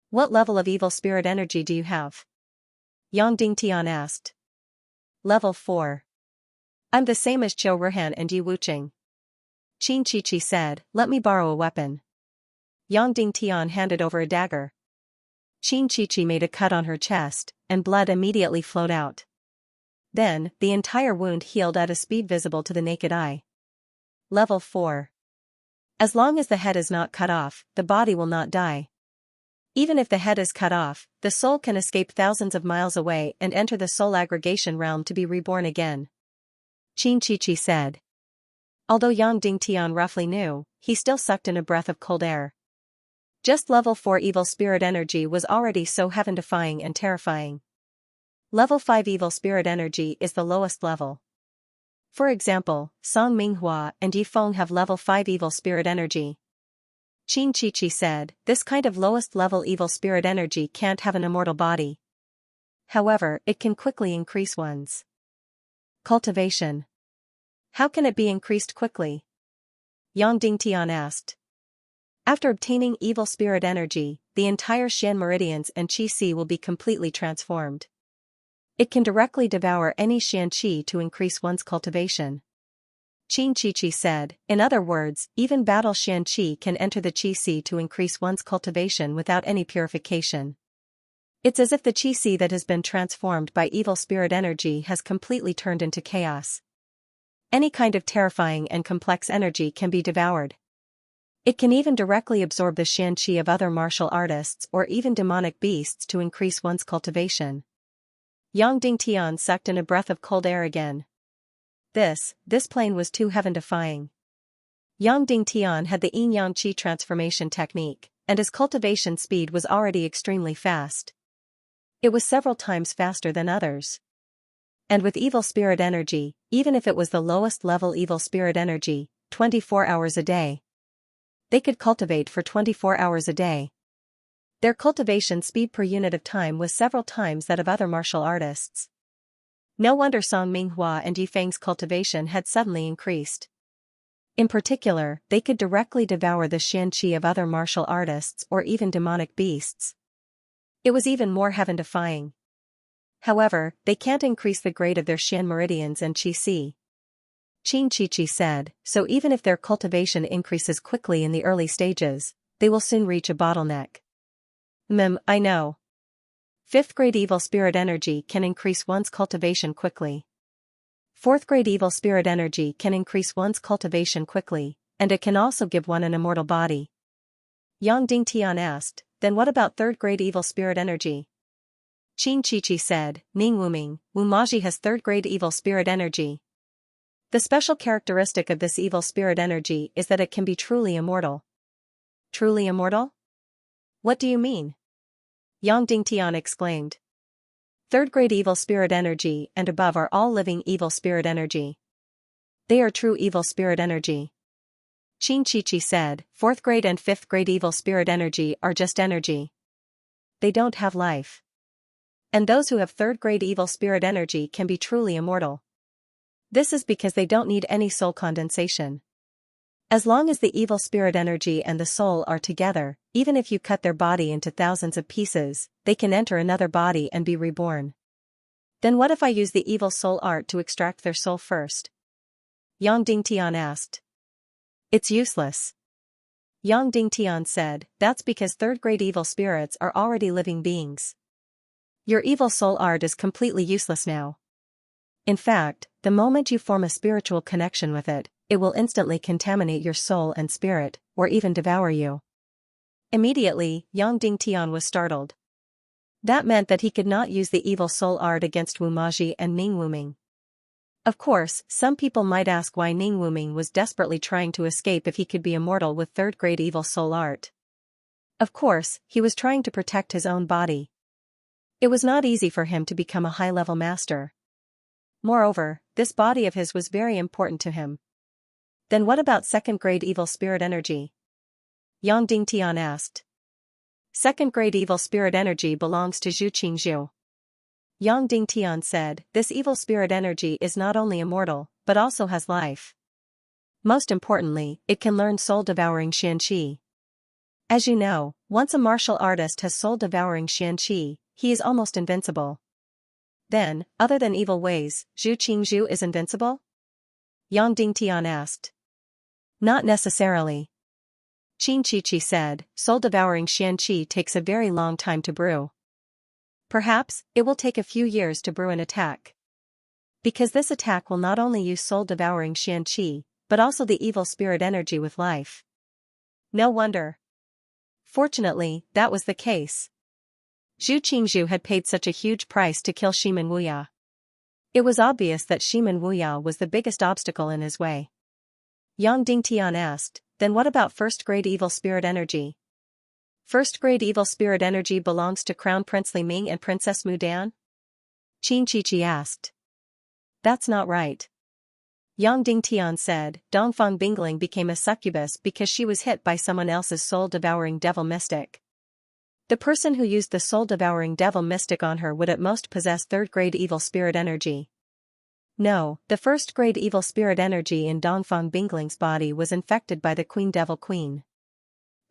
What level of evil spirit energy do you have? Yang Dingtian asked. Level 4. I'm the same as Zhou Ruhan and Yu Wuqing. Xianxia said, let me borrow a weapon. Yang Dingtian handed over a dagger. Xianxia made a cut on her chest, and blood immediately flowed out. Then, the entire wound healed at a speed visible to the naked eye. Level 4. As long as the head is not cut off, the body will not die. Even if the head is cut off, the soul can escape thousands of miles away and enter the soul aggregation realm to be reborn again. Xianxia said. Although Yang Dingtian roughly knew, he still sucked in a breath of cold air. Just level 4 evil spirit energy was already so heaven-defying and terrifying. Level 5 evil spirit energy is the lowest level. For example, Song Minghua and Yi Feng have level 5 evil spirit energy. Xianxia said, this kind of lowest level evil spirit energy can't have an immortal body. However, it can quickly increase one's cultivation. How can it be increased quickly? Yang Dingtian asked. After obtaining evil spirit energy, the entire Xian meridians and Qi Si will be completely transformed. It can directly devour any Xian Qi to increase one's cultivation. Xianxia said, in other words, even battle Xian Qi can enter the Qi Si to increase one's cultivation without any purification. It's as if the Qi Si that has been transformed by evil spirit energy has completely turned into chaos. Any kind of terrifying and complex energy can be devoured. It can even directly absorb the Xian Qi of other martial artists or even demonic beasts to increase one's cultivation. Yang Dingtian sucked in a breath of cold air again. This plane was too heaven-defying. Yang Dingtian had the yin-yang qi transformation technique, and his cultivation speed was already extremely fast. It was several times faster than others. And with evil spirit energy, even if it was the lowest level evil spirit energy, 24 hours a day. They could cultivate for 24 hours a day. Their cultivation speed per unit of time was several times that of other martial artists. No wonder Song Minghua and Yi Feng's cultivation had suddenly increased. In particular, they could directly devour the Xian Qi of other martial artists or even demonic beasts. It was even more heaven-defying. However, they can't increase the grade of their Xian meridians and Qi Si. Xianxia said, so even if their cultivation increases quickly in the early stages, they will soon reach a bottleneck. I know. 5th grade evil spirit energy can increase one's cultivation quickly. 4th grade evil spirit energy can increase one's cultivation quickly, and it can also give one an immortal body. Yang Dingtian asked, then what about 3rd grade evil spirit energy? Xianxia said, Ning Wuming, Wumaji has 3rd grade evil spirit energy. The special characteristic of this evil spirit energy is that it can be truly immortal. Truly immortal? What do you mean? Yang Dingtian exclaimed. 3rd grade evil spirit energy and above are all living evil spirit energy. They are true evil spirit energy. Xianxia said, 4th grade and 5th grade evil spirit energy are just energy. They don't have life. And those who have 3rd grade evil spirit energy can be truly immortal. This is because they don't need any soul condensation. As long as the evil spirit energy and the soul are together, even if you cut their body into thousands of pieces, they can enter another body and be reborn. Then what if I use the evil soul art to extract their soul first? Yang Dingtian asked. It's useless. Yang Dingtian said, that's because 3rd grade evil spirits are already living beings. Your evil soul art is completely useless now. In fact, the moment you form a spiritual connection with it, it will instantly contaminate your soul and spirit, or even devour you. Immediately, Yang Dingtian was startled. That meant that he could not use the evil soul art against Wumaji and Ning Wuming. Of course, some people might ask why Ning Wuming was desperately trying to escape if he could be immortal with 3rd grade evil soul art. Of course, he was trying to protect his own body. It was not easy for him to become a high-level master. Moreover, this body of his was very important to him. Then what about 2nd grade evil spirit energy? Yang Dingtian asked. Second-grade evil spirit energy belongs to Zhu Qingzhu. Yang Dingtian said, this evil spirit energy is not only immortal, but also has life. Most importantly, it can learn soul-devouring Xianxia. As you know, once a martial artist has soul-devouring Xianxia, he is almost invincible. Then, other than evil ways, Zhu Qingzhu is invincible? Yang Dingtian asked. Not necessarily. Qin Chichi said, soul-devouring Xianxia takes a very long time to brew. Perhaps, it will take a few years to brew an attack. Because this attack will not only use soul-devouring Xianxia, but also the evil spirit energy with life. No wonder. Fortunately, that was the case. Zhu Qingzhu had paid such a huge price to kill Shimen Wuya. It was obvious that Shimen Wuya was the biggest obstacle in his way. Yang Dingtian asked, then what about first-grade evil spirit energy? First-grade evil spirit energy belongs to Crown Prince Li Ming and Princess Mudan? Qin Chichi asked. That's not right. Yang Dingtian said, Dongfang Bingling became a succubus because she was hit by someone else's soul-devouring devil mystic. The person who used the soul-devouring devil mystic on her would at most possess third-grade evil spirit energy. No, the first-grade evil spirit energy in Dongfang Bingling's body was infected by the Queen Devil Queen.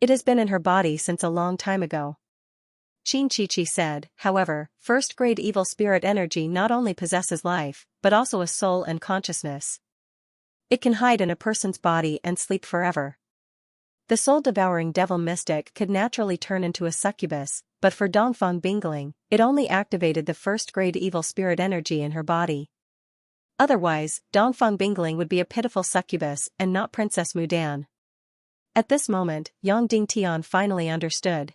It has been in her body since a long time ago. Qin Chichi said, however, first-grade evil spirit energy not only possesses life, but also a soul and consciousness. It can hide in a person's body and sleep forever. The soul-devouring devil mystic could naturally turn into a succubus, but for Dongfang Bingling, it only activated the first-grade evil spirit energy in her body. Otherwise, Dongfang Bingling would be a pitiful succubus and not Princess Mudan. At this moment, Yang Dingtian finally understood.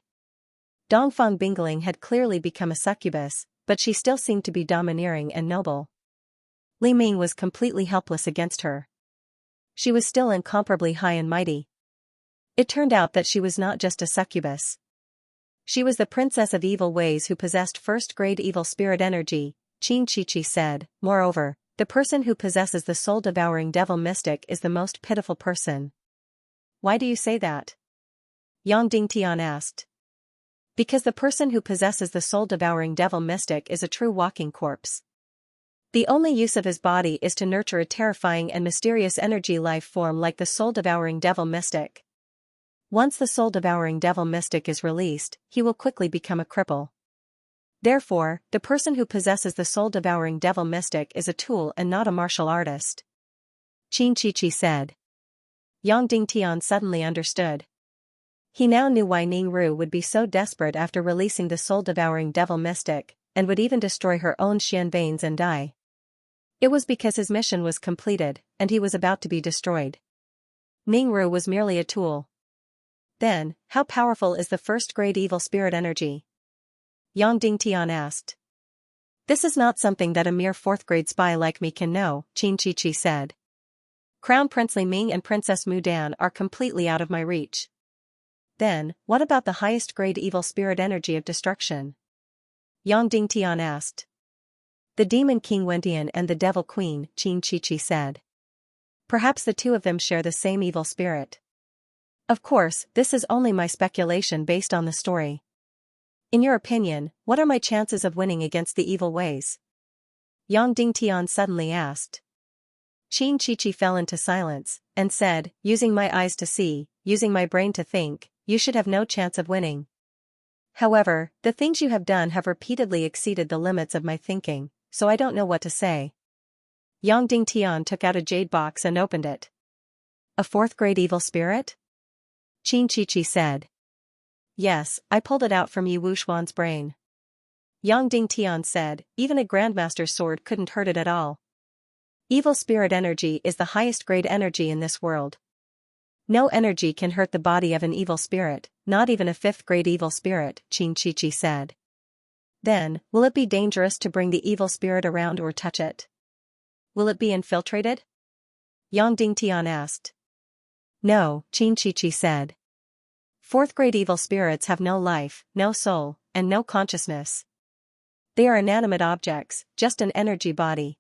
Dongfang Bingling had clearly become a succubus, but she still seemed to be domineering and noble. Li Ming was completely helpless against her. She was still incomparably high and mighty. It turned out that she was not just a succubus. She was the princess of evil ways who possessed first-grade evil spirit energy, Qin Chichi said. Moreover, the person who possesses the soul-devouring devil mystic is the most pitiful person. Why do you say that? Yang Dingtian asked. Because the person who possesses the soul-devouring devil mystic is a true walking corpse. The only use of his body is to nurture a terrifying and mysterious energy life form like the soul-devouring devil mystic. Once the soul-devouring devil mystic is released, he will quickly become a cripple. Therefore, the person who possesses the soul-devouring devil mystic is a tool and not a martial artist. Qin Chichi said. Yang Dingtian suddenly understood. He now knew why Ning Ru would be so desperate after releasing the soul-devouring devil mystic, and would even destroy her own Xian veins and die. It was because his mission was completed, and he was about to be destroyed. Ning Ru was merely a tool. Then, how powerful is the first-grade evil spirit energy? Yang Dingtian asked. This is not something that a mere fourth-grade spy like me can know, Qin Chichi said. Crown Prince Li Ming and Princess Mudan are completely out of my reach. Then, what about the highest-grade evil spirit energy of destruction? Yang Dingtian asked. The Demon King Wentian and the Devil Queen, Qin Chichi said. Perhaps the two of them share the same evil spirit. Of course, this is only my speculation based on the story. In your opinion, what are my chances of winning against the evil ways? Yang Dingtian suddenly asked. Qin Chichi fell into silence, and said, using my eyes to see, using my brain to think, you should have no chance of winning. However, the things you have done have repeatedly exceeded the limits of my thinking, so I don't know what to say. Yang Dingtian took out a jade box and opened it. A fourth-grade evil spirit? Qin Chichi said. Yes, I pulled it out from Yi Wuxuan's brain. Yang Dingtian said, even a grandmaster's sword couldn't hurt it at all. Evil spirit energy is the highest grade energy in this world. No energy can hurt the body of an evil spirit, not even a fifth-grade evil spirit, Qin Chichi said. Then, will it be dangerous to bring the evil spirit around or touch it? Will it be infiltrated? Yang Dingtian asked. No, Qin Chichi said. Fourth-grade evil spirits have no life, no soul, and no consciousness. They are inanimate objects, just an energy body.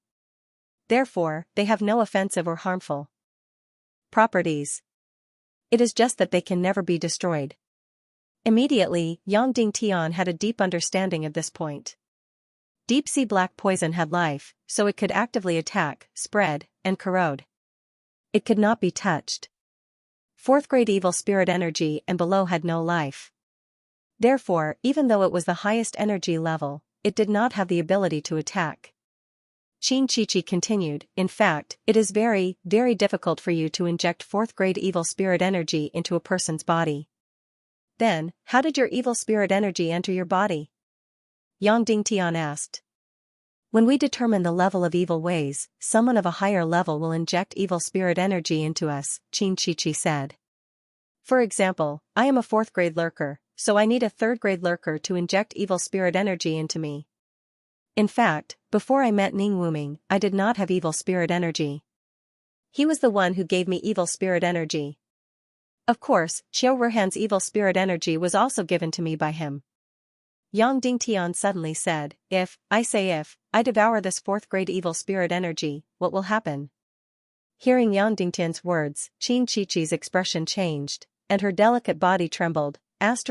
Therefore, they have no offensive or harmful properties. It is just that they can never be destroyed. Immediately, Yang Dingtian had a deep understanding of this point. Deep-sea black poison had life, so it could actively attack, spread, and corrode. It could not be touched. Fourth-grade evil spirit energy and below had no life. Therefore, even though it was the highest energy level, it did not have the ability to attack. Xianxia continued, in fact, it is very, very difficult for you to inject fourth-grade evil spirit energy into a person's body. Then, how did your evil spirit energy enter your body? Yang Dingtian asked. When we determine the level of evil ways, someone of a higher level will inject evil spirit energy into us, Xianxia said. For example, I am a fourth-grade lurker, so I need a third-grade lurker to inject evil spirit energy into me. In fact, before I met Ning Wuming, I did not have evil spirit energy. He was the one who gave me evil spirit energy. Of course, Xiao Ruhan's evil spirit energy was also given to me by him. Yang Dingtian suddenly said, if I devour this fourth-grade evil spirit energy, what will happen? Hearing Yang Dingtian's words, Xianxia's expression changed, and her delicate body trembled. Note,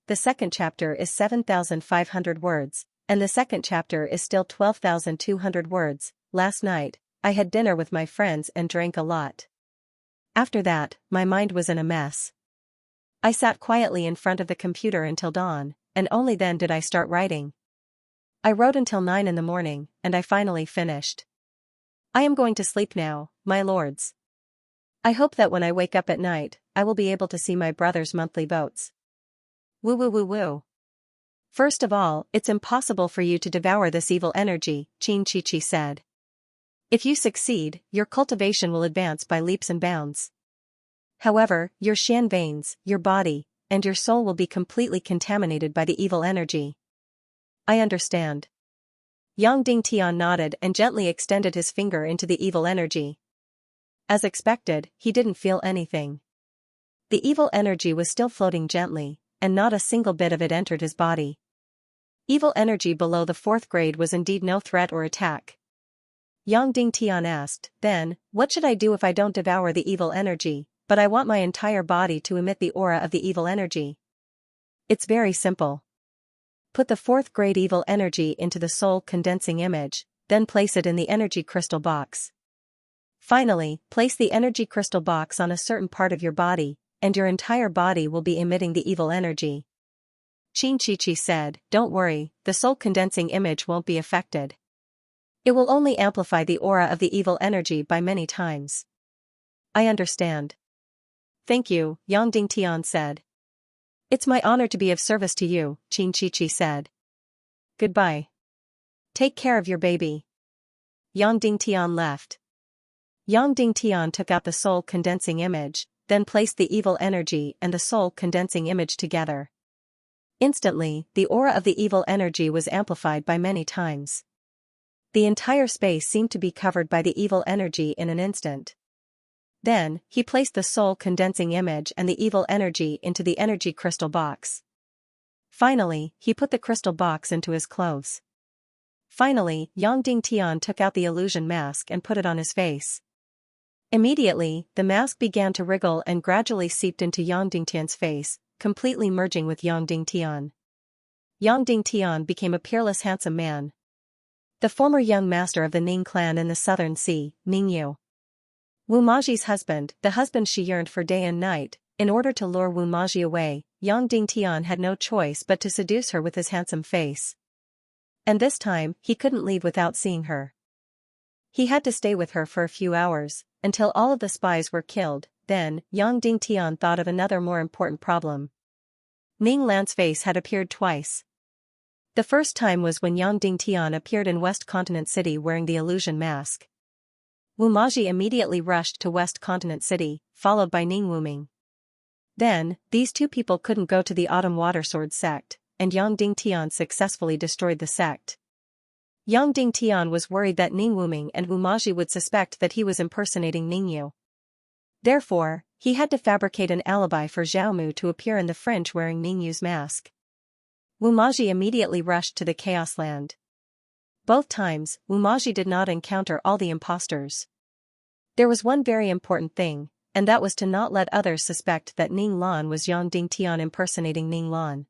the second chapter is 7,500 words, and the second chapter is still 12,200 words. Last night, I had dinner with my friends and drank a lot. After that, my mind was in a mess. I sat quietly in front of the computer until dawn, and only then did I start writing. I wrote until 9 in the morning, and I finally finished. I am going to sleep now, my lords. I hope that when I wake up at night, I will be able to see my brother's monthly votes. Woo woo woo woo. First of all, it's impossible for you to devour this evil energy, Xianxia said. If you succeed, your cultivation will advance by leaps and bounds. However, your Xian veins, your body, and your soul will be completely contaminated by the evil energy. I understand. Yang Dingtian nodded and gently extended his finger into the evil energy. As expected, he didn't feel anything. The evil energy was still floating gently, and not a single bit of it entered his body. Evil energy below the fourth grade was indeed no threat or attack. Yang Dingtian asked, then, what should I do if I don't devour the evil energy, but I want my entire body to emit the aura of the evil energy? It's very simple. Put the fourth grade evil energy into the soul condensing image, then place it in the energy crystal box. Finally, place the energy crystal box on a certain part of your body, and your entire body will be emitting the evil energy. Xianxia said, don't worry, the soul condensing image won't be affected. It will only amplify the aura of the evil energy by many times. I understand. Thank you, Yang Dingtian said. It's my honor to be of service to you, Xianxia said. Goodbye. Take care of your baby. Yang Dingtian left. Yang Dingtian took out the soul condensing image, then placed the evil energy and the soul condensing image together. Instantly, the aura of the evil energy was amplified by many times. The entire space seemed to be covered by the evil energy in an instant. Then, he placed the soul condensing image and the evil energy into the energy crystal box. Finally, he put the crystal box into his clothes. Finally, Yang Dingtian took out the illusion mask and put it on his face. Immediately, the mask began to wriggle and gradually seeped into Yang Dingtian's face, completely merging with Yang Dingtian. Yang Dingtian became a peerless handsome man. The former young master of the Ning clan in the southern sea, Ningyu. Wu Maji's husband, the husband she yearned for day and night. In order to lure Wu Maji away, Yang Dingtian had no choice but to seduce her with his handsome face. And this time, he couldn't leave without seeing her. He had to stay with her for a few hours, until all of the spies were killed. Then, Yang Dingtian thought of another more important problem. Ning Lan's face had appeared twice. The first time was when Yang Dingtian appeared in West Continent City wearing the illusion mask. Wu Maji immediately rushed to West Continent City, followed by Ning Wuming. Then, these two people couldn't go to the Autumn Water Sword sect, and Yang Dingtian successfully destroyed the sect. Yang Dingtian was worried that Ning Wuming and Wu Maji would suspect that he was impersonating Ningyu. Therefore, he had to fabricate an alibi for Xiaomu to appear in the fringe wearing Ningyu's mask. Wu Maji immediately rushed to the Chaos Land. Both times, Wu Maji did not encounter all the imposters. There was one very important thing. and that was to not let others suspect that Ning Lan was Yang Dingtian impersonating Ning Lan.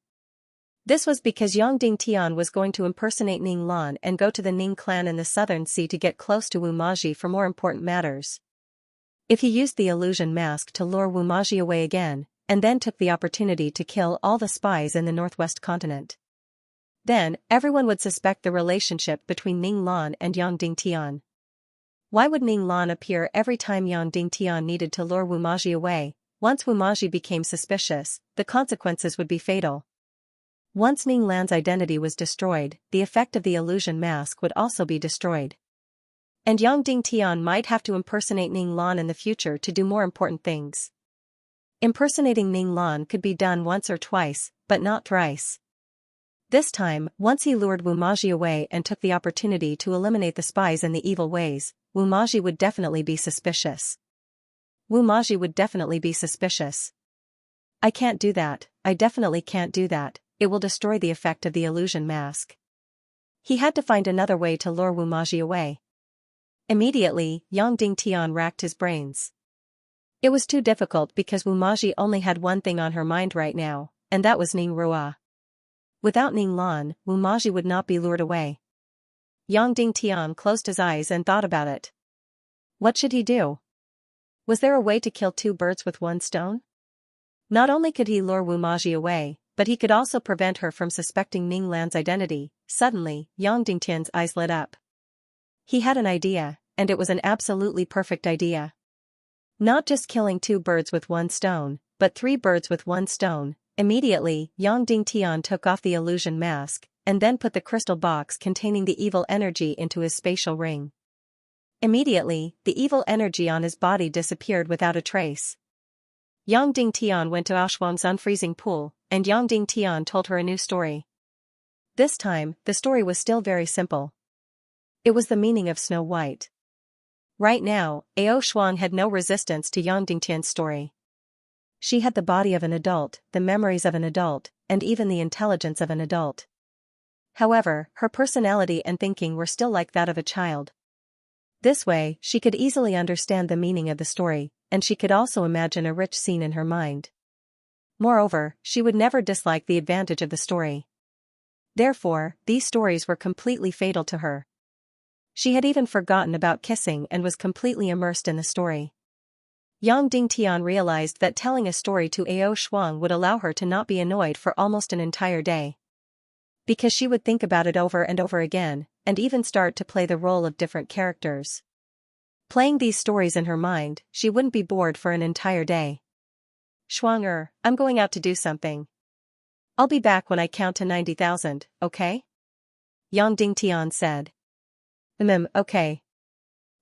This was because Yang Dingtian was going to impersonate Ning Lan and go to the Ning clan in the southern sea to get close to Wu Maji for more important matters. If he used the illusion mask to lure Wu Maji away again, and then took the opportunity to kill all the spies in the northwest continent, then everyone would suspect the relationship between Ning Lan and Yang Dingtian. Why would Ning Lan appear every time Yang Dingtian needed to lure Wu Maji away? Once Wu Maji became suspicious, the consequences would be fatal. Once Ning Lan's identity was destroyed, the effect of the illusion mask would also be destroyed. And Yang Dingtian might have to impersonate Ning Lan in the future to do more important things. Impersonating Ning Lan could be done once or twice, but not thrice. This time, once he lured Wu Maji away and took the opportunity to eliminate the spies and the evil ways, Wu Maji would definitely be suspicious. Wu Maji would definitely be suspicious. I can't do that, I definitely can't do that, it will destroy the effect of the illusion mask. He had to find another way to lure Wu Maji away. Immediately, Yang Dingtian racked his brains. It was too difficult because Wu Maji only had one thing on her mind right now, and that was Ning Rua. Without Ning Lan, Wu Maji would not be lured away. Yang Dingtian closed his eyes and thought about it. What should he do? Was there a way to kill two birds with one stone? Not only could he lure Wu Maji away, but he could also prevent her from suspecting Ning Lan's identity. Suddenly, Yang Dingtian's eyes lit up. He had an idea, and it was an absolutely perfect idea. Not just killing two birds with one stone, but three birds with one stone. Immediately, Yang Dingtian took off the illusion mask, and then put the crystal box containing the evil energy into his spatial ring. Immediately, the evil energy on his body disappeared without a trace. Yang Dingtian went to Shuang's unfreezing pool, and Yang Dingtian told her a new story. This time, the story was still very simple. It was the meaning of Snow White. Right now, Shuang had no resistance to Yang Dingtian's story. She had the body of an adult, the memories of an adult, and even the intelligence of an adult. However, her personality and thinking were still like that of a child. This way, she could easily understand the meaning of the story, and she could also imagine a rich scene in her mind. Moreover, she would never dislike the advantage of the story. Therefore, these stories were completely fatal to her. She had even forgotten about kissing and was completely immersed in the story. Yang Dingtian realized that telling a story to Shuang would allow her to not be annoyed for almost an entire day. Because she would think about it over and over again, and even start to play the role of different characters. Playing these stories in her mind, she wouldn't be bored for an entire day. Shuang, I'm going out to do something. I'll be back when I count to 90,000, okay? Yang Dingtian said. Okay.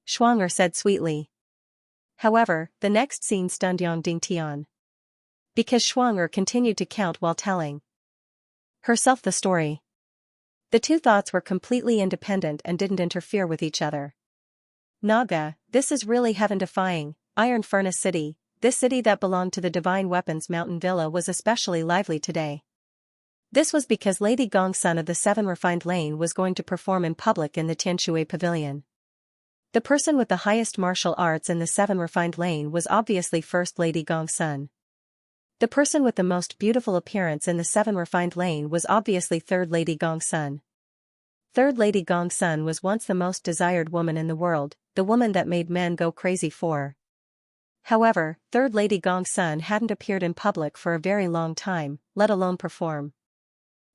Shuang said sweetly. However, the next scene stunned Yang Dingtian. Because Shuang continued to count while telling herself the story. The two thoughts were completely independent and didn't interfere with each other. Naga, this is really heaven-defying. Iron Furnace City, this city that belonged to the Divine Weapons Mountain Villa was especially lively today. This was because Lady Gongsun of the Seven Refined Lane was going to perform in public in the Tianshui Pavilion. The person with the highest martial arts in the Seven Refined Lane was obviously First Lady Gongsun. The person with the most beautiful appearance in the Seven Refined Lane was obviously Third Lady Gongsun. Third Lady Gongsun was once the most desired woman in the world, the woman that made men go crazy for. However, Third Lady Gongsun hadn't appeared in public for a very long time, let alone perform.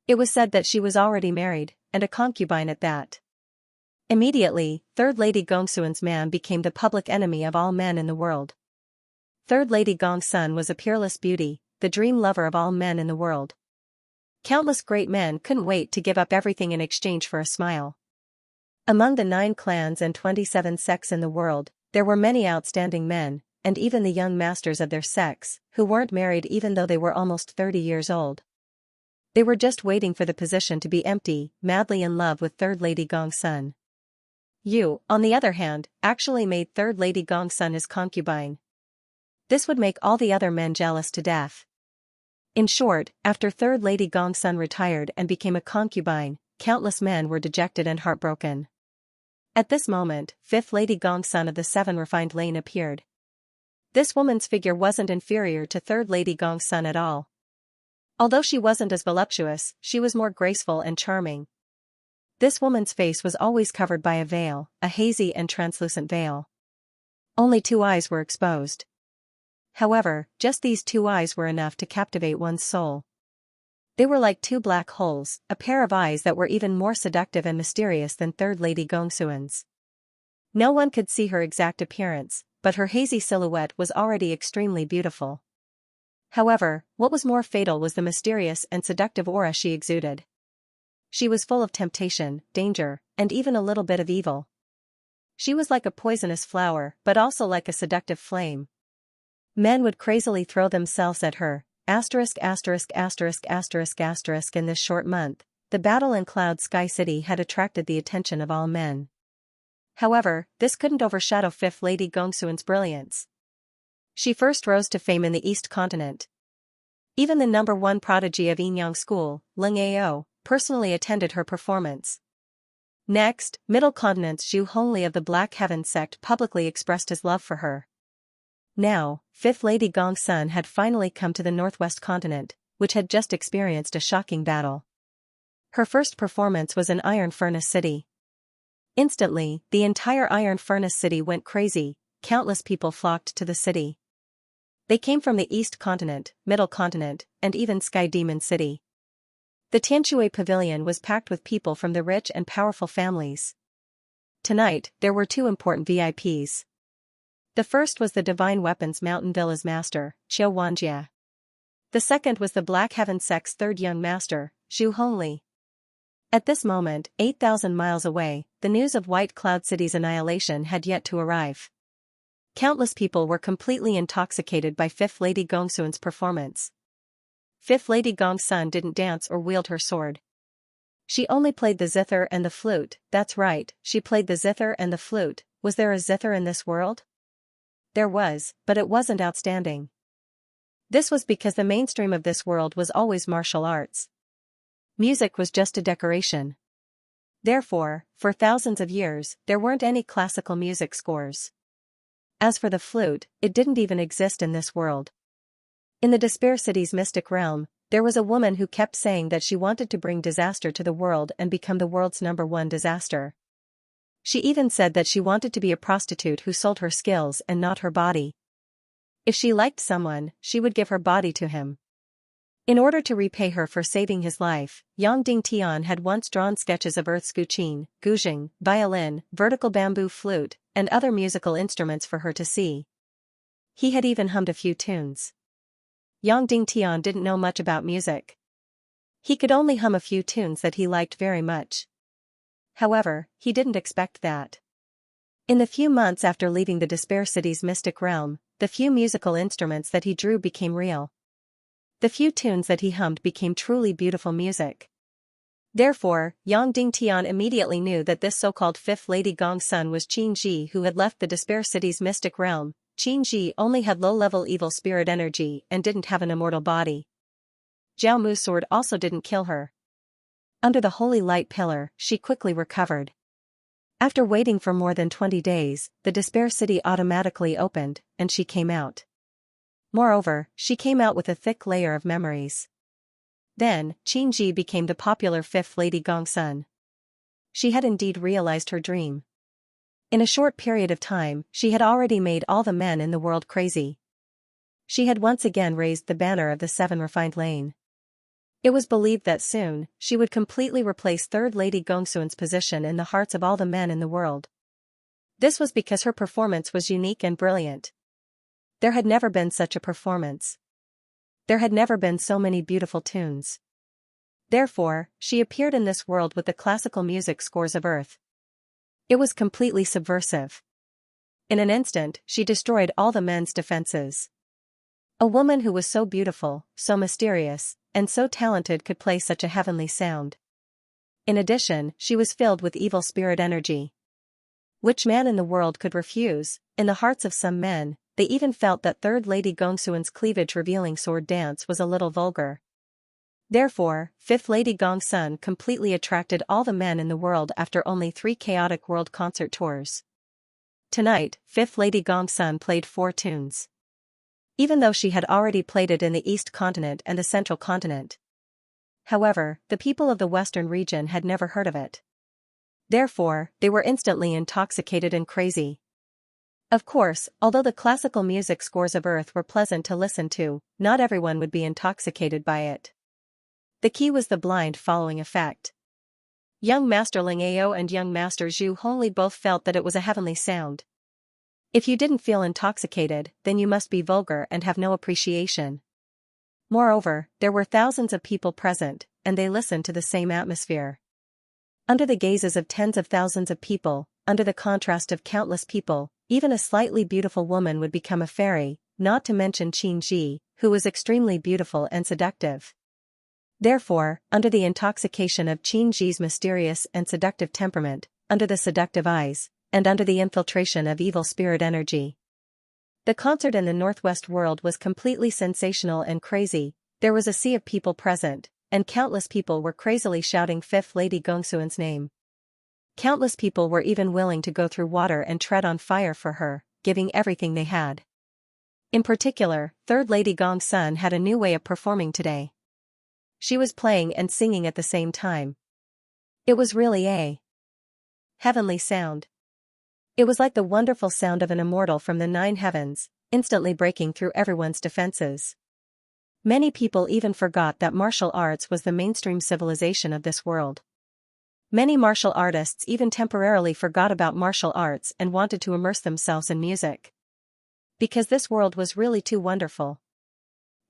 It was said that she was already married, and a concubine at that. Immediately, Third Lady Gongsun's man became the public enemy of all men in the world. Third Lady Gongsun was a peerless beauty, the dream lover of all men in the world. Countless great men couldn't wait to give up everything in exchange for a smile. Among the 9 clans and 27 sects in the world, there were many outstanding men, and even the young masters of their sects, who weren't married even though they were almost 30 years old. They were just waiting for the position to be empty, madly in love with Third Lady Gongsun. Yu, on the other hand, actually made Third Lady Gongsun his concubine. This would make all the other men jealous to death. In short, after Third Lady Gongsun retired and became a concubine, countless men were dejected and heartbroken. At this moment, Fifth Lady Gongsun of the Seven Refined Lane appeared. This woman's figure wasn't inferior to Third Lady Gongsun at all. Although she wasn't as voluptuous, she was more graceful and charming. This woman's face was always covered by a veil, a hazy and translucent veil. Only 2 eyes were exposed. However, just these 2 eyes were enough to captivate one's soul. They were like 2 black holes, a pair of eyes that were even more seductive and mysterious than Third Lady Gongsuan's. No one could see her exact appearance, but her hazy silhouette was already extremely beautiful. However, what was more fatal was the mysterious and seductive aura she exuded. She was full of temptation, danger, and even a little bit of evil. She was like a poisonous flower, but also like a seductive flame. Men would crazily throw themselves at her. In this short month, the battle in Cloud Sky City had attracted the attention of all men. However, this couldn't overshadow Fifth Lady Gongsuan's brilliance. She first rose to fame in the East Continent. Even the #1 prodigy of Yinyang School, Ling Ao, personally attended her performance. Next, Middle Continent's Zhu Hongli of the Black Heaven sect publicly expressed his love for her. Now, Fifth Lady Gongsun had finally come to the Northwest Continent, which had just experienced a shocking battle. Her first performance was in Iron Furnace City. Instantly, the entire Iron Furnace City went crazy. Countless people flocked to the city. They came from the East Continent, Middle Continent, and even Sky Demon City. The Tianshui Pavilion was packed with people from the rich and powerful families. Tonight, there were 2 important VIPs. The first was the Divine Weapons Mountain Villa's master, Xianxia. The second was the Black Heaven sect's 3rd young master, Zhu Hongli. At this moment, 8,000 miles away, the news of White Cloud City's annihilation had yet to arrive. Countless people were completely intoxicated by Fifth Lady Gongsun's performance. Fifth Lady Gongsun didn't dance or wield her sword. She only played the zither and the flute. That's right, she played the zither and the flute. Was there a zither in this world? There was, but it wasn't outstanding. This was because the mainstream of this world was always martial arts. Music was just a decoration. Therefore, for thousands of years, there weren't any classical music scores. As for the flute, it didn't even exist in this world. In the Despair City's mystic realm, there was a woman who kept saying that she wanted to bring disaster to the world and become the world's #1 disaster. She even said that she wanted to be a prostitute who sold her skills and not her body. If she liked someone, she would give her body to him. In order to repay her for saving his life, Yang Dingtian had once drawn sketches of earth's guqin, guzheng, violin, vertical bamboo flute, and other musical instruments for her to see. He had even hummed a few tunes. Yang Dingtian didn't know much about music. He could only hum a few tunes that he liked very much. However, he didn't expect that. In the few months after leaving the Despair City's mystic realm, the few musical instruments that he drew became real. The few tunes that he hummed became truly beautiful music. Therefore, Yang Dingtian immediately knew that this so-called Fifth Lady Gongsun was Qin Ji, who had left the Despair City's mystic realm. Qin Ji only had low-level evil spirit energy and didn't have an immortal body. Zhao Mu's sword also didn't kill her. Under the holy light pillar, she quickly recovered. After waiting for more than 20 days, the Despair City automatically opened, and she came out. Moreover, she came out with a thick layer of memories. Then, Qin Ji became the popular Fifth Lady Gongsun. She had indeed realized her dream. In a short period of time, she had already made all the men in the world crazy. She had once again raised the banner of the 7 refined lane. It was believed that soon, she would completely replace Third Lady Gongsun's position in the hearts of all the men in the world. This was because her performance was unique and brilliant. There had never been such a performance. There had never been so many beautiful tunes. Therefore, she appeared in this world with the classical music scores of Earth. It was completely subversive. In an instant, she destroyed all the men's defenses. A woman who was so beautiful, so mysterious, and so talented could play such a heavenly sound. In addition, she was filled with evil spirit energy. Which man in the world could refuse? In the hearts of some men, they even felt that Third Lady Gongsuan's cleavage-revealing sword dance was a little vulgar. Therefore, Fifth Lady Gongsun completely attracted all the men in the world after only 3 chaotic world concert tours. Tonight, Fifth Lady Gongsun played 4 tunes. even though she had already played it in the East Continent and the Central Continent. However, the people of the Western region had never heard of it. Therefore, they were instantly intoxicated and crazy. Of course, although the classical music scores of Earth were pleasant to listen to, not everyone would be intoxicated by it. The key was the blind following effect. Young Master Ling Ao and young Master Zhu Hongli both felt that it was a heavenly sound. If you didn't feel intoxicated, then you must be vulgar and have no appreciation. Moreover, there were thousands of people present, and they listened to the same atmosphere. Under the gazes of tens of thousands of people, under the contrast of countless people, even a slightly beautiful woman would become a fairy, not to mention Xianxia, who was extremely beautiful and seductive. Therefore, under the intoxication of Xianxia's mysterious and seductive temperament, under the seductive eyes, and under the infiltration of evil spirit energy, the concert in the Northwest world was completely sensational and crazy. There was a sea of people present, and countless people were crazily shouting Fifth Lady Gongsuan's name. Countless people were even willing to go through water and tread on fire for her, giving everything they had. In particular, Third Lady Gongsun had a new way of performing today. She was playing and singing at the same time. It was really a heavenly sound. It was like the wonderful sound of an immortal from the 9 heavens, instantly breaking through everyone's defenses. Many people even forgot that martial arts was the mainstream civilization of this world. Many martial artists even temporarily forgot about martial arts and wanted to immerse themselves in music. Because this world was really too wonderful.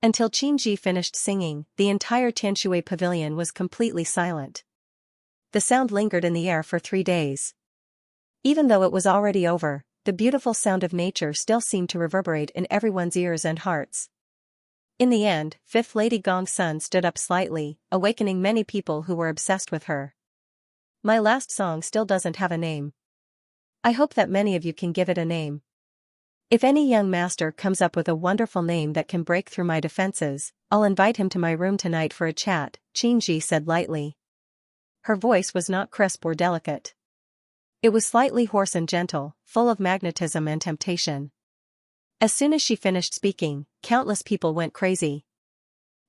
Until Xianxia finished singing, the entire Tianshui pavilion was completely silent. The sound lingered in the air for 3 days. Even though it was already over, the beautiful sound of nature still seemed to reverberate in everyone's ears and hearts. In the end, Fifth Lady Gongsun stood up slightly, awakening many people who were obsessed with her. My last song still doesn't have a name. I hope that many of you can give it a name. If any young master comes up with a wonderful name that can break through my defenses, I'll invite him to my room tonight for a chat, Xianxia said lightly. Her voice was not crisp or delicate. It was slightly hoarse and gentle, full of magnetism and temptation. As soon as she finished speaking, countless people went crazy.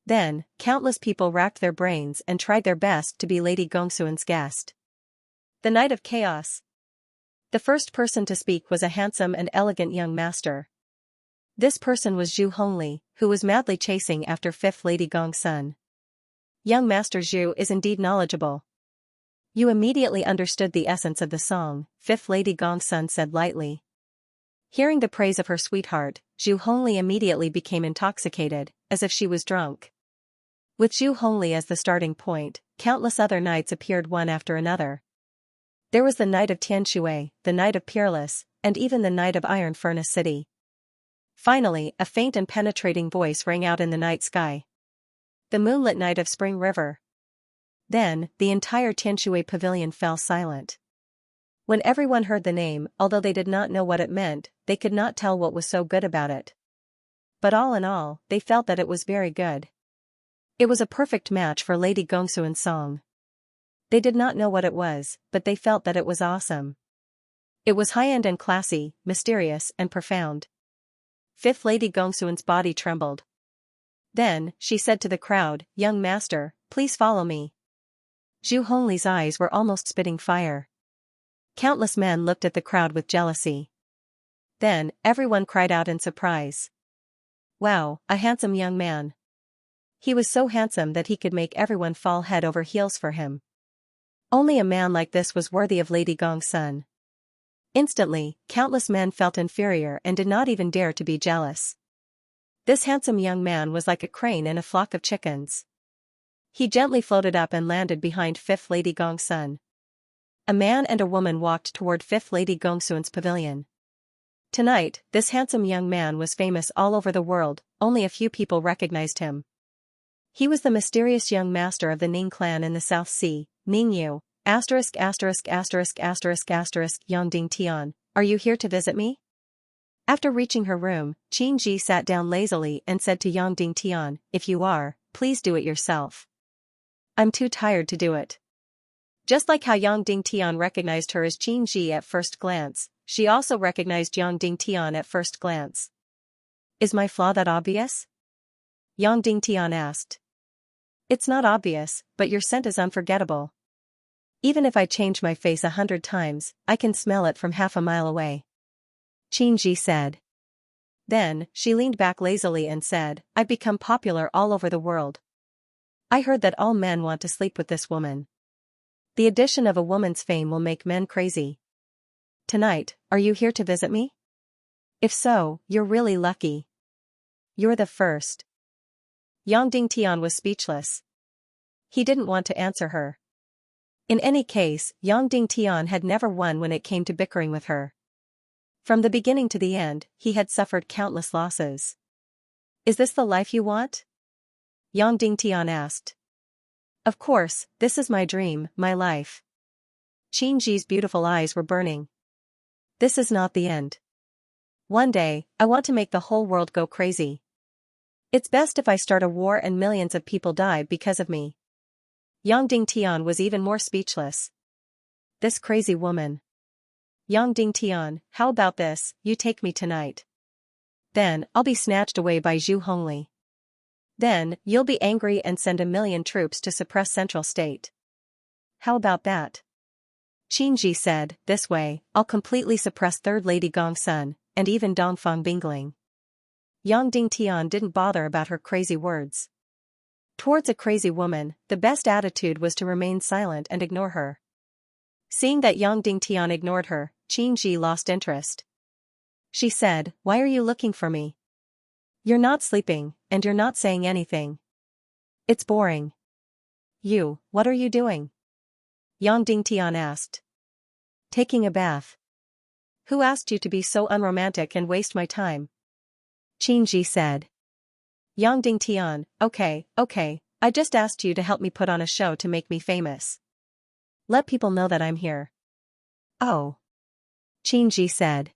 Then, countless people racked their brains and tried their best to be Lady Gongsuan's guest. The night of chaos. The first person to speak was a handsome and elegant young master. This person was Zhu Hongli, who was madly chasing after Fifth Lady Gongsun. Young Master Zhu is indeed knowledgeable. You immediately understood the essence of the song, Fifth Lady Gongsun said lightly. Hearing the praise of her sweetheart, Zhu Hongli immediately became intoxicated, as if she was drunk. With Zhu Hongli as the starting point, countless other nights appeared one after another. There was the night of Tianshui, the night of Peerless, and even the night of Iron Furnace City. Finally, a faint and penetrating voice rang out in the night sky. The moonlit night of Spring River. Then, the entire Tianshui pavilion fell silent. When everyone heard the name, although they did not know what it meant, they could not tell what was so good about it. But all in all, they felt that it was very good. It was a perfect match for Lady Gongsuan's song. They did not know what it was, but they felt that it was awesome. It was high-end and classy, mysterious and profound. Fifth Lady Gongsuan's body trembled. Then, she said to the crowd, "Young master, please follow me." Zhu Hongli's eyes were almost spitting fire. Countless men looked at the crowd with jealousy. Then, everyone cried out in surprise. Wow, a handsome young man. He was so handsome that he could make everyone fall head over heels for him. Only a man like this was worthy of Lady Gongsun. Instantly, countless men felt inferior and did not even dare to be jealous. This handsome young man was like a crane in a flock of chickens. He gently floated up and landed behind Fifth Lady Gongsun. A man and a woman walked toward Fifth Lady Gongsun's pavilion. Tonight, this handsome young man was famous all over the world, only a few people recognized him. He was the mysterious young master of the Ning clan in the South Sea, Ningyu, Yongding Tian, are you here to visit me? After reaching her room, Xianxia sat down lazily and said to Yongding Tian, if you are, please do it yourself. I'm too tired to do it. Just like how Yongding Tian recognized her as Xianxia at first glance, she also recognized Yongding Tian at first glance. Is my flaw that obvious? Yang Dingtian asked. It's not obvious, but your scent is unforgettable. Even if I change my face 100 times, I can smell it from half a mile away. Qingji said. Then, she leaned back lazily and said, I've become popular all over the world. I heard that all men want to sleep with this woman. The addition of a woman's fame will make men crazy. Tonight, are you here to visit me? If so, you're really lucky. You're the first. Yang Dingtian was speechless. He didn't want to answer her. In any case, Yang Dingtian had never won when it came to bickering with her. From the beginning to the end, he had suffered countless losses. Is this the life you want? Yang Dingtian asked. Of course, this is my dream, my life. Qingji's beautiful eyes were burning. This is not the end. One day, I want to make the whole world go crazy. It's best if I start a war and millions of people die because of me. Yang Dingtian was even more speechless. This crazy woman. Yang Dingtian, how about this, you take me tonight. Then, I'll be snatched away by Zhu Hongli. Then, you'll be angry and send 1,000,000 troops to suppress Central State. How about that? Qingji said, this way, I'll completely suppress Third Lady Gongsun, and even Dongfang Bingling. Yang Dingtian didn't bother about her crazy words. Towards a crazy woman, the best attitude was to remain silent and ignore her. Seeing that Yang Dingtian ignored her, Qingji lost interest. She said, why are you looking for me? You're not sleeping, and you're not saying anything. It's boring. You, what are you doing? Yang Dingtian asked. Taking a bath. Who asked you to be so unromantic and waste my time? Qingji said. Yang Dingtian, okay, I just asked you to help me put on a show to make me famous. Let people know that I'm here. Oh. Qingji said.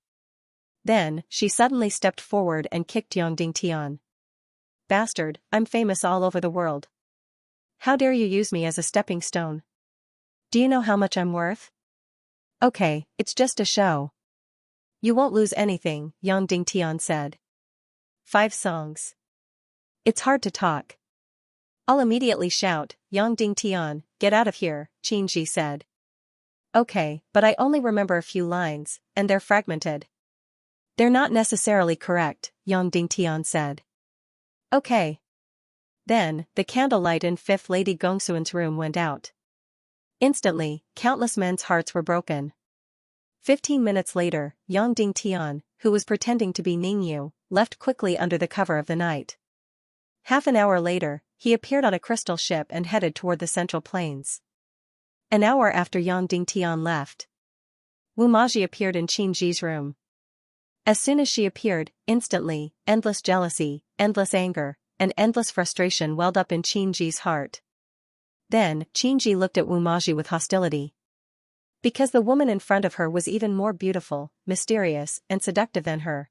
Then, she suddenly stepped forward and kicked Yang Dingtian. Bastard, I'm famous all over the world. How dare you use me as a stepping stone? Do you know how much I'm worth? Okay, it's just a show. You won't lose anything, Yang Dingtian said. 5 songs. It's hard to talk. I'll immediately shout, Yang Dingtian, get out of here, Qingji said. Okay, but I only remember a few lines, and they're fragmented. They're not necessarily correct, Yang Dingtian said. Okay. Then, the candlelight in 5th Lady Gongsuan's room went out. Instantly, countless men's hearts were broken. 15 minutes later, Yang Dingtian, who was pretending to be Ningyu, left quickly under the cover of the night. Half an hour later, he appeared on a crystal ship and headed toward the Central Plains. An hour after Yang Dingtian left, Wu Maji appeared in Qingji's room. As soon as she appeared, instantly, endless jealousy, endless anger, and endless frustration welled up in Qingji's heart. Then, Qingji looked at Wu Maji with hostility. Because the woman in front of her was even more beautiful, mysterious, and seductive than her.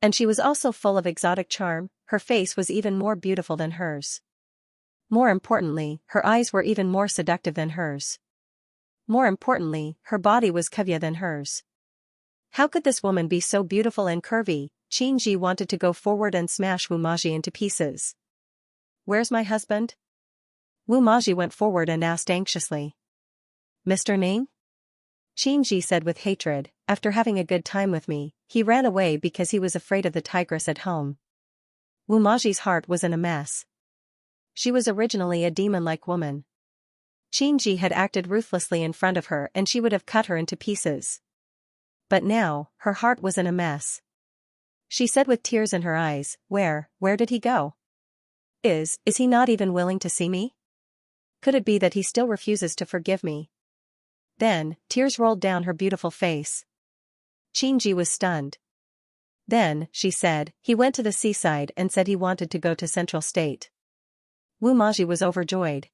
And she was also full of exotic charm, her face was even more beautiful than hers. More importantly, her eyes were even more seductive than hers. More importantly, her body was curvier than hers. How could this woman be so beautiful and curvy? Qingji wanted to go forward and smash Wu Maji into pieces. Where's my husband? Wu Maji went forward and asked anxiously. Mr. Ning? Qingji said with hatred, after having a good time with me, he ran away because he was afraid of the tigress at home. Wu Maji's heart was in a mess. She was originally a demon-like woman. Qingji had acted ruthlessly in front of her and she would have cut her into pieces. But now, her heart was in a mess. She said with tears in her eyes, where did he go? Is he not even willing to see me? Could it be that he still refuses to forgive me? Then, tears rolled down her beautiful face. Qingji was stunned. Then, she said, he went to the seaside and said he wanted to go to Central State. Wu Maji was overjoyed.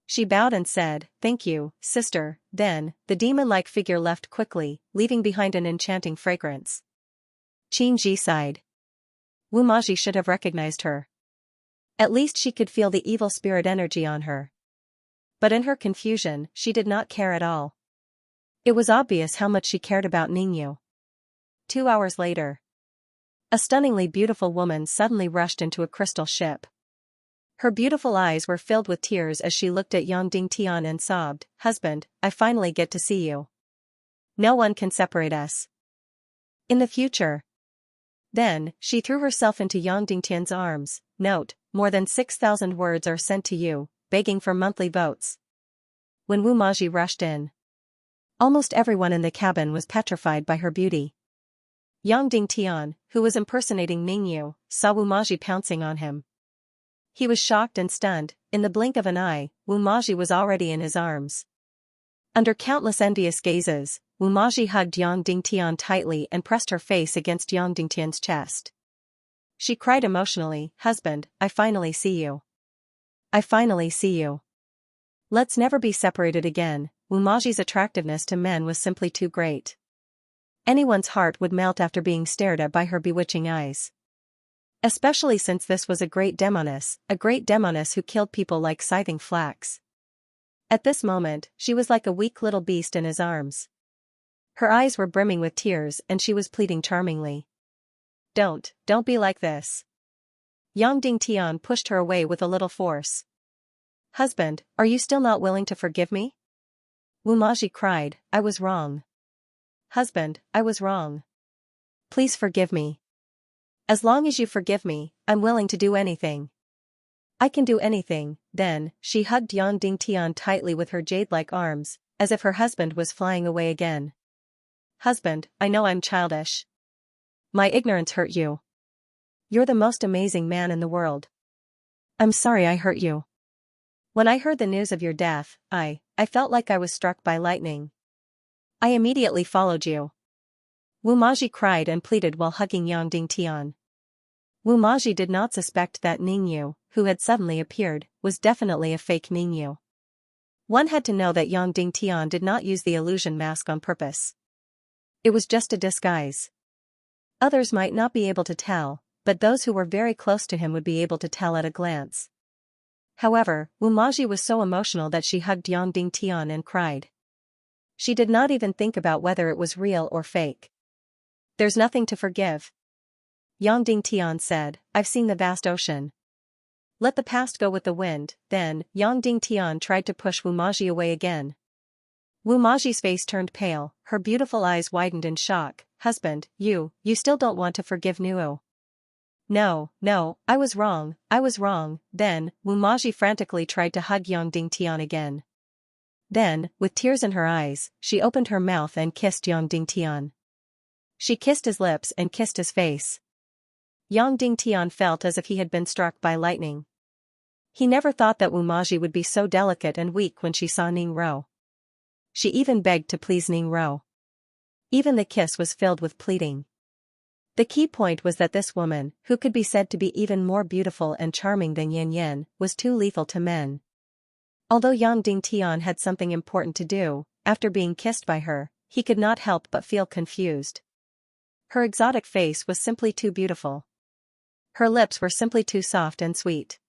She bowed and said, thank you, sister. Then, the demon-like figure left quickly, leaving behind an enchanting fragrance. Qingji sighed. Wu Maji should have recognized her. At least she could feel the evil spirit energy on her. But in her confusion, she did not care at all. It was obvious how much she cared about Ningyu. 2 hours later. A stunningly beautiful woman suddenly rushed into a crystal ship. Her beautiful eyes were filled with tears as she looked at Yang Dingtian and sobbed, "Husband, I finally get to see you. No one can separate us. In the future." Then, she threw herself into Yang Dingtian's arms. Note, more than 6,000 words are sent to you, begging for monthly votes. When Wu Maji rushed in, almost everyone in the cabin was petrified by her beauty. Yang Dingtian, who was impersonating Ningyu, saw Wu Maji pouncing on him. He was shocked and stunned. In the blink of an eye, Wu Maji was already in his arms. Under countless envious gazes, Wu Maji hugged Yang Dingtian tightly and pressed her face against Yang Dingtian's chest. She cried emotionally, "Husband, I finally see you. I finally see you. Let's never be separated again." Wu Maji's attractiveness to men was simply too great. Anyone's heart would melt after being stared at by her bewitching eyes. Especially since this was a great demoness who killed people like scything flax. At this moment, she was like a weak little beast in his arms. Her eyes were brimming with tears and she was pleading charmingly. Don't be like this." Yang Dingtian pushed her away with a little force. "Husband, are you still not willing to forgive me?" Wu Maji cried, "I was wrong. Husband, I was wrong. Please forgive me. As long as you forgive me, I'm willing to do anything. I can do anything." Then, she hugged Yang Dingtian tightly with her jade-like arms, as if her husband was flying away again. "Husband, I know I'm childish. My ignorance hurt you. You're the most amazing man in the world. I'm sorry I hurt you. When I heard the news of your death, I felt like I was struck by lightning. I immediately followed you." Wu Maji cried and pleaded while hugging Yang Dingtian. Wu Maji did not suspect that Ningyu, who had suddenly appeared, was definitely a fake Ningyu. One had to know that Yang Dingtian did not use the illusion mask on purpose. It was just a disguise. Others might not be able to tell, but those who were very close to him would be able to tell at a glance. However, Wu Maji was so emotional that she hugged Yang Dingtian and cried. She did not even think about whether it was real or fake. "There's nothing to forgive," Yang Dingtian said. "I've seen the vast ocean. Let the past go with the wind." Then, Yang Dingtian tried to push Wu Maji away again. Wu Maji's face turned pale, her beautiful eyes widened in shock. "Husband, you still don't want to forgive Nuo?" No, I was wrong. Then, Wu Maji frantically tried to hug Yang Dingtian again. Then, with tears in her eyes, she opened her mouth and kissed Yang Dingtian. She kissed his lips and kissed his face. Yang Dingtian felt as if he had been struck by lightning. He never thought that Wu Maji would be so delicate and weak when she saw Ning Ro. She even begged to please Ning Ro. Even the kiss was filled with pleading. The key point was that this woman, who could be said to be even more beautiful and charming than Yan Yan, was too lethal to men. Although Yang Dingtian had something important to do, after being kissed by her, he could not help but feel confused. Her exotic face was simply too beautiful. Her lips were simply too soft and sweet.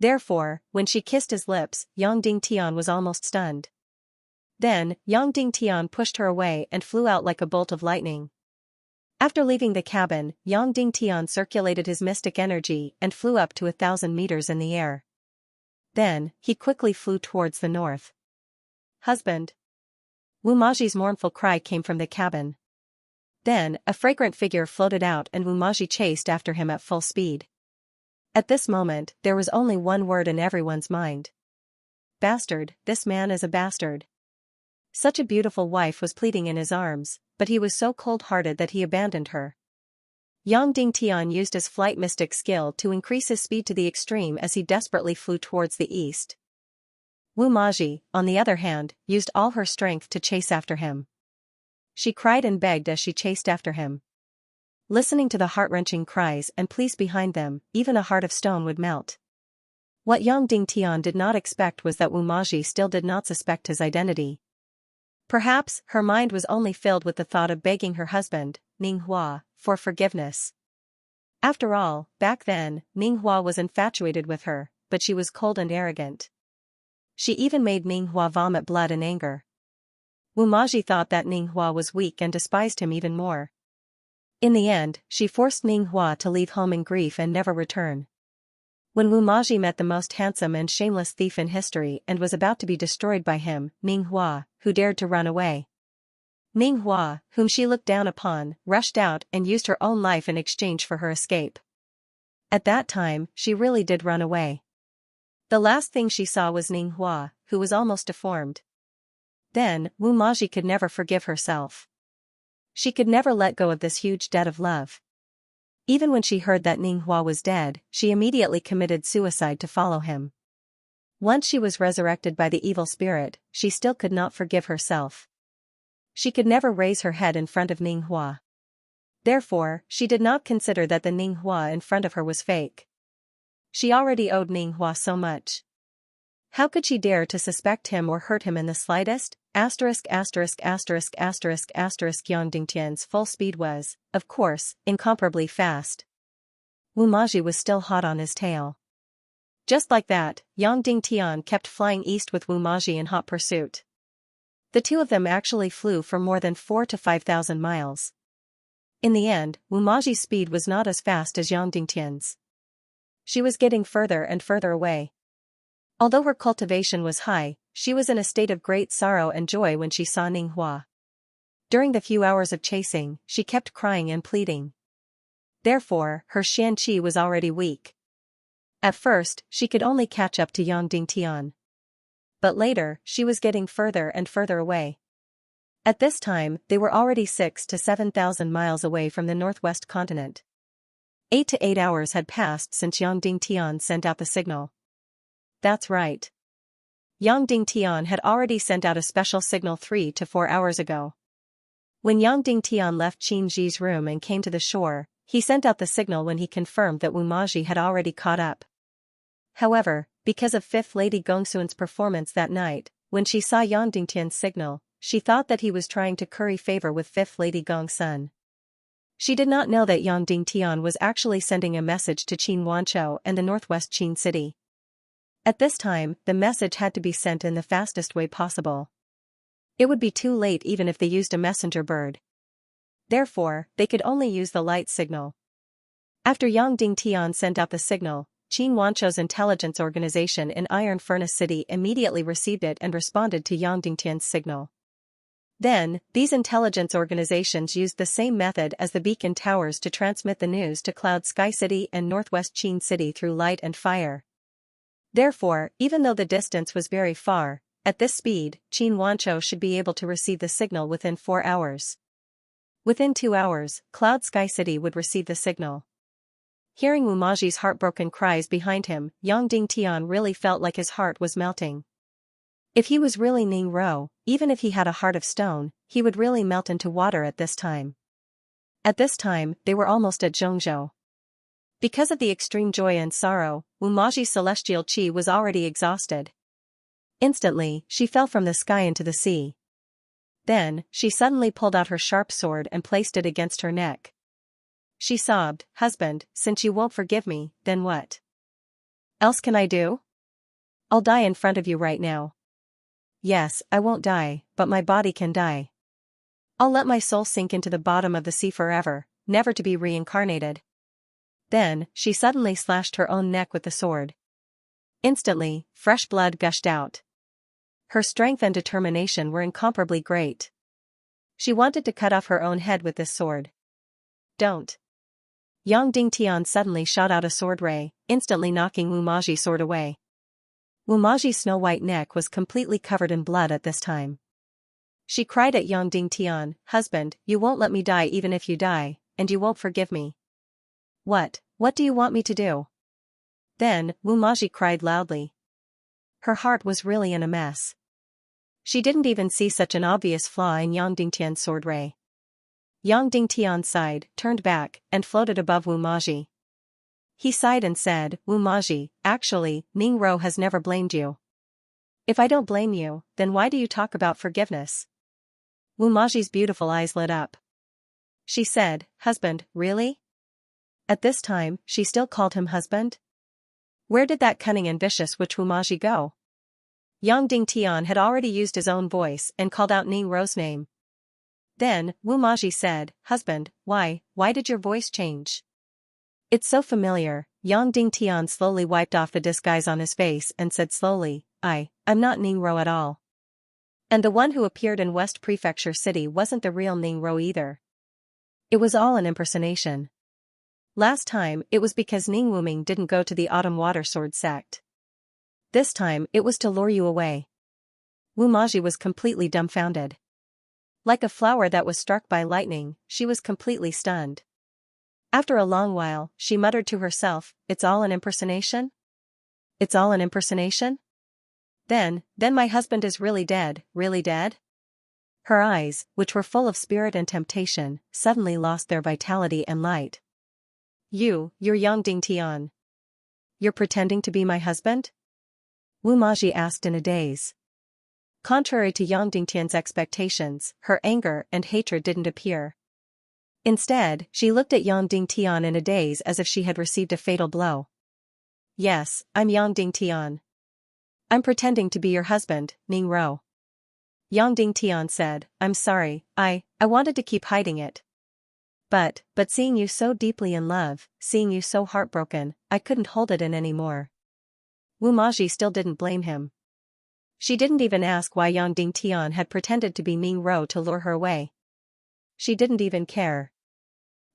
Therefore, when she kissed his lips, Yang Dingtian was almost stunned. Then, Yang Dingtian pushed her away and flew out like a bolt of lightning. After leaving the cabin, Yang Dingtian circulated his mystic energy and flew up to 1,000 meters in the air. Then, he quickly flew towards the north. "Husband!" Wu Maji's mournful cry came from the cabin. Then, a fragrant figure floated out and Wu Maji chased after him at full speed. At this moment, there was only one word in everyone's mind. Bastard, this man is a bastard. Such a beautiful wife was pleading in his arms, but he was so cold-hearted that he abandoned her. Yang Dingtian used his flight mystic skill to increase his speed to the extreme as he desperately flew towards the east. Wu Maji, on the other hand, used all her strength to chase after him. She cried and begged as she chased after him. Listening to the heart-wrenching cries and pleas behind them, even a heart of stone would melt. What Yang Dingtian did not expect was that Wu Maji still did not suspect his identity. Perhaps, her mind was only filled with the thought of begging her husband, Ning Hua, for forgiveness. After all, back then, Ning Hua was infatuated with her, but she was cold and arrogant. She even made Ning Hua vomit blood in anger. Wu Maji thought that Ning Hua was weak and despised him even more. In the end, she forced Ning Hua to leave home in grief and never return. When Wu Maji met the most handsome and shameless thief in history and was about to be destroyed by him, Ning Hua, who dared to run away. Ning Hua, whom she looked down upon, rushed out and used her own life in exchange for her escape. At that time, she really did run away. The last thing she saw was Ning Hua, who was almost deformed. Then, Wu Maji could never forgive herself. She could never let go of this huge debt of love. Even when she heard that Ning Hua was dead, she immediately committed suicide to follow him. Once she was resurrected by the evil spirit, she still could not forgive herself. She could never raise her head in front of Ning Hua. Therefore, she did not consider that the Ning Hua in front of her was fake. She already owed Ning Hua so much. How could she dare to suspect him or hurt him in the slightest? Yang Dingtian's full speed was, of course, incomparably fast. Wu Maji was still hot on his tail. Just like that, Yang Dingtian kept flying east with Wu Maji in hot pursuit. The two of them actually flew for more than 4,000 to 5,000 miles. In the end, Wu Maji's speed was not as fast as Yang Dingtian's. She was getting further and further away. Although her cultivation was high, she was in a state of great sorrow and joy when she saw Ning Hua. During the few hours of chasing, she kept crying and pleading. Therefore, her Xianxia was already weak. At first, she could only catch up to Yang Dingtian. But later, she was getting further and further away. At this time, they were already 6,000 to 7,000 miles away from the northwest continent. 8 to 8 hours had passed since Yang Dingtian sent out the signal. That's right. Yang Dingtian had already sent out a special signal 3 to 4 hours ago. When Yang Dingtian left Qin Ji's room and came to the shore, he sent out the signal when he confirmed that Wu Maji had already caught up. However, because of Fifth Lady Gongsuan's performance that night, when she saw Yang Dingtian's signal, she thought that he was trying to curry favor with Fifth Lady Gongsun. She did not know that Yang Dingtian was actually sending a message to Qin Wanzhou and the northwest Qin city. At this time, the message had to be sent in the fastest way possible. It would be too late even if they used a messenger bird. Therefore, they could only use the light signal. After Yang Dingtian sent out the signal, Qin Wanzhou's intelligence organization in Iron Furnace City immediately received it and responded to Yang Dingtian's signal. Then, these intelligence organizations used the same method as the beacon towers to transmit the news to Cloud Sky City and Northwest Qin City through light and fire. Therefore, even though the distance was very far, at this speed, Qin Wanzhou should be able to receive the signal within 4 hours. Within 2 hours, Cloud Sky City would receive the signal. Hearing Wu Maji's heartbroken cries behind him, Yang Dingtian really felt like his heart was melting. If he was really Ning Rou, even if he had a heart of stone, he would really melt into water at this time. At this time, they were almost at Zhongzhou. Because of the extreme joy and sorrow, Wu Maji's celestial qi was already exhausted. Instantly, she fell from the sky into the sea. Then, she suddenly pulled out her sharp sword and placed it against her neck. She sobbed, "Husband, since you won't forgive me, then what else can I do? I'll die in front of you right now. Yes, I won't die, but my body can die. I'll let my soul sink into the bottom of the sea forever, never to be reincarnated." Then, she suddenly slashed her own neck with the sword. Instantly, fresh blood gushed out. Her strength and determination were incomparably great. She wanted to cut off her own head with this sword. "Don't." Yang Dingtian suddenly shot out a sword ray, instantly knocking Wu Maji's sword away. Wu Maji's snow-white neck was completely covered in blood at this time. She cried at Yang Dingtian, "Husband, you won't let me die even if you die, and you won't forgive me. What do you want me to do?" Then, Wu Maji cried loudly. Her heart was really in a mess. She didn't even see such an obvious flaw in Yang Dingtian's sword ray. Yang Dingtian sighed, turned back, and floated above Wu Maji. He sighed and said, "Wu Maji, actually, Ning Rou has never blamed you. If I don't blame you, then why do you talk about forgiveness?" Wu Maji's beautiful eyes lit up. She said, "Husband, really?" At this time, she still called him husband? Where did that cunning and vicious witch Wu Maji go? Yang Dingtian had already used his own voice and called out Ning Rou's name. Then, Wu Maji said, "Husband, why did your voice change?" "It's so familiar." Yang Dingtian slowly wiped off the disguise on his face and said slowly, I'm not Ningro at all. And the one who appeared in West Prefecture City wasn't the real Ningro either. It was all an impersonation. Last time, it was because Ning Wuming didn't go to the Autumn Water Sword sect. This time, it was to lure you away. Wu Maji was completely dumbfounded. Like a flower that was struck by lightning, she was completely stunned. After a long while, she muttered to herself, "It's all an impersonation? It's all an impersonation? Then my husband is really dead, really dead?" Her eyes, which were full of spirit and temptation, suddenly lost their vitality and light. You're Yang Dingtian. You're pretending to be my husband?" Wu Maji asked in a daze. Contrary to Yang Dingtian's expectations, her anger and hatred didn't appear. Instead, she looked at Yang Dingtian in a daze as if she had received a fatal blow. "Yes, I'm Yang Dingtian. I'm pretending to be your husband, Ning Ro." Yang Dingtian said, "I'm sorry, I wanted to keep hiding it. But seeing you so deeply in love, seeing you so heartbroken, I couldn't hold it in anymore." Wu Maji still didn't blame him. She didn't even ask why Yang Dingtian had pretended to be Ning Ro to lure her away. She didn't even care.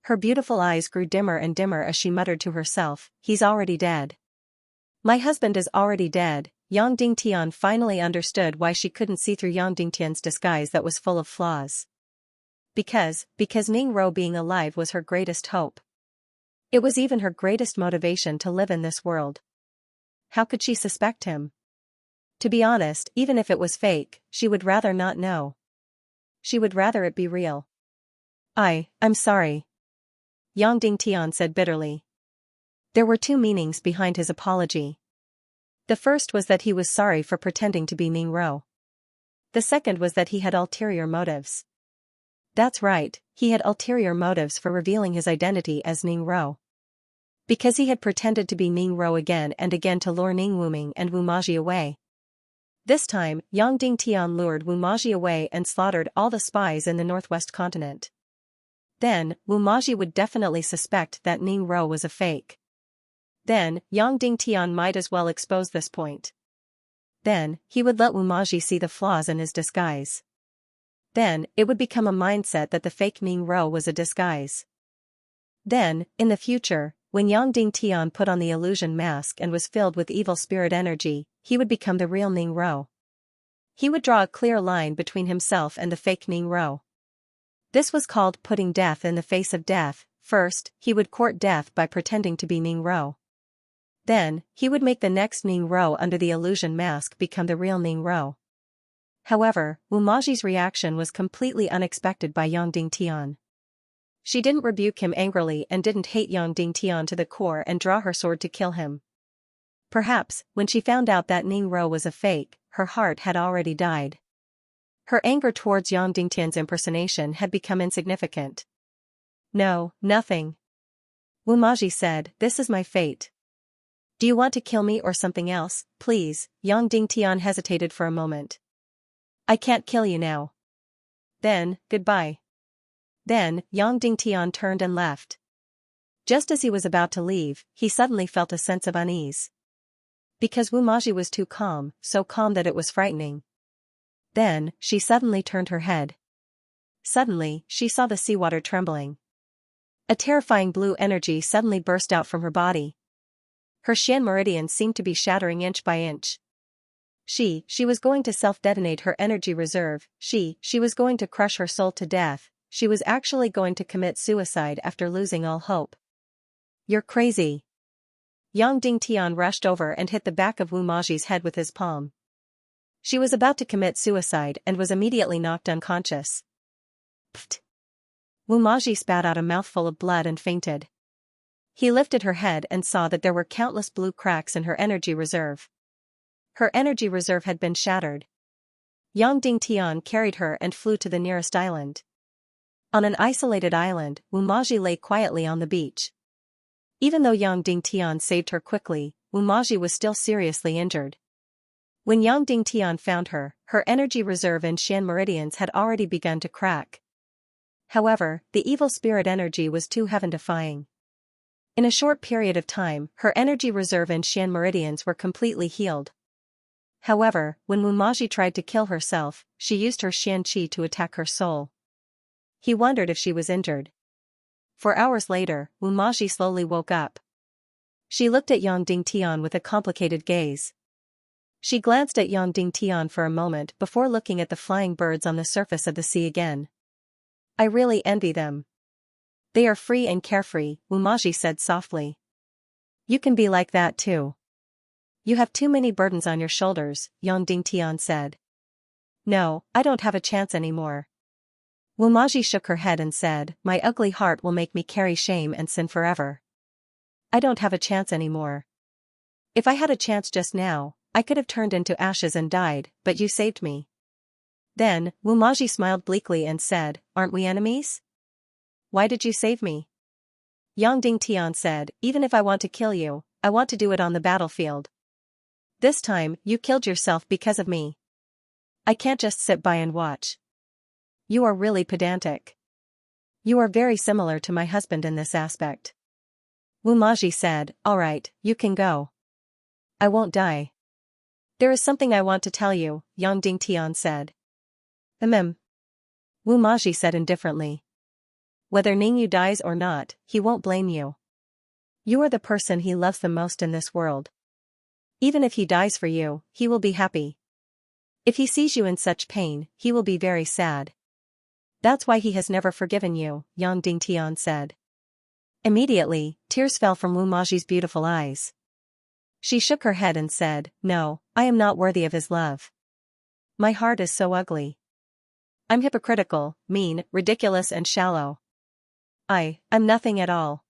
Her beautiful eyes grew dimmer and dimmer as she muttered to herself, "He's already dead. My husband is already dead." Yang Dingtian finally understood why she couldn't see through Yang Dingtian's disguise that was full of flaws. Because Ning Ro being alive was her greatest hope. It was even her greatest motivation to live in this world. How could she suspect him? To be honest, even if it was fake, she would rather not know. She would rather it be real. I'm sorry," Yang Dingtian said bitterly. There were two meanings behind his apology. The first was that he was sorry for pretending to be Ning Ro. The second was that he had ulterior motives. That's right, he had ulterior motives for revealing his identity as Ning Ro. Because he had pretended to be Ning Ro again and again to lure Ning Wuming and Wu Maji away. This time, Yang Dingtian lured Wu Maji away and slaughtered all the spies in the northwest continent. Then, Wu Maji would definitely suspect that Ning Ro was a fake. Then, Yang Dingtian might as well expose this point. Then, he would let Wu Maji see the flaws in his disguise. Then, it would become a mindset that the fake Ning Ro was a disguise. Then, in the future, when Yang Dingtian put on the illusion mask and was filled with evil spirit energy, he would become the real Ning Ro. He would draw a clear line between himself and the fake Ning Ro. This was called putting death in the face of death. First, he would court death by pretending to be Ning Ro. Then, he would make the next Ning Ro under the illusion mask become the real Ning Ro. However, Wu Maji's reaction was completely unexpected by Yang Dingtian. She didn't rebuke him angrily and didn't hate Yang Dingtian to the core and draw her sword to kill him. Perhaps, when she found out that Ning Ro was a fake, her heart had already died. Her anger towards Yang Dingtian's impersonation had become insignificant. "No, nothing," Wu Maji said, "this is my fate. Do you want to kill me or something else, please?" Yang Dingtian hesitated for a moment. "I can't kill you now." "Then, goodbye." Then, Yang Dingtian turned and left. Just as he was about to leave, he suddenly felt a sense of unease. Because Wu Maji was too calm, so calm that it was frightening. Then, she suddenly turned her head. Suddenly, she saw the seawater trembling. A terrifying blue energy suddenly burst out from her body. Her Xian meridian seemed to be shattering inch by inch. She was going to self-detonate her energy reserve, she was going to crush her soul to death, she was actually going to commit suicide after losing all hope. "You're crazy." Yang Dingtian rushed over and hit the back of Wu Maji's head with his palm. She was about to commit suicide and was immediately knocked unconscious. Pfft! Wu Maji spat out a mouthful of blood and fainted. He lifted her head and saw that there were countless blue cracks in her energy reserve. Her energy reserve had been shattered. Yang Dingtian carried her and flew to the nearest island. On an isolated island, Wu Maji lay quietly on the beach. Even though Yang Dingtian saved her quickly, Wu Maji was still seriously injured. When Yang Dingtian found her, her energy reserve and Xian meridians had already begun to crack. However, the evil spirit energy was too heaven-defying. In a short period of time, her energy reserve and Xian meridians were completely healed. However, when Wumaji tried to kill herself, she used her Xianxia to attack her soul. He wondered if she was injured. 4 hours later, Wumaji slowly woke up. She looked at Yang Dingtian with a complicated gaze. She glanced at Yang Dingtian for a moment before looking at the flying birds on the surface of the sea again. I really envy them. They are free and carefree, Wumaji said softly. You can be like that too. You have too many burdens on your shoulders, Yang Dingtian said. No, I don't have a chance anymore. Wumaji shook her head and said, my ugly heart will make me carry shame and sin forever. I don't have a chance anymore. If I had a chance just now, I could have turned into ashes and died, but you saved me. Then, Wumaji smiled bleakly and said, aren't we enemies? Why did you save me? Yang Dingtian said, even if I want to kill you, I want to do it on the battlefield. This time, you killed yourself because of me. I can't just sit by and watch. You are really pedantic. You are very similar to my husband in this aspect. Wumaji said, all right, you can go. I won't die. There is something I want to tell you, Yang Dingtian said. Wumaji said indifferently. Whether Ningyu dies or not, he won't blame you. You are the person he loves the most in this world. Even if he dies for you, he will be happy. If he sees you in such pain, he will be very sad. That's why he has never forgiven you, Yang Dingtian said. Immediately, tears fell from Wumaji's beautiful eyes. She shook her head and said, no, I am not worthy of his love. My heart is so ugly. I'm hypocritical, mean, ridiculous and shallow. I'm nothing at all.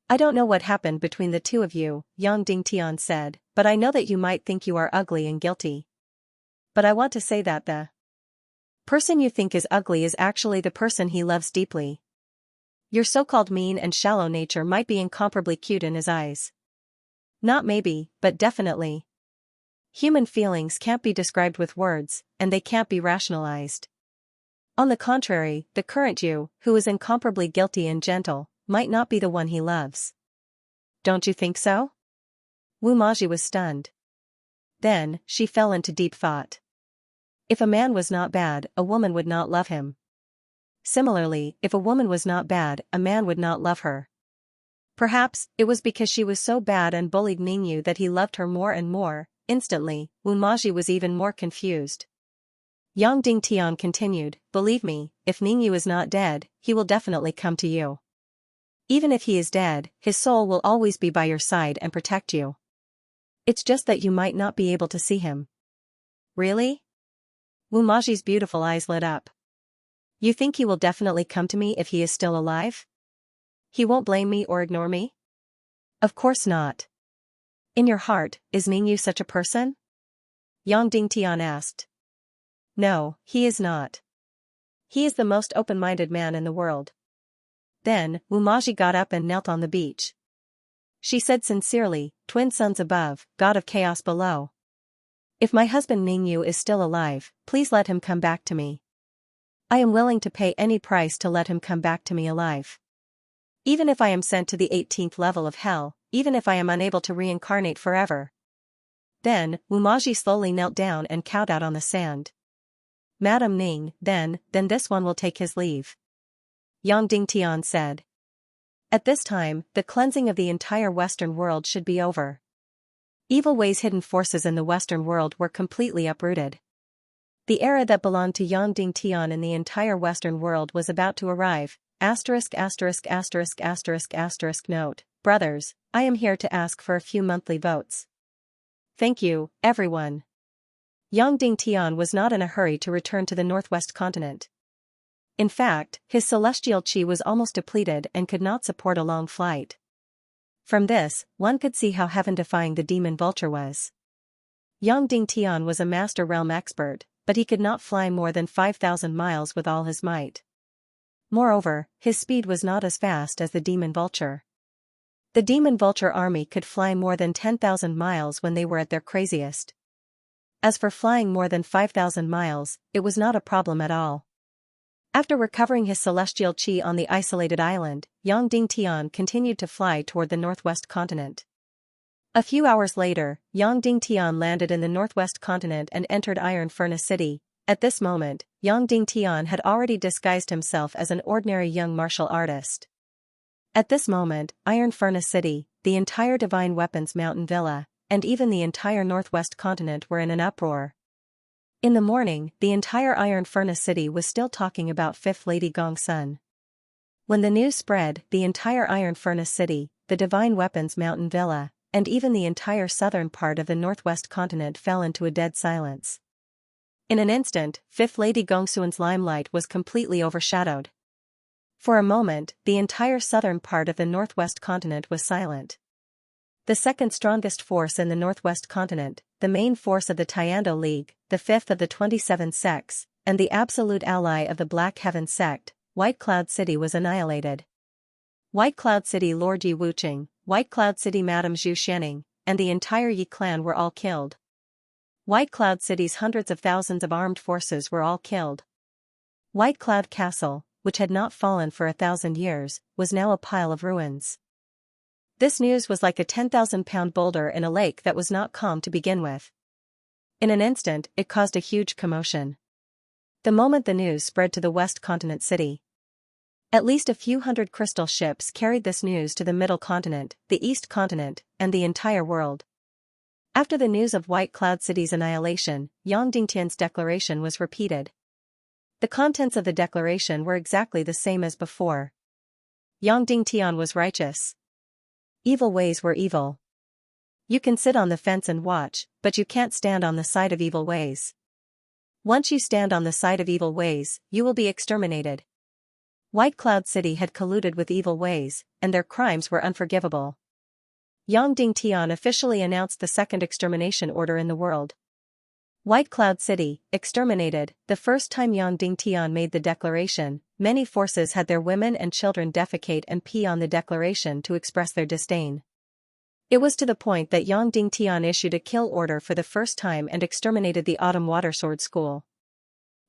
I don't know what happened between the two of you, Yang Dingtian said, but I know that you might think you are ugly and guilty. But I want to say that the person you think is ugly is actually the person he loves deeply. Your so-called mean and shallow nature might be incomparably cute in his eyes. Not maybe, but definitely. Human feelings can't be described with words, and they can't be rationalized. On the contrary, the current you, who is incomparably guilty and gentle, might not be the one he loves. Don't you think so? Wumaji was stunned. Then, she fell into deep thought. If a man was not bad, a woman would not love him. Similarly, if a woman was not bad, a man would not love her. Perhaps, it was because she was so bad and bullied Ningyu that he loved her more and more. Instantly, Wumaji was even more confused. Yang Dingtian continued, believe me, if Ningyu is not dead, he will definitely come to you. Even if he is dead, his soul will always be by your side and protect you. It's just that you might not be able to see him. Really? Wumaji's beautiful eyes lit up. You think he will definitely come to me if he is still alive? He won't blame me or ignore me? Of course not. In your heart, is Ningyu such a person? Yang Dingtian asked. No, he is not. He is the most open-minded man in the world. Then, Wumaji got up and knelt on the beach. She said sincerely, twin suns above, god of chaos below. If my husband Ningyu is still alive, please let him come back to me. I am willing to pay any price to let him come back to me alive. Even if I am sent to the 18th level of hell, even if I am unable to reincarnate forever. Then, Wumaji slowly knelt down and cowed out on the sand. Madam Ning, then this one will take his leave. Yang Dingtian said. At this time, the cleansing of the entire Western world should be over. Evil ways hidden forces in the Western world were completely uprooted. The era that belonged to Yang Dingtian in the entire Western world was about to arrive. Note, brothers, I am here to ask for a few monthly votes. Thank you, everyone. Yang Dingtian was not in a hurry to return to the Northwest continent. In fact, his celestial chi was almost depleted and could not support a long flight. From this, one could see how heaven-defying the demon vulture was. Yang Dingtian was a master realm expert, but he could not fly more than 5,000 miles with all his might. Moreover, his speed was not as fast as the demon vulture. The demon vulture army could fly more than 10,000 miles when they were at their craziest. As for flying more than 5,000 miles, it was not a problem at all. After recovering his celestial chi on the isolated island, Yang Dingtian continued to fly toward the northwest continent. A few hours later, Yang Dingtian landed in the northwest continent and entered Iron Furnace City. At this moment, Yang Dingtian had already disguised himself as an ordinary young martial artist. At this moment, Iron Furnace City, the entire Divine Weapons Mountain Villa, and even the entire northwest continent were in an uproar. In the morning, the entire Iron Furnace City was still talking about Fifth Lady Gongsun. When the news spread, the entire Iron Furnace City, the Divine Weapons Mountain Villa, and even the entire southern part of the northwest continent fell into a dead silence. In an instant, Fifth Lady Gongsun's limelight was completely overshadowed. For a moment, the entire southern part of the northwest continent was silent. The second strongest force in the northwest continent, the main force of the Tiando League, the fifth of the 27 sects, and the absolute ally of the Black Heaven sect, White Cloud City was annihilated. White Cloud City Lord Yi Wuqing, White Cloud City Madame Zhu Xianing, and the entire Yi clan were all killed. White Cloud City's hundreds of thousands of armed forces were all killed. White Cloud Castle, which had not fallen for 1,000 years, was now a pile of ruins. This news was like a 10,000-pound boulder in a lake that was not calm to begin with. In an instant, it caused a huge commotion. The moment the news spread to the West Continent City, at least a few hundred crystal ships carried this news to the Middle Continent, the East Continent, and the entire world. After the news of White Cloud City's annihilation, Yang Dingtian's declaration was repeated. The contents of the declaration were exactly the same as before. Yang Dingtian was righteous. Evil ways were evil. You can sit on the fence and watch, but you can't stand on the side of evil ways. Once you stand on the side of evil ways, you will be exterminated. White Cloud City had colluded with evil ways, and their crimes were unforgivable. Yang Dingtian officially announced the second extermination order in the world. White Cloud City, exterminated. The first time Yang Dingtian made the declaration, many forces had their women and children defecate and pee on the declaration to express their disdain. It was to the point that Yang Dingtian issued a kill order for the first time and exterminated the Autumn Watersword School.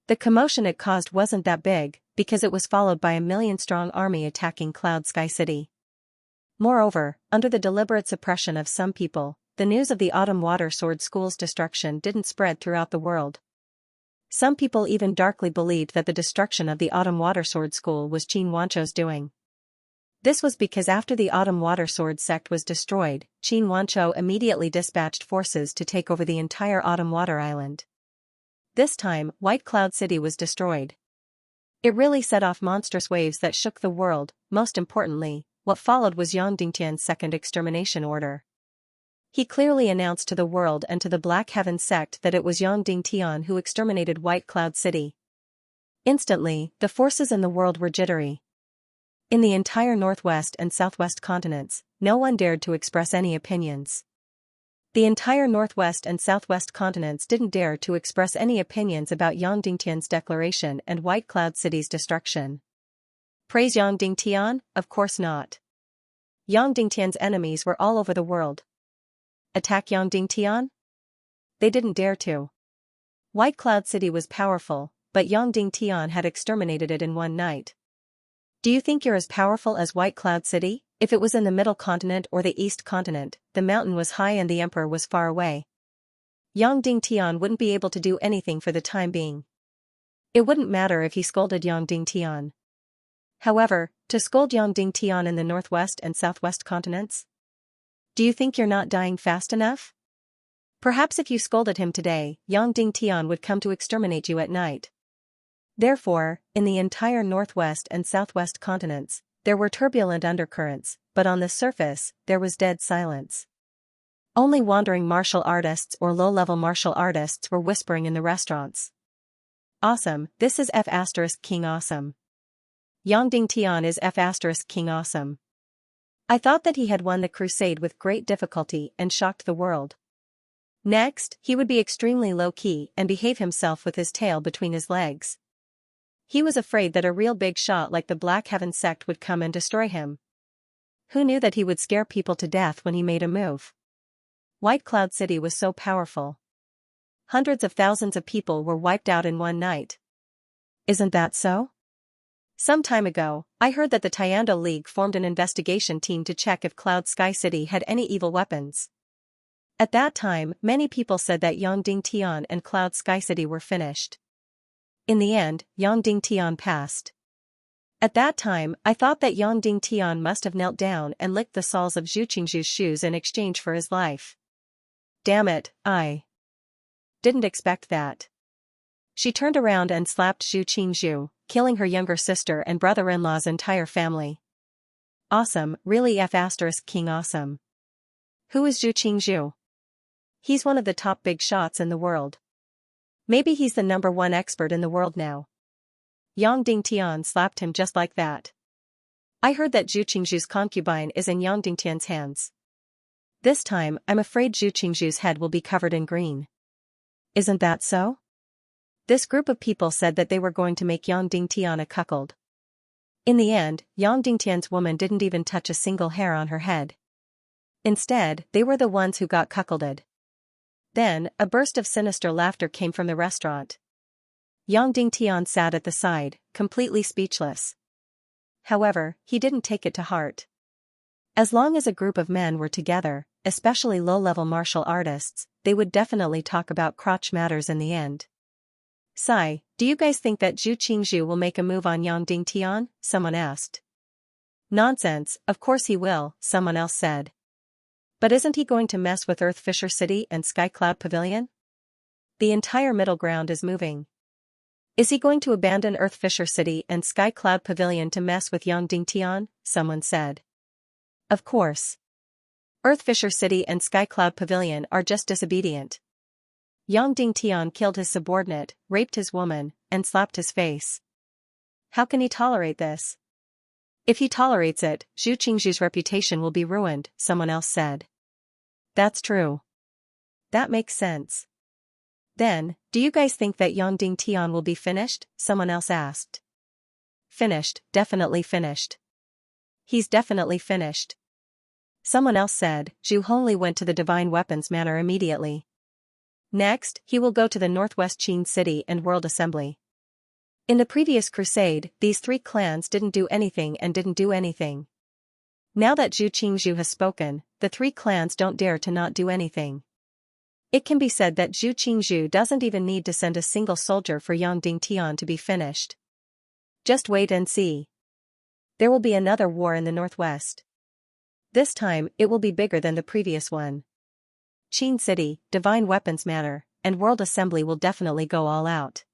The commotion it caused wasn't that big, because it was followed by a million-strong army attacking Cloud Sky City. Moreover, under the deliberate suppression of some people, the news of the Autumn Watersword School's destruction didn't spread throughout the world. Some people even darkly believed that the destruction of the Autumn Watersword School was Qin Wanchou's doing. This was because after the Autumn Watersword sect was destroyed, Qin Wanchou immediately dispatched forces to take over the entire Autumn Water Island. This time, White Cloud City was destroyed. It really set off monstrous waves that shook the world. Most importantly, what followed was Yang Dingtian's second extermination order. He clearly announced to the world and to the Black Heaven sect that it was Yang Dingtian who exterminated White Cloud City. Instantly, the forces in the world were jittery. In the entire northwest and southwest continents, no one dared to express any opinions. The entire northwest and southwest continents didn't dare to express any opinions about Yang Dingtian's declaration and White Cloud City's destruction. Praise Yang Dingtian? Of course not. Yang Dingtian's enemies were all over the world. Attack Yang Dingtian? They didn't dare to. White Cloud City was powerful, but Yang Dingtian had exterminated it in one night. Do you think you're as powerful as White Cloud City? If it was in the Middle Continent or the East Continent, the mountain was high and the emperor was far away. Yang Dingtian wouldn't be able to do anything for the time being. It wouldn't matter if he scolded Yang Dingtian. However, to scold Yang Dingtian in the northwest and southwest continents? Do you think you're not dying fast enough? Perhaps if you scolded him today, Yang Dingtian would come to exterminate you at night. Therefore, in the entire northwest and southwest continents, there were turbulent undercurrents, but on the surface, there was dead silence. Only wandering martial artists or low-level martial artists were whispering in the restaurants. Awesome, this is F*King Awesome. Yang Dingtian is F*King Awesome. I thought that he had won the crusade with great difficulty and shocked the world. Next, he would be extremely low-key and behave himself with his tail between his legs. He was afraid that a real big shot like the Black Heaven sect would come and destroy him. Who knew that he would scare people to death when he made a move? White Cloud City was so powerful. Hundreds of thousands of people were wiped out in one night. Isn't that so? Some time ago, I heard that the Tiando League formed an investigation team to check if Cloud Sky City had any evil weapons. At that time, many people said that Yongding Tian and Cloud Sky City were finished. In the end, Yongding Tian passed. At that time, I thought that Yongding Tian must have knelt down and licked the soles of Zhu Qingzhu's shoes in exchange for his life. Damn it, I didn't expect that. She turned around and slapped Zhu Qingzhu, killing her younger sister and brother-in-law's entire family. Awesome, really King awesome. Who is Zhu Qingzhu? He's one of the top big shots in the world. Maybe he's the #1 expert in the world now. Yongding Tian slapped him just like that. I heard that Zhu Qingzhu's concubine is in Yongding Tian's hands. This time, I'm afraid Zhu Qingzhu's head will be covered in green. Isn't that so? This group of people said that they were going to make Yongding Tian a cuckold. In the end, Yongding Tian's woman didn't even touch a single hair on her head. Instead, they were the ones who got cuckolded. Then, a burst of sinister laughter came from the restaurant. Yongding Tian sat at the side, completely speechless. However, he didn't take it to heart. As long as a group of men were together, especially low-level martial artists, they would definitely talk about crotch matters in the end. Sai, do you guys think that Zhu Qingzhu will make a move on Yongding Tian? Someone asked. Nonsense, of course he will, someone else said. But isn't he going to mess with Earth Fisher City and Sky Cloud Pavilion? The entire middle ground is moving. Is he going to abandon Earth Fisher City and Sky Cloud Pavilion to mess with Yongding Tian? Someone said. Of course. Earth Fisher City and Sky Cloud Pavilion are just disobedient. Yongding Tian killed his subordinate, raped his woman, and slapped his face. How can he tolerate this? If he tolerates it, Zhu Qingzhu's reputation will be ruined, someone else said. That's true. That makes sense. Then, do you guys think that Yongding Tian will be finished? Someone else asked. Finished, definitely finished. He's definitely finished. Someone else said, Zhu Hongli went to the Divine Weapons Manor immediately. Next, he will go to the Northwest Qin City and World Assembly. In the previous crusade, these 3 clans didn't do anything and didn't do anything. Now that Zhu Qingzhu has spoken, the 3 clans don't dare to not do anything. It can be said that Zhu Qingzhu doesn't even need to send a single soldier for Yongding Tian to be finished. Just wait and see. There will be another war in the Northwest. This time, it will be bigger than the previous one. Qin City, Divine Weapons Manor, and World Assembly will definitely go all out.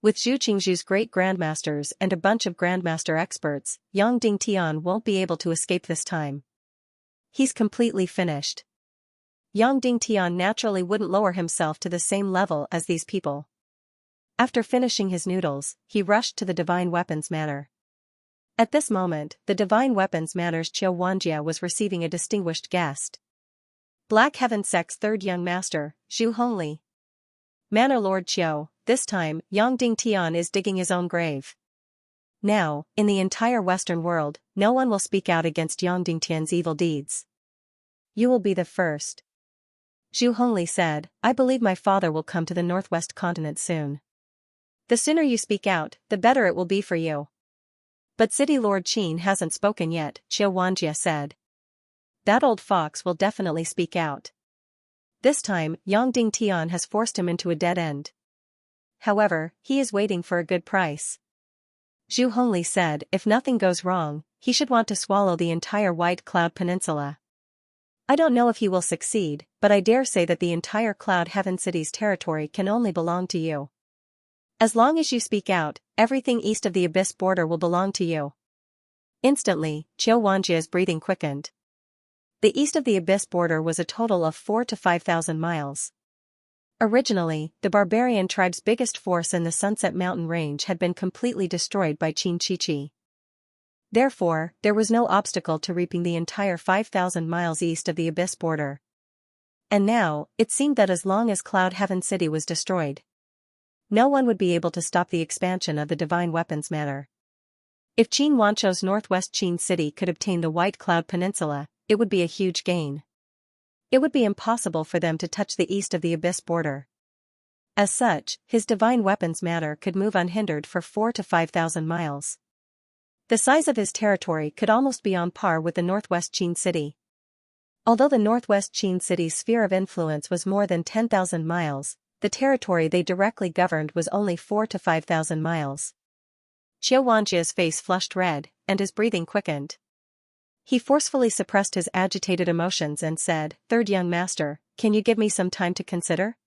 With Zhu Qingzhu's great grandmasters and a bunch of grandmaster experts, Yongding Tian won't be able to escape this time. He's completely finished. Yongding Tian naturally wouldn't lower himself to the same level as these people. After finishing his noodles, he rushed to the Divine Weapons Manor. At this moment, the Divine Weapons Manor's Xianxia was receiving a distinguished guest. Black Heaven Sect's 3rd young master, Zhu Hongli. Manor Lord Qiu, this time, Yongding Tian is digging his own grave. Now, in the entire Western world, no one will speak out against Yongding Tian's evil deeds. You will be the first. Zhu Hongli said, I believe my father will come to the Northwest continent soon. The sooner you speak out, the better it will be for you. But City Lord Qin hasn't spoken yet, Xianxia said. That old fox will definitely speak out. This time, Yongding Tian has forced him into a dead end. However, he is waiting for a good price. Zhu Hongli said if nothing goes wrong, he should want to swallow the entire White Cloud Peninsula. I don't know if he will succeed, but I dare say that the entire Cloud Heaven City's territory can only belong to you. As long as you speak out, everything east of the Abyss border will belong to you. Instantly, Xianxia's breathing quickened. The east of the Abyss border was a total of 4,000 to 5,000 miles. Originally, the barbarian tribe's biggest force in the Sunset Mountain Range had been completely destroyed by Qin Chichi. Therefore, there was no obstacle to reaping the entire 5,000 miles east of the Abyss border. And now, it seemed that as long as Cloud Heaven City was destroyed, no one would be able to stop the expansion of the Divine Weapons Manor. If Qin Wanchou's Northwest Qin City could obtain the White Cloud Peninsula, it would be a huge gain. It would be impossible for them to touch the east of the Abyss border. As such, his Divine Weapons Manor could move unhindered for 4,000 to 5,000 miles. The size of his territory could almost be on par with the Northwest Qin City. Although the Northwest Qin City's sphere of influence was more than 10,000 miles, the territory they directly governed was only 4 to 5,000 miles. Xianxia's face flushed red, and his breathing quickened. He forcefully suppressed his agitated emotions and said, "Third young master, can you give me some time to consider?"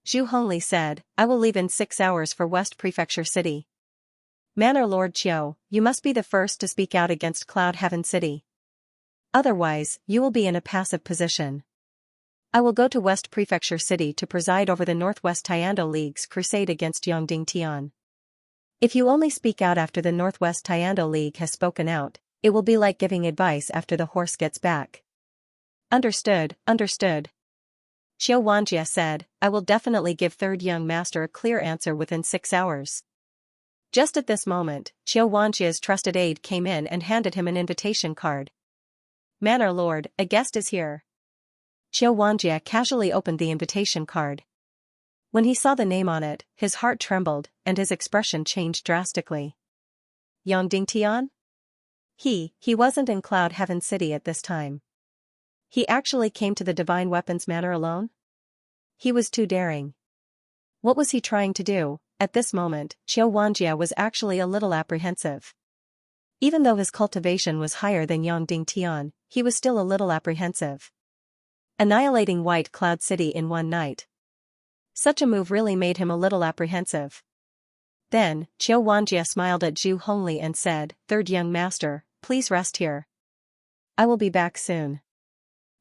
Zhu Hongli said, "I will leave in 6 hours for West Prefecture City. Manor Lord Qiu, you must be the first to speak out against Cloud Heaven City. Otherwise, you will be in a passive position. I will go to West Prefecture City to preside over the Northwest Taiando League's crusade against Yongding Tian. If you only speak out after the Northwest Taiando League has spoken out, it will be like giving advice after the horse gets back." "Understood, understood." Xianxia said, "I will definitely give third young master a clear answer within 6 hours. Just at this moment, Xianxia's trusted aide came in and handed him an invitation card. "Manor Lord, a guest is here." Xianxia casually opened the invitation card. When he saw the name on it, his heart trembled, and his expression changed drastically. Yongding Tian? He wasn't in Cloud Heaven City at this time. He actually came to the Divine Weapons Manor alone? He was too daring. What was he trying to do? At this moment, Xianxia was actually a little apprehensive. Even though his cultivation was higher than Yongding Tian, he was still a little apprehensive. Annihilating White Cloud City in one night. Such a move really made him a little apprehensive. Then, Xianxia smiled at Zhu Hongli and said, "Third young master, please rest here. I will be back soon."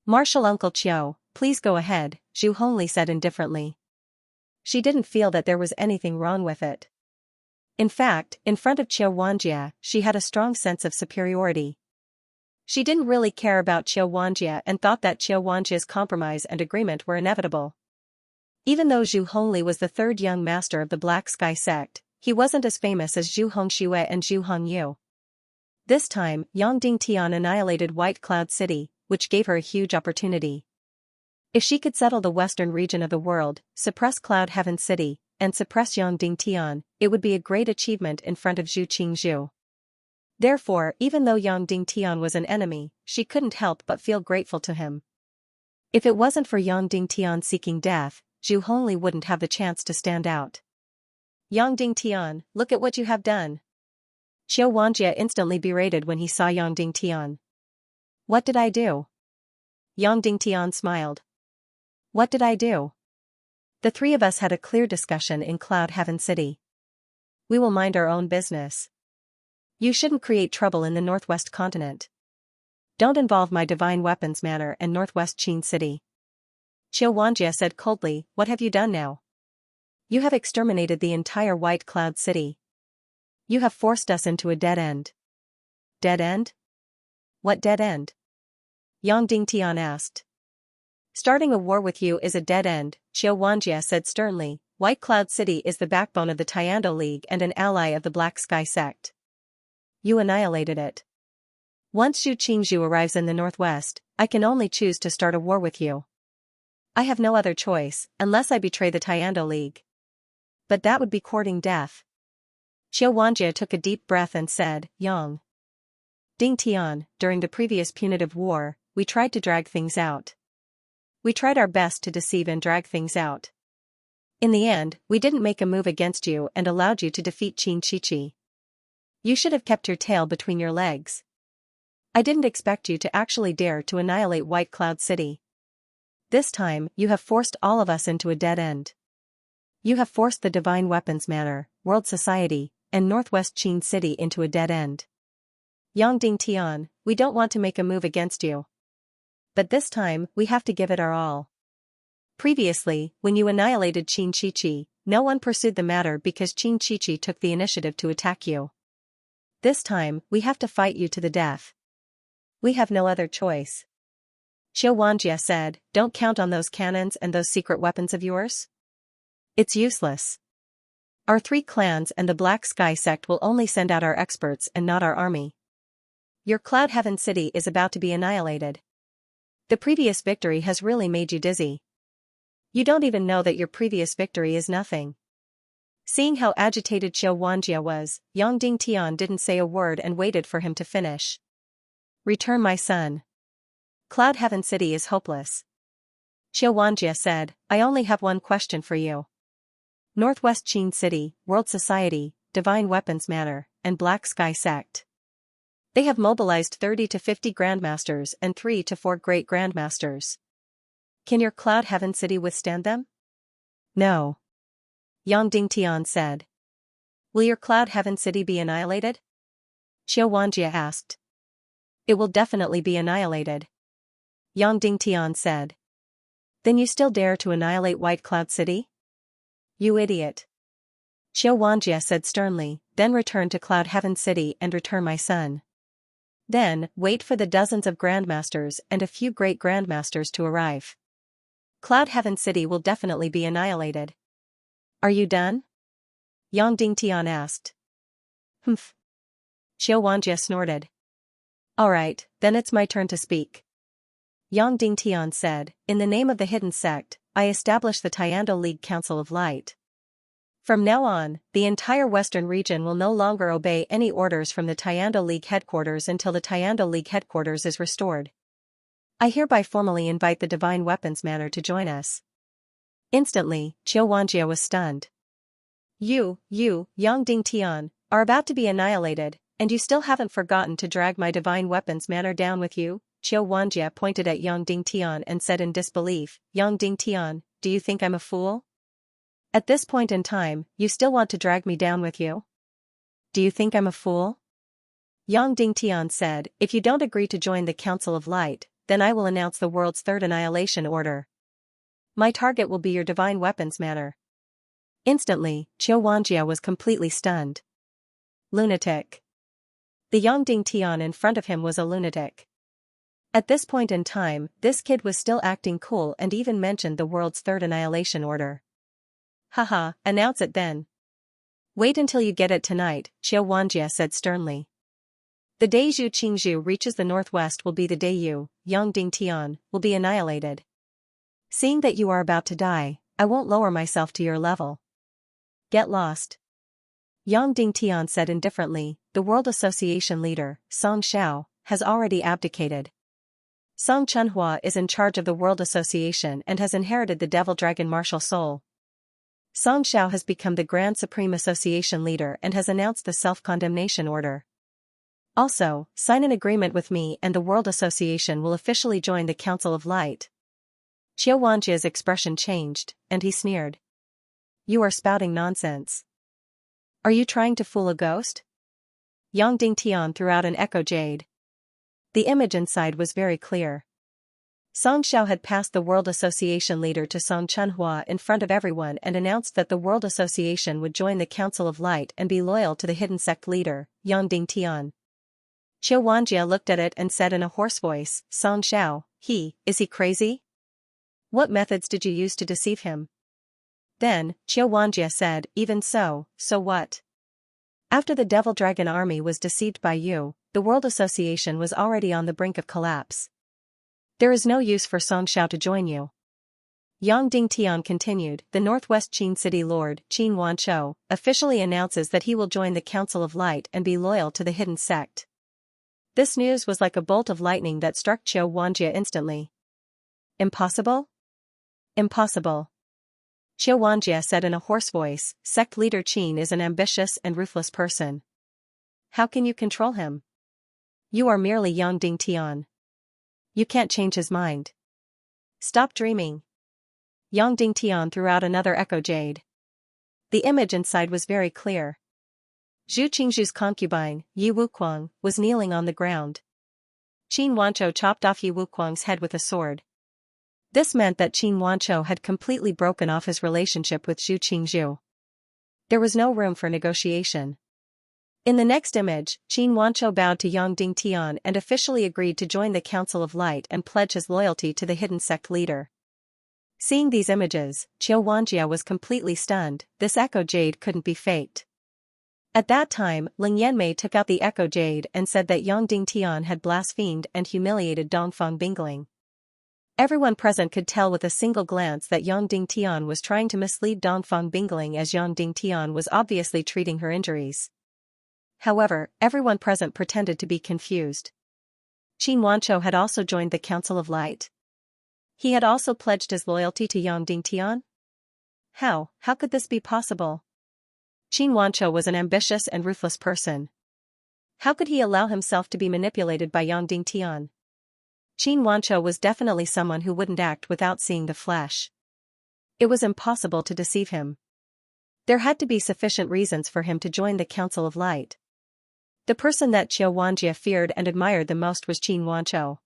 "Marshal Uncle Qiu, please go ahead," Zhu Hongli said indifferently. She didn't feel that there was anything wrong with it. In fact, in front of Xianxia, she had a strong sense of superiority. She didn't really care about Xianxia and thought that Xianxia's compromise and agreement were inevitable. Even though Zhu Hongli was the third young master of the Black Sky sect, he wasn't as famous as Zhu Hongxue and Zhu Hongyu. This time, Yongding Tian annihilated White Cloud City, which gave her a huge opportunity. If she could settle the western region of the world, suppress Cloud Heaven City, and suppress Yongding Tian, it would be a great achievement in front of Zhu Qingzhu. Therefore, even though Yongding Tian was an enemy, she couldn't help but feel grateful to him. If it wasn't for Yongding Tian seeking death, Zhu Hongli wouldn't have the chance to stand out. "Yongding Tian, look at what you have done." Xianxia instantly berated when he saw Yongding Tian. "What did I do?" Yongding Tian smiled. "What did I do? The three of us had a clear discussion in Cloud Heaven City. We will mind our own business. You shouldn't create trouble in the Northwest continent. Don't involve my Divine Weapons Manor and Northwest Qin City." Xianxia said coldly, "What have you done now? You have exterminated the entire White Cloud City. You have forced us into a dead end." "Dead end? What dead end?" Yongding Tian asked. "Starting a war with you is a dead end," Xianxia said sternly. "White Cloud City is the backbone of the Taiando League and an ally of the Black Sky sect. You annihilated it. Once Zhu Qingzhu arrives in the northwest, I can only choose to start a war with you. I have no other choice, unless I betray the Taiando League. But that would be courting death." Xianxia took a deep breath and said, "Yang Ding Tian, during the previous punitive war, we tried to drag things out. We tried our best to deceive and drag things out. In the end, we didn't make a move against you and allowed you to defeat Qin Chichi. You should have kept your tail between your legs. I didn't expect you to actually dare to annihilate White Cloud City. This time, you have forced all of us into a dead end. You have forced the Divine Weapons Manor, World Society, and Northwest Qin City into a dead end. Yongding Tian, we don't want to make a move against you. But this time, we have to give it our all. Previously, when you annihilated Qin Chichi, no one pursued the matter because Qin Chichi took the initiative to attack you. This time, we have to fight you to the death. We have no other choice." Xianxia said, "Don't count on those cannons and those secret weapons of yours. It's useless. Our three clans and the Black Sky sect will only send out our experts and not our army. Your Cloud Heaven City is about to be annihilated. The previous victory has really made you dizzy. You don't even know that your previous victory is nothing. Seeing how agitated Xianxia was, Yang Dingtian didn't say a word and waited for him to finish. Return my son. Cloud Heaven City is hopeless. Xianxia said, I only have one question for you. Northwest Qin City, World Society, Divine Weapons Manor, and Black Sky Sect. They have mobilized 30 to 50 Grandmasters and 3 to 4 Great Grandmasters. Can your Cloud Heaven City withstand them? No. Yang Dingtian said. Will your Cloud Heaven City be annihilated? Xianxia asked. It will definitely be annihilated. Yang Dingtian said. Then you still dare to annihilate White Cloud City? You idiot. Xianxia said sternly, then return to Cloud Heaven City and return my son. Then, wait for the dozens of Grandmasters and a few Great Grandmasters to arrive. Cloud Heaven City will definitely be annihilated. Are you done? Yang Dingtian asked. Humph. Xianxia snorted. Alright, then it's my turn to speak. Yang Dingtian said, in the name of the Hidden Sect, I establish the Tiando League Council of Light. From now on, the entire Western region will no longer obey any orders from the Tiando League headquarters until the Tiando League headquarters is restored. I hereby formally invite the Divine Weapons Manor to join us. Instantly, Xianxia was stunned. You, Yang Dingtian, are about to be annihilated, and you still haven't forgotten to drag my Divine Weapons Manor down with you? Xianxia pointed at Yang Dingtian and said in disbelief, Yang Dingtian, do you think I'm a fool? At this point in time, you still want to drag me down with you? Do you think I'm a fool? Yang Dingtian said, if you don't agree to join the Council of Light, then I will announce the world's third annihilation order. My target will be your Divine Weapons Manor. Instantly, Xianxia was completely stunned. Lunatic. The Yang Dingtian in front of him was a lunatic. At this point in time, this kid was still acting cool and even mentioned the world's third annihilation order. Haha, announce it then. Wait until you get it tonight, Xianxia said sternly. The day Zhu Qingzhu reaches the northwest will be the day you, Yang Dingtian, will be annihilated. Seeing that you are about to die, I won't lower myself to your level. Get lost. Yang Dingtian said indifferently, the World Association leader, Song Xiao, has already abdicated. Song Chunhua is in charge of the World Association and has inherited the Devil Dragon martial soul. Song Xiao has become the Grand Supreme Association leader and has announced the self-condemnation order. Also, sign an agreement with me and the World Association will officially join the Council of Light. Xianxia's expression changed, and he sneered. You are spouting nonsense. Are you trying to fool a ghost? Yang Dingtian threw out an echo jade. The image inside was very clear. Song Xiao had passed the World Association leader to Song Chunhua in front of everyone and announced that the World Association would join the Council of Light and be loyal to the Hidden Sect leader, Yang Dingtian. Xianxia looked at it and said in a hoarse voice, Song Xiao, is he crazy? What methods did you use to deceive him? Then, Xianxia said, even so what? After the Devil Dragon army was deceived by you, the World Association was already on the brink of collapse. There is no use for Song Xiao to join you. Yang Dingtian continued, the Northwest Qin City Lord, Qin Wanshou, officially announces that he will join the Council of Light and be loyal to the Hidden Sect. This news was like a bolt of lightning that struck Xianxia instantly. Impossible? Impossible. Xianxia said in a hoarse voice, Sect leader Qin is an ambitious and ruthless person. How can you control him? You are merely Yang Dingtian. You can't change his mind. Stop dreaming. Yang Dingtian threw out another echo jade. The image inside was very clear. Zhu Qingzhu's concubine, Yi Wuquang, was kneeling on the ground. Qin Wanshou chopped off Yi Wuquang's head with a sword. This meant that Qin Wanshou had completely broken off his relationship with Zhu Qingzhu. There was no room for negotiation. In the next image, Qin Wanshou bowed to Yang Dingtian and officially agreed to join the Council of Light and pledge his loyalty to the Hidden Sect leader. Seeing these images, Xianxia was completely stunned. This echo jade couldn't be faked. At that time, Ling Yanmei took out the echo jade and said that Yang Dingtian had blasphemed and humiliated Dongfang Bingling. Everyone present could tell with a single glance that Yang Dingtian was trying to mislead Dongfang Bingling, as Yang Dingtian was obviously treating her injuries. However, everyone present pretended to be confused. Qin Wanchou had also joined the Council of Light. He had also pledged his loyalty to Yang Dingtian? How could this be possible? Qin Wanchou was an ambitious and ruthless person. How could he allow himself to be manipulated by Yang Dingtian? Qin Wanchou was definitely someone who wouldn't act without seeing the flesh. It was impossible to deceive him. There had to be sufficient reasons for him to join the Council of Light. The person that Qiu Wanjie feared and admired the most was Qin Wanchou.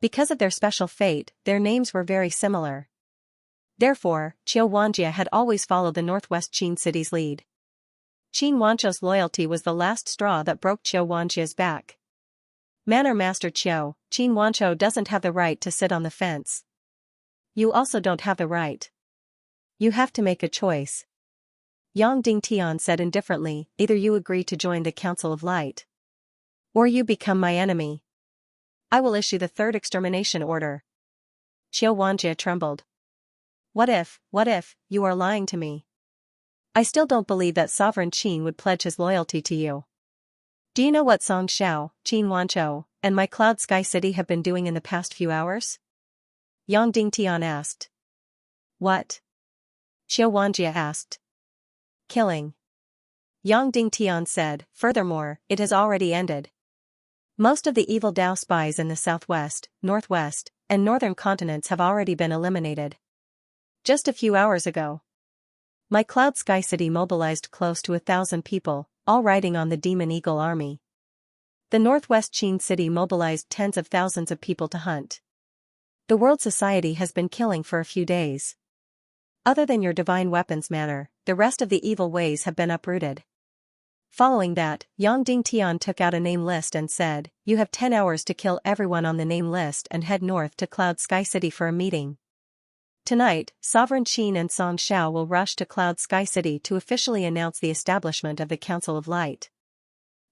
Because of their special fate, their names were very similar. Therefore, Qiu Wanjie had always followed the northwest Qin city's lead. Qin Wanchou's loyalty was the last straw that broke Qiu Wanjie's back. Manor Master Qiu, Qin Wanchou doesn't have the right to sit on the fence. You also don't have the right. You have to make a choice. Yang Dingtian said indifferently, either you agree to join the Council of Light, or you become my enemy. I will issue the third extermination order. Qiu Wanjie trembled. What if, you are lying to me? I still don't believe that Sovereign Qin would pledge his loyalty to you. Do you know what Song Xiao, Qin Wanchou, and my Cloud Sky City have been doing in the past few hours? Yang Dingtian asked. What? Qiu Wanjie asked. Killing. Yang Dingtian said, furthermore, it has already ended. Most of the evil Dao spies in the southwest, northwest, and northern continents have already been eliminated. Just a few hours ago, my Cloud Sky City mobilized close to 1,000 people, all riding on the Demon Eagle army. The Northwest Qin City mobilized tens of thousands of people to hunt. The World Society has been killing for a few days. Other than your divine weapons manner, the rest of the evil ways have been uprooted. Following that, Yang Dingtian took out a name list and said, you have 10 hours to kill everyone on the name list and head north to Cloud Sky City for a meeting. Tonight, Sovereign Qin and Song Xiao will rush to Cloud Sky City to officially announce the establishment of the Council of Light.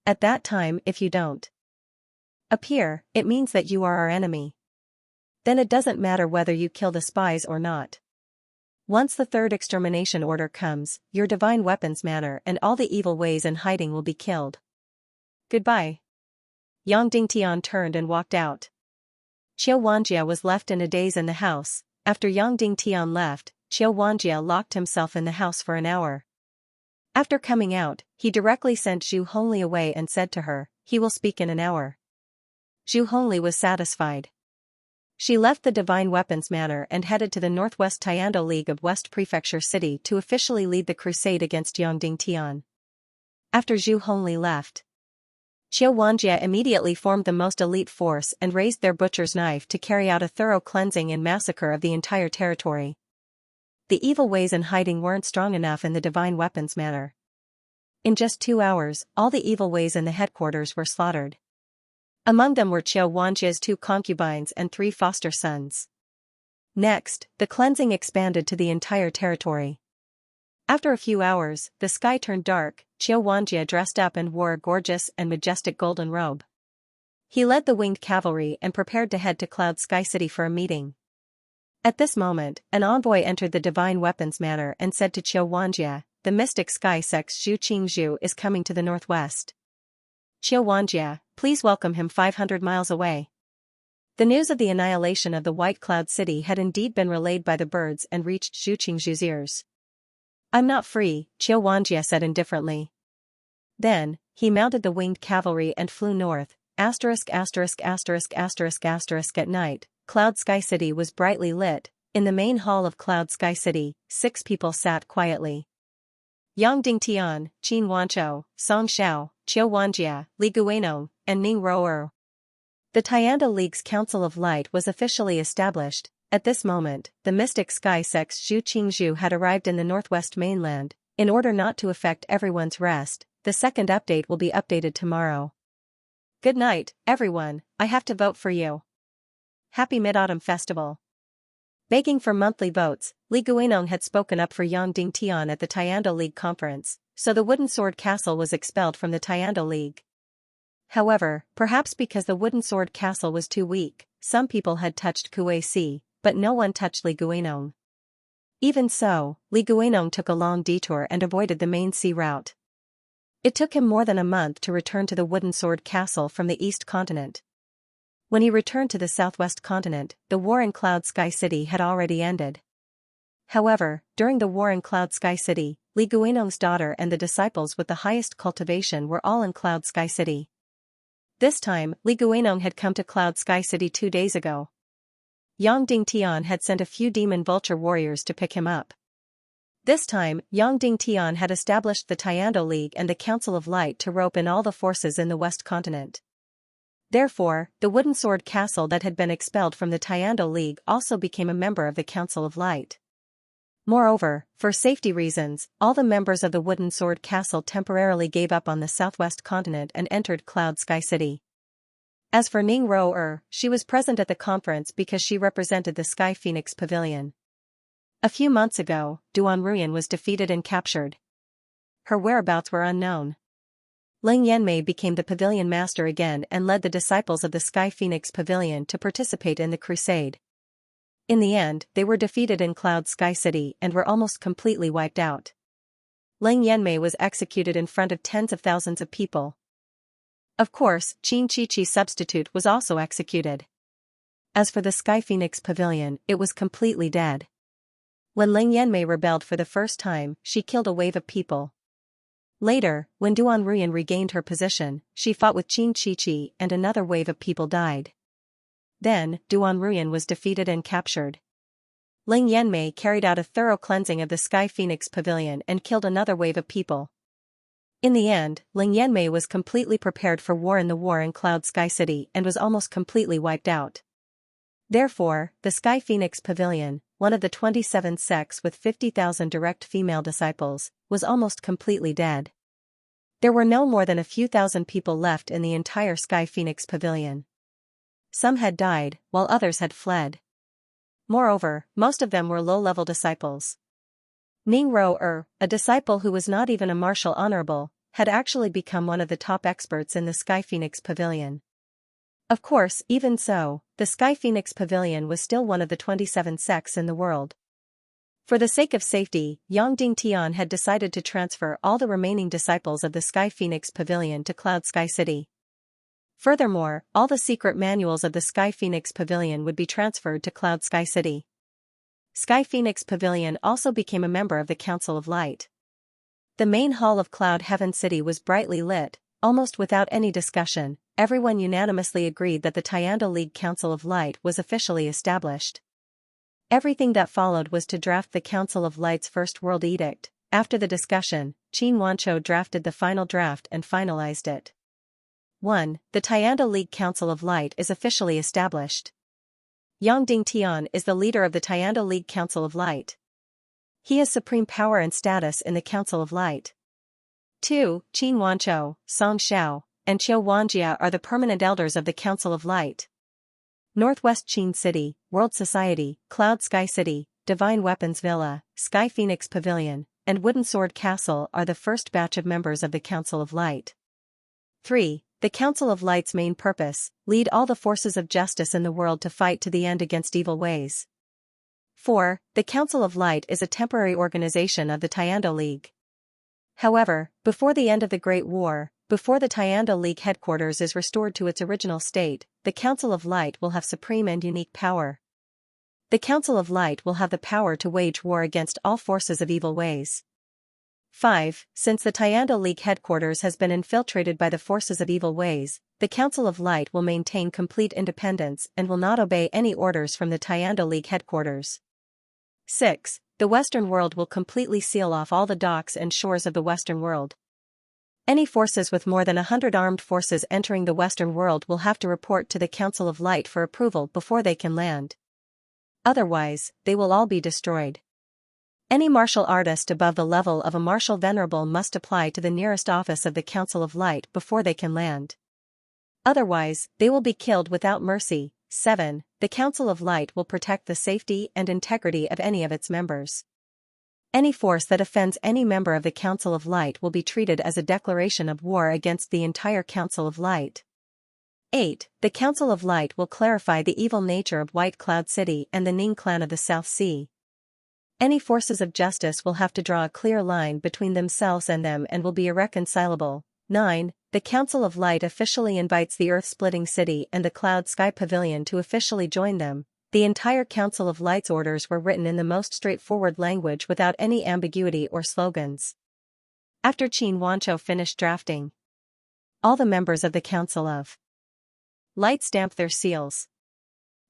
At that time, if you don't appear, it means that you are our enemy. Then it doesn't matter whether you kill the spies or not. Once the third extermination order comes, your divine weapons manner and all the evil ways in hiding will be killed. Goodbye. Yang Dingtian turned and walked out. Qiu Wanjie was left in a daze in the house. After Yang Dingtian left, Qiu Wanjie locked himself in the house for an hour. After coming out, he directly sent Zhu Hongli away and said to her, he will speak in an hour. Zhu Hongli was satisfied. She left the Divine Weapons Manor and headed to the Northwest Tiando League of West Prefecture City to officially lead the crusade against Yang Dingtian. After Zhu Hongli left, Qiu Wanjie immediately formed the most elite force and raised their butcher's knife to carry out a thorough cleansing and massacre of the entire territory. The evil ways in hiding weren't strong enough in the Divine Weapons Manor. In just 2 hours, all the evil ways in the headquarters were slaughtered. Among them were Qiu Wanjie's 2 concubines and 3 foster sons. Next, the cleansing expanded to the entire territory. After a few hours, the sky turned dark. Qiu Wanjie dressed up and wore a gorgeous and majestic golden robe. He led the winged cavalry and prepared to head to Cloud Sky City for a meeting. At this moment, an envoy entered the Divine Weapons Manor and said to Qiu Wanjie, the mystic sky sex Zhu Qingzhu is coming to the northwest. Qiu Wanjie, please welcome him 500 miles away. The news of the annihilation of the White Cloud City had indeed been relayed by the birds and reached Zhu Qingzhu's ears. I'm not free, Qiu Wanjie said indifferently. Then, he mounted the winged cavalry and flew north. At night, Cloud Sky City was brightly lit. In the main hall of Cloud Sky City, 6 people sat quietly. Yang Dingtian, Qin Wanchou, Song Xiao, Qiu Wanjie, Li Guanong, and Ning Rou'er. The Tianda League's Council of Light was officially established. At this moment, the mystic sky sex Zhu Qingzhu had arrived in the northwest mainland. In order not to affect everyone's rest, the second update will be updated tomorrow. Good night, everyone, I have to vote for you. Happy Mid-Autumn Festival. Begging for monthly votes, Li Guanong had spoken up for Yang Dingtian at the Tiando League conference, so the Wooden Sword Castle was expelled from the Tiando League. However, perhaps because the wooden sword castle was too weak, some people had touched Kuei-si, but no one touched Li Guinong. Even so, Li Guinong took a long detour and avoided the main sea route. It took him more than a month to return to the wooden sword castle from the East continent. When he returned to the southwest continent, the war in Cloud Sky City had already ended. However, during the war in Cloud Sky City, Li Guinong's daughter and the disciples with the highest cultivation were all in Cloud Sky City. This time, Li Guinong had come to Cloud Sky City 2 days ago. Yang Dingtian had sent a few demon vulture warriors to pick him up. This time, Yang Dingtian had established the Tiando League and the Council of Light to rope in all the forces in the West Continent. Therefore, the wooden sword castle that had been expelled from the Tiando League also became a member of the Council of Light. Moreover, for safety reasons, all the members of the wooden sword castle temporarily gave up on the southwest continent and entered Cloud Sky City. As for Ning Ro-er, she was present at the conference because she represented the Sky Phoenix Pavilion. A few months ago, Duan Ruyan was defeated and captured. Her whereabouts were unknown. Ling Yanmei became the pavilion master again and led the disciples of the Sky Phoenix Pavilion to participate in the crusade. In the end, they were defeated in Cloud Sky City and were almost completely wiped out. Ling Yanmei was executed in front of tens of thousands of people. Of course, Qin Chi-Chi's substitute was also executed. As for the Sky Phoenix Pavilion, it was completely dead. When Ling Yanmei rebelled for the first time, she killed a wave of people. Later, when Duan Ruyan regained her position, she fought with Qin Chi-Chi and another wave of people died. Then, Duan Ruyan was defeated and captured. Ling Yanmei carried out a thorough cleansing of the Sky Phoenix Pavilion and killed another wave of people. In the end, Ling Yanmei was completely prepared for war in Cloud Sky City and was almost completely wiped out. Therefore, the Sky Phoenix Pavilion, one of the 27 sects with 50,000 direct female disciples, was almost completely dead. There were no more than a few thousand people left in the entire Sky Phoenix Pavilion. Some had died, while others had fled. Moreover, most of them were low-level disciples. Ning Ro-er, a disciple who was not even a martial honorable, had actually become one of the top experts in the Sky Phoenix Pavilion. Of course, even so, the Sky Phoenix Pavilion was still one of the 27 sects in the world. For the sake of safety, Yang Dingtian had decided to transfer all the remaining disciples of the Sky Phoenix Pavilion to Cloud Sky City. Furthermore, all the secret manuals of the Sky Phoenix Pavilion would be transferred to Cloud Sky City. Sky Phoenix Pavilion also became a member of the Council of Light. The main hall of Cloud Heaven City was brightly lit. Almost without any discussion, everyone unanimously agreed that the Tiando League Council of Light was officially established. Everything that followed was to draft the Council of Light's First World Edict. After the discussion, Qin Wanchou drafted the final draft and finalized it. 1. The Tiando League Council of Light is officially established. Yang Dingtian is the leader of the Tiando League Council of Light. He has supreme power and status in the Council of Light. 2. Qin Wanchou, Song Xiao, and Qiu Wanjia are the permanent elders of the Council of Light. Northwest Qin City, World Society, Cloud Sky City, Divine Weapons Villa, Sky Phoenix Pavilion, and Wooden Sword Castle are the first batch of members of the Council of Light. 3. The Council of Light's main purpose: lead all the forces of justice in the world to fight to the end against evil ways. 4. The Council of Light is a temporary organization of the Tiando League. However, before the end of the Great War, before the Tiando League headquarters is restored to its original state, the Council of Light will have supreme and unique power. The Council of Light will have the power to wage war against all forces of evil ways. 5. Since the Tiando League headquarters has been infiltrated by the forces of evil ways, the Council of Light will maintain complete independence and will not obey any orders from the Tiando League headquarters. 6. The Western world will completely seal off all the docks and shores of the Western world. Any forces with more than 100 armed forces entering the Western world will have to report to the Council of Light for approval before they can land. Otherwise, they will all be destroyed. Any martial artist above the level of a martial venerable must apply to the nearest office of the Council of Light before they can land. Otherwise, they will be killed without mercy. 7. The Council of Light will protect the safety and integrity of any of its members. Any force that offends any member of the Council of Light will be treated as a declaration of war against the entire Council of Light. 8. The Council of Light will clarify the evil nature of White Cloud City and the Ning clan of the South Sea. Any forces of justice will have to draw a clear line between themselves and them and will be irreconcilable. 9. The Council of Light officially invites the Earth-splitting city and the Cloud Sky Pavilion to officially join them. The entire Council of Light's orders were written in the most straightforward language without any ambiguity or slogans. After Xianxia finished drafting, all the members of the Council of Light stamped their seals.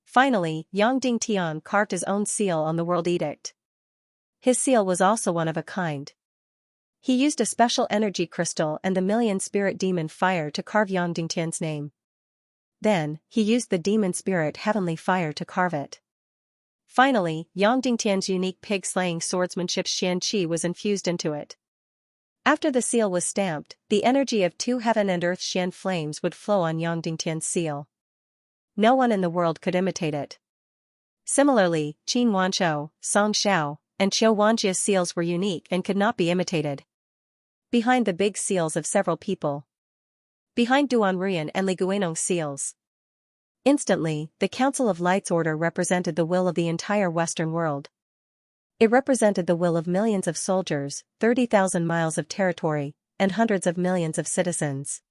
Finally, Yang Dingtian carved his own seal on the World Edict. His seal was also one of a kind. He used a special energy crystal and the million spirit demon fire to carve Yang Dingtian's name. Then, he used the demon spirit heavenly fire to carve it. Finally, Yang Dingtian's unique pig-slaying swordsmanship Xianxia was infused into it. After the seal was stamped, the energy of 2 heaven and earth Xian flames would flow on Yang Dingtian's seal. No one in the world could imitate it. Similarly, Qin Wanshou, Song Xiao, and Qiu Wanjia's seals were unique and could not be imitated. Behind the big seals of several people. Behind Duan Ruyan and Li Guinong's seals. Instantly, the Council of Light's order represented the will of the entire Western world. It represented the will of millions of soldiers, 30,000 miles of territory, and hundreds of millions of citizens.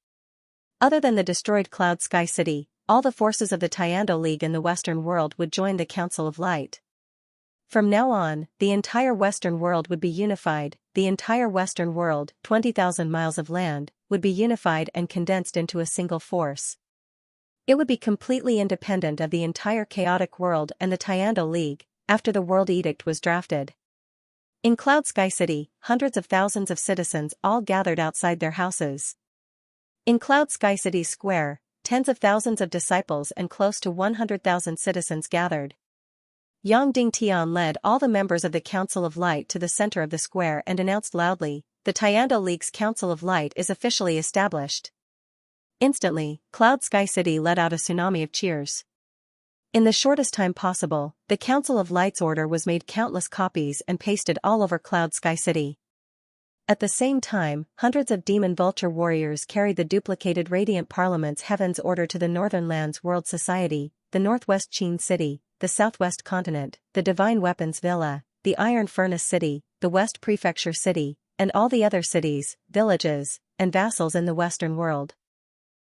Other than the destroyed Cloud Sky City, all the forces of the Tiando League in the Western world would join the Council of Light. From now on, the entire Western world would be unified. The entire Western world, 20,000 miles of land, would be unified and condensed into a single force. It would be completely independent of the entire chaotic world and the Tiando League, after the World Edict was drafted. In Cloud Sky City, hundreds of thousands of citizens all gathered outside their houses. In Cloud Sky City Square, tens of thousands of disciples and close to 100,000 citizens gathered. Yang Dingtian led all the members of the Council of Light to the center of the square and announced loudly, "The Tiando League's Council of Light is officially established." Instantly, Cloud Sky City let out a tsunami of cheers. In the shortest time possible, the Council of Light's order was made countless copies and pasted all over Cloud Sky City. At the same time, hundreds of demon vulture warriors carried the duplicated Radiant Parliament's Heaven's Order to the Northern Lands World Society, the Northwest Qin City, the Southwest Continent, the Divine Weapons Villa, the Iron Furnace City, the West Prefecture City, and all the other cities, villages, and vassals in the Western world.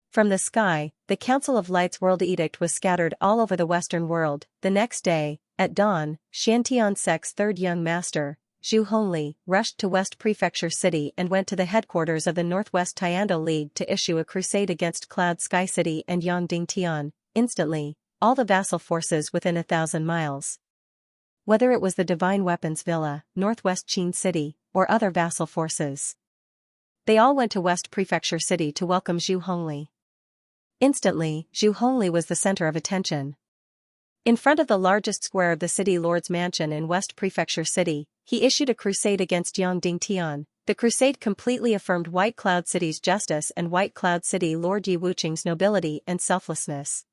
From the sky, the Council of Light's World Edict was scattered all over the Western world. The next day, at dawn, Xiantian Sect's third young master, Zhu Hongli, rushed to West Prefecture City and went to the headquarters of the Northwest Tiando League to issue a crusade against Cloud Sky City and Yang Dingtian. Instantly, all the vassal forces within 1,000 miles. Whether it was the Divine Weapons Villa, Northwest Qin City, or other vassal forces, they all went to West Prefecture City to welcome Zhu Hongli. Instantly, Zhu Hongli was the center of attention. In front of the largest square of the city lord's mansion in West Prefecture City, he issued a crusade against Yang Dingtian. The crusade completely affirmed White Cloud City's justice and White Cloud City Lord Yi Wuqing's nobility and selflessness.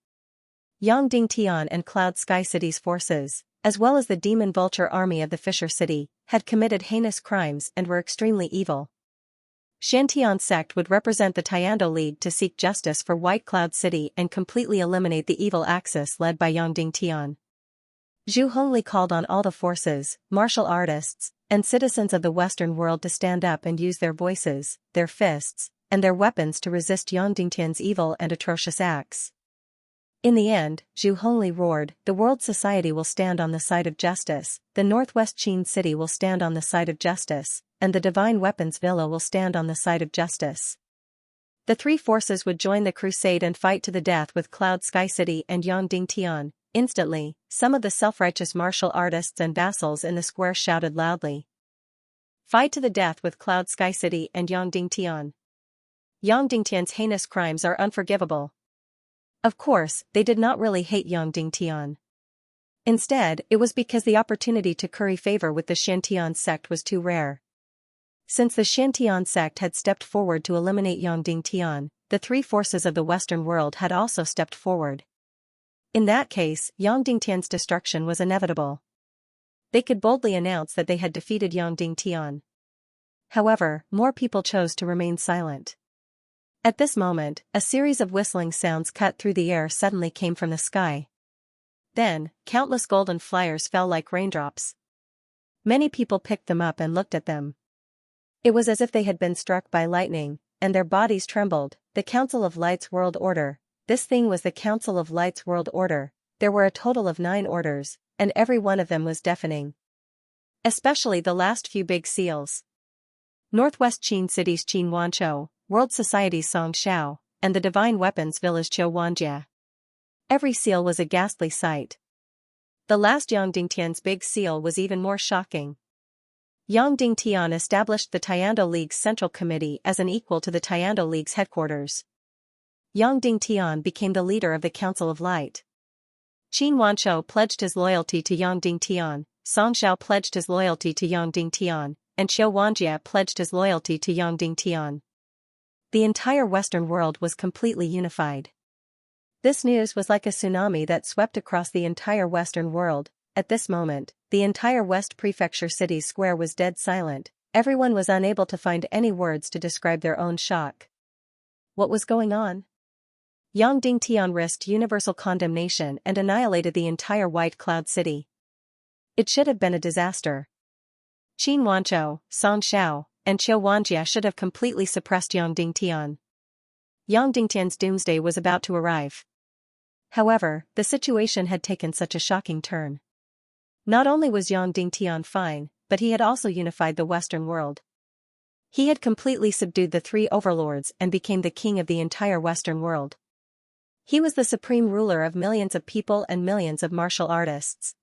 Yang Dingtian and Cloud Sky City's forces, as well as the demon vulture army of the Fisher City, had committed heinous crimes and were extremely evil. Xiantian Sect would represent the Tiando League to seek justice for White Cloud City and completely eliminate the evil axis led by Yang Dingtian. Zhu Hongli called on all the forces, martial artists, and citizens of the Western world to stand up and use their voices, their fists, and their weapons to resist Yang Dingtian's evil and atrocious acts. In the end, Zhu Hongli roared, "The world society will stand on the side of justice, the Northwest Qin City will stand on the side of justice, and the Divine Weapons Villa will stand on the side of justice." The three forces would join the crusade and fight to the death with Cloud Sky City and Yang Dingtian. Instantly, some of the self-righteous martial artists and vassals in the square shouted loudly, "Fight to the death with Cloud Sky City and Yang Dingtian. Yang Dingtian's heinous crimes are unforgivable." Of course, they did not really hate Yang Dingtian. Instead, it was because the opportunity to curry favor with the Xiantian sect was too rare. Since the Xiantian sect had stepped forward to eliminate Yang Dingtian, the three forces of the Western world had also stepped forward. In that case, Yang Dingtian's destruction was inevitable. They could boldly announce that they had defeated Yangding Tian. However, more people chose to remain silent. At this moment, a series of whistling sounds cut through the air suddenly came from the sky. Then, countless golden flyers fell like raindrops. Many people picked them up and looked at them. It was as if they had been struck by lightning, and their bodies trembled. The Council of Light's World Order. This thing was the Council of Light's World Order. There were a total of 9 orders, and every one of them was deafening. Especially the last few big seals. Northwest Qin City's Qin Wanzhou, World Society's Xianxia, and the Divine Weapons Village Qiuwanjia. Every seal was a ghastly sight. The last Yangding Tian's big seal was even more shocking. Yangding Tian established the Tiando League's Central Committee as an equal to the Tiando League's headquarters. Yangding Tian became the leader of the Council of Light. Qin Wanzhou pledged his loyalty to Yangding Tian, Songxiao pledged his loyalty to Yangding Tian, and Qiuwanjia pledged his loyalty to Yangding Tian. The entire Western world was completely unified. This news was like a tsunami that swept across the entire Western world. At this moment, the entire West Prefecture City's square was dead silent. Everyone was unable to find any words to describe their own shock. What was going on? Yangding Tian risked universal condemnation and annihilated the entire White Cloud City. It should have been a disaster. Qin Wanzhou, Songxiao, and Qiuwanjia should have completely suppressed Yangding Tian. Yangding Tian's doomsday was about to arrive. However, the situation had taken such a shocking turn. Not only was Yangding Tian fine, but he had also unified the Western world. He had completely subdued the 3 overlords and became the king of the entire Western world. He was the supreme ruler of millions of people and millions of martial artists.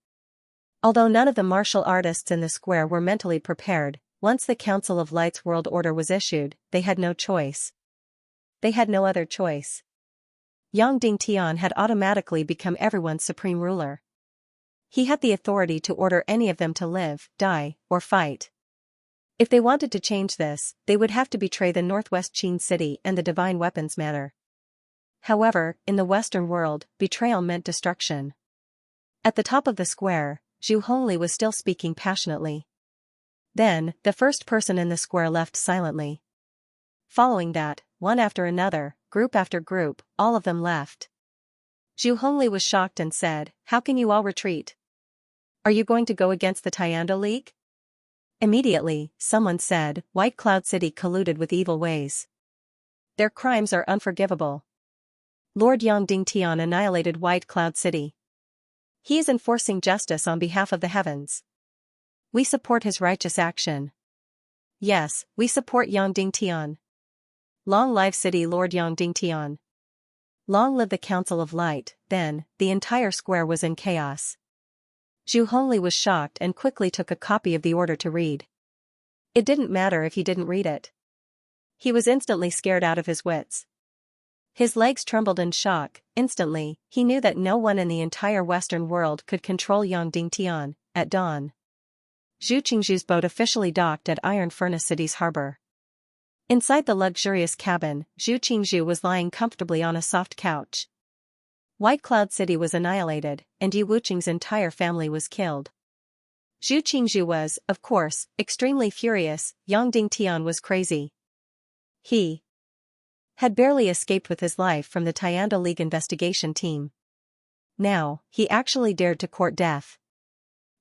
Although none of the martial artists in the square were mentally prepared, once the Council of Light's World Order was issued, they had no choice. They had no other choice. Yangding Tian had automatically become everyone's supreme ruler. He had the authority to order any of them to live, die, or fight. If they wanted to change this, they would have to betray the Northwest Qin City and the Divine Weapons Matter. However, in the Western world, betrayal meant destruction. At the top of the square, Zhu Hongli was still speaking passionately. Then, the first person in the square left silently. Following that, one after another, group after group, all of them left. Zhu Hongli was shocked and said, "How can you all retreat? Are you going to go against the Tiando League?" Immediately, someone said, "White Cloud City colluded with evil ways. Their crimes are unforgivable. Lord Yangding Tian annihilated White Cloud City. He is enforcing justice on behalf of the heavens. We support his righteous action. Yes, we support Yangding Tian. Long live City Lord Yangding Tian. Long live the Council of Light." Then, the entire square was in chaos. Zhu Hongli was shocked and quickly took a copy of the order to read. It didn't matter if he didn't read it. He was instantly scared out of his wits. His legs trembled in shock. Instantly, he knew that no one in the entire Western world could control Yangding Tian. At dawn, Zhu Qingzhu's boat officially docked at Iron Furnace City's harbor. Inside the luxurious cabin, Zhu Qingzhu was lying comfortably on a soft couch. White Cloud City was annihilated, and Yu Wuqing's entire family was killed. Zhu Qingzhu was, of course, extremely furious. Yangding Tian was crazy. He had barely escaped with his life from the Tiando League investigation team. Now, he actually dared to court death.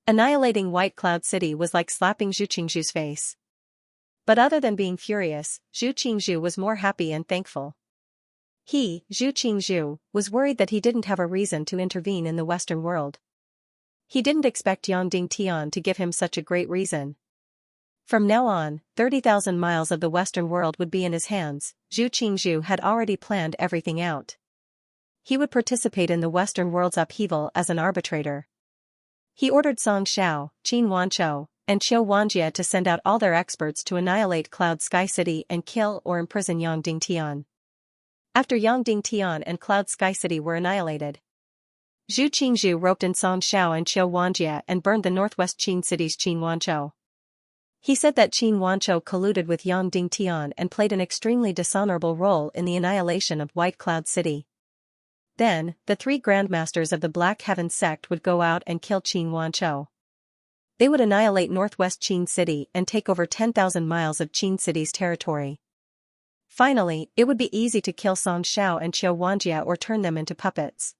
Annihilating White Cloud City was like slapping Zhu Qingzhu's face. But other than being furious, Zhu Qingzhu was more happy and thankful. He, Zhu Qingzhu, was worried that he didn't have a reason to intervene in the Western world. He didn't expect Yangding Tian to give him such a great reason. From now on, 30,000 miles of the Western world would be in his hands. Zhu Qingzhu had already planned everything out. He would participate in the Western world's upheaval as an arbitrator. He ordered Songxiao, Qin Wanzhou, and Qiuwanjia to send out all their experts to annihilate Cloud Sky City and kill or imprison Yangding Tian. After Yangding Tian and Cloud Sky City were annihilated, Zhu Qingzhu roped in Songxiao and Qiuwanjia and burned the Northwest Qin City's Qin Wanzhou. He said that Qin Wanzhou colluded with Yangding Tian and played an extremely dishonorable role in the annihilation of White Cloud City. Then, the 3 grandmasters of the Black Heaven sect would go out and kill Qin Wanzhou. They would annihilate northwest Qin City and take over 10,000 miles of Qin City's territory. Finally, it would be easy to kill Xianxia and Xianxia or turn them into puppets.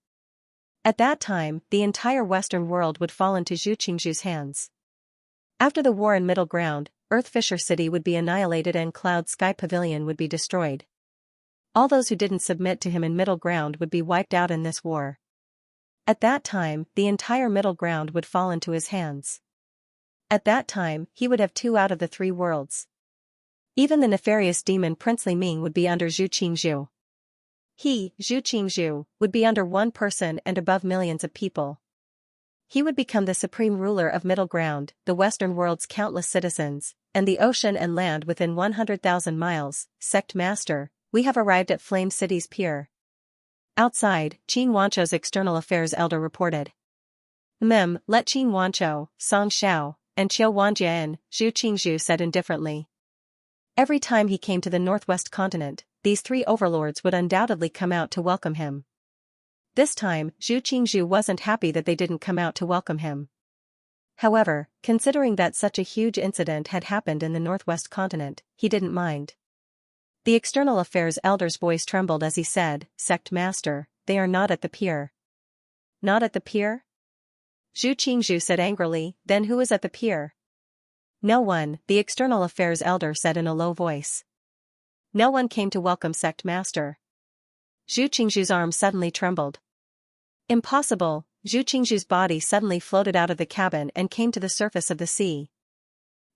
At that time, the entire western world would fall into Zhu Qingzhu's hands. After the war in Middle Ground, Earth Fisher City would be annihilated and Cloud Sky Pavilion would be destroyed. All those who didn't submit to him in Middle Ground would be wiped out in this war. At that time, the entire Middle Ground would fall into his hands. At that time, he would have 2 out of the 3 worlds. Even the nefarious demon Princely Ming would be under Zhu Qingzhu. He, Zhu Qingzhu, would be under one person and above millions of people. He would become the supreme ruler of Middle Ground, the Western world's countless citizens, and the ocean and land within 100,000 miles. Sect Master, we have arrived at Flame City's pier. Outside, Qin Wanchou's external affairs elder reported. Let Qin Wanchou, Song Xiao, and Qiu Wanjia in, Zhu Qingzhu said indifferently. Every time he came to the northwest continent, these 3 overlords would undoubtedly come out to welcome him. This time, Zhu Qingzhu wasn't happy that they didn't come out to welcome him. However, considering that such a huge incident had happened in the northwest continent, he didn't mind. The external affairs elder's voice trembled as he said, Sect Master, they are not at the pier. Not at the pier? Zhu Qingzhu said angrily, then who is at the pier? No one, the external affairs elder said in a low voice. No one came to welcome Sect Master. Zhu Qingzhu's arm suddenly trembled. Impossible, Zhu Qingzhu's body suddenly floated out of the cabin and came to the surface of the sea.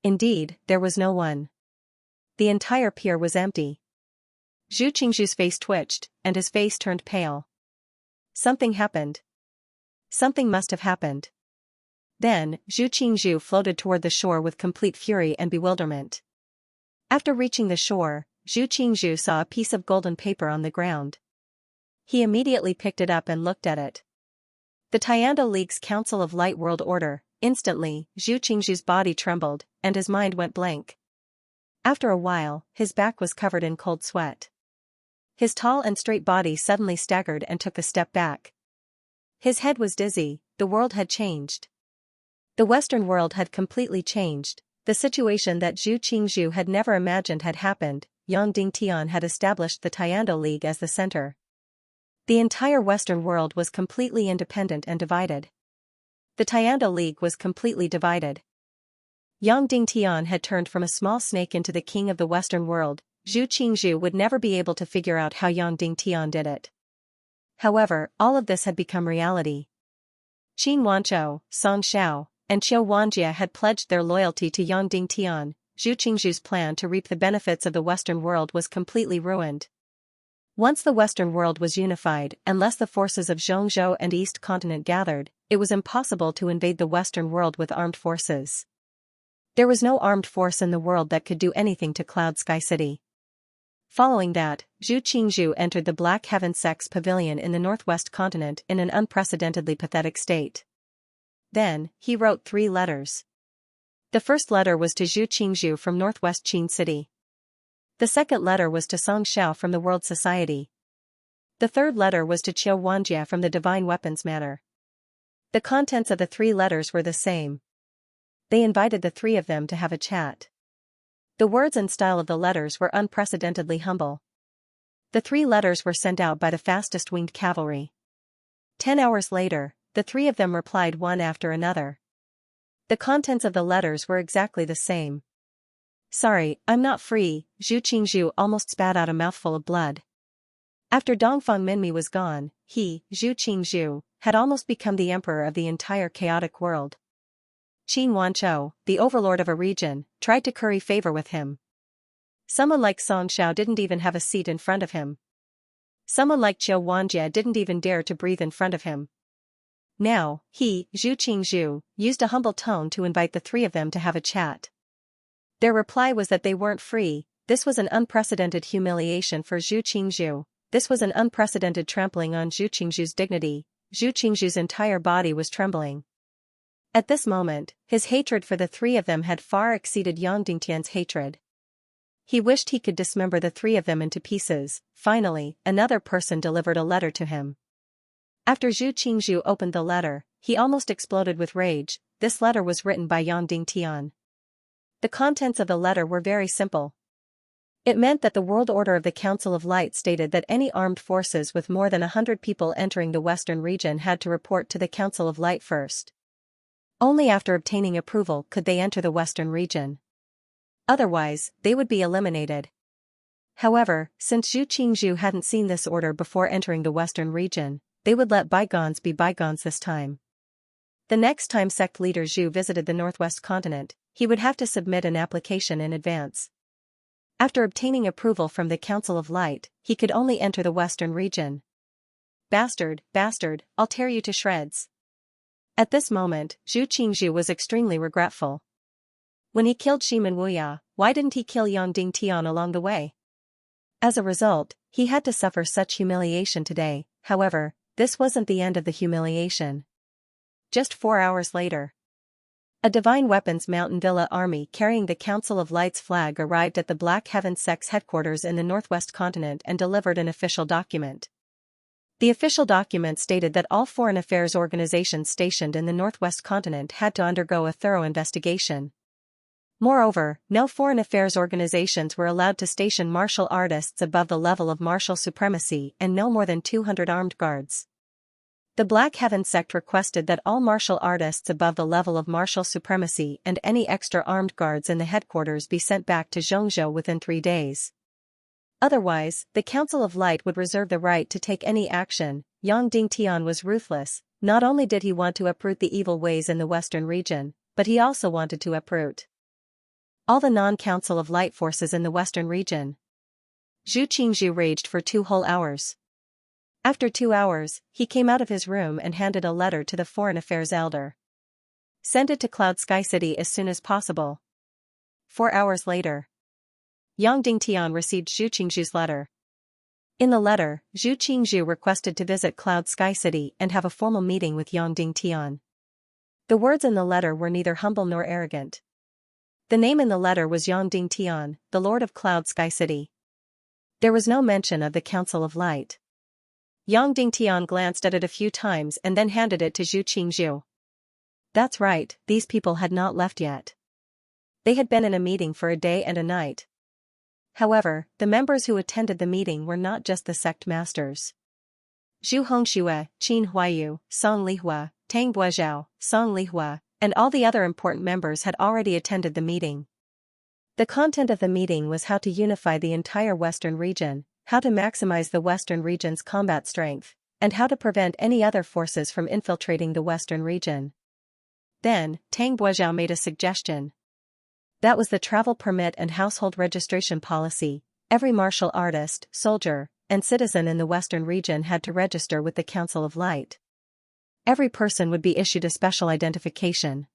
Indeed, there was no one. The entire pier was empty. Zhu Qingzhu's face twitched, and his face turned pale. Something happened. Something must have happened. Then, Zhu Qingzhu floated toward the shore with complete fury and bewilderment. After reaching the shore, Zhu Qingzhu saw a piece of golden paper on the ground. He immediately picked it up and looked at it. The Tiando League's Council of Light World Order. Instantly, Zhu Qingzhu's body trembled, and his mind went blank. After a while, his back was covered in cold sweat. His tall and straight body suddenly staggered and took a step back. His head was dizzy, the world had changed. The Western world had completely changed. The situation that Zhu Qingzhu had never imagined had happened. Yang Dingtian had established the Tiando League as the center. The entire Western world was completely independent and divided. The Tiando League was completely divided. Yang Dingtian had turned from a small snake into the king of the Western world. Zhu Qingzhu would never be able to figure out how Yang Dingtian did it. However, all of this had become reality. Qin Wanchou, Song Xiao, and Qiu Wanjia had pledged their loyalty to Yang Dingtian. Zhu Qingzhu's plan to reap the benefits of the Western world was completely ruined. Once the Western world was unified, unless the forces of Zhongzhou and East Continent gathered, it was impossible to invade the Western world with armed forces. There was no armed force in the world that could do anything to Cloud Sky City. Following that, Zhu Qingzhu entered the Black Heaven Sect's pavilion in the northwest continent in an unprecedentedly pathetic state. Then, he wrote 3 letters. The first letter was to Zhu Qingzhu from northwest Qin City. The second letter was to Song Xiao from the World Society. The third letter was to Qiu Wanjia from the Divine Weapons Manor. The contents of the 3 letters were the same. They invited the 3 of them to have a chat. The words and style of the letters were unprecedentedly humble. The 3 letters were sent out by the fastest winged cavalry. 10 hours later, the 3 of them replied one after another. The contents of the letters were exactly the same. Sorry, I'm not free, Zhu Qingzhu almost spat out a mouthful of blood. After Dongfang Minmi was gone, he, Zhu Qingzhu, had almost become the emperor of the entire chaotic world. Qin Wanchou, the overlord of a region, tried to curry favor with him. Someone like Song Xiao didn't even have a seat in front of him. Someone like Qiu Wanjia didn't even dare to breathe in front of him. Now, he, Zhu Qingzhu, used a humble tone to invite the 3 of them to have a chat. Their reply was that they weren't free. This was an unprecedented humiliation for Zhu Qingzhu. This was an unprecedented trampling on Zhu Qingzhu's dignity. Zhu Qingzhu's entire body was trembling. At this moment, his hatred for the 3 of them had far exceeded Yang Dingtian's hatred. He wished he could dismember the 3 of them into pieces. Finally, another person delivered a letter to him. After Zhu Qingzhu opened the letter, he almost exploded with rage. this letter was written by Yang Dingtian. The contents of the letter were very simple. It meant that the world order of the Council of Light stated that any armed forces with more than 100 people entering the Western region had to report to the Council of Light first. Only after obtaining approval could they enter the Western region. Otherwise, they would be eliminated. However, since Zhu Qingzhu hadn't seen this order before entering the Western region, they would let bygones be bygones this time. The next time sect leader Zhu visited the Northwest continent, he would have to submit an application in advance. After obtaining approval from the Council of Light, he could only enter the Western region. Bastard, bastard, I'll tear you to shreds. At this moment, Zhu Qingzhu was extremely regretful. When he killed Shimen Wuya, why didn't he kill Yang Dingtian along the way? As a result, he had to suffer such humiliation today. However, this wasn't the end of the humiliation. Just 4 hours later, a Divine Weapons Mountain Villa army carrying the Council of Light's flag arrived at the Black Heaven Sect's headquarters in the Northwest continent and delivered an official document. The official document stated that all foreign affairs organizations stationed in the Northwest continent had to undergo a thorough investigation. Moreover, no foreign affairs organizations were allowed to station martial artists above the level of martial supremacy and no more than 200 armed guards. The Black Heaven Sect requested that all martial artists above the level of martial supremacy and any extra armed guards in the headquarters be sent back to Xianxia within 3 days. Otherwise, the Council of Light would reserve the right to take any action. Yang Dingtian was ruthless. Not only did he want to uproot the evil ways in the Western region, but he also wanted to uproot all the non-Council of Light forces in the Western region. Zhu Qingzhu raged for 2 whole hours. After 2 hours, he came out of his room and handed a letter to the Foreign Affairs Elder. Send it to Cloud Sky City as soon as possible. 4 hours later, Yang Dingtian received Zhu Qingzhu's letter. In the letter, Zhu Qingzhu requested to visit Cloud Sky City and have a formal meeting with Yang Dingtian. The words in the letter were neither humble nor arrogant. The name in the letter was Yang Dingtian, the Lord of Cloud Sky City. There was no mention of the Council of Light. Yang Dingtian glanced at it a few times and then handed it to Zhu Qingzhu. That's right, these people had not left yet. They had been in a meeting for a day and a night. However, the members who attended the meeting were not just the sect masters. Zhu Hongxue, Qin Huayu, Song Lihua, Tang Buozhao, Song Lihua, and all the other important members had already attended the meeting. The content of the meeting was how to unify the entire Western region, how to maximize the Western region's combat strength, and how to prevent any other forces from infiltrating the Western region. Then, Tang Buozhao made a suggestion. That was the travel permit and household registration policy. Every martial artist, soldier, and citizen in the Western region had to register with the Council of Light. Every person would be issued a special identification.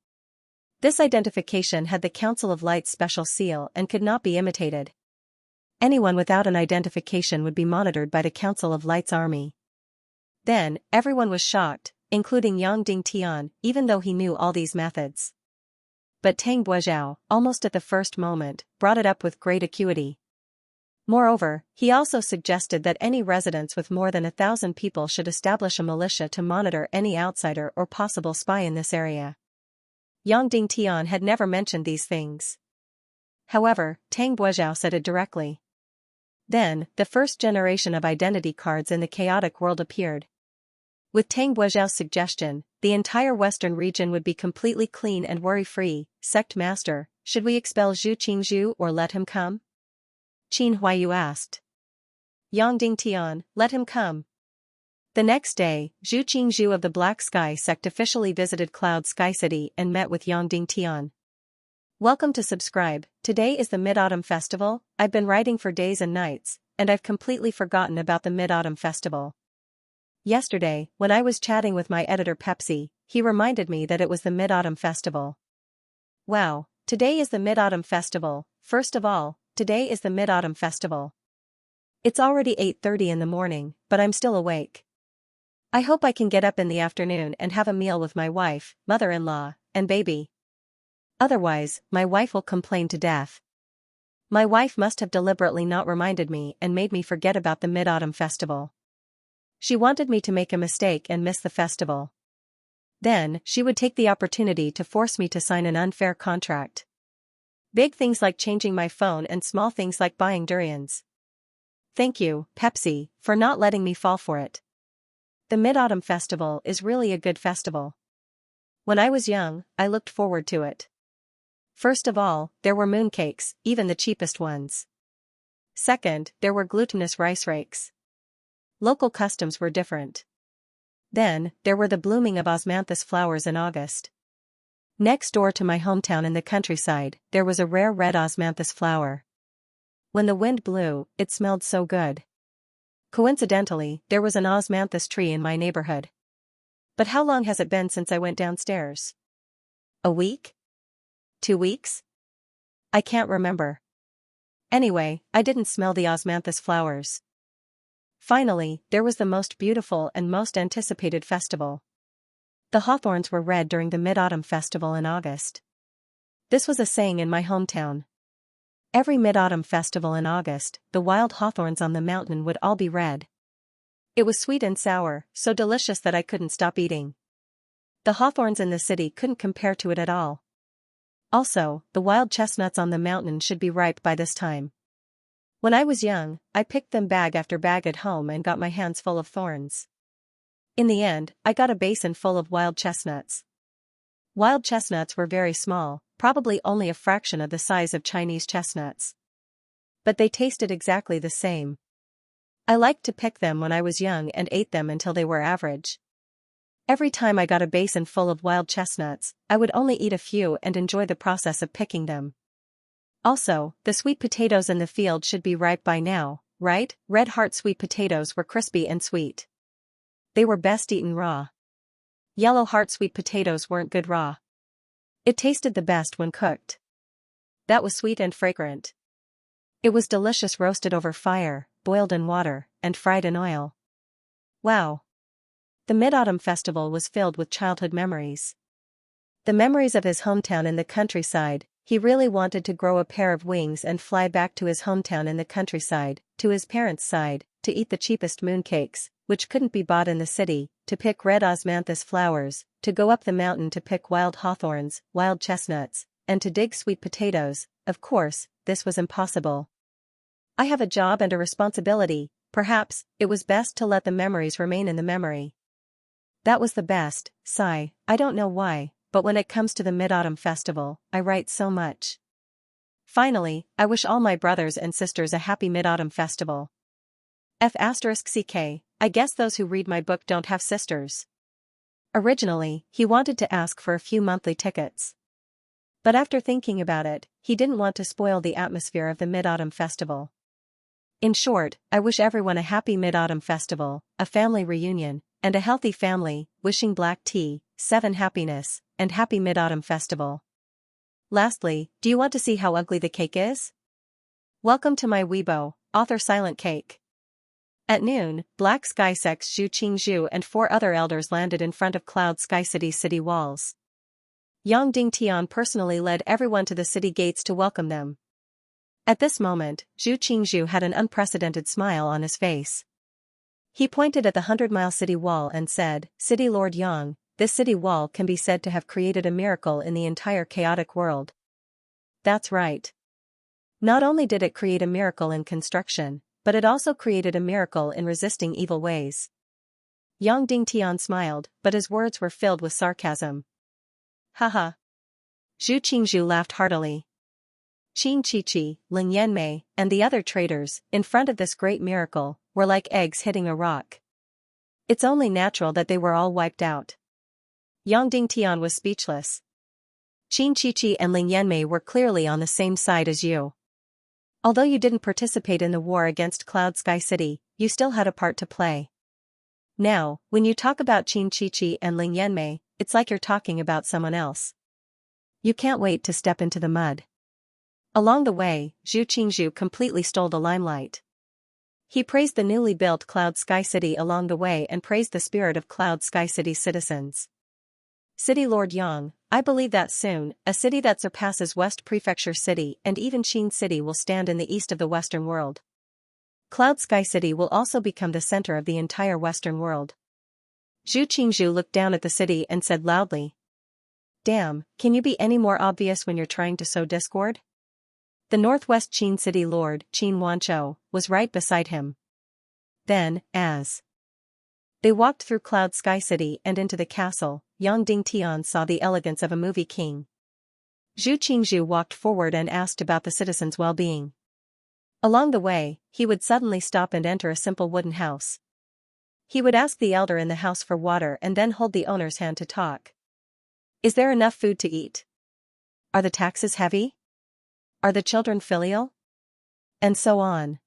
This identification had the Council of Light's special seal and could not be imitated. Anyone without an identification would be monitored by the Council of Light's army. Then, everyone was shocked, including Yang Dingtian, even though he knew all these methods. But Tang Buozhao, almost at the first moment, brought it up with great acuity. Moreover, he also suggested that any residents with more than 1,000 people should establish a militia to monitor any outsider or possible spy in this area. Yang Dingtian had never mentioned these things. However, Tang Buozhao said it directly. Then, the first generation of identity cards in the chaotic world appeared. With Tang Buozhao's suggestion, the entire Western region would be completely clean and worry-free. Sect Master, should we expel Zhu Qingzhu or let him come? Qin Huayu asked. Yang Dingtian, let him come. The next day, Zhu Qingzhu of the Black Sky Sect officially visited Cloud Sky City and met with Yang Dingtian. Welcome to subscribe. Today is the Mid-Autumn Festival. I've been writing for days and nights, and I've completely forgotten about the Mid-Autumn Festival. Yesterday, when I was chatting with my editor Pepsi, he reminded me that it was the Mid-Autumn Festival. Wow, today is the Mid-Autumn Festival. First of all, today is the Mid-Autumn Festival. It's already 8:30 in the morning, but I'm still awake. I hope I can get up in the afternoon and have a meal with my wife, mother-in-law, and baby. Otherwise, my wife will complain to death. My wife must have deliberately not reminded me and made me forget about the Mid-Autumn Festival. She wanted me to make a mistake and miss the festival. Then, she would take the opportunity to force me to sign an unfair contract. Big things like changing my phone and small things like buying durians. Thank you, Pepsi, for not letting me fall for it. The Mid-Autumn Festival is really a good festival. When I was young, I looked forward to it. First of all, there were mooncakes, even the cheapest ones. Second, there were glutinous rice rakes. Local customs were different. Then, there were the blooming of osmanthus flowers in August. Next door to my hometown in the countryside, there was a rare red osmanthus flower. When the wind blew, it smelled so good. Coincidentally, there was an osmanthus tree in my neighborhood. But how long has it been since I went downstairs? A week? 2 weeks? I can't remember. Anyway, I didn't smell the osmanthus flowers. Finally, there was the most beautiful and most anticipated festival. The hawthorns were red during the Mid-Autumn Festival in August. This was a saying in my hometown. Every Mid-Autumn Festival in August, the wild hawthorns on the mountain would all be red. It was sweet and sour, so delicious that I couldn't stop eating. The hawthorns in the city couldn't compare to it at all. Also, the wild chestnuts on the mountain should be ripe by this time. When I was young, I picked them bag after bag at home and got my hands full of thorns. In the end, I got a basin full of wild chestnuts. Wild chestnuts were very small, probably only a fraction of the size of Chinese chestnuts. But they tasted exactly the same. I liked to pick them when I was young and ate them until they were average. Every time I got a basin full of wild chestnuts, I would only eat a few and enjoy the process of picking them. Also, the sweet potatoes in the field should be ripe by now, right? Red Heart sweet potatoes were crispy and sweet. They were best eaten raw. Yellow Heart sweet potatoes weren't good raw. It tasted the best when cooked. That was sweet and fragrant. It was delicious roasted over fire, boiled in water, and fried in oil. Wow! The Mid-Autumn Festival was filled with childhood memories. The memories of his hometown in the countryside. He really wanted to grow a pair of wings and fly back to his hometown in the countryside, to his parents' side, to eat the cheapest mooncakes, which couldn't be bought in the city, to pick red osmanthus flowers, to go up the mountain to pick wild hawthorns, wild chestnuts, and to dig sweet potatoes. Of course, this was impossible. I have a job and a responsibility. Perhaps it was best to let the memories remain in the memory. That was the best, sigh, I don't know why. But when it comes to the Mid-Autumn Festival, I write so much. Finally, I wish all my brothers and sisters a happy Mid-Autumn Festival. *CK, I guess those who read my book don't have sisters. Originally, he wanted to ask for a few monthly tickets. But after thinking about it, he didn't want to spoil the atmosphere of the Mid-Autumn Festival. In short, I wish everyone a happy Mid-Autumn Festival, a family reunion, and a healthy family, wishing black tea, 7 happiness, and happy Mid-Autumn Festival. Lastly, do you want to see how ugly the cake is? Welcome to my Weibo, author Silent Cake. At noon, Black Sky Sex Zhu Qingzhu and 4 other elders landed in front of Cloud Sky City's city walls. Yang Dingtian personally led everyone to the city gates to welcome them. At this moment, Zhu Qingzhu had an unprecedented smile on his face. He pointed at the 100-mile city wall and said, "City Lord Yang, this city wall can be said to have created a miracle in the entire chaotic world." That's right. Not only did it create a miracle in construction, but it also created a miracle in resisting evil ways. Yang Dingtian smiled, but his words were filled with sarcasm. Haha. Zhu Qingzhu laughed heartily. Qin Chichi, Ling Yanmei, and the other traders, in front of this great miracle, were like eggs hitting a rock. It's only natural that they were all wiped out. Yang Dingtian was speechless. Qin Chichi and Ling Yanmei were clearly on the same side as you. Although you didn't participate in the war against Cloud Sky City, you still had a part to play. Now, when you talk about Qin Chichi and Ling Yanmei, it's like you're talking about someone else. You can't wait to step into the mud. Along the way, Zhu Qingzhu completely stole the limelight. He praised the newly built Cloud Sky City along the way and praised the spirit of Cloud Sky City's citizens. City Lord Yang, I believe that soon, a city that surpasses West Prefecture City and even Qin City will stand in the east of the Western world. Cloud Sky City will also become the center of the entire Western world. Zhu Qingzhu looked down at the city and said loudly. Damn, can you be any more obvious when you're trying to sow discord? The northwest Qin city lord, Qin Wanzhou, was right beside him. Then, as they walked through Cloud Sky City and into the castle, Yang Dingtian saw the elegance of a movie king. Zhu Qingzhu walked forward and asked about the citizens' well-being. Along the way, he would suddenly stop and enter a simple wooden house. He would ask the elder in the house for water and then hold the owner's hand to talk. Is there enough food to eat? Are the taxes heavy? Are the children filial? And so on.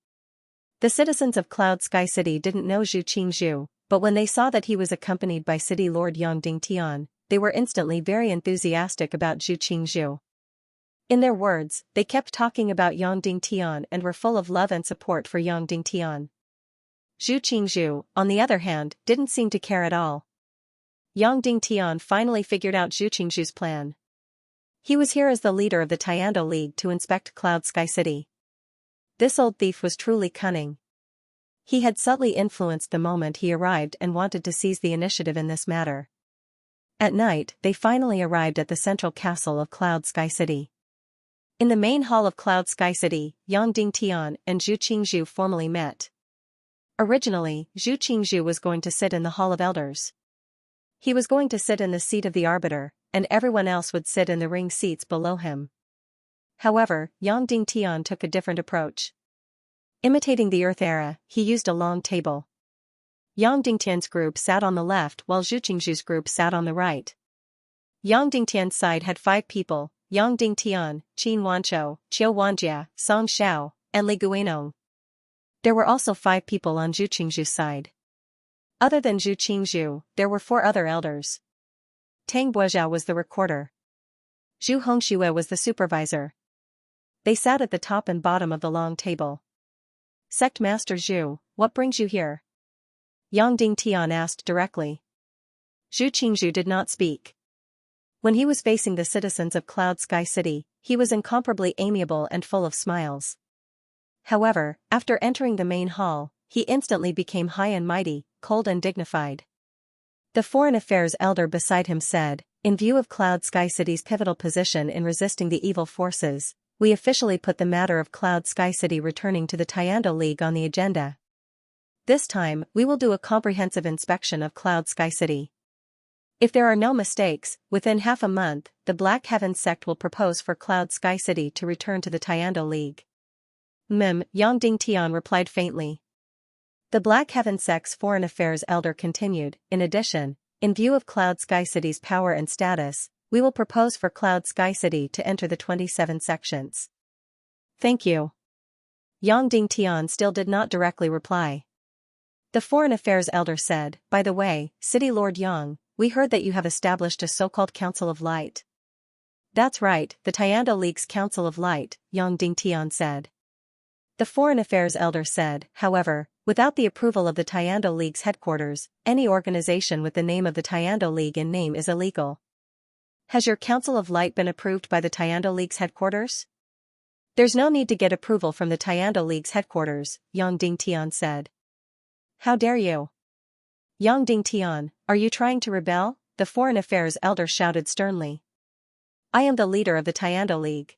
The citizens of Cloud Sky City didn't know Zhu Qingzhu, but when they saw that he was accompanied by City Lord Yang Dingtian, they were instantly very enthusiastic about Zhu Qingzhu. In their words, they kept talking about Yang Dingtian and were full of love and support for Yang Dingtian. Zhu Qingzhu, on the other hand, didn't seem to care at all. Yang Dingtian finally figured out Zhu Qingzhu's plan. He was here as the leader of the Tiando League to inspect Cloud Sky City. This old thief was truly cunning. He had subtly influenced the moment he arrived and wanted to seize the initiative in this matter. At night, they finally arrived at the central castle of Cloud Sky City. In the main hall of Cloud Sky City, Yang Dingtian and Zhu Qingzhu formally met. Originally, Zhu Qingzhu was going to sit in the Hall of Elders. He was going to sit in the seat of the Arbiter, and everyone else would sit in the ring seats below him. However, Yang Dingtian took a different approach. Imitating the Earth era, he used a long table. Yang Dingtian's group sat on the left while Zhu Qingzhu's group sat on the right. Yang Dingtian's side had 5 people: Yang Dingtian, Qin Wanzhou, Qiu Wanjia, Song Xiao, and Li Guinong. There were also 5 people on Zhu Qingzhu's side. Other than Zhu Qingzhu, there were 4 other elders. Tang Buozhao was the recorder. Zhu Hongxue was the supervisor. They sat at the top and bottom of the long table. Sect Master Zhu, what brings you here? Yang Dingtian asked directly. Zhu Qingzhu did not speak. When he was facing the citizens of Cloud Sky City, he was incomparably amiable and full of smiles. However, after entering the main hall, he instantly became high and mighty, cold and dignified. The Foreign Affairs elder beside him said, in view of Cloud Sky City's pivotal position in resisting the evil forces, we officially put the matter of Cloud Sky City returning to the Tiando League on the agenda. This time, we will do a comprehensive inspection of Cloud Sky City. If there are no mistakes, within half a month, the Black Heavens sect will propose for Cloud Sky City to return to the Tiando League. Yang Dingtian replied faintly. The Black Heaven sect's Foreign Affairs elder continued, in addition, in view of Cloud Sky City's power and status, we will propose for Cloud Sky City to enter the 27 sections. Thank you. Yang Dingtian still did not directly reply. The Foreign Affairs elder said, by the way, City Lord Yang, we heard that you have established a so-called Council of Light. That's right, the Tiando League's Council of Light, Yang Dingtian said. The Foreign Affairs elder said, however, without the approval of the Tiando League's headquarters, any organization with the name of the Tiando League in name is illegal. Has your Council of Light been approved by the Tiando League's headquarters? There's no need to get approval from the Tiando League's headquarters, Yang Dingtian said. How dare you? Yang Dingtian, are you trying to rebel? The Foreign Affairs elder shouted sternly. I am the leader of the Tiando League.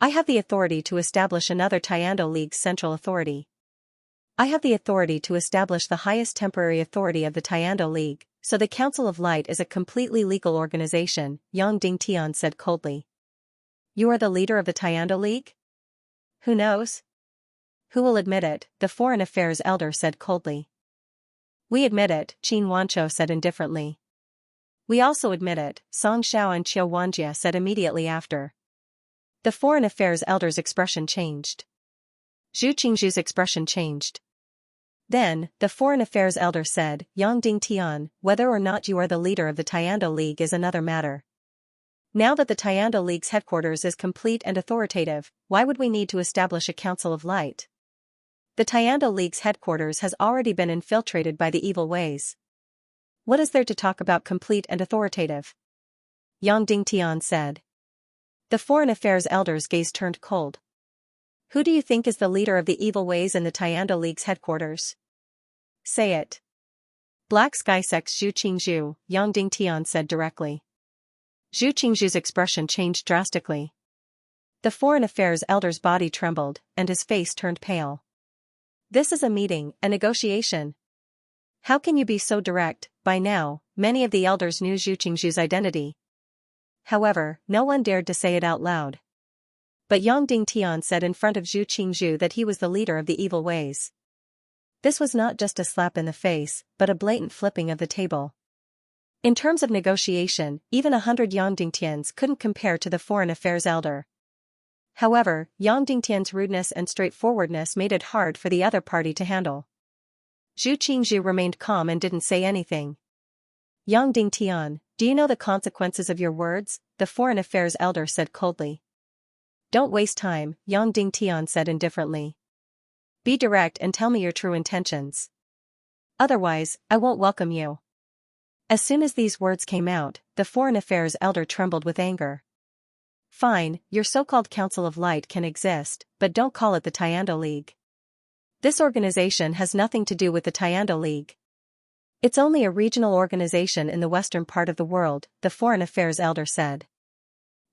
I have the authority to establish another Tiando League's central authority. I have the authority to establish the highest temporary authority of the Tiando League, so the Council of Light is a completely legal organization, Yang Dingtian said coldly. You are the leader of the Tiando League? Who knows? Who will admit it? The Foreign Affairs elder said coldly. We admit it, Qin Wanzhou said indifferently. We also admit it, Song Xiao and Qiu Wanjia said immediately after. The Foreign Affairs elder's expression changed. Zhu Qingzhu's expression changed. Then, the Foreign Affairs elder said, Yang Dingtian, whether or not you are the leader of the Tiando League is another matter. Now that the Tiando League's headquarters is complete and authoritative, why would we need to establish a Council of Light? The Tiando League's headquarters has already been infiltrated by the evil ways. What is there to talk about complete and authoritative? Yang Dingtian said. The Foreign Affairs elder's gaze turned cold. Who do you think is the leader of the evil ways in the Tiando League's headquarters? Say it. Black Sky Sex Zhu Qingzhu, Yang Dingtian said directly. Zhu Qingzhu's expression changed drastically. The Foreign Affairs elder's body trembled, and his face turned pale. This is a meeting, a negotiation. How can you be so direct? By now, many of the elders knew Zhu Qingzhu's identity. However, no one dared to say it out loud. But Yang Dingtian said in front of Zhu Qingzhu that he was the leader of the evil ways. This was not just a slap in the face, but a blatant flipping of the table. In terms of negotiation, even 100 Yang Dingtians couldn't compare to the Foreign Affairs elder. However, Yang Dingtian's rudeness and straightforwardness made it hard for the other party to handle. Zhu Qingzhu remained calm and didn't say anything. Yang Dingtian, do you know the consequences of your words? The Foreign Affairs elder said coldly. Don't waste time, Yang Dingtian said indifferently. Be direct and tell me your true intentions. Otherwise, I won't welcome you. As soon as these words came out, the Foreign Affairs elder trembled with anger. Fine, your so-called Council of Light can exist, but don't call it the Tiando League. This organization has nothing to do with the Tiando League. It's only a regional organization in the western part of the world, the Foreign Affairs elder said.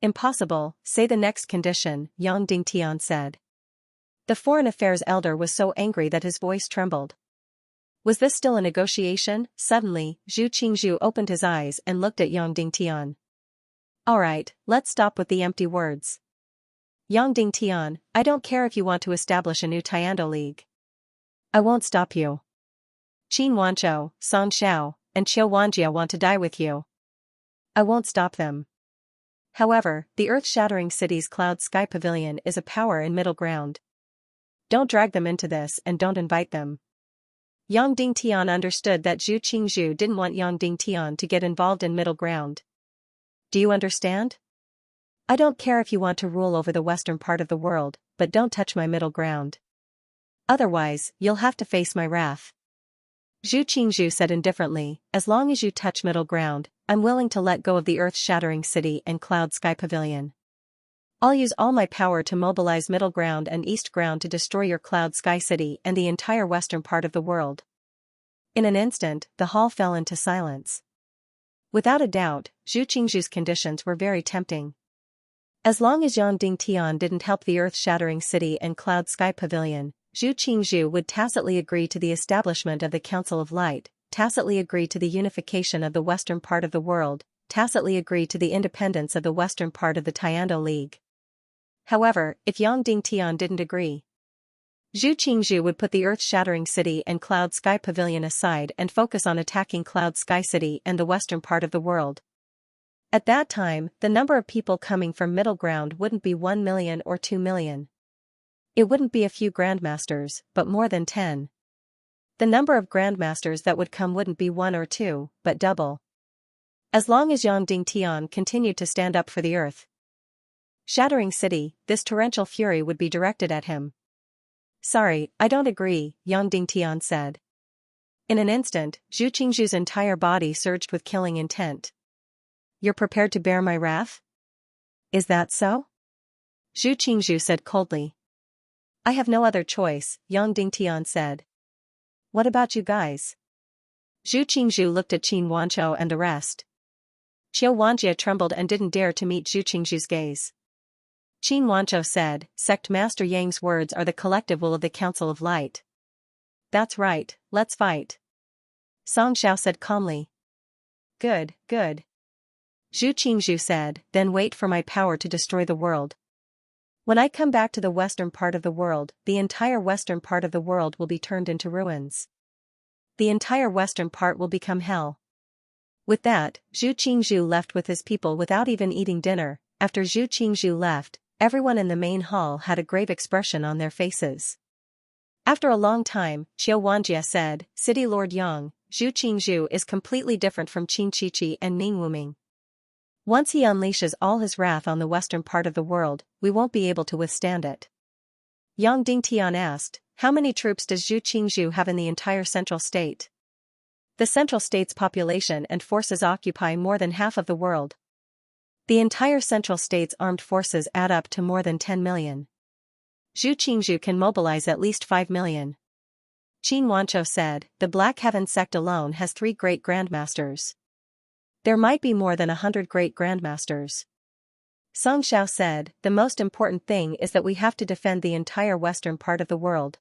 Impossible, say the next condition, Yang Dingtian said. The Foreign Affairs elder was so angry that his voice trembled. Was this still a negotiation? Suddenly, Zhu Qingzhu opened his eyes and looked at Yang Dingtian. Alright, let's stop with the empty words. Yang Dingtian, I don't care if you want to establish a new Tiando League. I won't stop you. Qin Wanzhou, Song Xiao, and Xianxia want to die with you. I won't stop them. However, the earth-shattering city's cloud sky pavilion is a power in middle ground. Don't drag them into this and don't invite them. Yang Dingtian understood that Zhu Qingzhu didn't want Yang Dingtian to get involved in middle ground. Do you understand? I don't care if you want to rule over the western part of the world, but don't touch my middle ground. Otherwise, you'll have to face my wrath. Zhu Qingzhu said indifferently, as long as you touch middle ground, I'm willing to let go of the earth-shattering city and cloud sky pavilion. I'll use all my power to mobilize middle ground and east ground to destroy your cloud sky city and the entire western part of the world. In an instant, the hall fell into silence. Without a doubt, Zhu Qingzhu's conditions were very tempting. As long as Yang Dingtian didn't help the earth-shattering city and cloud sky pavilion, Zhu Qingzhu would tacitly agree to the establishment of the Council of Light, tacitly agree to the unification of the western part of the world, tacitly agree to the independence of the western part of the Tiando League. However, if Yang Dingtian didn't agree, Zhu Qingzhu would put the earth-shattering city and cloud sky pavilion aside and focus on attacking cloud sky city and the western part of the world. At that time, the number of people coming from middle ground wouldn't be 1 million or 2 million. It wouldn't be a few grandmasters, but more than 10. The number of grandmasters that would come wouldn't be 1 or 2, but double. As long as Yang Dingtian continued to stand up for the earth-shattering city, this torrential fury would be directed at him. Sorry, I don't agree, Yang Dingtian said. In an instant, Zhu Qingzhu's entire body surged with killing intent. You're prepared to bear my wrath? Is that so? Zhu Qingzhu said coldly. I have no other choice, Yang Dingtian said. What about you guys? Zhu Qingzhu looked at Qin Wanzhou and the rest. Xianxia trembled and didn't dare to meet Zhu Qingzhu's gaze. Qin Wanzhou said, Sect Master Yang's words are the collective will of the Council of Light. That's right, let's fight. Song Xiao said calmly. Good, good. Zhu Qingzhu said, then wait for my power to destroy the world. When I come back to the western part of the world, the entire western part of the world will be turned into ruins. The entire western part will become hell. With that, Zhu Qingzhu left with his people without even eating dinner. After Zhu Qingzhu left, everyone in the main hall had a grave expression on their faces. After a long time, Xianxia said, City Lord Yang, Zhu Qingzhu is completely different from Qin Qiqi and Ning Wuming. Once he unleashes all his wrath on the western part of the world, we won't be able to withstand it. Yang Dingtian asked, how many troops does Zhu Qingzhu have in the entire central state? The central state's population and forces occupy more than half of the world. The entire central state's armed forces add up to more than 10 million. Zhu Qingzhu can mobilize at least 5 million. Xianxia said, the Black Heaven sect alone has 3 great grandmasters. There might be more than 100 great grandmasters. Xianxia said, the most important thing is that we have to defend the entire western part of the world.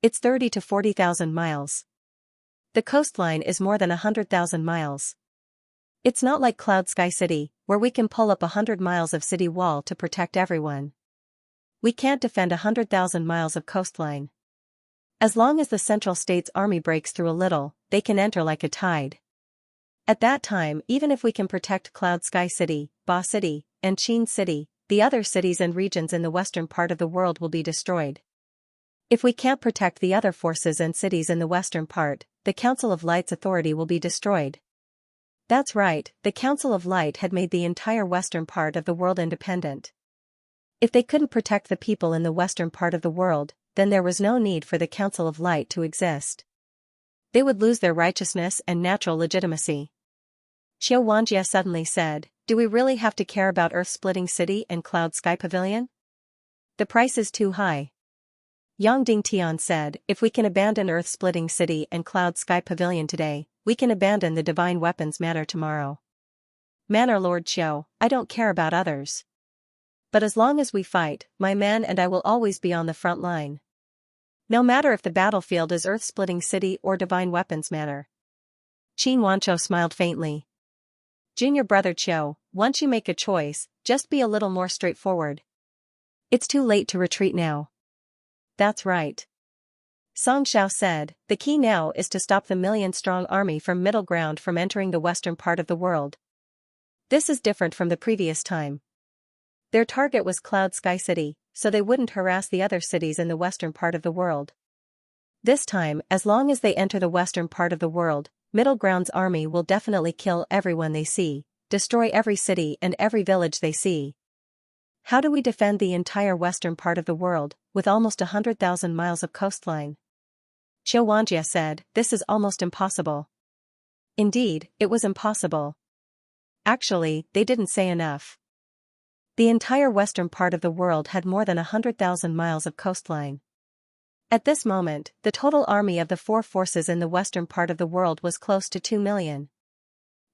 It's 30 to 40,000 miles. The coastline is more than 100,000 miles. It's not like Cloud Sky City, where we can pull up 100 miles of city wall to protect everyone. We can't defend 100,000 miles of coastline. As long as the Central States Army breaks through a little, they can enter like a tide. At that time, even if we can protect Cloud Sky City, Ba City, and Qin City, the other cities and regions in the western part of the world will be destroyed. If we can't protect the other forces and cities in the western part, the Council of Light's authority will be destroyed. That's right, the Council of Light had made the entire western part of the world independent. If they couldn't protect the people in the western part of the world, then there was no need for the Council of Light to exist. They would lose their righteousness and natural legitimacy. Xianxia suddenly said, do we really have to care about Earth-splitting city and Cloud Sky Pavilion? The price is too high. Yang Dingtian said, if we can abandon Earth-splitting city and Cloud Sky Pavilion today, we can abandon the divine weapons manor tomorrow. Manor Lord Xiao, I don't care about others. But as long as we fight, my men and I will always be on the front line. No matter if the battlefield is Earth-splitting city or divine weapons manor. Xianxia smiled faintly. Junior brother Qiu, once you make a choice, just be a little more straightforward. It's too late to retreat now. That's right. Song Xiao said, the key now is to stop the million-strong army from Middle Ground from entering the western part of the world. This is different from the previous time. Their target was Cloud Sky City, so they wouldn't harass the other cities in the western part of the world. This time, as long as they enter the western part of the world, Middle Ground's army will definitely kill everyone they see, destroy every city and every village they see. How do we defend the entire western part of the world, with almost 100,000 miles of coastline? Xianxia said, this is almost impossible. Indeed, it was impossible. Actually, they didn't say enough. The entire western part of the world had more than 100,000 miles of coastline. At this moment, the total army of the 4 forces in the western part of the world was close to 2 million.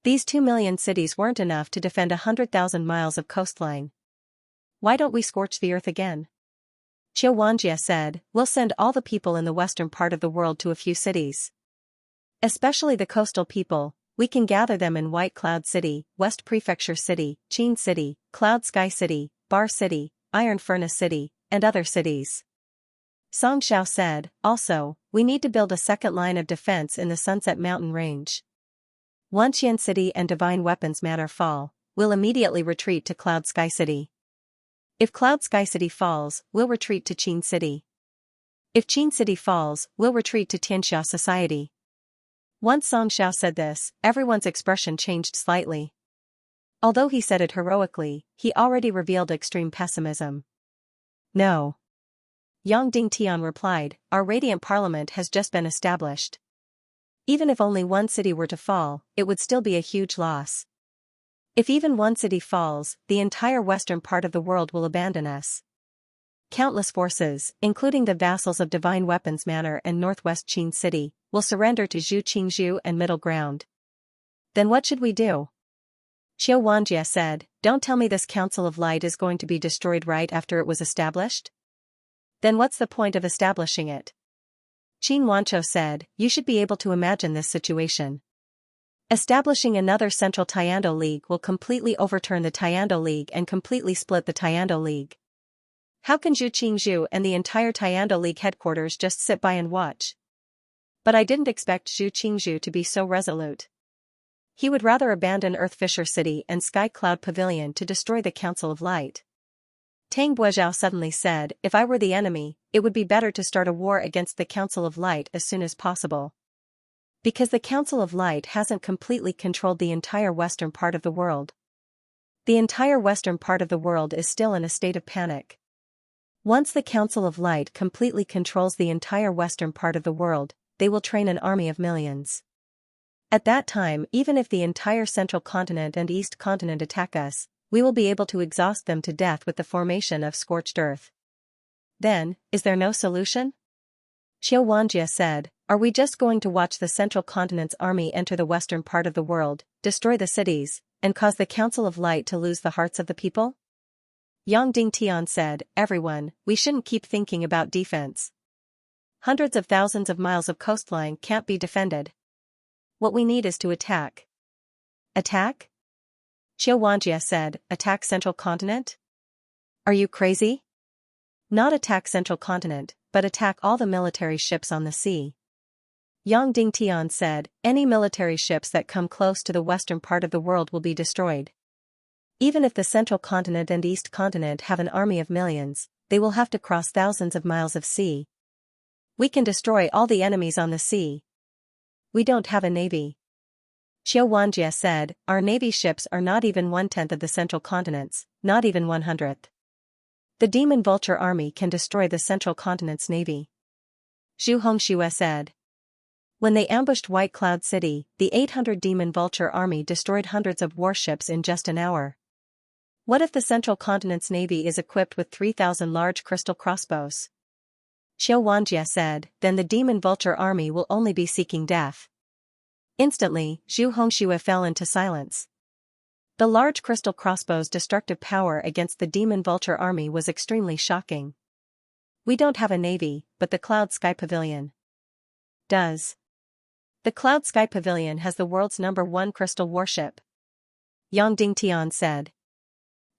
These 2 million cities weren't enough to defend 100,000 miles of coastline. Why don't we scorch the earth again? Xianxia said, we'll send all the people in the western part of the world to a few cities. Especially the coastal people, we can gather them in White Cloud City, West Prefecture City, Qin City, Cloud Sky City, Bar City, Iron Furnace City, and other cities. Song Xiao said, also, we need to build a second line of defense in the Sunset Mountain Range. Once Xian City and Divine Weapons Manor fall, we'll immediately retreat to Cloud Sky City. If Cloud Sky City falls, we'll retreat to Qin City. If Qin City falls, we'll retreat to Xianxia Society. Once Song Xiao said this, everyone's expression changed slightly. Although he said it heroically, he already revealed extreme pessimism. No. Yang Dingtian replied, our radiant parliament has just been established. Even if only one city were to fall, it would still be a huge loss. If even one city falls, the entire western part of the world will abandon us. Countless forces, including the vassals of Divine Weapons Manor and Northwest Qin City, will surrender to Zhu Qingzhu and Middle Ground. Then what should we do? Xianxia said, don't tell me this Council of Light is going to be destroyed right after it was established? Then what's the point of establishing it? Xianxia said, you should be able to imagine this situation. Establishing another Central Tiando League will completely overturn the Tiando League and completely split the Tiando League. How can Zhu Qingzhu and the entire Tiando League headquarters just sit by and watch? But I didn't expect Zhu Qingzhu to be so resolute. He would rather abandon Earth Fisher City and Sky Cloud Pavilion to destroy the Council of Light. Tang Buizhao suddenly said, if I were the enemy, it would be better to start a war against the Council of Light as soon as possible. Because the Council of Light hasn't completely controlled the entire western part of the world. The entire western part of the world is still in a state of panic. Once the Council of Light completely controls the entire western part of the world, they will train an army of millions. At that time, even if the entire central continent and east continent attack us, we will be able to exhaust them to death with the formation of scorched earth. Then, is there no solution? Xianxia said, "Are we just going to watch the central continent's army enter the western part of the world, destroy the cities, and cause the Council of Light to lose the hearts of the people?" Yang Dingtian said, "Everyone, we shouldn't keep thinking about defense. Hundreds of thousands of miles of coastline can't be defended. What we need is to attack." "Attack?" Xianxia said, "Attack central continent? Are you crazy?" "Not attack central continent, but attack all the military ships on the sea." Yang Dingtian said, "Any military ships that come close to the western part of the world will be destroyed. Even if the central continent and east continent have an army of millions, they will have to cross thousands of miles of sea. We can destroy all the enemies on the sea. We don't have a navy." Xianxia said, "Our navy ships are not even 1/10 of the central continent's, not even 1/100th. The Demon Vulture army can destroy the central continent's navy." Zhu Hongxue said. When they ambushed White Cloud City, the 800 Demon Vulture army destroyed hundreds of warships in just an hour. What if the central continent's navy is equipped with 3,000 large crystal crossbows? Xianxia said, "Then the Demon Vulture army will only be seeking death." Instantly, Zhu Hongxue fell into silence. The large crystal crossbow's destructive power against the Demon Vulture army was extremely shocking. "We don't have a navy, but the Cloud Sky Pavilion does." "The Cloud Sky Pavilion has the world's #1 crystal warship," Yang Dingtian said.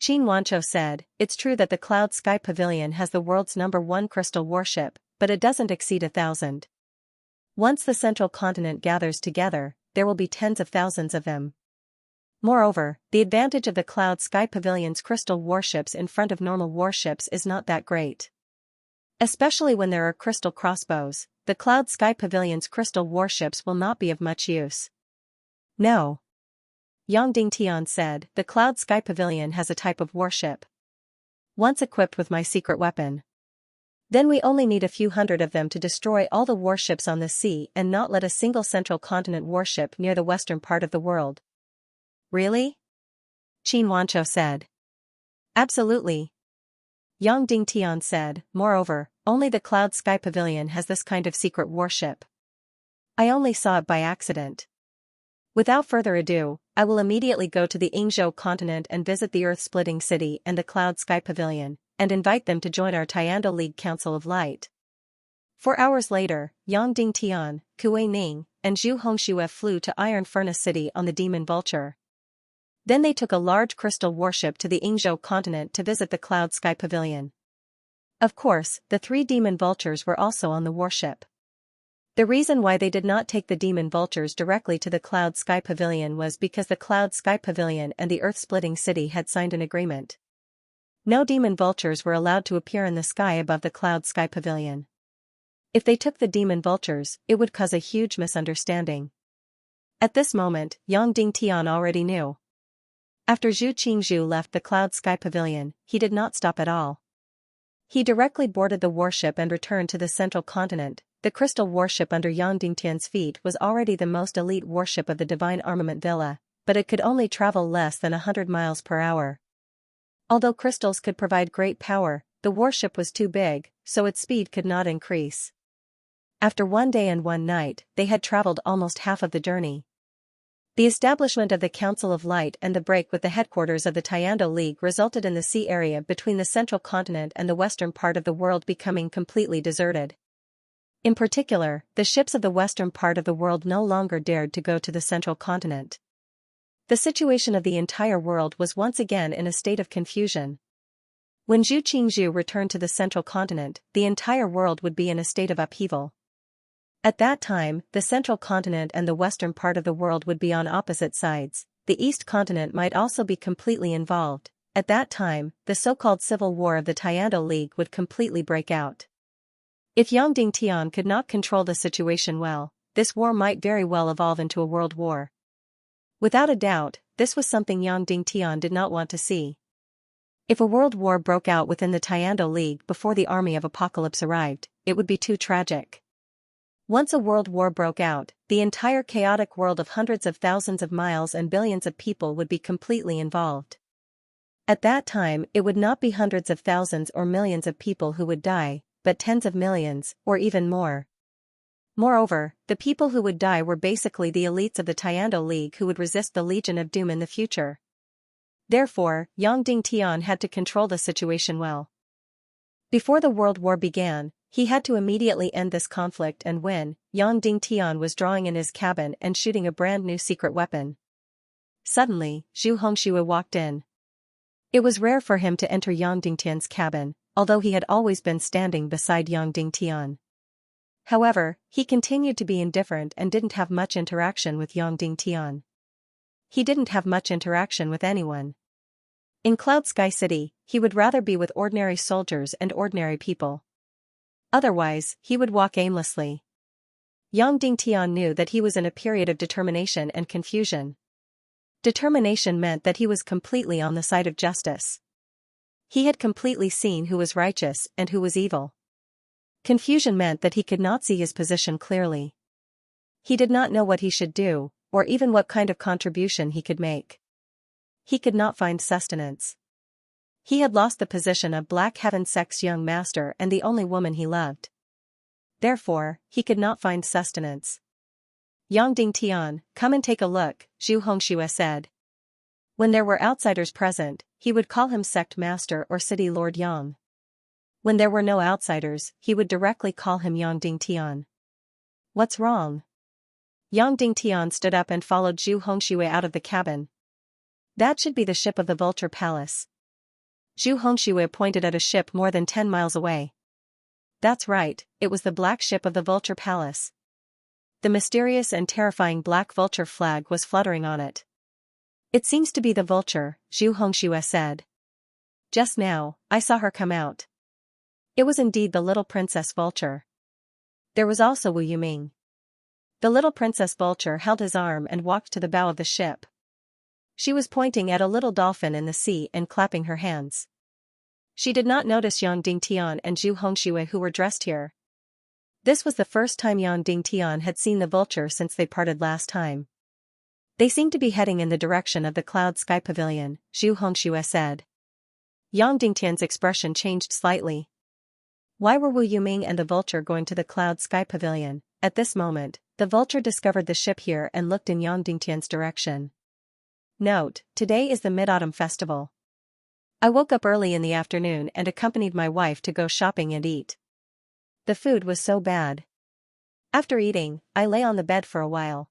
Qin Wanchou said, "It's true that the Cloud Sky Pavilion has the world's #1 crystal warship, but it doesn't exceed 1,000. Once the central continent gathers together, there will be tens of thousands of them. Moreover, the advantage of the Cloud Sky Pavilion's crystal warships in front of normal warships is not that great. Especially when there are crystal crossbows, the Cloud Sky Pavilion's crystal warships will not be of much use." "No," Yang Dingtian said, "the Cloud Sky Pavilion has a type of warship. Once equipped with my secret weapon. Then we only need a few hundred of them to destroy all the warships on the sea and not let a single central continent warship near the western part of the world." "Really?" Qin Wanchou said. "Absolutely," Yang Dingtian said. "Moreover, only the Cloud Sky Pavilion has this kind of secret warship. I only saw it by accident. Without further ado, I will immediately go to the Yingzhou continent and visit the Earth-splitting city and the Cloud Sky Pavilion, and invite them to join our Tiando League Council of Light." 4 hours later, Yang Dingtian, Kuei Ning, and Zhu Hongxue flew to Iron Furnace City on the Demon Vulture. Then they took a large crystal warship to the Yingzhou continent to visit the Cloud Sky Pavilion. Of course, the 3 Demon Vultures were also on the warship. The reason why they did not take the Demon Vultures directly to the Cloud Sky Pavilion was because the Cloud Sky Pavilion and the Earth-splitting city had signed an agreement. No Demon Vultures were allowed to appear in the sky above the Cloud Sky Pavilion. If they took the Demon Vultures, it would cause a huge misunderstanding. At this moment, Yang Dingtian already knew. After Zhu Qingzhu left the Cloud Sky Pavilion, he did not stop at all. He directly boarded the warship and returned to the central continent. The crystal warship under Yang Dingtian's feet was already the most elite warship of the Divine Armament Villa, but it could only travel less than 100 miles per hour. Although crystals could provide great power, the warship was too big, so its speed could not increase. After 1 day and 1 night, they had traveled almost half of the journey. The establishment of the Council of Light and the break with the headquarters of the Tiando League resulted in the sea area between the central continent and the western part of the world becoming completely deserted. In particular, the ships of the western part of the world no longer dared to go to the central continent. The situation of the entire world was once again in a state of confusion. When Zhu Qingzhu returned to the central continent, the entire world would be in a state of upheaval. At that time, the central continent and the western part of the world would be on opposite sides. The east continent might also be completely involved. At that time, the so-called civil war of the Tiando League would completely break out. If Yang Dingtian could not control the situation well, this war might very well evolve into a world war. Without a doubt, this was something Yang Dingtian did not want to see. If a world war broke out within the Tiando League before the army of Apocalypse arrived, it would be too tragic. Once a world war broke out, the entire chaotic world of hundreds of thousands of miles and billions of people would be completely involved. At that time, it would not be hundreds of thousands or millions of people who would die, but tens of millions, or even more. Moreover, the people who would die were basically the elites of the Tiando League who would resist the Legion of Doom in the future. Therefore, Yang Dingtian had to control the situation well. Before the World War began, he had to immediately end this conflict, and when Yang Dingtian was drawing in his cabin and shooting a brand new secret weapon, suddenly, Zhu Hongxue walked in. It was rare for him to enter Yang Dingtian's cabin, although he had always been standing beside Yang Dingtian. However, he continued to be indifferent and didn't have much interaction with Yang Dingtian. He didn't have much interaction with anyone. In Cloud Sky City, he would rather be with ordinary soldiers and ordinary people. Otherwise, he would walk aimlessly. Yang Dingtian knew that he was in a period of determination and confusion. Determination meant that he was completely on the side of justice. He had completely seen who was righteous and who was evil. Confusion meant that he could not see his position clearly. He did not know what he should do, or even what kind of contribution he could make. He could not find sustenance. He had lost the position of Black Heaven Sect's young master and the only woman he loved. Therefore, he could not find sustenance. Yang Dingtian, come and take a look, Zhu Hongxue said. When there were outsiders present, he would call him Sect Master or City Lord Yang. When there were no outsiders, he would directly call him Yang Dingtian. What's wrong? Yang Dingtian stood up and followed Zhu Hongxue out of the cabin. That should be the ship of the Vulture Palace. Zhu Hongxue pointed at a ship more than 10 miles away. That's right, it was the black ship of the Vulture Palace. The mysterious and terrifying black vulture flag was fluttering on it. It seems to be the vulture, Zhu Hongxue said. Just now, I saw her come out. It was indeed the little Princess Vulture. There was also Wu Yuming. The little Princess Vulture held his arm and walked to the bow of the ship. She was pointing at a little dolphin in the sea and clapping her hands. She did not notice Yang Dingtian and Zhu Hongxue who were dressed here. This was the first time Yang Dingtian had seen the vulture since they parted last time. They seemed to be heading in the direction of the Cloud Sky Pavilion, Zhu Hongxue said. Yang Dingtian's expression changed slightly. Why were Wu Yuming and the vulture going to the Cloud Sky Pavilion? At this moment, the vulture discovered the ship here and looked in Yang Dingtian's direction. Note, today is the Mid-Autumn Festival. I woke up early in the afternoon and accompanied my wife to go shopping and eat. The food was so bad. After eating, I lay on the bed for a while.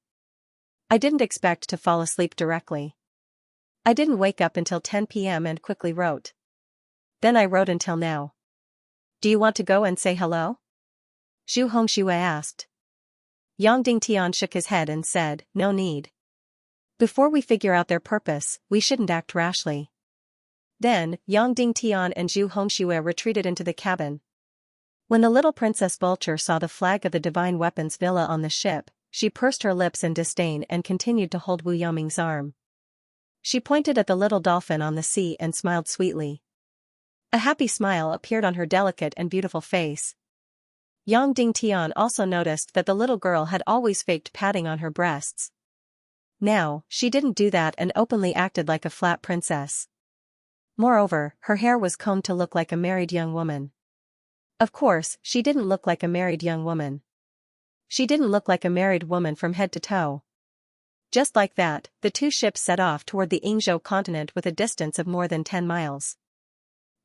I didn't expect to fall asleep directly. I didn't wake up until 10 p.m. and quickly wrote. Then I wrote until now. Do you want to go and say hello? Zhu Hongxue asked. Yang Dingtian shook his head and said, no need. Before we figure out their purpose, we shouldn't act rashly. Then, Yang Dingtian and Zhu Hongxue retreated into the cabin. When the little Princess Vulture saw the flag of the Divine Weapons Villa on the ship, she pursed her lips in disdain and continued to hold Wu Yuming's arm. She pointed at the little dolphin on the sea and smiled sweetly. A happy smile appeared on her delicate and beautiful face. Yang Dingtian also noticed that the little girl had always faked patting on her breasts. Now, she didn't do that and openly acted like a flat princess. Moreover, her hair was combed to look like a married young woman. Of course, she didn't look like a married young woman. She didn't look like a married woman from head to toe. Just like that, the two ships set off toward the Yingzhou continent with a distance of more than 10 miles.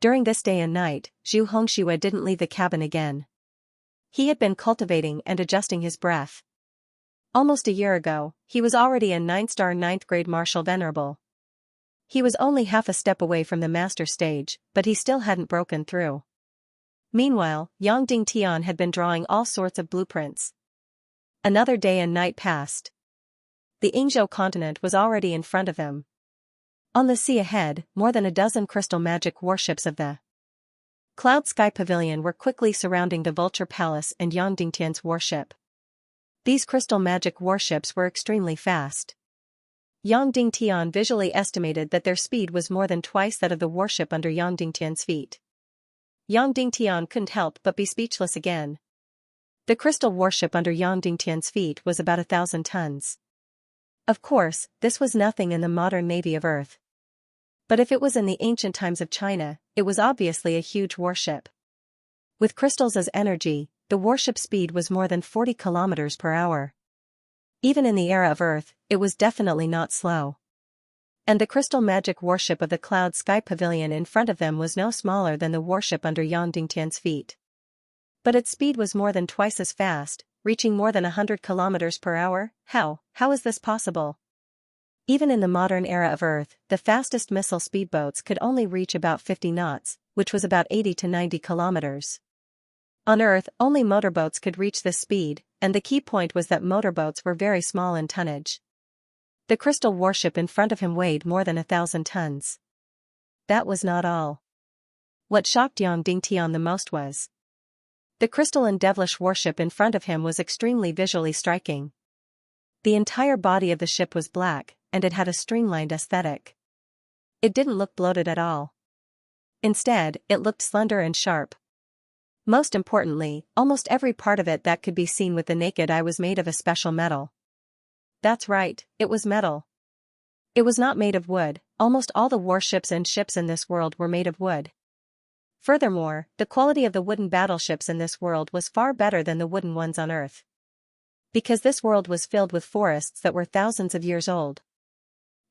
During this day and night, Zhu Hongxue didn't leave the cabin again. He had been cultivating and adjusting his breath. Almost a year ago, he was already a 9-star 9th grade Martial Venerable. He was only half a step away from the master stage, but he still hadn't broken through. Meanwhile, Yang Dingtian had been drawing all sorts of blueprints. Another day and night passed. The Yingzhou continent was already in front of him. On the sea ahead, more than a dozen crystal magic warships of the Cloud Sky Pavilion were quickly surrounding the Vulture Palace and Yang Dingtian's warship. These crystal magic warships were extremely fast. Yang Dingtian visually estimated that their speed was more than twice that of the warship under Yang Dingtian's feet. Yang Dingtian couldn't help but be speechless again. The crystal warship under Yang Dingtian's feet was about 1,000 tons. Of course, this was nothing in the modern navy of Earth. But if it was in the ancient times of China, it was obviously a huge warship. With crystals as energy, the warship speed was more than 40 kilometers per hour. Even in the era of Earth, it was definitely not slow. And the crystal magic warship of the Cloud Sky Pavilion in front of them was no smaller than the warship under Yang Dingtian's feet. But its speed was more than twice as fast, reaching more than 100 kilometers per hour. How is this possible? Even in the modern era of Earth, the fastest missile speedboats could only reach about 50 knots, which was about 80 to 90 kilometers. On Earth, only motorboats could reach this speed, and the key point was that motorboats were very small in tonnage. The crystal warship in front of him weighed more than 1,000 tons. That was not all. What shocked Yang Dingtian the most was the crystal and devilish warship in front of him was extremely visually striking. The entire body of the ship was black, and it had a streamlined aesthetic. It didn't look bloated at all. Instead, it looked slender and sharp. Most importantly, almost every part of it that could be seen with the naked eye was made of a special metal. That's right, it was metal. It was not made of wood. Almost all the warships and ships in this world were made of wood. Furthermore, the quality of the wooden battleships in this world was far better than the wooden ones on Earth. Because this world was filled with forests that were thousands of years old.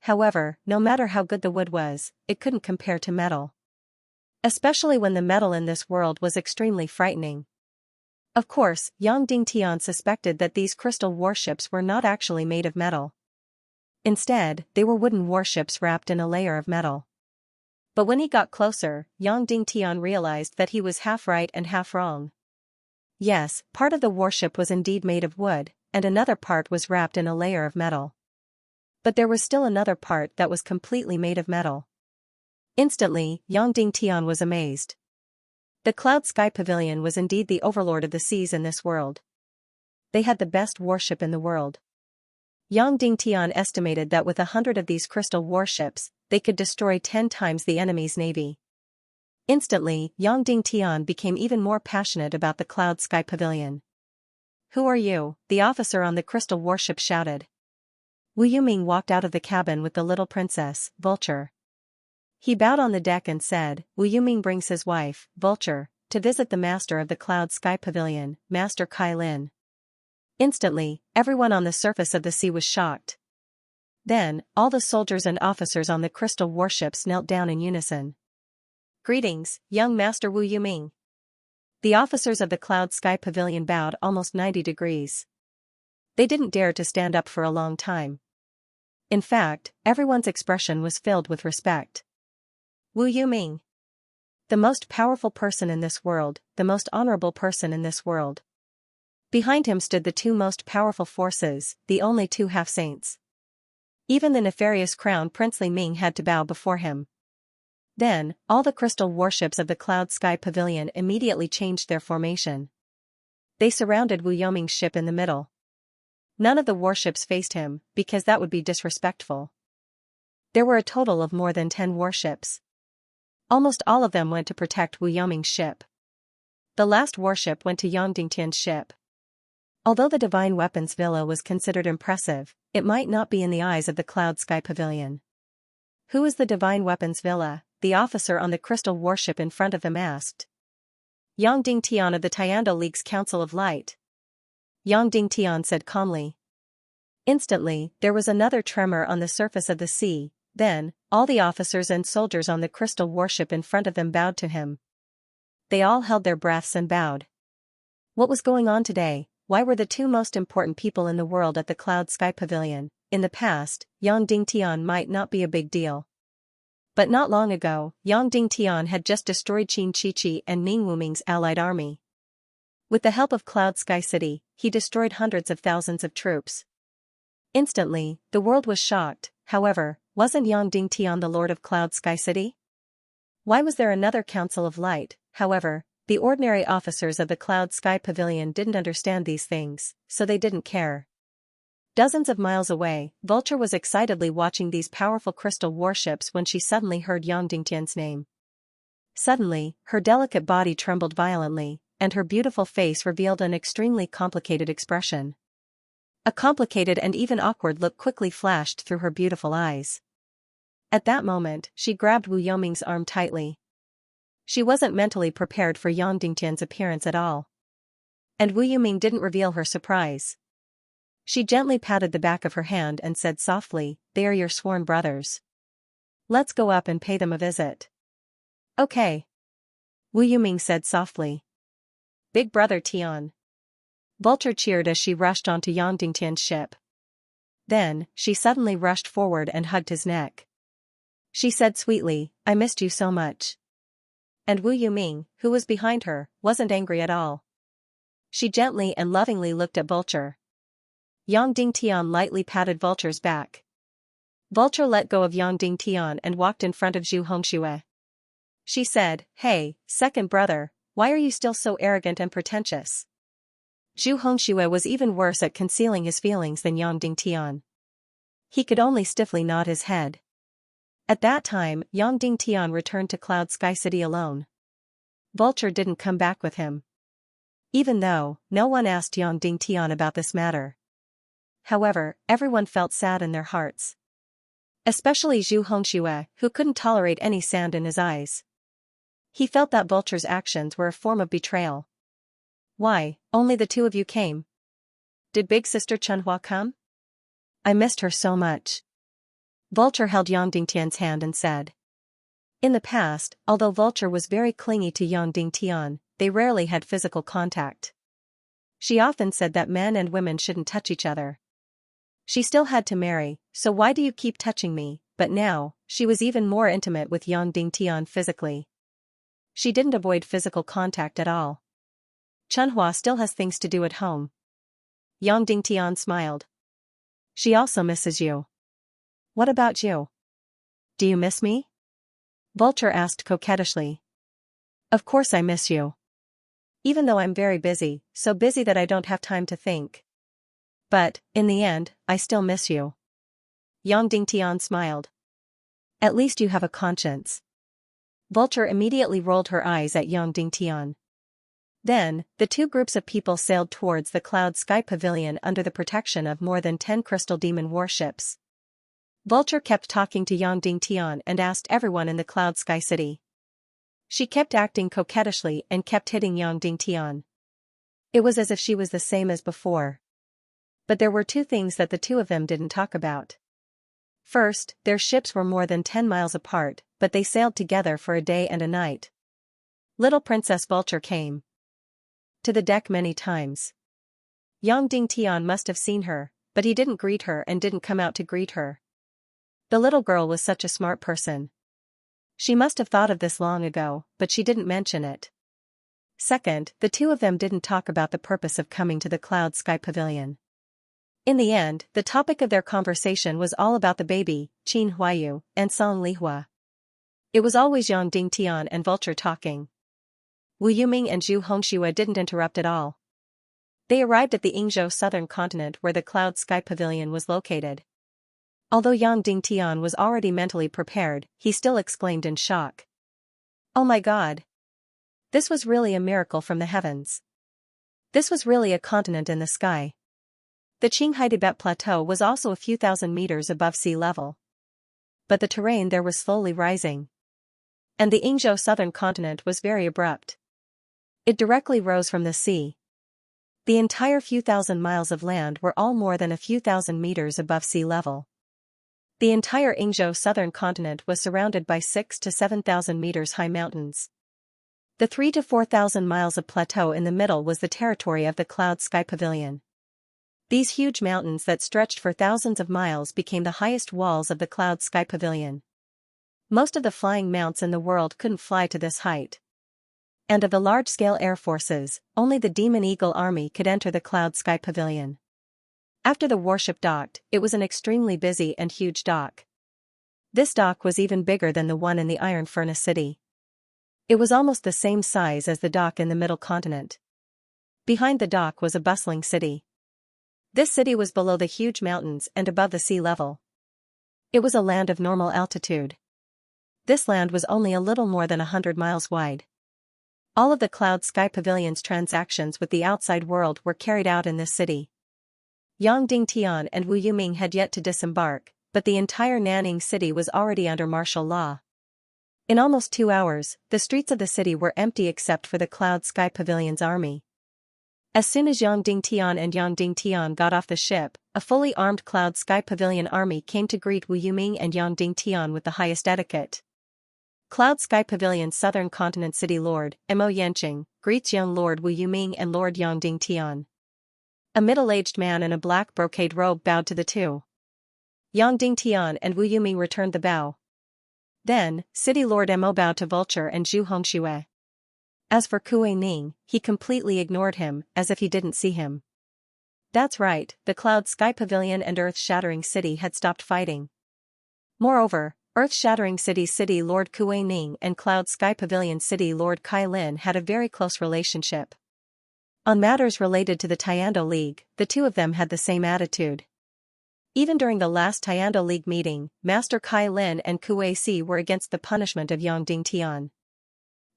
However, no matter how good the wood was, it couldn't compare to metal. Especially when the metal in this world was extremely frightening. Of course, Yang Dingtian suspected that these crystal warships were not actually made of metal. Instead, they were wooden warships wrapped in a layer of metal. But when he got closer, Yang Dingtian realized that he was half right and half wrong. Yes, part of the warship was indeed made of wood, and another part was wrapped in a layer of metal. But there was still another part that was completely made of metal. Instantly, Yang Dingtian was amazed. The Cloud Sky Pavilion was indeed the overlord of the seas in this world. They had the best warship in the world. Yang Dingtian estimated that with 100 of these crystal warships, they could destroy 10 times the enemy's navy. Instantly, Yang Dingtian became even more passionate about the Cloud Sky Pavilion. "Who are you?" the officer on the crystal warship shouted. Wu Yuming walked out of the cabin with the little princess, Vulture. He bowed on the deck and said, "Wu Yuming brings his wife, Vulture, to visit the master of the Cloud Sky Pavilion, Master Kai Lin." Instantly, everyone on the surface of the sea was shocked. Then, all the soldiers and officers on the crystal warships knelt down in unison. "Greetings, young Master Wu Yuming." The officers of the Cloud Sky Pavilion bowed almost 90 degrees. They didn't dare to stand up for a long time. In fact, everyone's expression was filled with respect. Wu Yuming. The most powerful person in this world, the most honorable person in this world. Behind him stood the two most powerful forces, the only two half-saints. Even the nefarious crown Prince Li Ming had to bow before him. Then, all the crystal warships of the Cloud Sky Pavilion immediately changed their formation. They surrounded Wu Yuming's ship in the middle. None of the warships faced him, because that would be disrespectful. There were a total of more than 10 warships. Almost all of them went to protect Wu Yuming's ship. The last warship went to Yang Dingtian's ship. Although the Divine Weapons Villa was considered impressive, it might not be in the eyes of the Cloud Sky Pavilion. "Who is the Divine Weapons Villa?" the officer on the crystal warship in front of them asked. "Yang Dingtian of the Tiando League's Council of Light." Yang Dingtian said calmly. Instantly, there was another tremor on the surface of the sea. Then, all the officers and soldiers on the crystal warship in front of them bowed to him. They all held their breaths and bowed. What was going on today? Why were the two most important people in the world at the Cloud Sky Pavilion? In the past, Yang Dingtian might not be a big deal. But not long ago, Yang Dingtian had just destroyed Qin Chichi and Ning Wuming's allied army. With the help of Cloud Sky City, he destroyed hundreds of thousands of troops. Instantly, the world was shocked. However, wasn't Yang Dingtian the Lord of Cloud Sky City? Why was there another Council of Light? However, the ordinary officers of the Cloud Sky Pavilion didn't understand these things, so they didn't care. Dozens of miles away, Vulture was excitedly watching these powerful crystal warships when she suddenly heard Yang Dingtian's name. Suddenly, her delicate body trembled violently, and her beautiful face revealed an extremely complicated expression. A complicated and even awkward look quickly flashed through her beautiful eyes. At that moment, she grabbed Wu Yuming's arm tightly. She wasn't mentally prepared for Yang Dingtian's appearance at all. And Wu Yuming didn't reveal her surprise. She gently patted the back of her hand and said softly, "They are your sworn brothers. Let's go up and pay them a visit." "Okay," Wu Yuming said softly. "Big brother Tian." Vulture cheered as she rushed onto Yang Dingtian's ship. Then, she suddenly rushed forward and hugged his neck. She said sweetly, "I missed you so much." And Wu Yuming, who was behind her, wasn't angry at all. She gently and lovingly looked at Vulture. Yang Dingtian lightly patted Vulture's back. Vulture let go of Yang Dingtian and walked in front of Zhu Hongxue. She said, "Hey, second brother, why are you still so arrogant and pretentious?" Zhu Hongxue was even worse at concealing his feelings than Yang Dingtian. He could only stiffly nod his head. At that time, Yang Dingtian returned to Cloud Sky City alone. Vulture didn't come back with him. Even though, no one asked Yang Dingtian about this matter. However, everyone felt sad in their hearts. Especially Zhu Hongxue, who couldn't tolerate any sand in his eyes. He felt that Vulture's actions were a form of betrayal. "Why, only the two of you came? Did big sister Chunhua come? I missed her so much." Vulture held Yang Dingtian's hand and said. In the past, although Vulture was very clingy to Yang Dingtian, they rarely had physical contact. She often said that men and women shouldn't touch each other. She still had to marry, so why do you keep touching me? But now, she was even more intimate with Yang Dingtian physically. She didn't avoid physical contact at all. Chunhua still has things to do at home. Yang Dingtian smiled. She also misses you. What about you? Do you miss me? Vulture asked coquettishly. Of course I miss you. Even though I'm very busy, so busy that I don't have time to think. But, in the end, I still miss you. Yang Dingtian smiled. At least you have a conscience. Vulture immediately rolled her eyes at Yang Dingtian. Then, the two groups of people sailed towards the Cloud Sky Pavilion under the protection of more than 10 Crystal Demon warships. Vulture kept talking to Yang Dingtian and asked everyone in the Cloud Sky City. She kept acting coquettishly and kept hitting Yang Dingtian. It was as if she was the same as before. But there were two things that the two of them didn't talk about. First, their ships were more than 10 miles apart, but they sailed together for a day and a night. Little Princess Vulture came to the deck many times. Yang Dingtian must have seen her, but he didn't greet her and didn't come out to greet her. The little girl was such a smart person. She must have thought of this long ago, but she didn't mention it. Second, the two of them didn't talk about the purpose of coming to the Cloud Sky Pavilion. In the end, the topic of their conversation was all about the baby, Qin Huayu, and Song Lihua. It was always Yang Dingtian and Vulture talking. Wu Yuming and Zhu Hongxue didn't interrupt at all. They arrived at the Yingzhou southern continent where the Cloud Sky Pavilion was located. Although Yang Dingtian was already mentally prepared, he still exclaimed in shock. Oh my God! This was really a miracle from the heavens. This was really a continent in the sky. The Qinghai Tibet Plateau was also a few thousand meters above sea level. But the terrain there was slowly rising. And the Yingzhou southern continent was very abrupt. It directly rose from the sea. The entire few thousand miles of land were all more than a few thousand meters above sea level. The entire Yingzhou southern continent was surrounded by 6,000 to 7,000 meters high mountains. The 3,000 to 4,000 miles of plateau in the middle was the territory of the Cloud Sky Pavilion. These huge mountains that stretched for thousands of miles became the highest walls of the Cloud Sky Pavilion. Most of the flying mounts in the world couldn't fly to this height. And of the large-scale air forces, only the Demon Eagle Army could enter the Cloud Sky Pavilion. After the warship docked, it was an extremely busy and huge dock. This dock was even bigger than the one in the Iron Furnace City. It was almost the same size as the dock in the Middle Continent. Behind the dock was a bustling city. This city was below the huge mountains and above the sea level. It was a land of normal altitude. This land was only a little more than 100 miles wide. All of the Cloud Sky Pavilion's transactions with the outside world were carried out in this city. Yang Dingtian and Wu Yuming had yet to disembark, but the entire Nanning city was already under martial law. In almost 2 hours, the streets of the city were empty except for the Cloud Sky Pavilion's army. As soon as Yang Dingtian and Yang Dingtian got off the ship, a fully armed Cloud Sky Pavilion army came to greet Wu Yuming and Yang Dingtian with the highest etiquette. Cloud Sky Pavilion's Southern Continent City Lord, Mo Yanqing, greets young Lord Wu Yuming and Lord Yang Dingtian. A middle-aged man in a black brocade robe bowed to the two. Yang Dingtian and Wu Yuming returned the bow. Then, City Lord Mo bowed to Vulture and Zhu Hongxue. As for Kuei Ning, he completely ignored him, as if he didn't see him. That's right, the Cloud Sky Pavilion and Earth-Shattering City had stopped fighting. Moreover, Earth-Shattering City's City Lord Kuei Ning and Cloud Sky Pavilion City Lord Kai Lin had a very close relationship. On matters related to the Tiando League, the two of them had the same attitude. Even during the last Tiando League meeting, Master Kai Lin and Kuei Si were against the punishment of Yang Dingtian.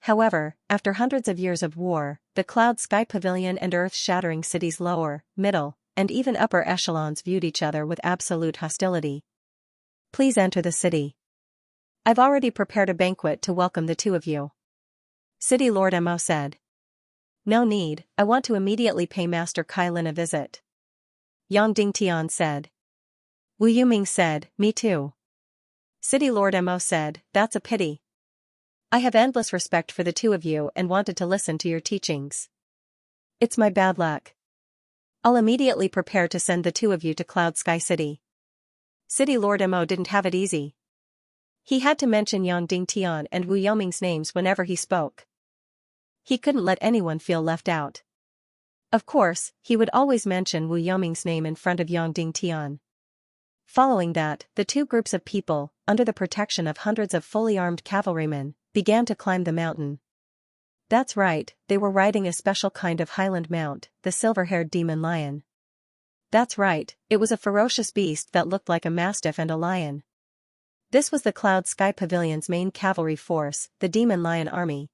However, after hundreds of years of war, the Cloud Sky Pavilion and Earth-Shattering City's lower, middle, and even upper echelons viewed each other with absolute hostility. Please enter the city. I've already prepared a banquet to welcome the two of you. City Lord Mo said. No need, I want to immediately pay Master Kai Lin a visit. Yang Dingtian said. Wu Yuming said, me too. City Lord Mo said, that's a pity. I have endless respect for the two of you and wanted to listen to your teachings. It's my bad luck. I'll immediately prepare to send the two of you to Cloud Sky City. City Lord Mo didn't have it easy. He had to mention Yang Dingtian and Wu Yuming's names whenever he spoke. He couldn't let anyone feel left out. Of course, he would always mention Wu Yuming's name in front of Yang Dingtian. Following that, the two groups of people, under the protection of hundreds of fully armed cavalrymen, began to climb the mountain. That's right, they were riding a special kind of highland mount, the silver-haired demon lion. That's right, it was a ferocious beast that looked like a mastiff and a lion. This was the Cloud Sky Pavilion's main cavalry force, the Demon Lion Army.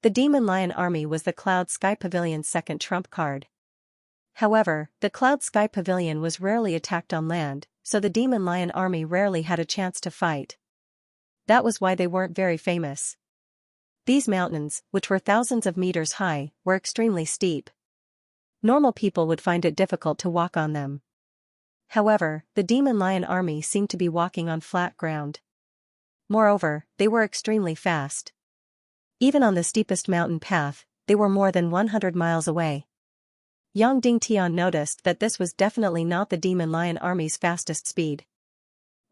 The Demon Lion Army was the Cloud Sky Pavilion's second trump card. However, the Cloud Sky Pavilion was rarely attacked on land, so the Demon Lion Army rarely had a chance to fight. That was why they weren't very famous. These mountains, which were thousands of meters high, were extremely steep. Normal people would find it difficult to walk on them. However, the Demon Lion Army seemed to be walking on flat ground. Moreover, they were extremely fast. Even on the steepest mountain path, they were more than 100 miles away. Yang Dingtian noticed that this was definitely not the Demon Lion Army's fastest speed.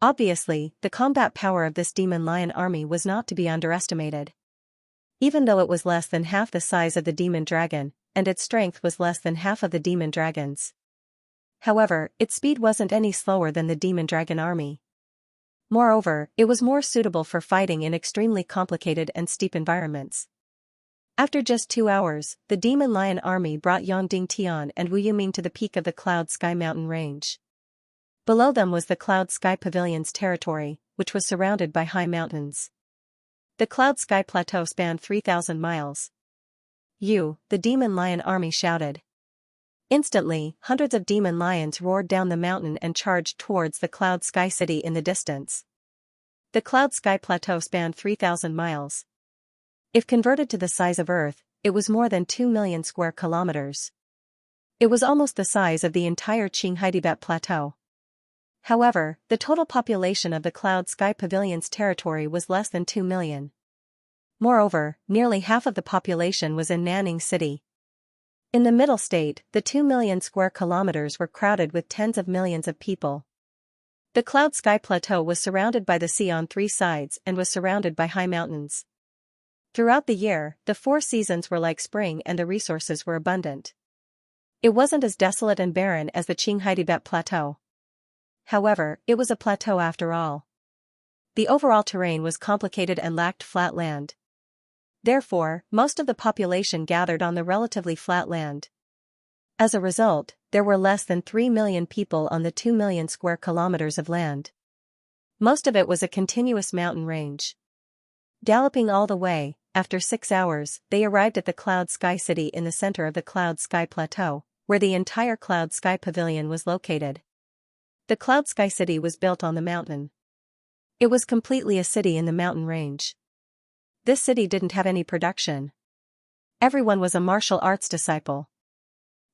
Obviously, the combat power of this Demon Lion Army was not to be underestimated. Even though it was less than half the size of the Demon Dragon, and its strength was less than half of the Demon Dragon's. However, its speed wasn't any slower than the Demon Dragon Army. Moreover, it was more suitable for fighting in extremely complicated and steep environments. After just 2 hours, the Demon Lion Army brought Yang Dingtian and Wu Yuming to the peak of the Cloud Sky Mountain Range. Below them was the Cloud Sky Pavilion's territory, which was surrounded by high mountains. The Cloud Sky Plateau spanned 3,000 miles. You, the Demon Lion Army shouted. Instantly, hundreds of demon lions roared down the mountain and charged towards the Cloud Sky City in the distance. The Cloud Sky Plateau spanned 3,000 miles. If converted to the size of Earth, it was more than 2 million square kilometers. It was almost the size of the entire Qinghai Plateau. However, the total population of the Cloud Sky Pavilion's territory was less than 2 million. Moreover, nearly half of the population was in Nanning City. In the middle state, the 2 million square kilometers were crowded with tens of millions of people. The Cloud Sky Plateau was surrounded by the sea on 3 sides and was surrounded by high mountains. Throughout the year, the 4 seasons were like spring and the resources were abundant. It wasn't as desolate and barren as the Qinghai Plateau. However, it was a plateau after all. The overall terrain was complicated and lacked flat land. Therefore, most of the population gathered on the relatively flat land. As a result, there were less than 3 million people on the 2 million square kilometers of land. Most of it was a continuous mountain range. Galloping all the way, after 6 hours, they arrived at the Cloud Sky City in the center of the Cloud Sky Plateau, where the entire Cloud Sky Pavilion was located. The Cloud Sky City was built on the mountain. It was completely a city in the mountain range. This city didn't have any production. Everyone was a martial arts disciple.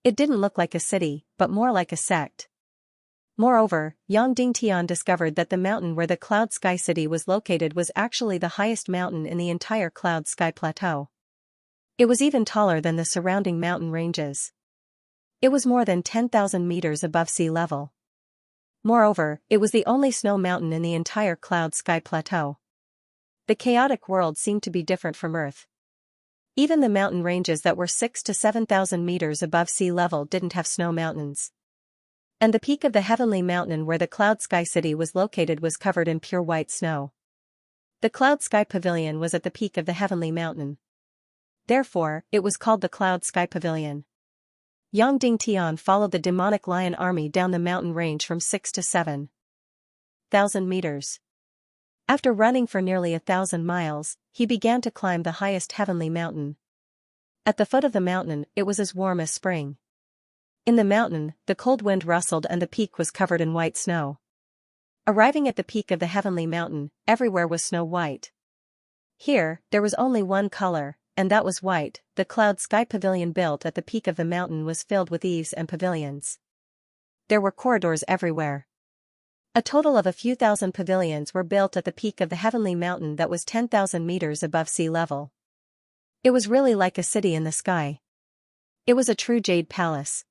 It didn't look like a city, but more like a sect. Moreover, Yang Dingtian discovered that the mountain where the Cloud Sky City was located was actually the highest mountain in the entire Cloud Sky Plateau. It was even taller than the surrounding mountain ranges. It was more than 10,000 meters above sea level. Moreover, it was the only snow mountain in the entire Cloud Sky Plateau. The chaotic world seemed to be different from Earth. Even the mountain ranges that were 6,000 to 7,000 meters above sea level didn't have snow mountains. And the peak of the heavenly mountain where the Cloud Sky City was located was covered in pure white snow. The Cloud Sky Pavilion was at the peak of the heavenly mountain. Therefore, it was called the Cloud Sky Pavilion. Yang Dingtian followed the demonic lion army down the mountain range from 6,000 to 7,000 meters. After running for nearly 1,000 miles, he began to climb the highest heavenly mountain. At the foot of the mountain, it was as warm as spring. In the mountain, the cold wind rustled and the peak was covered in white snow. Arriving at the peak of the heavenly mountain, everywhere was snow white. Here, there was only one color, and that was white. The Cloud Sky Pavilion built at the peak of the mountain was filled with eaves and pavilions. There were corridors everywhere. A total of a few thousand pavilions were built at the peak of the heavenly mountain that was 10,000 meters above sea level. It was really like a city in the sky. It was a true jade palace.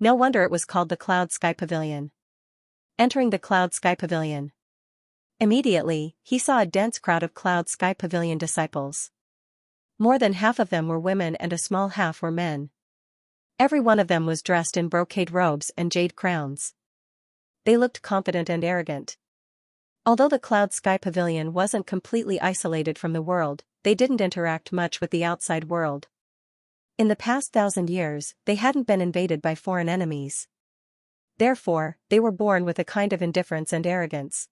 No wonder it was called the Cloud Sky Pavilion. Entering the Cloud Sky Pavilion. Immediately, he saw a dense crowd of Cloud Sky Pavilion disciples. More than half of them were women and a small half were men. Every one of them was dressed in brocade robes and jade crowns. They looked confident and arrogant. Although the Cloud Sky Pavilion wasn't completely isolated from the world, they didn't interact much with the outside world. In the past 1,000 years, they hadn't been invaded by foreign enemies. Therefore, they were born with a kind of indifference and arrogance.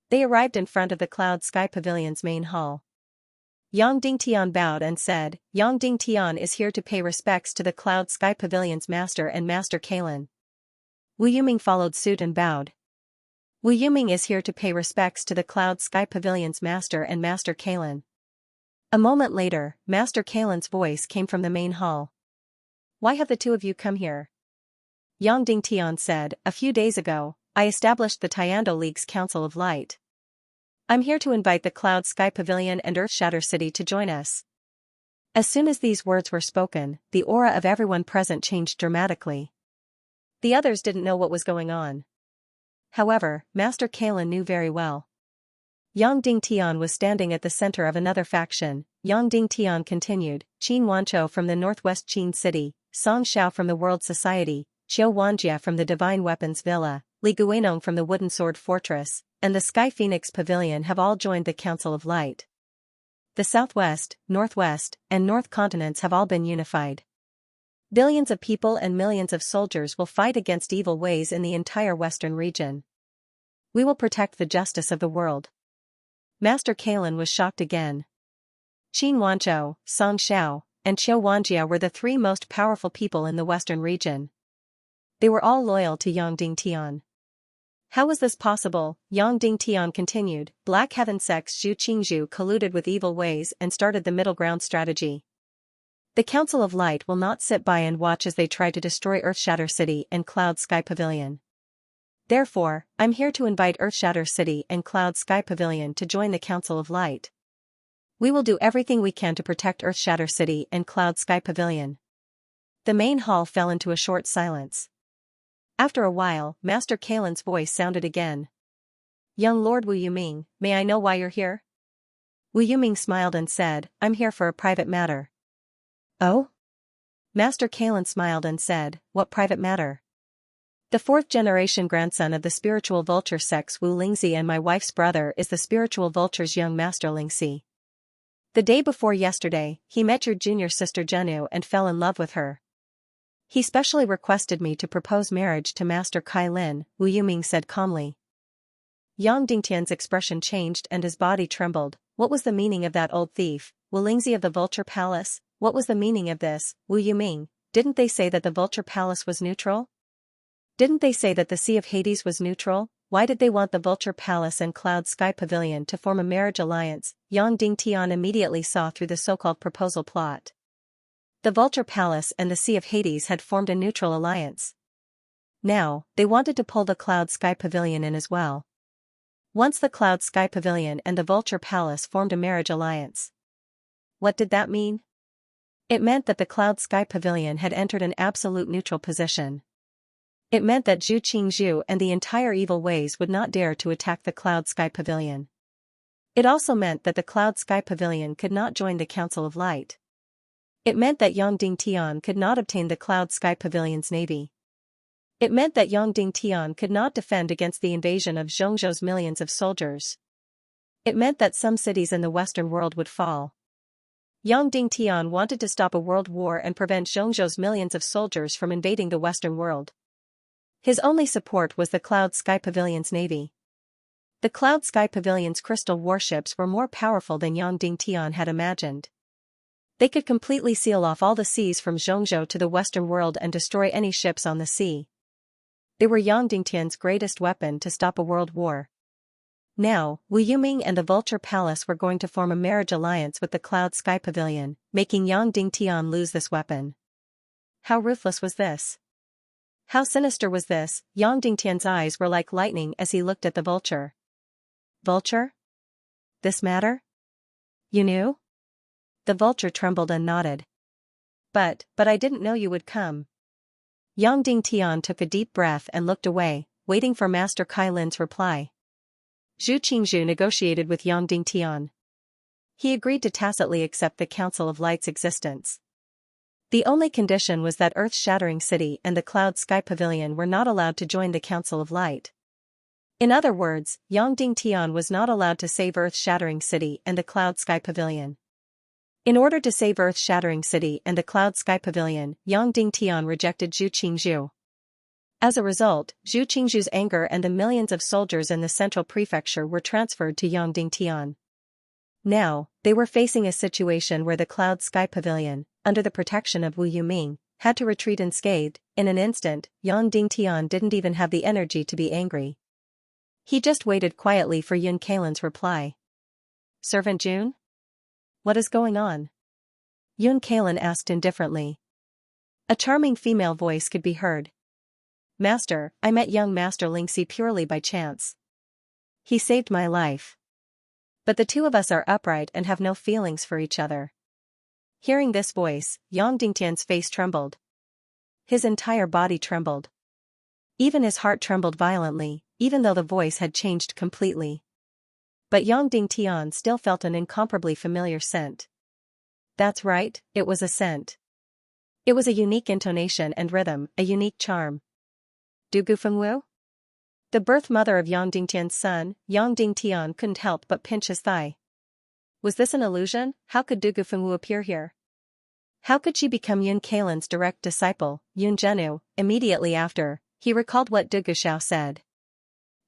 They arrived in front of the Cloud Sky Pavilion's main hall. Yang Dingtian bowed and said, "Yang Dingtian is here to pay respects to the Cloud Sky Pavilion's master and Master Kalin." Wu Yuming followed suit and bowed. Wu Yuming is here to pay respects to the Cloud Sky Pavilion's master and Master Kalin. A moment later, Master Kalin's voice came from the main hall. "Why have the two of you come here?" Yang Dingtian said, "A few days ago, I established the Tiando League's Council of Light. I'm here to invite the Cloud Sky Pavilion and Earth Shatter City to join us." As soon as these words were spoken, the aura of everyone present changed dramatically. The others didn't know what was going on. However, Master Kalin knew very well. Yang Dingtian was standing at the center of another faction. Yang Dingtian continued, "Qin Wanzhou from the northwest Qin City, Song Xiao from the World Society, Xiao Wanjia from the Divine Weapons Villa, Li Guanong from the Wooden Sword Fortress, and the Sky Phoenix Pavilion have all joined the Council of Light. The southwest, northwest, and north continents have all been unified. Billions of people and millions of soldiers will fight against evil ways in the entire western region. We will protect the justice of the world." Master Kalin was shocked again. Qin Wanzhou, Song Xiao, and Xiao Wanjia were the three most powerful people in the western region. They were all loyal to Yang Dingtian. How was this possible? Yang Dingtian continued. Black Heaven sects Zhu Qingzhu colluded with evil ways and started the middle ground strategy. The Council of Light will not sit by and watch as they try to destroy Earthshatter City and Cloud Sky Pavilion. Therefore, I'm here to invite Earthshatter City and Cloud Sky Pavilion to join the Council of Light. We will do everything we can to protect Earthshatter City and Cloud Sky Pavilion. The main hall fell into a short silence. After a while, Master Kalin's voice sounded again. "Young Lord Wu Yuming, may I know why you're here?" Wu Yuming smiled and said, "I'm here for a private matter." "Oh?" Master Kalin smiled and said, "What private matter?" "The fourth-generation grandson of the spiritual vulture sex Wu Lingzi and my wife's brother is the spiritual vulture's young master Lingxi. The day before yesterday, he met your junior sister Zhenu and fell in love with her. He specially requested me to propose marriage to Master Kai Lin," Wu Yuming said calmly. Yang Dingtian's expression changed and his body trembled. What was the meaning of that old thief, Wu Lingzi of the Vulture Palace? What was the meaning of this? Wu Yuming, didn't they say that the Vulture Palace was neutral? Didn't they say that the Sea of Hades was neutral? Why did they want the Vulture Palace and Cloud Sky Pavilion to form a marriage alliance? Yang Dingtian immediately saw through the so-called proposal plot. The Vulture Palace and the Sea of Hades had formed a neutral alliance. Now, they wanted to pull the Cloud Sky Pavilion in as well. Once the Cloud Sky Pavilion and the Vulture Palace formed a marriage alliance. What did that mean? It meant that the Cloud Sky Pavilion had entered an absolute neutral position. It meant that Zhu Qingzhu and the entire evil ways would not dare to attack the Cloud Sky Pavilion. It also meant that the Cloud Sky Pavilion could not join the Council of Light. It meant that Yongding Tian could not obtain the Cloud Sky Pavilion's navy. It meant that Yongding Tian could not defend against the invasion of Zhongzhou's millions of soldiers. It meant that some cities in the Western world would fall. Yongding Tian wanted to stop a world war and prevent Zhongzhou's millions of soldiers from invading the Western world. His only support was the Cloud Sky Pavilion's navy. The Cloud Sky Pavilion's crystal warships were more powerful than Yongding Tian had imagined. They could completely seal off all the seas from Zhongzhou to the Western world and destroy any ships on the sea. They were Yongding Tian's greatest weapon to stop a world war. Now, Wu Yuming and the Vulture Palace were going to form a marriage alliance with the Cloud Sky Pavilion, making Yongding Tian lose this weapon. How ruthless was this? How sinister was this? Yongding Tian's eyes were like lightning as he looked at the vulture. Vulture? This matter? You knew? The vulture trembled and nodded. But I didn't know you would come. Yongding Tian took a deep breath and looked away, waiting for Master Kai Lin's reply. Zhu Qingzhu negotiated with Yongding Tian. He agreed to tacitly accept the Council of Light's existence. The only condition was that Earth-Shattering City and the Cloud Sky Pavilion were not allowed to join the Council of Light. In other words, Yongding Tian was not allowed to save Earth-Shattering City and the Cloud Sky Pavilion. In order to save Earth-Shattering City and the Cloud Sky Pavilion, Yongding Tian rejected Zhu Qingzhu. As a result, Zhu Qingzhu's anger and the millions of soldiers in the central prefecture were transferred to Yongding Tian. Now, they were facing a situation where the Cloud Sky Pavilion, under the protection of Wu Yuming, had to retreat unscathed. In an instant, Yongding Tian didn't even have the energy to be angry. He just waited quietly for Yun Kailan's reply. Servant June? What is going on? Yun Kailan asked indifferently. A charming female voice could be heard. Master, I met young Master Lingxi purely by chance. He saved my life. But the two of us are upright and have no feelings for each other. Hearing this voice, Yongding Tian's face trembled. His entire body trembled. Even his heart trembled violently, even though the voice had changed completely. But Yongding Tian still felt an incomparably familiar scent. That's right, it was a scent. It was a unique intonation and rhythm, a unique charm. Du Gufengwu? The birth mother of Yongding Tian's son, Yongding Tian couldn't help but pinch his thigh. Was this an illusion? How could Du Gufengwu appear here? How could she become Yun Kailan's direct disciple, Yun Zhenu? Immediately after, he recalled what Du Guxiao said.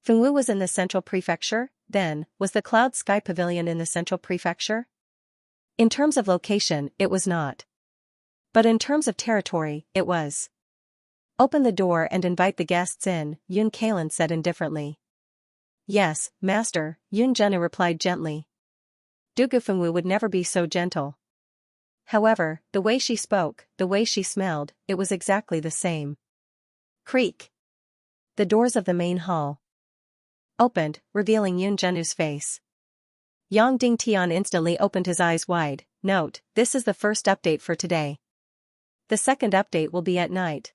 Fengwu was in the central prefecture. Then, was the Cloud Sky Pavilion in the central prefecture? In terms of location, it was not. But in terms of territory, it was. Open the door and invite the guests in, Yun Kailan said indifferently. Yes, master, Yun Zhenu replied gently. Du Gufengwu would never be so gentle. However, the way she spoke, the way she smelled, it was exactly the same. Creak. The doors of the main hall opened, revealing Yun Zhenu's face. Yongding Tian instantly opened his eyes wide. Note, this is the first update for today. The second update will be at night.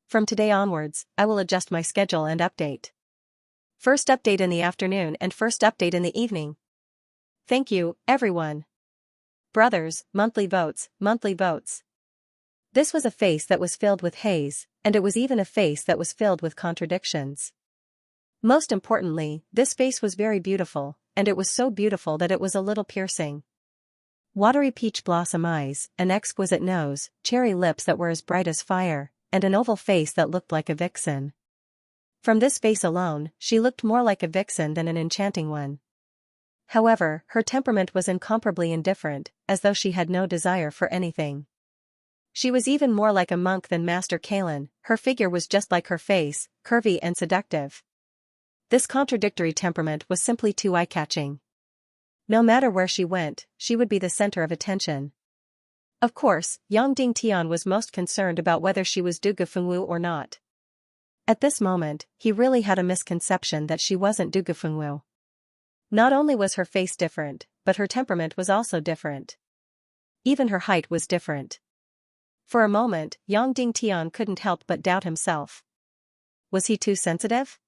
From today onwards, I will adjust my schedule and update. First update in the afternoon and first update in the evening. Thank you, everyone. Brothers, monthly votes, monthly votes. This was a face that was filled with haze, and it was even a face that was filled with contradictions. Most importantly, this face was very beautiful, and it was so beautiful that it was a little piercing. Watery peach blossom eyes, an exquisite nose, cherry lips that were as bright as fire, and an oval face that looked like a vixen. From this face alone, she looked more like a vixen than an enchanting one. However, her temperament was incomparably indifferent, as though she had no desire for anything. She was even more like a monk than Master Kailan. Her figure was just like her face, curvy and seductive. This contradictory temperament was simply too eye-catching. No matter where she went, she would be the center of attention. Of course, Yang Dingtian was most concerned about whether she was Duge Fengwu or not. At this moment, he really had a misconception that she wasn't Duge Fengwu. Not only was her face different, but her temperament was also different. Even her height was different. For a moment, Yang Dingtian couldn't help but doubt himself. Was he too sensitive?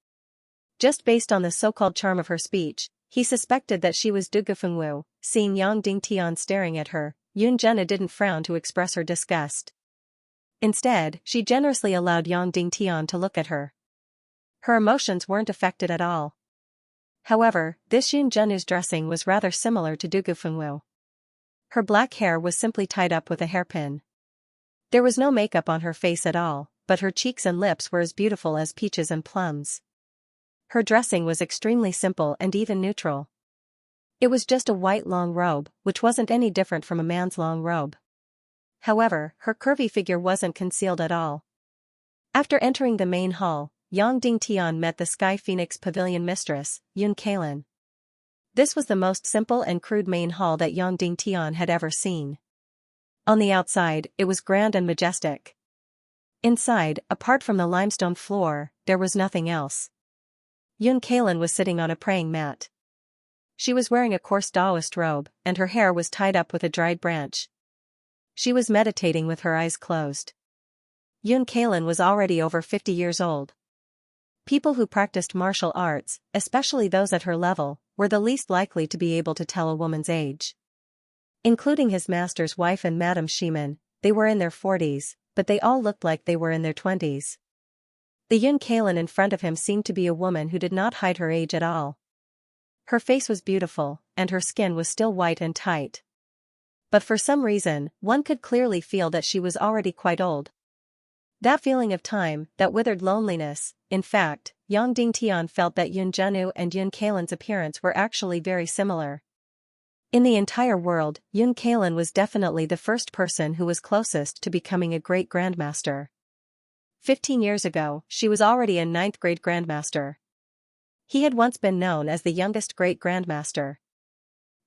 Just based on the so-called charm of her speech, he suspected that she was Duge Fengwu. Seeing Yang Dingtian staring at her, Yun Zhenna didn't frown to express her disgust. Instead, she generously allowed Yang Dingtian to look at her. Her emotions weren't affected at all. However, this Yun Zhenna's dressing was rather similar to Duge Fengwu. Her black hair was simply tied up with a hairpin. There was no makeup on her face at all, but her cheeks and lips were as beautiful as peaches and plums. Her dressing was extremely simple and even neutral. It was just a white long robe, which wasn't any different from a man's long robe. However, her curvy figure wasn't concealed at all. After entering the main hall, Yang Dingtian met the Sky Phoenix Pavilion mistress, Yun Kalin. This was the most simple and crude main hall that Yang Dingtian had ever seen. On the outside, it was grand and majestic. Inside, apart from the limestone floor, there was nothing else. Yun Kalin was sitting on a praying mat. She was wearing a coarse Taoist robe, and her hair was tied up with a dried branch. She was meditating with her eyes closed. Yun Kalin was already over 50 years old. People who practiced martial arts, especially those at her level, were the least likely to be able to tell a woman's age. Including his master's wife and Madame Shimen, they were in their 40s, but they all looked like they were in their 20s. The Yun Kalin in front of him seemed to be a woman who did not hide her age at all. Her face was beautiful, and her skin was still white and tight. But for some reason, one could clearly feel that she was already quite old. That feeling of time, that withered loneliness. In fact, Yang Dingtian felt that Yun Zhenna and Yun Kalin's appearance were actually very similar. In the entire world, Yun Kalin was definitely the first person who was closest to becoming a great grandmaster. 15 years ago, she was already a 9th grade grandmaster. He had once been known as the youngest great grandmaster.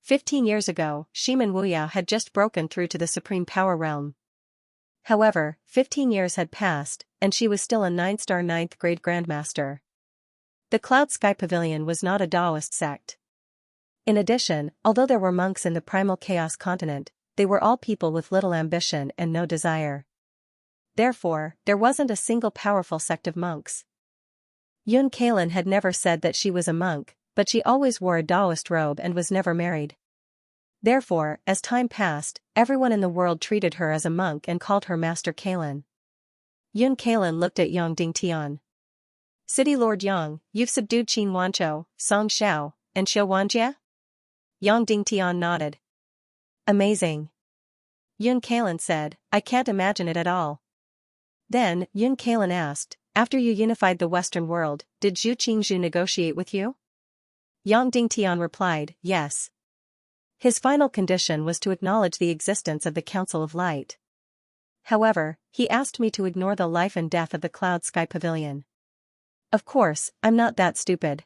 15 years ago, Shimen Wuya had just broken through to the supreme power realm. However, 15 years had passed, and she was still a 9-star 9th grade grandmaster. The Cloud Sky Pavilion was not a Taoist sect. In addition, although there were monks in the primal chaos continent, they were all people with little ambition and no desire. Therefore, there wasn't a single powerful sect of monks. Yun Kalin had never said that she was a monk, but she always wore a Taoist robe and was never married. Therefore, as time passed, everyone in the world treated her as a monk and called her Master Kalin. Yun Kalin looked at Yang Dingtian. City Lord Yang, you've subdued Qin Wanzhou, Song Xiao, and Xiu Wanjie? Yang Dingtian nodded. Amazing. Yun Kalin said, I can't imagine it at all. Then, Yun Kalin asked, after you unified the Western world, did Zhu Qingzhu negotiate with you? Yang Dingtian replied, yes. His final condition was to acknowledge the existence of the Council of Light. However, he asked me to ignore the life and death of the Cloud Sky Pavilion. Of course, I'm not that stupid.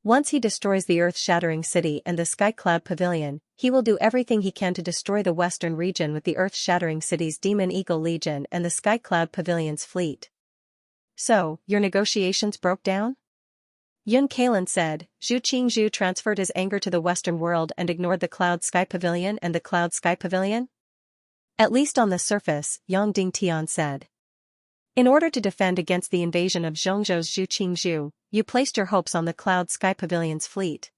Once he destroys the earth-shattering city and the Sky Cloud Pavilion, he will do everything he can to destroy the western region with the earth-shattering city's Demon Eagle Legion and the Sky Cloud Pavilion's fleet. So, your negotiations broke down? Yun Kalin said, Zhu Qingzhu transferred his anger to the Western world and ignored the Cloud Sky Pavilion and the Cloud Sky Pavilion? At least on the surface, Yang Dingtian said. In order to defend against the invasion of Zhongzhou's Zhu Qingzhu, you placed your hopes on the Cloud Sky Pavilion's fleet.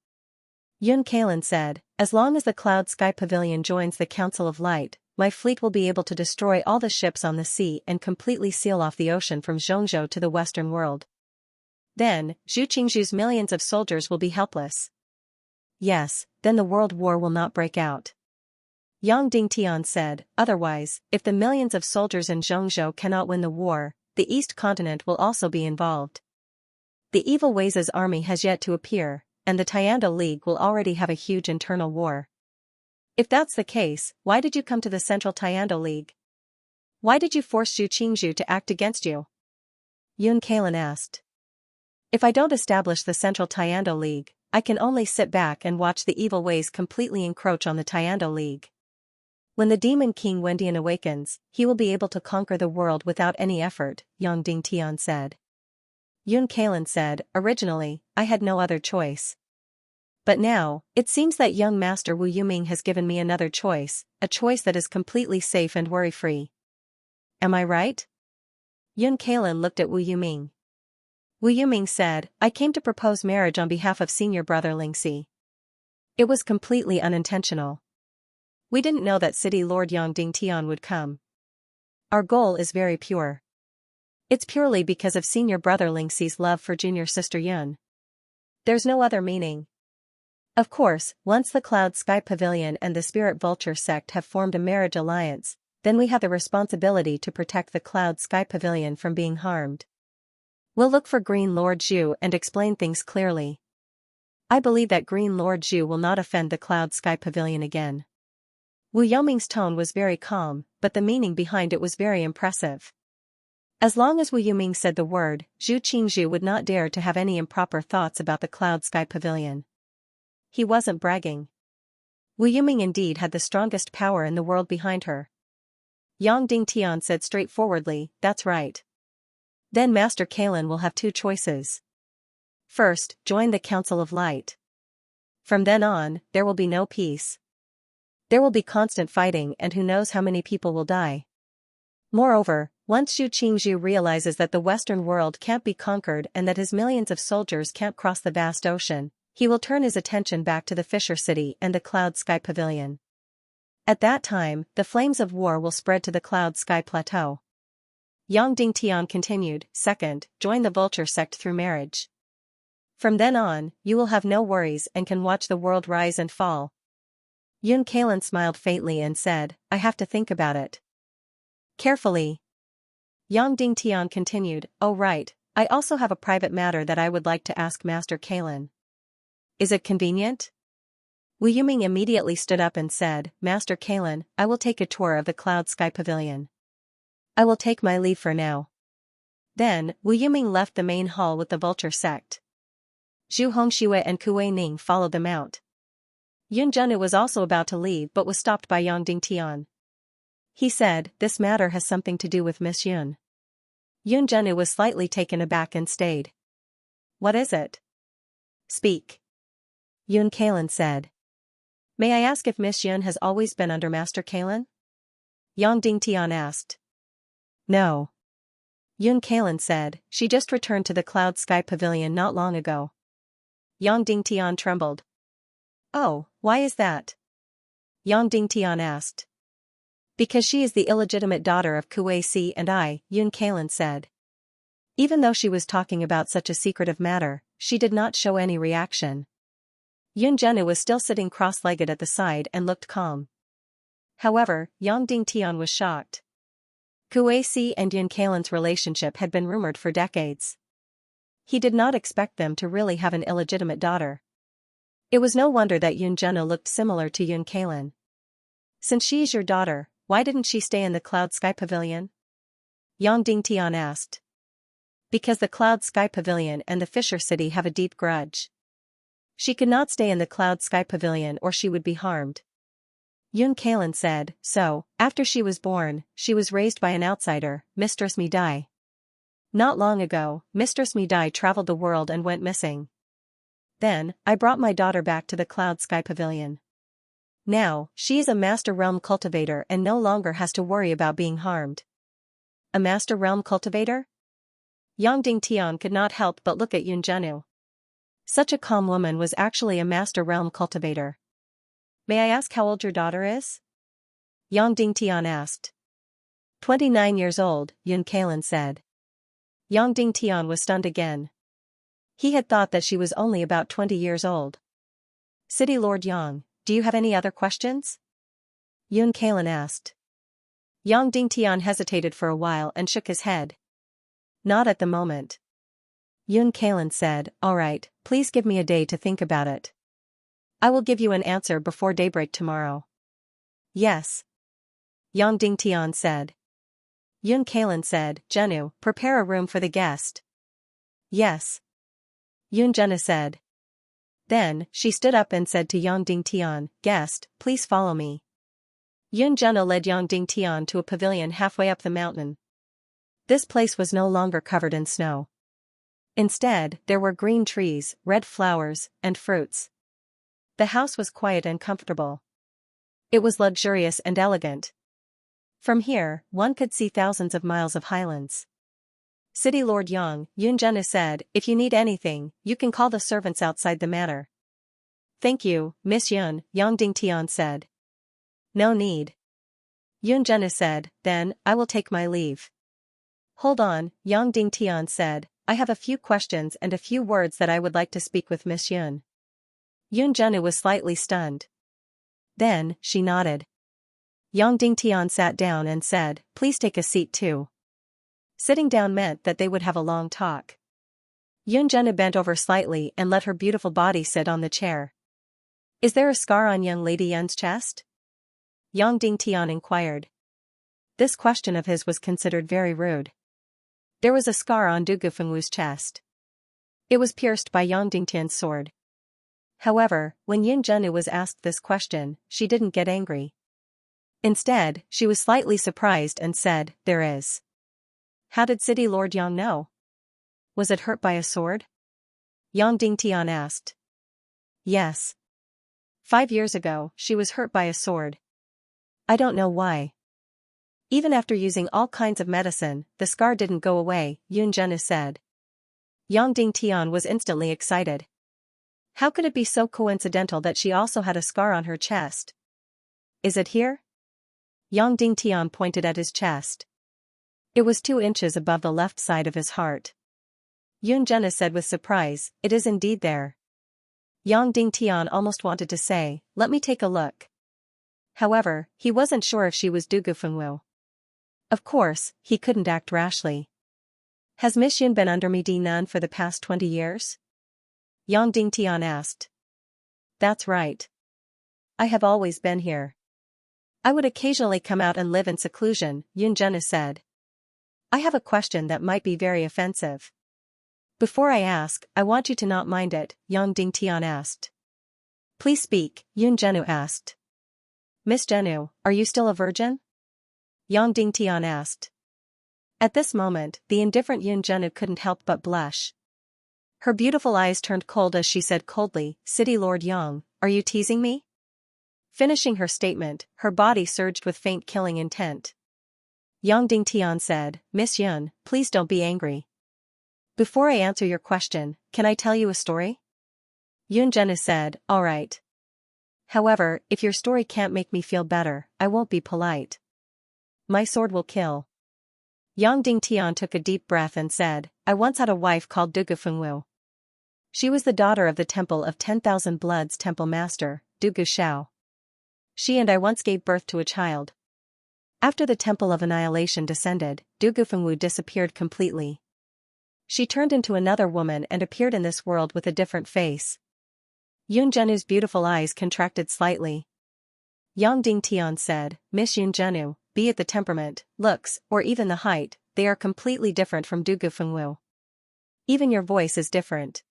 Yun Kalin said, as long as the Cloud Sky Pavilion joins the Council of Light, my fleet will be able to destroy all the ships on the sea and completely seal off the ocean from Zhongzhou to the Western world. Then, Zhu Qingzhu's millions of soldiers will be helpless. Yes, then the world war will not break out. Yang Dingtian said, otherwise, if the millions of soldiers in Zhongzhou cannot win the war, the East continent will also be involved. The Evil Ways' army has yet to appear, and the Tiando League will already have a huge internal war. If that's the case, why did you come to the Central Tiando League? Why did you force Zhu Qingzhu to act against you? Yun Kalin asked. If I don't establish the Central Tiando League, I can only sit back and watch the Evil Ways completely encroach on the Tiando League. When the Demon King Wendian awakens, he will be able to conquer the world without any effort, Yang Dingtian said. Yun Kailan said, originally, I had no other choice. But now, it seems that young Master Wu Yuming has given me another choice, a choice that is completely safe and worry-free. Am I right? Yun Kailan looked at Wu Yuming. Wu Yuming said, I came to propose marriage on behalf of senior brother Lingxi. It was completely unintentional. We didn't know that City Lord Yang Dingtian would come. Our goal is very pure. It's purely because of senior brother Lingxi's love for junior sister Yun. There's no other meaning. Of course, once the Cloud Sky Pavilion and the Spirit Vulture sect have formed a marriage alliance, then we have the responsibility to protect the Cloud Sky Pavilion from being harmed. We'll look for Green Lord Zhu and explain things clearly. I believe that Green Lord Zhu will not offend the Cloud Sky Pavilion again. Wu Yuming's tone was very calm, but the meaning behind it was very impressive. As long as Wu Yuming said the word, Zhu Qingzhu would not dare to have any improper thoughts about the Cloud Sky Pavilion. He wasn't bragging. Wu Yuming indeed had the strongest power in the world behind her. Yang Dingtian said straightforwardly, that's right. Then Master Kailan will have two choices. First, join the Council of Light. From then on, there will be no peace. There will be constant fighting and who knows how many people will die. Moreover, once Zhu Qingzhu realizes that the Western world can't be conquered and that his millions of soldiers can't cross the vast ocean, he will turn his attention back to the Fisher City and the Cloud Sky Pavilion. At that time, the flames of war will spread to the Cloud Sky Plateau. Yang Dingtian continued, second, join the Vulture sect through marriage. From then on, you will have no worries and can watch the world rise and fall. Yun Kailan smiled faintly and said, I have to think about it. Carefully. Yang Dingtian continued, oh right, I also have a private matter that I would like to ask Master Kailan. Is it convenient? Wu Yuming immediately stood up and said, Master Kailan, I will take a tour of the Cloud Sky Pavilion. I will take my leave for now. Then, Wu Yuming left the main hall with the Vulture sect. Zhu Hongxue and Kuei Ning followed them out. Yun Zhenu was also about to leave but was stopped by Yang Dingtian. He said, this matter has something to do with Miss Yun. Yun Zhenu was slightly taken aback and stayed. What is it? Speak. Yun Kailan said. May I ask if Miss Yun has always been under Master Kailan? Yang Dingtian asked. No. Yun Kailan said, she just returned to the Cloud Sky Pavilion not long ago. Yang Dingtian trembled. Oh, why is that? Yang Dingtian asked. Because she is the illegitimate daughter of Kuei Si and I, Yun Kailan said. Even though she was talking about such a secretive matter, she did not show any reaction. Yun Zhenu was still sitting cross-legged at the side and looked calm. However, Yang Dingtian was shocked. Kuei Si and Yun Kailan's relationship had been rumored for decades. He did not expect them to really have an illegitimate daughter. It was no wonder that Yun Zhenu looked similar to Yun Kailan. Since she is your daughter, why didn't she stay in the Cloud Sky Pavilion? Yang Dingtian asked. Because the Cloud Sky Pavilion and the Fisher City have a deep grudge. She could not stay in the Cloud Sky Pavilion or she would be harmed. Yun Kailan said, so, after she was born, she was raised by an outsider, Mistress Mi Dai. Not long ago, Mistress Mi Dai traveled the world and went missing. Then, I brought my daughter back to the Cloud Sky Pavilion. Now, she is a Master Realm cultivator and no longer has to worry about being harmed. A Master Realm cultivator? Yang Dingtian could not help but look at Yun Zhenu. Such a calm woman was actually a Master Realm cultivator. May I ask how old your daughter is? Yang Dingtian asked. 29 years old, Yun Kailan said. Yang Dingtian was stunned again. He had thought that she was only about 20 years old. City Lord Yang, do you have any other questions? Yun Kailan asked. Yang Dingtian hesitated for a while and shook his head. Not at the moment. Yun Kailan said, all right, please give me a day to think about it. I will give you an answer before daybreak tomorrow. Yes. Yang Dingtian said. Yun Kailan said, Zhenu, prepare a room for the guest. Yes. Yun Zhenu said. Then, she stood up and said to Yang Dingtian, guest, please follow me. Yun Zhenou led Yang Dingtian to a pavilion halfway up the mountain. This place was no longer covered in snow. Instead, there were green trees, red flowers, and fruits. The house was quiet and comfortable. It was luxurious and elegant. From here, one could see thousands of miles of highlands. City Lord Yang, Yun Zhenou said, if you need anything, you can call the servants outside the manor. Thank you, Miss Yun, Yang Dingtian said. No need. Yun Zhenou said, then, I will take my leave. Hold on, Yang Dingtian said, I have a few questions and a few words that I would like to speak with Miss Yun. Yun Zhenou was slightly stunned. Then, she nodded. Yang Dingtian sat down and said, please take a seat too. Sitting down meant that they would have a long talk. Yun Zhenou bent over slightly and let her beautiful body sit on the chair. Is there a scar on young Lady Yun's chest? Yang Dingtian inquired. This question of his was considered very rude. There was a scar on Du Gufengwu's chest. It was pierced by Yang Dingtian's sword. However, when Yun Zhenou was asked this question, she didn't get angry. Instead, she was slightly surprised and said, there is. How did City Lord Yang know? Was it hurt by a sword? Yang Dingtian asked. Yes. 5 years ago, she was hurt by a sword. I don't know why. Even after using all kinds of medicine, the scar didn't go away, Yun Zhenou said. Yang Dingtian was instantly excited. How could it be so coincidental that she also had a scar on her chest? Is it here? Yang Dingtian pointed at his chest. It was 2 inches above the left side of his heart. Yun Zhenou said with surprise, it is indeed there. Yang Dingtian almost wanted to say, let me take a look. However, he wasn't sure if she was Du Gufengwu. Of course, he couldn't act rashly. Has Miss Yun been under me nun for the past 20 years? Yang Dingtian asked. That's right. I have always been here. I would occasionally come out and live in seclusion, Yun Zhenou said. I have a question that might be very offensive. Before I ask, I want you to not mind it, Yang Dingtian asked. Please speak, Yun Zhenou asked. Miss Zhenou, are you still a virgin? Yang Dingtian asked. At this moment, the indifferent Yun Zhenou couldn't help but blush. Her beautiful eyes turned cold as she said coldly, City Lord Yang, are you teasing me? Finishing her statement, her body surged with faint killing intent. Yang Dingtian said, Miss Yun, please don't be angry. Before I answer your question, can I tell you a story? Yun Zhenou said, all right. However, if your story can't make me feel better, I won't be polite. My sword will kill. Yang Dingtian took a deep breath and said, I once had a wife called Du Gufengwu. She was the daughter of the Temple of 10,000 Bloods temple master, Du Gushao. She and I once gave birth to a child. After the Temple of Annihilation descended, Du Gufengwu disappeared completely. She turned into another woman and appeared in this world with a different face. Yun Zhenou's beautiful eyes contracted slightly. Yang Dingtian said, Miss Yun Zhenou, be it the temperament, looks, or even the height, they are completely different from Du Gufengwu. Even your voice is different.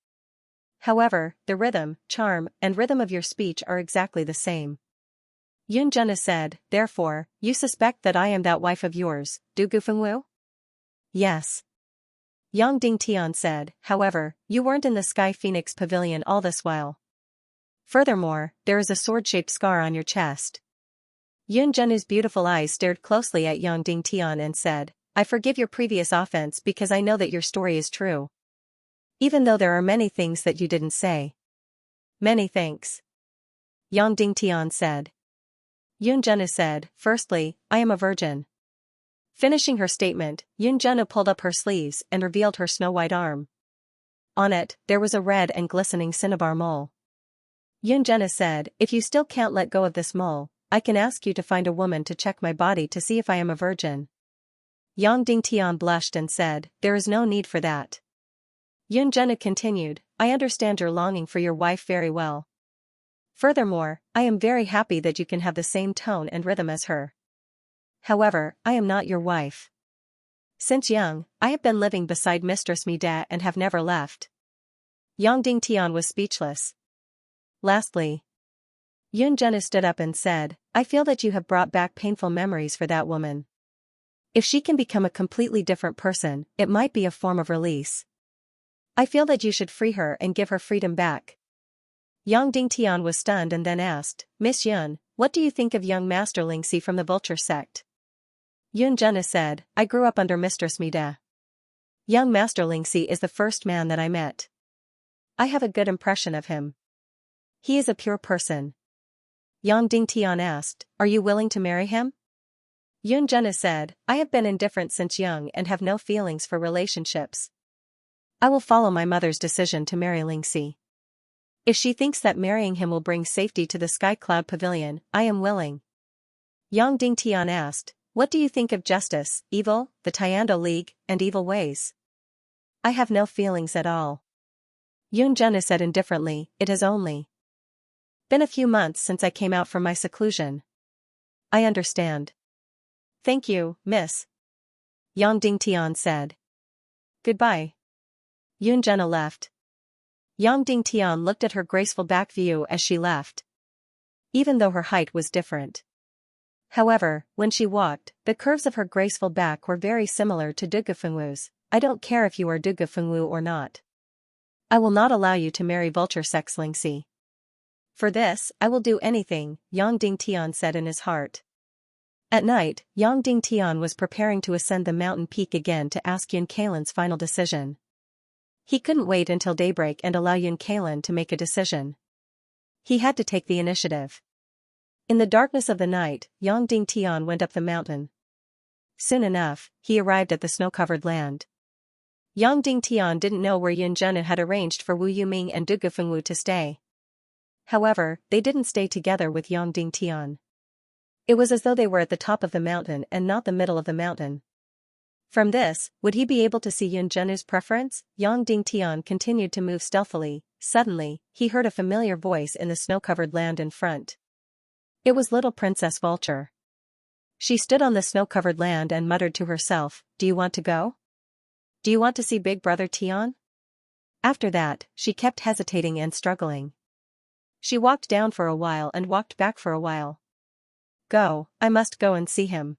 However, the rhythm, charm, and rhythm of your speech are exactly the same. Yun Zhenou said, therefore, you suspect that I am that wife of yours, Du Gufengwu? Yes. Yang Dingtian said, however, you weren't in the Sky Phoenix Pavilion all this while. Furthermore, there is a sword-shaped scar on your chest. Yun Zhenou's beautiful eyes stared closely at Yang Dingtian and said, I forgive your previous offense because I know that your story is true. Even though there are many things that you didn't say. Many thanks. Yang Dingtian said. Yun Zhenou said, firstly, I am a virgin. Finishing her statement, Yun Zhenou pulled up her sleeves and revealed her snow-white arm. On it, there was a red and glistening cinnabar mole. Yun Zhenou said, if you still can't let go of this mole, I can ask you to find a woman to check my body to see if I am a virgin. Yang Dingtian blushed and said, there is no need for that. Yun Zhenou continued, I understand your longing for your wife very well. Furthermore, I am very happy that you can have the same tone and rhythm as her. However, I am not your wife. Since young, I have been living beside Mistress Mida and have never left. Yang Dingtian was speechless. Lastly, Yun Zhenhu stood up and said, I feel that you have brought back painful memories for that woman. If she can become a completely different person, it might be a form of release. I feel that you should free her and give her freedom back. Yang Dingtian was stunned and then asked, Miss Yun, what do you think of young Master Lingxi from the Vulture sect? Yun Zhenhu said, I grew up under Mistress Mida. Young Master Lingxi is the first man that I met. I have a good impression of him. He is a pure person. Yang Dingtian asked, are you willing to marry him? Yun Zhenhu said, I have been indifferent since young and have no feelings for relationships. I will follow my mother's decision to marry Lingxi. If she thinks that marrying him will bring safety to the Sky Cloud Pavilion, I am willing. Yang Dingtian asked, what do you think of justice, evil, the Tiando League, and evil ways? I have no feelings at all. Yun Zhenhu said indifferently, it has only been a few months since I came out from my seclusion. I understand. Thank you, miss. Yang Dingtian said. Goodbye. Yun Zhenhu left. Yang Dingtian looked at her graceful back view as she left. Even though her height was different. However, when she walked, the curves of her graceful back were very similar to Duge Fengwu's. I don't care if you are Duge Fengwu or not. I will not allow you to marry Vulture Sex Lingxi. For this, I will do anything, Yang Dingtian said in his heart. At night, Yang Dingtian was preparing to ascend the mountain peak again to ask Yun Kalen's final decision. He couldn't wait until daybreak and allow Yun Kalen to make a decision. He had to take the initiative. In the darkness of the night, Yang Dingtian went up the mountain. Soon enough, he arrived at the snow-covered land. Yang Dingtian didn't know where Yun Zhenhu had arranged for Wu Yuming and Duge Fengwu to stay. However, they didn't stay together with Yang Dingtian. It was as though they were at the top of the mountain and not the middle of the mountain. From this, would he be able to see Yun Zhenhu's preference? Yang Dingtian continued to move stealthily. Suddenly, he heard a familiar voice in the snow-covered land in front. It was little Princess Vulture. She stood on the snow-covered land and muttered to herself, do you want to go? Do you want to see Big Brother Tian? After that, she kept hesitating and struggling. She walked down for a while and walked back for a while. Go, I must go and see him.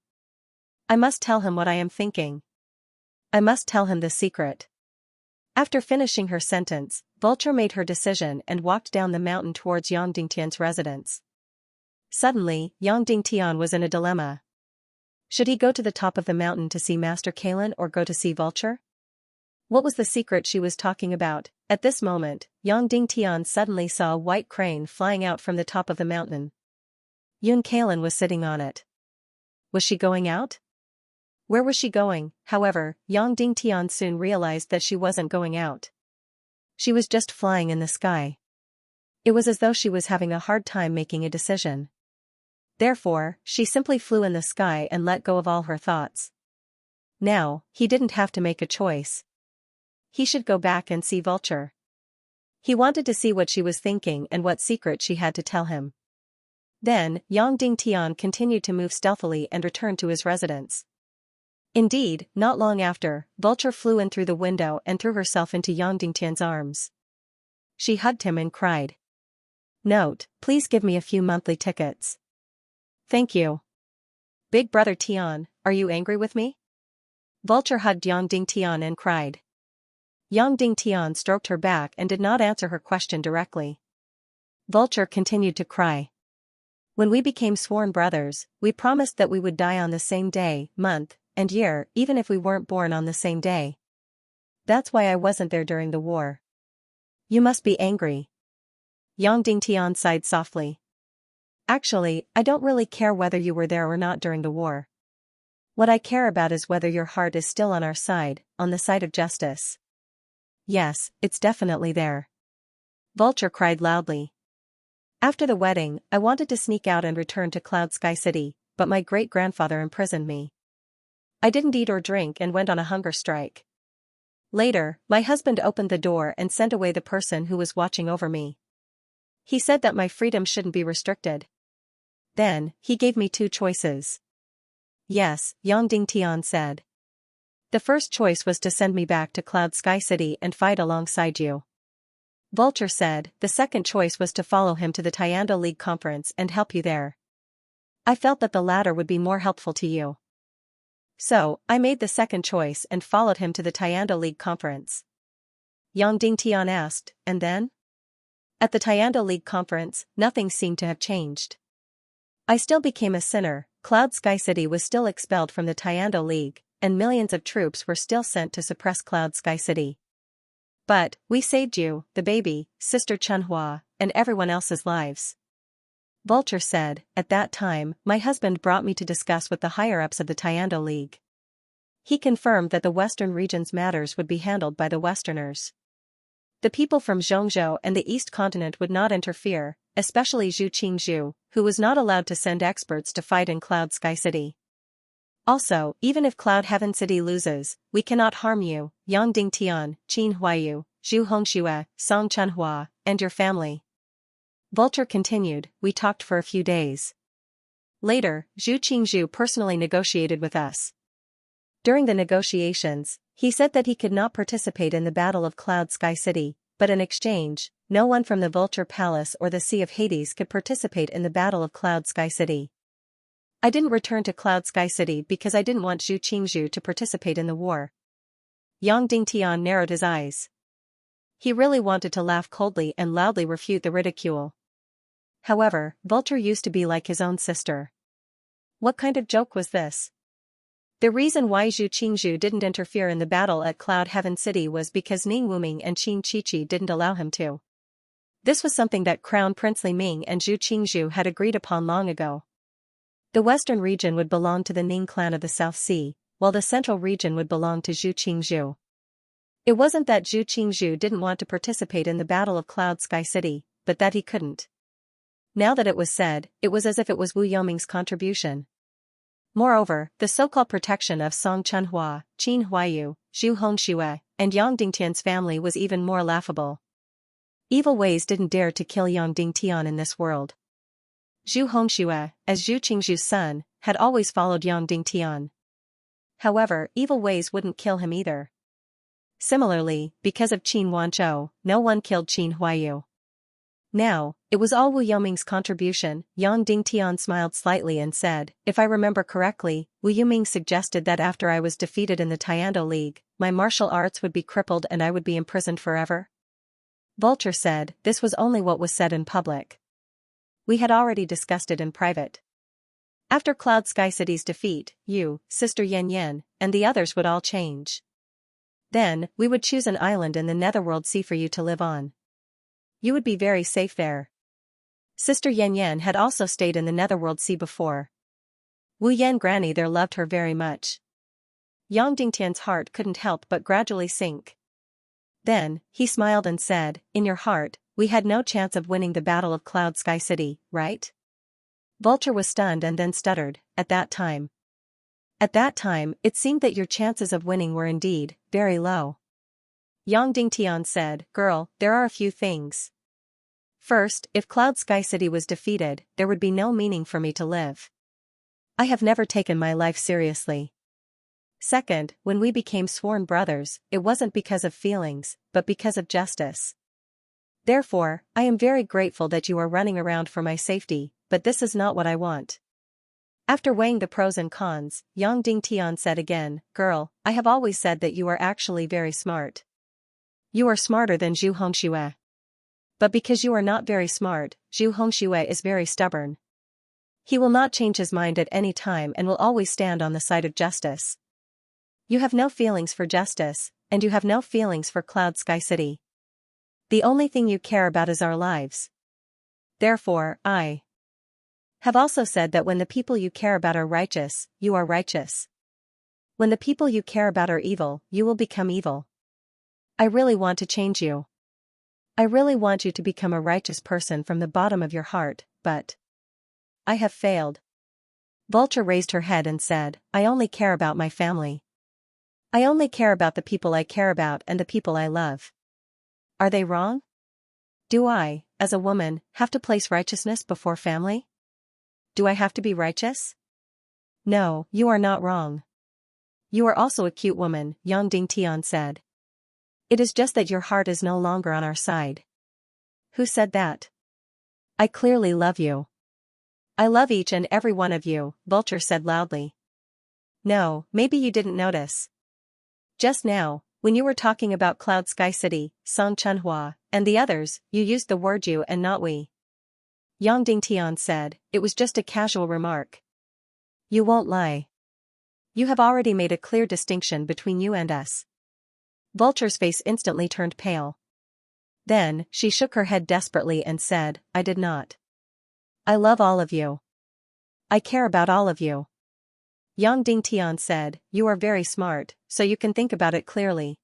I must tell him what I am thinking. I must tell him the secret. After finishing her sentence, Vulture made her decision and walked down the mountain towards Yang Dingtian's residence. Suddenly, Yang Dingtian was in a dilemma. Should he go to the top of the mountain to see Master Kalen or go to see Vulture? What was the secret she was talking about? At this moment, Yang Dingtian suddenly saw a white crane flying out from the top of the mountain. Yun Kalen was sitting on it. Was she going out? Where was she going? However, Yang Dingtian soon realized that she wasn't going out. She was just flying in the sky. It was as though she was having a hard time making a decision. Therefore, she simply flew in the sky and let go of all her thoughts. Now, he didn't have to make a choice. He should go back and see Vulture. He wanted to see what she was thinking and what secret she had to tell him. Then, Yang Dingtian continued to move stealthily and returned to his residence. Indeed, not long after, Vulture flew in through the window and threw herself into Yang Dingtian's arms. She hugged him and cried. Note, please give me a few monthly tickets. Thank you. Big Brother Tian, are you angry with me? Vulture hugged Yang Dingtian and cried. Yang Dingtian stroked her back and did not answer her question directly. Vulture continued to cry. When we became sworn brothers, we promised that we would die on the same day, month, and year, even if we weren't born on the same day. That's why I wasn't there during the war. You must be angry. Yang Dingtian sighed softly. Actually, I don't really care whether you were there or not during the war. What I care about is whether your heart is still on our side, on the side of justice. Yes, it's definitely there. Vulture cried loudly. After the wedding, I wanted to sneak out and return to Cloud Sky City, but my great-grandfather imprisoned me. I didn't eat or drink and went on a hunger strike. Later, my husband opened the door and sent away the person who was watching over me. He said that my freedom shouldn't be restricted. Then, he gave me two choices. Yes, Yang Dingtian said. The first choice was to send me back to Cloud Sky City and fight alongside you. Vulture said, the second choice was to follow him to the Tiando League conference and help you there. I felt that the latter would be more helpful to you. So, I made the second choice and followed him to the Tiando League conference. Yang Dingtian asked, and then? At the Tiando League conference, nothing seemed to have changed. I still became a sinner, Cloud Sky City was still expelled from the Tiando League, and millions of troops were still sent to suppress Cloud Sky City. But, we saved you, the baby, Sister Chunhua, and everyone else's lives. Vulture said, at that time, my husband brought me to discuss with the higher-ups of the Tiando League. He confirmed that the Western region's matters would be handled by the Westerners. The people from Zhongzhou and the East Continent would not interfere, especially Zhu Qingzhu, who was not allowed to send experts to fight in Cloud Sky City. Also, even if Cloud Heaven City loses, we cannot harm you, Yang Dingtian, Qin Huayu, Zhu Hongxue, Song Chunhua, and your family. Vulture continued, we talked for a few days. Later, Zhu Qingzhu personally negotiated with us. During the negotiations, he said that he could not participate in the Battle of Cloud Sky City, but in exchange, no one from the Vulture Palace or the Sea of Hades could participate in the Battle of Cloud Sky City. I didn't return to Cloud Sky City because I didn't want Zhu Qingzhu to participate in the war. Yang Dingtian narrowed his eyes. He really wanted to laugh coldly and loudly refute the ridicule. However, Vulture used to be like his own sister. What kind of joke was this? The reason why Zhu Qingzhu didn't interfere in the battle at Cloud Heaven City was because Ning Wuming and Qin Chichi didn't allow him to. This was something that Crown Prince Li Ming and Zhu Qingzhu had agreed upon long ago. The western region would belong to the Ning clan of the South Sea, while the central region would belong to Zhu Qingzhu. It wasn't that Zhu Qingzhu didn't want to participate in the Battle of Cloud Sky City, but that he couldn't. Now that it was said, it was as if it was Wu Yoming's contribution. Moreover, the so-called protection of Song Chunhua, Qin Huayu, Zhu Hongxue, and Yang Dingtian's family was even more laughable. Evil ways didn't dare to kill Yang Dingtian in this world. Zhu Hongxue, as Zhu Qingzhu's son, had always followed Yang Dingtian. However, evil ways wouldn't kill him either. Similarly, because of Qin Wanzhou, no one killed Qin Huayu. Now, it was all Wu Yoming's contribution. Yang Dingtian smiled slightly and said, if I remember correctly, Wu Yoming suggested that after I was defeated in the Tiando League, my martial arts would be crippled and I would be imprisoned forever. Vulture said, this was only what was said in public. We had already discussed it in private. After Cloud Sky City's defeat, you, Sister Yan Yan, and the others would all change. Then, we would choose an island in the Netherworld Sea for you to live on. You would be very safe there. Sister Yan Yan had also stayed in the Netherworld Sea before. Wu Yan Granny there loved her very much. Yang Dingtian's heart couldn't help but gradually sink. Then, he smiled and said, in your heart, we had no chance of winning the Battle of Cloud Sky City, right? Vulture was stunned and then stuttered, at that time. At that time, it seemed that your chances of winning were indeed very low. Yang Dingtian said, girl, there are a few things. First, if Cloud Sky City was defeated, there would be no meaning for me to live. I have never taken my life seriously. Second, when we became sworn brothers, it wasn't because of feelings, but because of justice. Therefore, I am very grateful that you are running around for my safety, but this is not what I want. After weighing the pros and cons, Yang Dingtian said again, girl, I have always said that you are actually very smart. You are smarter than Zhu Hongxue. But because you are not very smart, Zhu Hongxue is very stubborn. He will not change his mind at any time and will always stand on the side of justice. You have no feelings for justice, and you have no feelings for Cloud Sky City. The only thing you care about is our lives. Therefore, I have also said that when the people you care about are righteous, you are righteous. When the people you care about are evil, you will become evil. I really want to change you. I really want you to become a righteous person from the bottom of your heart, but I have failed. Vulture raised her head and said, I only care about my family. I only care about the people I care about and the people I love. Are they wrong? Do I, as a woman, have to place righteousness before family? Do I have to be righteous? No, you are not wrong. You are also a cute woman, Yang Dingtian said. It is just that your heart is no longer on our side. Who said that? I clearly love you. I love each and every one of you, Vulture said loudly. No, maybe you didn't notice. Just now, when you were talking about Cloud Sky City, Song Chunhua, and the others, you used the word you and not we. Yang Dingtian said, it was just a casual remark. You won't lie. You have already made a clear distinction between you and us. Vulture's face instantly turned pale. Then, she shook her head desperately and said, I did not. I love all of you. I care about all of you. Yang Dingtian said, you are very smart, so you can think about it clearly.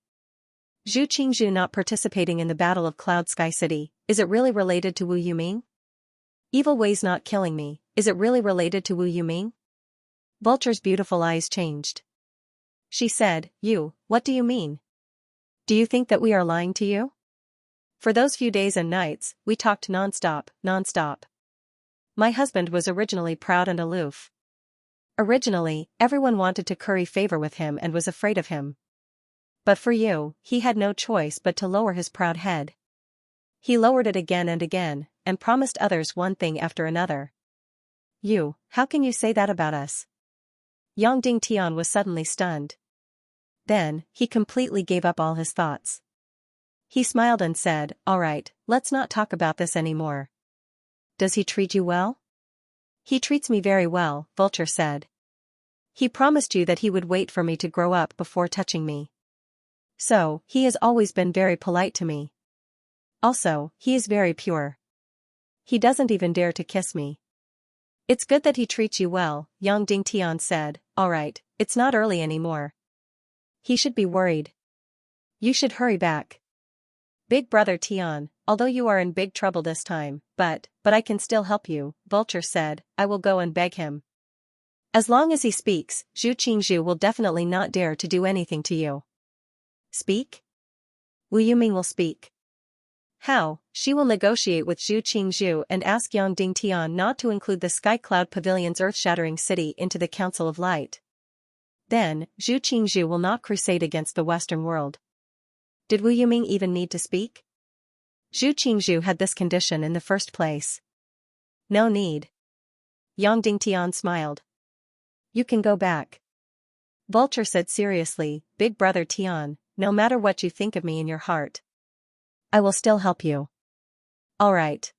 Zhu Qingzhu not participating in the Battle of Cloud Sky City, is it really related to Wu Yuming? Evil Wei's not killing me, is it really related to Wu Yuming? Vulture's beautiful eyes changed. She said, what do you mean? Do you think that we are lying to you? For those few days and nights, we talked non-stop. My husband was originally proud and aloof. Originally, everyone wanted to curry favor with him and was afraid of him. But for you, he had no choice but to lower his proud head. He lowered it again and promised others one thing after another. How can you say that about us? Yang Dingtian was suddenly stunned. Then, he completely gave up all his thoughts. He smiled and said, all right, let's not talk about this anymore. Does he treat you well? He treats me very well, Vulture said. He promised you that he would wait for me to grow up before touching me. So, he has always been very polite to me. Also, he is very pure. He doesn't even dare to kiss me. It's good that he treats you well, Yang Dingtian said, all right, it's not early anymore. He should be worried. You should hurry back. Big brother Tian, although you are in big trouble this time, but I can still help you, Vulture said, I will go and beg him. As long as he speaks, Zhu Qingzhu will definitely not dare to do anything to you. Speak? Wu Yuming will speak. How? She will negotiate with Zhu Qingzhu and ask Yang Dingtian not to include the Sky Cloud Pavilion's earth-shattering city into the Council of Light. Then, Zhu Qingzhu will not crusade against the Western world. Did Wu Yuming even need to speak? Zhu Qingzhu had this condition in the first place. No need. Yang Dingtian smiled. You can go back. Vulture said seriously, Big brother Tian, no matter what you think of me in your heart, I will still help you. All right.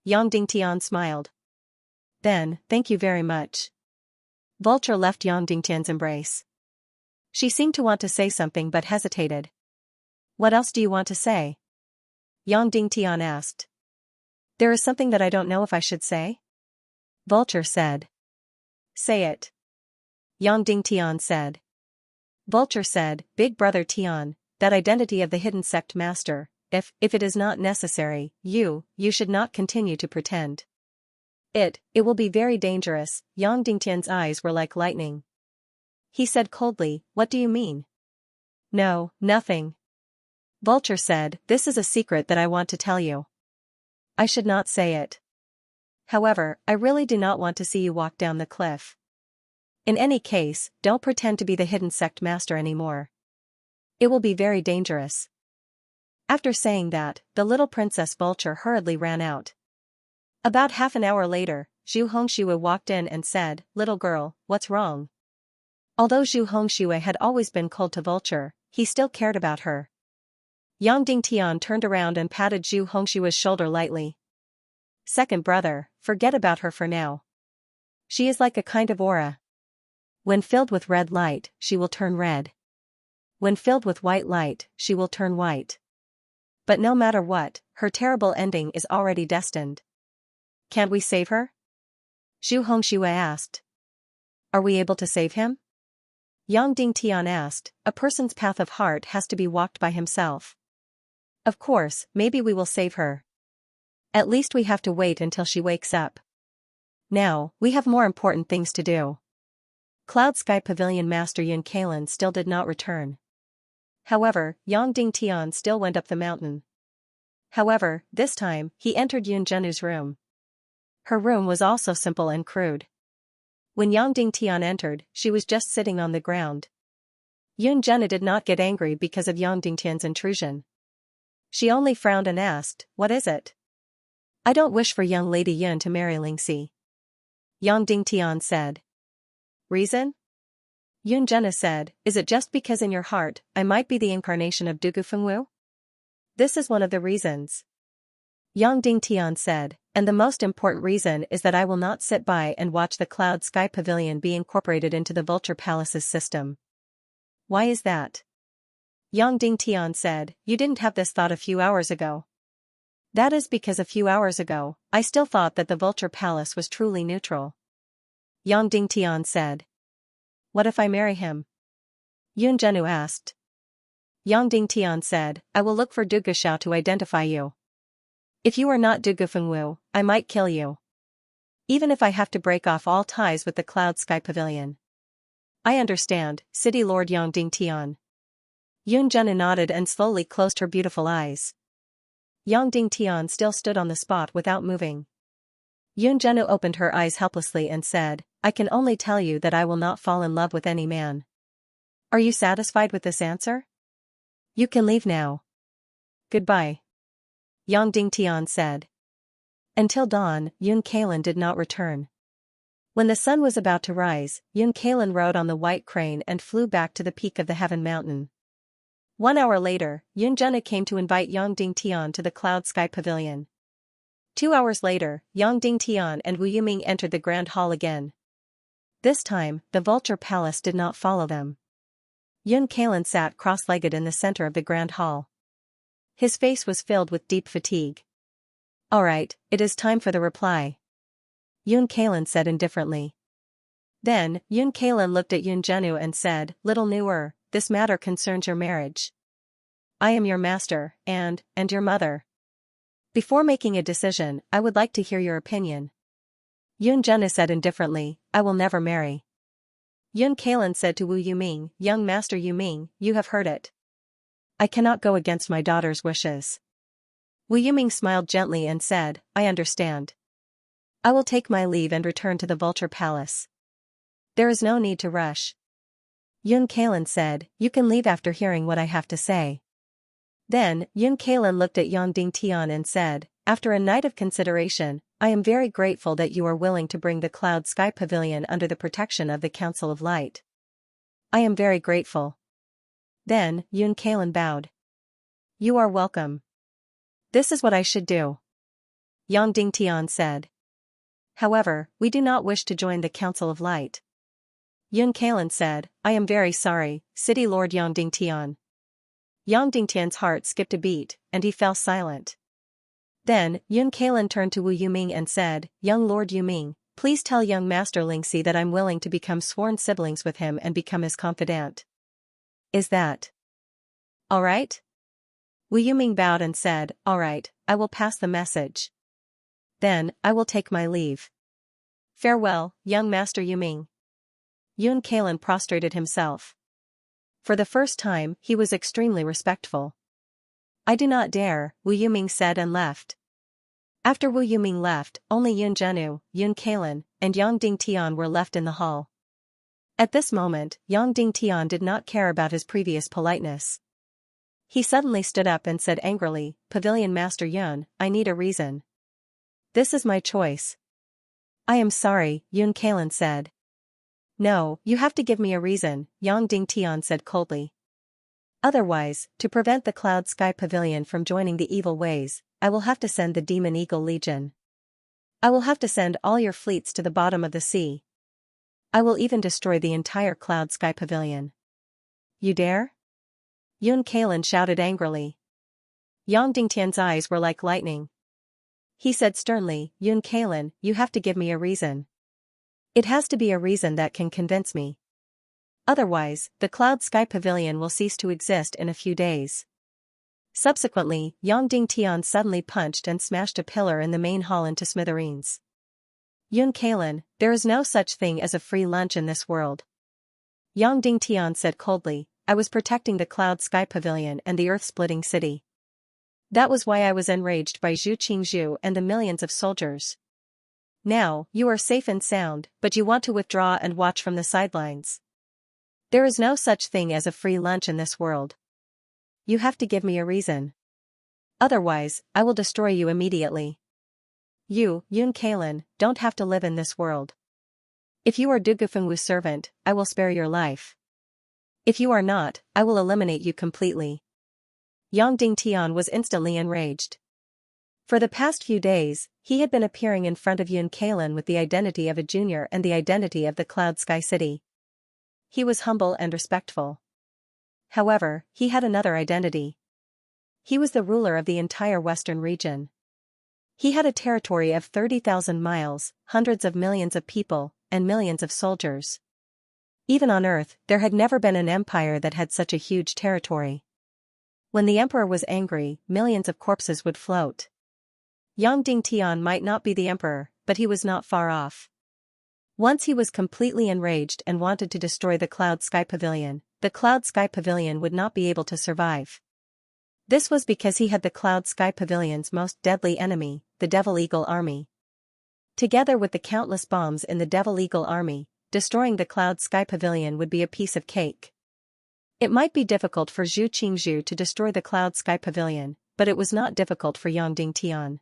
Yang Dingtian smiled. Then, thank you very much. Vulture left Yang Dingtian's embrace. She seemed to want to say something but hesitated. What else do you want to say? Yang Dingtian asked. There is something that I don't know if I should say. Vulture said. Say it. Yang Dingtian said. Vulture said, Big brother Tian, that identity of the hidden sect master, if it is not necessary, you should not continue to pretend. It will be very dangerous. Yang Dingtian's eyes were like lightning. He said coldly, what do you mean? No, nothing. Vulture said, this is a secret that I want to tell you. I should not say it. However, I really do not want to see you walk down the cliff. In any case, don't pretend to be the hidden sect master anymore. It will be very dangerous. After saying that, the little princess Vulture hurriedly ran out. About half an hour later, Zhu Hongxue walked in and said, little girl, what's wrong? Although Zhu Hongxue had always been cold to Vulture, he still cared about her. Yang Dingtian turned around and patted Zhu Hongxue's shoulder lightly. Second brother, forget about her for now. She is like a kind of aura. When filled with red light, she will turn red. When filled with white light, she will turn white. But no matter what, her terrible ending is already destined. Can't we save her? Zhu Hongxue asked. Are we able to save him? Yang Dingtian asked, a person's path of heart has to be walked by himself. Of course, maybe we will save her. At least we have to wait until she wakes up. Now, we have more important things to do. Cloud Sky Pavilion Master Yun Kalen still did not return. However, Yang Dingtian still went up the mountain. However, this time, he entered Yun Zhenu's room. Her room was also simple and crude. When Yang Dingtian entered, she was just sitting on the ground. Yun Zhenu did not get angry because of Yang Dingtian's intrusion. She only frowned and asked, "What is it?" "I don't wish for young Lady Yun to marry Lingxi," Yang Dingtian said. "Reason?" Yun Zhenna said, "Is it just because in your heart, I might be the incarnation of Dugu Fengwu?" "This is one of the reasons," Yang Dingtian said, "and the most important reason is that I will not sit by and watch the Cloud Sky Pavilion be incorporated into the Vulture Palace's system." "Why is that?" Yang Dingtian said, "You didn't have this thought a few hours ago." "That is because a few hours ago, I still thought that the Vulture Palace was truly neutral," Yang Dingtian said. "What if I marry him?" Yun Zhenu asked. Yang Dingtian said, "I will look for Du Gushao to identify you. If you are not Du Gufengwu, I might kill you. Even if I have to break off all ties with the Cloud Sky Pavilion." "I understand, City Lord Yang Dingtian." Yun Zhenu nodded and slowly closed her beautiful eyes. Yang Dingtian still stood on the spot without moving. Yun Zhenu opened her eyes helplessly and said, "I can only tell you that I will not fall in love with any man. Are you satisfied with this answer? You can leave now. Goodbye," Yang Dingtian said. Until dawn, Yun Kalen did not return. When the sun was about to rise, Yun Kalen rode on the white crane and flew back to the peak of the Heaven Mountain. 1 hour later, Yun Zhena came to invite Yang Dingtian to the Cloud Sky Pavilion. 2 hours later, Yang Dingtian and Wu Yuming entered the Grand Hall again. This time, the Vulture Palace did not follow them. Yun Kalen sat cross-legged in the center of the Grand Hall. His face was filled with deep fatigue. "All right, it is time for the reply," Yun Kalen said indifferently. Then, Yun Kalen looked at Yun Zhenu and said, "Little newer, this matter concerns your marriage. I am your master, and your mother. Before making a decision, I would like to hear your opinion." Yun Zhenu said indifferently, "I will never marry." Yun Kalen said to Wu Yuming, "Young Master Yuming, you have heard it. I cannot go against my daughter's wishes." Wu Yuming smiled gently and said, "I understand. I will take my leave and return to the Vulture Palace. There is no need to rush." Yun Kalen said, "You can leave after hearing what I have to say." Then, Yun Kalen looked at Yang Dingtian and said, "After a night of consideration, I am very grateful that you are willing to bring the Cloud Sky Pavilion under the protection of the Council of Light. I am very grateful." Then, Yun Kalen bowed. "You are welcome. This is what I should do," Yang Dingtian said. "However, we do not wish to join the Council of Light." Yun Kalen said, "I am very sorry, City Lord Yang Dingtian." Yang Dingtian's heart skipped a beat, and he fell silent. Then, Yun Kalen turned to Wu Yuming and said, "Young Lord Yuming, please tell young Master Lingxi that I'm willing to become sworn siblings with him and become his confidant. Is that all right?" Wu Yuming bowed and said, "All right, I will pass the message. Then, I will take my leave. Farewell, young Master Yuming." Yun Kalen prostrated himself. For the first time, he was extremely respectful. "I do not dare," Wu Yuming said and left. After Wu Yuming left, only Yun Zhenu, Yun Kalen, and Yang Dingtian were left in the hall. At this moment, Yang Dingtian did not care about his previous politeness. He suddenly stood up and said angrily, "Pavilion Master Yun, I need a reason. This is my choice." "I am sorry," Yun Kalen said. "No, you have to give me a reason," Yang Dingtian said coldly. "Otherwise, to prevent the Cloud Sky Pavilion from joining the evil ways, I will have to send the Demon Eagle Legion. I will have to send all your fleets to the bottom of the sea. I will even destroy the entire Cloud Sky Pavilion. You dare?" Yun Kalen shouted angrily. Yang Dingtian's eyes were like lightning. He said sternly, "Yun Kalen, you have to give me a reason. It has to be a reason that can convince me. Otherwise, the Cloud Sky Pavilion will cease to exist in a few days." Subsequently, Yang Dingtian suddenly punched and smashed a pillar in the main hall into smithereens. "Yun Kalen, there is no such thing as a free lunch in this world," Yang Dingtian said coldly. "I was protecting the Cloud Sky Pavilion and the Earth-splitting city. That was why I was enraged by Zhu Qingzhu and the millions of soldiers. Now, you are safe and sound, but you want to withdraw and watch from the sidelines. There is no such thing as a free lunch in this world. You have to give me a reason." Otherwise, I will destroy you immediately. You, Yun Kalin, don't have to live in this world. If you are Dugufengwu's servant, I will spare your life. If you are not, I will eliminate you completely. Yang Dingtian was instantly enraged. For the past few days, he had been appearing in front of Yun Kalin with the identity of a junior and the identity of the Cloud Sky City. He was humble and respectful. However, he had another identity. He was the ruler of the entire western region. He had a territory of 30,000 miles, hundreds of millions of people, and millions of soldiers. Even on Earth, there had never been an empire that had such a huge territory. When the emperor was angry, millions of corpses would float. Yang Dingtian might not be the emperor, but he was not far off. Once he was completely enraged and wanted to destroy the Cloud Sky Pavilion, the Cloud Sky Pavilion would not be able to survive. This was because he had the Cloud Sky Pavilion's most deadly enemy, the Devil Eagle Army. Together with the countless bombs in the Devil Eagle Army, destroying the Cloud Sky Pavilion would be a piece of cake. It might be difficult for Zhu Qingzhu to destroy the Cloud Sky Pavilion, but it was not difficult for Yang Dingtian.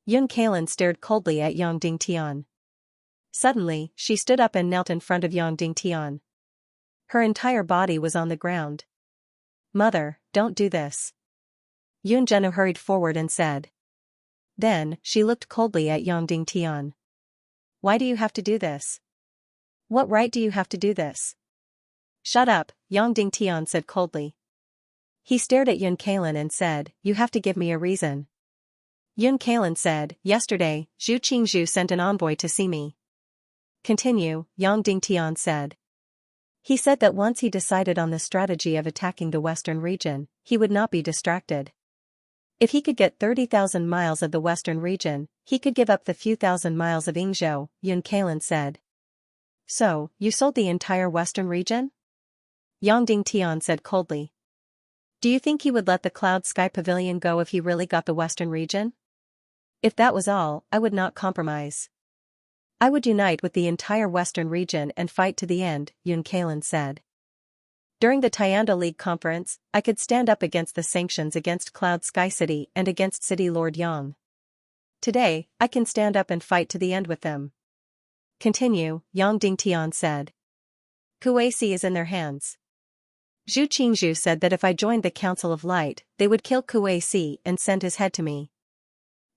Yun Kalin stared coldly at Yang Dingtian. Suddenly, she stood up and knelt in front of Yang Dingtian. Her entire body was on the ground. "Mother, don't do this." Yun Zhenu hurried forward and said. Then, she looked coldly at Yang Dingtian. "Why do you have to do this? What right do you have to do this?" "Shut up," Yang Dingtian said coldly. He stared at Yun Kalin and said, "You have to give me a reason." Yun Kalin said, "Yesterday, Zhu Qingzhu sent an envoy to see me." "Continue," Yang Dingtian said. He said that once he decided on the strategy of attacking the western region, he would not be distracted. If he could get 30,000 miles of the western region, he could give up the few thousand miles of Yingzhou, Yun Kalin said. "So, you sold the entire western region?" Yang Dingtian said coldly. "Do you think he would let the Cloud Sky Pavilion go if he really got the western region?" "If that was all, I would not compromise. I would unite with the entire western region and fight to the end," Yun Kalin said. "During the Tianda League conference, I could stand up against the sanctions against Cloud Sky City and against City Lord Yang. Today, I can stand up and fight to the end with them." "Continue," Yang Dingtian said. "Kuei-si is in their hands. Zhu Qingzhu said that if I joined the Council of Light, they would kill Kuei-si and send his head to me."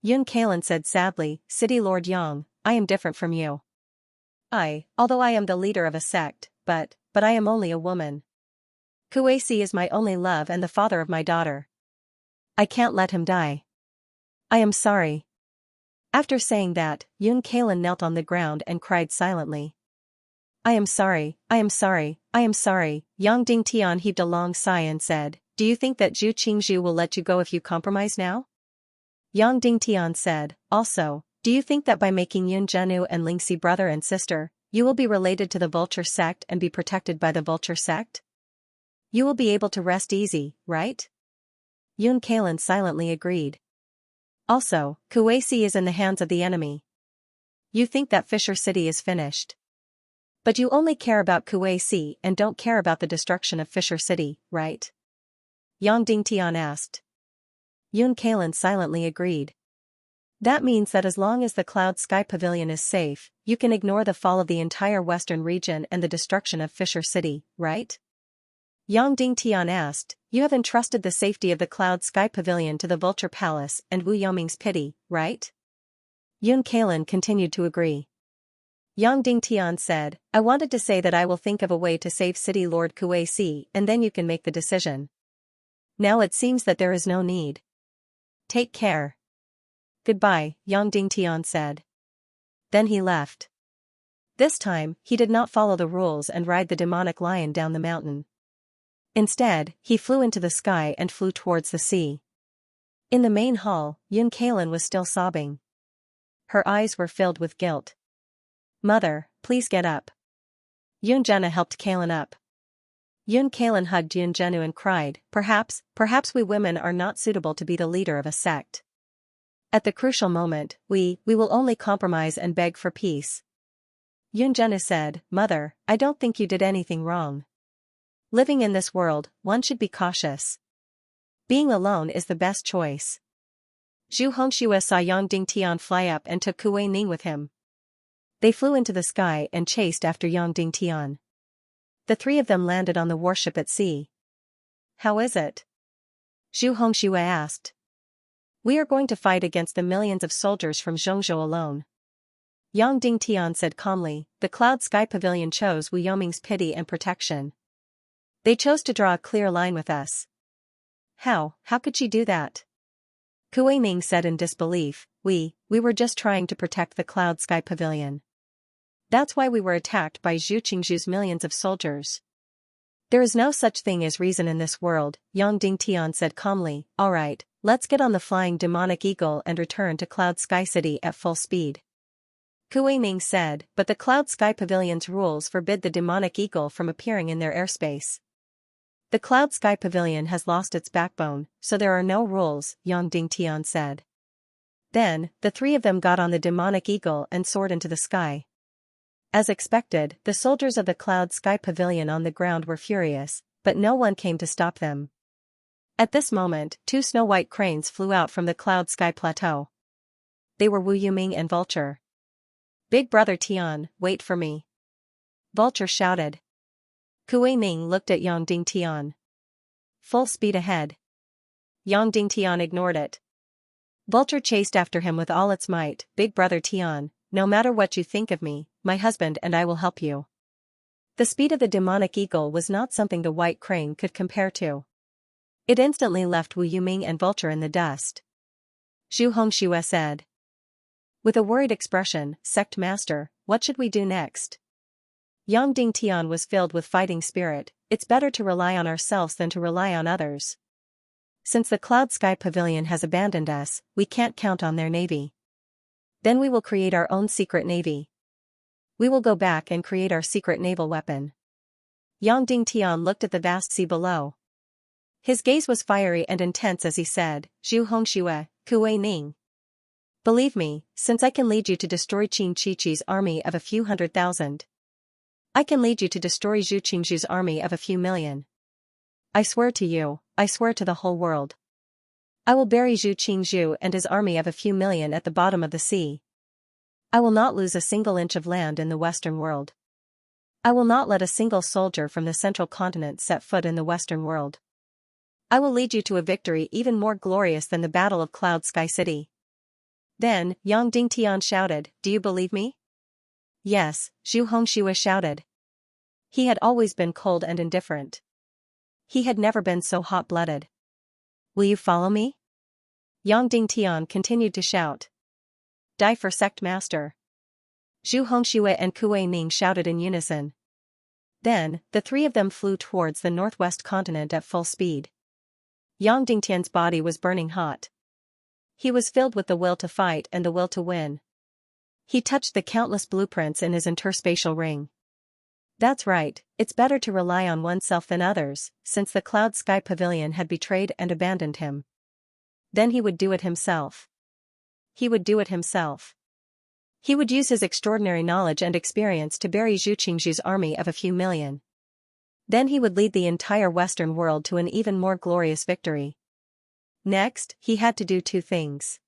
Yun Kalin said sadly, "City Lord Yang, I am different from you. Although I am the leader of a sect, but I am only a woman. Kuei-si is my only love and the father of my daughter. I can't let him die. I am sorry." After saying that, Yun Kalin knelt on the ground and cried silently. "I am sorry, I am sorry, I am sorry." Yang Dingtian heaved a long sigh and said, "Do you think that Zhu Qingzhu will let you go if you compromise now?" Yang Dingtian said, "Also, do you think that by making Yun Zhenu and Lingxi brother and sister, you will be related to the Vulture sect and be protected by the Vulture sect? You will be able to rest easy, right?" Yun Kalin silently agreed. "Also, Kuei-si is in the hands of the enemy. You think that Fisher City is finished. But you only care about Kuei-si and don't care about the destruction of Fisher City, right?" Yang Dingtian asked. Yun Kalin silently agreed. "That means that as long as the Cloud Sky Pavilion is safe, you can ignore the fall of the entire western region and the destruction of Fisher City, right?" Yang Dingtian asked, "You have entrusted the safety of the Cloud Sky Pavilion to the Vulture Palace and Wu Yoming's pity, right?" Yun Kalin continued to agree. Yang Dingtian said, "I wanted to say that I will think of a way to save City Lord Kuei-si and then you can make the decision. Now it seems that there is no need. Take care." "Goodbye," Yang Dingtian said. Then he left. This time, he did not follow the rules and ride the demonic lion down the mountain. Instead, he flew into the sky and flew towards the sea. In the main hall, Yun Kalin was still sobbing. Her eyes were filled with guilt. "Mother, please get up." Yun Zhenu helped Kalin up. Yun Kalin hugged Yun Zhenu and cried, Perhaps we women are not suitable to be the leader of a sect. At the crucial moment, we will only compromise and beg for peace." Yun Zhenu said, "Mother, I don't think you did anything wrong. Living in this world, one should be cautious. Being alone is the best choice. Zhu Hongxue saw Yang Dingtian fly up and took Kuei Ning with him. They flew into the sky and chased after Yang Dingtian. The three of them landed on the warship at sea. How is it? Zhu Hongxue asked. We are going to fight against the millions of soldiers from Zhongzhou alone. Yang Dingtian said calmly, the Cloud Sky Pavilion chose Wu Yoming's pity and protection. They chose to draw a clear line with us. How could she do that? Kuei Ning said in disbelief, we were just trying to protect the Cloud Sky Pavilion. That's why we were attacked by Zhu Qingzhu's millions of soldiers. There is no such thing as reason in this world, Yang Dingtian said calmly, alright, let's get on the flying demonic eagle and return to Cloud Sky City at full speed. Kuei Ning said, but the Cloud Sky Pavilion's rules forbid the demonic eagle from appearing in their airspace. The Cloud Sky Pavilion has lost its backbone, so there are no rules, Yang Dingtian said. Then, the three of them got on the demonic eagle and soared into the sky. As expected, the soldiers of the Cloud Sky Pavilion on the ground were furious, but no one came to stop them. At this moment, two snow-white cranes flew out from the Cloud Sky Plateau. They were Wu Yuming and Vulture. Big brother Tian, wait for me. Vulture shouted. Kuei Ning looked at Yang Dingtian. Full speed ahead. Yang Dingtian ignored it. Vulture chased after him with all its might. Big brother Tian, no matter what you think of me, my husband and I will help you. The speed of the demonic eagle was not something the white crane could compare to. It instantly left Wu Yuming and Vulture in the dust. Zhu Hongxue said. With a worried expression, Sect Master, what should we do next? Yang Dingtian was filled with fighting spirit. It's better to rely on ourselves than to rely on others. Since the Cloud Sky Pavilion has abandoned us, we can't count on their navy. Then we will create our own secret navy. We will go back and create our secret naval weapon. Yang Dingtian looked at the vast sea below. His gaze was fiery and intense as he said, Zhu Hongxue, Kuei Ning. Believe me, since I can lead you to destroy Qin Chichi's army of a few 100,000. I can lead you to destroy Zhu Qingzhu's army of a few million. I swear to you, I swear to the whole world. I will bury Zhu Qingzhu and his army of a few million at the bottom of the sea. I will not lose a single inch of land in the Western world. I will not let a single soldier from the central continent set foot in the Western world. I will lead you to a victory even more glorious than the Battle of Cloud Sky City. Then, Yang Dingtian shouted, do you believe me? Yes, Zhu Hongxue shouted. He had always been cold and indifferent. He had never been so hot-blooded. Will you follow me? Yang Dingtian continued to shout. Die for Sect Master. Zhu Hongxue and Kuei Ning shouted in unison. Then, the three of them flew towards the northwest continent at full speed. Yang Dingtian's body was burning hot. He was filled with the will to fight and the will to win. He touched the countless blueprints in his interspatial ring. That's right, it's better to rely on oneself than others, since the Cloud Sky Pavilion had betrayed and abandoned him. Then he would do it himself. He would do it himself. He would use his extraordinary knowledge and experience to bury Zhu Qingzhu's army of a few million. Then he would lead the entire Western world to an even more glorious victory. Next, he had to do two things.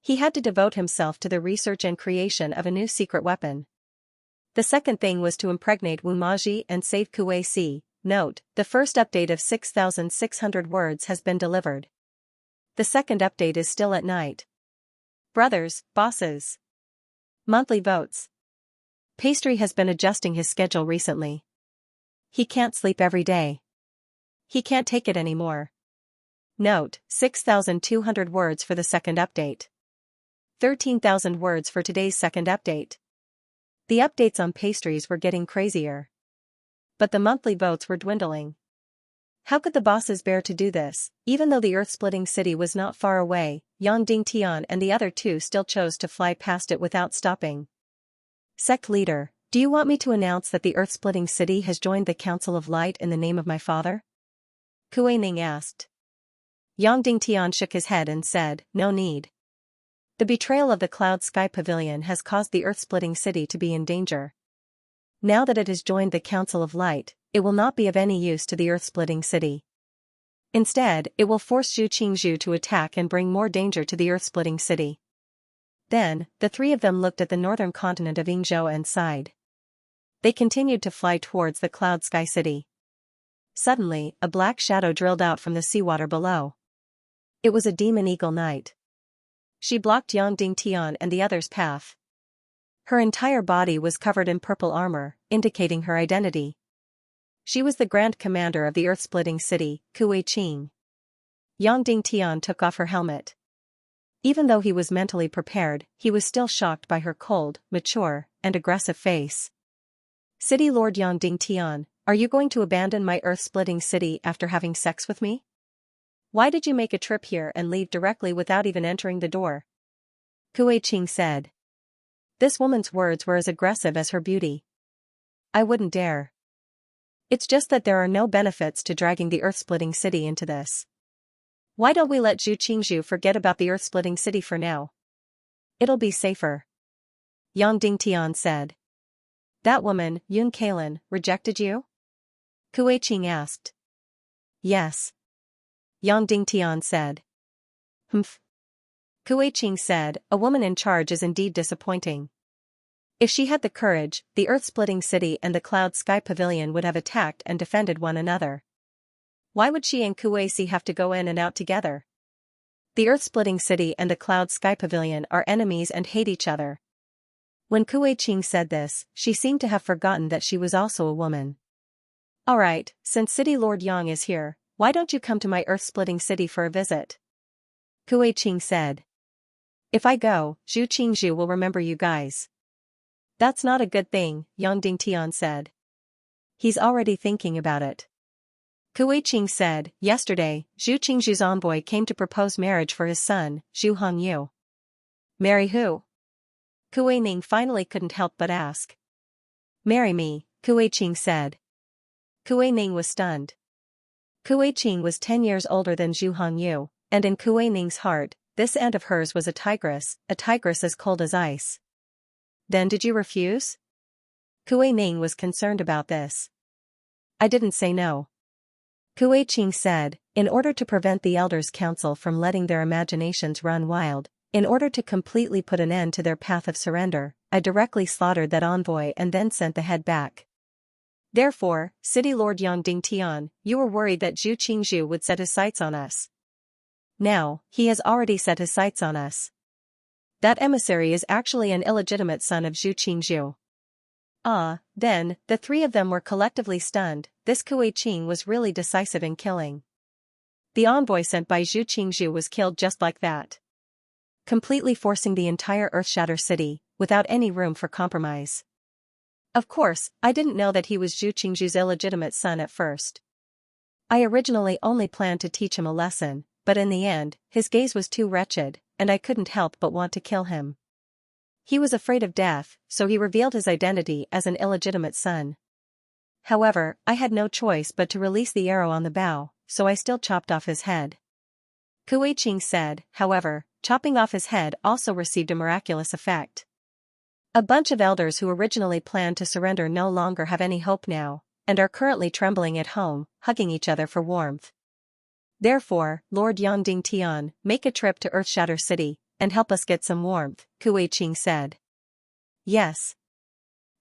He had to devote himself to the research and creation of a new secret weapon. The second thing was to impregnate Wu Maji and save Kuei Si. Note, the first update of 6,600 words has been delivered. The second update is still at night. Brothers, bosses. Monthly votes. Pastry has been adjusting his schedule recently. He can't sleep every day. He can't take it anymore. Note, 6,200 words for the second update. 13,000 words for today's second update. The updates on pastries were getting crazier. But the monthly votes were dwindling. How could the bosses bear to do this? Even though the earth-splitting city was not far away, Yang Dingtian and the other two still chose to fly past it without stopping. Sect leader, do you want me to announce that the earth-splitting city has joined the Council of Light in the name of my father? Kuei Ning asked. Yang Dingtian shook his head and said, no need. The betrayal of the Cloud Sky Pavilion has caused the earth-splitting city to be in danger. Now that it has joined the Council of Light, it will not be of any use to the earth-splitting city. Instead, it will force Zhu Qingzhu to attack and bring more danger to the earth-splitting city. Then, the three of them looked at the northern continent of Yingzhou and sighed. They continued to fly towards the cloud sky city. Suddenly, a black shadow drilled out from the seawater below. It was a demon eagle knight. She blocked Yang Dingtian and the others' path. Her entire body was covered in purple armor, indicating her identity. She was the Grand Commander of the earth-splitting city, Kuei-Qing. Yang Dingtian took off her helmet. Even though he was mentally prepared, he was still shocked by her cold, mature, and aggressive face. City Lord Yang Dingtian, are you going to abandon my earth-splitting city after having sex with me? Why did you make a trip here and leave directly without even entering the door? Kuei-Qing said. This woman's words were as aggressive as her beauty. I wouldn't dare. It's just that there are no benefits to dragging the earth-splitting city into this. Why don't we let Zhu Qingzhu forget about the earth-splitting city for now? It'll be safer. Yang Dingtian said. That woman, Yun Kalin, rejected you? Kuei-Qing asked. Yes. Yang Dingtian said. Humph. Kuei-Qing said, a woman in charge is indeed disappointing. If she had the courage, the earth-splitting city and the cloud sky pavilion would have attacked and defended one another. Why would she and Kuei-Si have to go in and out together? The earth-splitting city and the cloud sky pavilion are enemies and hate each other. When Kuei-Qing said this, she seemed to have forgotten that she was also a woman. Alright, since City Lord Yang is here, why don't you come to my earth-splitting city for a visit? Kuei-Qing said. If I go, Zhu Qingzhu will remember you guys. That's not a good thing, Yang Dingtian said. He's already thinking about it. Kuei-Qing said, yesterday, Zhu Qingzhu's envoy came to propose marriage for his son, Zhu Hongyu. Marry who? Kuei-Ning finally couldn't help but ask. Marry me, Kuei-Qing said. Kuei-Ning was stunned. Kuei-Qing was 10 years older than Zhu Hongyu, and in Kuei-Ning's heart, this aunt of hers was a tigress as cold as ice. Then did you refuse? Kuei-Ning was concerned about this. I didn't say no. Kuei-Qing said, in order to prevent the Elders' Council from letting their imaginations run wild, in order to completely put an end to their path of surrender, I directly slaughtered that envoy and then sent the head back. Therefore, City Lord Yang Dingtian, you were worried that Zhu Qingzhu would set his sights on us. Now, he has already set his sights on us. That emissary is actually an illegitimate son of Zhu Qingzhu. Then, the three of them were collectively stunned. This Kuei-Qing was really decisive in killing. The envoy sent by Zhu Qingzhu was killed just like that. Completely forcing the entire Earthshatter city, without any room for compromise. Of course, I didn't know that he was Zhu Qingzhu's illegitimate son at first. I originally only planned to teach him a lesson, but in the end, his gaze was too wretched, and I couldn't help but want to kill him. He was afraid of death, so he revealed his identity as an illegitimate son. However, I had no choice but to release the arrow on the bow, so I still chopped off his head. Kuei-Qing said, however, chopping off his head also received a miraculous effect. A bunch of elders who originally planned to surrender no longer have any hope now, and are currently trembling at home, hugging each other for warmth. Therefore, Lord Yang Dingtian, make a trip to Earthshatter City, and help us get some warmth, Kuei-Qing said. Yes.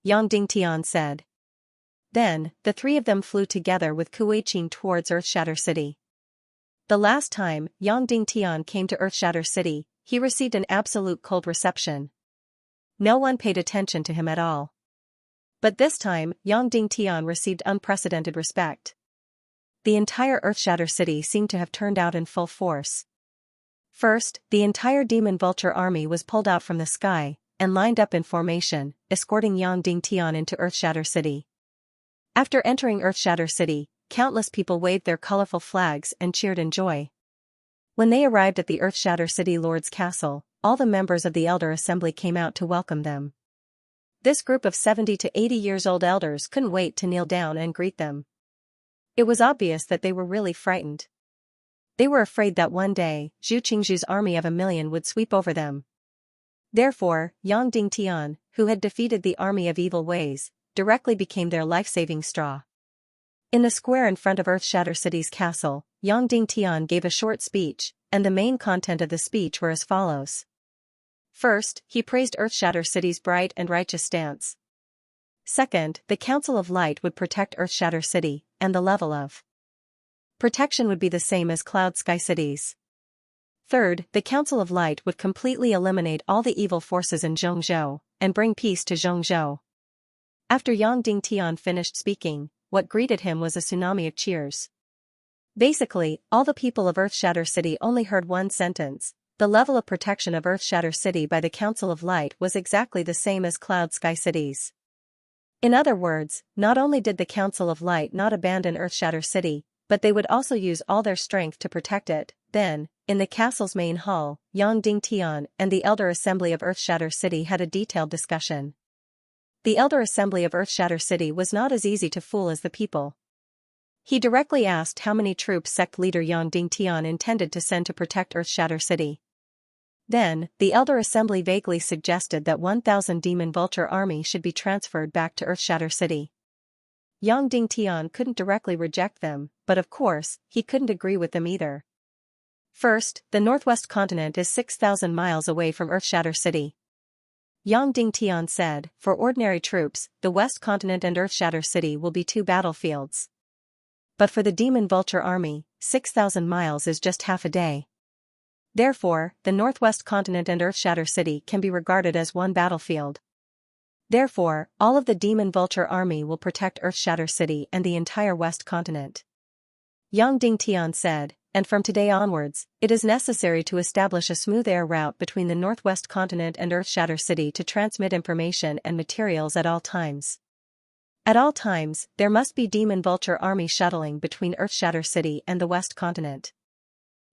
Yang Dingtian said. Then, the three of them flew together with Kuei-Qing towards Earthshatter City. The last time Yang Dingtian came to Earthshatter City, he received an absolute cold reception. No one paid attention to him at all. But this time, Yang Dingtian received unprecedented respect. The entire Earthshatter City seemed to have turned out in full force. First, the entire Demon Vulture army was pulled out from the sky, and lined up in formation, escorting Yang Dingtian into Earthshatter City. After entering Earthshatter City, countless people waved their colorful flags and cheered in joy. When they arrived at the Earthshatter City Lord's castle, all the members of the Elder Assembly came out to welcome them. This group of 70 to 80 years old elders couldn't wait to kneel down and greet them. It was obvious that they were really frightened. They were afraid that one day, Zhu Qingzhu's army of 1,000,000 would sweep over them. Therefore, Yang Dingtian, who had defeated the army of evil ways, directly became their life-saving straw. In the square in front of Earthshatter City's castle, Yang Dingtian gave a short speech, and the main content of the speech were as follows. First, he praised Earthshatter City's bright and righteous stance. Second, the Council of Light would protect Earthshatter City, and the level of protection would be the same as Cloud Sky Cities. Third, the Council of Light would completely eliminate all the evil forces in Zhongzhou, and bring peace to Zhongzhou. After Yang Dingtian finished speaking, what greeted him was a tsunami of cheers. Basically, all the people of Earthshatter City only heard one sentence. The level of protection of Earthshatter City by the Council of Light was exactly the same as Cloud Sky Cities. In other words, not only did the Council of Light not abandon Earthshatter City, but they would also use all their strength to protect it. Then, in the castle's main hall, Yang Dingtian and the Elder Assembly of Earthshatter City had a detailed discussion. The Elder Assembly of Earthshatter City was not as easy to fool as the people. He directly asked how many troops sect leader Yang Dingtian intended to send to protect Earthshatter City. Then, the Elder Assembly vaguely suggested that 1,000 Demon Vulture army should be transferred back to Earthshatter City. Yang Dingtian couldn't directly reject them, but of course, he couldn't agree with them either. First, the Northwest continent is 6,000 miles away from Earthshatter City. Yang Dingtian said, for ordinary troops, the West Continent and Earthshatter City will be two battlefields. But for the Demon Vulture army, 6,000 miles is just half a day. Therefore, the Northwest Continent and Earthshatter City can be regarded as one battlefield. Therefore, all of the Demon Vulture army will protect Earthshatter City and the entire West Continent. Yang Dingtian said, and from today onwards, it is necessary to establish a smooth air route between the Northwest Continent and Earthshatter City to transmit information and materials at all times. At all times, there must be Demon Vulture army shuttling between Earthshatter City and the West Continent.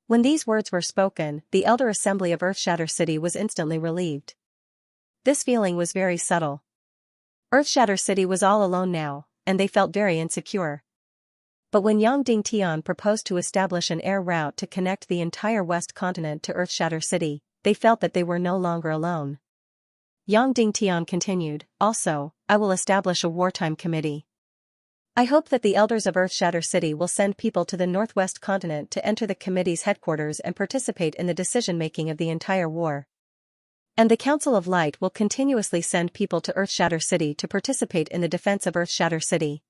When these words were spoken, the Elder Assembly of Earthshatter City was instantly relieved. This feeling was very subtle. Earthshatter City was all alone now, and they felt very insecure. But when Yang Dingtian proposed to establish an air route to connect the entire West Continent to Earthshatter City, they felt that they were no longer alone. Yang Dingtian continued, also, I will establish a wartime committee. I hope that the elders of Earthshatter City will send people to the Northwest Continent to enter the committee's headquarters and participate in the decision-making of the entire war. And the Council of Light will continuously send people to Earthshatter City to participate in the defense of Earthshatter City.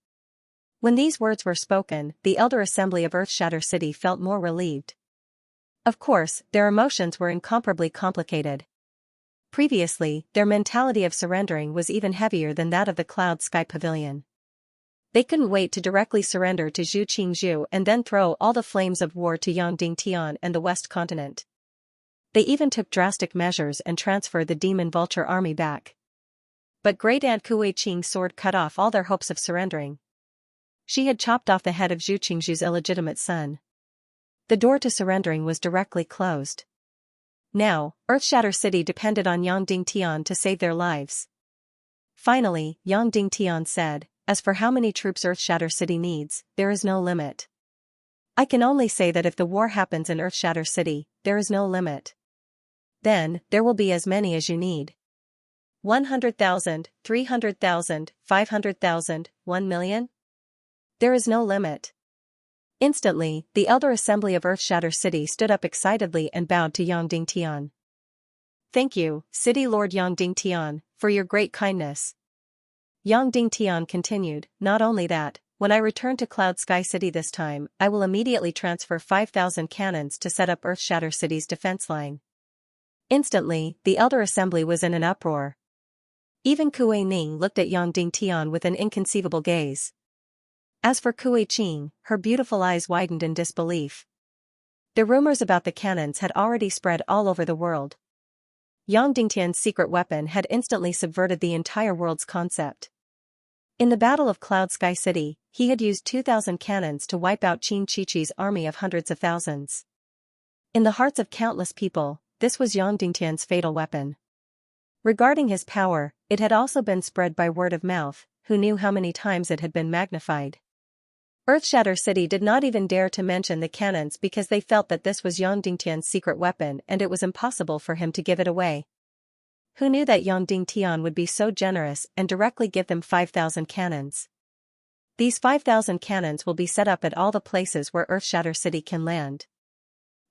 When these words were spoken, the Elder Assembly of Earthshatter City felt more relieved. Of course, their emotions were incomparably complicated. Previously, their mentality of surrendering was even heavier than that of the Cloud Sky Pavilion. They couldn't wait to directly surrender to Zhu Qingzhu and then throw all the flames of war to Yang Dingtian and the West Continent. They even took drastic measures and transferred the Demon Vulture army back. But Great Aunt Kuei Qing's sword cut off all their hopes of surrendering. She had chopped off the head of Zhu Qingzhu's illegitimate son. The door to surrendering was directly closed. Now, Earthshatter City depended on Yang Dingtian to save their lives. Finally, Yang Dingtian said, as for how many troops Earthshatter City needs, there is no limit. I can only say that if the war happens in Earthshatter City, there is no limit. Then, there will be as many as you need. 100,000, 300,000, 500,000, 1 million? There is no limit. Instantly, the Elder Assembly of Earthshatter City stood up excitedly and bowed to Yang Dingtian. Thank you, City Lord Yang Dingtian, for your great kindness. Yang Dingtian continued, not only that, when I return to Cloud Sky City this time, I will immediately transfer 5,000 cannons to set up Earthshatter City's defense line. Instantly, the Elder Assembly was in an uproar. Even Kuei Ning looked at Yang Dingtian with an inconceivable gaze. As for Kuei Qing, her beautiful eyes widened in disbelief. The rumors about the cannons had already spread all over the world. Yang Dingtian's secret weapon had instantly subverted the entire world's concept. In the Battle of Cloud Sky City, he had used 2,000 cannons to wipe out Qin Chichi's army of hundreds of thousands. In the hearts of countless people, this was Yang Dingtian's fatal weapon. Regarding his power, it had also been spread by word of mouth, who knew how many times it had been magnified. Earthshatter City did not even dare to mention the cannons because they felt that this was Yang Dingtian's secret weapon and it was impossible for him to give it away. Who knew that Yang Dingtian would be so generous and directly give them 5,000 cannons? These 5,000 cannons will be set up at all the places where Earthshatter City can land.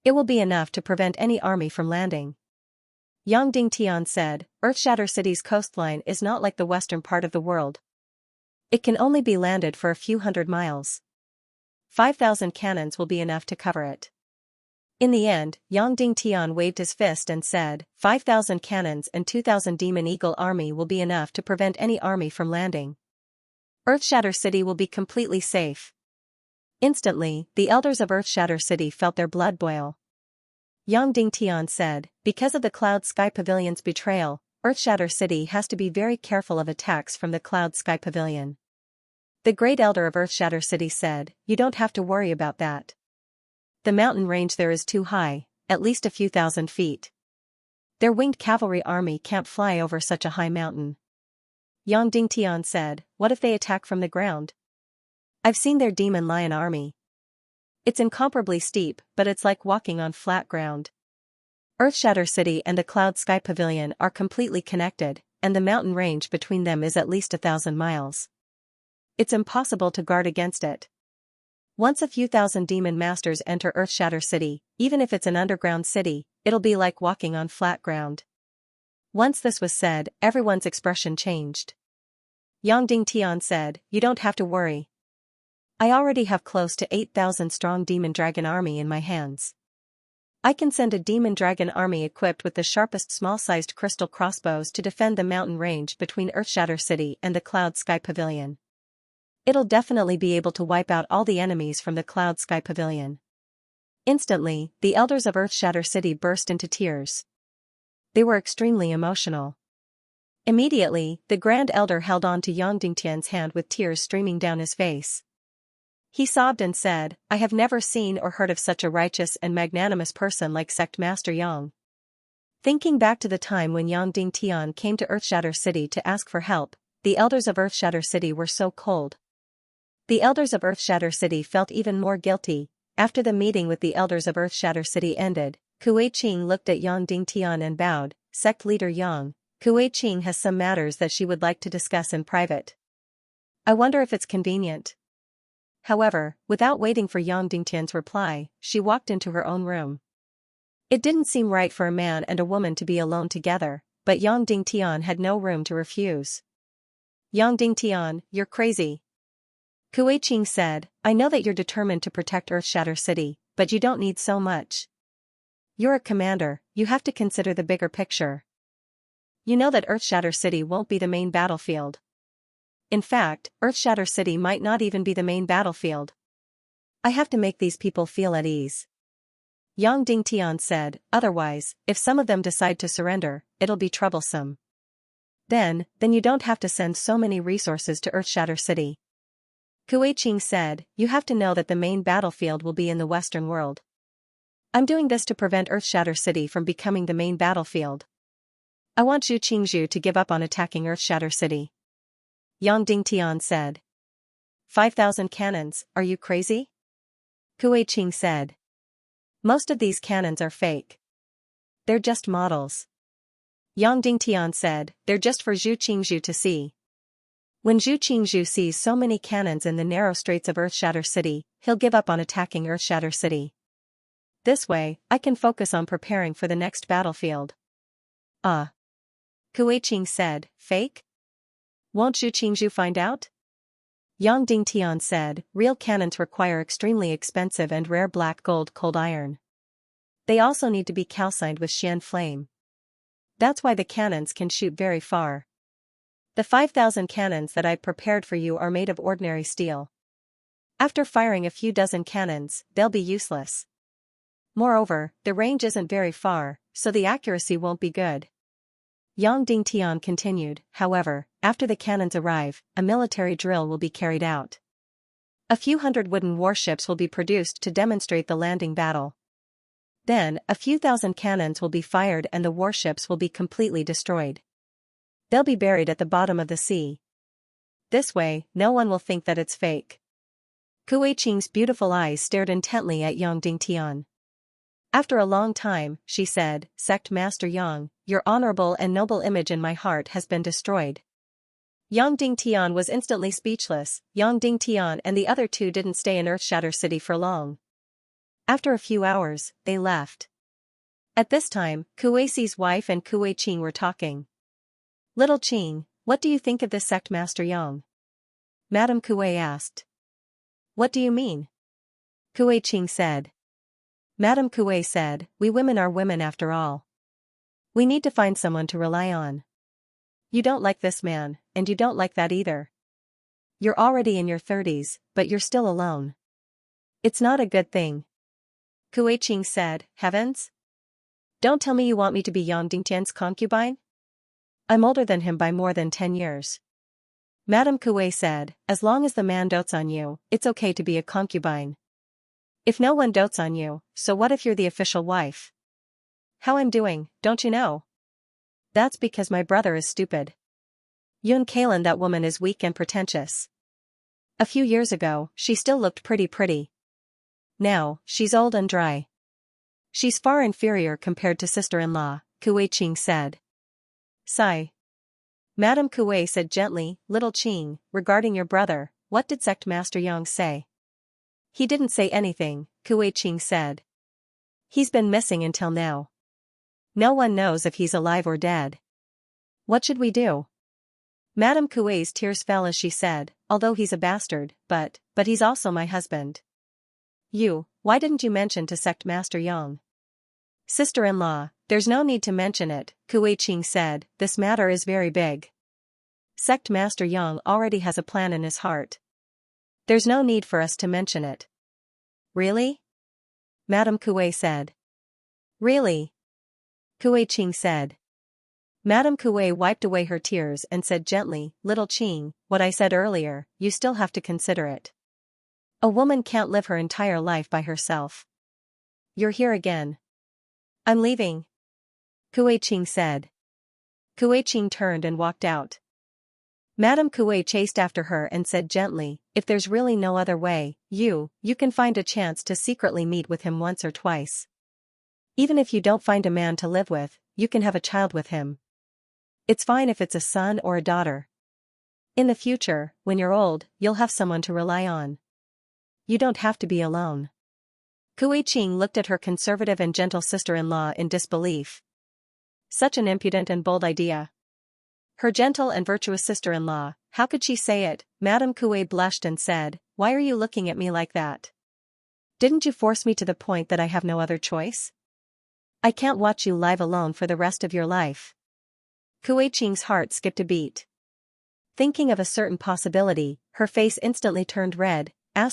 It will be enough to prevent any army from landing. Yang Dingtian said, Earthshatter City's coastline is not like the western part of the world. It can only be landed for a few hundred miles. 5,000 cannons will be enough to cover it. In the end, Yang Dingtian waved his fist and said, 5,000 cannons and 2,000 Demon Eagle army will be enough to prevent any army from landing. Earthshatter City will be completely safe. Instantly, the elders of Earthshatter City felt their blood boil. Yang Dingtian said, because of the Cloud Sky Pavilion's betrayal, Earthshatter City has to be very careful of attacks from the Cloud Sky Pavilion. The Great Elder of Earthshatter City said, you don't have to worry about that. The mountain range there is too high, at least a few thousand feet. Their winged cavalry army can't fly over such a high mountain. Yang Dingtian said, what if they attack from the ground? I've seen their demon lion army. It's incomparably steep, but it's like walking on flat ground. Earthshatter City and the Cloud Sky Pavilion are completely connected, and the mountain range between them is at least 1,000 miles. It's impossible to guard against it. Once a few thousand demon masters enter Earthshatter City, even if it's an underground city, it'll be like walking on flat ground. Once this was said, everyone's expression changed. Yang Dingtian said, you don't have to worry. I already have close to 8,000 strong demon dragon army in my hands. I can send a demon dragon army equipped with the sharpest small-sized crystal crossbows to defend the mountain range between Earthshatter City and the Cloud Sky Pavilion. It'll definitely be able to wipe out all the enemies from the Cloud Sky Pavilion. Instantly, the elders of Earthshatter City burst into tears. They were extremely emotional. Immediately, the Grand Elder held on to Yang Dingtian's hand with tears streaming down his face. He sobbed and said, I have never seen or heard of such a righteous and magnanimous person like Sect Master Yang. Thinking back to the time when Yang Dingtian came to Earthshatter City to ask for help, the elders of Earthshatter City were so cold. The elders of Earthshatter City felt even more guilty. After the meeting with the elders of Earthshatter City ended, Kuei-Ching looked at Yang Dingtian and bowed, Sect Leader Yang, Kuei-Ching has some matters that she would like to discuss in private. I wonder if it's convenient. However, without waiting for Yang Dingtian's reply, she walked into her own room. It didn't seem right for a man and a woman to be alone together, but Yang Dingtian had no room to refuse. Yang Dingtian, you're crazy. Kuei-Ching said, I know that you're determined to protect Earthshatter City, but you don't need so much. You're a commander, you have to consider the bigger picture. You know that Earthshatter City won't be the main battlefield. In fact, Earthshatter City might not even be the main battlefield. I have to make these people feel at ease. Yang Dingtian said, otherwise, if some of them decide to surrender, it'll be troublesome. Then you don't have to send so many resources to Earthshatter City. Kuei-Ching said, you have to know that the main battlefield will be in the Western world. I'm doing this to prevent Earthshatter City from becoming the main battlefield. I want Zhu Qingzhu to give up on attacking Earthshatter City. Yang Dingtian said. 5,000 cannons, are you crazy? Kuei-Ching said. Most of these cannons are fake. They're just models. Yang Dingtian said, they're just for Zhu Qingzhu to see. When Zhu Qingzhu sees so many cannons in the narrow straits of Earthshatter City, he'll give up on attacking Earthshatter City. This way, I can focus on preparing for the next battlefield. Kuei-Ching said, fake? Won't Zhu Qingzhu find out? Yang Dingtian said, real cannons require extremely expensive and rare black gold cold iron. They also need to be calcined with Xian flame. That's why the cannons can shoot very far. The 5,000 cannons that I've prepared for you are made of ordinary steel. After firing a few dozen cannons, they'll be useless. Moreover, the range isn't very far, so the accuracy won't be good. Yang Dingtian continued, however, after the cannons arrive, a military drill will be carried out. A few hundred wooden warships will be produced to demonstrate the landing battle. Then, a few thousand cannons will be fired and the warships will be completely destroyed. They'll be buried at the bottom of the sea. This way, no one will think that it's fake. Kuei-Ching's beautiful eyes stared intently at Yang Dingtian. After a long time, she said, Sect Master Yang, your honorable and noble image in my heart has been destroyed. Yang Dingtian was instantly speechless. Yang Dingtian and the other two didn't stay in Earthshatter City for long. After a few hours, they left. At this time, Kuei-Si's wife and Kuei-Qing were talking. Little Qing, what do you think of this sect, Master Yang? Madame Kuei asked. What do you mean? Kuei-Qing said. Madame Kuei said, we women are women after all. We need to find someone to rely on. You don't like this man, and you don't like that either. You're already in your 30s, but you're still alone. It's not a good thing. Kuei-Qing said, heavens? Don't tell me you want me to be Yang Dingtian's concubine? I'm older than him by more than 10 years. Madame Kuei said, as long as the man dotes on you, it's okay to be a concubine. If no one dotes on you, so what if you're the official wife? How I'm doing, don't you know? That's because my brother is stupid. Yun Kalin, that woman is weak and pretentious. A few years ago, she still looked pretty. Now, she's old and dry. She's far inferior compared to sister-in-law, Kuei-Qing said. Sigh. Madame Kuei said gently, Little Qing, regarding your brother, what did Sect Master Yang say? He didn't say anything, Kuei-Qing said. He's been missing until now. No one knows if he's alive or dead. What should we do? Madame Kuei's tears fell as she said, although he's a bastard, but he's also my husband. Why didn't you mention to Sect Master Yang? Sister-in-law, there's no need to mention it, Kuei-Qing said, this matter is very big. Sect Master Yang already has a plan in his heart. There's no need for us to mention it. Really? Madame Kuei said. Really? Kuei-Qing said. Madame Kuei wiped away her tears and said gently, Little Qing, what I said earlier, you still have to consider it. A woman can't live her entire life by herself. You're here again. I'm leaving. Kuei-Qing said. Kuei-Qing turned and walked out. Madame Kuei chased after her and said gently, if there's really no other way, you can find a chance to secretly meet with him once or twice. Even if you don't find a man to live with, you can have a child with him. It's fine if it's a son or a daughter. In the future, when you're old, you'll have someone to rely on. You don't have to be alone. Kuei-Qing looked at her conservative and gentle sister-in-law in disbelief. Such an impudent and bold idea. Her gentle and virtuous sister-in-law, how could she say it? Madame Kuei blushed and said, why are you looking at me like that? Didn't you force me to the point that I have no other choice? I can't watch you live alone for the rest of your life. Kuei-Qing's heart skipped a beat. Thinking of a certain possibility, her face instantly turned red. A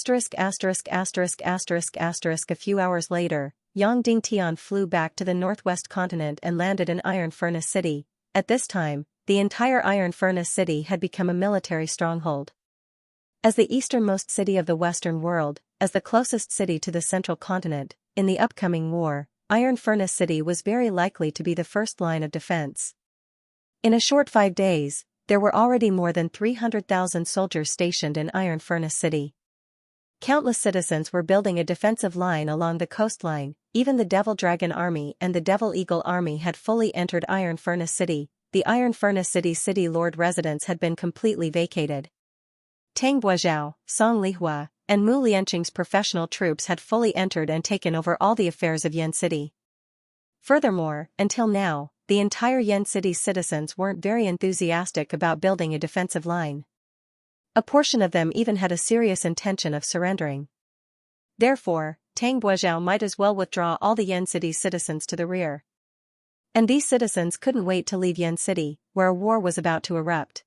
few hours later, Yang Dingtian flew back to the northwest continent and landed in Iron Furnace City. At this time, the entire Iron Furnace City had become a military stronghold. As the easternmost city of the Western world, as the closest city to the central continent, in the upcoming war, Iron Furnace City was very likely to be the first line of defense. In a short 5 days, there were already more than 300,000 soldiers stationed in Iron Furnace City. Countless citizens were building a defensive line along the coastline. Even the Devil Dragon Army and the Devil Eagle Army had fully entered Iron Furnace City. The Iron Furnace City's city lord residence had been completely vacated. Tang Buozhao, Song Lihua, and Mu Lianqing's professional troops had fully entered and taken over all the affairs of Yen City. Furthermore, until now, the entire Yen City's citizens weren't very enthusiastic about building a defensive line. A portion of them even had a serious intention of surrendering. Therefore, Tang Buozhao might as well withdraw all the Yen City's citizens to the rear. And these citizens couldn't wait to leave Yen City, where a war was about to erupt.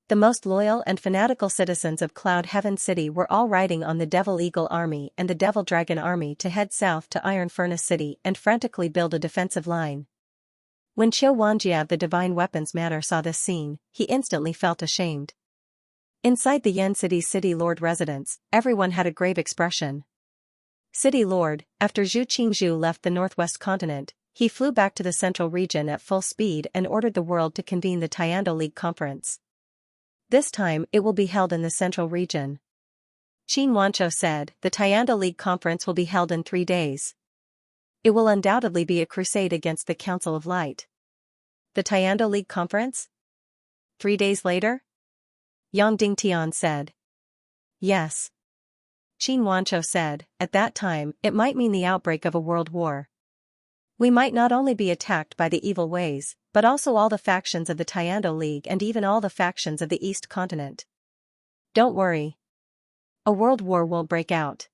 The most loyal and fanatical citizens of Cloud Heaven City were all riding on the Devil Eagle Army and the Devil Dragon Army to head south to Iron Furnace City and frantically build a defensive line. When Qiu Wanjia of the Divine Weapons Manor saw this scene, he instantly felt ashamed. Inside the Yen City's city lord residence, everyone had a grave expression. City Lord, after Zhu Qingzhu left the northwest continent, he flew back to the central region at full speed and ordered the world to convene the Tiando League Conference. This time it will be held in the central region. Qin Wancho said, the Tiando League Conference will be held in 3 days. It will undoubtedly be a crusade against the Council of Light. The Tiando League Conference? 3 days later? Yang Dingtian said. Yes. Qin Wanchou said, at that time, it might mean the outbreak of a world war. We might not only be attacked by the evil ways, but also all the factions of the Tiando League and even all the factions of the East Continent. Don't worry. A world war won't break out.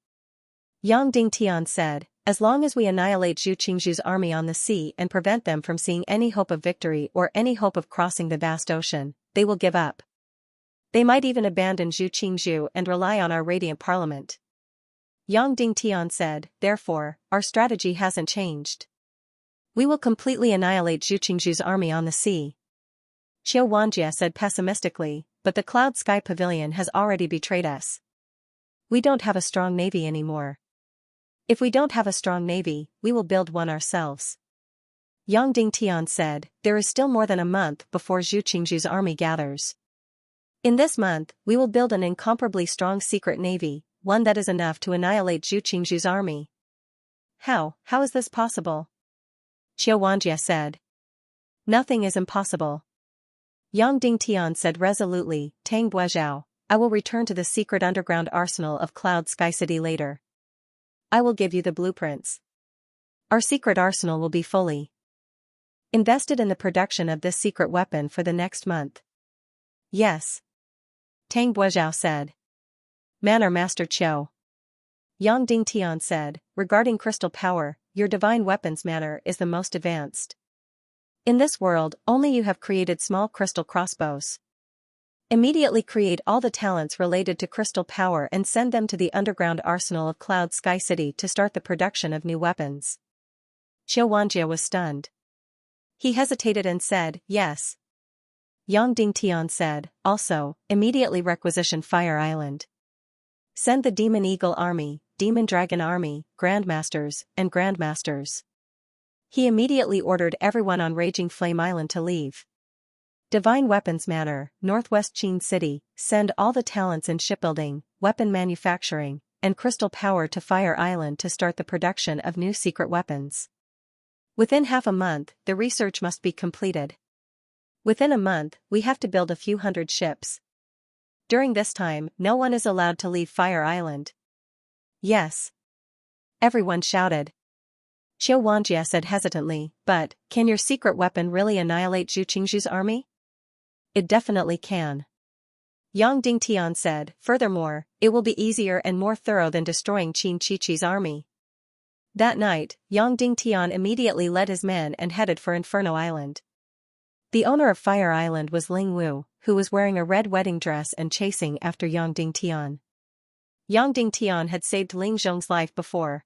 Yang Dingtian said, as long as we annihilate Zhu Qingzhu's army on the sea and prevent them from seeing any hope of victory or any hope of crossing the vast ocean, they will give up. They might even abandon Zhu Qingzhu and rely on our radiant parliament. Yang Dingtian said, therefore, our strategy hasn't changed. We will completely annihilate Zhu Qingzhu's army on the sea. Xianxia said pessimistically, but the Cloud Sky Pavilion has already betrayed us. We don't have a strong navy anymore. If we don't have a strong navy, we will build one ourselves. Yang Dingtian said, there is still more than a month before Zhu Qingzhu's army gathers. In this month, we will build an incomparably strong secret navy, one that is enough to annihilate Zhu Qingzhu's army. How is this possible? Xianxia said. Nothing is impossible. Yang Dingtian said resolutely, Tang Buezhao, I will return to the secret underground arsenal of Cloud Sky City later. I will give you the blueprints. Our secret arsenal will be fully invested in the production of this secret weapon for the next month. Yes. Tang Buezhao said. Manner Master Qiu. Yang Dingtian said, regarding crystal power, your divine weapons manner is the most advanced. In this world, only you have created small crystal crossbows. Immediately create all the talents related to crystal power and send them to the underground arsenal of Cloud Sky City to start the production of new weapons. Xianxia was stunned. He hesitated and said, yes. Yang Dingtian said, also, immediately requisition Fire Island. Send the Demon Eagle Army, Demon Dragon Army, Grandmasters, and Grandmasters. He immediately ordered everyone on Raging Flame Island to leave. Divine Weapons Manor, Northwest Qin City, send all the talents in shipbuilding, weapon manufacturing, and crystal power to Fire Island to start the production of new secret weapons. Within half a month, the research must be completed. Within a month, we have to build a few hundred ships. During this time, no one is allowed to leave Fire Island. Yes. Everyone shouted. Xianxia said hesitantly, but, can your secret weapon really annihilate Zhu Qingzhu's army? It definitely can. Yang Dingtian said, furthermore, it will be easier and more thorough than destroying Qin Chichi's army. That night, Yang Dingtian immediately led his men and headed for Inferno Island. The owner of Fire Island was Ling Wu, who was wearing a red wedding dress and chasing after Yang Dingtian. Yang Dingtian had saved Ling Zhong's life before.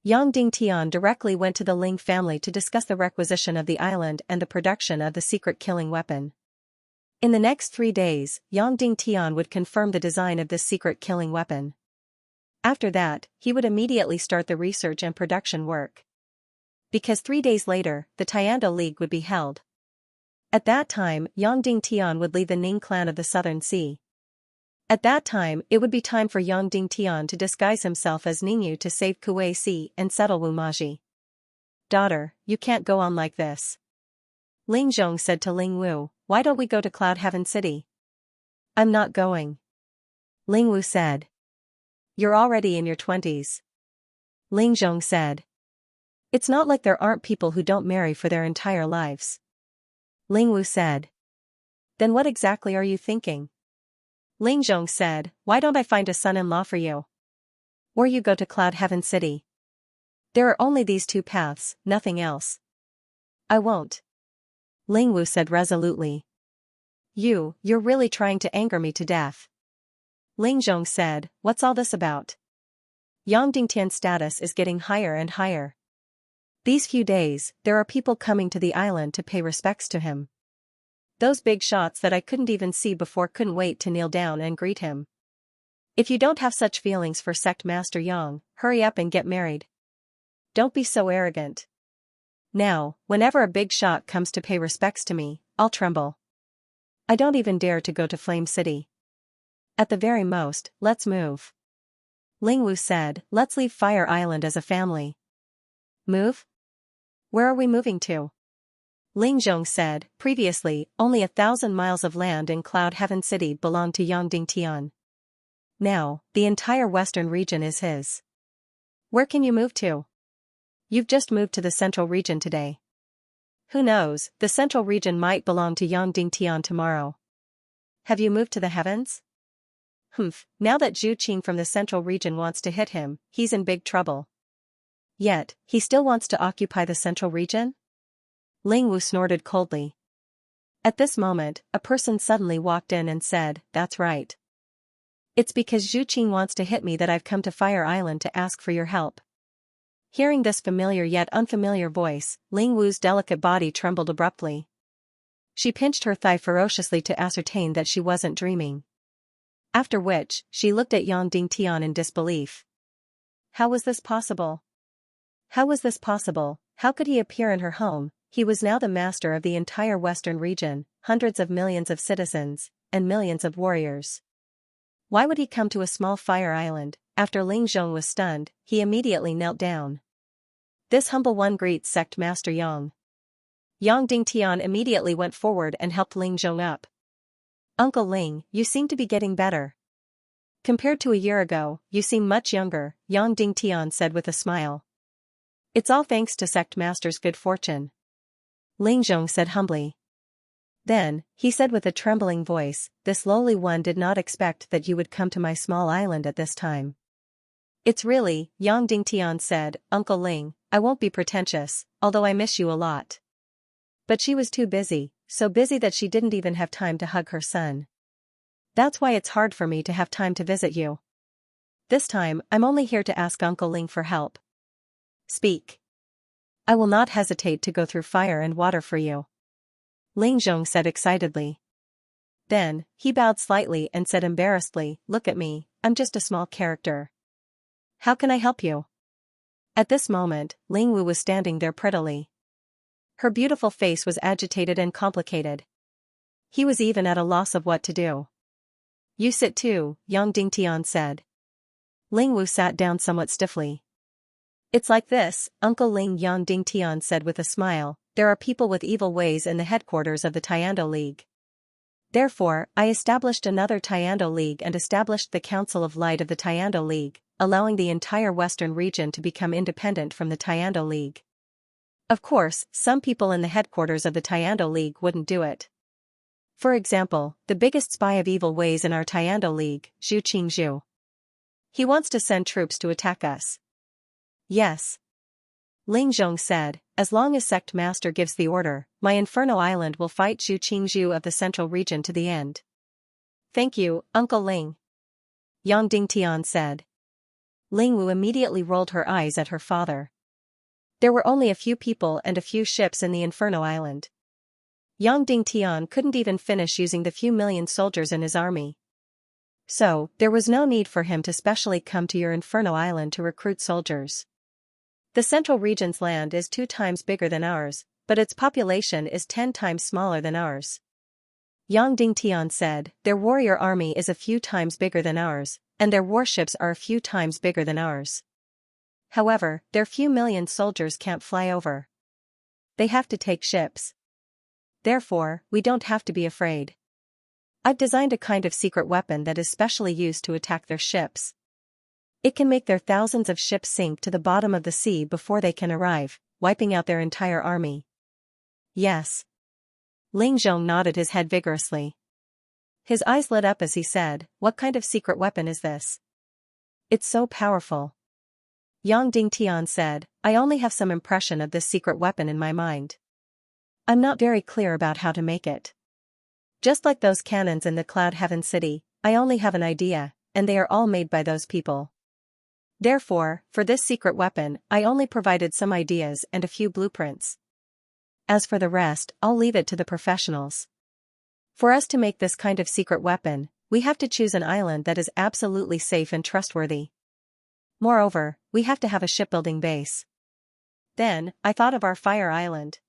Yang Dingtian directly went to the Ling family to discuss the requisition of the island and the production of the secret killing weapon. In the next 3 days, Yang Dingtian would confirm the design of this secret killing weapon. After that, he would immediately start the research and production work. Because 3 days later, the Tiando League would be held. At that time, Yang Dingtian would lead the Ning clan of the Southern Sea. At that time, it would be time for Yang Dingtian to disguise himself as Ningyu to save Kuei Si and settle Wumaji. Daughter, you can't go on like this. Ling Zhong said to Ling Wu, why don't we go to Cloud Heaven City? I'm not going. Ling Wu said. You're already in your 20s. Ling Zhong said. It's not like there aren't people who don't marry for their entire lives. Ling Wu said. Then what exactly are you thinking? Ling Zhong said, why don't I find a son-in-law for you? Or you go to Cloud Heaven City. There are only these 2 paths, nothing else. I won't. Ling Wu said resolutely. You're really trying to anger me to death. Ling Zhong said, what's all this about? Yang Dingtian's status is getting higher and higher. These few days, there are people coming to the island to pay respects to him. Those big shots that I couldn't even see before couldn't wait to kneel down and greet him. If you don't have such feelings for Sect Master Yang, hurry up and get married. Don't be so arrogant. Now, whenever a big shot comes to pay respects to me, I'll tremble. I don't even dare to go to Flame City. At the very most, let's move. Ling Wu said, let's leave Fire Island as a family. Move? Where are we moving to? Ling Zhong said, previously, only 1,000 miles of land in Cloud Heaven City belonged to Yang Dingtian. Now, the entire western region is his. Where can you move to? You've just moved to the central region today. Who knows, the central region might belong to Yang Dingtian tomorrow. Have you moved to the heavens? Humph, now that Zhu Qing from the central region wants to hit him, he's in big trouble. Yet, he still wants to occupy the central region? Ling Wu snorted coldly. At this moment, a person suddenly walked in and said, "That's right. It's because Zhu Qing wants to hit me that I've come to Fire Island to ask for your help." Hearing this familiar yet unfamiliar voice, Ling Wu's delicate body trembled abruptly. She pinched her thigh ferociously to ascertain that she wasn't dreaming. After which, she looked at Yang Dingtian in disbelief. How was this possible? How was this possible? How could he appear in her home? He was now the master of the entire western region, hundreds of millions of citizens, and millions of warriors. Why would he come to a small fire island? After Ling Zhong was stunned, he immediately knelt down. This humble one greets sect master Yang. Yang Dingtian immediately went forward and helped Ling Zhong up. Uncle Ling, you seem to be getting better. Compared to a year ago, you seem much younger, Yang Dingtian said with a smile. It's all thanks to sect master's good fortune. Ling Zhong said humbly. Then, he said with a trembling voice, this lowly one did not expect that you would come to my small island at this time. It's really, Yang Dingtian said, Uncle Ling, I won't be pretentious, although I miss you a lot. But she was too busy, so busy that she didn't even have time to hug her son. That's why it's hard for me to have time to visit you. This time, I'm only here to ask Uncle Ling for help. Speak. I will not hesitate to go through fire and water for you. Ling Zhong said excitedly. Then, he bowed slightly and said embarrassedly, look at me, I'm just a small character. How can I help you? At this moment, Ling Wu was standing there prettily. Her beautiful face was agitated and complicated. He was even at a loss of what to do. You sit too, Yang Dingtian said. Ling Wu sat down somewhat stiffly. It's like this, Uncle Ling, Yang Dingtian said with a smile, there are people with evil ways in the headquarters of the Tiando League. Therefore, I established another Tiando League and established the Council of Light of the Tiando League, allowing the entire western region to become independent from the Tiando League. Of course, some people in the headquarters of the Tiando League wouldn't do it. For example, the biggest spy of evil ways in our Tiando League, Zhu Qingzhu. He wants to send troops to attack us. Yes. Ling Zhong said, as long as Sect Master gives the order, my Inferno Island will fight Zhu Qingzhu of the central region to the end. Thank you, Uncle Ling. Yang Dingtian said. Ling Wu immediately rolled her eyes at her father. There were only a few people and a few ships in the Inferno Island. Yang Dingtian couldn't even finish using the few million soldiers in his army. So, there was no need for him to specially come to your Inferno Island to recruit soldiers. The central region's land is 2 times bigger than ours, but its population is 10 times smaller than ours. Yang Dingtian said, their warrior army is a few times bigger than ours, and their warships are a few times bigger than ours. However, their few million soldiers can't fly over. They have to take ships. Therefore, we don't have to be afraid. I've designed a kind of secret weapon that is specially used to attack their ships. It can make their thousands of ships sink to the bottom of the sea before they can arrive, wiping out their entire army. Yes. Ling Zhong nodded his head vigorously. His eyes lit up as he said, what kind of secret weapon is this? It's so powerful. Yang Dingtian said, I only have some impression of this secret weapon in my mind. I'm not very clear about how to make it. Just like those cannons in the Cloud Heaven City, I only have an idea, and they are all made by those people. Therefore, for this secret weapon, I only provided some ideas and a few blueprints. As for the rest, I'll leave it to the professionals. For us to make this kind of secret weapon, we have to choose an island that is absolutely safe and trustworthy. Moreover, we have to have a shipbuilding base. Then, I thought of our fire island.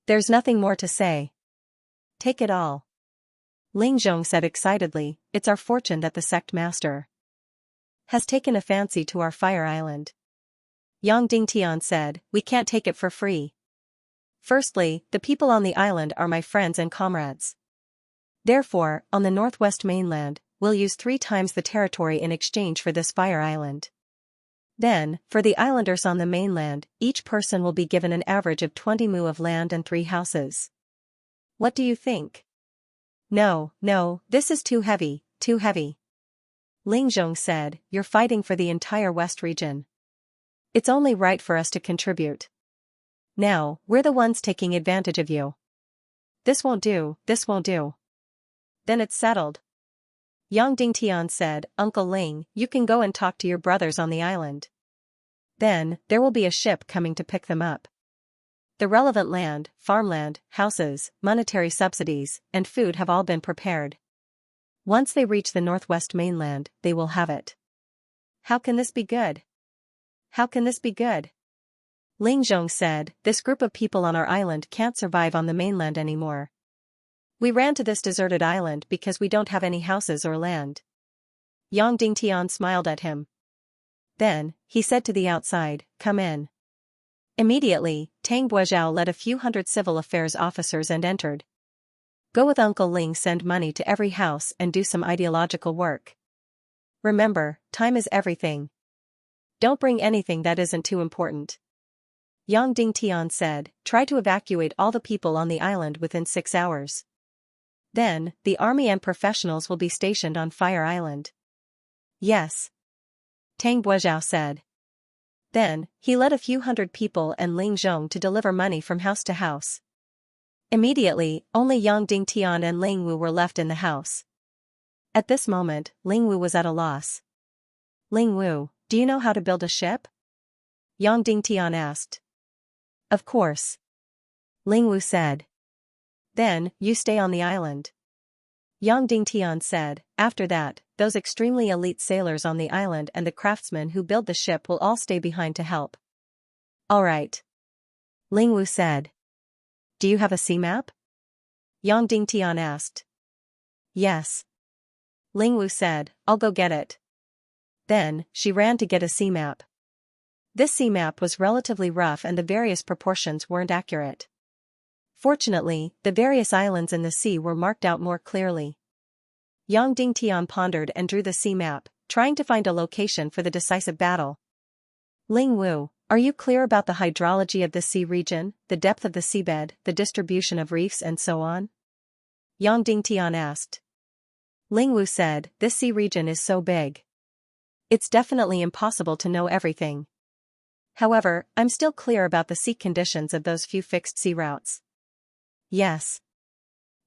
There's nothing more to say. Take it all. Ling Zhong said excitedly, it's our fortune that the sect master has taken a fancy to our fire island. Yang Dingtian said, we can't take it for free. Firstly, the people on the island are my friends and comrades. Therefore, on the northwest mainland, we'll use 3 times the territory in exchange for this fire island. Then, for the islanders on the mainland, each person will be given an average of 20 mu of land and 3 houses. What do you think? No, this is too heavy, too heavy. Ling Zhong said, you're fighting for the entire west region. It's only right for us to contribute. Now, we're the ones taking advantage of you. This won't do. Then it's settled. Yang Dingtian said, Uncle Ling, you can go and talk to your brothers on the island. Then, there will be a ship coming to pick them up. The relevant land, farmland, houses, monetary subsidies, and food have all been prepared. Once they reach the northwest mainland, they will have it. How can this be good? Ling Zhong said, this group of people on our island can't survive on the mainland anymore. We ran to this deserted island because we don't have any houses or land. Yang Dingtian smiled at him. Then, he said to the outside, come in. Immediately, Tang Buozhao led a few hundred civil affairs officers and entered. Go with Uncle Ling, send money to every house and do some ideological work. Remember, time is everything. Don't bring anything that isn't too important. Yang Dingtian said, try to evacuate all the people on the island within 6 hours. Then, the army and professionals will be stationed on Fire Island. Yes. Tang Buozhao said. Then, he led a few hundred people and Ling Zhong to deliver money from house to house. Immediately, only Yang Dingtian and Ling Wu were left in the house. At this moment, Ling Wu was at a loss. Ling Wu, do you know how to build a ship? Yang Dingtian asked. Of course. Ling Wu said. Then, you stay on the island. Yang Dingtian said, after that, those extremely elite sailors on the island and the craftsmen who build the ship will all stay behind to help. All right. Ling Wu said. Do you have a sea map? Yang Dingtian asked. Yes. Ling Wu said, I'll go get it. Then, she ran to get a sea map. This sea map was relatively rough and the various proportions weren't accurate. Fortunately, the various islands in the sea were marked out more clearly. Yang Dingtian pondered and drew the sea map, trying to find a location for the decisive battle. Ling Wu, are you clear about the hydrology of the sea region, the depth of the seabed, the distribution of reefs and so on? Yang Dingtian asked. Ling Wu said, this sea region is so big. It's definitely impossible to know everything. However, I'm still clear about the sea conditions of those few fixed sea routes. Yes.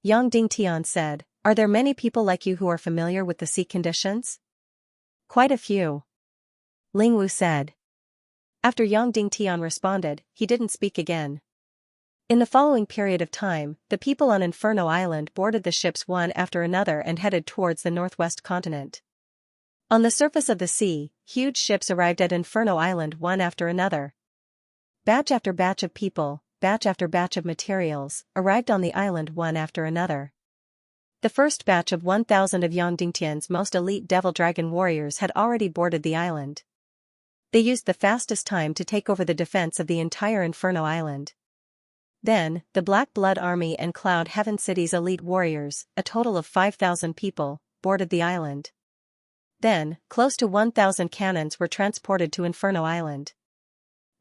Yang Dingtian said, are there many people like you who are familiar with the sea conditions? Quite a few. Ling Wu said. After Yang Dingtian responded, he didn't speak again. In the following period of time, the people on Inferno Island boarded the ships one after another and headed towards the northwest continent. On the surface of the sea, huge ships arrived at Inferno Island one after another. Batch after batch of people, batch after batch of materials, arrived on the island one after another. The first batch of 1,000 of Yang Dingtian's most elite Devil Dragon warriors had already boarded the island. They used the fastest time to take over the defense of the entire Inferno Island. Then, the Black Blood Army and Cloud Heaven City's elite warriors, a total of 5,000 people, boarded the island. Then, close to 1,000 cannons were transported to Inferno Island.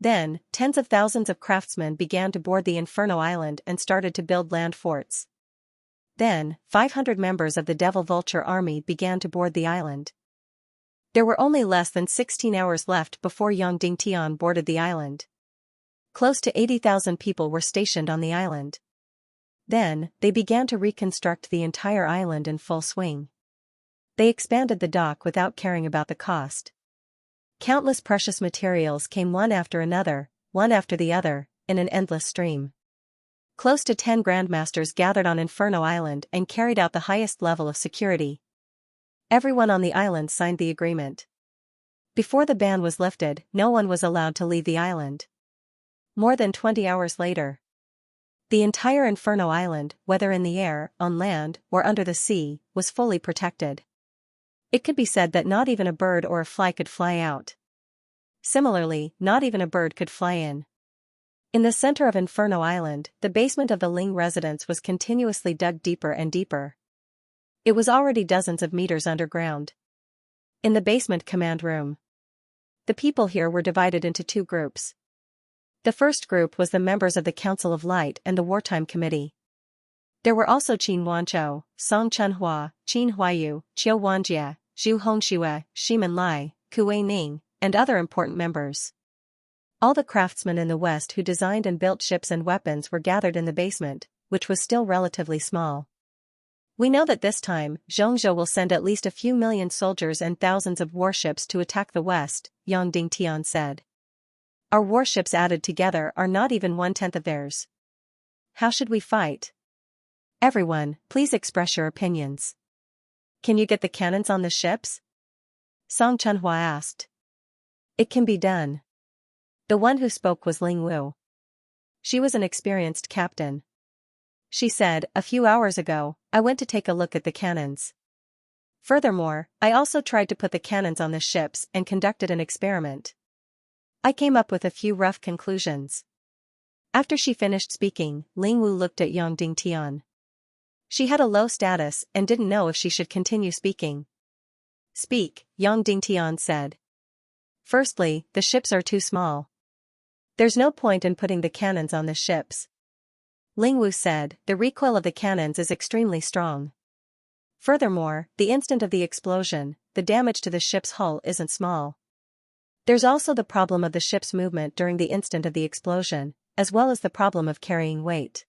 Then, tens of thousands of craftsmen began to board the Inferno Island and started to build land forts. Then, 500 members of the Devil Vulture Army began to board the island. There were only less than 16 hours left before Yang Dingtian boarded the island. Close to 80,000 people were stationed on the island. Then, they began to reconstruct the entire island in full swing. They expanded the dock without caring about the cost. Countless precious materials came one after the other, in an endless stream. Close to 10 grandmasters gathered on Inferno Island and carried out the highest level of security. Everyone on the island signed the agreement. Before the ban was lifted, no one was allowed to leave the island. More than 20 hours later, the entire Inferno Island, whether in the air, on land, or under the sea, was fully protected. It could be said that not even a bird or a fly could fly out. Similarly, not even a bird could fly in. In the center of Inferno Island, the basement of the Ling residence was continuously dug deeper and deeper. It was already dozens of meters underground. In the basement command room, the people here were divided into two groups. The first group was the members of the Council of Light and the Wartime Committee. There were also Qin Wanzhou, Song Chunhua, Qin Huayu, Qiu Wanjie, Zhu Hongxue, Shimen Lai, Kuei Ning, and other important members. All the craftsmen in the West who designed and built ships and weapons were gathered in the basement, which was still relatively small. We know that this time, Xianxia will send at least a few million soldiers and thousands of warships to attack the West, Yang Dingtian said. Our warships added together are not even 1/10 of theirs. How should we fight? Everyone, please express your opinions. Can you get the cannons on the ships? Song Chunhua asked. It can be done. The one who spoke was Ling Wu. She was an experienced captain. She said, a few hours ago, I went to take a look at the cannons. Furthermore, I also tried to put the cannons on the ships and conducted an experiment. I came up with a few rough conclusions. After she finished speaking, Ling Wu looked at Yang Dingtian. She had a low status and didn't know if she should continue speaking. Speak, Yang Dingtian said. Firstly, the ships are too small. There's no point in putting the cannons on the ships. Ling Wu said, the recoil of the cannons is extremely strong. Furthermore, the instant of the explosion, the damage to the ship's hull isn't small. There's also the problem of the ship's movement during the instant of the explosion, as well as the problem of carrying weight.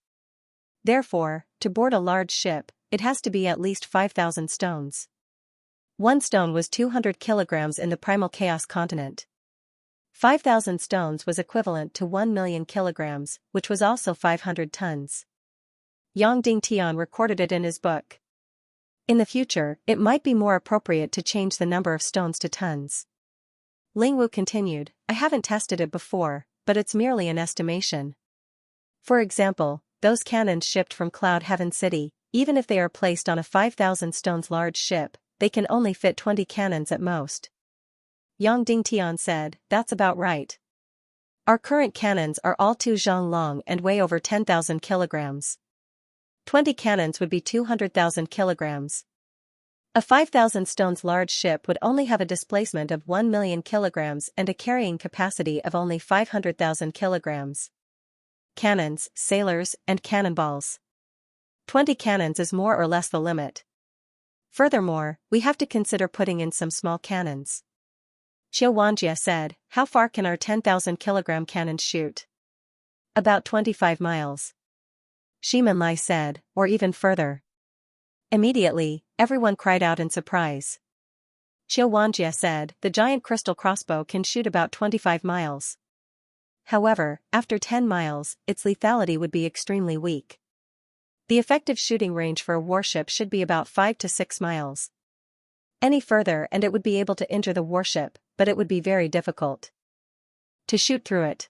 Therefore, to board a large ship, it has to be at least 5,000 stones. One stone was 200 kilograms in the Primal Chaos continent. 5,000 stones was equivalent to 1 million kilograms, which was also 500 tons. Yang Dingtian recorded it in his book. In the future, it might be more appropriate to change the number of stones to tons. Ling Wu continued, I haven't tested it before, but it's merely an estimation. For example, those cannons shipped from Cloud Heaven City, even if they are placed on a 5,000 stones large ship, they can only fit 20 cannons at most. Yang Dingtian said, that's about right. Our current cannons are all 2 zhang long and weigh over 10,000 kilograms. 20 cannons would be 200,000 kilograms. A 5,000 stones large ship would only have a displacement of 1 million kilograms and a carrying capacity of only 500,000 kilograms. Cannons, sailors, and cannonballs. 20 cannons is more or less the limit. Furthermore, we have to consider putting in some small cannons. Qiu Wanjie said, how far can our 10,000 kilogram cannons shoot? About 25 miles. Shimen Lai said, or even further. Immediately, everyone cried out in surprise. Qiu Wanjie said, the giant crystal crossbow can shoot about 25 miles. However, after 10 miles, its lethality would be extremely weak. The effective shooting range for a warship should be about 5 to 6 miles. Any further and it would be able to injure the warship, but it would be very difficult to shoot through it.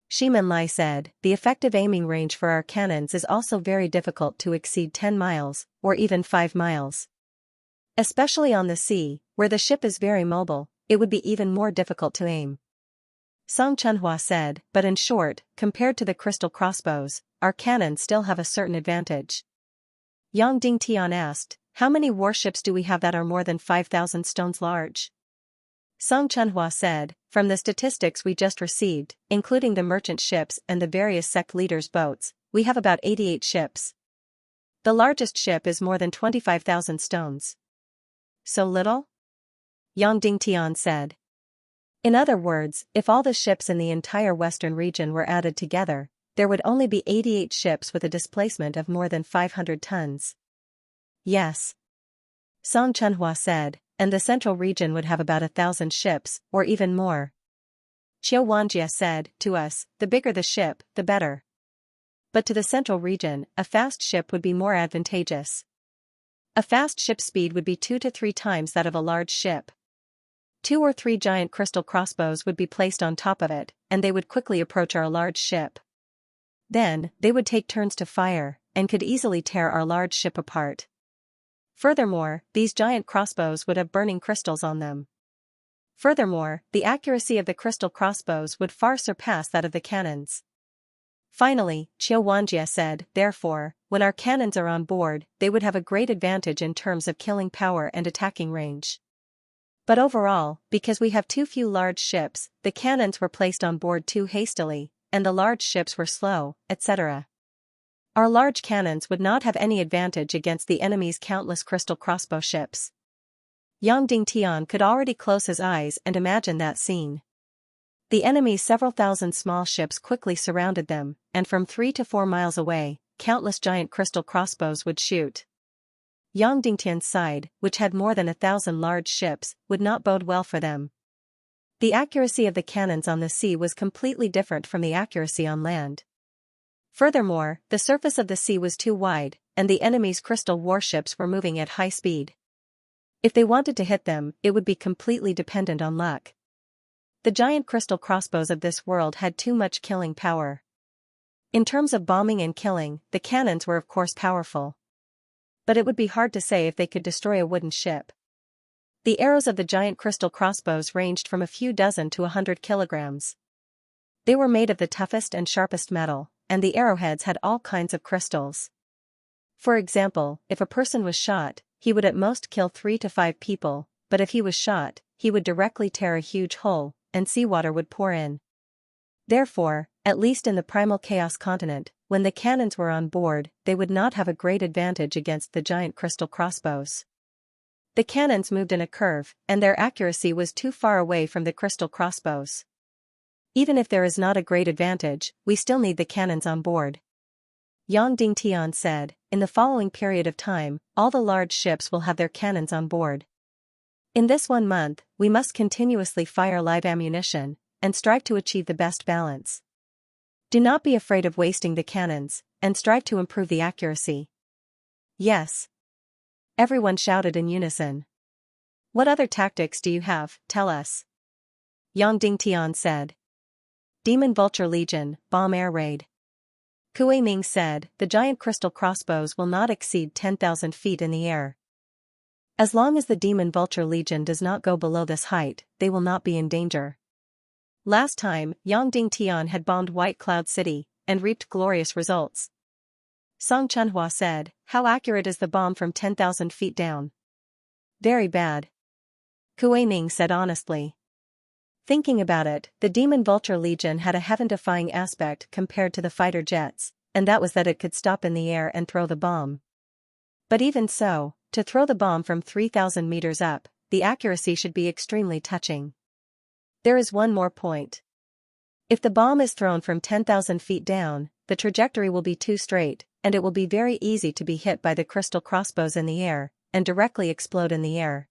Shimen Lai said, the effective aiming range for our cannons is also very difficult to exceed 10 miles, or even 5 miles. Especially on the sea, where the ship is very mobile, it would be even more difficult to aim. Song Chunhua said, but in short, compared to the crystal crossbows, our cannons still have a certain advantage. Yang Dingtian asked, how many warships do we have that are more than 5,000 stones large? Song Chunhua said, from the statistics we just received, including the merchant ships and the various sect leaders' boats, we have about 88 ships. The largest ship is more than 25,000 stones. So little? Yang Dingtian said. In other words, if all the ships in the entire western region were added together, there would only be 88 ships with a displacement of more than 500 tons. Yes. Song Chunhua said, and the central region would have about 1,000 ships, or even more. Qiu Wanjie said, to us, the bigger the ship, the better. But to the central region, a fast ship would be more advantageous. A fast ship speed would be 2 to 3 times that of a large ship. 2 or 3 giant crystal crossbows would be placed on top of it, and they would quickly approach our large ship. Then, they would take turns to fire, and could easily tear our large ship apart. Furthermore, these giant crossbows would have burning crystals on them. Furthermore, the accuracy of the crystal crossbows would far surpass that of the cannons. Finally, Xianxia said, therefore, when our cannons are on board, they would have a great advantage in terms of killing power and attacking range. But overall, because we have too few large ships, the cannons were placed on board too hastily, and the large ships were slow, etc. Our large cannons would not have any advantage against the enemy's countless crystal crossbow ships. Yang Dingtian could already close his eyes and imagine that scene. The enemy's several thousand small ships quickly surrounded them, and from 3 to 4 miles away, countless giant crystal crossbows would shoot. Yang Dingtian's side, which had more than 1,000 large ships, would not bode well for them. The accuracy of the cannons on the sea was completely different from the accuracy on land. Furthermore, the surface of the sea was too wide, and the enemy's crystal warships were moving at high speed. If they wanted to hit them, it would be completely dependent on luck. The giant crystal crossbows of this world had too much killing power. In terms of bombing and killing, the cannons were of course powerful. But it would be hard to say if they could destroy a wooden ship. The arrows of the giant crystal crossbows ranged from a few dozen to 100 kilograms. They were made of the toughest and sharpest metal, and the arrowheads had all kinds of crystals. For example, if a person was shot, he would at most kill 3 to 5 people, but if he was shot, he would directly tear a huge hole, and seawater would pour in. Therefore, at least in the primal chaos continent, when the cannons were on board, they would not have a great advantage against the giant crystal crossbows. The cannons moved in a curve, and their accuracy was too far away from the crystal crossbows. Even if there is not a great advantage, we still need the cannons on board. Yang Dingtian said, in the following period of time, all the large ships will have their cannons on board. In this 1 month, we must continuously fire live ammunition, and strive to achieve the best balance. Do not be afraid of wasting the cannons, and strive to improve the accuracy. Yes. Everyone shouted in unison. What other tactics do you have, tell us? Yang Dingtian said. Demon Vulture Legion, Bomb Air Raid. Kue Ming said, the giant crystal crossbows will not exceed 10,000 feet in the air. As long as the Demon Vulture Legion does not go below this height, they will not be in danger. Last time, Yang Dingtian had bombed White Cloud City, and reaped glorious results. Song Chunhua said, how accurate is the bomb from 10,000 feet down? Very bad. Kue Ming said honestly. Thinking about it, the Demon Vulture Legion had a heaven-defying aspect compared to the fighter jets, and that was that it could stop in the air and throw the bomb. But even so, to throw the bomb from 3,000 meters up, the accuracy should be extremely touching. There is one more point. If the bomb is thrown from 10,000 feet down, the trajectory will be too straight, and it will be very easy to be hit by the crystal crossbows in the air, and directly explode in the air.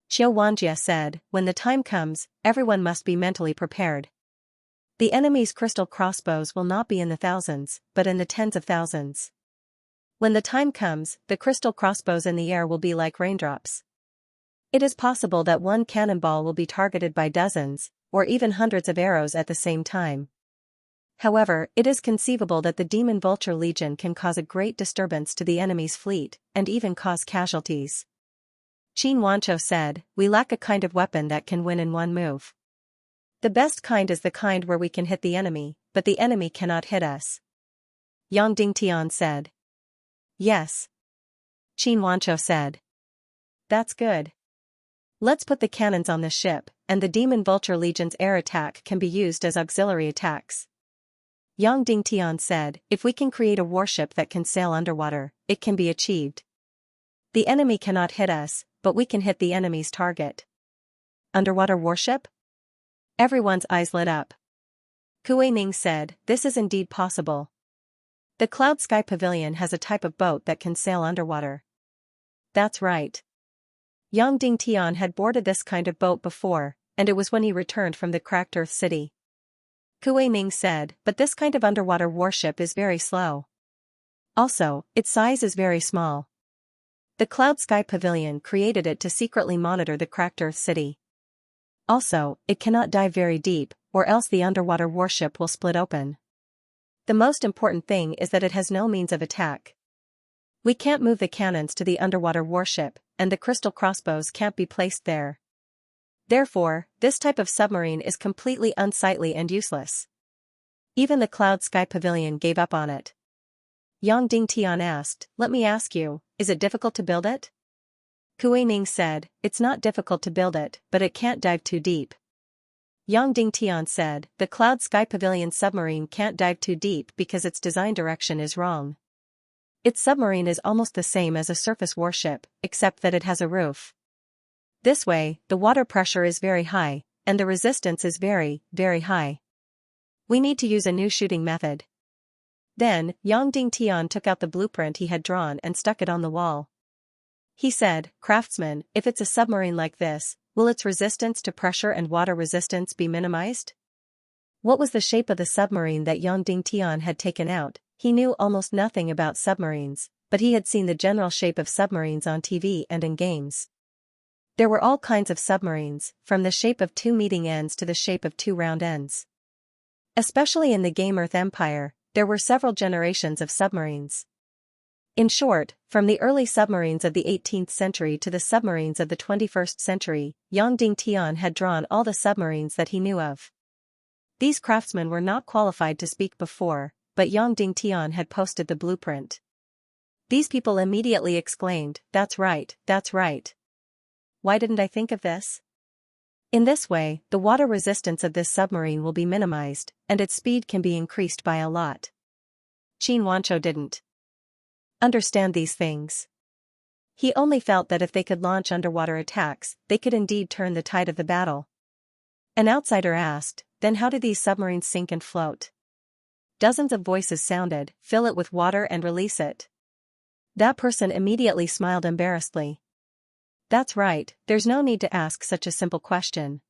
Xianxia said, when the time comes, everyone must be mentally prepared. The enemy's crystal crossbows will not be in the thousands, but in the tens of thousands. When the time comes, the crystal crossbows in the air will be like raindrops. It is possible that one cannonball will be targeted by dozens, or even hundreds of arrows at the same time. However, it is conceivable that the Demon Vulture Legion can cause a great disturbance to the enemy's fleet, and even cause casualties. Qin Wancho said, we lack a kind of weapon that can win in one move. The best kind is the kind where we can hit the enemy, but the enemy cannot hit us. Yang Dingtian said. Yes. Qin Wancho said. That's good. Let's put the cannons on the ship, and the Demon Vulture Legion's air attack can be used as auxiliary attacks. Yang Dingtian said, if we can create a warship that can sail underwater, it can be achieved. The enemy cannot hit us, but we can hit the enemy's target. Underwater warship? Everyone's eyes lit up. Kue Ming said, this is indeed possible. The Cloud Sky Pavilion has a type of boat that can sail underwater. That's right. Yang Dingtian had boarded this kind of boat before, and it was when he returned from the cracked Earth City. Kue Ming said, but this kind of underwater warship is very slow. Also, its size is very small. The Cloud Sky Pavilion created it to secretly monitor the cracked Earth City. Also, it cannot dive very deep, or else the underwater warship will split open. The most important thing is that it has no means of attack. We can't move the cannons to the underwater warship, and the crystal crossbows can't be placed there. Therefore, this type of submarine is completely unsightly and useless. Even the Cloud Sky Pavilion gave up on it. Yang Dingtian asked, "Let me ask you, is it difficult to build it?" Kuei Ning said, "It's not difficult to build it, but it can't dive too deep." Yang Dingtian said, "The Cloud Sky Pavilion submarine can't dive too deep because its design direction is wrong. Its submarine is almost the same as a surface warship, except that it has a roof. This way, the water pressure is very high, and the resistance is very, very high. We need to use a new shooting method." Then, Yang Dingtian took out the blueprint he had drawn and stuck it on the wall. He said, "Craftsman, if it's a submarine like this, will its resistance to pressure and water resistance be minimized?" What was the shape of the submarine that Yang Dingtian had taken out? He knew almost nothing about submarines, but he had seen the general shape of submarines on TV and in games. There were all kinds of submarines, from the shape of two meeting ends to the shape of two round ends. Especially in the game Earth Empire, there were several generations of submarines. In short, from the early submarines of the 18th century to the submarines of the 21st century, Yang Dingtian had drawn all the submarines that he knew of. These craftsmen were not qualified to speak before, but Yang Dingtian had posted the blueprint. These people immediately exclaimed, "That's right, that's right. Why didn't I think of this?" In this way, the water resistance of this submarine will be minimized, and its speed can be increased by a lot. Qin Wanchou didn't understand these things. He only felt that if they could launch underwater attacks, they could indeed turn the tide of the battle. An outsider asked, "Then how do these submarines sink and float?" Dozens of voices sounded, "Fill it with water and release it." That person immediately smiled embarrassedly. "That's right, there's no need to ask such a simple question."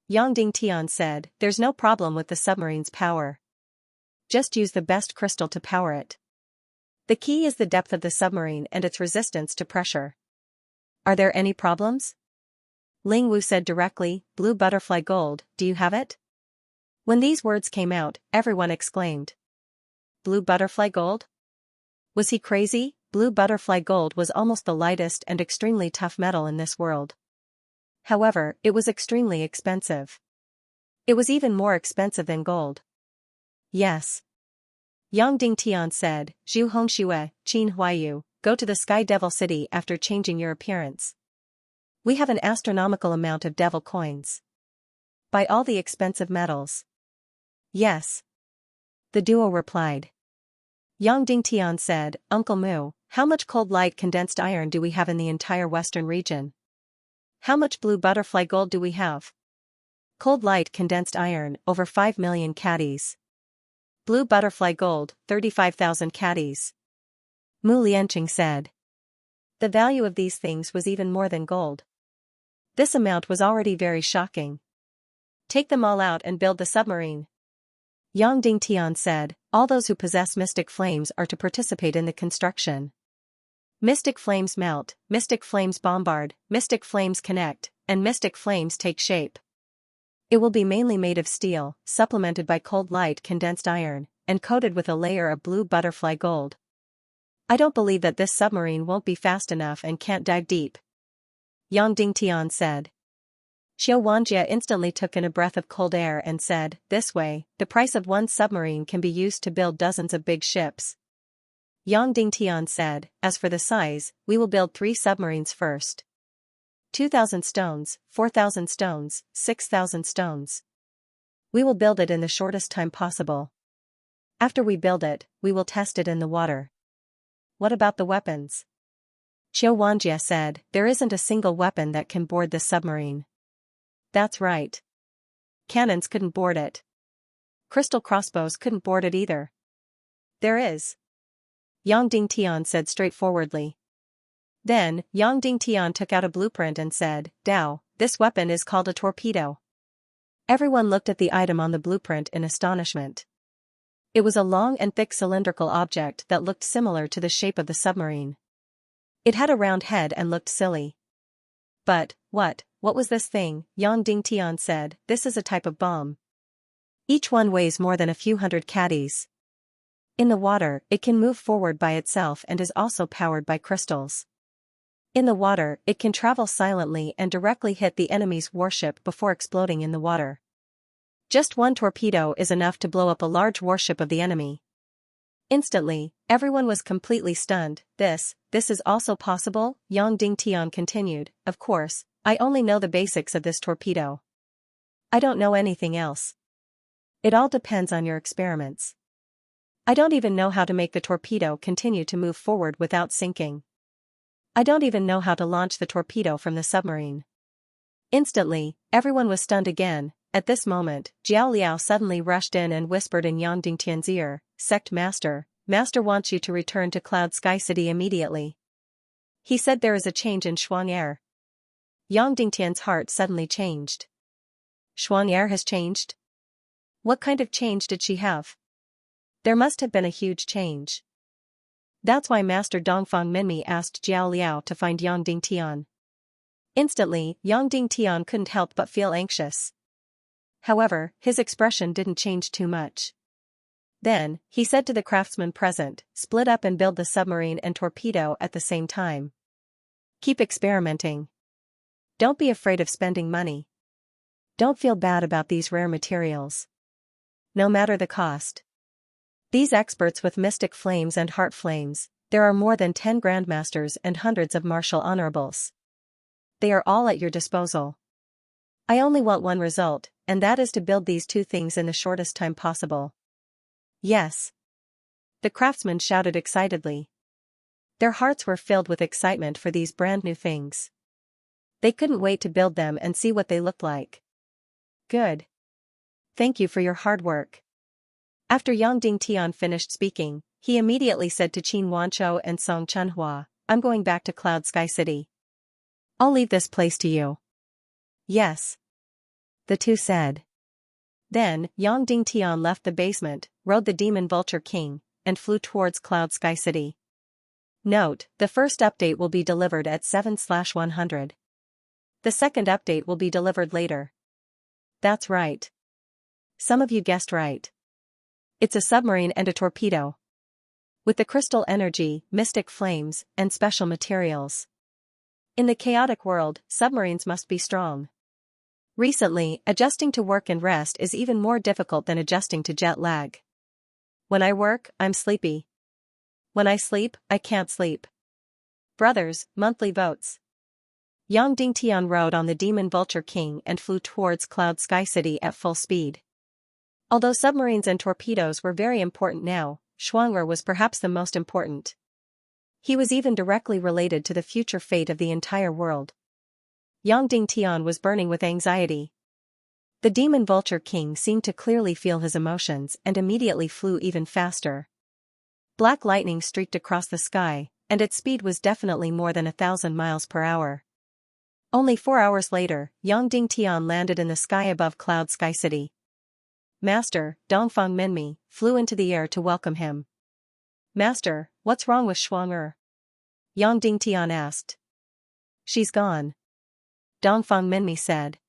Yang Dingtian said, "There's no problem with the submarine's power. Just use the best crystal to power it. The key is the depth of the submarine and its resistance to pressure." "Are there any problems?" Ling Wu said directly, "Blue butterfly gold, do you have it?" When these words came out, everyone exclaimed. Blue butterfly gold? Was he crazy? Blue butterfly gold was almost the lightest and extremely tough metal in this world. However, it was extremely expensive. It was even more expensive than gold. "Yes." Yang Dingtian said, "Zhu Hongxue, Qin Huayu, go to the Sky Devil City after changing your appearance. We have an astronomical amount of devil coins. Buy all the expensive metals." "Yes." The duo replied. Yang Dingtian said, "Uncle Mu, how much cold light condensed iron do we have in the entire western region? How much blue butterfly gold do we have?" "Cold light condensed iron, over 5 million caddies. Blue butterfly gold, 35,000 caddies." Mu Lianqing said. The value of these things was even more than gold. This amount was already very shocking. "Take them all out and build the submarine." Yang Dingtian said, "All those who possess mystic flames are to participate in the construction. Mystic flames melt, mystic flames bombard, mystic flames connect, and mystic flames take shape. It will be mainly made of steel, supplemented by cold light condensed iron, and coated with a layer of blue butterfly gold. I don't believe that this submarine won't be fast enough and can't dive deep." Yang Dingtian said. Xiao Wanjia instantly took in a breath of cold air and said, "This way, the price of one submarine can be used to build dozens of big ships." Yang Dingtian said, "As for the size, we will build 3 submarines first. 2,000 stones, 4,000 stones, 6,000 stones. We will build it in the shortest time possible. After we build it, we will test it in the water." "What about the weapons?" Xiao Wanjia said, "There isn't a single weapon that can board this submarine." "That's right. Cannons couldn't board it. Crystal crossbows couldn't board it either." "There is." Yang Dingtian said straightforwardly. Then, Yang Dingtian took out a blueprint and said, "Dao, this weapon is called a torpedo." Everyone looked at the item on the blueprint in astonishment. It was a long and thick cylindrical object that looked similar to the shape of the submarine. It had a round head and looked silly. "But, what was this thing?" Yang Dingtian said, "This is a type of bomb. Each one weighs more than a few hundred caddies. In the water, it can move forward by itself and is also powered by crystals. In the water, it can travel silently and directly hit the enemy's warship before exploding in the water. Just one torpedo is enough to blow up a large warship of the enemy. Instantly, everyone was completely stunned. This is also possible, Yang Dingtian continued. Of course, I only know the basics of this torpedo. I don't know anything else. It all depends on your experiments. I don't even know how to make the torpedo continue to move forward without sinking. I don't even know how to launch the torpedo from the submarine. Instantly, everyone was stunned again. At this moment, Jiao Liao suddenly rushed in and whispered in Yang Dingtian's ear, Sect Master, Master wants you to return to Cloud Sky City immediately. He said there is a change in Xianxia. Yang Dingtian's heart suddenly changed. Xianxia has changed? What kind of change did she have? There must have been a huge change. That's why Master Dongfang Minmi asked Jiao Liao to find Yang Dingtian. Instantly, Yang Dingtian couldn't help but feel anxious. However, his expression didn't change too much. Then, he said to the craftsmen present, split up and build the submarine and torpedo at the same time. Keep experimenting. Don't be afraid of spending money. Don't feel bad about these rare materials. No matter the cost. These experts with mystic flames and heart flames, there are more than 10 grandmasters and hundreds of martial honorables. They are all at your disposal. I only want one result, and that is to build these two things in the shortest time possible. Yes. The craftsmen shouted excitedly. Their hearts were filled with excitement for these brand new things. They couldn't wait to build them and see what they looked like. Good. Thank you for your hard work. After Yang Dingtian finished speaking, he immediately said to Qin Wanzhou and Song Chunhua, I'm going back to Cloud Sky City. I'll leave this place to you. Yes. The two said. Then, Yang Dingtian left the basement, rode the Demon Vulture King, and flew towards Cloud Sky City. Note, the first update will be delivered at 7/100. The second update will be delivered later. That's right. Some of you guessed right. It's a submarine and a torpedo. With the crystal energy, mystic flames, and special materials. In the chaotic world, submarines must be strong. Recently, adjusting to work and rest is even more difficult than adjusting to jet lag. When I work, I'm sleepy. When I sleep, I can't sleep. Brothers, monthly votes. Yang Dingtian rode on the Demon Vulture King and flew towards Cloud Sky City at full speed. Although submarines and torpedoes were very important now, Xianxia was perhaps the most important. He was even directly related to the future fate of the entire world. Yang Dingtian was burning with anxiety. The Demon Vulture King seemed to clearly feel his emotions and immediately flew even faster. Black lightning streaked across the sky, and its speed was definitely more than 1,000 miles per hour. Only 4 hours later, Yang Dingtian landed in the sky above Cloud Sky City. Master, Dongfang Minmi, flew into the air to welcome him. Master, what's wrong with Xianxia? Yang Dingtian asked. She's gone. Dongfang Minmi said.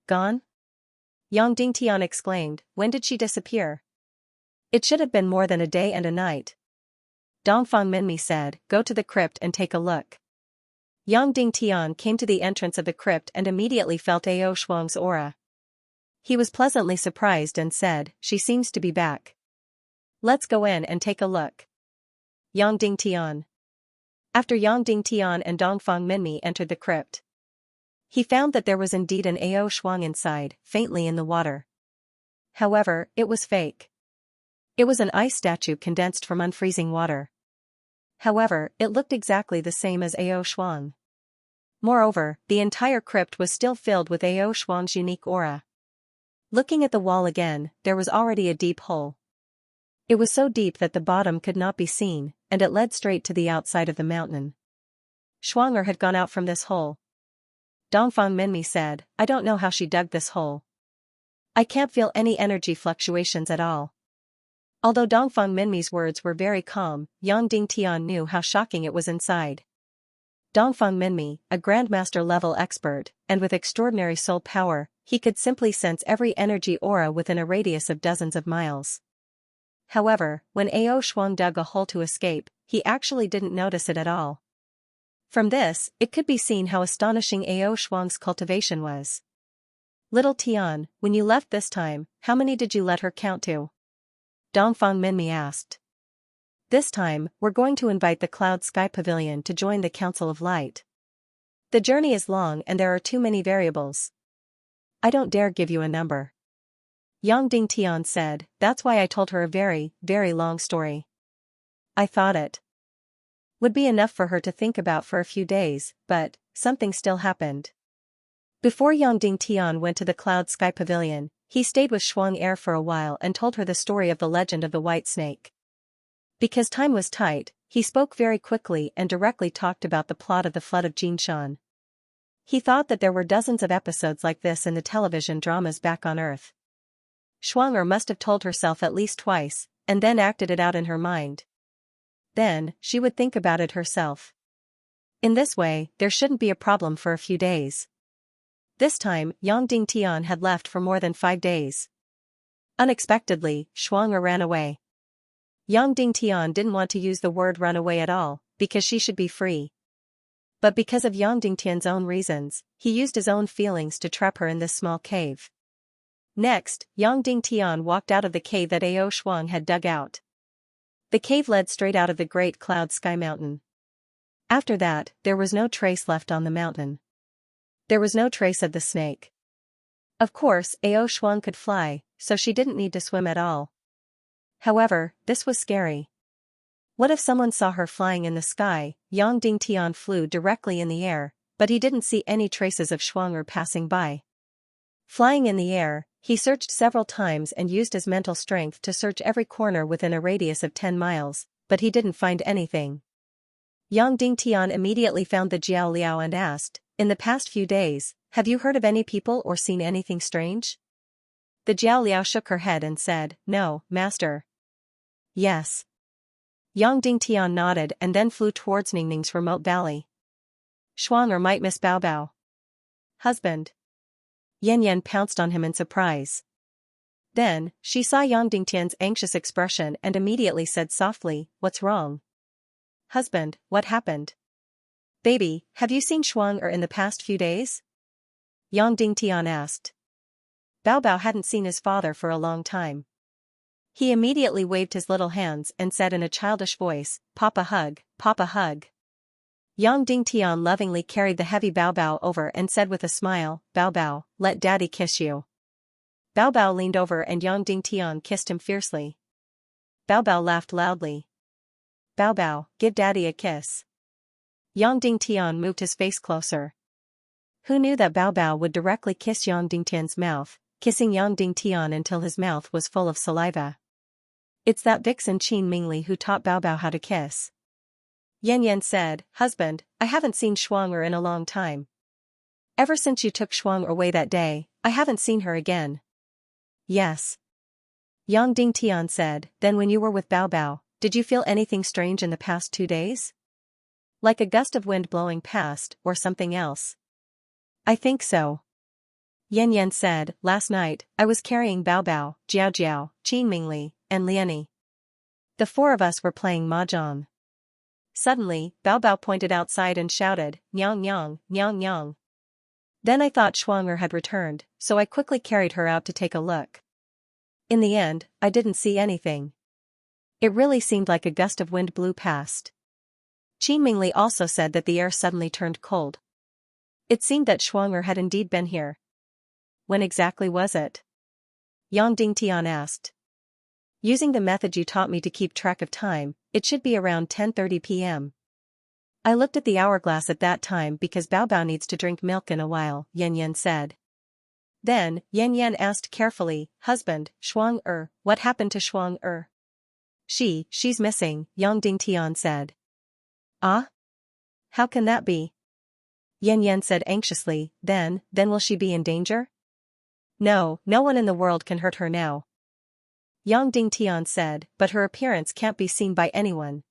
Gone? Yang Dingtian exclaimed, when did she disappear? It should have been more than a day and a night. Dongfang Minmi said, go to the crypt and take a look. Yang Dingtian came to the entrance of the crypt and immediately felt Ao Shuang's aura. He was pleasantly surprised and said, she seems to be back. Let's go in and take a look. Yang Dingtian. After Yang Dingtian and Dongfang Minmi entered the crypt, he found that there was indeed an Ao Shuang inside, faintly in the water. However, it was fake. It was an ice statue condensed from unfreezing water. However, it looked exactly the same as Ao Shuang. Moreover, the entire crypt was still filled with Ao Shuang's unique aura. Looking at the wall again, there was already a deep hole. It was so deep that the bottom could not be seen, and it led straight to the outside of the mountain. Xianxia had gone out from this hole. Dongfang Minmi said, I don't know how she dug this hole. I can't feel any energy fluctuations at all. Although Dongfang Minmi's words were very calm, Yang Dingtian knew how shocking it was inside. Dongfang Minmi, a grandmaster-level expert, and with extraordinary soul power, he could simply sense every energy aura within a radius of dozens of miles. However, when Ao Shuang dug a hole to escape, he actually didn't notice it at all. From this, it could be seen how astonishing Ao Shuang's cultivation was. Little Tian, when you left this time, how many did you let her count to? Dongfang Minmi asked. This time, we're going to invite the Cloud Sky Pavilion to join the Council of Light. The journey is long and there are too many variables. I don't dare give you a number. Yang Dingtian said, that's why I told her a very, very long story. I thought it would be enough for her to think about for a few days, but something still happened. Before Yang Dingtian went to the Cloud Sky Pavilion, he stayed with Shuang Er for a while and told her the story of the legend of the White Snake. Because time was tight, he spoke very quickly and directly talked about the plot of the Flood of Jinshan. He thought that there were dozens of episodes like this in the television dramas back on Earth. Shuang Er must have told herself at least twice, and then acted it out in her mind. Then, she would think about it herself. In this way, there shouldn't be a problem for a few days. This time, Yang Dingtian had left for more than 5 days. Unexpectedly, Shuang Er ran away. Yang Dingtian didn't want to use the word run away at all, because she should be free. But because of Yang Dingtian's own reasons, he used his own feelings to trap her in this small cave. Next, Yang Dingtian walked out of the cave that Ao Shuang had dug out. The cave led straight out of the Great Cloud Sky Mountain. After that, there was no trace left on the mountain. There was no trace of the snake. Of course, Ao Shuang could fly, so she didn't need to swim at all. However, this was scary. What if someone saw her flying in the sky? Yang Dingtian flew directly in the air, but he didn't see any traces of Shuang Er passing by. Flying in the air, he searched several times and used his mental strength to search every corner within a radius of 10 miles, but he didn't find anything. Yang Dingtian immediately found the Jiao Liao and asked, in the past few days, have you heard of any people or seen anything strange? The Jiao Liao shook her head and said, no, master. Yes. Yang Dingtian nodded and then flew towards Ningning's remote valley. Shuang Er might miss Bao Bao. Husband. Yan Yan pounced on him in surprise. Then, she saw Yang Dingtian's anxious expression and immediately said softly, what's wrong? Husband, what happened? Baby, have you seen Shuang Er in the past few days? Yang Dingtian asked. Bao Bao hadn't seen his father for a long time. He immediately waved his little hands and said in a childish voice, Papa hug, Papa hug. Yang Dingtian lovingly carried the heavy Bao Bao over and said with a smile, Bao Bao, let Daddy kiss you. Bao Bao leaned over and Yang Dingtian kissed him fiercely. Bao Bao laughed loudly. Bao Bao, give Daddy a kiss. Yang Dingtian moved his face closer. Who knew that Bao Bao would directly kiss Yang Dingtian's mouth, kissing Yang Dingtian until his mouth was full of saliva. It's that vixen Qin Mingli who taught Bao Bao how to kiss. Yan Yan said, husband, I haven't seen Shuang Er in a long time. Ever since you took Shuang Er away that day, I haven't seen her again. Yes. Yang Dingtian said, then when you were with Bao Bao, did you feel anything strange in the past 2 days? Like a gust of wind blowing past, or something else? I think so. Yan Yan said, last night, I was carrying Bao Bao, Jiao Jiao, Qin Mingli, and Liani. The 4 of us were playing mahjong. Suddenly, Bao Bao pointed outside and shouted, Nyang Nyang, Nyang Nyang. Then I thought Shuang Er had returned, so I quickly carried her out to take a look. In the end, I didn't see anything. It really seemed like a gust of wind blew past. Qin Mingli also said that the air suddenly turned cold. It seemed that Shuang Er had indeed been here. When exactly was it? Yang Dingtian asked. Using the method you taught me to keep track of time, it should be around 10:30 p.m. I looked at the hourglass at that time because Bao Bao needs to drink milk in a while, Yan Yan said. Then, Yan Yan asked carefully, husband, Shuang Er, what happened to Shuang Er? She's missing, Yang Dingtian said. Ah? How can that be? Yan Yan said anxiously, then will she be in danger? No, no one in the world can hurt her now. Yang Dingtian said, but her appearance can't be seen by anyone.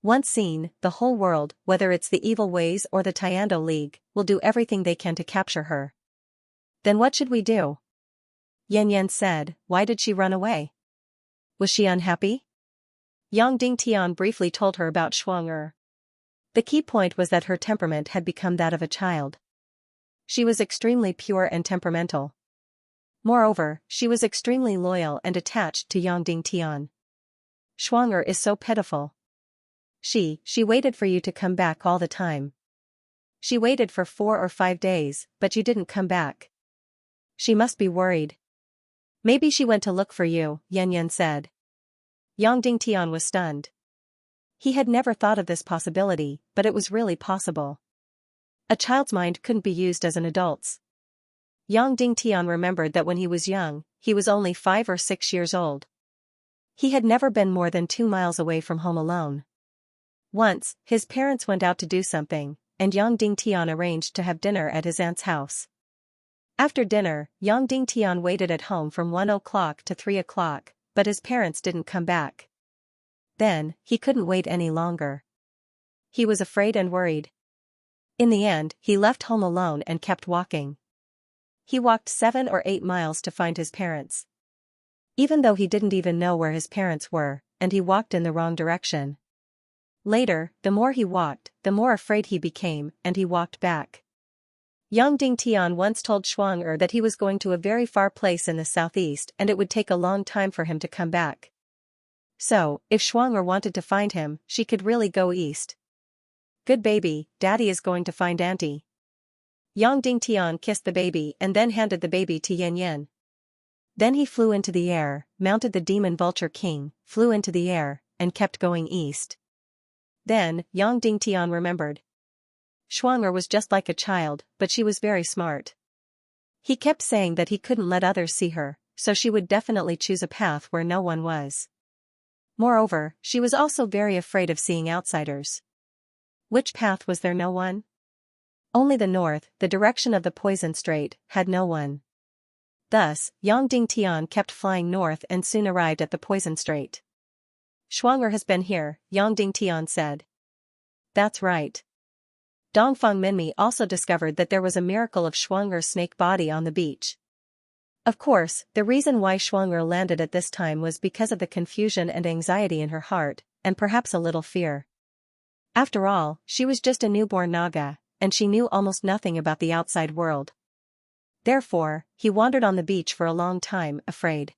Once seen, the whole world, whether it's the Evil Ways or the Tiando League, will do everything they can to capture her. Then what should we do? Yan Yan said, why did she run away? Was she unhappy? Yang Dingtian briefly told her about Shuang Er. The key point was that her temperament had become that of a child. she was extremely pure and temperamental. Moreover, she was extremely loyal and attached to Yang Tian. Shuang'er is so pitiful. She waited for you to come back all the time. She waited for 4 or 5 days, but you didn't come back. She must be worried. Maybe she went to look for you, Yan said. Yang Tian was stunned. He had never thought of this possibility, but it was really possible. A child's mind couldn't be used as an adult's. Yang Tian remembered that when he was young, he was only 5 or 6 years old. He had never been more than 2 miles away from home alone. Once, his parents went out to do something, and Yang Tian arranged to have dinner at his aunt's house. After dinner, Yang Tian waited at home from 1 o'clock to 3 o'clock, but his parents didn't come back. Then, he couldn't wait any longer. He was afraid and worried. In the end, he left home alone and kept walking. He walked 7 or 8 miles to find his parents. Even though he didn't even know where his parents were, and he walked in the wrong direction. Later, the more he walked, the more afraid he became, and he walked back. Yang Tian once told Shuang'er that he was going to a very far place in the southeast and it would take a long time for him to come back. So, if Shuang'er wanted to find him, she could really go east. Good baby, Daddy is going to find Auntie. Yang Tian kissed the baby and then handed the baby to Yan. Then he flew into the air, mounted the demon vulture king, flew into the air, and kept going east. Then, Yang Tian remembered. Shuang'er was just like a child, but she was very smart. He kept saying that he couldn't let others see her, so she would definitely choose a path where no one was. Moreover, she was also very afraid of seeing outsiders. Which path was there no one? Only the north, the direction of the poison strait, had no one. Thus, Yang Tian kept flying north and soon arrived at the poison strait. Shuang'er has been here, Yang Tian said. That's right. Dongfang Minmi also discovered that there was a miracle of Shuang'er's snake body on the beach. Of course, the reason why Shuang'er landed at this time was because of the confusion and anxiety in her heart, and perhaps a little fear. After all, she was just a newborn Naga, and she knew almost nothing about the outside world. Therefore, he wandered on the beach for a long time, afraid.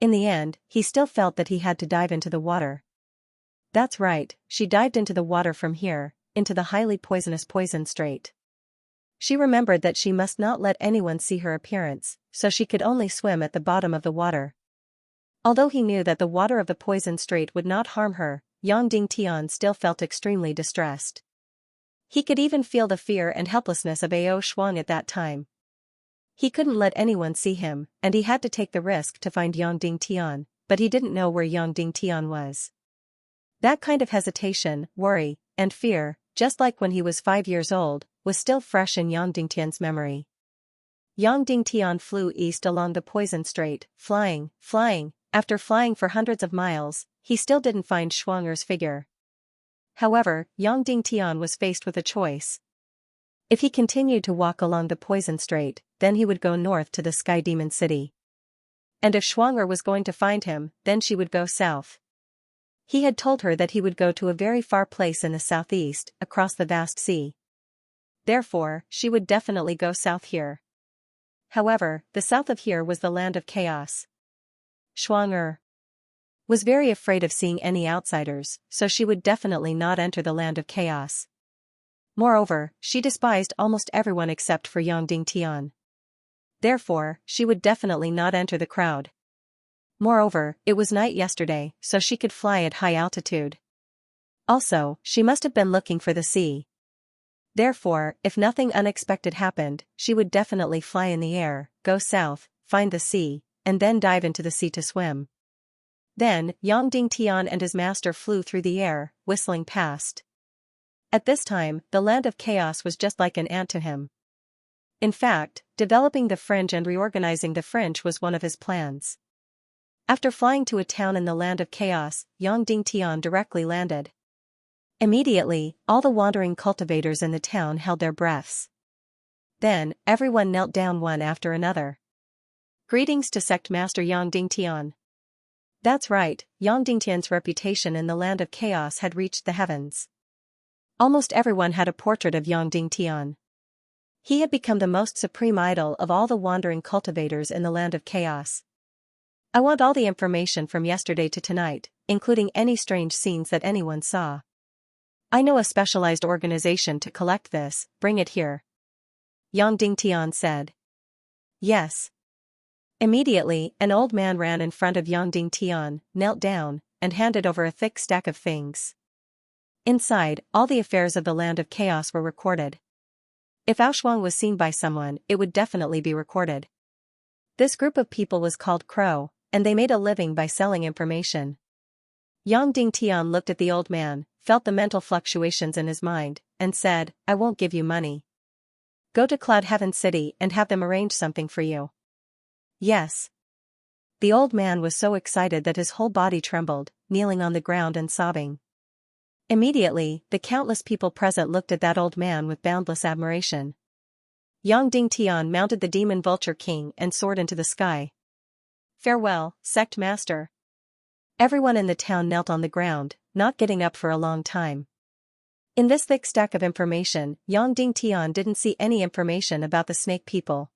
In the end, he still felt that he had to dive into the water. That's right, she dived into the water from here, into the highly poisonous poison strait. She remembered that she must not let anyone see her appearance, so she could only swim at the bottom of the water. Although he knew that the water of the poison strait would not harm her, Yang Tian still felt extremely distressed. He could even feel the fear and helplessness of Ao Shuang at that time. He couldn't let anyone see him, and he had to take the risk to find Yang Tian, but he didn't know where Yang Tian was. That kind of hesitation, worry, and fear, just like when he was 5 years old, was still fresh in Yang Tian's memory. Yang Tian flew east along the poison strait, flying. After flying for hundreds of miles, he still didn't find Shuang'er's figure. However, Yang Tian was faced with a choice. If he continued to walk along the poison strait, then he would go north to the Sky Demon City. And if Shuang'er was going to find him, then she would go south. He had told her that he would go to a very far place in the southeast, across the vast sea. Therefore, she would definitely go south here. However, the south of here was the land of chaos. Shuang'er was very afraid of seeing any outsiders, so she would definitely not enter the land of chaos. Moreover, she despised almost everyone except for Yang Tian. Therefore, she would definitely not enter the crowd. Moreover, it was night yesterday, so she could fly at high altitude. Also, she must have been looking for the sea. Therefore, if nothing unexpected happened, she would definitely fly in the air, go south, find the sea, and then dive into the sea to swim. Then, Yang Tian and his master flew through the air, whistling past. At this time, the land of chaos was just like an ant to him. In fact, developing the fringe and reorganizing the fringe was one of his plans. After flying to a town in the land of chaos, Yang Tian directly landed. Immediately, all the wandering cultivators in the town held their breaths. Then, everyone knelt down one after another. Greetings to Sect Master Yang Tian. That's right, Yang Tian's reputation in the land of chaos had reached the heavens. Almost everyone had a portrait of Yang Tian. He had become the most supreme idol of all the wandering cultivators in the land of chaos. I want all the information from yesterday to tonight, including any strange scenes that anyone saw. I know a specialized organization to collect this, bring it here. Yang Dingtian said. Yes. Immediately, an old man ran in front of Yang Dingtian, knelt down, and handed over a thick stack of things. Inside, all the affairs of the land of chaos were recorded. If Aoshuang was seen by someone, it would definitely be recorded. This group of people was called Crow, and they made a living by selling information. Yang Dingtian looked at the old man, felt the mental fluctuations in his mind, and said, I won't give you money. Go to Cloud Heaven City and have them arrange something for you. Yes. The old man was so excited that his whole body trembled, kneeling on the ground and sobbing. Immediately, the countless people present looked at that old man with boundless admiration. Yang Dingtian mounted the demon vulture king and soared into the sky. Farewell, sect master. Everyone in the town knelt on the ground, not getting up for a long time. In this thick stack of information, Yang Dingtian didn't see any information about the snake people.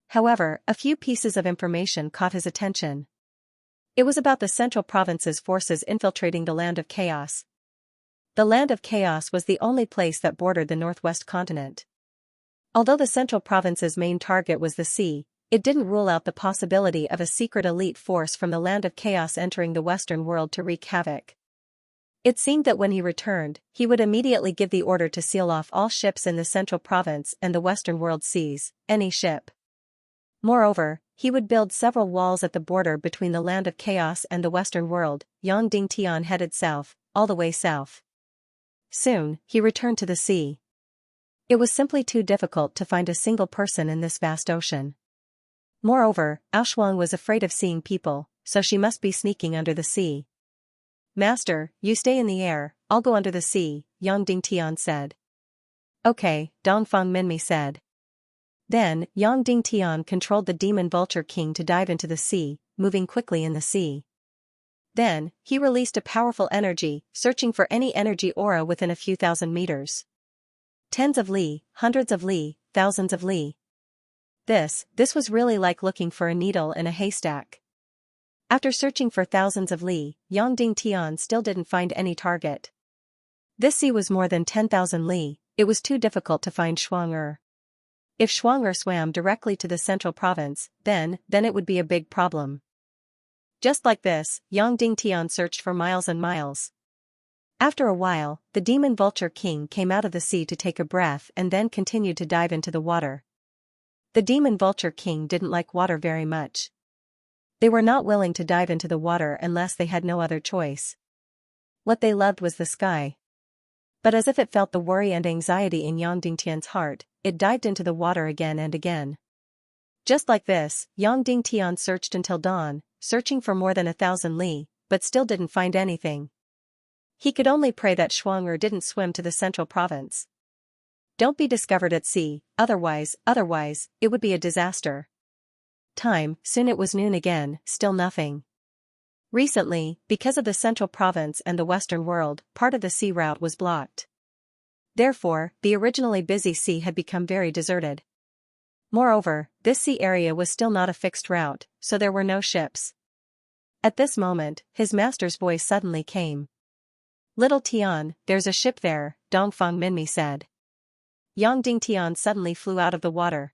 However, a few pieces of information caught his attention. It was about the Central Province's forces infiltrating the Land of Chaos. The Land of Chaos was the only place that bordered the northwest continent. Although the Central Province's main target was the sea, it didn't rule out the possibility of a secret elite force from the Land of Chaos entering the Western world to wreak havoc. It seemed that when he returned, he would immediately give the order to seal off all ships in the Central Province and the Western world seas, any ship. Moreover, he would build several walls at the border between the Land of Chaos and the Western world. Yang Dingtian headed south, all the way south. Soon, he returned to the sea. It was simply too difficult to find a single person in this vast ocean. Moreover, Aoshuang was afraid of seeing people, so she must be sneaking under the sea. Master, you stay in the air, I'll go under the sea, Yang Dingtian said. Okay, Dongfang Minmi said. Then, Yang Dingtian controlled the demon vulture king to dive into the sea, moving quickly in the sea. Then, he released a powerful energy, searching for any energy aura within a few thousand meters. Tens of li, hundreds of li, thousands of li. This was really like looking for a needle in a haystack. After searching for thousands of li, Yang Dingtian still didn't find any target. This sea was more than 10,000 li, it was too difficult to find Shuang-er. If Shuang-er swam directly to the central province, then it would be a big problem. Just like this, Yang Dingtian searched for miles and miles. After a while, the demon vulture king came out of the sea to take a breath and then continued to dive into the water. The demon vulture king didn't like water very much. They were not willing to dive into the water unless they had no other choice. What they loved was the sky. But as if it felt the worry and anxiety in Yang Dingtian's heart, it dived into the water again and again. Just like this, Yang Dingtian searched until dawn, searching for more than 1,000 li, but still didn't find anything. He could only pray that Shuang-er didn't swim to the central province. Don't be discovered at sea, otherwise, it would be a disaster. Soon it was noon again, still nothing. Recently, because of the central province and the western world, part of the sea route was blocked. Therefore, the originally busy sea had become very deserted. Moreover, this sea area was still not a fixed route, so there were no ships. At this moment, his master's voice suddenly came. Little Tian, there's a ship there, Dongfang Minmi said. Yang Dingtian suddenly flew out of the water.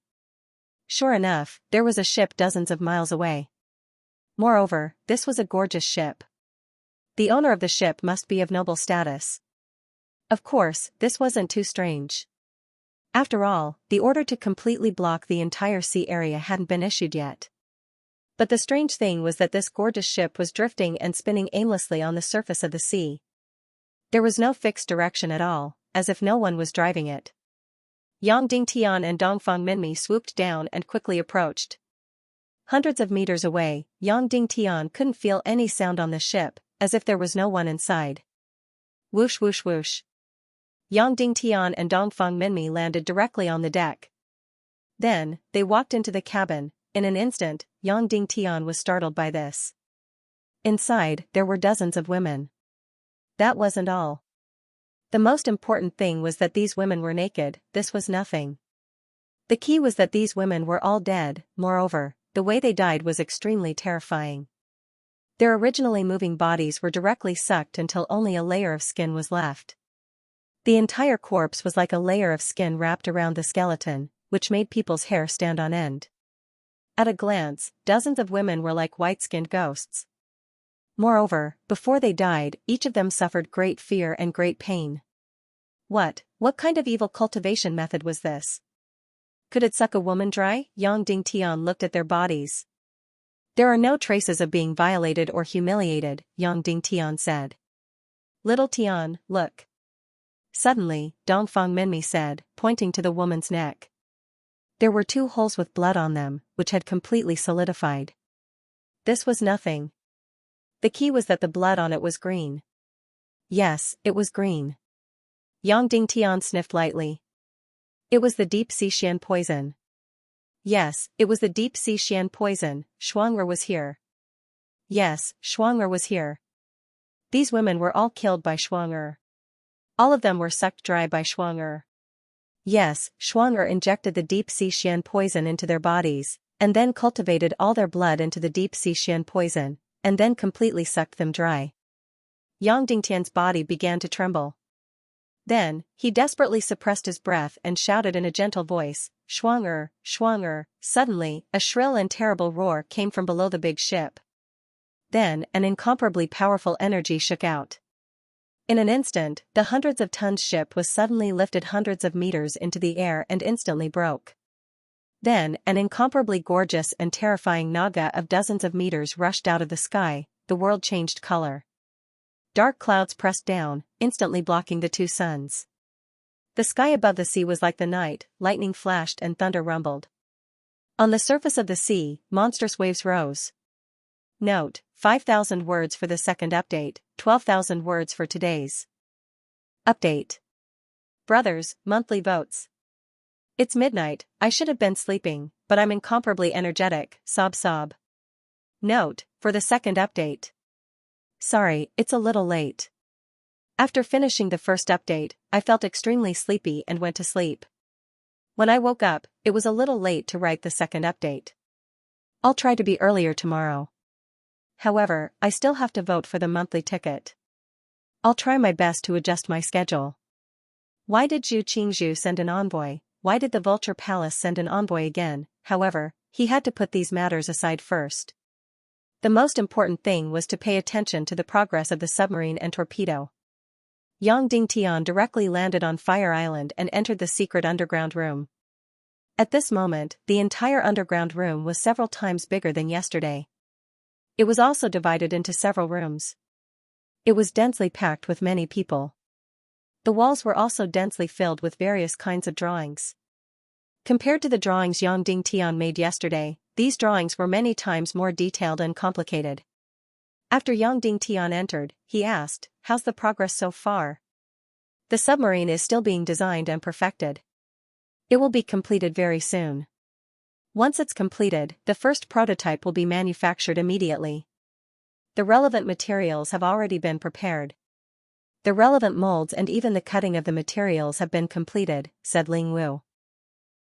Sure enough, there was a ship dozens of miles away. Moreover, this was a gorgeous ship. The owner of the ship must be of noble status. Of course, this wasn't too strange. After all, the order to completely block the entire sea area hadn't been issued yet. But the strange thing was that this gorgeous ship was drifting and spinning aimlessly on the surface of the sea. There was no fixed direction at all, as if no one was driving it. Yang Dingtian and Dongfang Minmi swooped down and quickly approached. Hundreds of meters away, Yang Dingtian couldn't feel any sound on the ship, as if there was no one inside. Whoosh whoosh whoosh. Yang Dingtian and Dongfang Minmi landed directly on the deck. Then, they walked into the cabin. In an instant, Yang Dingtian was startled by this. Inside, there were dozens of women. That wasn't all. The most important thing was that these women were naked. This was nothing. The key was that these women were all dead. Moreover, the way they died was extremely terrifying. Their originally moving bodies were directly sucked until only a layer of skin was left. The entire corpse was like a layer of skin wrapped around the skeleton, which made people's hair stand on end. At a glance, dozens of women were like white-skinned ghosts. Moreover, before they died, each of them suffered great fear and great pain. What kind of evil cultivation method was this? Could it suck a woman dry? Yang Dingtian looked at their bodies. There are no traces of being violated or humiliated, Yang Dingtian said. Little Tian, look. Suddenly, Dongfang Minmi said, pointing to the woman's neck. There were 2 holes with blood on them, which had completely solidified. This was nothing. The key was that the blood on it was green. Yes, it was green. Yang Dingtian sniffed lightly. It was the deep-sea Xian poison. Yes, it was the deep-sea Xian poison. Shuang'er was here. Yes, Shuang'er was here. These women were all killed by Shuang'er. All of them were sucked dry by Shuang'er. Yes, Shuang'er injected the deep-sea Xian poison into their bodies, and then cultivated all their blood into the deep-sea Xian poison, and then completely sucked them dry. Yang Dingtian's body began to tremble. Then, he desperately suppressed his breath and shouted in a gentle voice, Shuang'er, Shuang'er. Suddenly, a shrill and terrible roar came from below the big ship. Then, an incomparably powerful energy shook out. In an instant, the hundreds of tons ship was suddenly lifted hundreds of meters into the air and instantly broke. Then, an incomparably gorgeous and terrifying naga of dozens of meters rushed out of the sky. The world changed color. Dark clouds pressed down, instantly blocking the 2 suns. The sky above the sea was like the night, lightning flashed and thunder rumbled. On the surface of the sea, monstrous waves rose. Note, 5,000 words for the second update, 12,000 words for today's update. Brothers, monthly votes. It's midnight, I should have been sleeping, but I'm incomparably energetic, sob sob. Note, for the second update. Sorry, it's a little late. After finishing the first update, I felt extremely sleepy and went to sleep. When I woke up, it was a little late to write the second update. I'll try to be earlier tomorrow. However, I still have to vote for the monthly ticket. I'll try my best to adjust my schedule. Why did Zhu Qingzhu send an envoy? Why did the Vulture Palace send an envoy again? However, he had to put these matters aside first. The most important thing was to pay attention to the progress of the submarine and torpedo. Yang Dingtian directly landed on Fire Island and entered the secret underground room. At this moment, the entire underground room was several times bigger than yesterday. It was also divided into several rooms. It was densely packed with many people. The walls were also densely filled with various kinds of drawings. Compared to the drawings Yang Dingtian made yesterday, these drawings were many times more detailed and complicated. After Yang Dingtian entered, he asked, "How's the progress so far?" The submarine is still being designed and perfected. It will be completed very soon. Once it's completed, the first prototype will be manufactured immediately. The relevant materials have already been prepared. The relevant molds and even the cutting of the materials have been completed, said Ling Wu.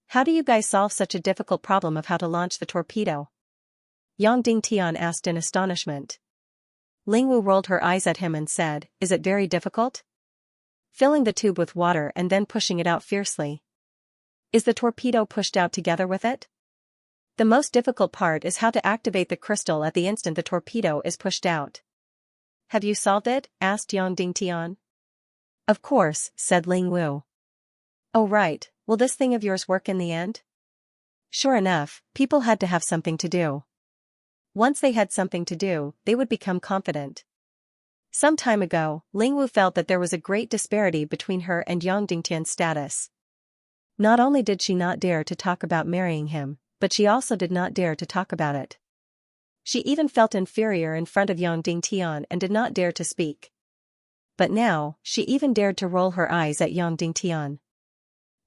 How do you guys solve such a difficult problem of how to launch the torpedo? Yang Dingtian asked in astonishment. Ling Wu rolled her eyes at him and said, "Is it very difficult?" Filling the tube with water and then pushing it out fiercely. Is the torpedo pushed out together with it? The most difficult part is how to activate the crystal at the instant the torpedo is pushed out. Have you solved it? Asked Yang Dingtian. Of course, said Ling Wu. Oh right, will this thing of yours work in the end? Sure enough, people had to have something to do. Once they had something to do, they would become confident. Some time ago, Ling Wu felt that there was a great disparity between her and Yang Dingtian's status. Not only did she not dare to talk about marrying him, but she also did not dare to talk about it. She even felt inferior in front of Yang Dingtian and did not dare to speak. But now, she even dared to roll her eyes at Yang Dingtian.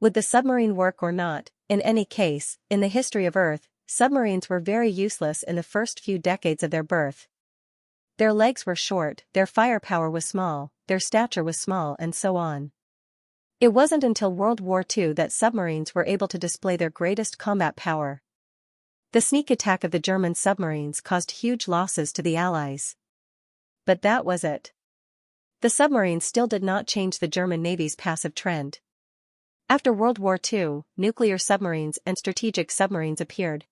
Would the submarine work or not? In any case, in the history of Earth, submarines were very useless in the first few decades of their birth. Their legs were short, their firepower was small, their stature was small and so on. It wasn't until World War II that submarines were able to display their greatest combat power. The sneak attack of the German submarines caused huge losses to the Allies. But that was it. The submarines still did not change the German Navy's passive trend. After World War II, nuclear submarines and strategic submarines appeared.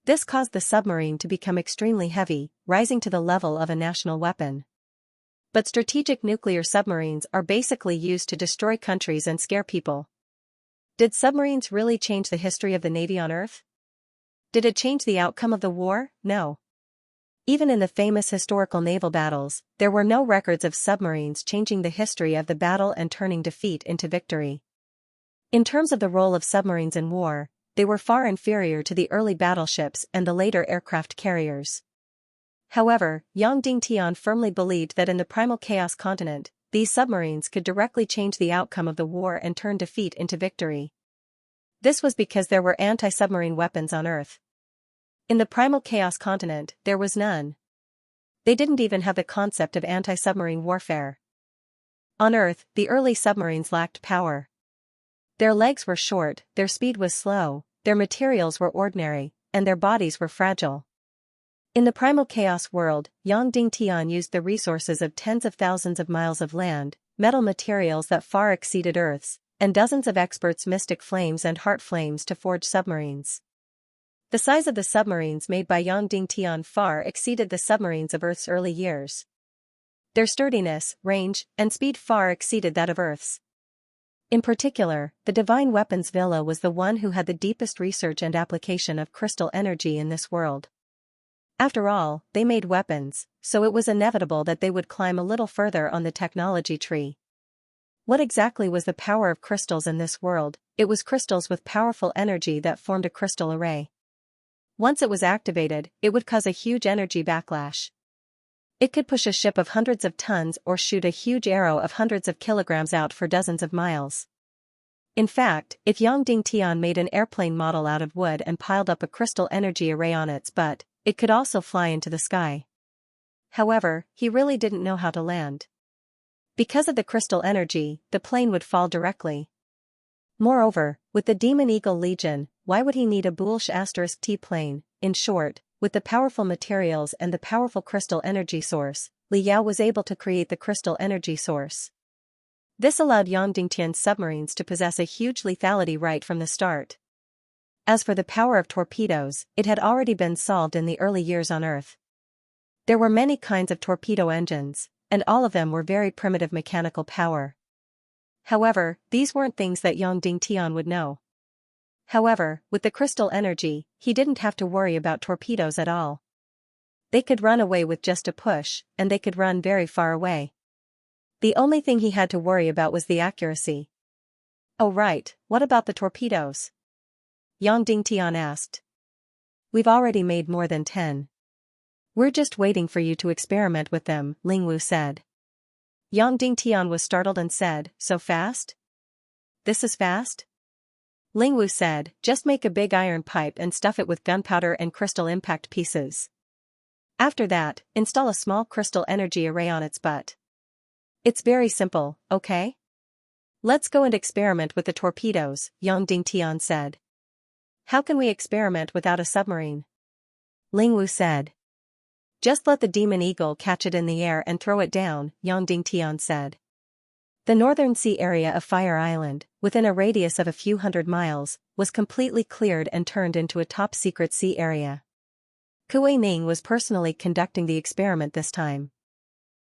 This caused the submarine to become extremely heavy, rising to the level of a national weapon. But strategic nuclear submarines are basically used to destroy countries and scare people. Did submarines really change the history of the Navy on Earth? Did it change the outcome of the war? No. Even in the famous historical naval battles, there were no records of submarines changing the history of the battle and turning defeat into victory. In terms of the role of submarines in war, they were far inferior to the early battleships and the later aircraft carriers. However, Yang Dingtian firmly believed that in the primal chaos continent, these submarines could directly change the outcome of the war and turn defeat into victory. This was because there were anti-submarine weapons on Earth. In the primal chaos continent, there was none. They didn't even have the concept of anti-submarine warfare. On Earth, the early submarines lacked power. Their legs were short, their speed was slow, their materials were ordinary, and their bodies were fragile. In the primal chaos world, Yang Dingtian used the resources of tens of thousands of miles of land, metal materials that far exceeded Earth's, and dozens of experts' mystic flames and heart flames to forge submarines. The size of the submarines made by Yang Dingtian far exceeded the submarines of Earth's early years. Their sturdiness, range, and speed far exceeded that of Earth's. In particular, the Divine Weapons Villa was the one who had the deepest research and application of crystal energy in this world. After all, they made weapons, so it was inevitable that they would climb a little further on the technology tree. What exactly was the power of crystals in this world? It was crystals with powerful energy that formed a crystal array. Once it was activated, it would cause a huge energy backlash. It could push a ship of hundreds of tons or shoot a huge arrow of hundreds of kilograms out for dozens of miles. In fact, if Yang Dingtian made an airplane model out of wood and piled up a crystal energy array on its butt, it could also fly into the sky. However, he really didn't know how to land. Because of the crystal energy, the plane would fall directly. Moreover, with the Demon Eagle Legion, why would he need a Bulsh *T plane? In short, with the powerful materials and the powerful crystal energy source, Li Yao was able to create the crystal energy source. This allowed Yang Dingtian's submarines to possess a huge lethality right from the start. As for the power of torpedoes, it had already been solved in the early years on Earth. There were many kinds of torpedo engines, and all of them were very primitive mechanical power. However, these weren't things that Yang Dingtian would know. However, with the crystal energy, he didn't have to worry about torpedoes at all. They could run away with just a push, and they could run very far away. The only thing he had to worry about was the accuracy. Oh right, what about the torpedoes? Yang Dingtian asked. We've already made more than 10. We're just waiting for you to experiment with them, Lingwu said. Yang Dingtian was startled and said, so fast? This is fast? Lingwu said, just make a big iron pipe and stuff it with gunpowder and crystal impact pieces. After that, install a small crystal energy array on its butt. It's very simple, okay? Let's go and experiment with the torpedoes, Yang Dingtian said. How can we experiment without a submarine? Lingwu said. Just let the Demon Eagle catch it in the air and throw it down, Yang Dingtian said. The northern sea area of Fire Island, within a radius of a few hundred miles, was completely cleared and turned into a top-secret sea area. Kuei Ning was personally conducting the experiment this time.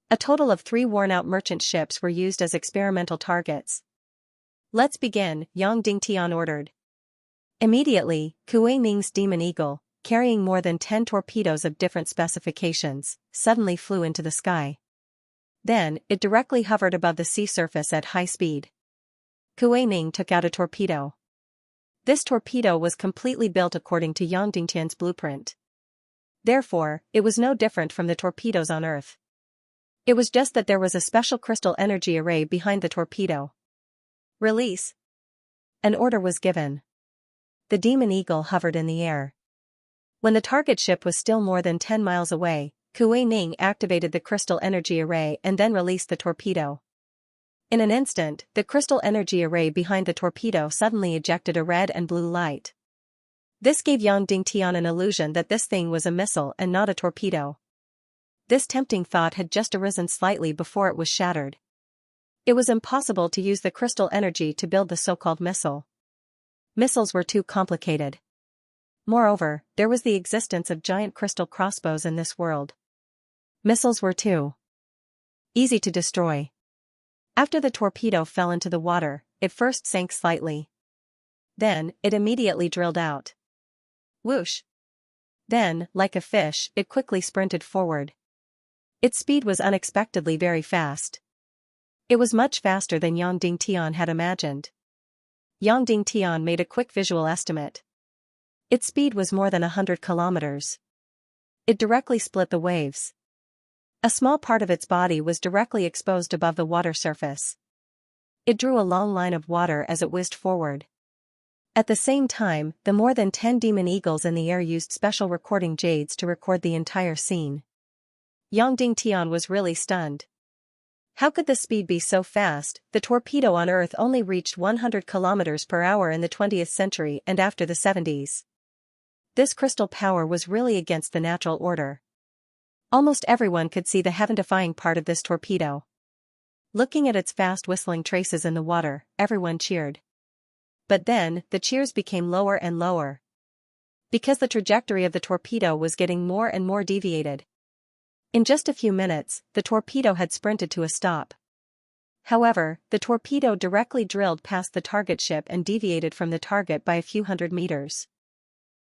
A total of 3 worn-out merchant ships were used as experimental targets. Let's begin, Yang Dingtian ordered. Immediately, Kuei Ning's Demon Eagle, carrying more than 10 torpedoes of different specifications, suddenly flew into the sky. Then, it directly hovered above the sea surface at high speed. Kuei Ning took out a torpedo. This torpedo was completely built according to Yang Dingtian's blueprint. Therefore, it was no different from the torpedoes on Earth. It was just that there was a special crystal energy array behind the torpedo. Release. An order was given. The Demon Eagle hovered in the air. When the target ship was still more than 10 miles away, Kuei Ning activated the crystal energy array and then released the torpedo. In an instant, the crystal energy array behind the torpedo suddenly ejected a red and blue light. This gave Yang Dingtian an illusion that this thing was a missile and not a torpedo. This tempting thought had just arisen slightly before it was shattered. It was impossible to use the crystal energy to build the so-called missile. Missiles were too complicated. Moreover, there was the existence of giant crystal crossbows in this world. Missiles were too easy to destroy. After the torpedo fell into the water, it first sank slightly. Then, it immediately drilled out. Whoosh! Then, like a fish, it quickly sprinted forward. Its speed was unexpectedly very fast. It was much faster than Yang Dingtian had imagined. Yang Dingtian made a quick visual estimate. Its speed was more than 100 kilometers. It directly split the waves. A small part of its body was directly exposed above the water surface. It drew a long line of water as it whizzed forward. At the same time, the more than 10 demon eagles in the air used special recording jades to record the entire scene. Yang Dingtian was really stunned. How could the speed be so fast? The torpedo on Earth only reached 100 kilometers per hour in the 20th century and after the 70s. This crystal power was really against the natural order. Almost everyone could see the heaven-defying part of this torpedo. Looking at its fast whistling traces in the water, everyone cheered. But then, the cheers became lower and lower. Because the trajectory of the torpedo was getting more and more deviated. In just a few minutes, the torpedo had sprinted to a stop. However, the torpedo directly drilled past the target ship and deviated from the target by a few hundred meters.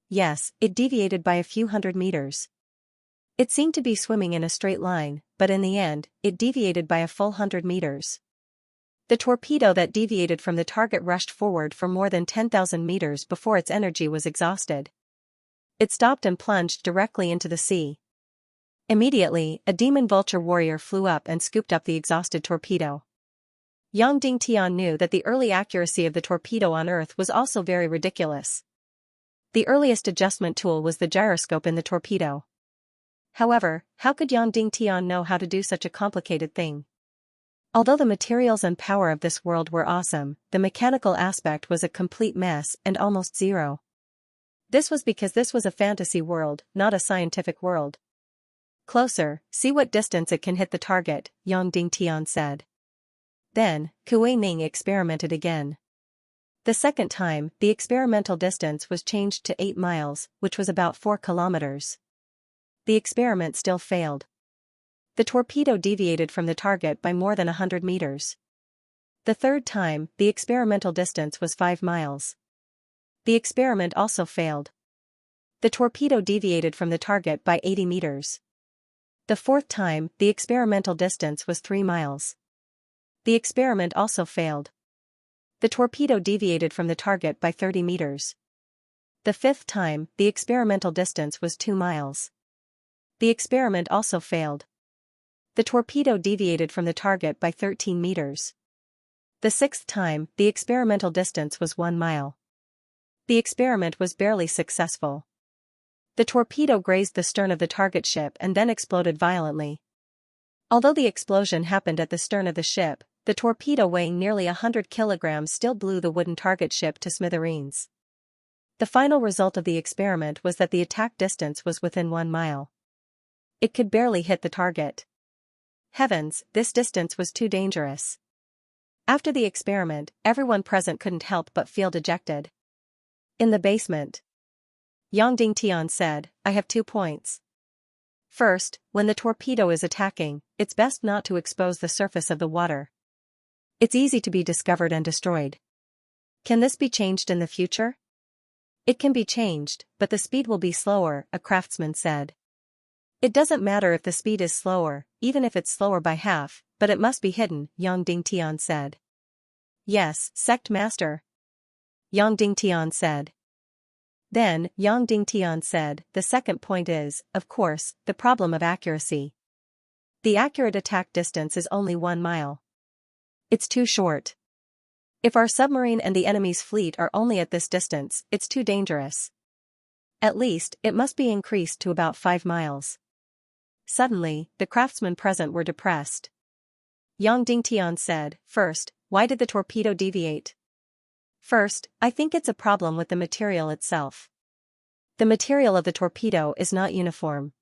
Yes, it deviated by a few hundred meters. It seemed to be swimming in a straight line, but in the end, it deviated by a full 100 meters. The torpedo that deviated from the target rushed forward for more than 10,000 meters before its energy was exhausted. It stopped and plunged directly into the sea. Immediately, a demon vulture warrior flew up and scooped up the exhausted torpedo. Yang Dingtian knew that the early accuracy of the torpedo on Earth was also very ridiculous. The earliest adjustment tool was the gyroscope in the torpedo. However, how could Yang Dingtian know how to do such a complicated thing? Although the materials and power of this world were awesome, the mechanical aspect was a complete mess and almost zero. This was because this was a fantasy world, not a scientific world. Closer, see what distance it can hit the target, Yang Dingtian said. Then, Kuei Ning experimented again. The second time, the experimental distance was changed to 8 miles, which was about 4 kilometers. The experiment still failed. The torpedo deviated from the target by more than 100 meters. The third time, the experimental distance was 5 miles. The experiment also failed. The torpedo deviated from the target by 80 meters. The fourth time, the experimental distance was 3 miles. The experiment also failed. The torpedo deviated from the target by 30 meters. The fifth time, the experimental distance was 2 miles. The experiment also failed. The torpedo deviated from the target by 13 meters. The sixth time, the experimental distance was 1 mile. The experiment was barely successful. The torpedo grazed the stern of the target ship and then exploded violently. Although the explosion happened at the stern of the ship, the torpedo weighing nearly 100 kilograms still blew the wooden target ship to smithereens. The final result of the experiment was that the attack distance was within 1 mile. It could barely hit the target. Heavens, this distance was too dangerous. After the experiment, everyone present couldn't help but feel dejected. In the basement, Yang Dingtian said, I have 2 points. First, when the torpedo is attacking, it's best not to expose the surface of the water. It's easy to be discovered and destroyed. Can this be changed in the future? It can be changed, but the speed will be slower, a craftsman said. It doesn't matter if the speed is slower, even if it's slower by half, but it must be hidden, Yang Dingtian said. Yes, Sect Master. Yang Dingtian said. Then, Yang Dingtian said, the second point is, of course, the problem of accuracy. The accurate attack distance is only 1 mile. It's too short. If our submarine and the enemy's fleet are only at this distance, it's too dangerous. At least, it must be increased to about 5 miles. Suddenly, the craftsmen present were depressed. Yang Dingtian said. First, why did the torpedo deviate? First, I think it's a problem with the material itself. The material of the torpedo is not uniform.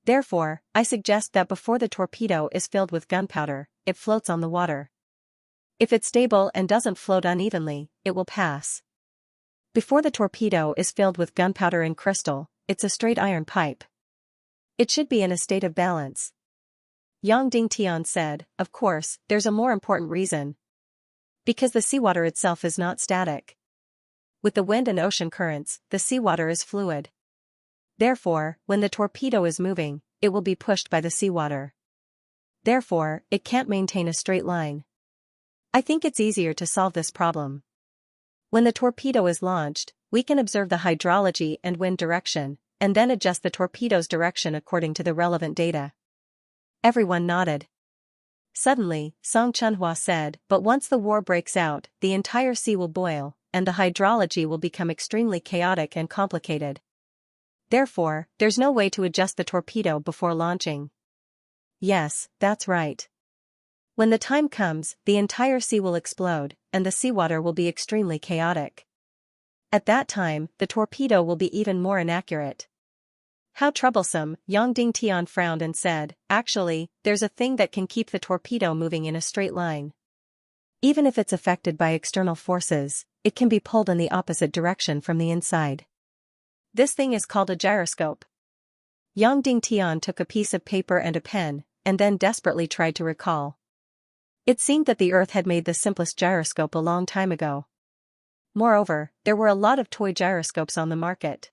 Therefore, I suggest that before the torpedo is filled with gunpowder, it floats on the water. If it's stable and doesn't float unevenly, it will pass. Before the torpedo is filled with gunpowder and crystal, it's a straight iron pipe. It should be in a state of balance. Yang Dingtian said, of course, there's a more important reason. Because the seawater itself is not static. With the wind and ocean currents, the seawater is fluid. Therefore, when the torpedo is moving, it will be pushed by the seawater. Therefore, it can't maintain a straight line. I think it's easier to solve this problem. When the torpedo is launched, we can observe the hydrology and wind direction, and then adjust the torpedo's direction according to the relevant data. Everyone nodded. Suddenly, Song Chunhua said, but once the war breaks out, the entire sea will boil, and the hydrology will become extremely chaotic and complicated. Therefore, there's no way to adjust the torpedo before launching. Yes, that's right. When the time comes, the entire sea will explode, and the seawater will be extremely chaotic. At that time, the torpedo will be even more inaccurate. How troublesome, Yang Dingtian frowned and said, actually, there's a thing that can keep the torpedo moving in a straight line. Even if it's affected by external forces, it can be pulled in the opposite direction from the inside. This thing is called a gyroscope. Yang Dingtian took a piece of paper and a pen, and then desperately tried to recall. It seemed that the Earth had made the simplest gyroscope a long time ago. Moreover, there were a lot of toy gyroscopes on the market.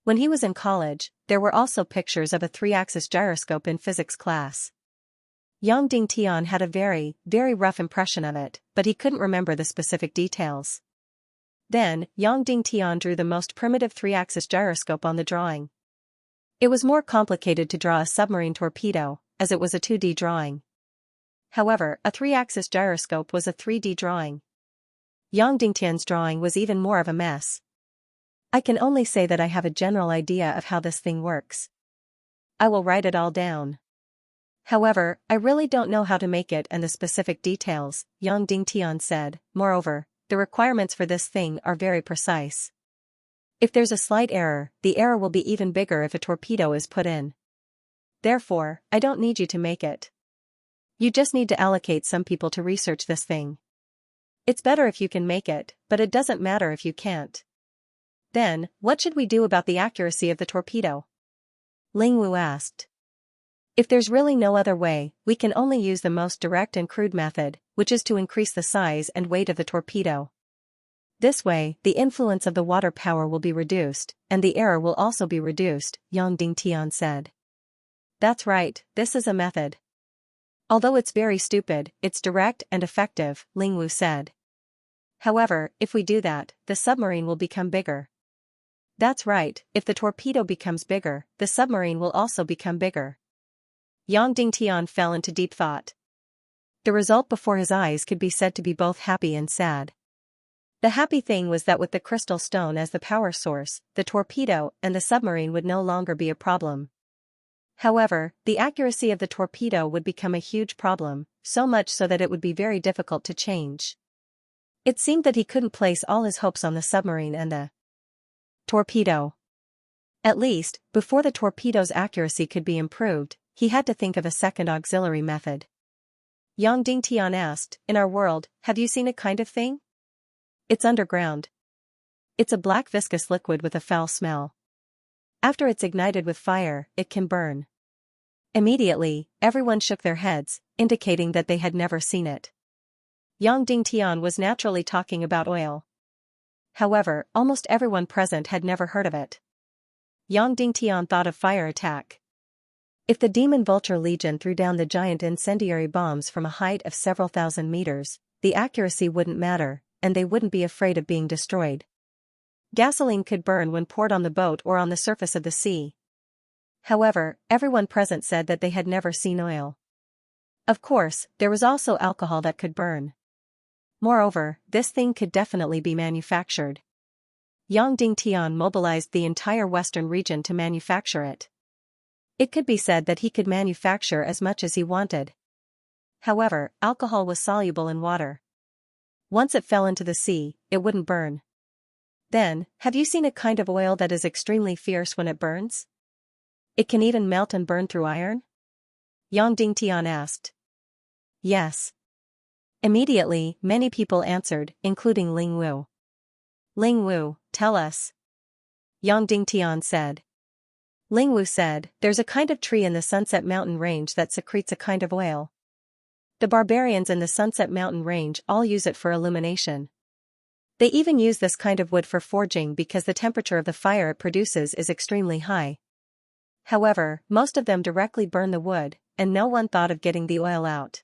When he was in college, there were also pictures of a 3-axis gyroscope in physics class. Yang Dingtian had a very, very rough impression of it, but he couldn't remember the specific details. Then, Yang Dingtian drew the most primitive 3-axis gyroscope on the drawing. It was more complicated to draw a submarine torpedo, as it was a 2D drawing. However, a 3-axis gyroscope was a 3D drawing. Yang Dingtian's drawing was even more of a mess. I can only say that I have a general idea of how this thing works. I will write it all down. However, I really don't know how to make it and the specific details, Yang Dingtian said. Moreover, the requirements for this thing are very precise. If there's a slight error, the error will be even bigger if a torpedo is put in. Therefore, I don't need you to make it. You just need to allocate some people to research this thing. It's better if you can make it, but it doesn't matter if you can't. Then, what should we do about the accuracy of the torpedo? Ling Wu asked. If there's really no other way, we can only use the most direct and crude method, which is to increase the size and weight of the torpedo. This way, the influence of the water power will be reduced, and the error will also be reduced, Yang Dingtian said. That's right, this is a method. Although it's very stupid, it's direct and effective, Ling Wu said. However, if we do that, the submarine will become bigger. That's right, if the torpedo becomes bigger, the submarine will also become bigger. Yang Dingtian fell into deep thought. The result before his eyes could be said to be both happy and sad. The happy thing was that with the crystal stone as the power source, the torpedo and the submarine would no longer be a problem. However, the accuracy of the torpedo would become a huge problem, so much so that it would be very difficult to change. It seemed that he couldn't place all his hopes on the submarine and the torpedo. At least, before the torpedo's accuracy could be improved, he had to think of a second auxiliary method. Yang Dingtian asked, in our world, have you seen a kind of thing? It's underground. It's a black viscous liquid with a foul smell. After it's ignited with fire, it can burn. Immediately, everyone shook their heads, indicating that they had never seen it. Yang Dingtian was naturally talking about oil. However, almost everyone present had never heard of it. Yang Dingtian thought of fire attack. If the demon vulture legion threw down the giant incendiary bombs from a height of several thousand meters, the accuracy wouldn't matter, and they wouldn't be afraid of being destroyed. Gasoline could burn when poured on the boat or on the surface of the sea. However, everyone present said that they had never seen oil. Of course, there was also alcohol that could burn. Moreover, this thing could definitely be manufactured. Yang Dingtian mobilized the entire western region to manufacture it. It could be said that he could manufacture as much as he wanted. However, alcohol was soluble in water. Once it fell into the sea, it wouldn't burn. Then, have you seen a kind of oil that is extremely fierce when it burns? It can even melt and burn through iron? Yang Dingtian asked. Yes. Immediately, many people answered, including Ling Wu. Ling Wu, tell us. Yang Dingtian said. Ling Wu said, there's a kind of tree in the Sunset Mountain Range that secretes a kind of oil. The barbarians in the Sunset Mountain Range all use it for illumination. They even use this kind of wood for forging because the temperature of the fire it produces is extremely high. However, most of them directly burn the wood, and no one thought of getting the oil out.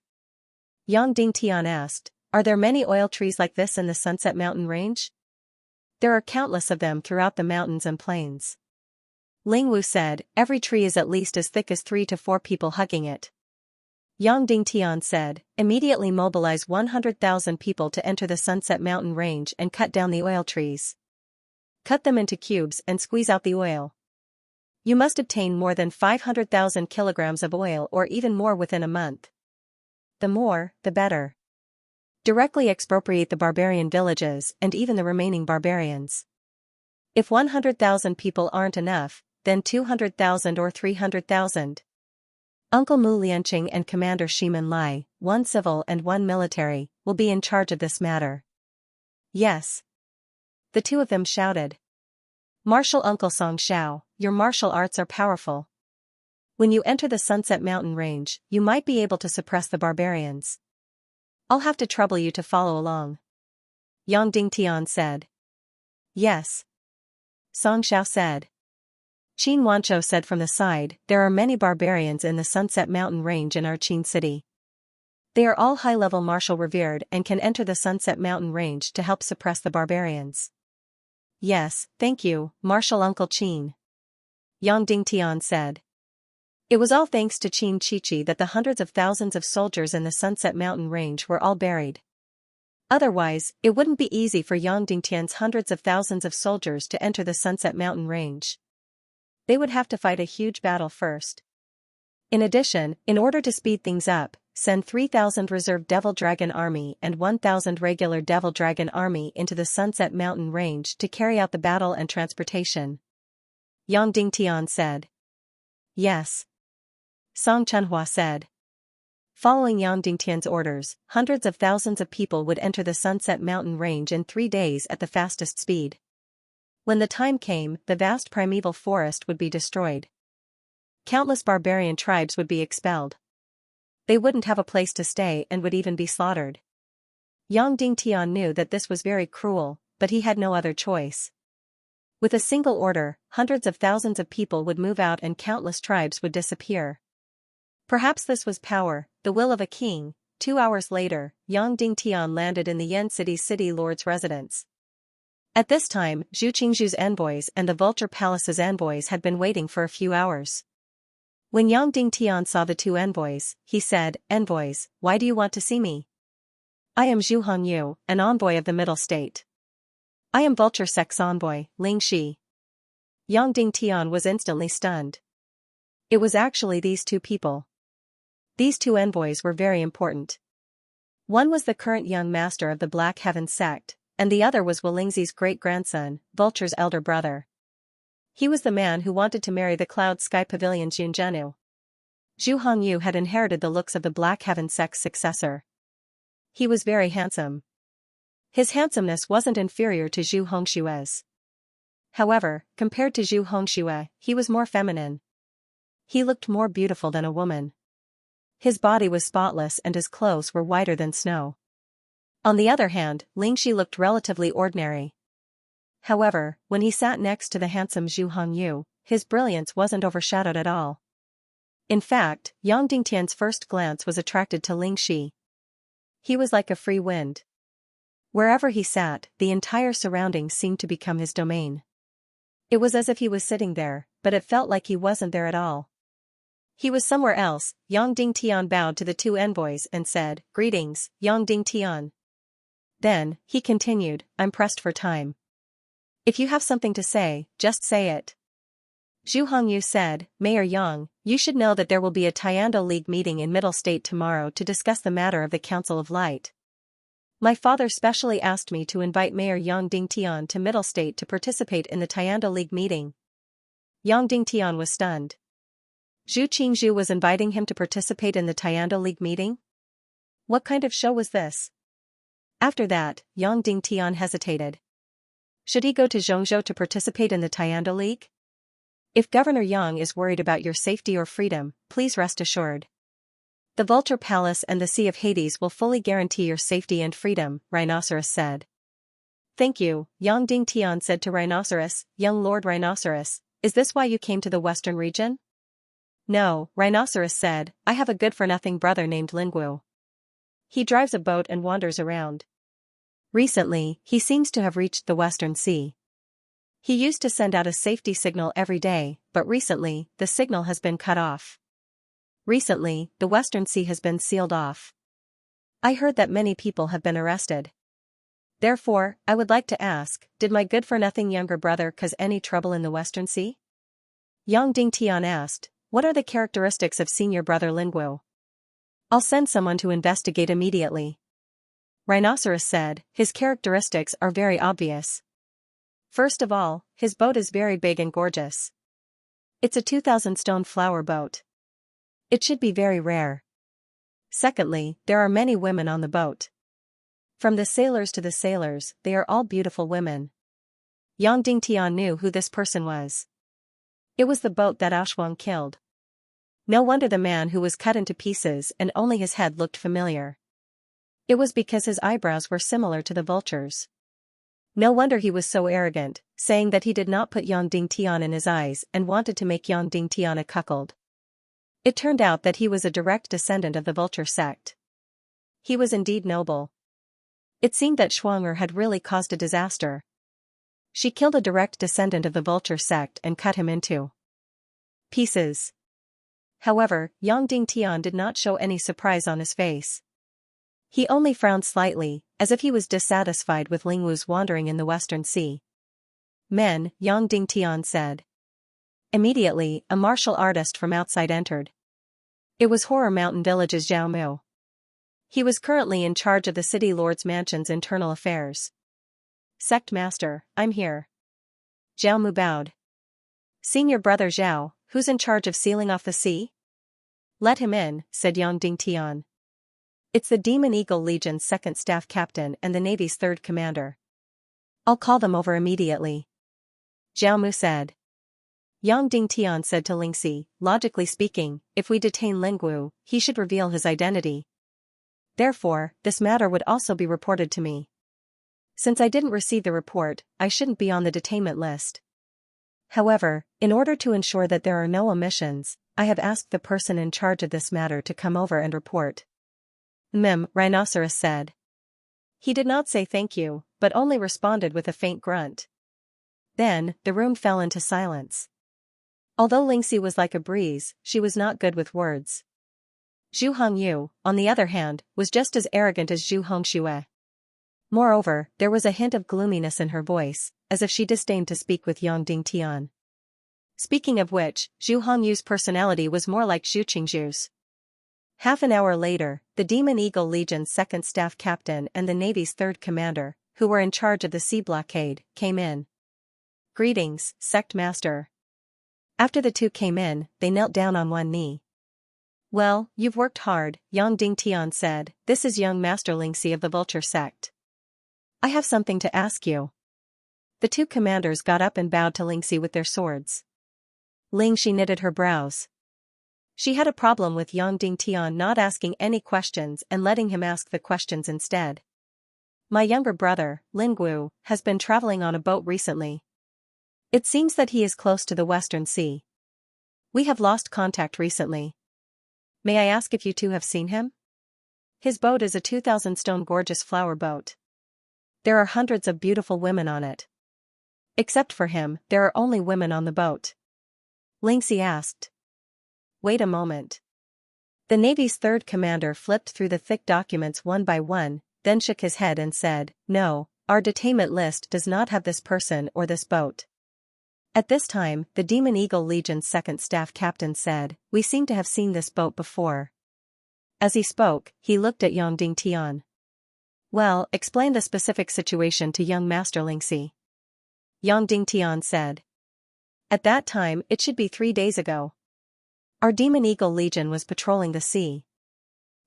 Yang Dingtian asked, are there many oil trees like this in the Sunset Mountain Range? There are countless of them throughout the mountains and plains. Ling Wu said, every tree is at least as thick as 3 to 4 people hugging it. Yang Dingtian said, immediately mobilize 100,000 people to enter the Sunset Mountain Range and cut down the oil trees. Cut them into cubes and squeeze out the oil. You must obtain more than 500,000 kilograms of oil or even more within a month. The more, the better. Directly expropriate the barbarian villages and even the remaining barbarians. If 100,000 people aren't enough, then 200,000 or 300,000. Uncle Mu Lianqing and Commander Shiman Lai, one civil and one military, will be in charge of this matter. Yes. The two of them shouted. Martial Uncle Song Xiao, your martial arts are powerful. When you enter the Sunset Mountain Range, you might be able to suppress the barbarians. I'll have to trouble you to follow along. Yang Dingtian said. Yes. Song Xiao said. Qin Wanzhou said from the side, there are many barbarians in the Sunset Mountain Range in our Qin city. They are all high-level martial revered and can enter the Sunset Mountain Range to help suppress the barbarians. Yes, thank you, Martial Uncle Qin. Yang Dingtian said. It was all thanks to Qin Chichi that the hundreds of thousands of soldiers in the Sunset Mountain Range were all buried. Otherwise, it wouldn't be easy for Yang Dingtian's hundreds of thousands of soldiers to enter the Sunset Mountain Range. They would have to fight a huge battle first. In addition, in order to speed things up, send 3,000 reserve Devil Dragon Army and 1,000 regular Devil Dragon Army into the Sunset Mountain Range to carry out the battle and transportation. Yang Dingtian said. Yes. Song Chunhua said. Following Yang Dingtian's orders, hundreds of thousands of people would enter the Sunset Mountain Range in 3 days at the fastest speed. When the time came, the vast primeval forest would be destroyed. Countless barbarian tribes would be expelled. They wouldn't have a place to stay and would even be slaughtered. Yang Dingtian knew that this was very cruel, but he had no other choice. With a single order, hundreds of thousands of people would move out and countless tribes would disappear. Perhaps this was power, the will of a king. 2 hours later, Yang Dingtian landed in the Yan City's city lord's residence. At this time, Zhu Qingzhu's envoys and the Vulture Palace's envoys had been waiting for a few hours. When Yang Dingtian saw the 2 envoys, he said, Envoys, why do you want to see me? I am Zhu Hongyu, an envoy of the Middle State. I am Vulture Sect's envoy, Ling Shi. Yang Dingtian was instantly stunned. It was actually these 2 people. These 2 envoys were very important. One was the current young master of the Black Heaven sect, and the other was Walingzi's great-grandson, Vulture's elder brother. He was the man who wanted to marry the Cloud Sky Pavilion's Yunzhenu. Zhu Hongyu had inherited the looks of the Black Heaven sect's successor. He was very handsome. His handsomeness wasn't inferior to Zhu Hongshue's. However, compared to Zhu Hongxue, he was more feminine. He looked more beautiful than a woman. His body was spotless and his clothes were whiter than snow. On the other hand, Ling Shi looked relatively ordinary. However, when he sat next to the handsome Zhu Hongyu, his brilliance wasn't overshadowed at all. In fact, Yang Dingtian's first glance was attracted to Ling Shi. He was like a free wind. Wherever he sat, the entire surroundings seemed to become his domain. It was as if he was sitting there, but it felt like he wasn't there at all. He was somewhere else. Yang Dingtian bowed to the 2 envoys and said, Greetings, Yang Dingtian. Then, he continued, I'm pressed for time. If you have something to say, just say it. Zhu Hongyu said, Mayor Yang, you should know that there will be a Tiando League meeting in Middle State tomorrow to discuss the matter of the Council of Light. My father specially asked me to invite Mayor Yang Dingtian to Middle State to participate in the Tiando League meeting. Yang Dingtian was stunned. Zhu Qingzhu was inviting him to participate in the Tiando League meeting? What kind of show was this? After that, Yang Dingtian hesitated. Should he go to Zhongzhou to participate in the Tiando League? If Governor Yang is worried about your safety or freedom, please rest assured. The Vulture Palace and the Sea of Hades will fully guarantee your safety and freedom, Rhinoceros said. Thank you, Yang Dingtian said to Rhinoceros. Young Lord Rhinoceros, is this why you came to the western region? No, Rhinoceros said, I have a good-for-nothing brother named Lingwu. He drives a boat and wanders around. Recently, he seems to have reached the Western Sea. He used to send out a safety signal every day, but recently, the signal has been cut off. Recently, the Western Sea has been sealed off. I heard that many people have been arrested. Therefore, I would like to ask, did my good-for-nothing younger brother cause any trouble in the Western Sea? Yang Dingtian asked, what are the characteristics of senior brother Lingwu? I'll send someone to investigate immediately. Rhinoceros said, his characteristics are very obvious. First of all, his boat is very big and gorgeous. It's a 2,000-stone flower boat. It should be very rare. Secondly, there are many women on the boat. From the sailors to the sailors, they are all beautiful women. Yang Dingtian knew who this person was. It was the boat that Ashwang killed. No wonder the man who was cut into pieces and only his head looked familiar. It was because his eyebrows were similar to the vulture's. No wonder he was so arrogant, saying that he did not put Yang Dingtian in his eyes and wanted to make Yang Dingtian a cuckold. It turned out that he was a direct descendant of the vulture sect. He was indeed noble. It seemed that Shuang'er had really caused a disaster. She killed a direct descendant of the vulture sect and cut him into pieces. However, Yang Dingtian did not show any surprise on his face. He only frowned slightly, as if he was dissatisfied with Lingwu's wandering in the Western Sea. Men, Yang Dingtian said. Immediately, a martial artist from outside entered. It was Horror Mountain Village's Zhao Mu. He was currently in charge of the city lord's mansion's internal affairs. Sect Master, I'm here. Zhao Mu bowed. Senior brother Zhao, who's in charge of sealing off the sea? Let him in, said Yang Dingtian. It's the Demon Eagle Legion's second staff captain and the Navy's third commander. I'll call them over immediately. Zhao Mu said. Yang Dingtian said to Lingxi, logically speaking, if we detain Lingwu, he should reveal his identity. Therefore, this matter would also be reported to me. Since I didn't receive the report, I shouldn't be on the detainment list. However, in order to ensure that there are no omissions, I have asked the person in charge of this matter to come over and report. Rhinoceros said. He did not say thank you, but only responded with a faint grunt. Then, the room fell into silence. Although Lingxi was like a breeze, she was not good with words. Zhu Hongyu, on the other hand, was just as arrogant as Zhu Hongxue. Moreover, there was a hint of gloominess in her voice, as if she disdained to speak with Yang Dingtian. Speaking of which, Zhu Hongyu's personality was more like Zhu Qingzhu's. Half an hour later, the Demon Eagle Legion's second staff captain and the Navy's third commander, who were in charge of the sea blockade, came in. Greetings, Sect Master. After the two came in, they knelt down on one knee. Well, you've worked hard, Yang Dingtian said. This is young Master Lingxi of the Vulture Sect. I have something to ask you. The two commanders got up and bowed to Lingxi with their swords. Lingxi knitted her brows. She had a problem with Yang Dingtian not asking any questions and letting him ask the questions instead. My younger brother, Lingwu, has been traveling on a boat recently. It seems that he is close to the Western Sea. We have lost contact recently. May I ask if you two have seen him? His boat is a 2,000-stone gorgeous flower boat. There are hundreds of beautiful women on it. Except for him, there are only women on the boat. Lingxi asked. Wait a moment. The Navy's third commander flipped through the thick documents one by one, then shook his head and said, No, our detainment list does not have this person or this boat. At this time, the Demon Eagle Legion's second staff captain said, "We seem to have seen this boat before." As he spoke, he looked at Yang Dingtian. "Well, explain the specific situation to young Master Lingxi." Yang Dingtian said. "At that time, it should be 3 days ago. Our Demon Eagle Legion was patrolling the sea.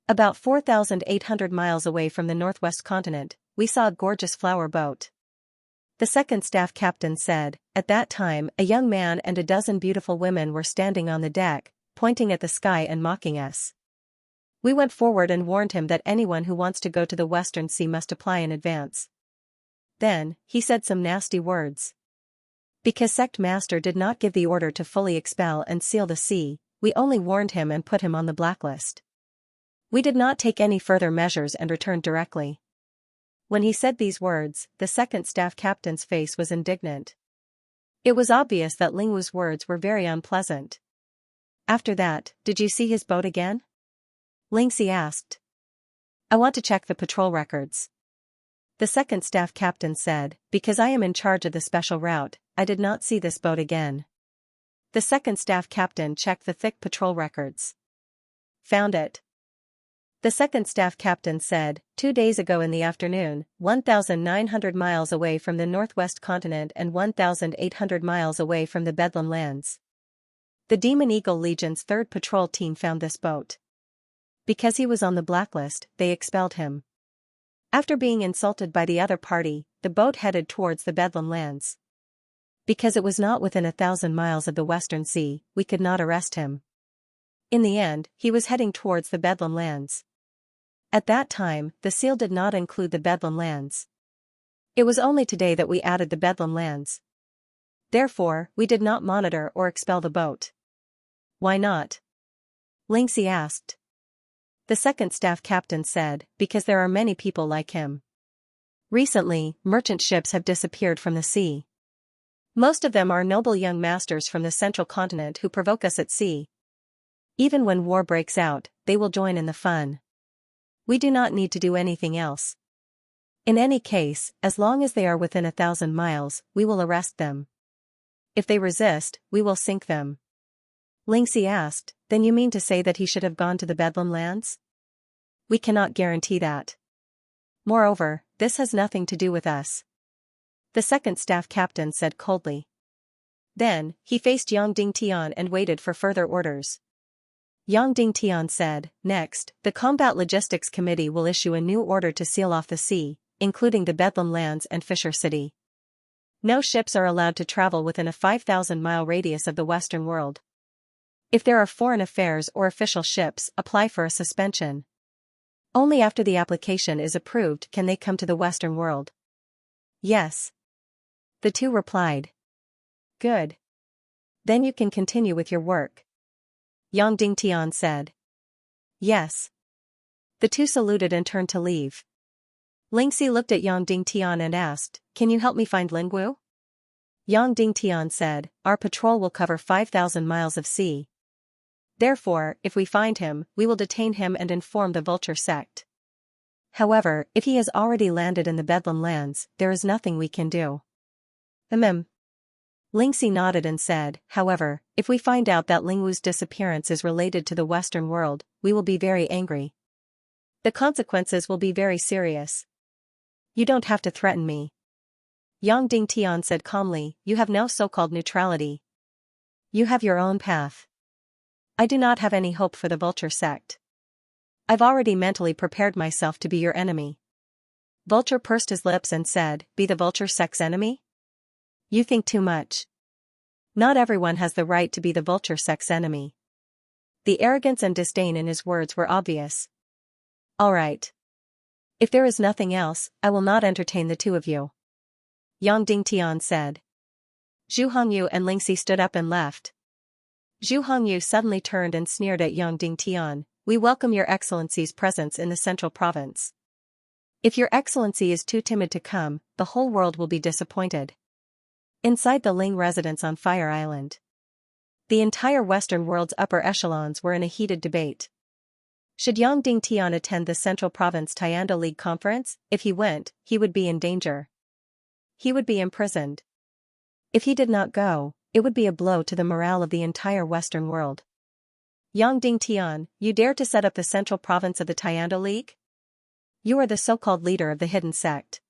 About 4,800 miles away from the northwest continent, we saw a gorgeous flower boat." The second staff captain said, "At that time, a young man and a dozen beautiful women were standing on the deck, pointing at the sky and mocking us. We went forward and warned him that anyone who wants to go to the Western Sea must apply in advance. Then, he said some nasty words. Because Sect Master did not give the order to fully expel and seal the sea, we only warned him and put him on the blacklist. We did not take any further measures and returned directly." When he said these words, the second staff captain's face was indignant. It was obvious that Ling Wu's words were very unpleasant. "After that, did you see his boat again?" Lingxi asked. "I want to check the patrol records." The second staff captain said, "Because I am in charge of the special route, I did not see this boat again." The second staff captain checked the thick patrol records. "Found it." The second staff captain said, 2 days ago in the afternoon, 1,900 miles away from the northwest continent and 1,800 miles away from the Bedlam lands. The Demon Eagle Legion's 3rd patrol team found this boat. Because he was on the blacklist, they expelled him. After being insulted by the other party, the boat headed towards the Bedlam lands. Because it was not within 1,000 miles of the Western Sea, we could not arrest him. In the end, he was heading towards the Bedlam lands. At that time, the seal did not include the Bedlam lands. It was only today that we added the Bedlam lands. Therefore, we did not monitor or expel the boat. "Why not?" Lingxi asked. The second staff captain said, "Because there are many people like him. Recently, merchant ships have disappeared from the sea. Most of them are noble young masters from the central continent who provoke us at sea. Even when war breaks out, they will join in the fun. We do not need to do anything else. In any case, as long as they are within 1,000 miles, we will arrest them. If they resist, we will sink them." Lingxi asked, "Then you mean to say that he should have gone to the Bedlam lands?" "We cannot guarantee that. Moreover, this has nothing to do with us," the second staff captain said coldly. Then, he faced Yang Dingtian and waited for further orders. Yang Dingtian said, "Next, the Combat Logistics Committee will issue a new order to seal off the sea, including the Bedlam lands and Fisher City. No ships are allowed to travel within a 5,000-mile radius of the Western world. If there are foreign affairs or official ships, apply for a suspension. Only after the application is approved can they come to the Western world." "Yes." The two replied. "Good. Then you can continue with your work," Yang Dingtian said. "Yes." The two saluted and turned to leave. Lingxi looked at Yang Dingtian and asked, "Can you help me find Ling Wu?" Yang Dingtian said, "Our patrol will cover 5,000 miles of sea. Therefore, if we find him, we will detain him and inform the Vulture sect. However, if he has already landed in the Bedlam lands, there is nothing we can do." Lingxi nodded and said, "However, if we find out that Ling Wu's disappearance is related to the Western world, we will be very angry. The consequences will be very serious. You don't have to threaten me." Yang Dingtian said calmly, "You have no so-called neutrality. You have your own path. I do not have any hope for the Vulture sect. I've already mentally prepared myself to be your enemy." Vulture pursed his lips and said, "Be the Vulture sect's enemy? You think too much. Not everyone has the right to be the Vulture sect's enemy." The arrogance and disdain in his words were obvious. "All right. If there is nothing else, I will not entertain the two of you," Yang Dingtian said. Zhu Hongyu and Lingxi stood up and left. Zhu Hongyu suddenly turned and sneered at Yang Dingtian, "We welcome your excellency's presence in the central province. If your excellency is too timid to come, the whole world will be disappointed." Inside the Ling residence on Fire Island, the entire Western world's upper echelons were in a heated debate. Should Yang Dingtian attend the Central Province Tianda League conference? If he went, he would be in danger. He would be imprisoned. If he did not go, it would be a blow to the morale of the entire Western world. Yang Dingtian, you dare to set up the central province of the Tiando League? You are the so-called leader of the hidden sect.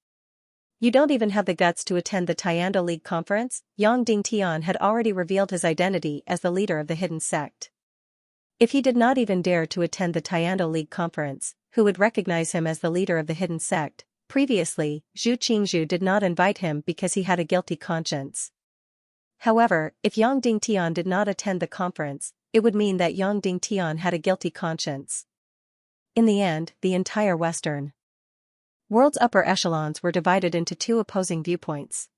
You don't even have the guts to attend the Tiando League conference. Yang Dingtian had already revealed his identity as the leader of the hidden sect. If he did not even dare to attend the Tiando League conference, who would recognize him as the leader of the hidden sect? Previously, Zhu Qingzhu did not invite him because he had a guilty conscience. However, if Yang Dingtian did not attend the conference, it would mean that Yang Dingtian had a guilty conscience. In the end, the entire Western world's upper echelons were divided into two opposing viewpoints.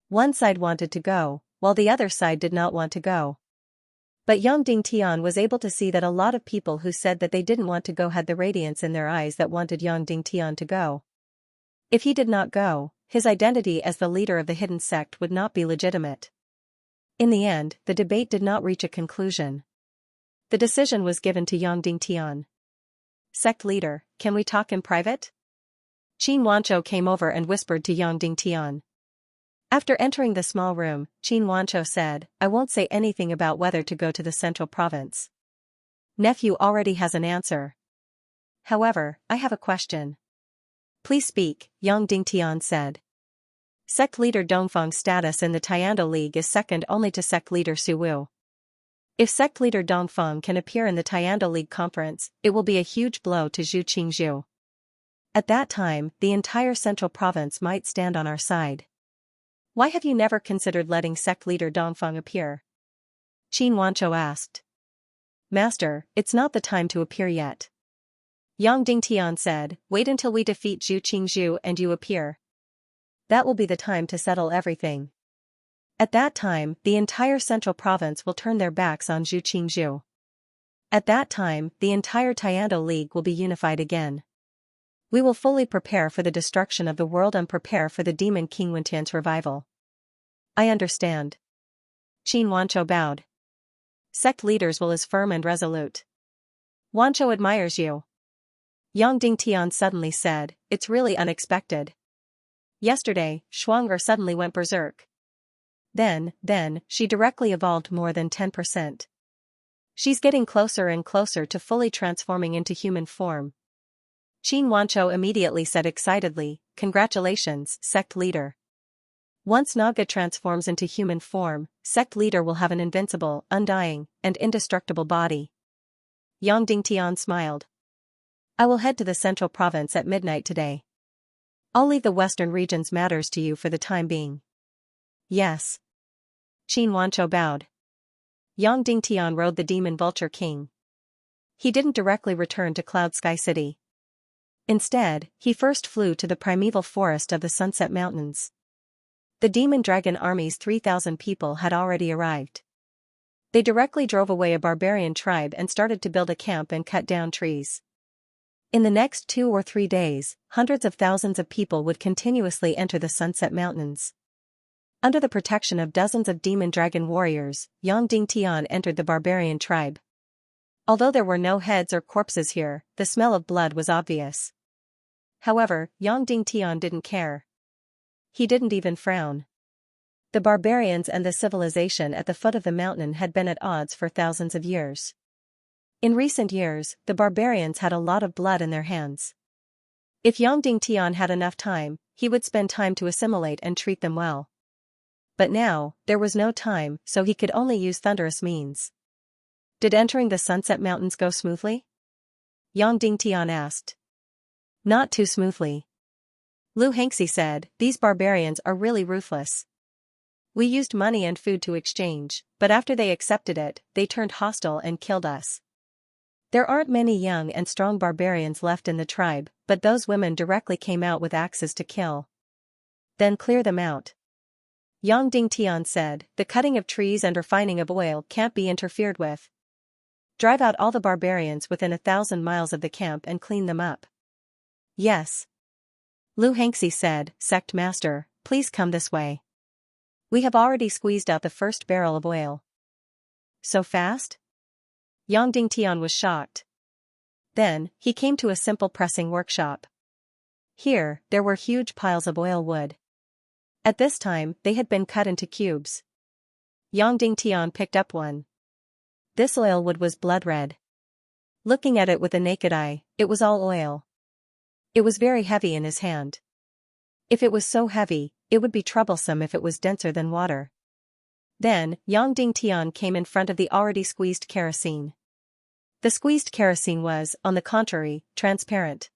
One side wanted to go, while the other side did not want to go. But Yang Dingtian was able to see that a lot of people who said that they didn't want to go had the radiance in their eyes that wanted Yang Dingtian to go. If he did not go, his identity as the leader of the hidden sect would not be legitimate. In the end, the debate did not reach a conclusion. The decision was given to Yang Dingtian. Sect leader, can we talk in private? Qin Wanchou came over and whispered to Yang Dingtian. After entering the small room, Qin Wanchou said, I won't say anything about whether to go to the central province. Nephew already has an answer. However, I have a question. Please speak, Yang Dingtian said. Sect leader Dongfeng's status in the Tiando League is second only to sect leader Su Wu. If sect leader Dongfeng can appear in the Tiando League conference, it will be a huge blow to Zhu Qingzhu. At that time, the entire central province might stand on our side. Why have you never considered letting sect leader Dongfeng appear? Qin Wanchou asked. Master, it's not the time to appear yet. Yang Dingtian said, wait until we defeat Zhu Qingzhu and you appear. That will be the time to settle everything. At that time, the entire central province will turn their backs on Zhu Qingzhu. At that time, the entire Tiando League will be unified again. We will fully prepare for the destruction of the world and prepare for the demon King Wentian's revival. I understand. Qin Wanchou bowed. Sect leaders will is firm and resolute. Wanchou admires you. Yang Dingtian suddenly said, it's really unexpected. Yesterday, Shuang'er suddenly went berserk. Then, she directly evolved more than 10%. She's getting closer and closer to fully transforming into human form. Qin Wanchou immediately said excitedly, congratulations, sect leader. Once Naga transforms into human form, sect leader will have an invincible, undying, and indestructible body. Yang Dingtian smiled. I will head to the central province at midnight today. I'll leave the western regions matters to you for the time being. Yes. Qin Wanchou bowed. Yang Dingtian rode the demon vulture king. He didn't directly return to Cloud Sky City. Instead, he first flew to the primeval forest of the Sunset Mountains. The demon dragon army's 3,000 people had already arrived. They directly drove away a barbarian tribe and started to build a camp and cut down trees. In the next 2 or 3 days, hundreds of thousands of people would continuously enter the Sunset Mountains. Under the protection of dozens of demon dragon warriors, Yang Dingtian entered the barbarian tribe. Although there were no heads or corpses here, the smell of blood was obvious. However, Yang Dingtian didn't care. He didn't even frown. The barbarians and the civilization at the foot of the mountain had been at odds for thousands of years. In recent years, the barbarians had a lot of blood in their hands. If Yang Dingtian had enough time, he would spend time to assimilate and treat them well. But now, there was no time, so he could only use thunderous means. Did entering the Sunset Mountains go smoothly? Yang Dingtian asked. Not too smoothly. Lu Hengxi said, these barbarians are really ruthless. We used money and food to exchange, but after they accepted it, they turned hostile and killed us. There aren't many young and strong barbarians left in the tribe, but those women directly came out with axes to kill. Then clear them out. Yang Dingtian said, the cutting of trees and refining of oil can't be interfered with. Drive out all the barbarians within 1,000 miles of the camp and clean them up. Yes. Lu Hengxi said, Sect Master, please come this way. We have already squeezed out the first barrel of oil. So fast? Yang Dingtian was shocked. Then, he came to a simple pressing workshop. Here, there were huge piles of oil wood. At this time, they had been cut into cubes. Yang Dingtian picked up one. This oil wood was blood red. Looking at it with the naked eye, it was all oil. It was very heavy in his hand. If it was so heavy, it would be troublesome if it was denser than water. Then, Yang Dingtian came in front of the already squeezed kerosene. The squeezed kerosene was, on the contrary, transparent.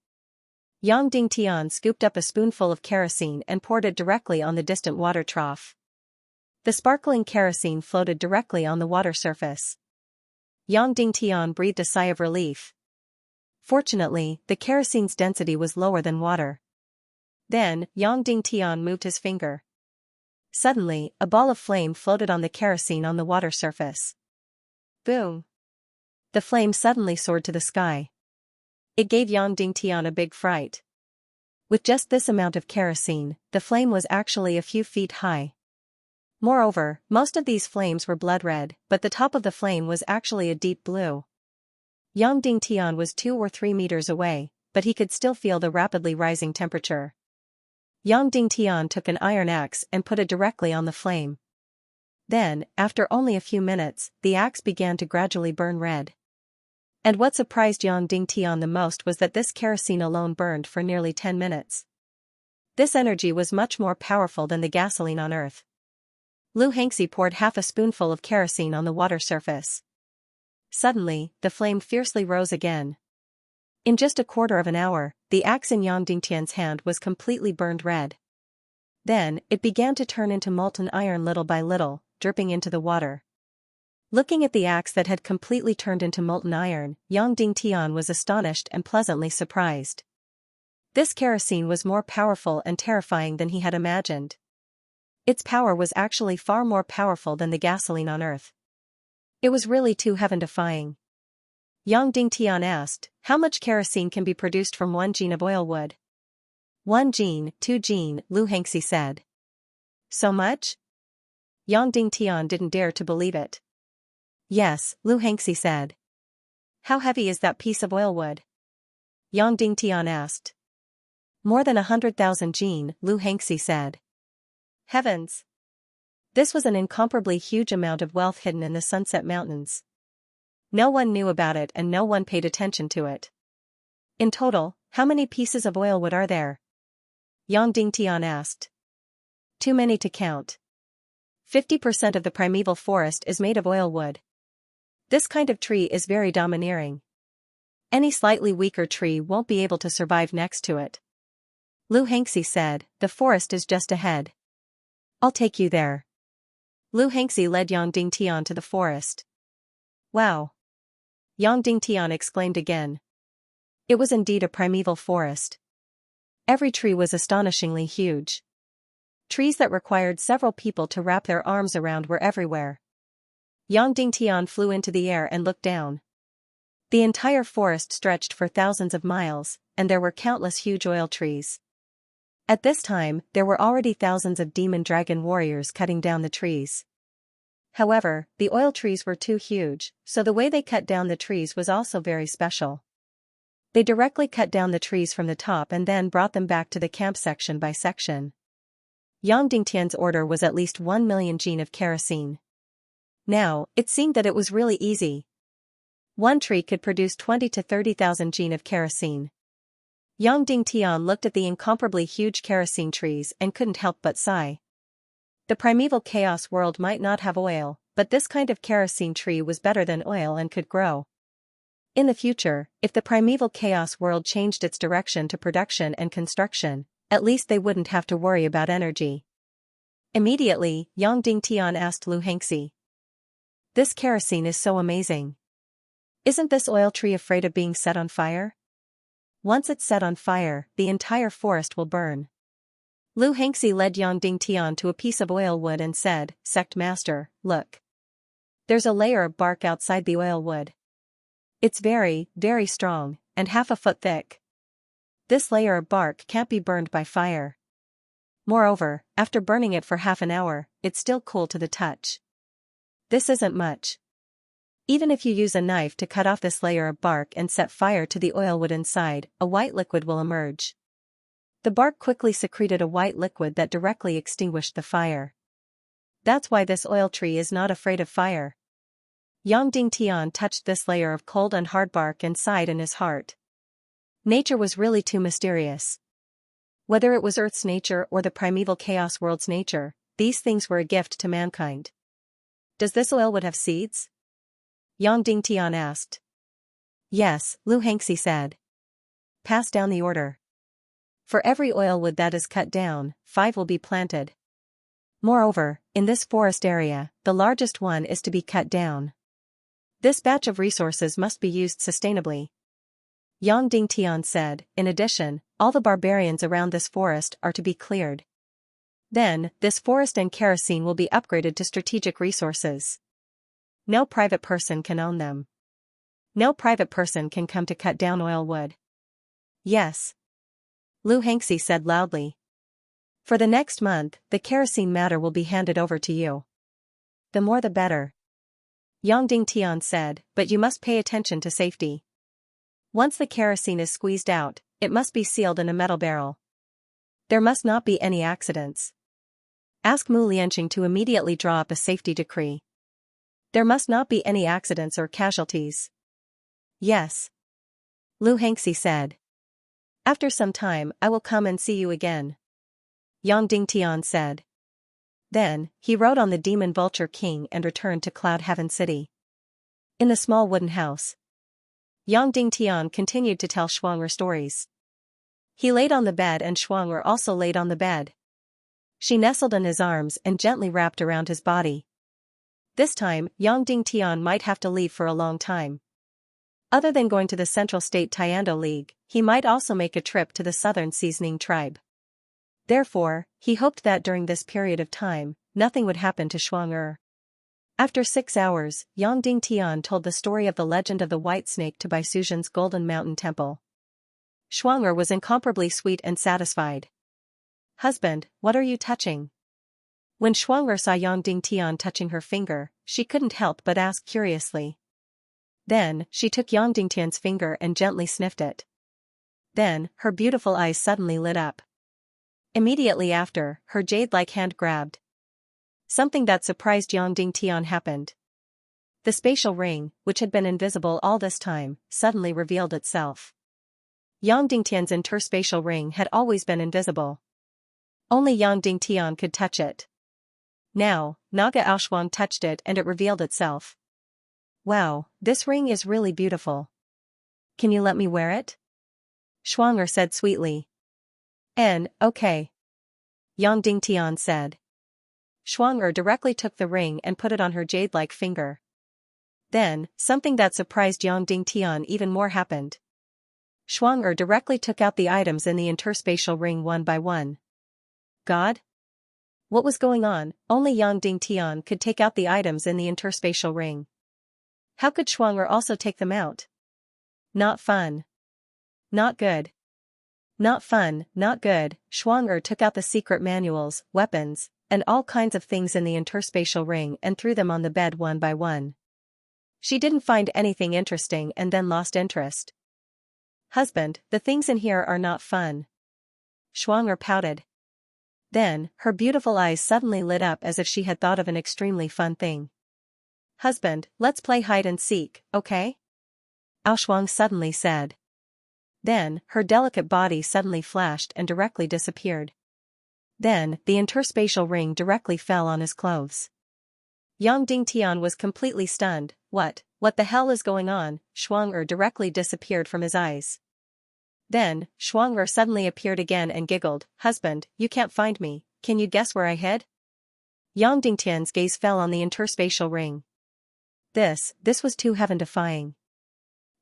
Yang Dingtian scooped up a spoonful of kerosene and poured it directly on the distant water trough. The sparkling kerosene floated directly on the water surface. Yang Dingtian breathed a sigh of relief. Fortunately, the kerosene's density was lower than water. Then, Yang Dingtian moved his finger. Suddenly, a ball of flame floated on the kerosene on the water surface. Boom! The flame suddenly soared to the sky. It gave Yang Dingtian a big fright. With just this amount of kerosene, the flame was actually a few feet high. Moreover, most of these flames were blood red, but the top of the flame was actually a deep blue. Yang Dingtian was 2 or 3 meters away, but he could still feel the rapidly rising temperature. Yang Dingtian took an iron axe and put it directly on the flame. Then, after only a few minutes, the axe began to gradually burn red. And what surprised Yang Dingtian the most was that this kerosene alone burned for nearly 10 minutes. This energy was much more powerful than the gasoline on Earth. Xianxia poured half a spoonful of kerosene on the water surface. Suddenly, the flame fiercely rose again. In just a quarter of an hour, the axe in Yang Dingtian's hand was completely burned red. Then, it began to turn into molten iron little by little, dripping into the water. Looking at the axe that had completely turned into molten iron, Yang Dingtian was astonished and pleasantly surprised. This kerosene was more powerful and terrifying than he had imagined. Its power was actually far more powerful than the gasoline on Earth. It was really too heaven-defying. Yang Dingtian asked, "How much kerosene can be produced from 1 gene of oil wood?" 1 gene, 2 gene, Xianxia said. So much? Yang Dingtian didn't dare to believe it. Yes, Xianxia said. How heavy is that piece of oil wood? Yang Dingtian asked. More than 100,000 gene, Xianxia said. Heavens! This was an incomparably huge amount of wealth hidden in the Sunset Mountains. No one knew about it and no one paid attention to it. In total, how many pieces of oil wood are there? Yang Dingtian asked. Too many to count. 50% of the primeval forest is made of oil wood. This kind of tree is very domineering. Any slightly weaker tree won't be able to survive next to it. Xianxia said, "The forest is just ahead. I'll take you there." Xianxia led Yang Dingtian to the forest. Wow! Yang Dingtian exclaimed again. It was indeed a primeval forest. Every tree was astonishingly huge. Trees that required several people to wrap their arms around were everywhere. Yang Dingtian flew into the air and looked down. The entire forest stretched for thousands of miles, and there were countless huge oil trees. At this time, there were already thousands of demon dragon warriors cutting down the trees. However, the oil trees were too huge, so the way they cut down the trees was also very special. They directly cut down the trees from the top and then brought them back to the camp section by section. Yang Dingtian's order was at least 1 million gene of kerosene. Now, it seemed that it was really easy. One tree could produce 20 to 30,000 gene of kerosene. Yang Dingtian looked at the incomparably huge kerosene trees and couldn't help but sigh. The primeval chaos world might not have oil, but this kind of kerosene tree was better than oil and could grow. In the future, if the primeval chaos world changed its direction to production and construction, at least they wouldn't have to worry about energy. Immediately, Yang Dingtian asked Xianxia. This kerosene is so amazing. Isn't this oil tree afraid of being set on fire? Once it's set on fire, the entire forest will burn. Xianxia led Yang Dingtian to a piece of oil wood and said, "Sect Master, look. There's a layer of bark outside the oil wood. It's very, very strong, and half a foot thick. This layer of bark can't be burned by fire. Moreover, after burning it for half an hour, it's still cool to the touch. This isn't much. Even if you use a knife to cut off this layer of bark and set fire to the oil wood inside, a white liquid will emerge." The bark quickly secreted a white liquid that directly extinguished the fire. That's why this oil tree is not afraid of fire. Yang Dingtian touched this layer of cold and hard bark and sighed in his heart. Nature was really too mysterious. Whether it was Earth's nature or the primeval chaos world's nature, these things were a gift to mankind. Does this oil wood have seeds? Yang Dingtian asked. Yes, Xianxia said. Pass down the order. For every oil wood that is cut down, 5 will be planted. Moreover, in this forest area, the largest one is to be cut down. This batch of resources must be used sustainably. Yang Dingtian said. In addition, all the barbarians around this forest are to be cleared. Then, this forest and kerosene will be upgraded to strategic resources. No private person can own them. No private person can come to cut down oil wood. Yes. Xianxia said loudly. For the next month, the kerosene matter will be handed over to you. The more the better. Yang Dingtian said, but you must pay attention to safety. Once the kerosene is squeezed out, it must be sealed in a metal barrel. There must not be any accidents. Ask Mu Lianqing to immediately draw up a safety decree. There must not be any accidents or casualties. Yes. Xianxia said. After some time I will come and see you again. Yang Dingtian said. Then, he rode on the demon vulture king and returned to Cloud Heaven City. In the small wooden house, Yang Dingtian continued to tell Xianxia stories. He laid on the bed and Xianxia also laid on the bed. She nestled in his arms and gently wrapped around his body. This time, Yang Dingtian might have to leave for a long time. Other than going to the Central State Taekwondo League, he might also make a trip to the Southern Seasoning Tribe. Therefore, he hoped that during this period of time, nothing would happen to Xianxia. After 6 hours, Yang Dingtian told the story of the legend of the White Snake to Baisuzhen's Golden Mountain Temple. Xianxia was incomparably sweet and satisfied. Husband, what are you touching? When Xianxia saw Yang Dingtian touching her finger, she couldn't help but ask curiously. Then, she took Yang Dingtian's finger and gently sniffed it. Then, her beautiful eyes suddenly lit up. Immediately after, her jade-like hand grabbed. Something that surprised Yang Dingtian happened. The spatial ring, which had been invisible all this time, suddenly revealed itself. Yang Dingtian's interspatial ring had always been invisible. Only Yang Dingtian could touch it. Now, Naga Aoshuang touched it and it revealed itself. Wow, this ring is really beautiful. Can you let me wear it? Xianxia said sweetly. Okay. Yang Dingtian said. Xianxia directly took the ring and put it on her jade-like finger. Then, something that surprised Yang Dingtian even more happened. Xianxia directly took out the items in the interspatial ring one by one. God? What was going on? Only Yang Dingtian could take out the items in the interspatial ring. How could Xianxia also take them out? Not fun. Not good. Not fun, not good. Xianxia took out the secret manuals, weapons, and all kinds of things in the interspatial ring and threw them on the bed one by one. She didn't find anything interesting and then lost interest. Husband, the things in here are not fun. Xianxia pouted. Then, her beautiful eyes suddenly lit up as if she had thought of an extremely fun thing. Husband, let's play hide and seek, okay? Aoshuang suddenly said. Then, her delicate body suddenly flashed and directly disappeared. Then, the interspatial ring directly fell on his clothes. Yang Dingtian was completely stunned. What the hell is going on? Xianxia directly disappeared from his eyes. Then, Xianxia suddenly appeared again and giggled. Husband, you can't find me, can you guess where I hid? Yang Dingtian's gaze fell on the interspatial ring. This was too heaven-defying.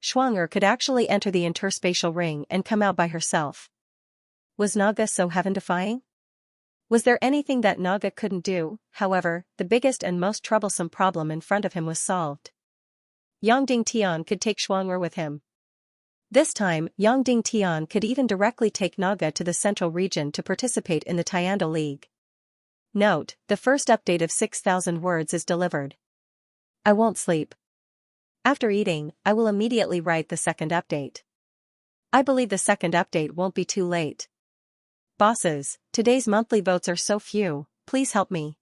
Xianxia could actually enter the interspatial ring and come out by herself. Was Naga so heaven-defying? Was there anything that Naga couldn't do? However, the biggest and most troublesome problem in front of him was solved. Yang Dingtian could take Xianxia with him. This time, Yang Dingtian could even directly take Naga to the central region to participate in the Taekwondo League. Note, the first update of 6,000 words is delivered. I won't sleep. After eating, I will immediately write the second update. I believe the second update won't be too late. Bosses, today's monthly votes are so few, please help me.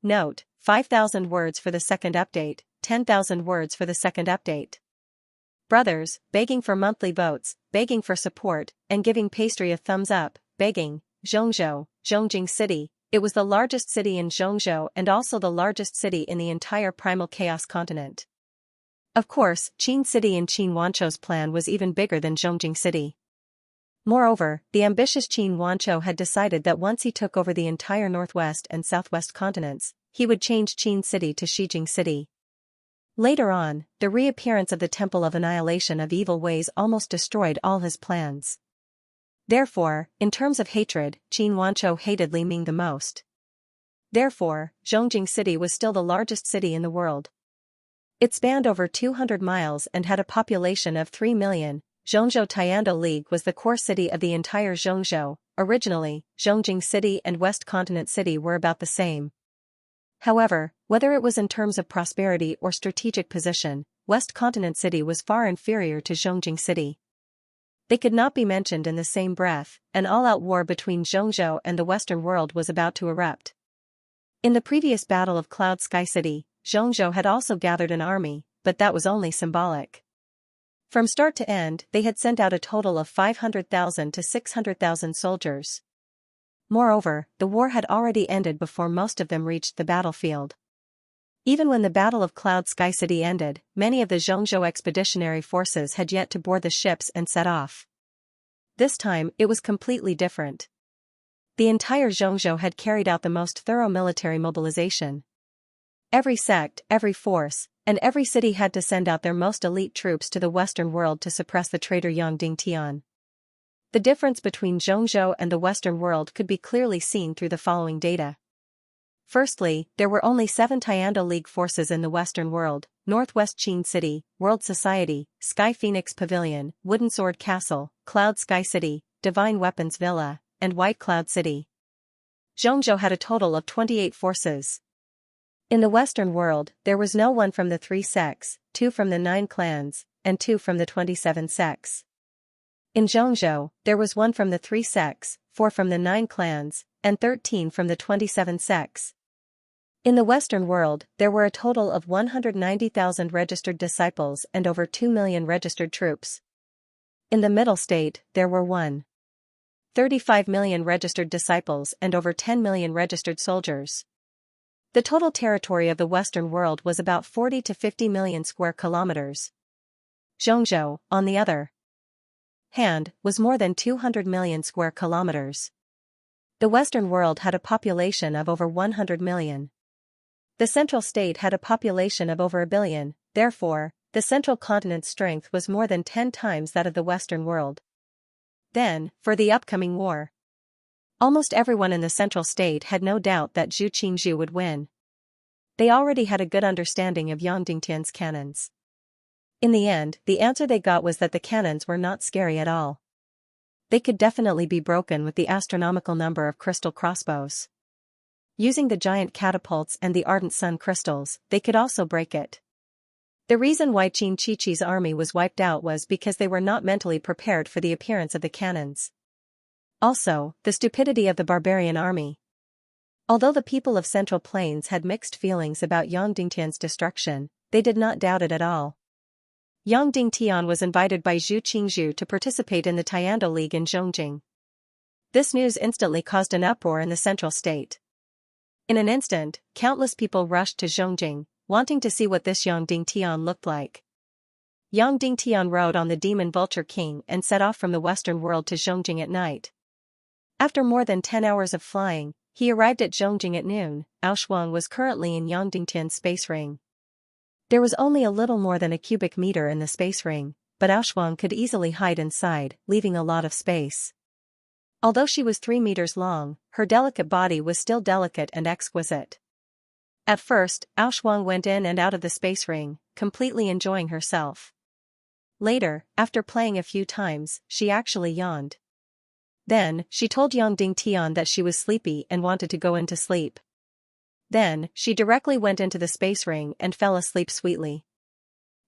Note: 5,000 words for the second update, 10,000 words for the second update. Brothers, begging for monthly votes, begging for support, and giving pastry a thumbs up, begging. Zhongzhou, Zhongjing City. It was the largest city in Zhongzhou and also the largest city in the entire Primal Chaos continent. Of course, Qin City in Qin Wanchou's plan was even bigger than Zhongjing City. Moreover, the ambitious Qin Wanchou had decided that once he took over the entire northwest and southwest continents, he would change Qin City to Xijing City. Later on, the reappearance of the Temple of Annihilation of Evil Ways almost destroyed all his plans. Therefore, in terms of hatred, Qin Wanchou hated Li Ming the most. Therefore, Zhongjing City was still the largest city in the world. It spanned over 200 miles and had a population of 3 million. Zhongzhou Tiando League was the core city of the entire Zhongzhou. Originally, Zhongjing City and West Continent City were about the same. However, whether it was in terms of prosperity or strategic position, West Continent City was far inferior to Zhongjing City. They could not be mentioned in the same breath. An all-out war between Zhongzhou and the Western world was about to erupt. In the previous Battle of Cloud Sky City, Zhongzhou had also gathered an army, but that was only symbolic. From start to end, they had sent out a total of 500,000 to 600,000 soldiers. Moreover, the war had already ended before most of them reached the battlefield. Even when the Battle of Cloud Sky City ended, many of the Zhongzhou expeditionary forces had yet to board the ships and set off. This time, it was completely different. The entire Zhongzhou had carried out the most thorough military mobilization. Every sect, every force, and every city had to send out their most elite troops to the Western world to suppress the traitor Yang Dingtian. The difference between Zhongzhou and the Western world could be clearly seen through the following data. Firstly, there were only 7 Tiando League forces in the Western world: Northwest Qin City, World Society, Sky Phoenix Pavilion, Wooden Sword Castle, Cloud Sky City, Divine Weapons Villa, and White Cloud City. Zhongzhou had a total of 28 forces. In the Western world, there was no one from the 3 sects, 2 from the 9 clans, and 2 from the 27 sects. In Zhongzhou, there was 1 from the 3 sects, 4 from the 9 clans, and 13 from the 27 sects. In the Western world, there were a total of 190,000 registered disciples and over 2 million registered troops. In the Middle State, there were 1.35 million registered disciples and over 10 million registered soldiers. The total territory of the Western world was about 40 to 50 million square kilometers. Zhongzhou, on the other hand, was more than 200 million square kilometers. The Western world had a population of over 100 million. The Central State had a population of over 1 billion, therefore, the Central Continent's strength was more than 10 times that of the Western world. Then, for the upcoming war. Almost everyone in the Central State had no doubt that Zhu Qingzhu would win. They already had a good understanding of Yang Dingtian's cannons. In the end, the answer they got was that the cannons were not scary at all. They could definitely be broken with the astronomical number of crystal crossbows. Using the giant catapults and the ardent sun crystals, they could also break it. The reason why Qin Chichi's army was wiped out was because they were not mentally prepared for the appearance of the cannons. Also, the stupidity of the barbarian army. Although the people of Central Plains had mixed feelings about Yang Dingtian's destruction, they did not doubt it at all. Yang Dingtian was invited by Zhu Qingzhu to participate in the Tiando League in Zhongjing. This news instantly caused an uproar in the Central State. In an instant, countless people rushed to Zhongjing, wanting to see what this Yang Dingtian looked like. Yang Dingtian rode on the Demon Vulture King and set off from the Western world to Zhongjing at night. After more than 10 hours of flying, he arrived at Zhongjing at noon. Aoshuang was currently in Yang Dingtian's space ring. There was only a little more than a cubic meter in the space ring, but Aoshuang could easily hide inside, leaving a lot of space. Although she was 3 meters long, her delicate body was still delicate and exquisite. At first, Aoshuang went in and out of the space ring, completely enjoying herself. Later, after playing a few times, she actually yawned. Then, she told Yang Dingtian that she was sleepy and wanted to go into sleep. Then, she directly went into the space ring and fell asleep sweetly.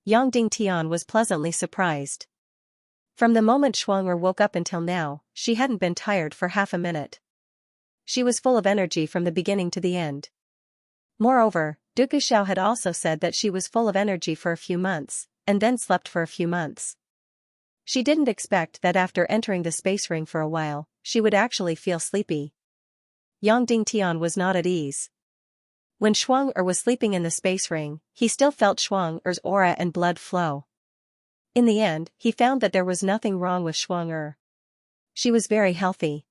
Yang Dingtian was pleasantly surprised. From the moment Shuang'er woke up until now, she hadn't been tired for half a minute. She was full of energy from the beginning to the end. Moreover, Duke Xiao had also said that she was full of energy for a few months, and then slept for a few months. She didn't expect that after entering the space ring for a while, she would actually feel sleepy. Yang Dingtian was not at ease. When Shuang-Er was sleeping in the space ring, he still felt Shuang-Er's aura and blood flow. In the end, he found that there was nothing wrong with Shuang-Er. She was very healthy.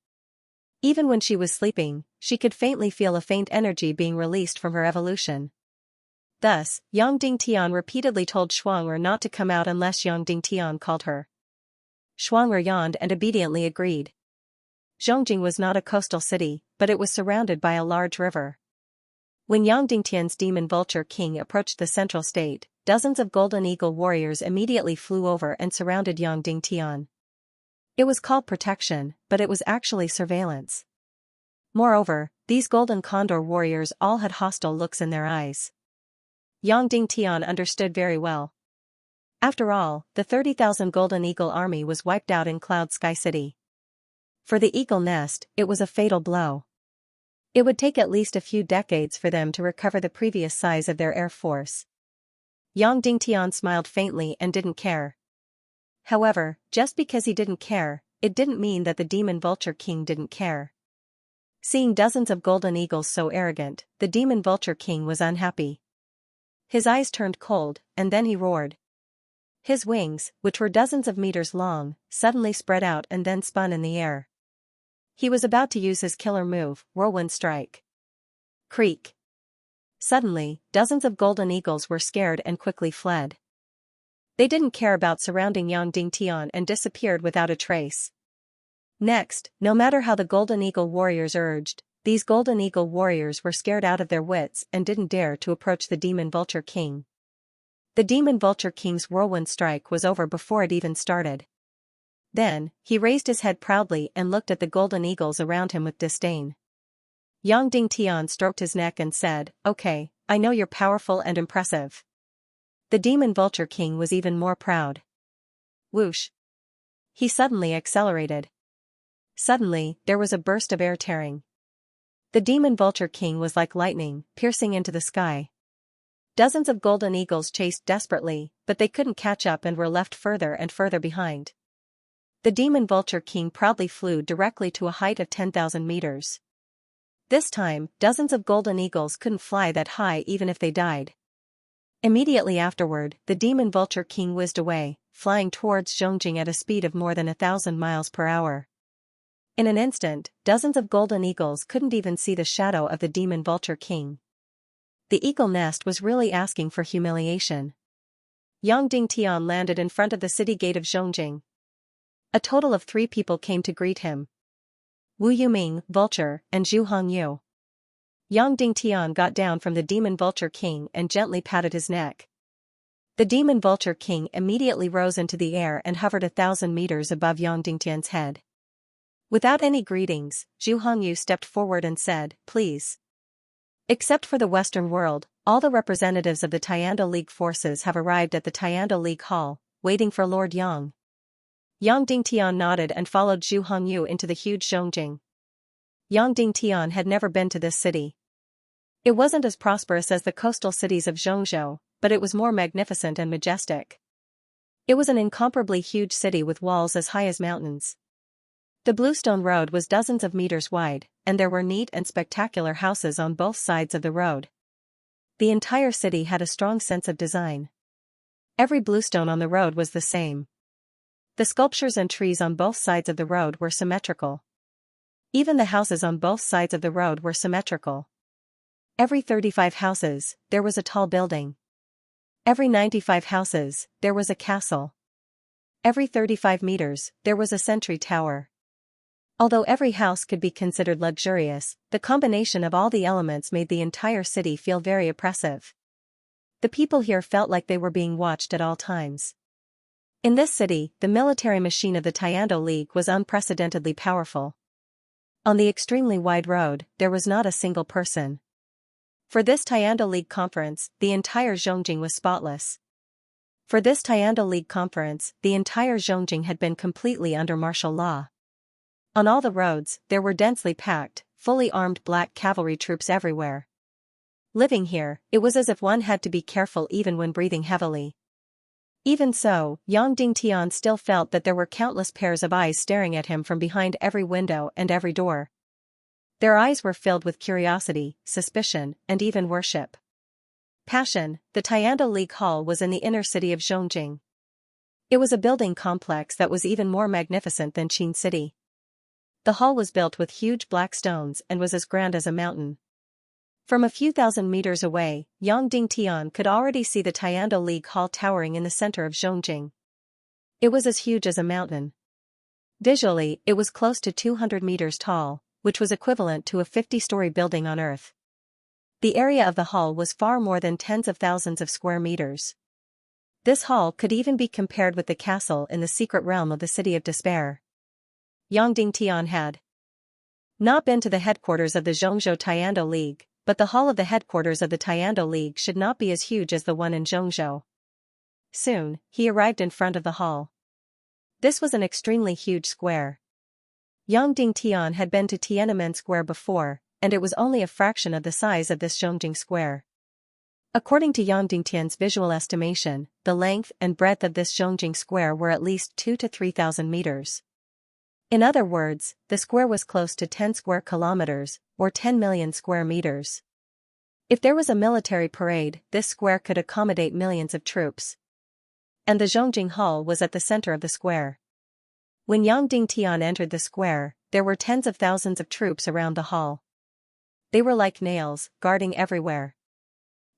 Even when she was sleeping, she could faintly feel a faint energy being released from her evolution. Thus, Yang Dingtian repeatedly told Shuang-Er not to come out unless Yang Dingtian called her. Shuang-Er yawned and obediently agreed. Zhongjing was not a coastal city, but it was surrounded by a large river. When Yang Dingtian's demon vulture king approached the central state, dozens of golden eagle warriors immediately flew over and surrounded Yang Dingtian. It was called protection, but it was actually surveillance. Moreover, these golden condor warriors all had hostile looks in their eyes. Yang Dingtian understood very well. After all, the 30,000 golden eagle army was wiped out in Cloud Sky City. For the eagle nest, it was a fatal blow. It would take at least a few decades for them to recover the previous size of their air force. Yang Dingtian smiled faintly and didn't care. However, just because he didn't care, it didn't mean that the demon vulture king didn't care. Seeing dozens of golden eagles so arrogant, the demon vulture king was unhappy. His eyes turned cold, and then he roared. His wings, which were dozens of meters long, suddenly spread out and then spun in the air. He was about to use his killer move, Whirlwind Strike. Creak. Suddenly, dozens of golden eagles were scared and quickly fled. They didn't care about surrounding Yang Dingtian and disappeared without a trace. Next, no matter how the golden eagle warriors urged, these golden eagle warriors were scared out of their wits and didn't dare to approach the demon vulture king. The demon vulture king's whirlwind strike was over before it even started. Then, he raised his head proudly and looked at the golden eagles around him with disdain. Yang Dingtian stroked his neck and said, "Okay, I know you're powerful and impressive." The demon vulture king was even more proud. Whoosh! He suddenly accelerated. Suddenly, there was a burst of air tearing. The demon vulture king was like lightning, piercing into the sky. Dozens of golden eagles chased desperately, but they couldn't catch up and were left further and further behind. The demon vulture king proudly flew directly to a height of 10,000 meters. This time, dozens of golden eagles couldn't fly that high even if they died. Immediately afterward, the demon vulture king whizzed away, flying towards Zhongjing at a speed of more than 1,000 miles per hour. In an instant, dozens of golden eagles couldn't even see the shadow of the demon vulture king. The eagle nest was really asking for humiliation. Yang Dingtian landed in front of the city gate of Zhongjing. A total of 3 people came to greet him. Wu Yuming, Vulture, and Zhu Hongyu. Yang Dingtian got down from the demon vulture king and gently patted his neck. The demon vulture king immediately rose into the air and hovered 1,000 meters above Yang Dingtian's head. Without any greetings, Zhu Hongyu stepped forward and said, "Please. Except for the Western world, all the representatives of the Tiando League forces have arrived at the Tiando League Hall, waiting for Lord Yang." Yang Dingtian nodded and followed Zhu Hongyu into the huge Zhongjing. Yang Dingtian had never been to this city. It wasn't as prosperous as the coastal cities of Zhongzhou, but it was more magnificent and majestic. It was an incomparably huge city with walls as high as mountains. The bluestone road was dozens of meters wide, and there were neat and spectacular houses on both sides of the road. The entire city had a strong sense of design. Every bluestone on the road was the same. The sculptures and trees on both sides of the road were symmetrical. Even the houses on both sides of the road were symmetrical. Every 35 houses, there was a tall building. Every 95 houses, there was a castle. Every 35 meters, there was a sentry tower. Although every house could be considered luxurious, the combination of all the elements made the entire city feel very oppressive. The people here felt like they were being watched at all times. In this city, the military machine of the Tiando League was unprecedentedly powerful. On the extremely wide road, there was not a single person. For this Tiando League conference, the entire Zhongjing was spotless. For this Tiando League conference, the entire Zhongjing had been completely under martial law. On all the roads, there were densely packed, fully armed black cavalry troops everywhere. Living here, it was as if one had to be careful even when breathing heavily. Even so, Yang Dingtian still felt that there were countless pairs of eyes staring at him from behind every window and every door. Their eyes were filled with curiosity, suspicion, and even worship. Passion. The Tiando League Hall was in the inner city of Zhongjing. It was a building complex that was even more magnificent than Qin City. The hall was built with huge black stones and was as grand as a mountain. From a few thousand meters away, Yang Dingtian could already see the Tiando League Hall towering in the center of Zhongjing. It was as huge as a mountain. Visually, it was close to 200 meters tall, which was equivalent to a 50-story building on Earth. The area of the hall was far more than tens of thousands of square meters. This hall could even be compared with the castle in the secret realm of the City of Despair. Yang Dingtian had not been to the headquarters of the Zhongzhou Tiando League, but the hall of the headquarters of the Tiando League should not be as huge as the one in Zhongzhou. Soon, he arrived in front of the hall. This was an extremely huge square. Yang Dingtian had been to Tiananmen Square before, and it was only a fraction of the size of this Zhongjing Square. According to Yang Dingtian's visual estimation, the length and breadth of this Zhongjing Square were at least 2,000 to 3,000 meters. In other words, the square was close to 10 square kilometers, or 10 million square meters. If there was a military parade, this square could accommodate millions of troops. And the Zhongjing Hall was at the center of the square. When Yang Dingtian entered the square, there were tens of thousands of troops around the hall. They were like nails, guarding everywhere.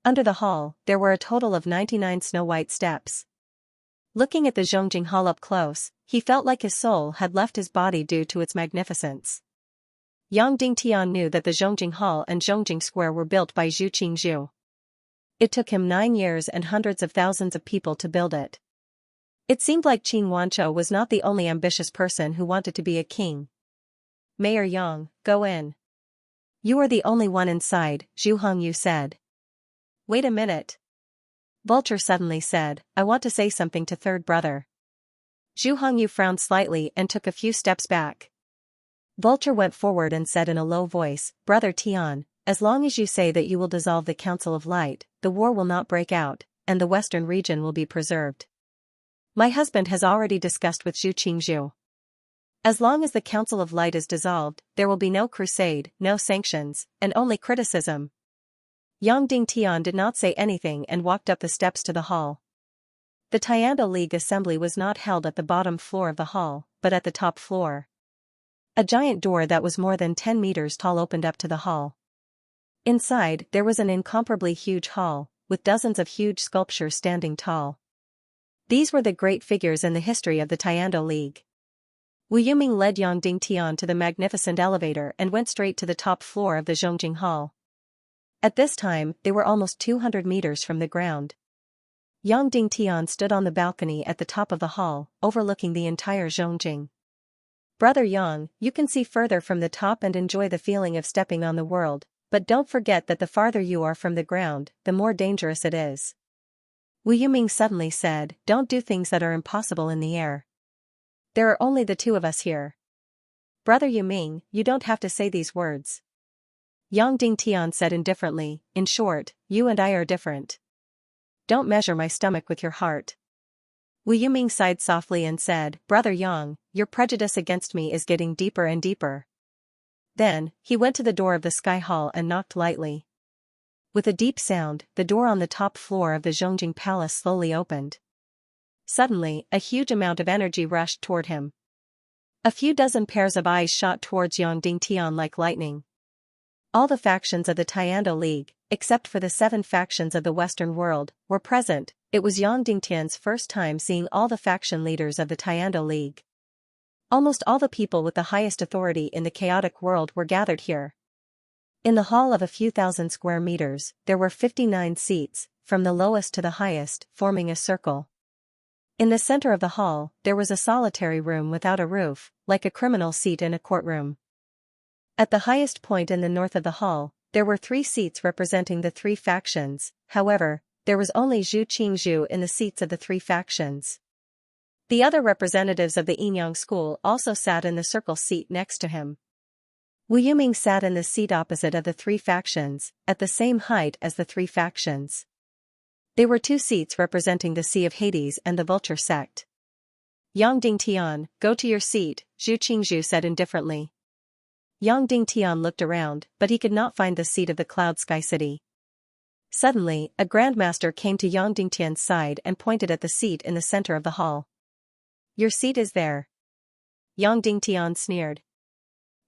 Under the hall, there were a total of 99 snow-white steps. Looking at the Zhongjing Hall up close, he felt like his soul had left his body due to its magnificence. Yang Dingtian knew that the Zhongjing Hall and Zhongjing Square were built by Zhu Qingzhu. It took him 9 years and hundreds of thousands of people to build it. It seemed like Qin Wanzhou was not the only ambitious person who wanted to be a king. Mayor Yang, go in. You are the only one inside, Zhu Hongyu said. Wait a minute. Vulture suddenly said, I want to say something to third brother. Zhu Hongyu frowned slightly and took a few steps back. Vulture went forward and said in a low voice, Brother Tian, as long as you say that you will dissolve the Council of Light, the war will not break out, and the western region will be preserved. My husband has already discussed with Zhu Qingzhu. As long as the Council of Light is dissolved, there will be no crusade, no sanctions, and only criticism. Yang Dingtian did not say anything and walked up the steps to the hall. The Tiando League assembly was not held at the bottom floor of the hall, but at the top floor. A giant door that was more than 10 meters tall opened up to the hall. Inside, there was an incomparably huge hall, with dozens of huge sculptures standing tall. These were the great figures in the history of the Tiando League. Wu Yuming led Yang Dingtian to the magnificent elevator and went straight to the top floor of the Zhongjing Hall. At this time, they were almost 200 meters from the ground. Yang Dingtian stood on the balcony at the top of the hall, overlooking the entire Zhongjing. Brother Yang, you can see further from the top and enjoy the feeling of stepping on the world, but don't forget that the farther you are from the ground, the more dangerous it is. Wu Yuming suddenly said, don't do things that are impossible in the air. There are only the two of us here. Brother Yuming, you don't have to say these words. Yang Dingtian said indifferently, in short, you and I are different. Don't measure my stomach with your heart. Wu Yuming sighed softly and said, Brother Yang, your prejudice against me is getting deeper and deeper. Then, he went to the door of the Sky Hall and knocked lightly. With a deep sound, the door on the top floor of the Zhongjing Palace slowly opened. Suddenly, a huge amount of energy rushed toward him. A few dozen pairs of eyes shot towards Yang Dingtian like lightning. All the factions of the Tiando League, except for the 7 factions of the Western world, were present. It was Yang Dingtian's first time seeing all the faction leaders of the Tiando League. Almost all the people with the highest authority in the chaotic world were gathered here. In the hall of a few thousand square meters, there were 59 seats, from the lowest to the highest, forming a circle. In the center of the hall, there was a solitary room without a roof, like a criminal seat in a courtroom. At the highest point in the north of the hall, there were 3 seats representing the 3 factions. However, there was only Zhu Qingzhu in the seats of the 3 factions. The other representatives of the Yinyang school also sat in the circle seat next to him. Wu Yuming sat in the seat opposite of the three factions, at the same height as the three factions. They were two seats representing the Sea of Hades and the Vulture sect. Yang Dingtian, go to your seat, Zhu Qingzhu said indifferently. Yang Dingtian looked around, but he could not find the seat of the Cloud Sky City. Suddenly, a grandmaster came to Yang Dingtian's side and pointed at the seat in the center of the hall. Your seat is there. Yang Dingtian sneered.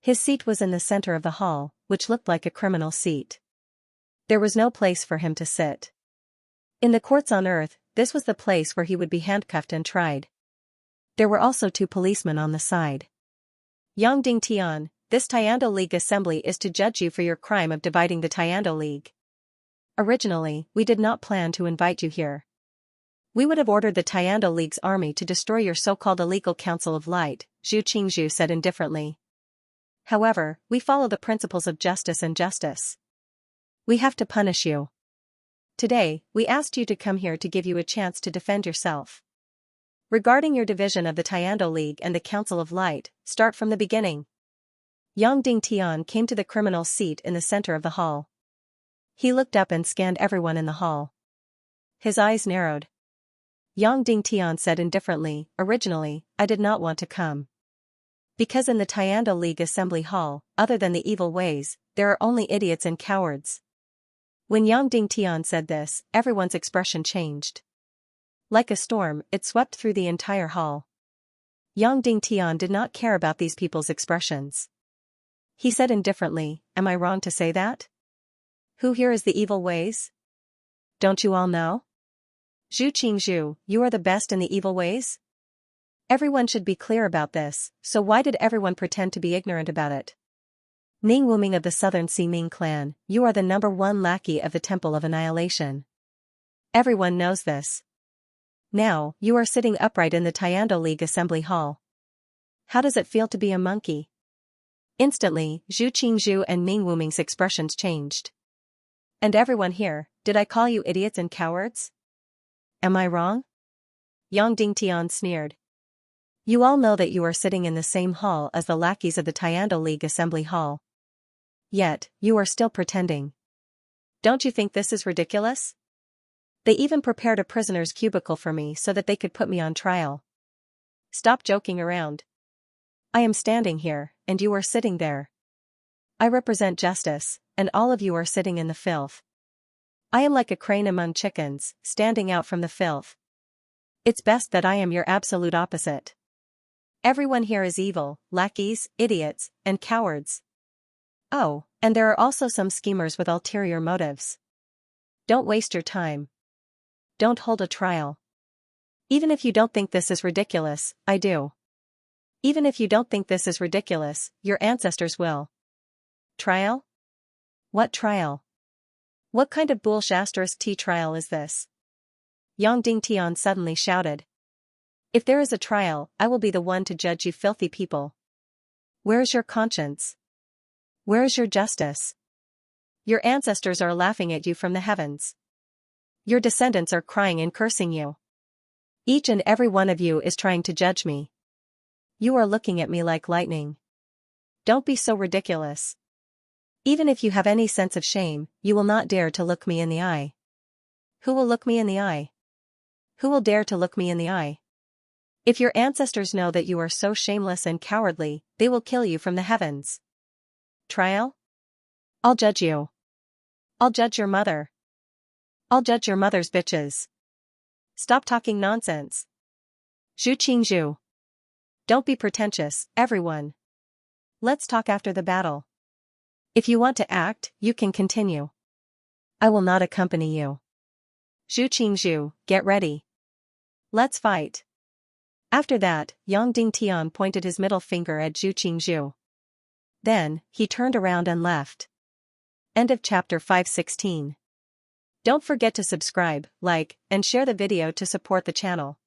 His seat was in the center of the hall, which looked like a criminal seat. There was no place for him to sit. In the courts on Earth, this was the place where he would be handcuffed and tried. There were also two policemen on the side. Yang Dingtian, this Tiando League assembly is to judge you for your crime of dividing the Tiando League. Originally, we did not plan to invite you here. We would have ordered the Tiando League's army to destroy your so-called illegal Council of Light, Zhu Qingzhu said indifferently. However, we follow the principles of justice and justice. We have to punish you. Today, we asked you to come here to give you a chance to defend yourself. Regarding your division of the Tiando League and the Council of Light, start from the beginning. Yang Dingtian came to the criminal's seat in the center of the hall. He looked up and scanned everyone in the hall. His eyes narrowed. Yang Dingtian said indifferently, originally, I did not want to come. Because in the Tiando League Assembly Hall, other than the evil ways, there are only idiots and cowards. When Yang Dingtian said this, everyone's expression changed. Like a storm, it swept through the entire hall. Yang Dingtian did not care about these people's expressions. He said indifferently, am I wrong to say that? Who here is the evil ways? Don't you all know? Zhu Qingzhu, you are the best in the evil ways? Everyone should be clear about this, so why did everyone pretend to be ignorant about it? Ning Wuming of the Southern Sea Ming clan, you are the #1 lackey of the Temple of Annihilation. Everyone knows this. Now, you are sitting upright in the Tiando League Assembly Hall. How does it feel to be a monkey? Instantly, Zhu Qingzhu and Ning Wuming's expressions changed. And everyone here, did I call you idiots and cowards? Am I wrong? Yang Dingtian sneered. You all know that you are sitting in the same hall as the lackeys of the Tiando League Assembly Hall. Yet, you are still pretending. Don't you think this is ridiculous? They even prepared a prisoner's cubicle for me so that they could put me on trial. Stop joking around. I am standing here, and you are sitting there. I represent justice, and all of you are sitting in the filth. I am like a crane among chickens, standing out from the filth. It's best that I am your absolute opposite. Everyone here is evil, lackeys, idiots, and cowards. Oh, and there are also some schemers with ulterior motives. Don't waste your time. Don't hold a trial. Even if you don't think this is ridiculous, I do. Even if you don't think this is ridiculous, your ancestors will. Trial? What trial? What kind of bullshit trial is this? Yang Dingtian suddenly shouted. If there is a trial, I will be the one to judge you filthy people. Where is your conscience? Where is your justice? Your ancestors are laughing at you from the heavens. Your descendants are crying and cursing you. Each and every one of you is trying to judge me. You are looking at me like lightning. Don't be so ridiculous. Even if you have any sense of shame, you will not dare to look me in the eye. Who will look me in the eye? Who will dare to look me in the eye? If your ancestors know that you are so shameless and cowardly, they will kill you from the heavens. Trial? I'll judge you. I'll judge your mother. I'll judge your mother's bitches. Stop talking nonsense. Zhu Qingzhu. Don't be pretentious, everyone. Let's talk after the battle. If you want to act, you can continue. I will not accompany you. Zhu Qingzhu, get ready. Let's fight. After that, Yang Dingtian pointed his middle finger at Zhu Qingzhu. Then, he turned around and left. End of chapter 516. Don't forget to subscribe, like, and share the video to support the channel.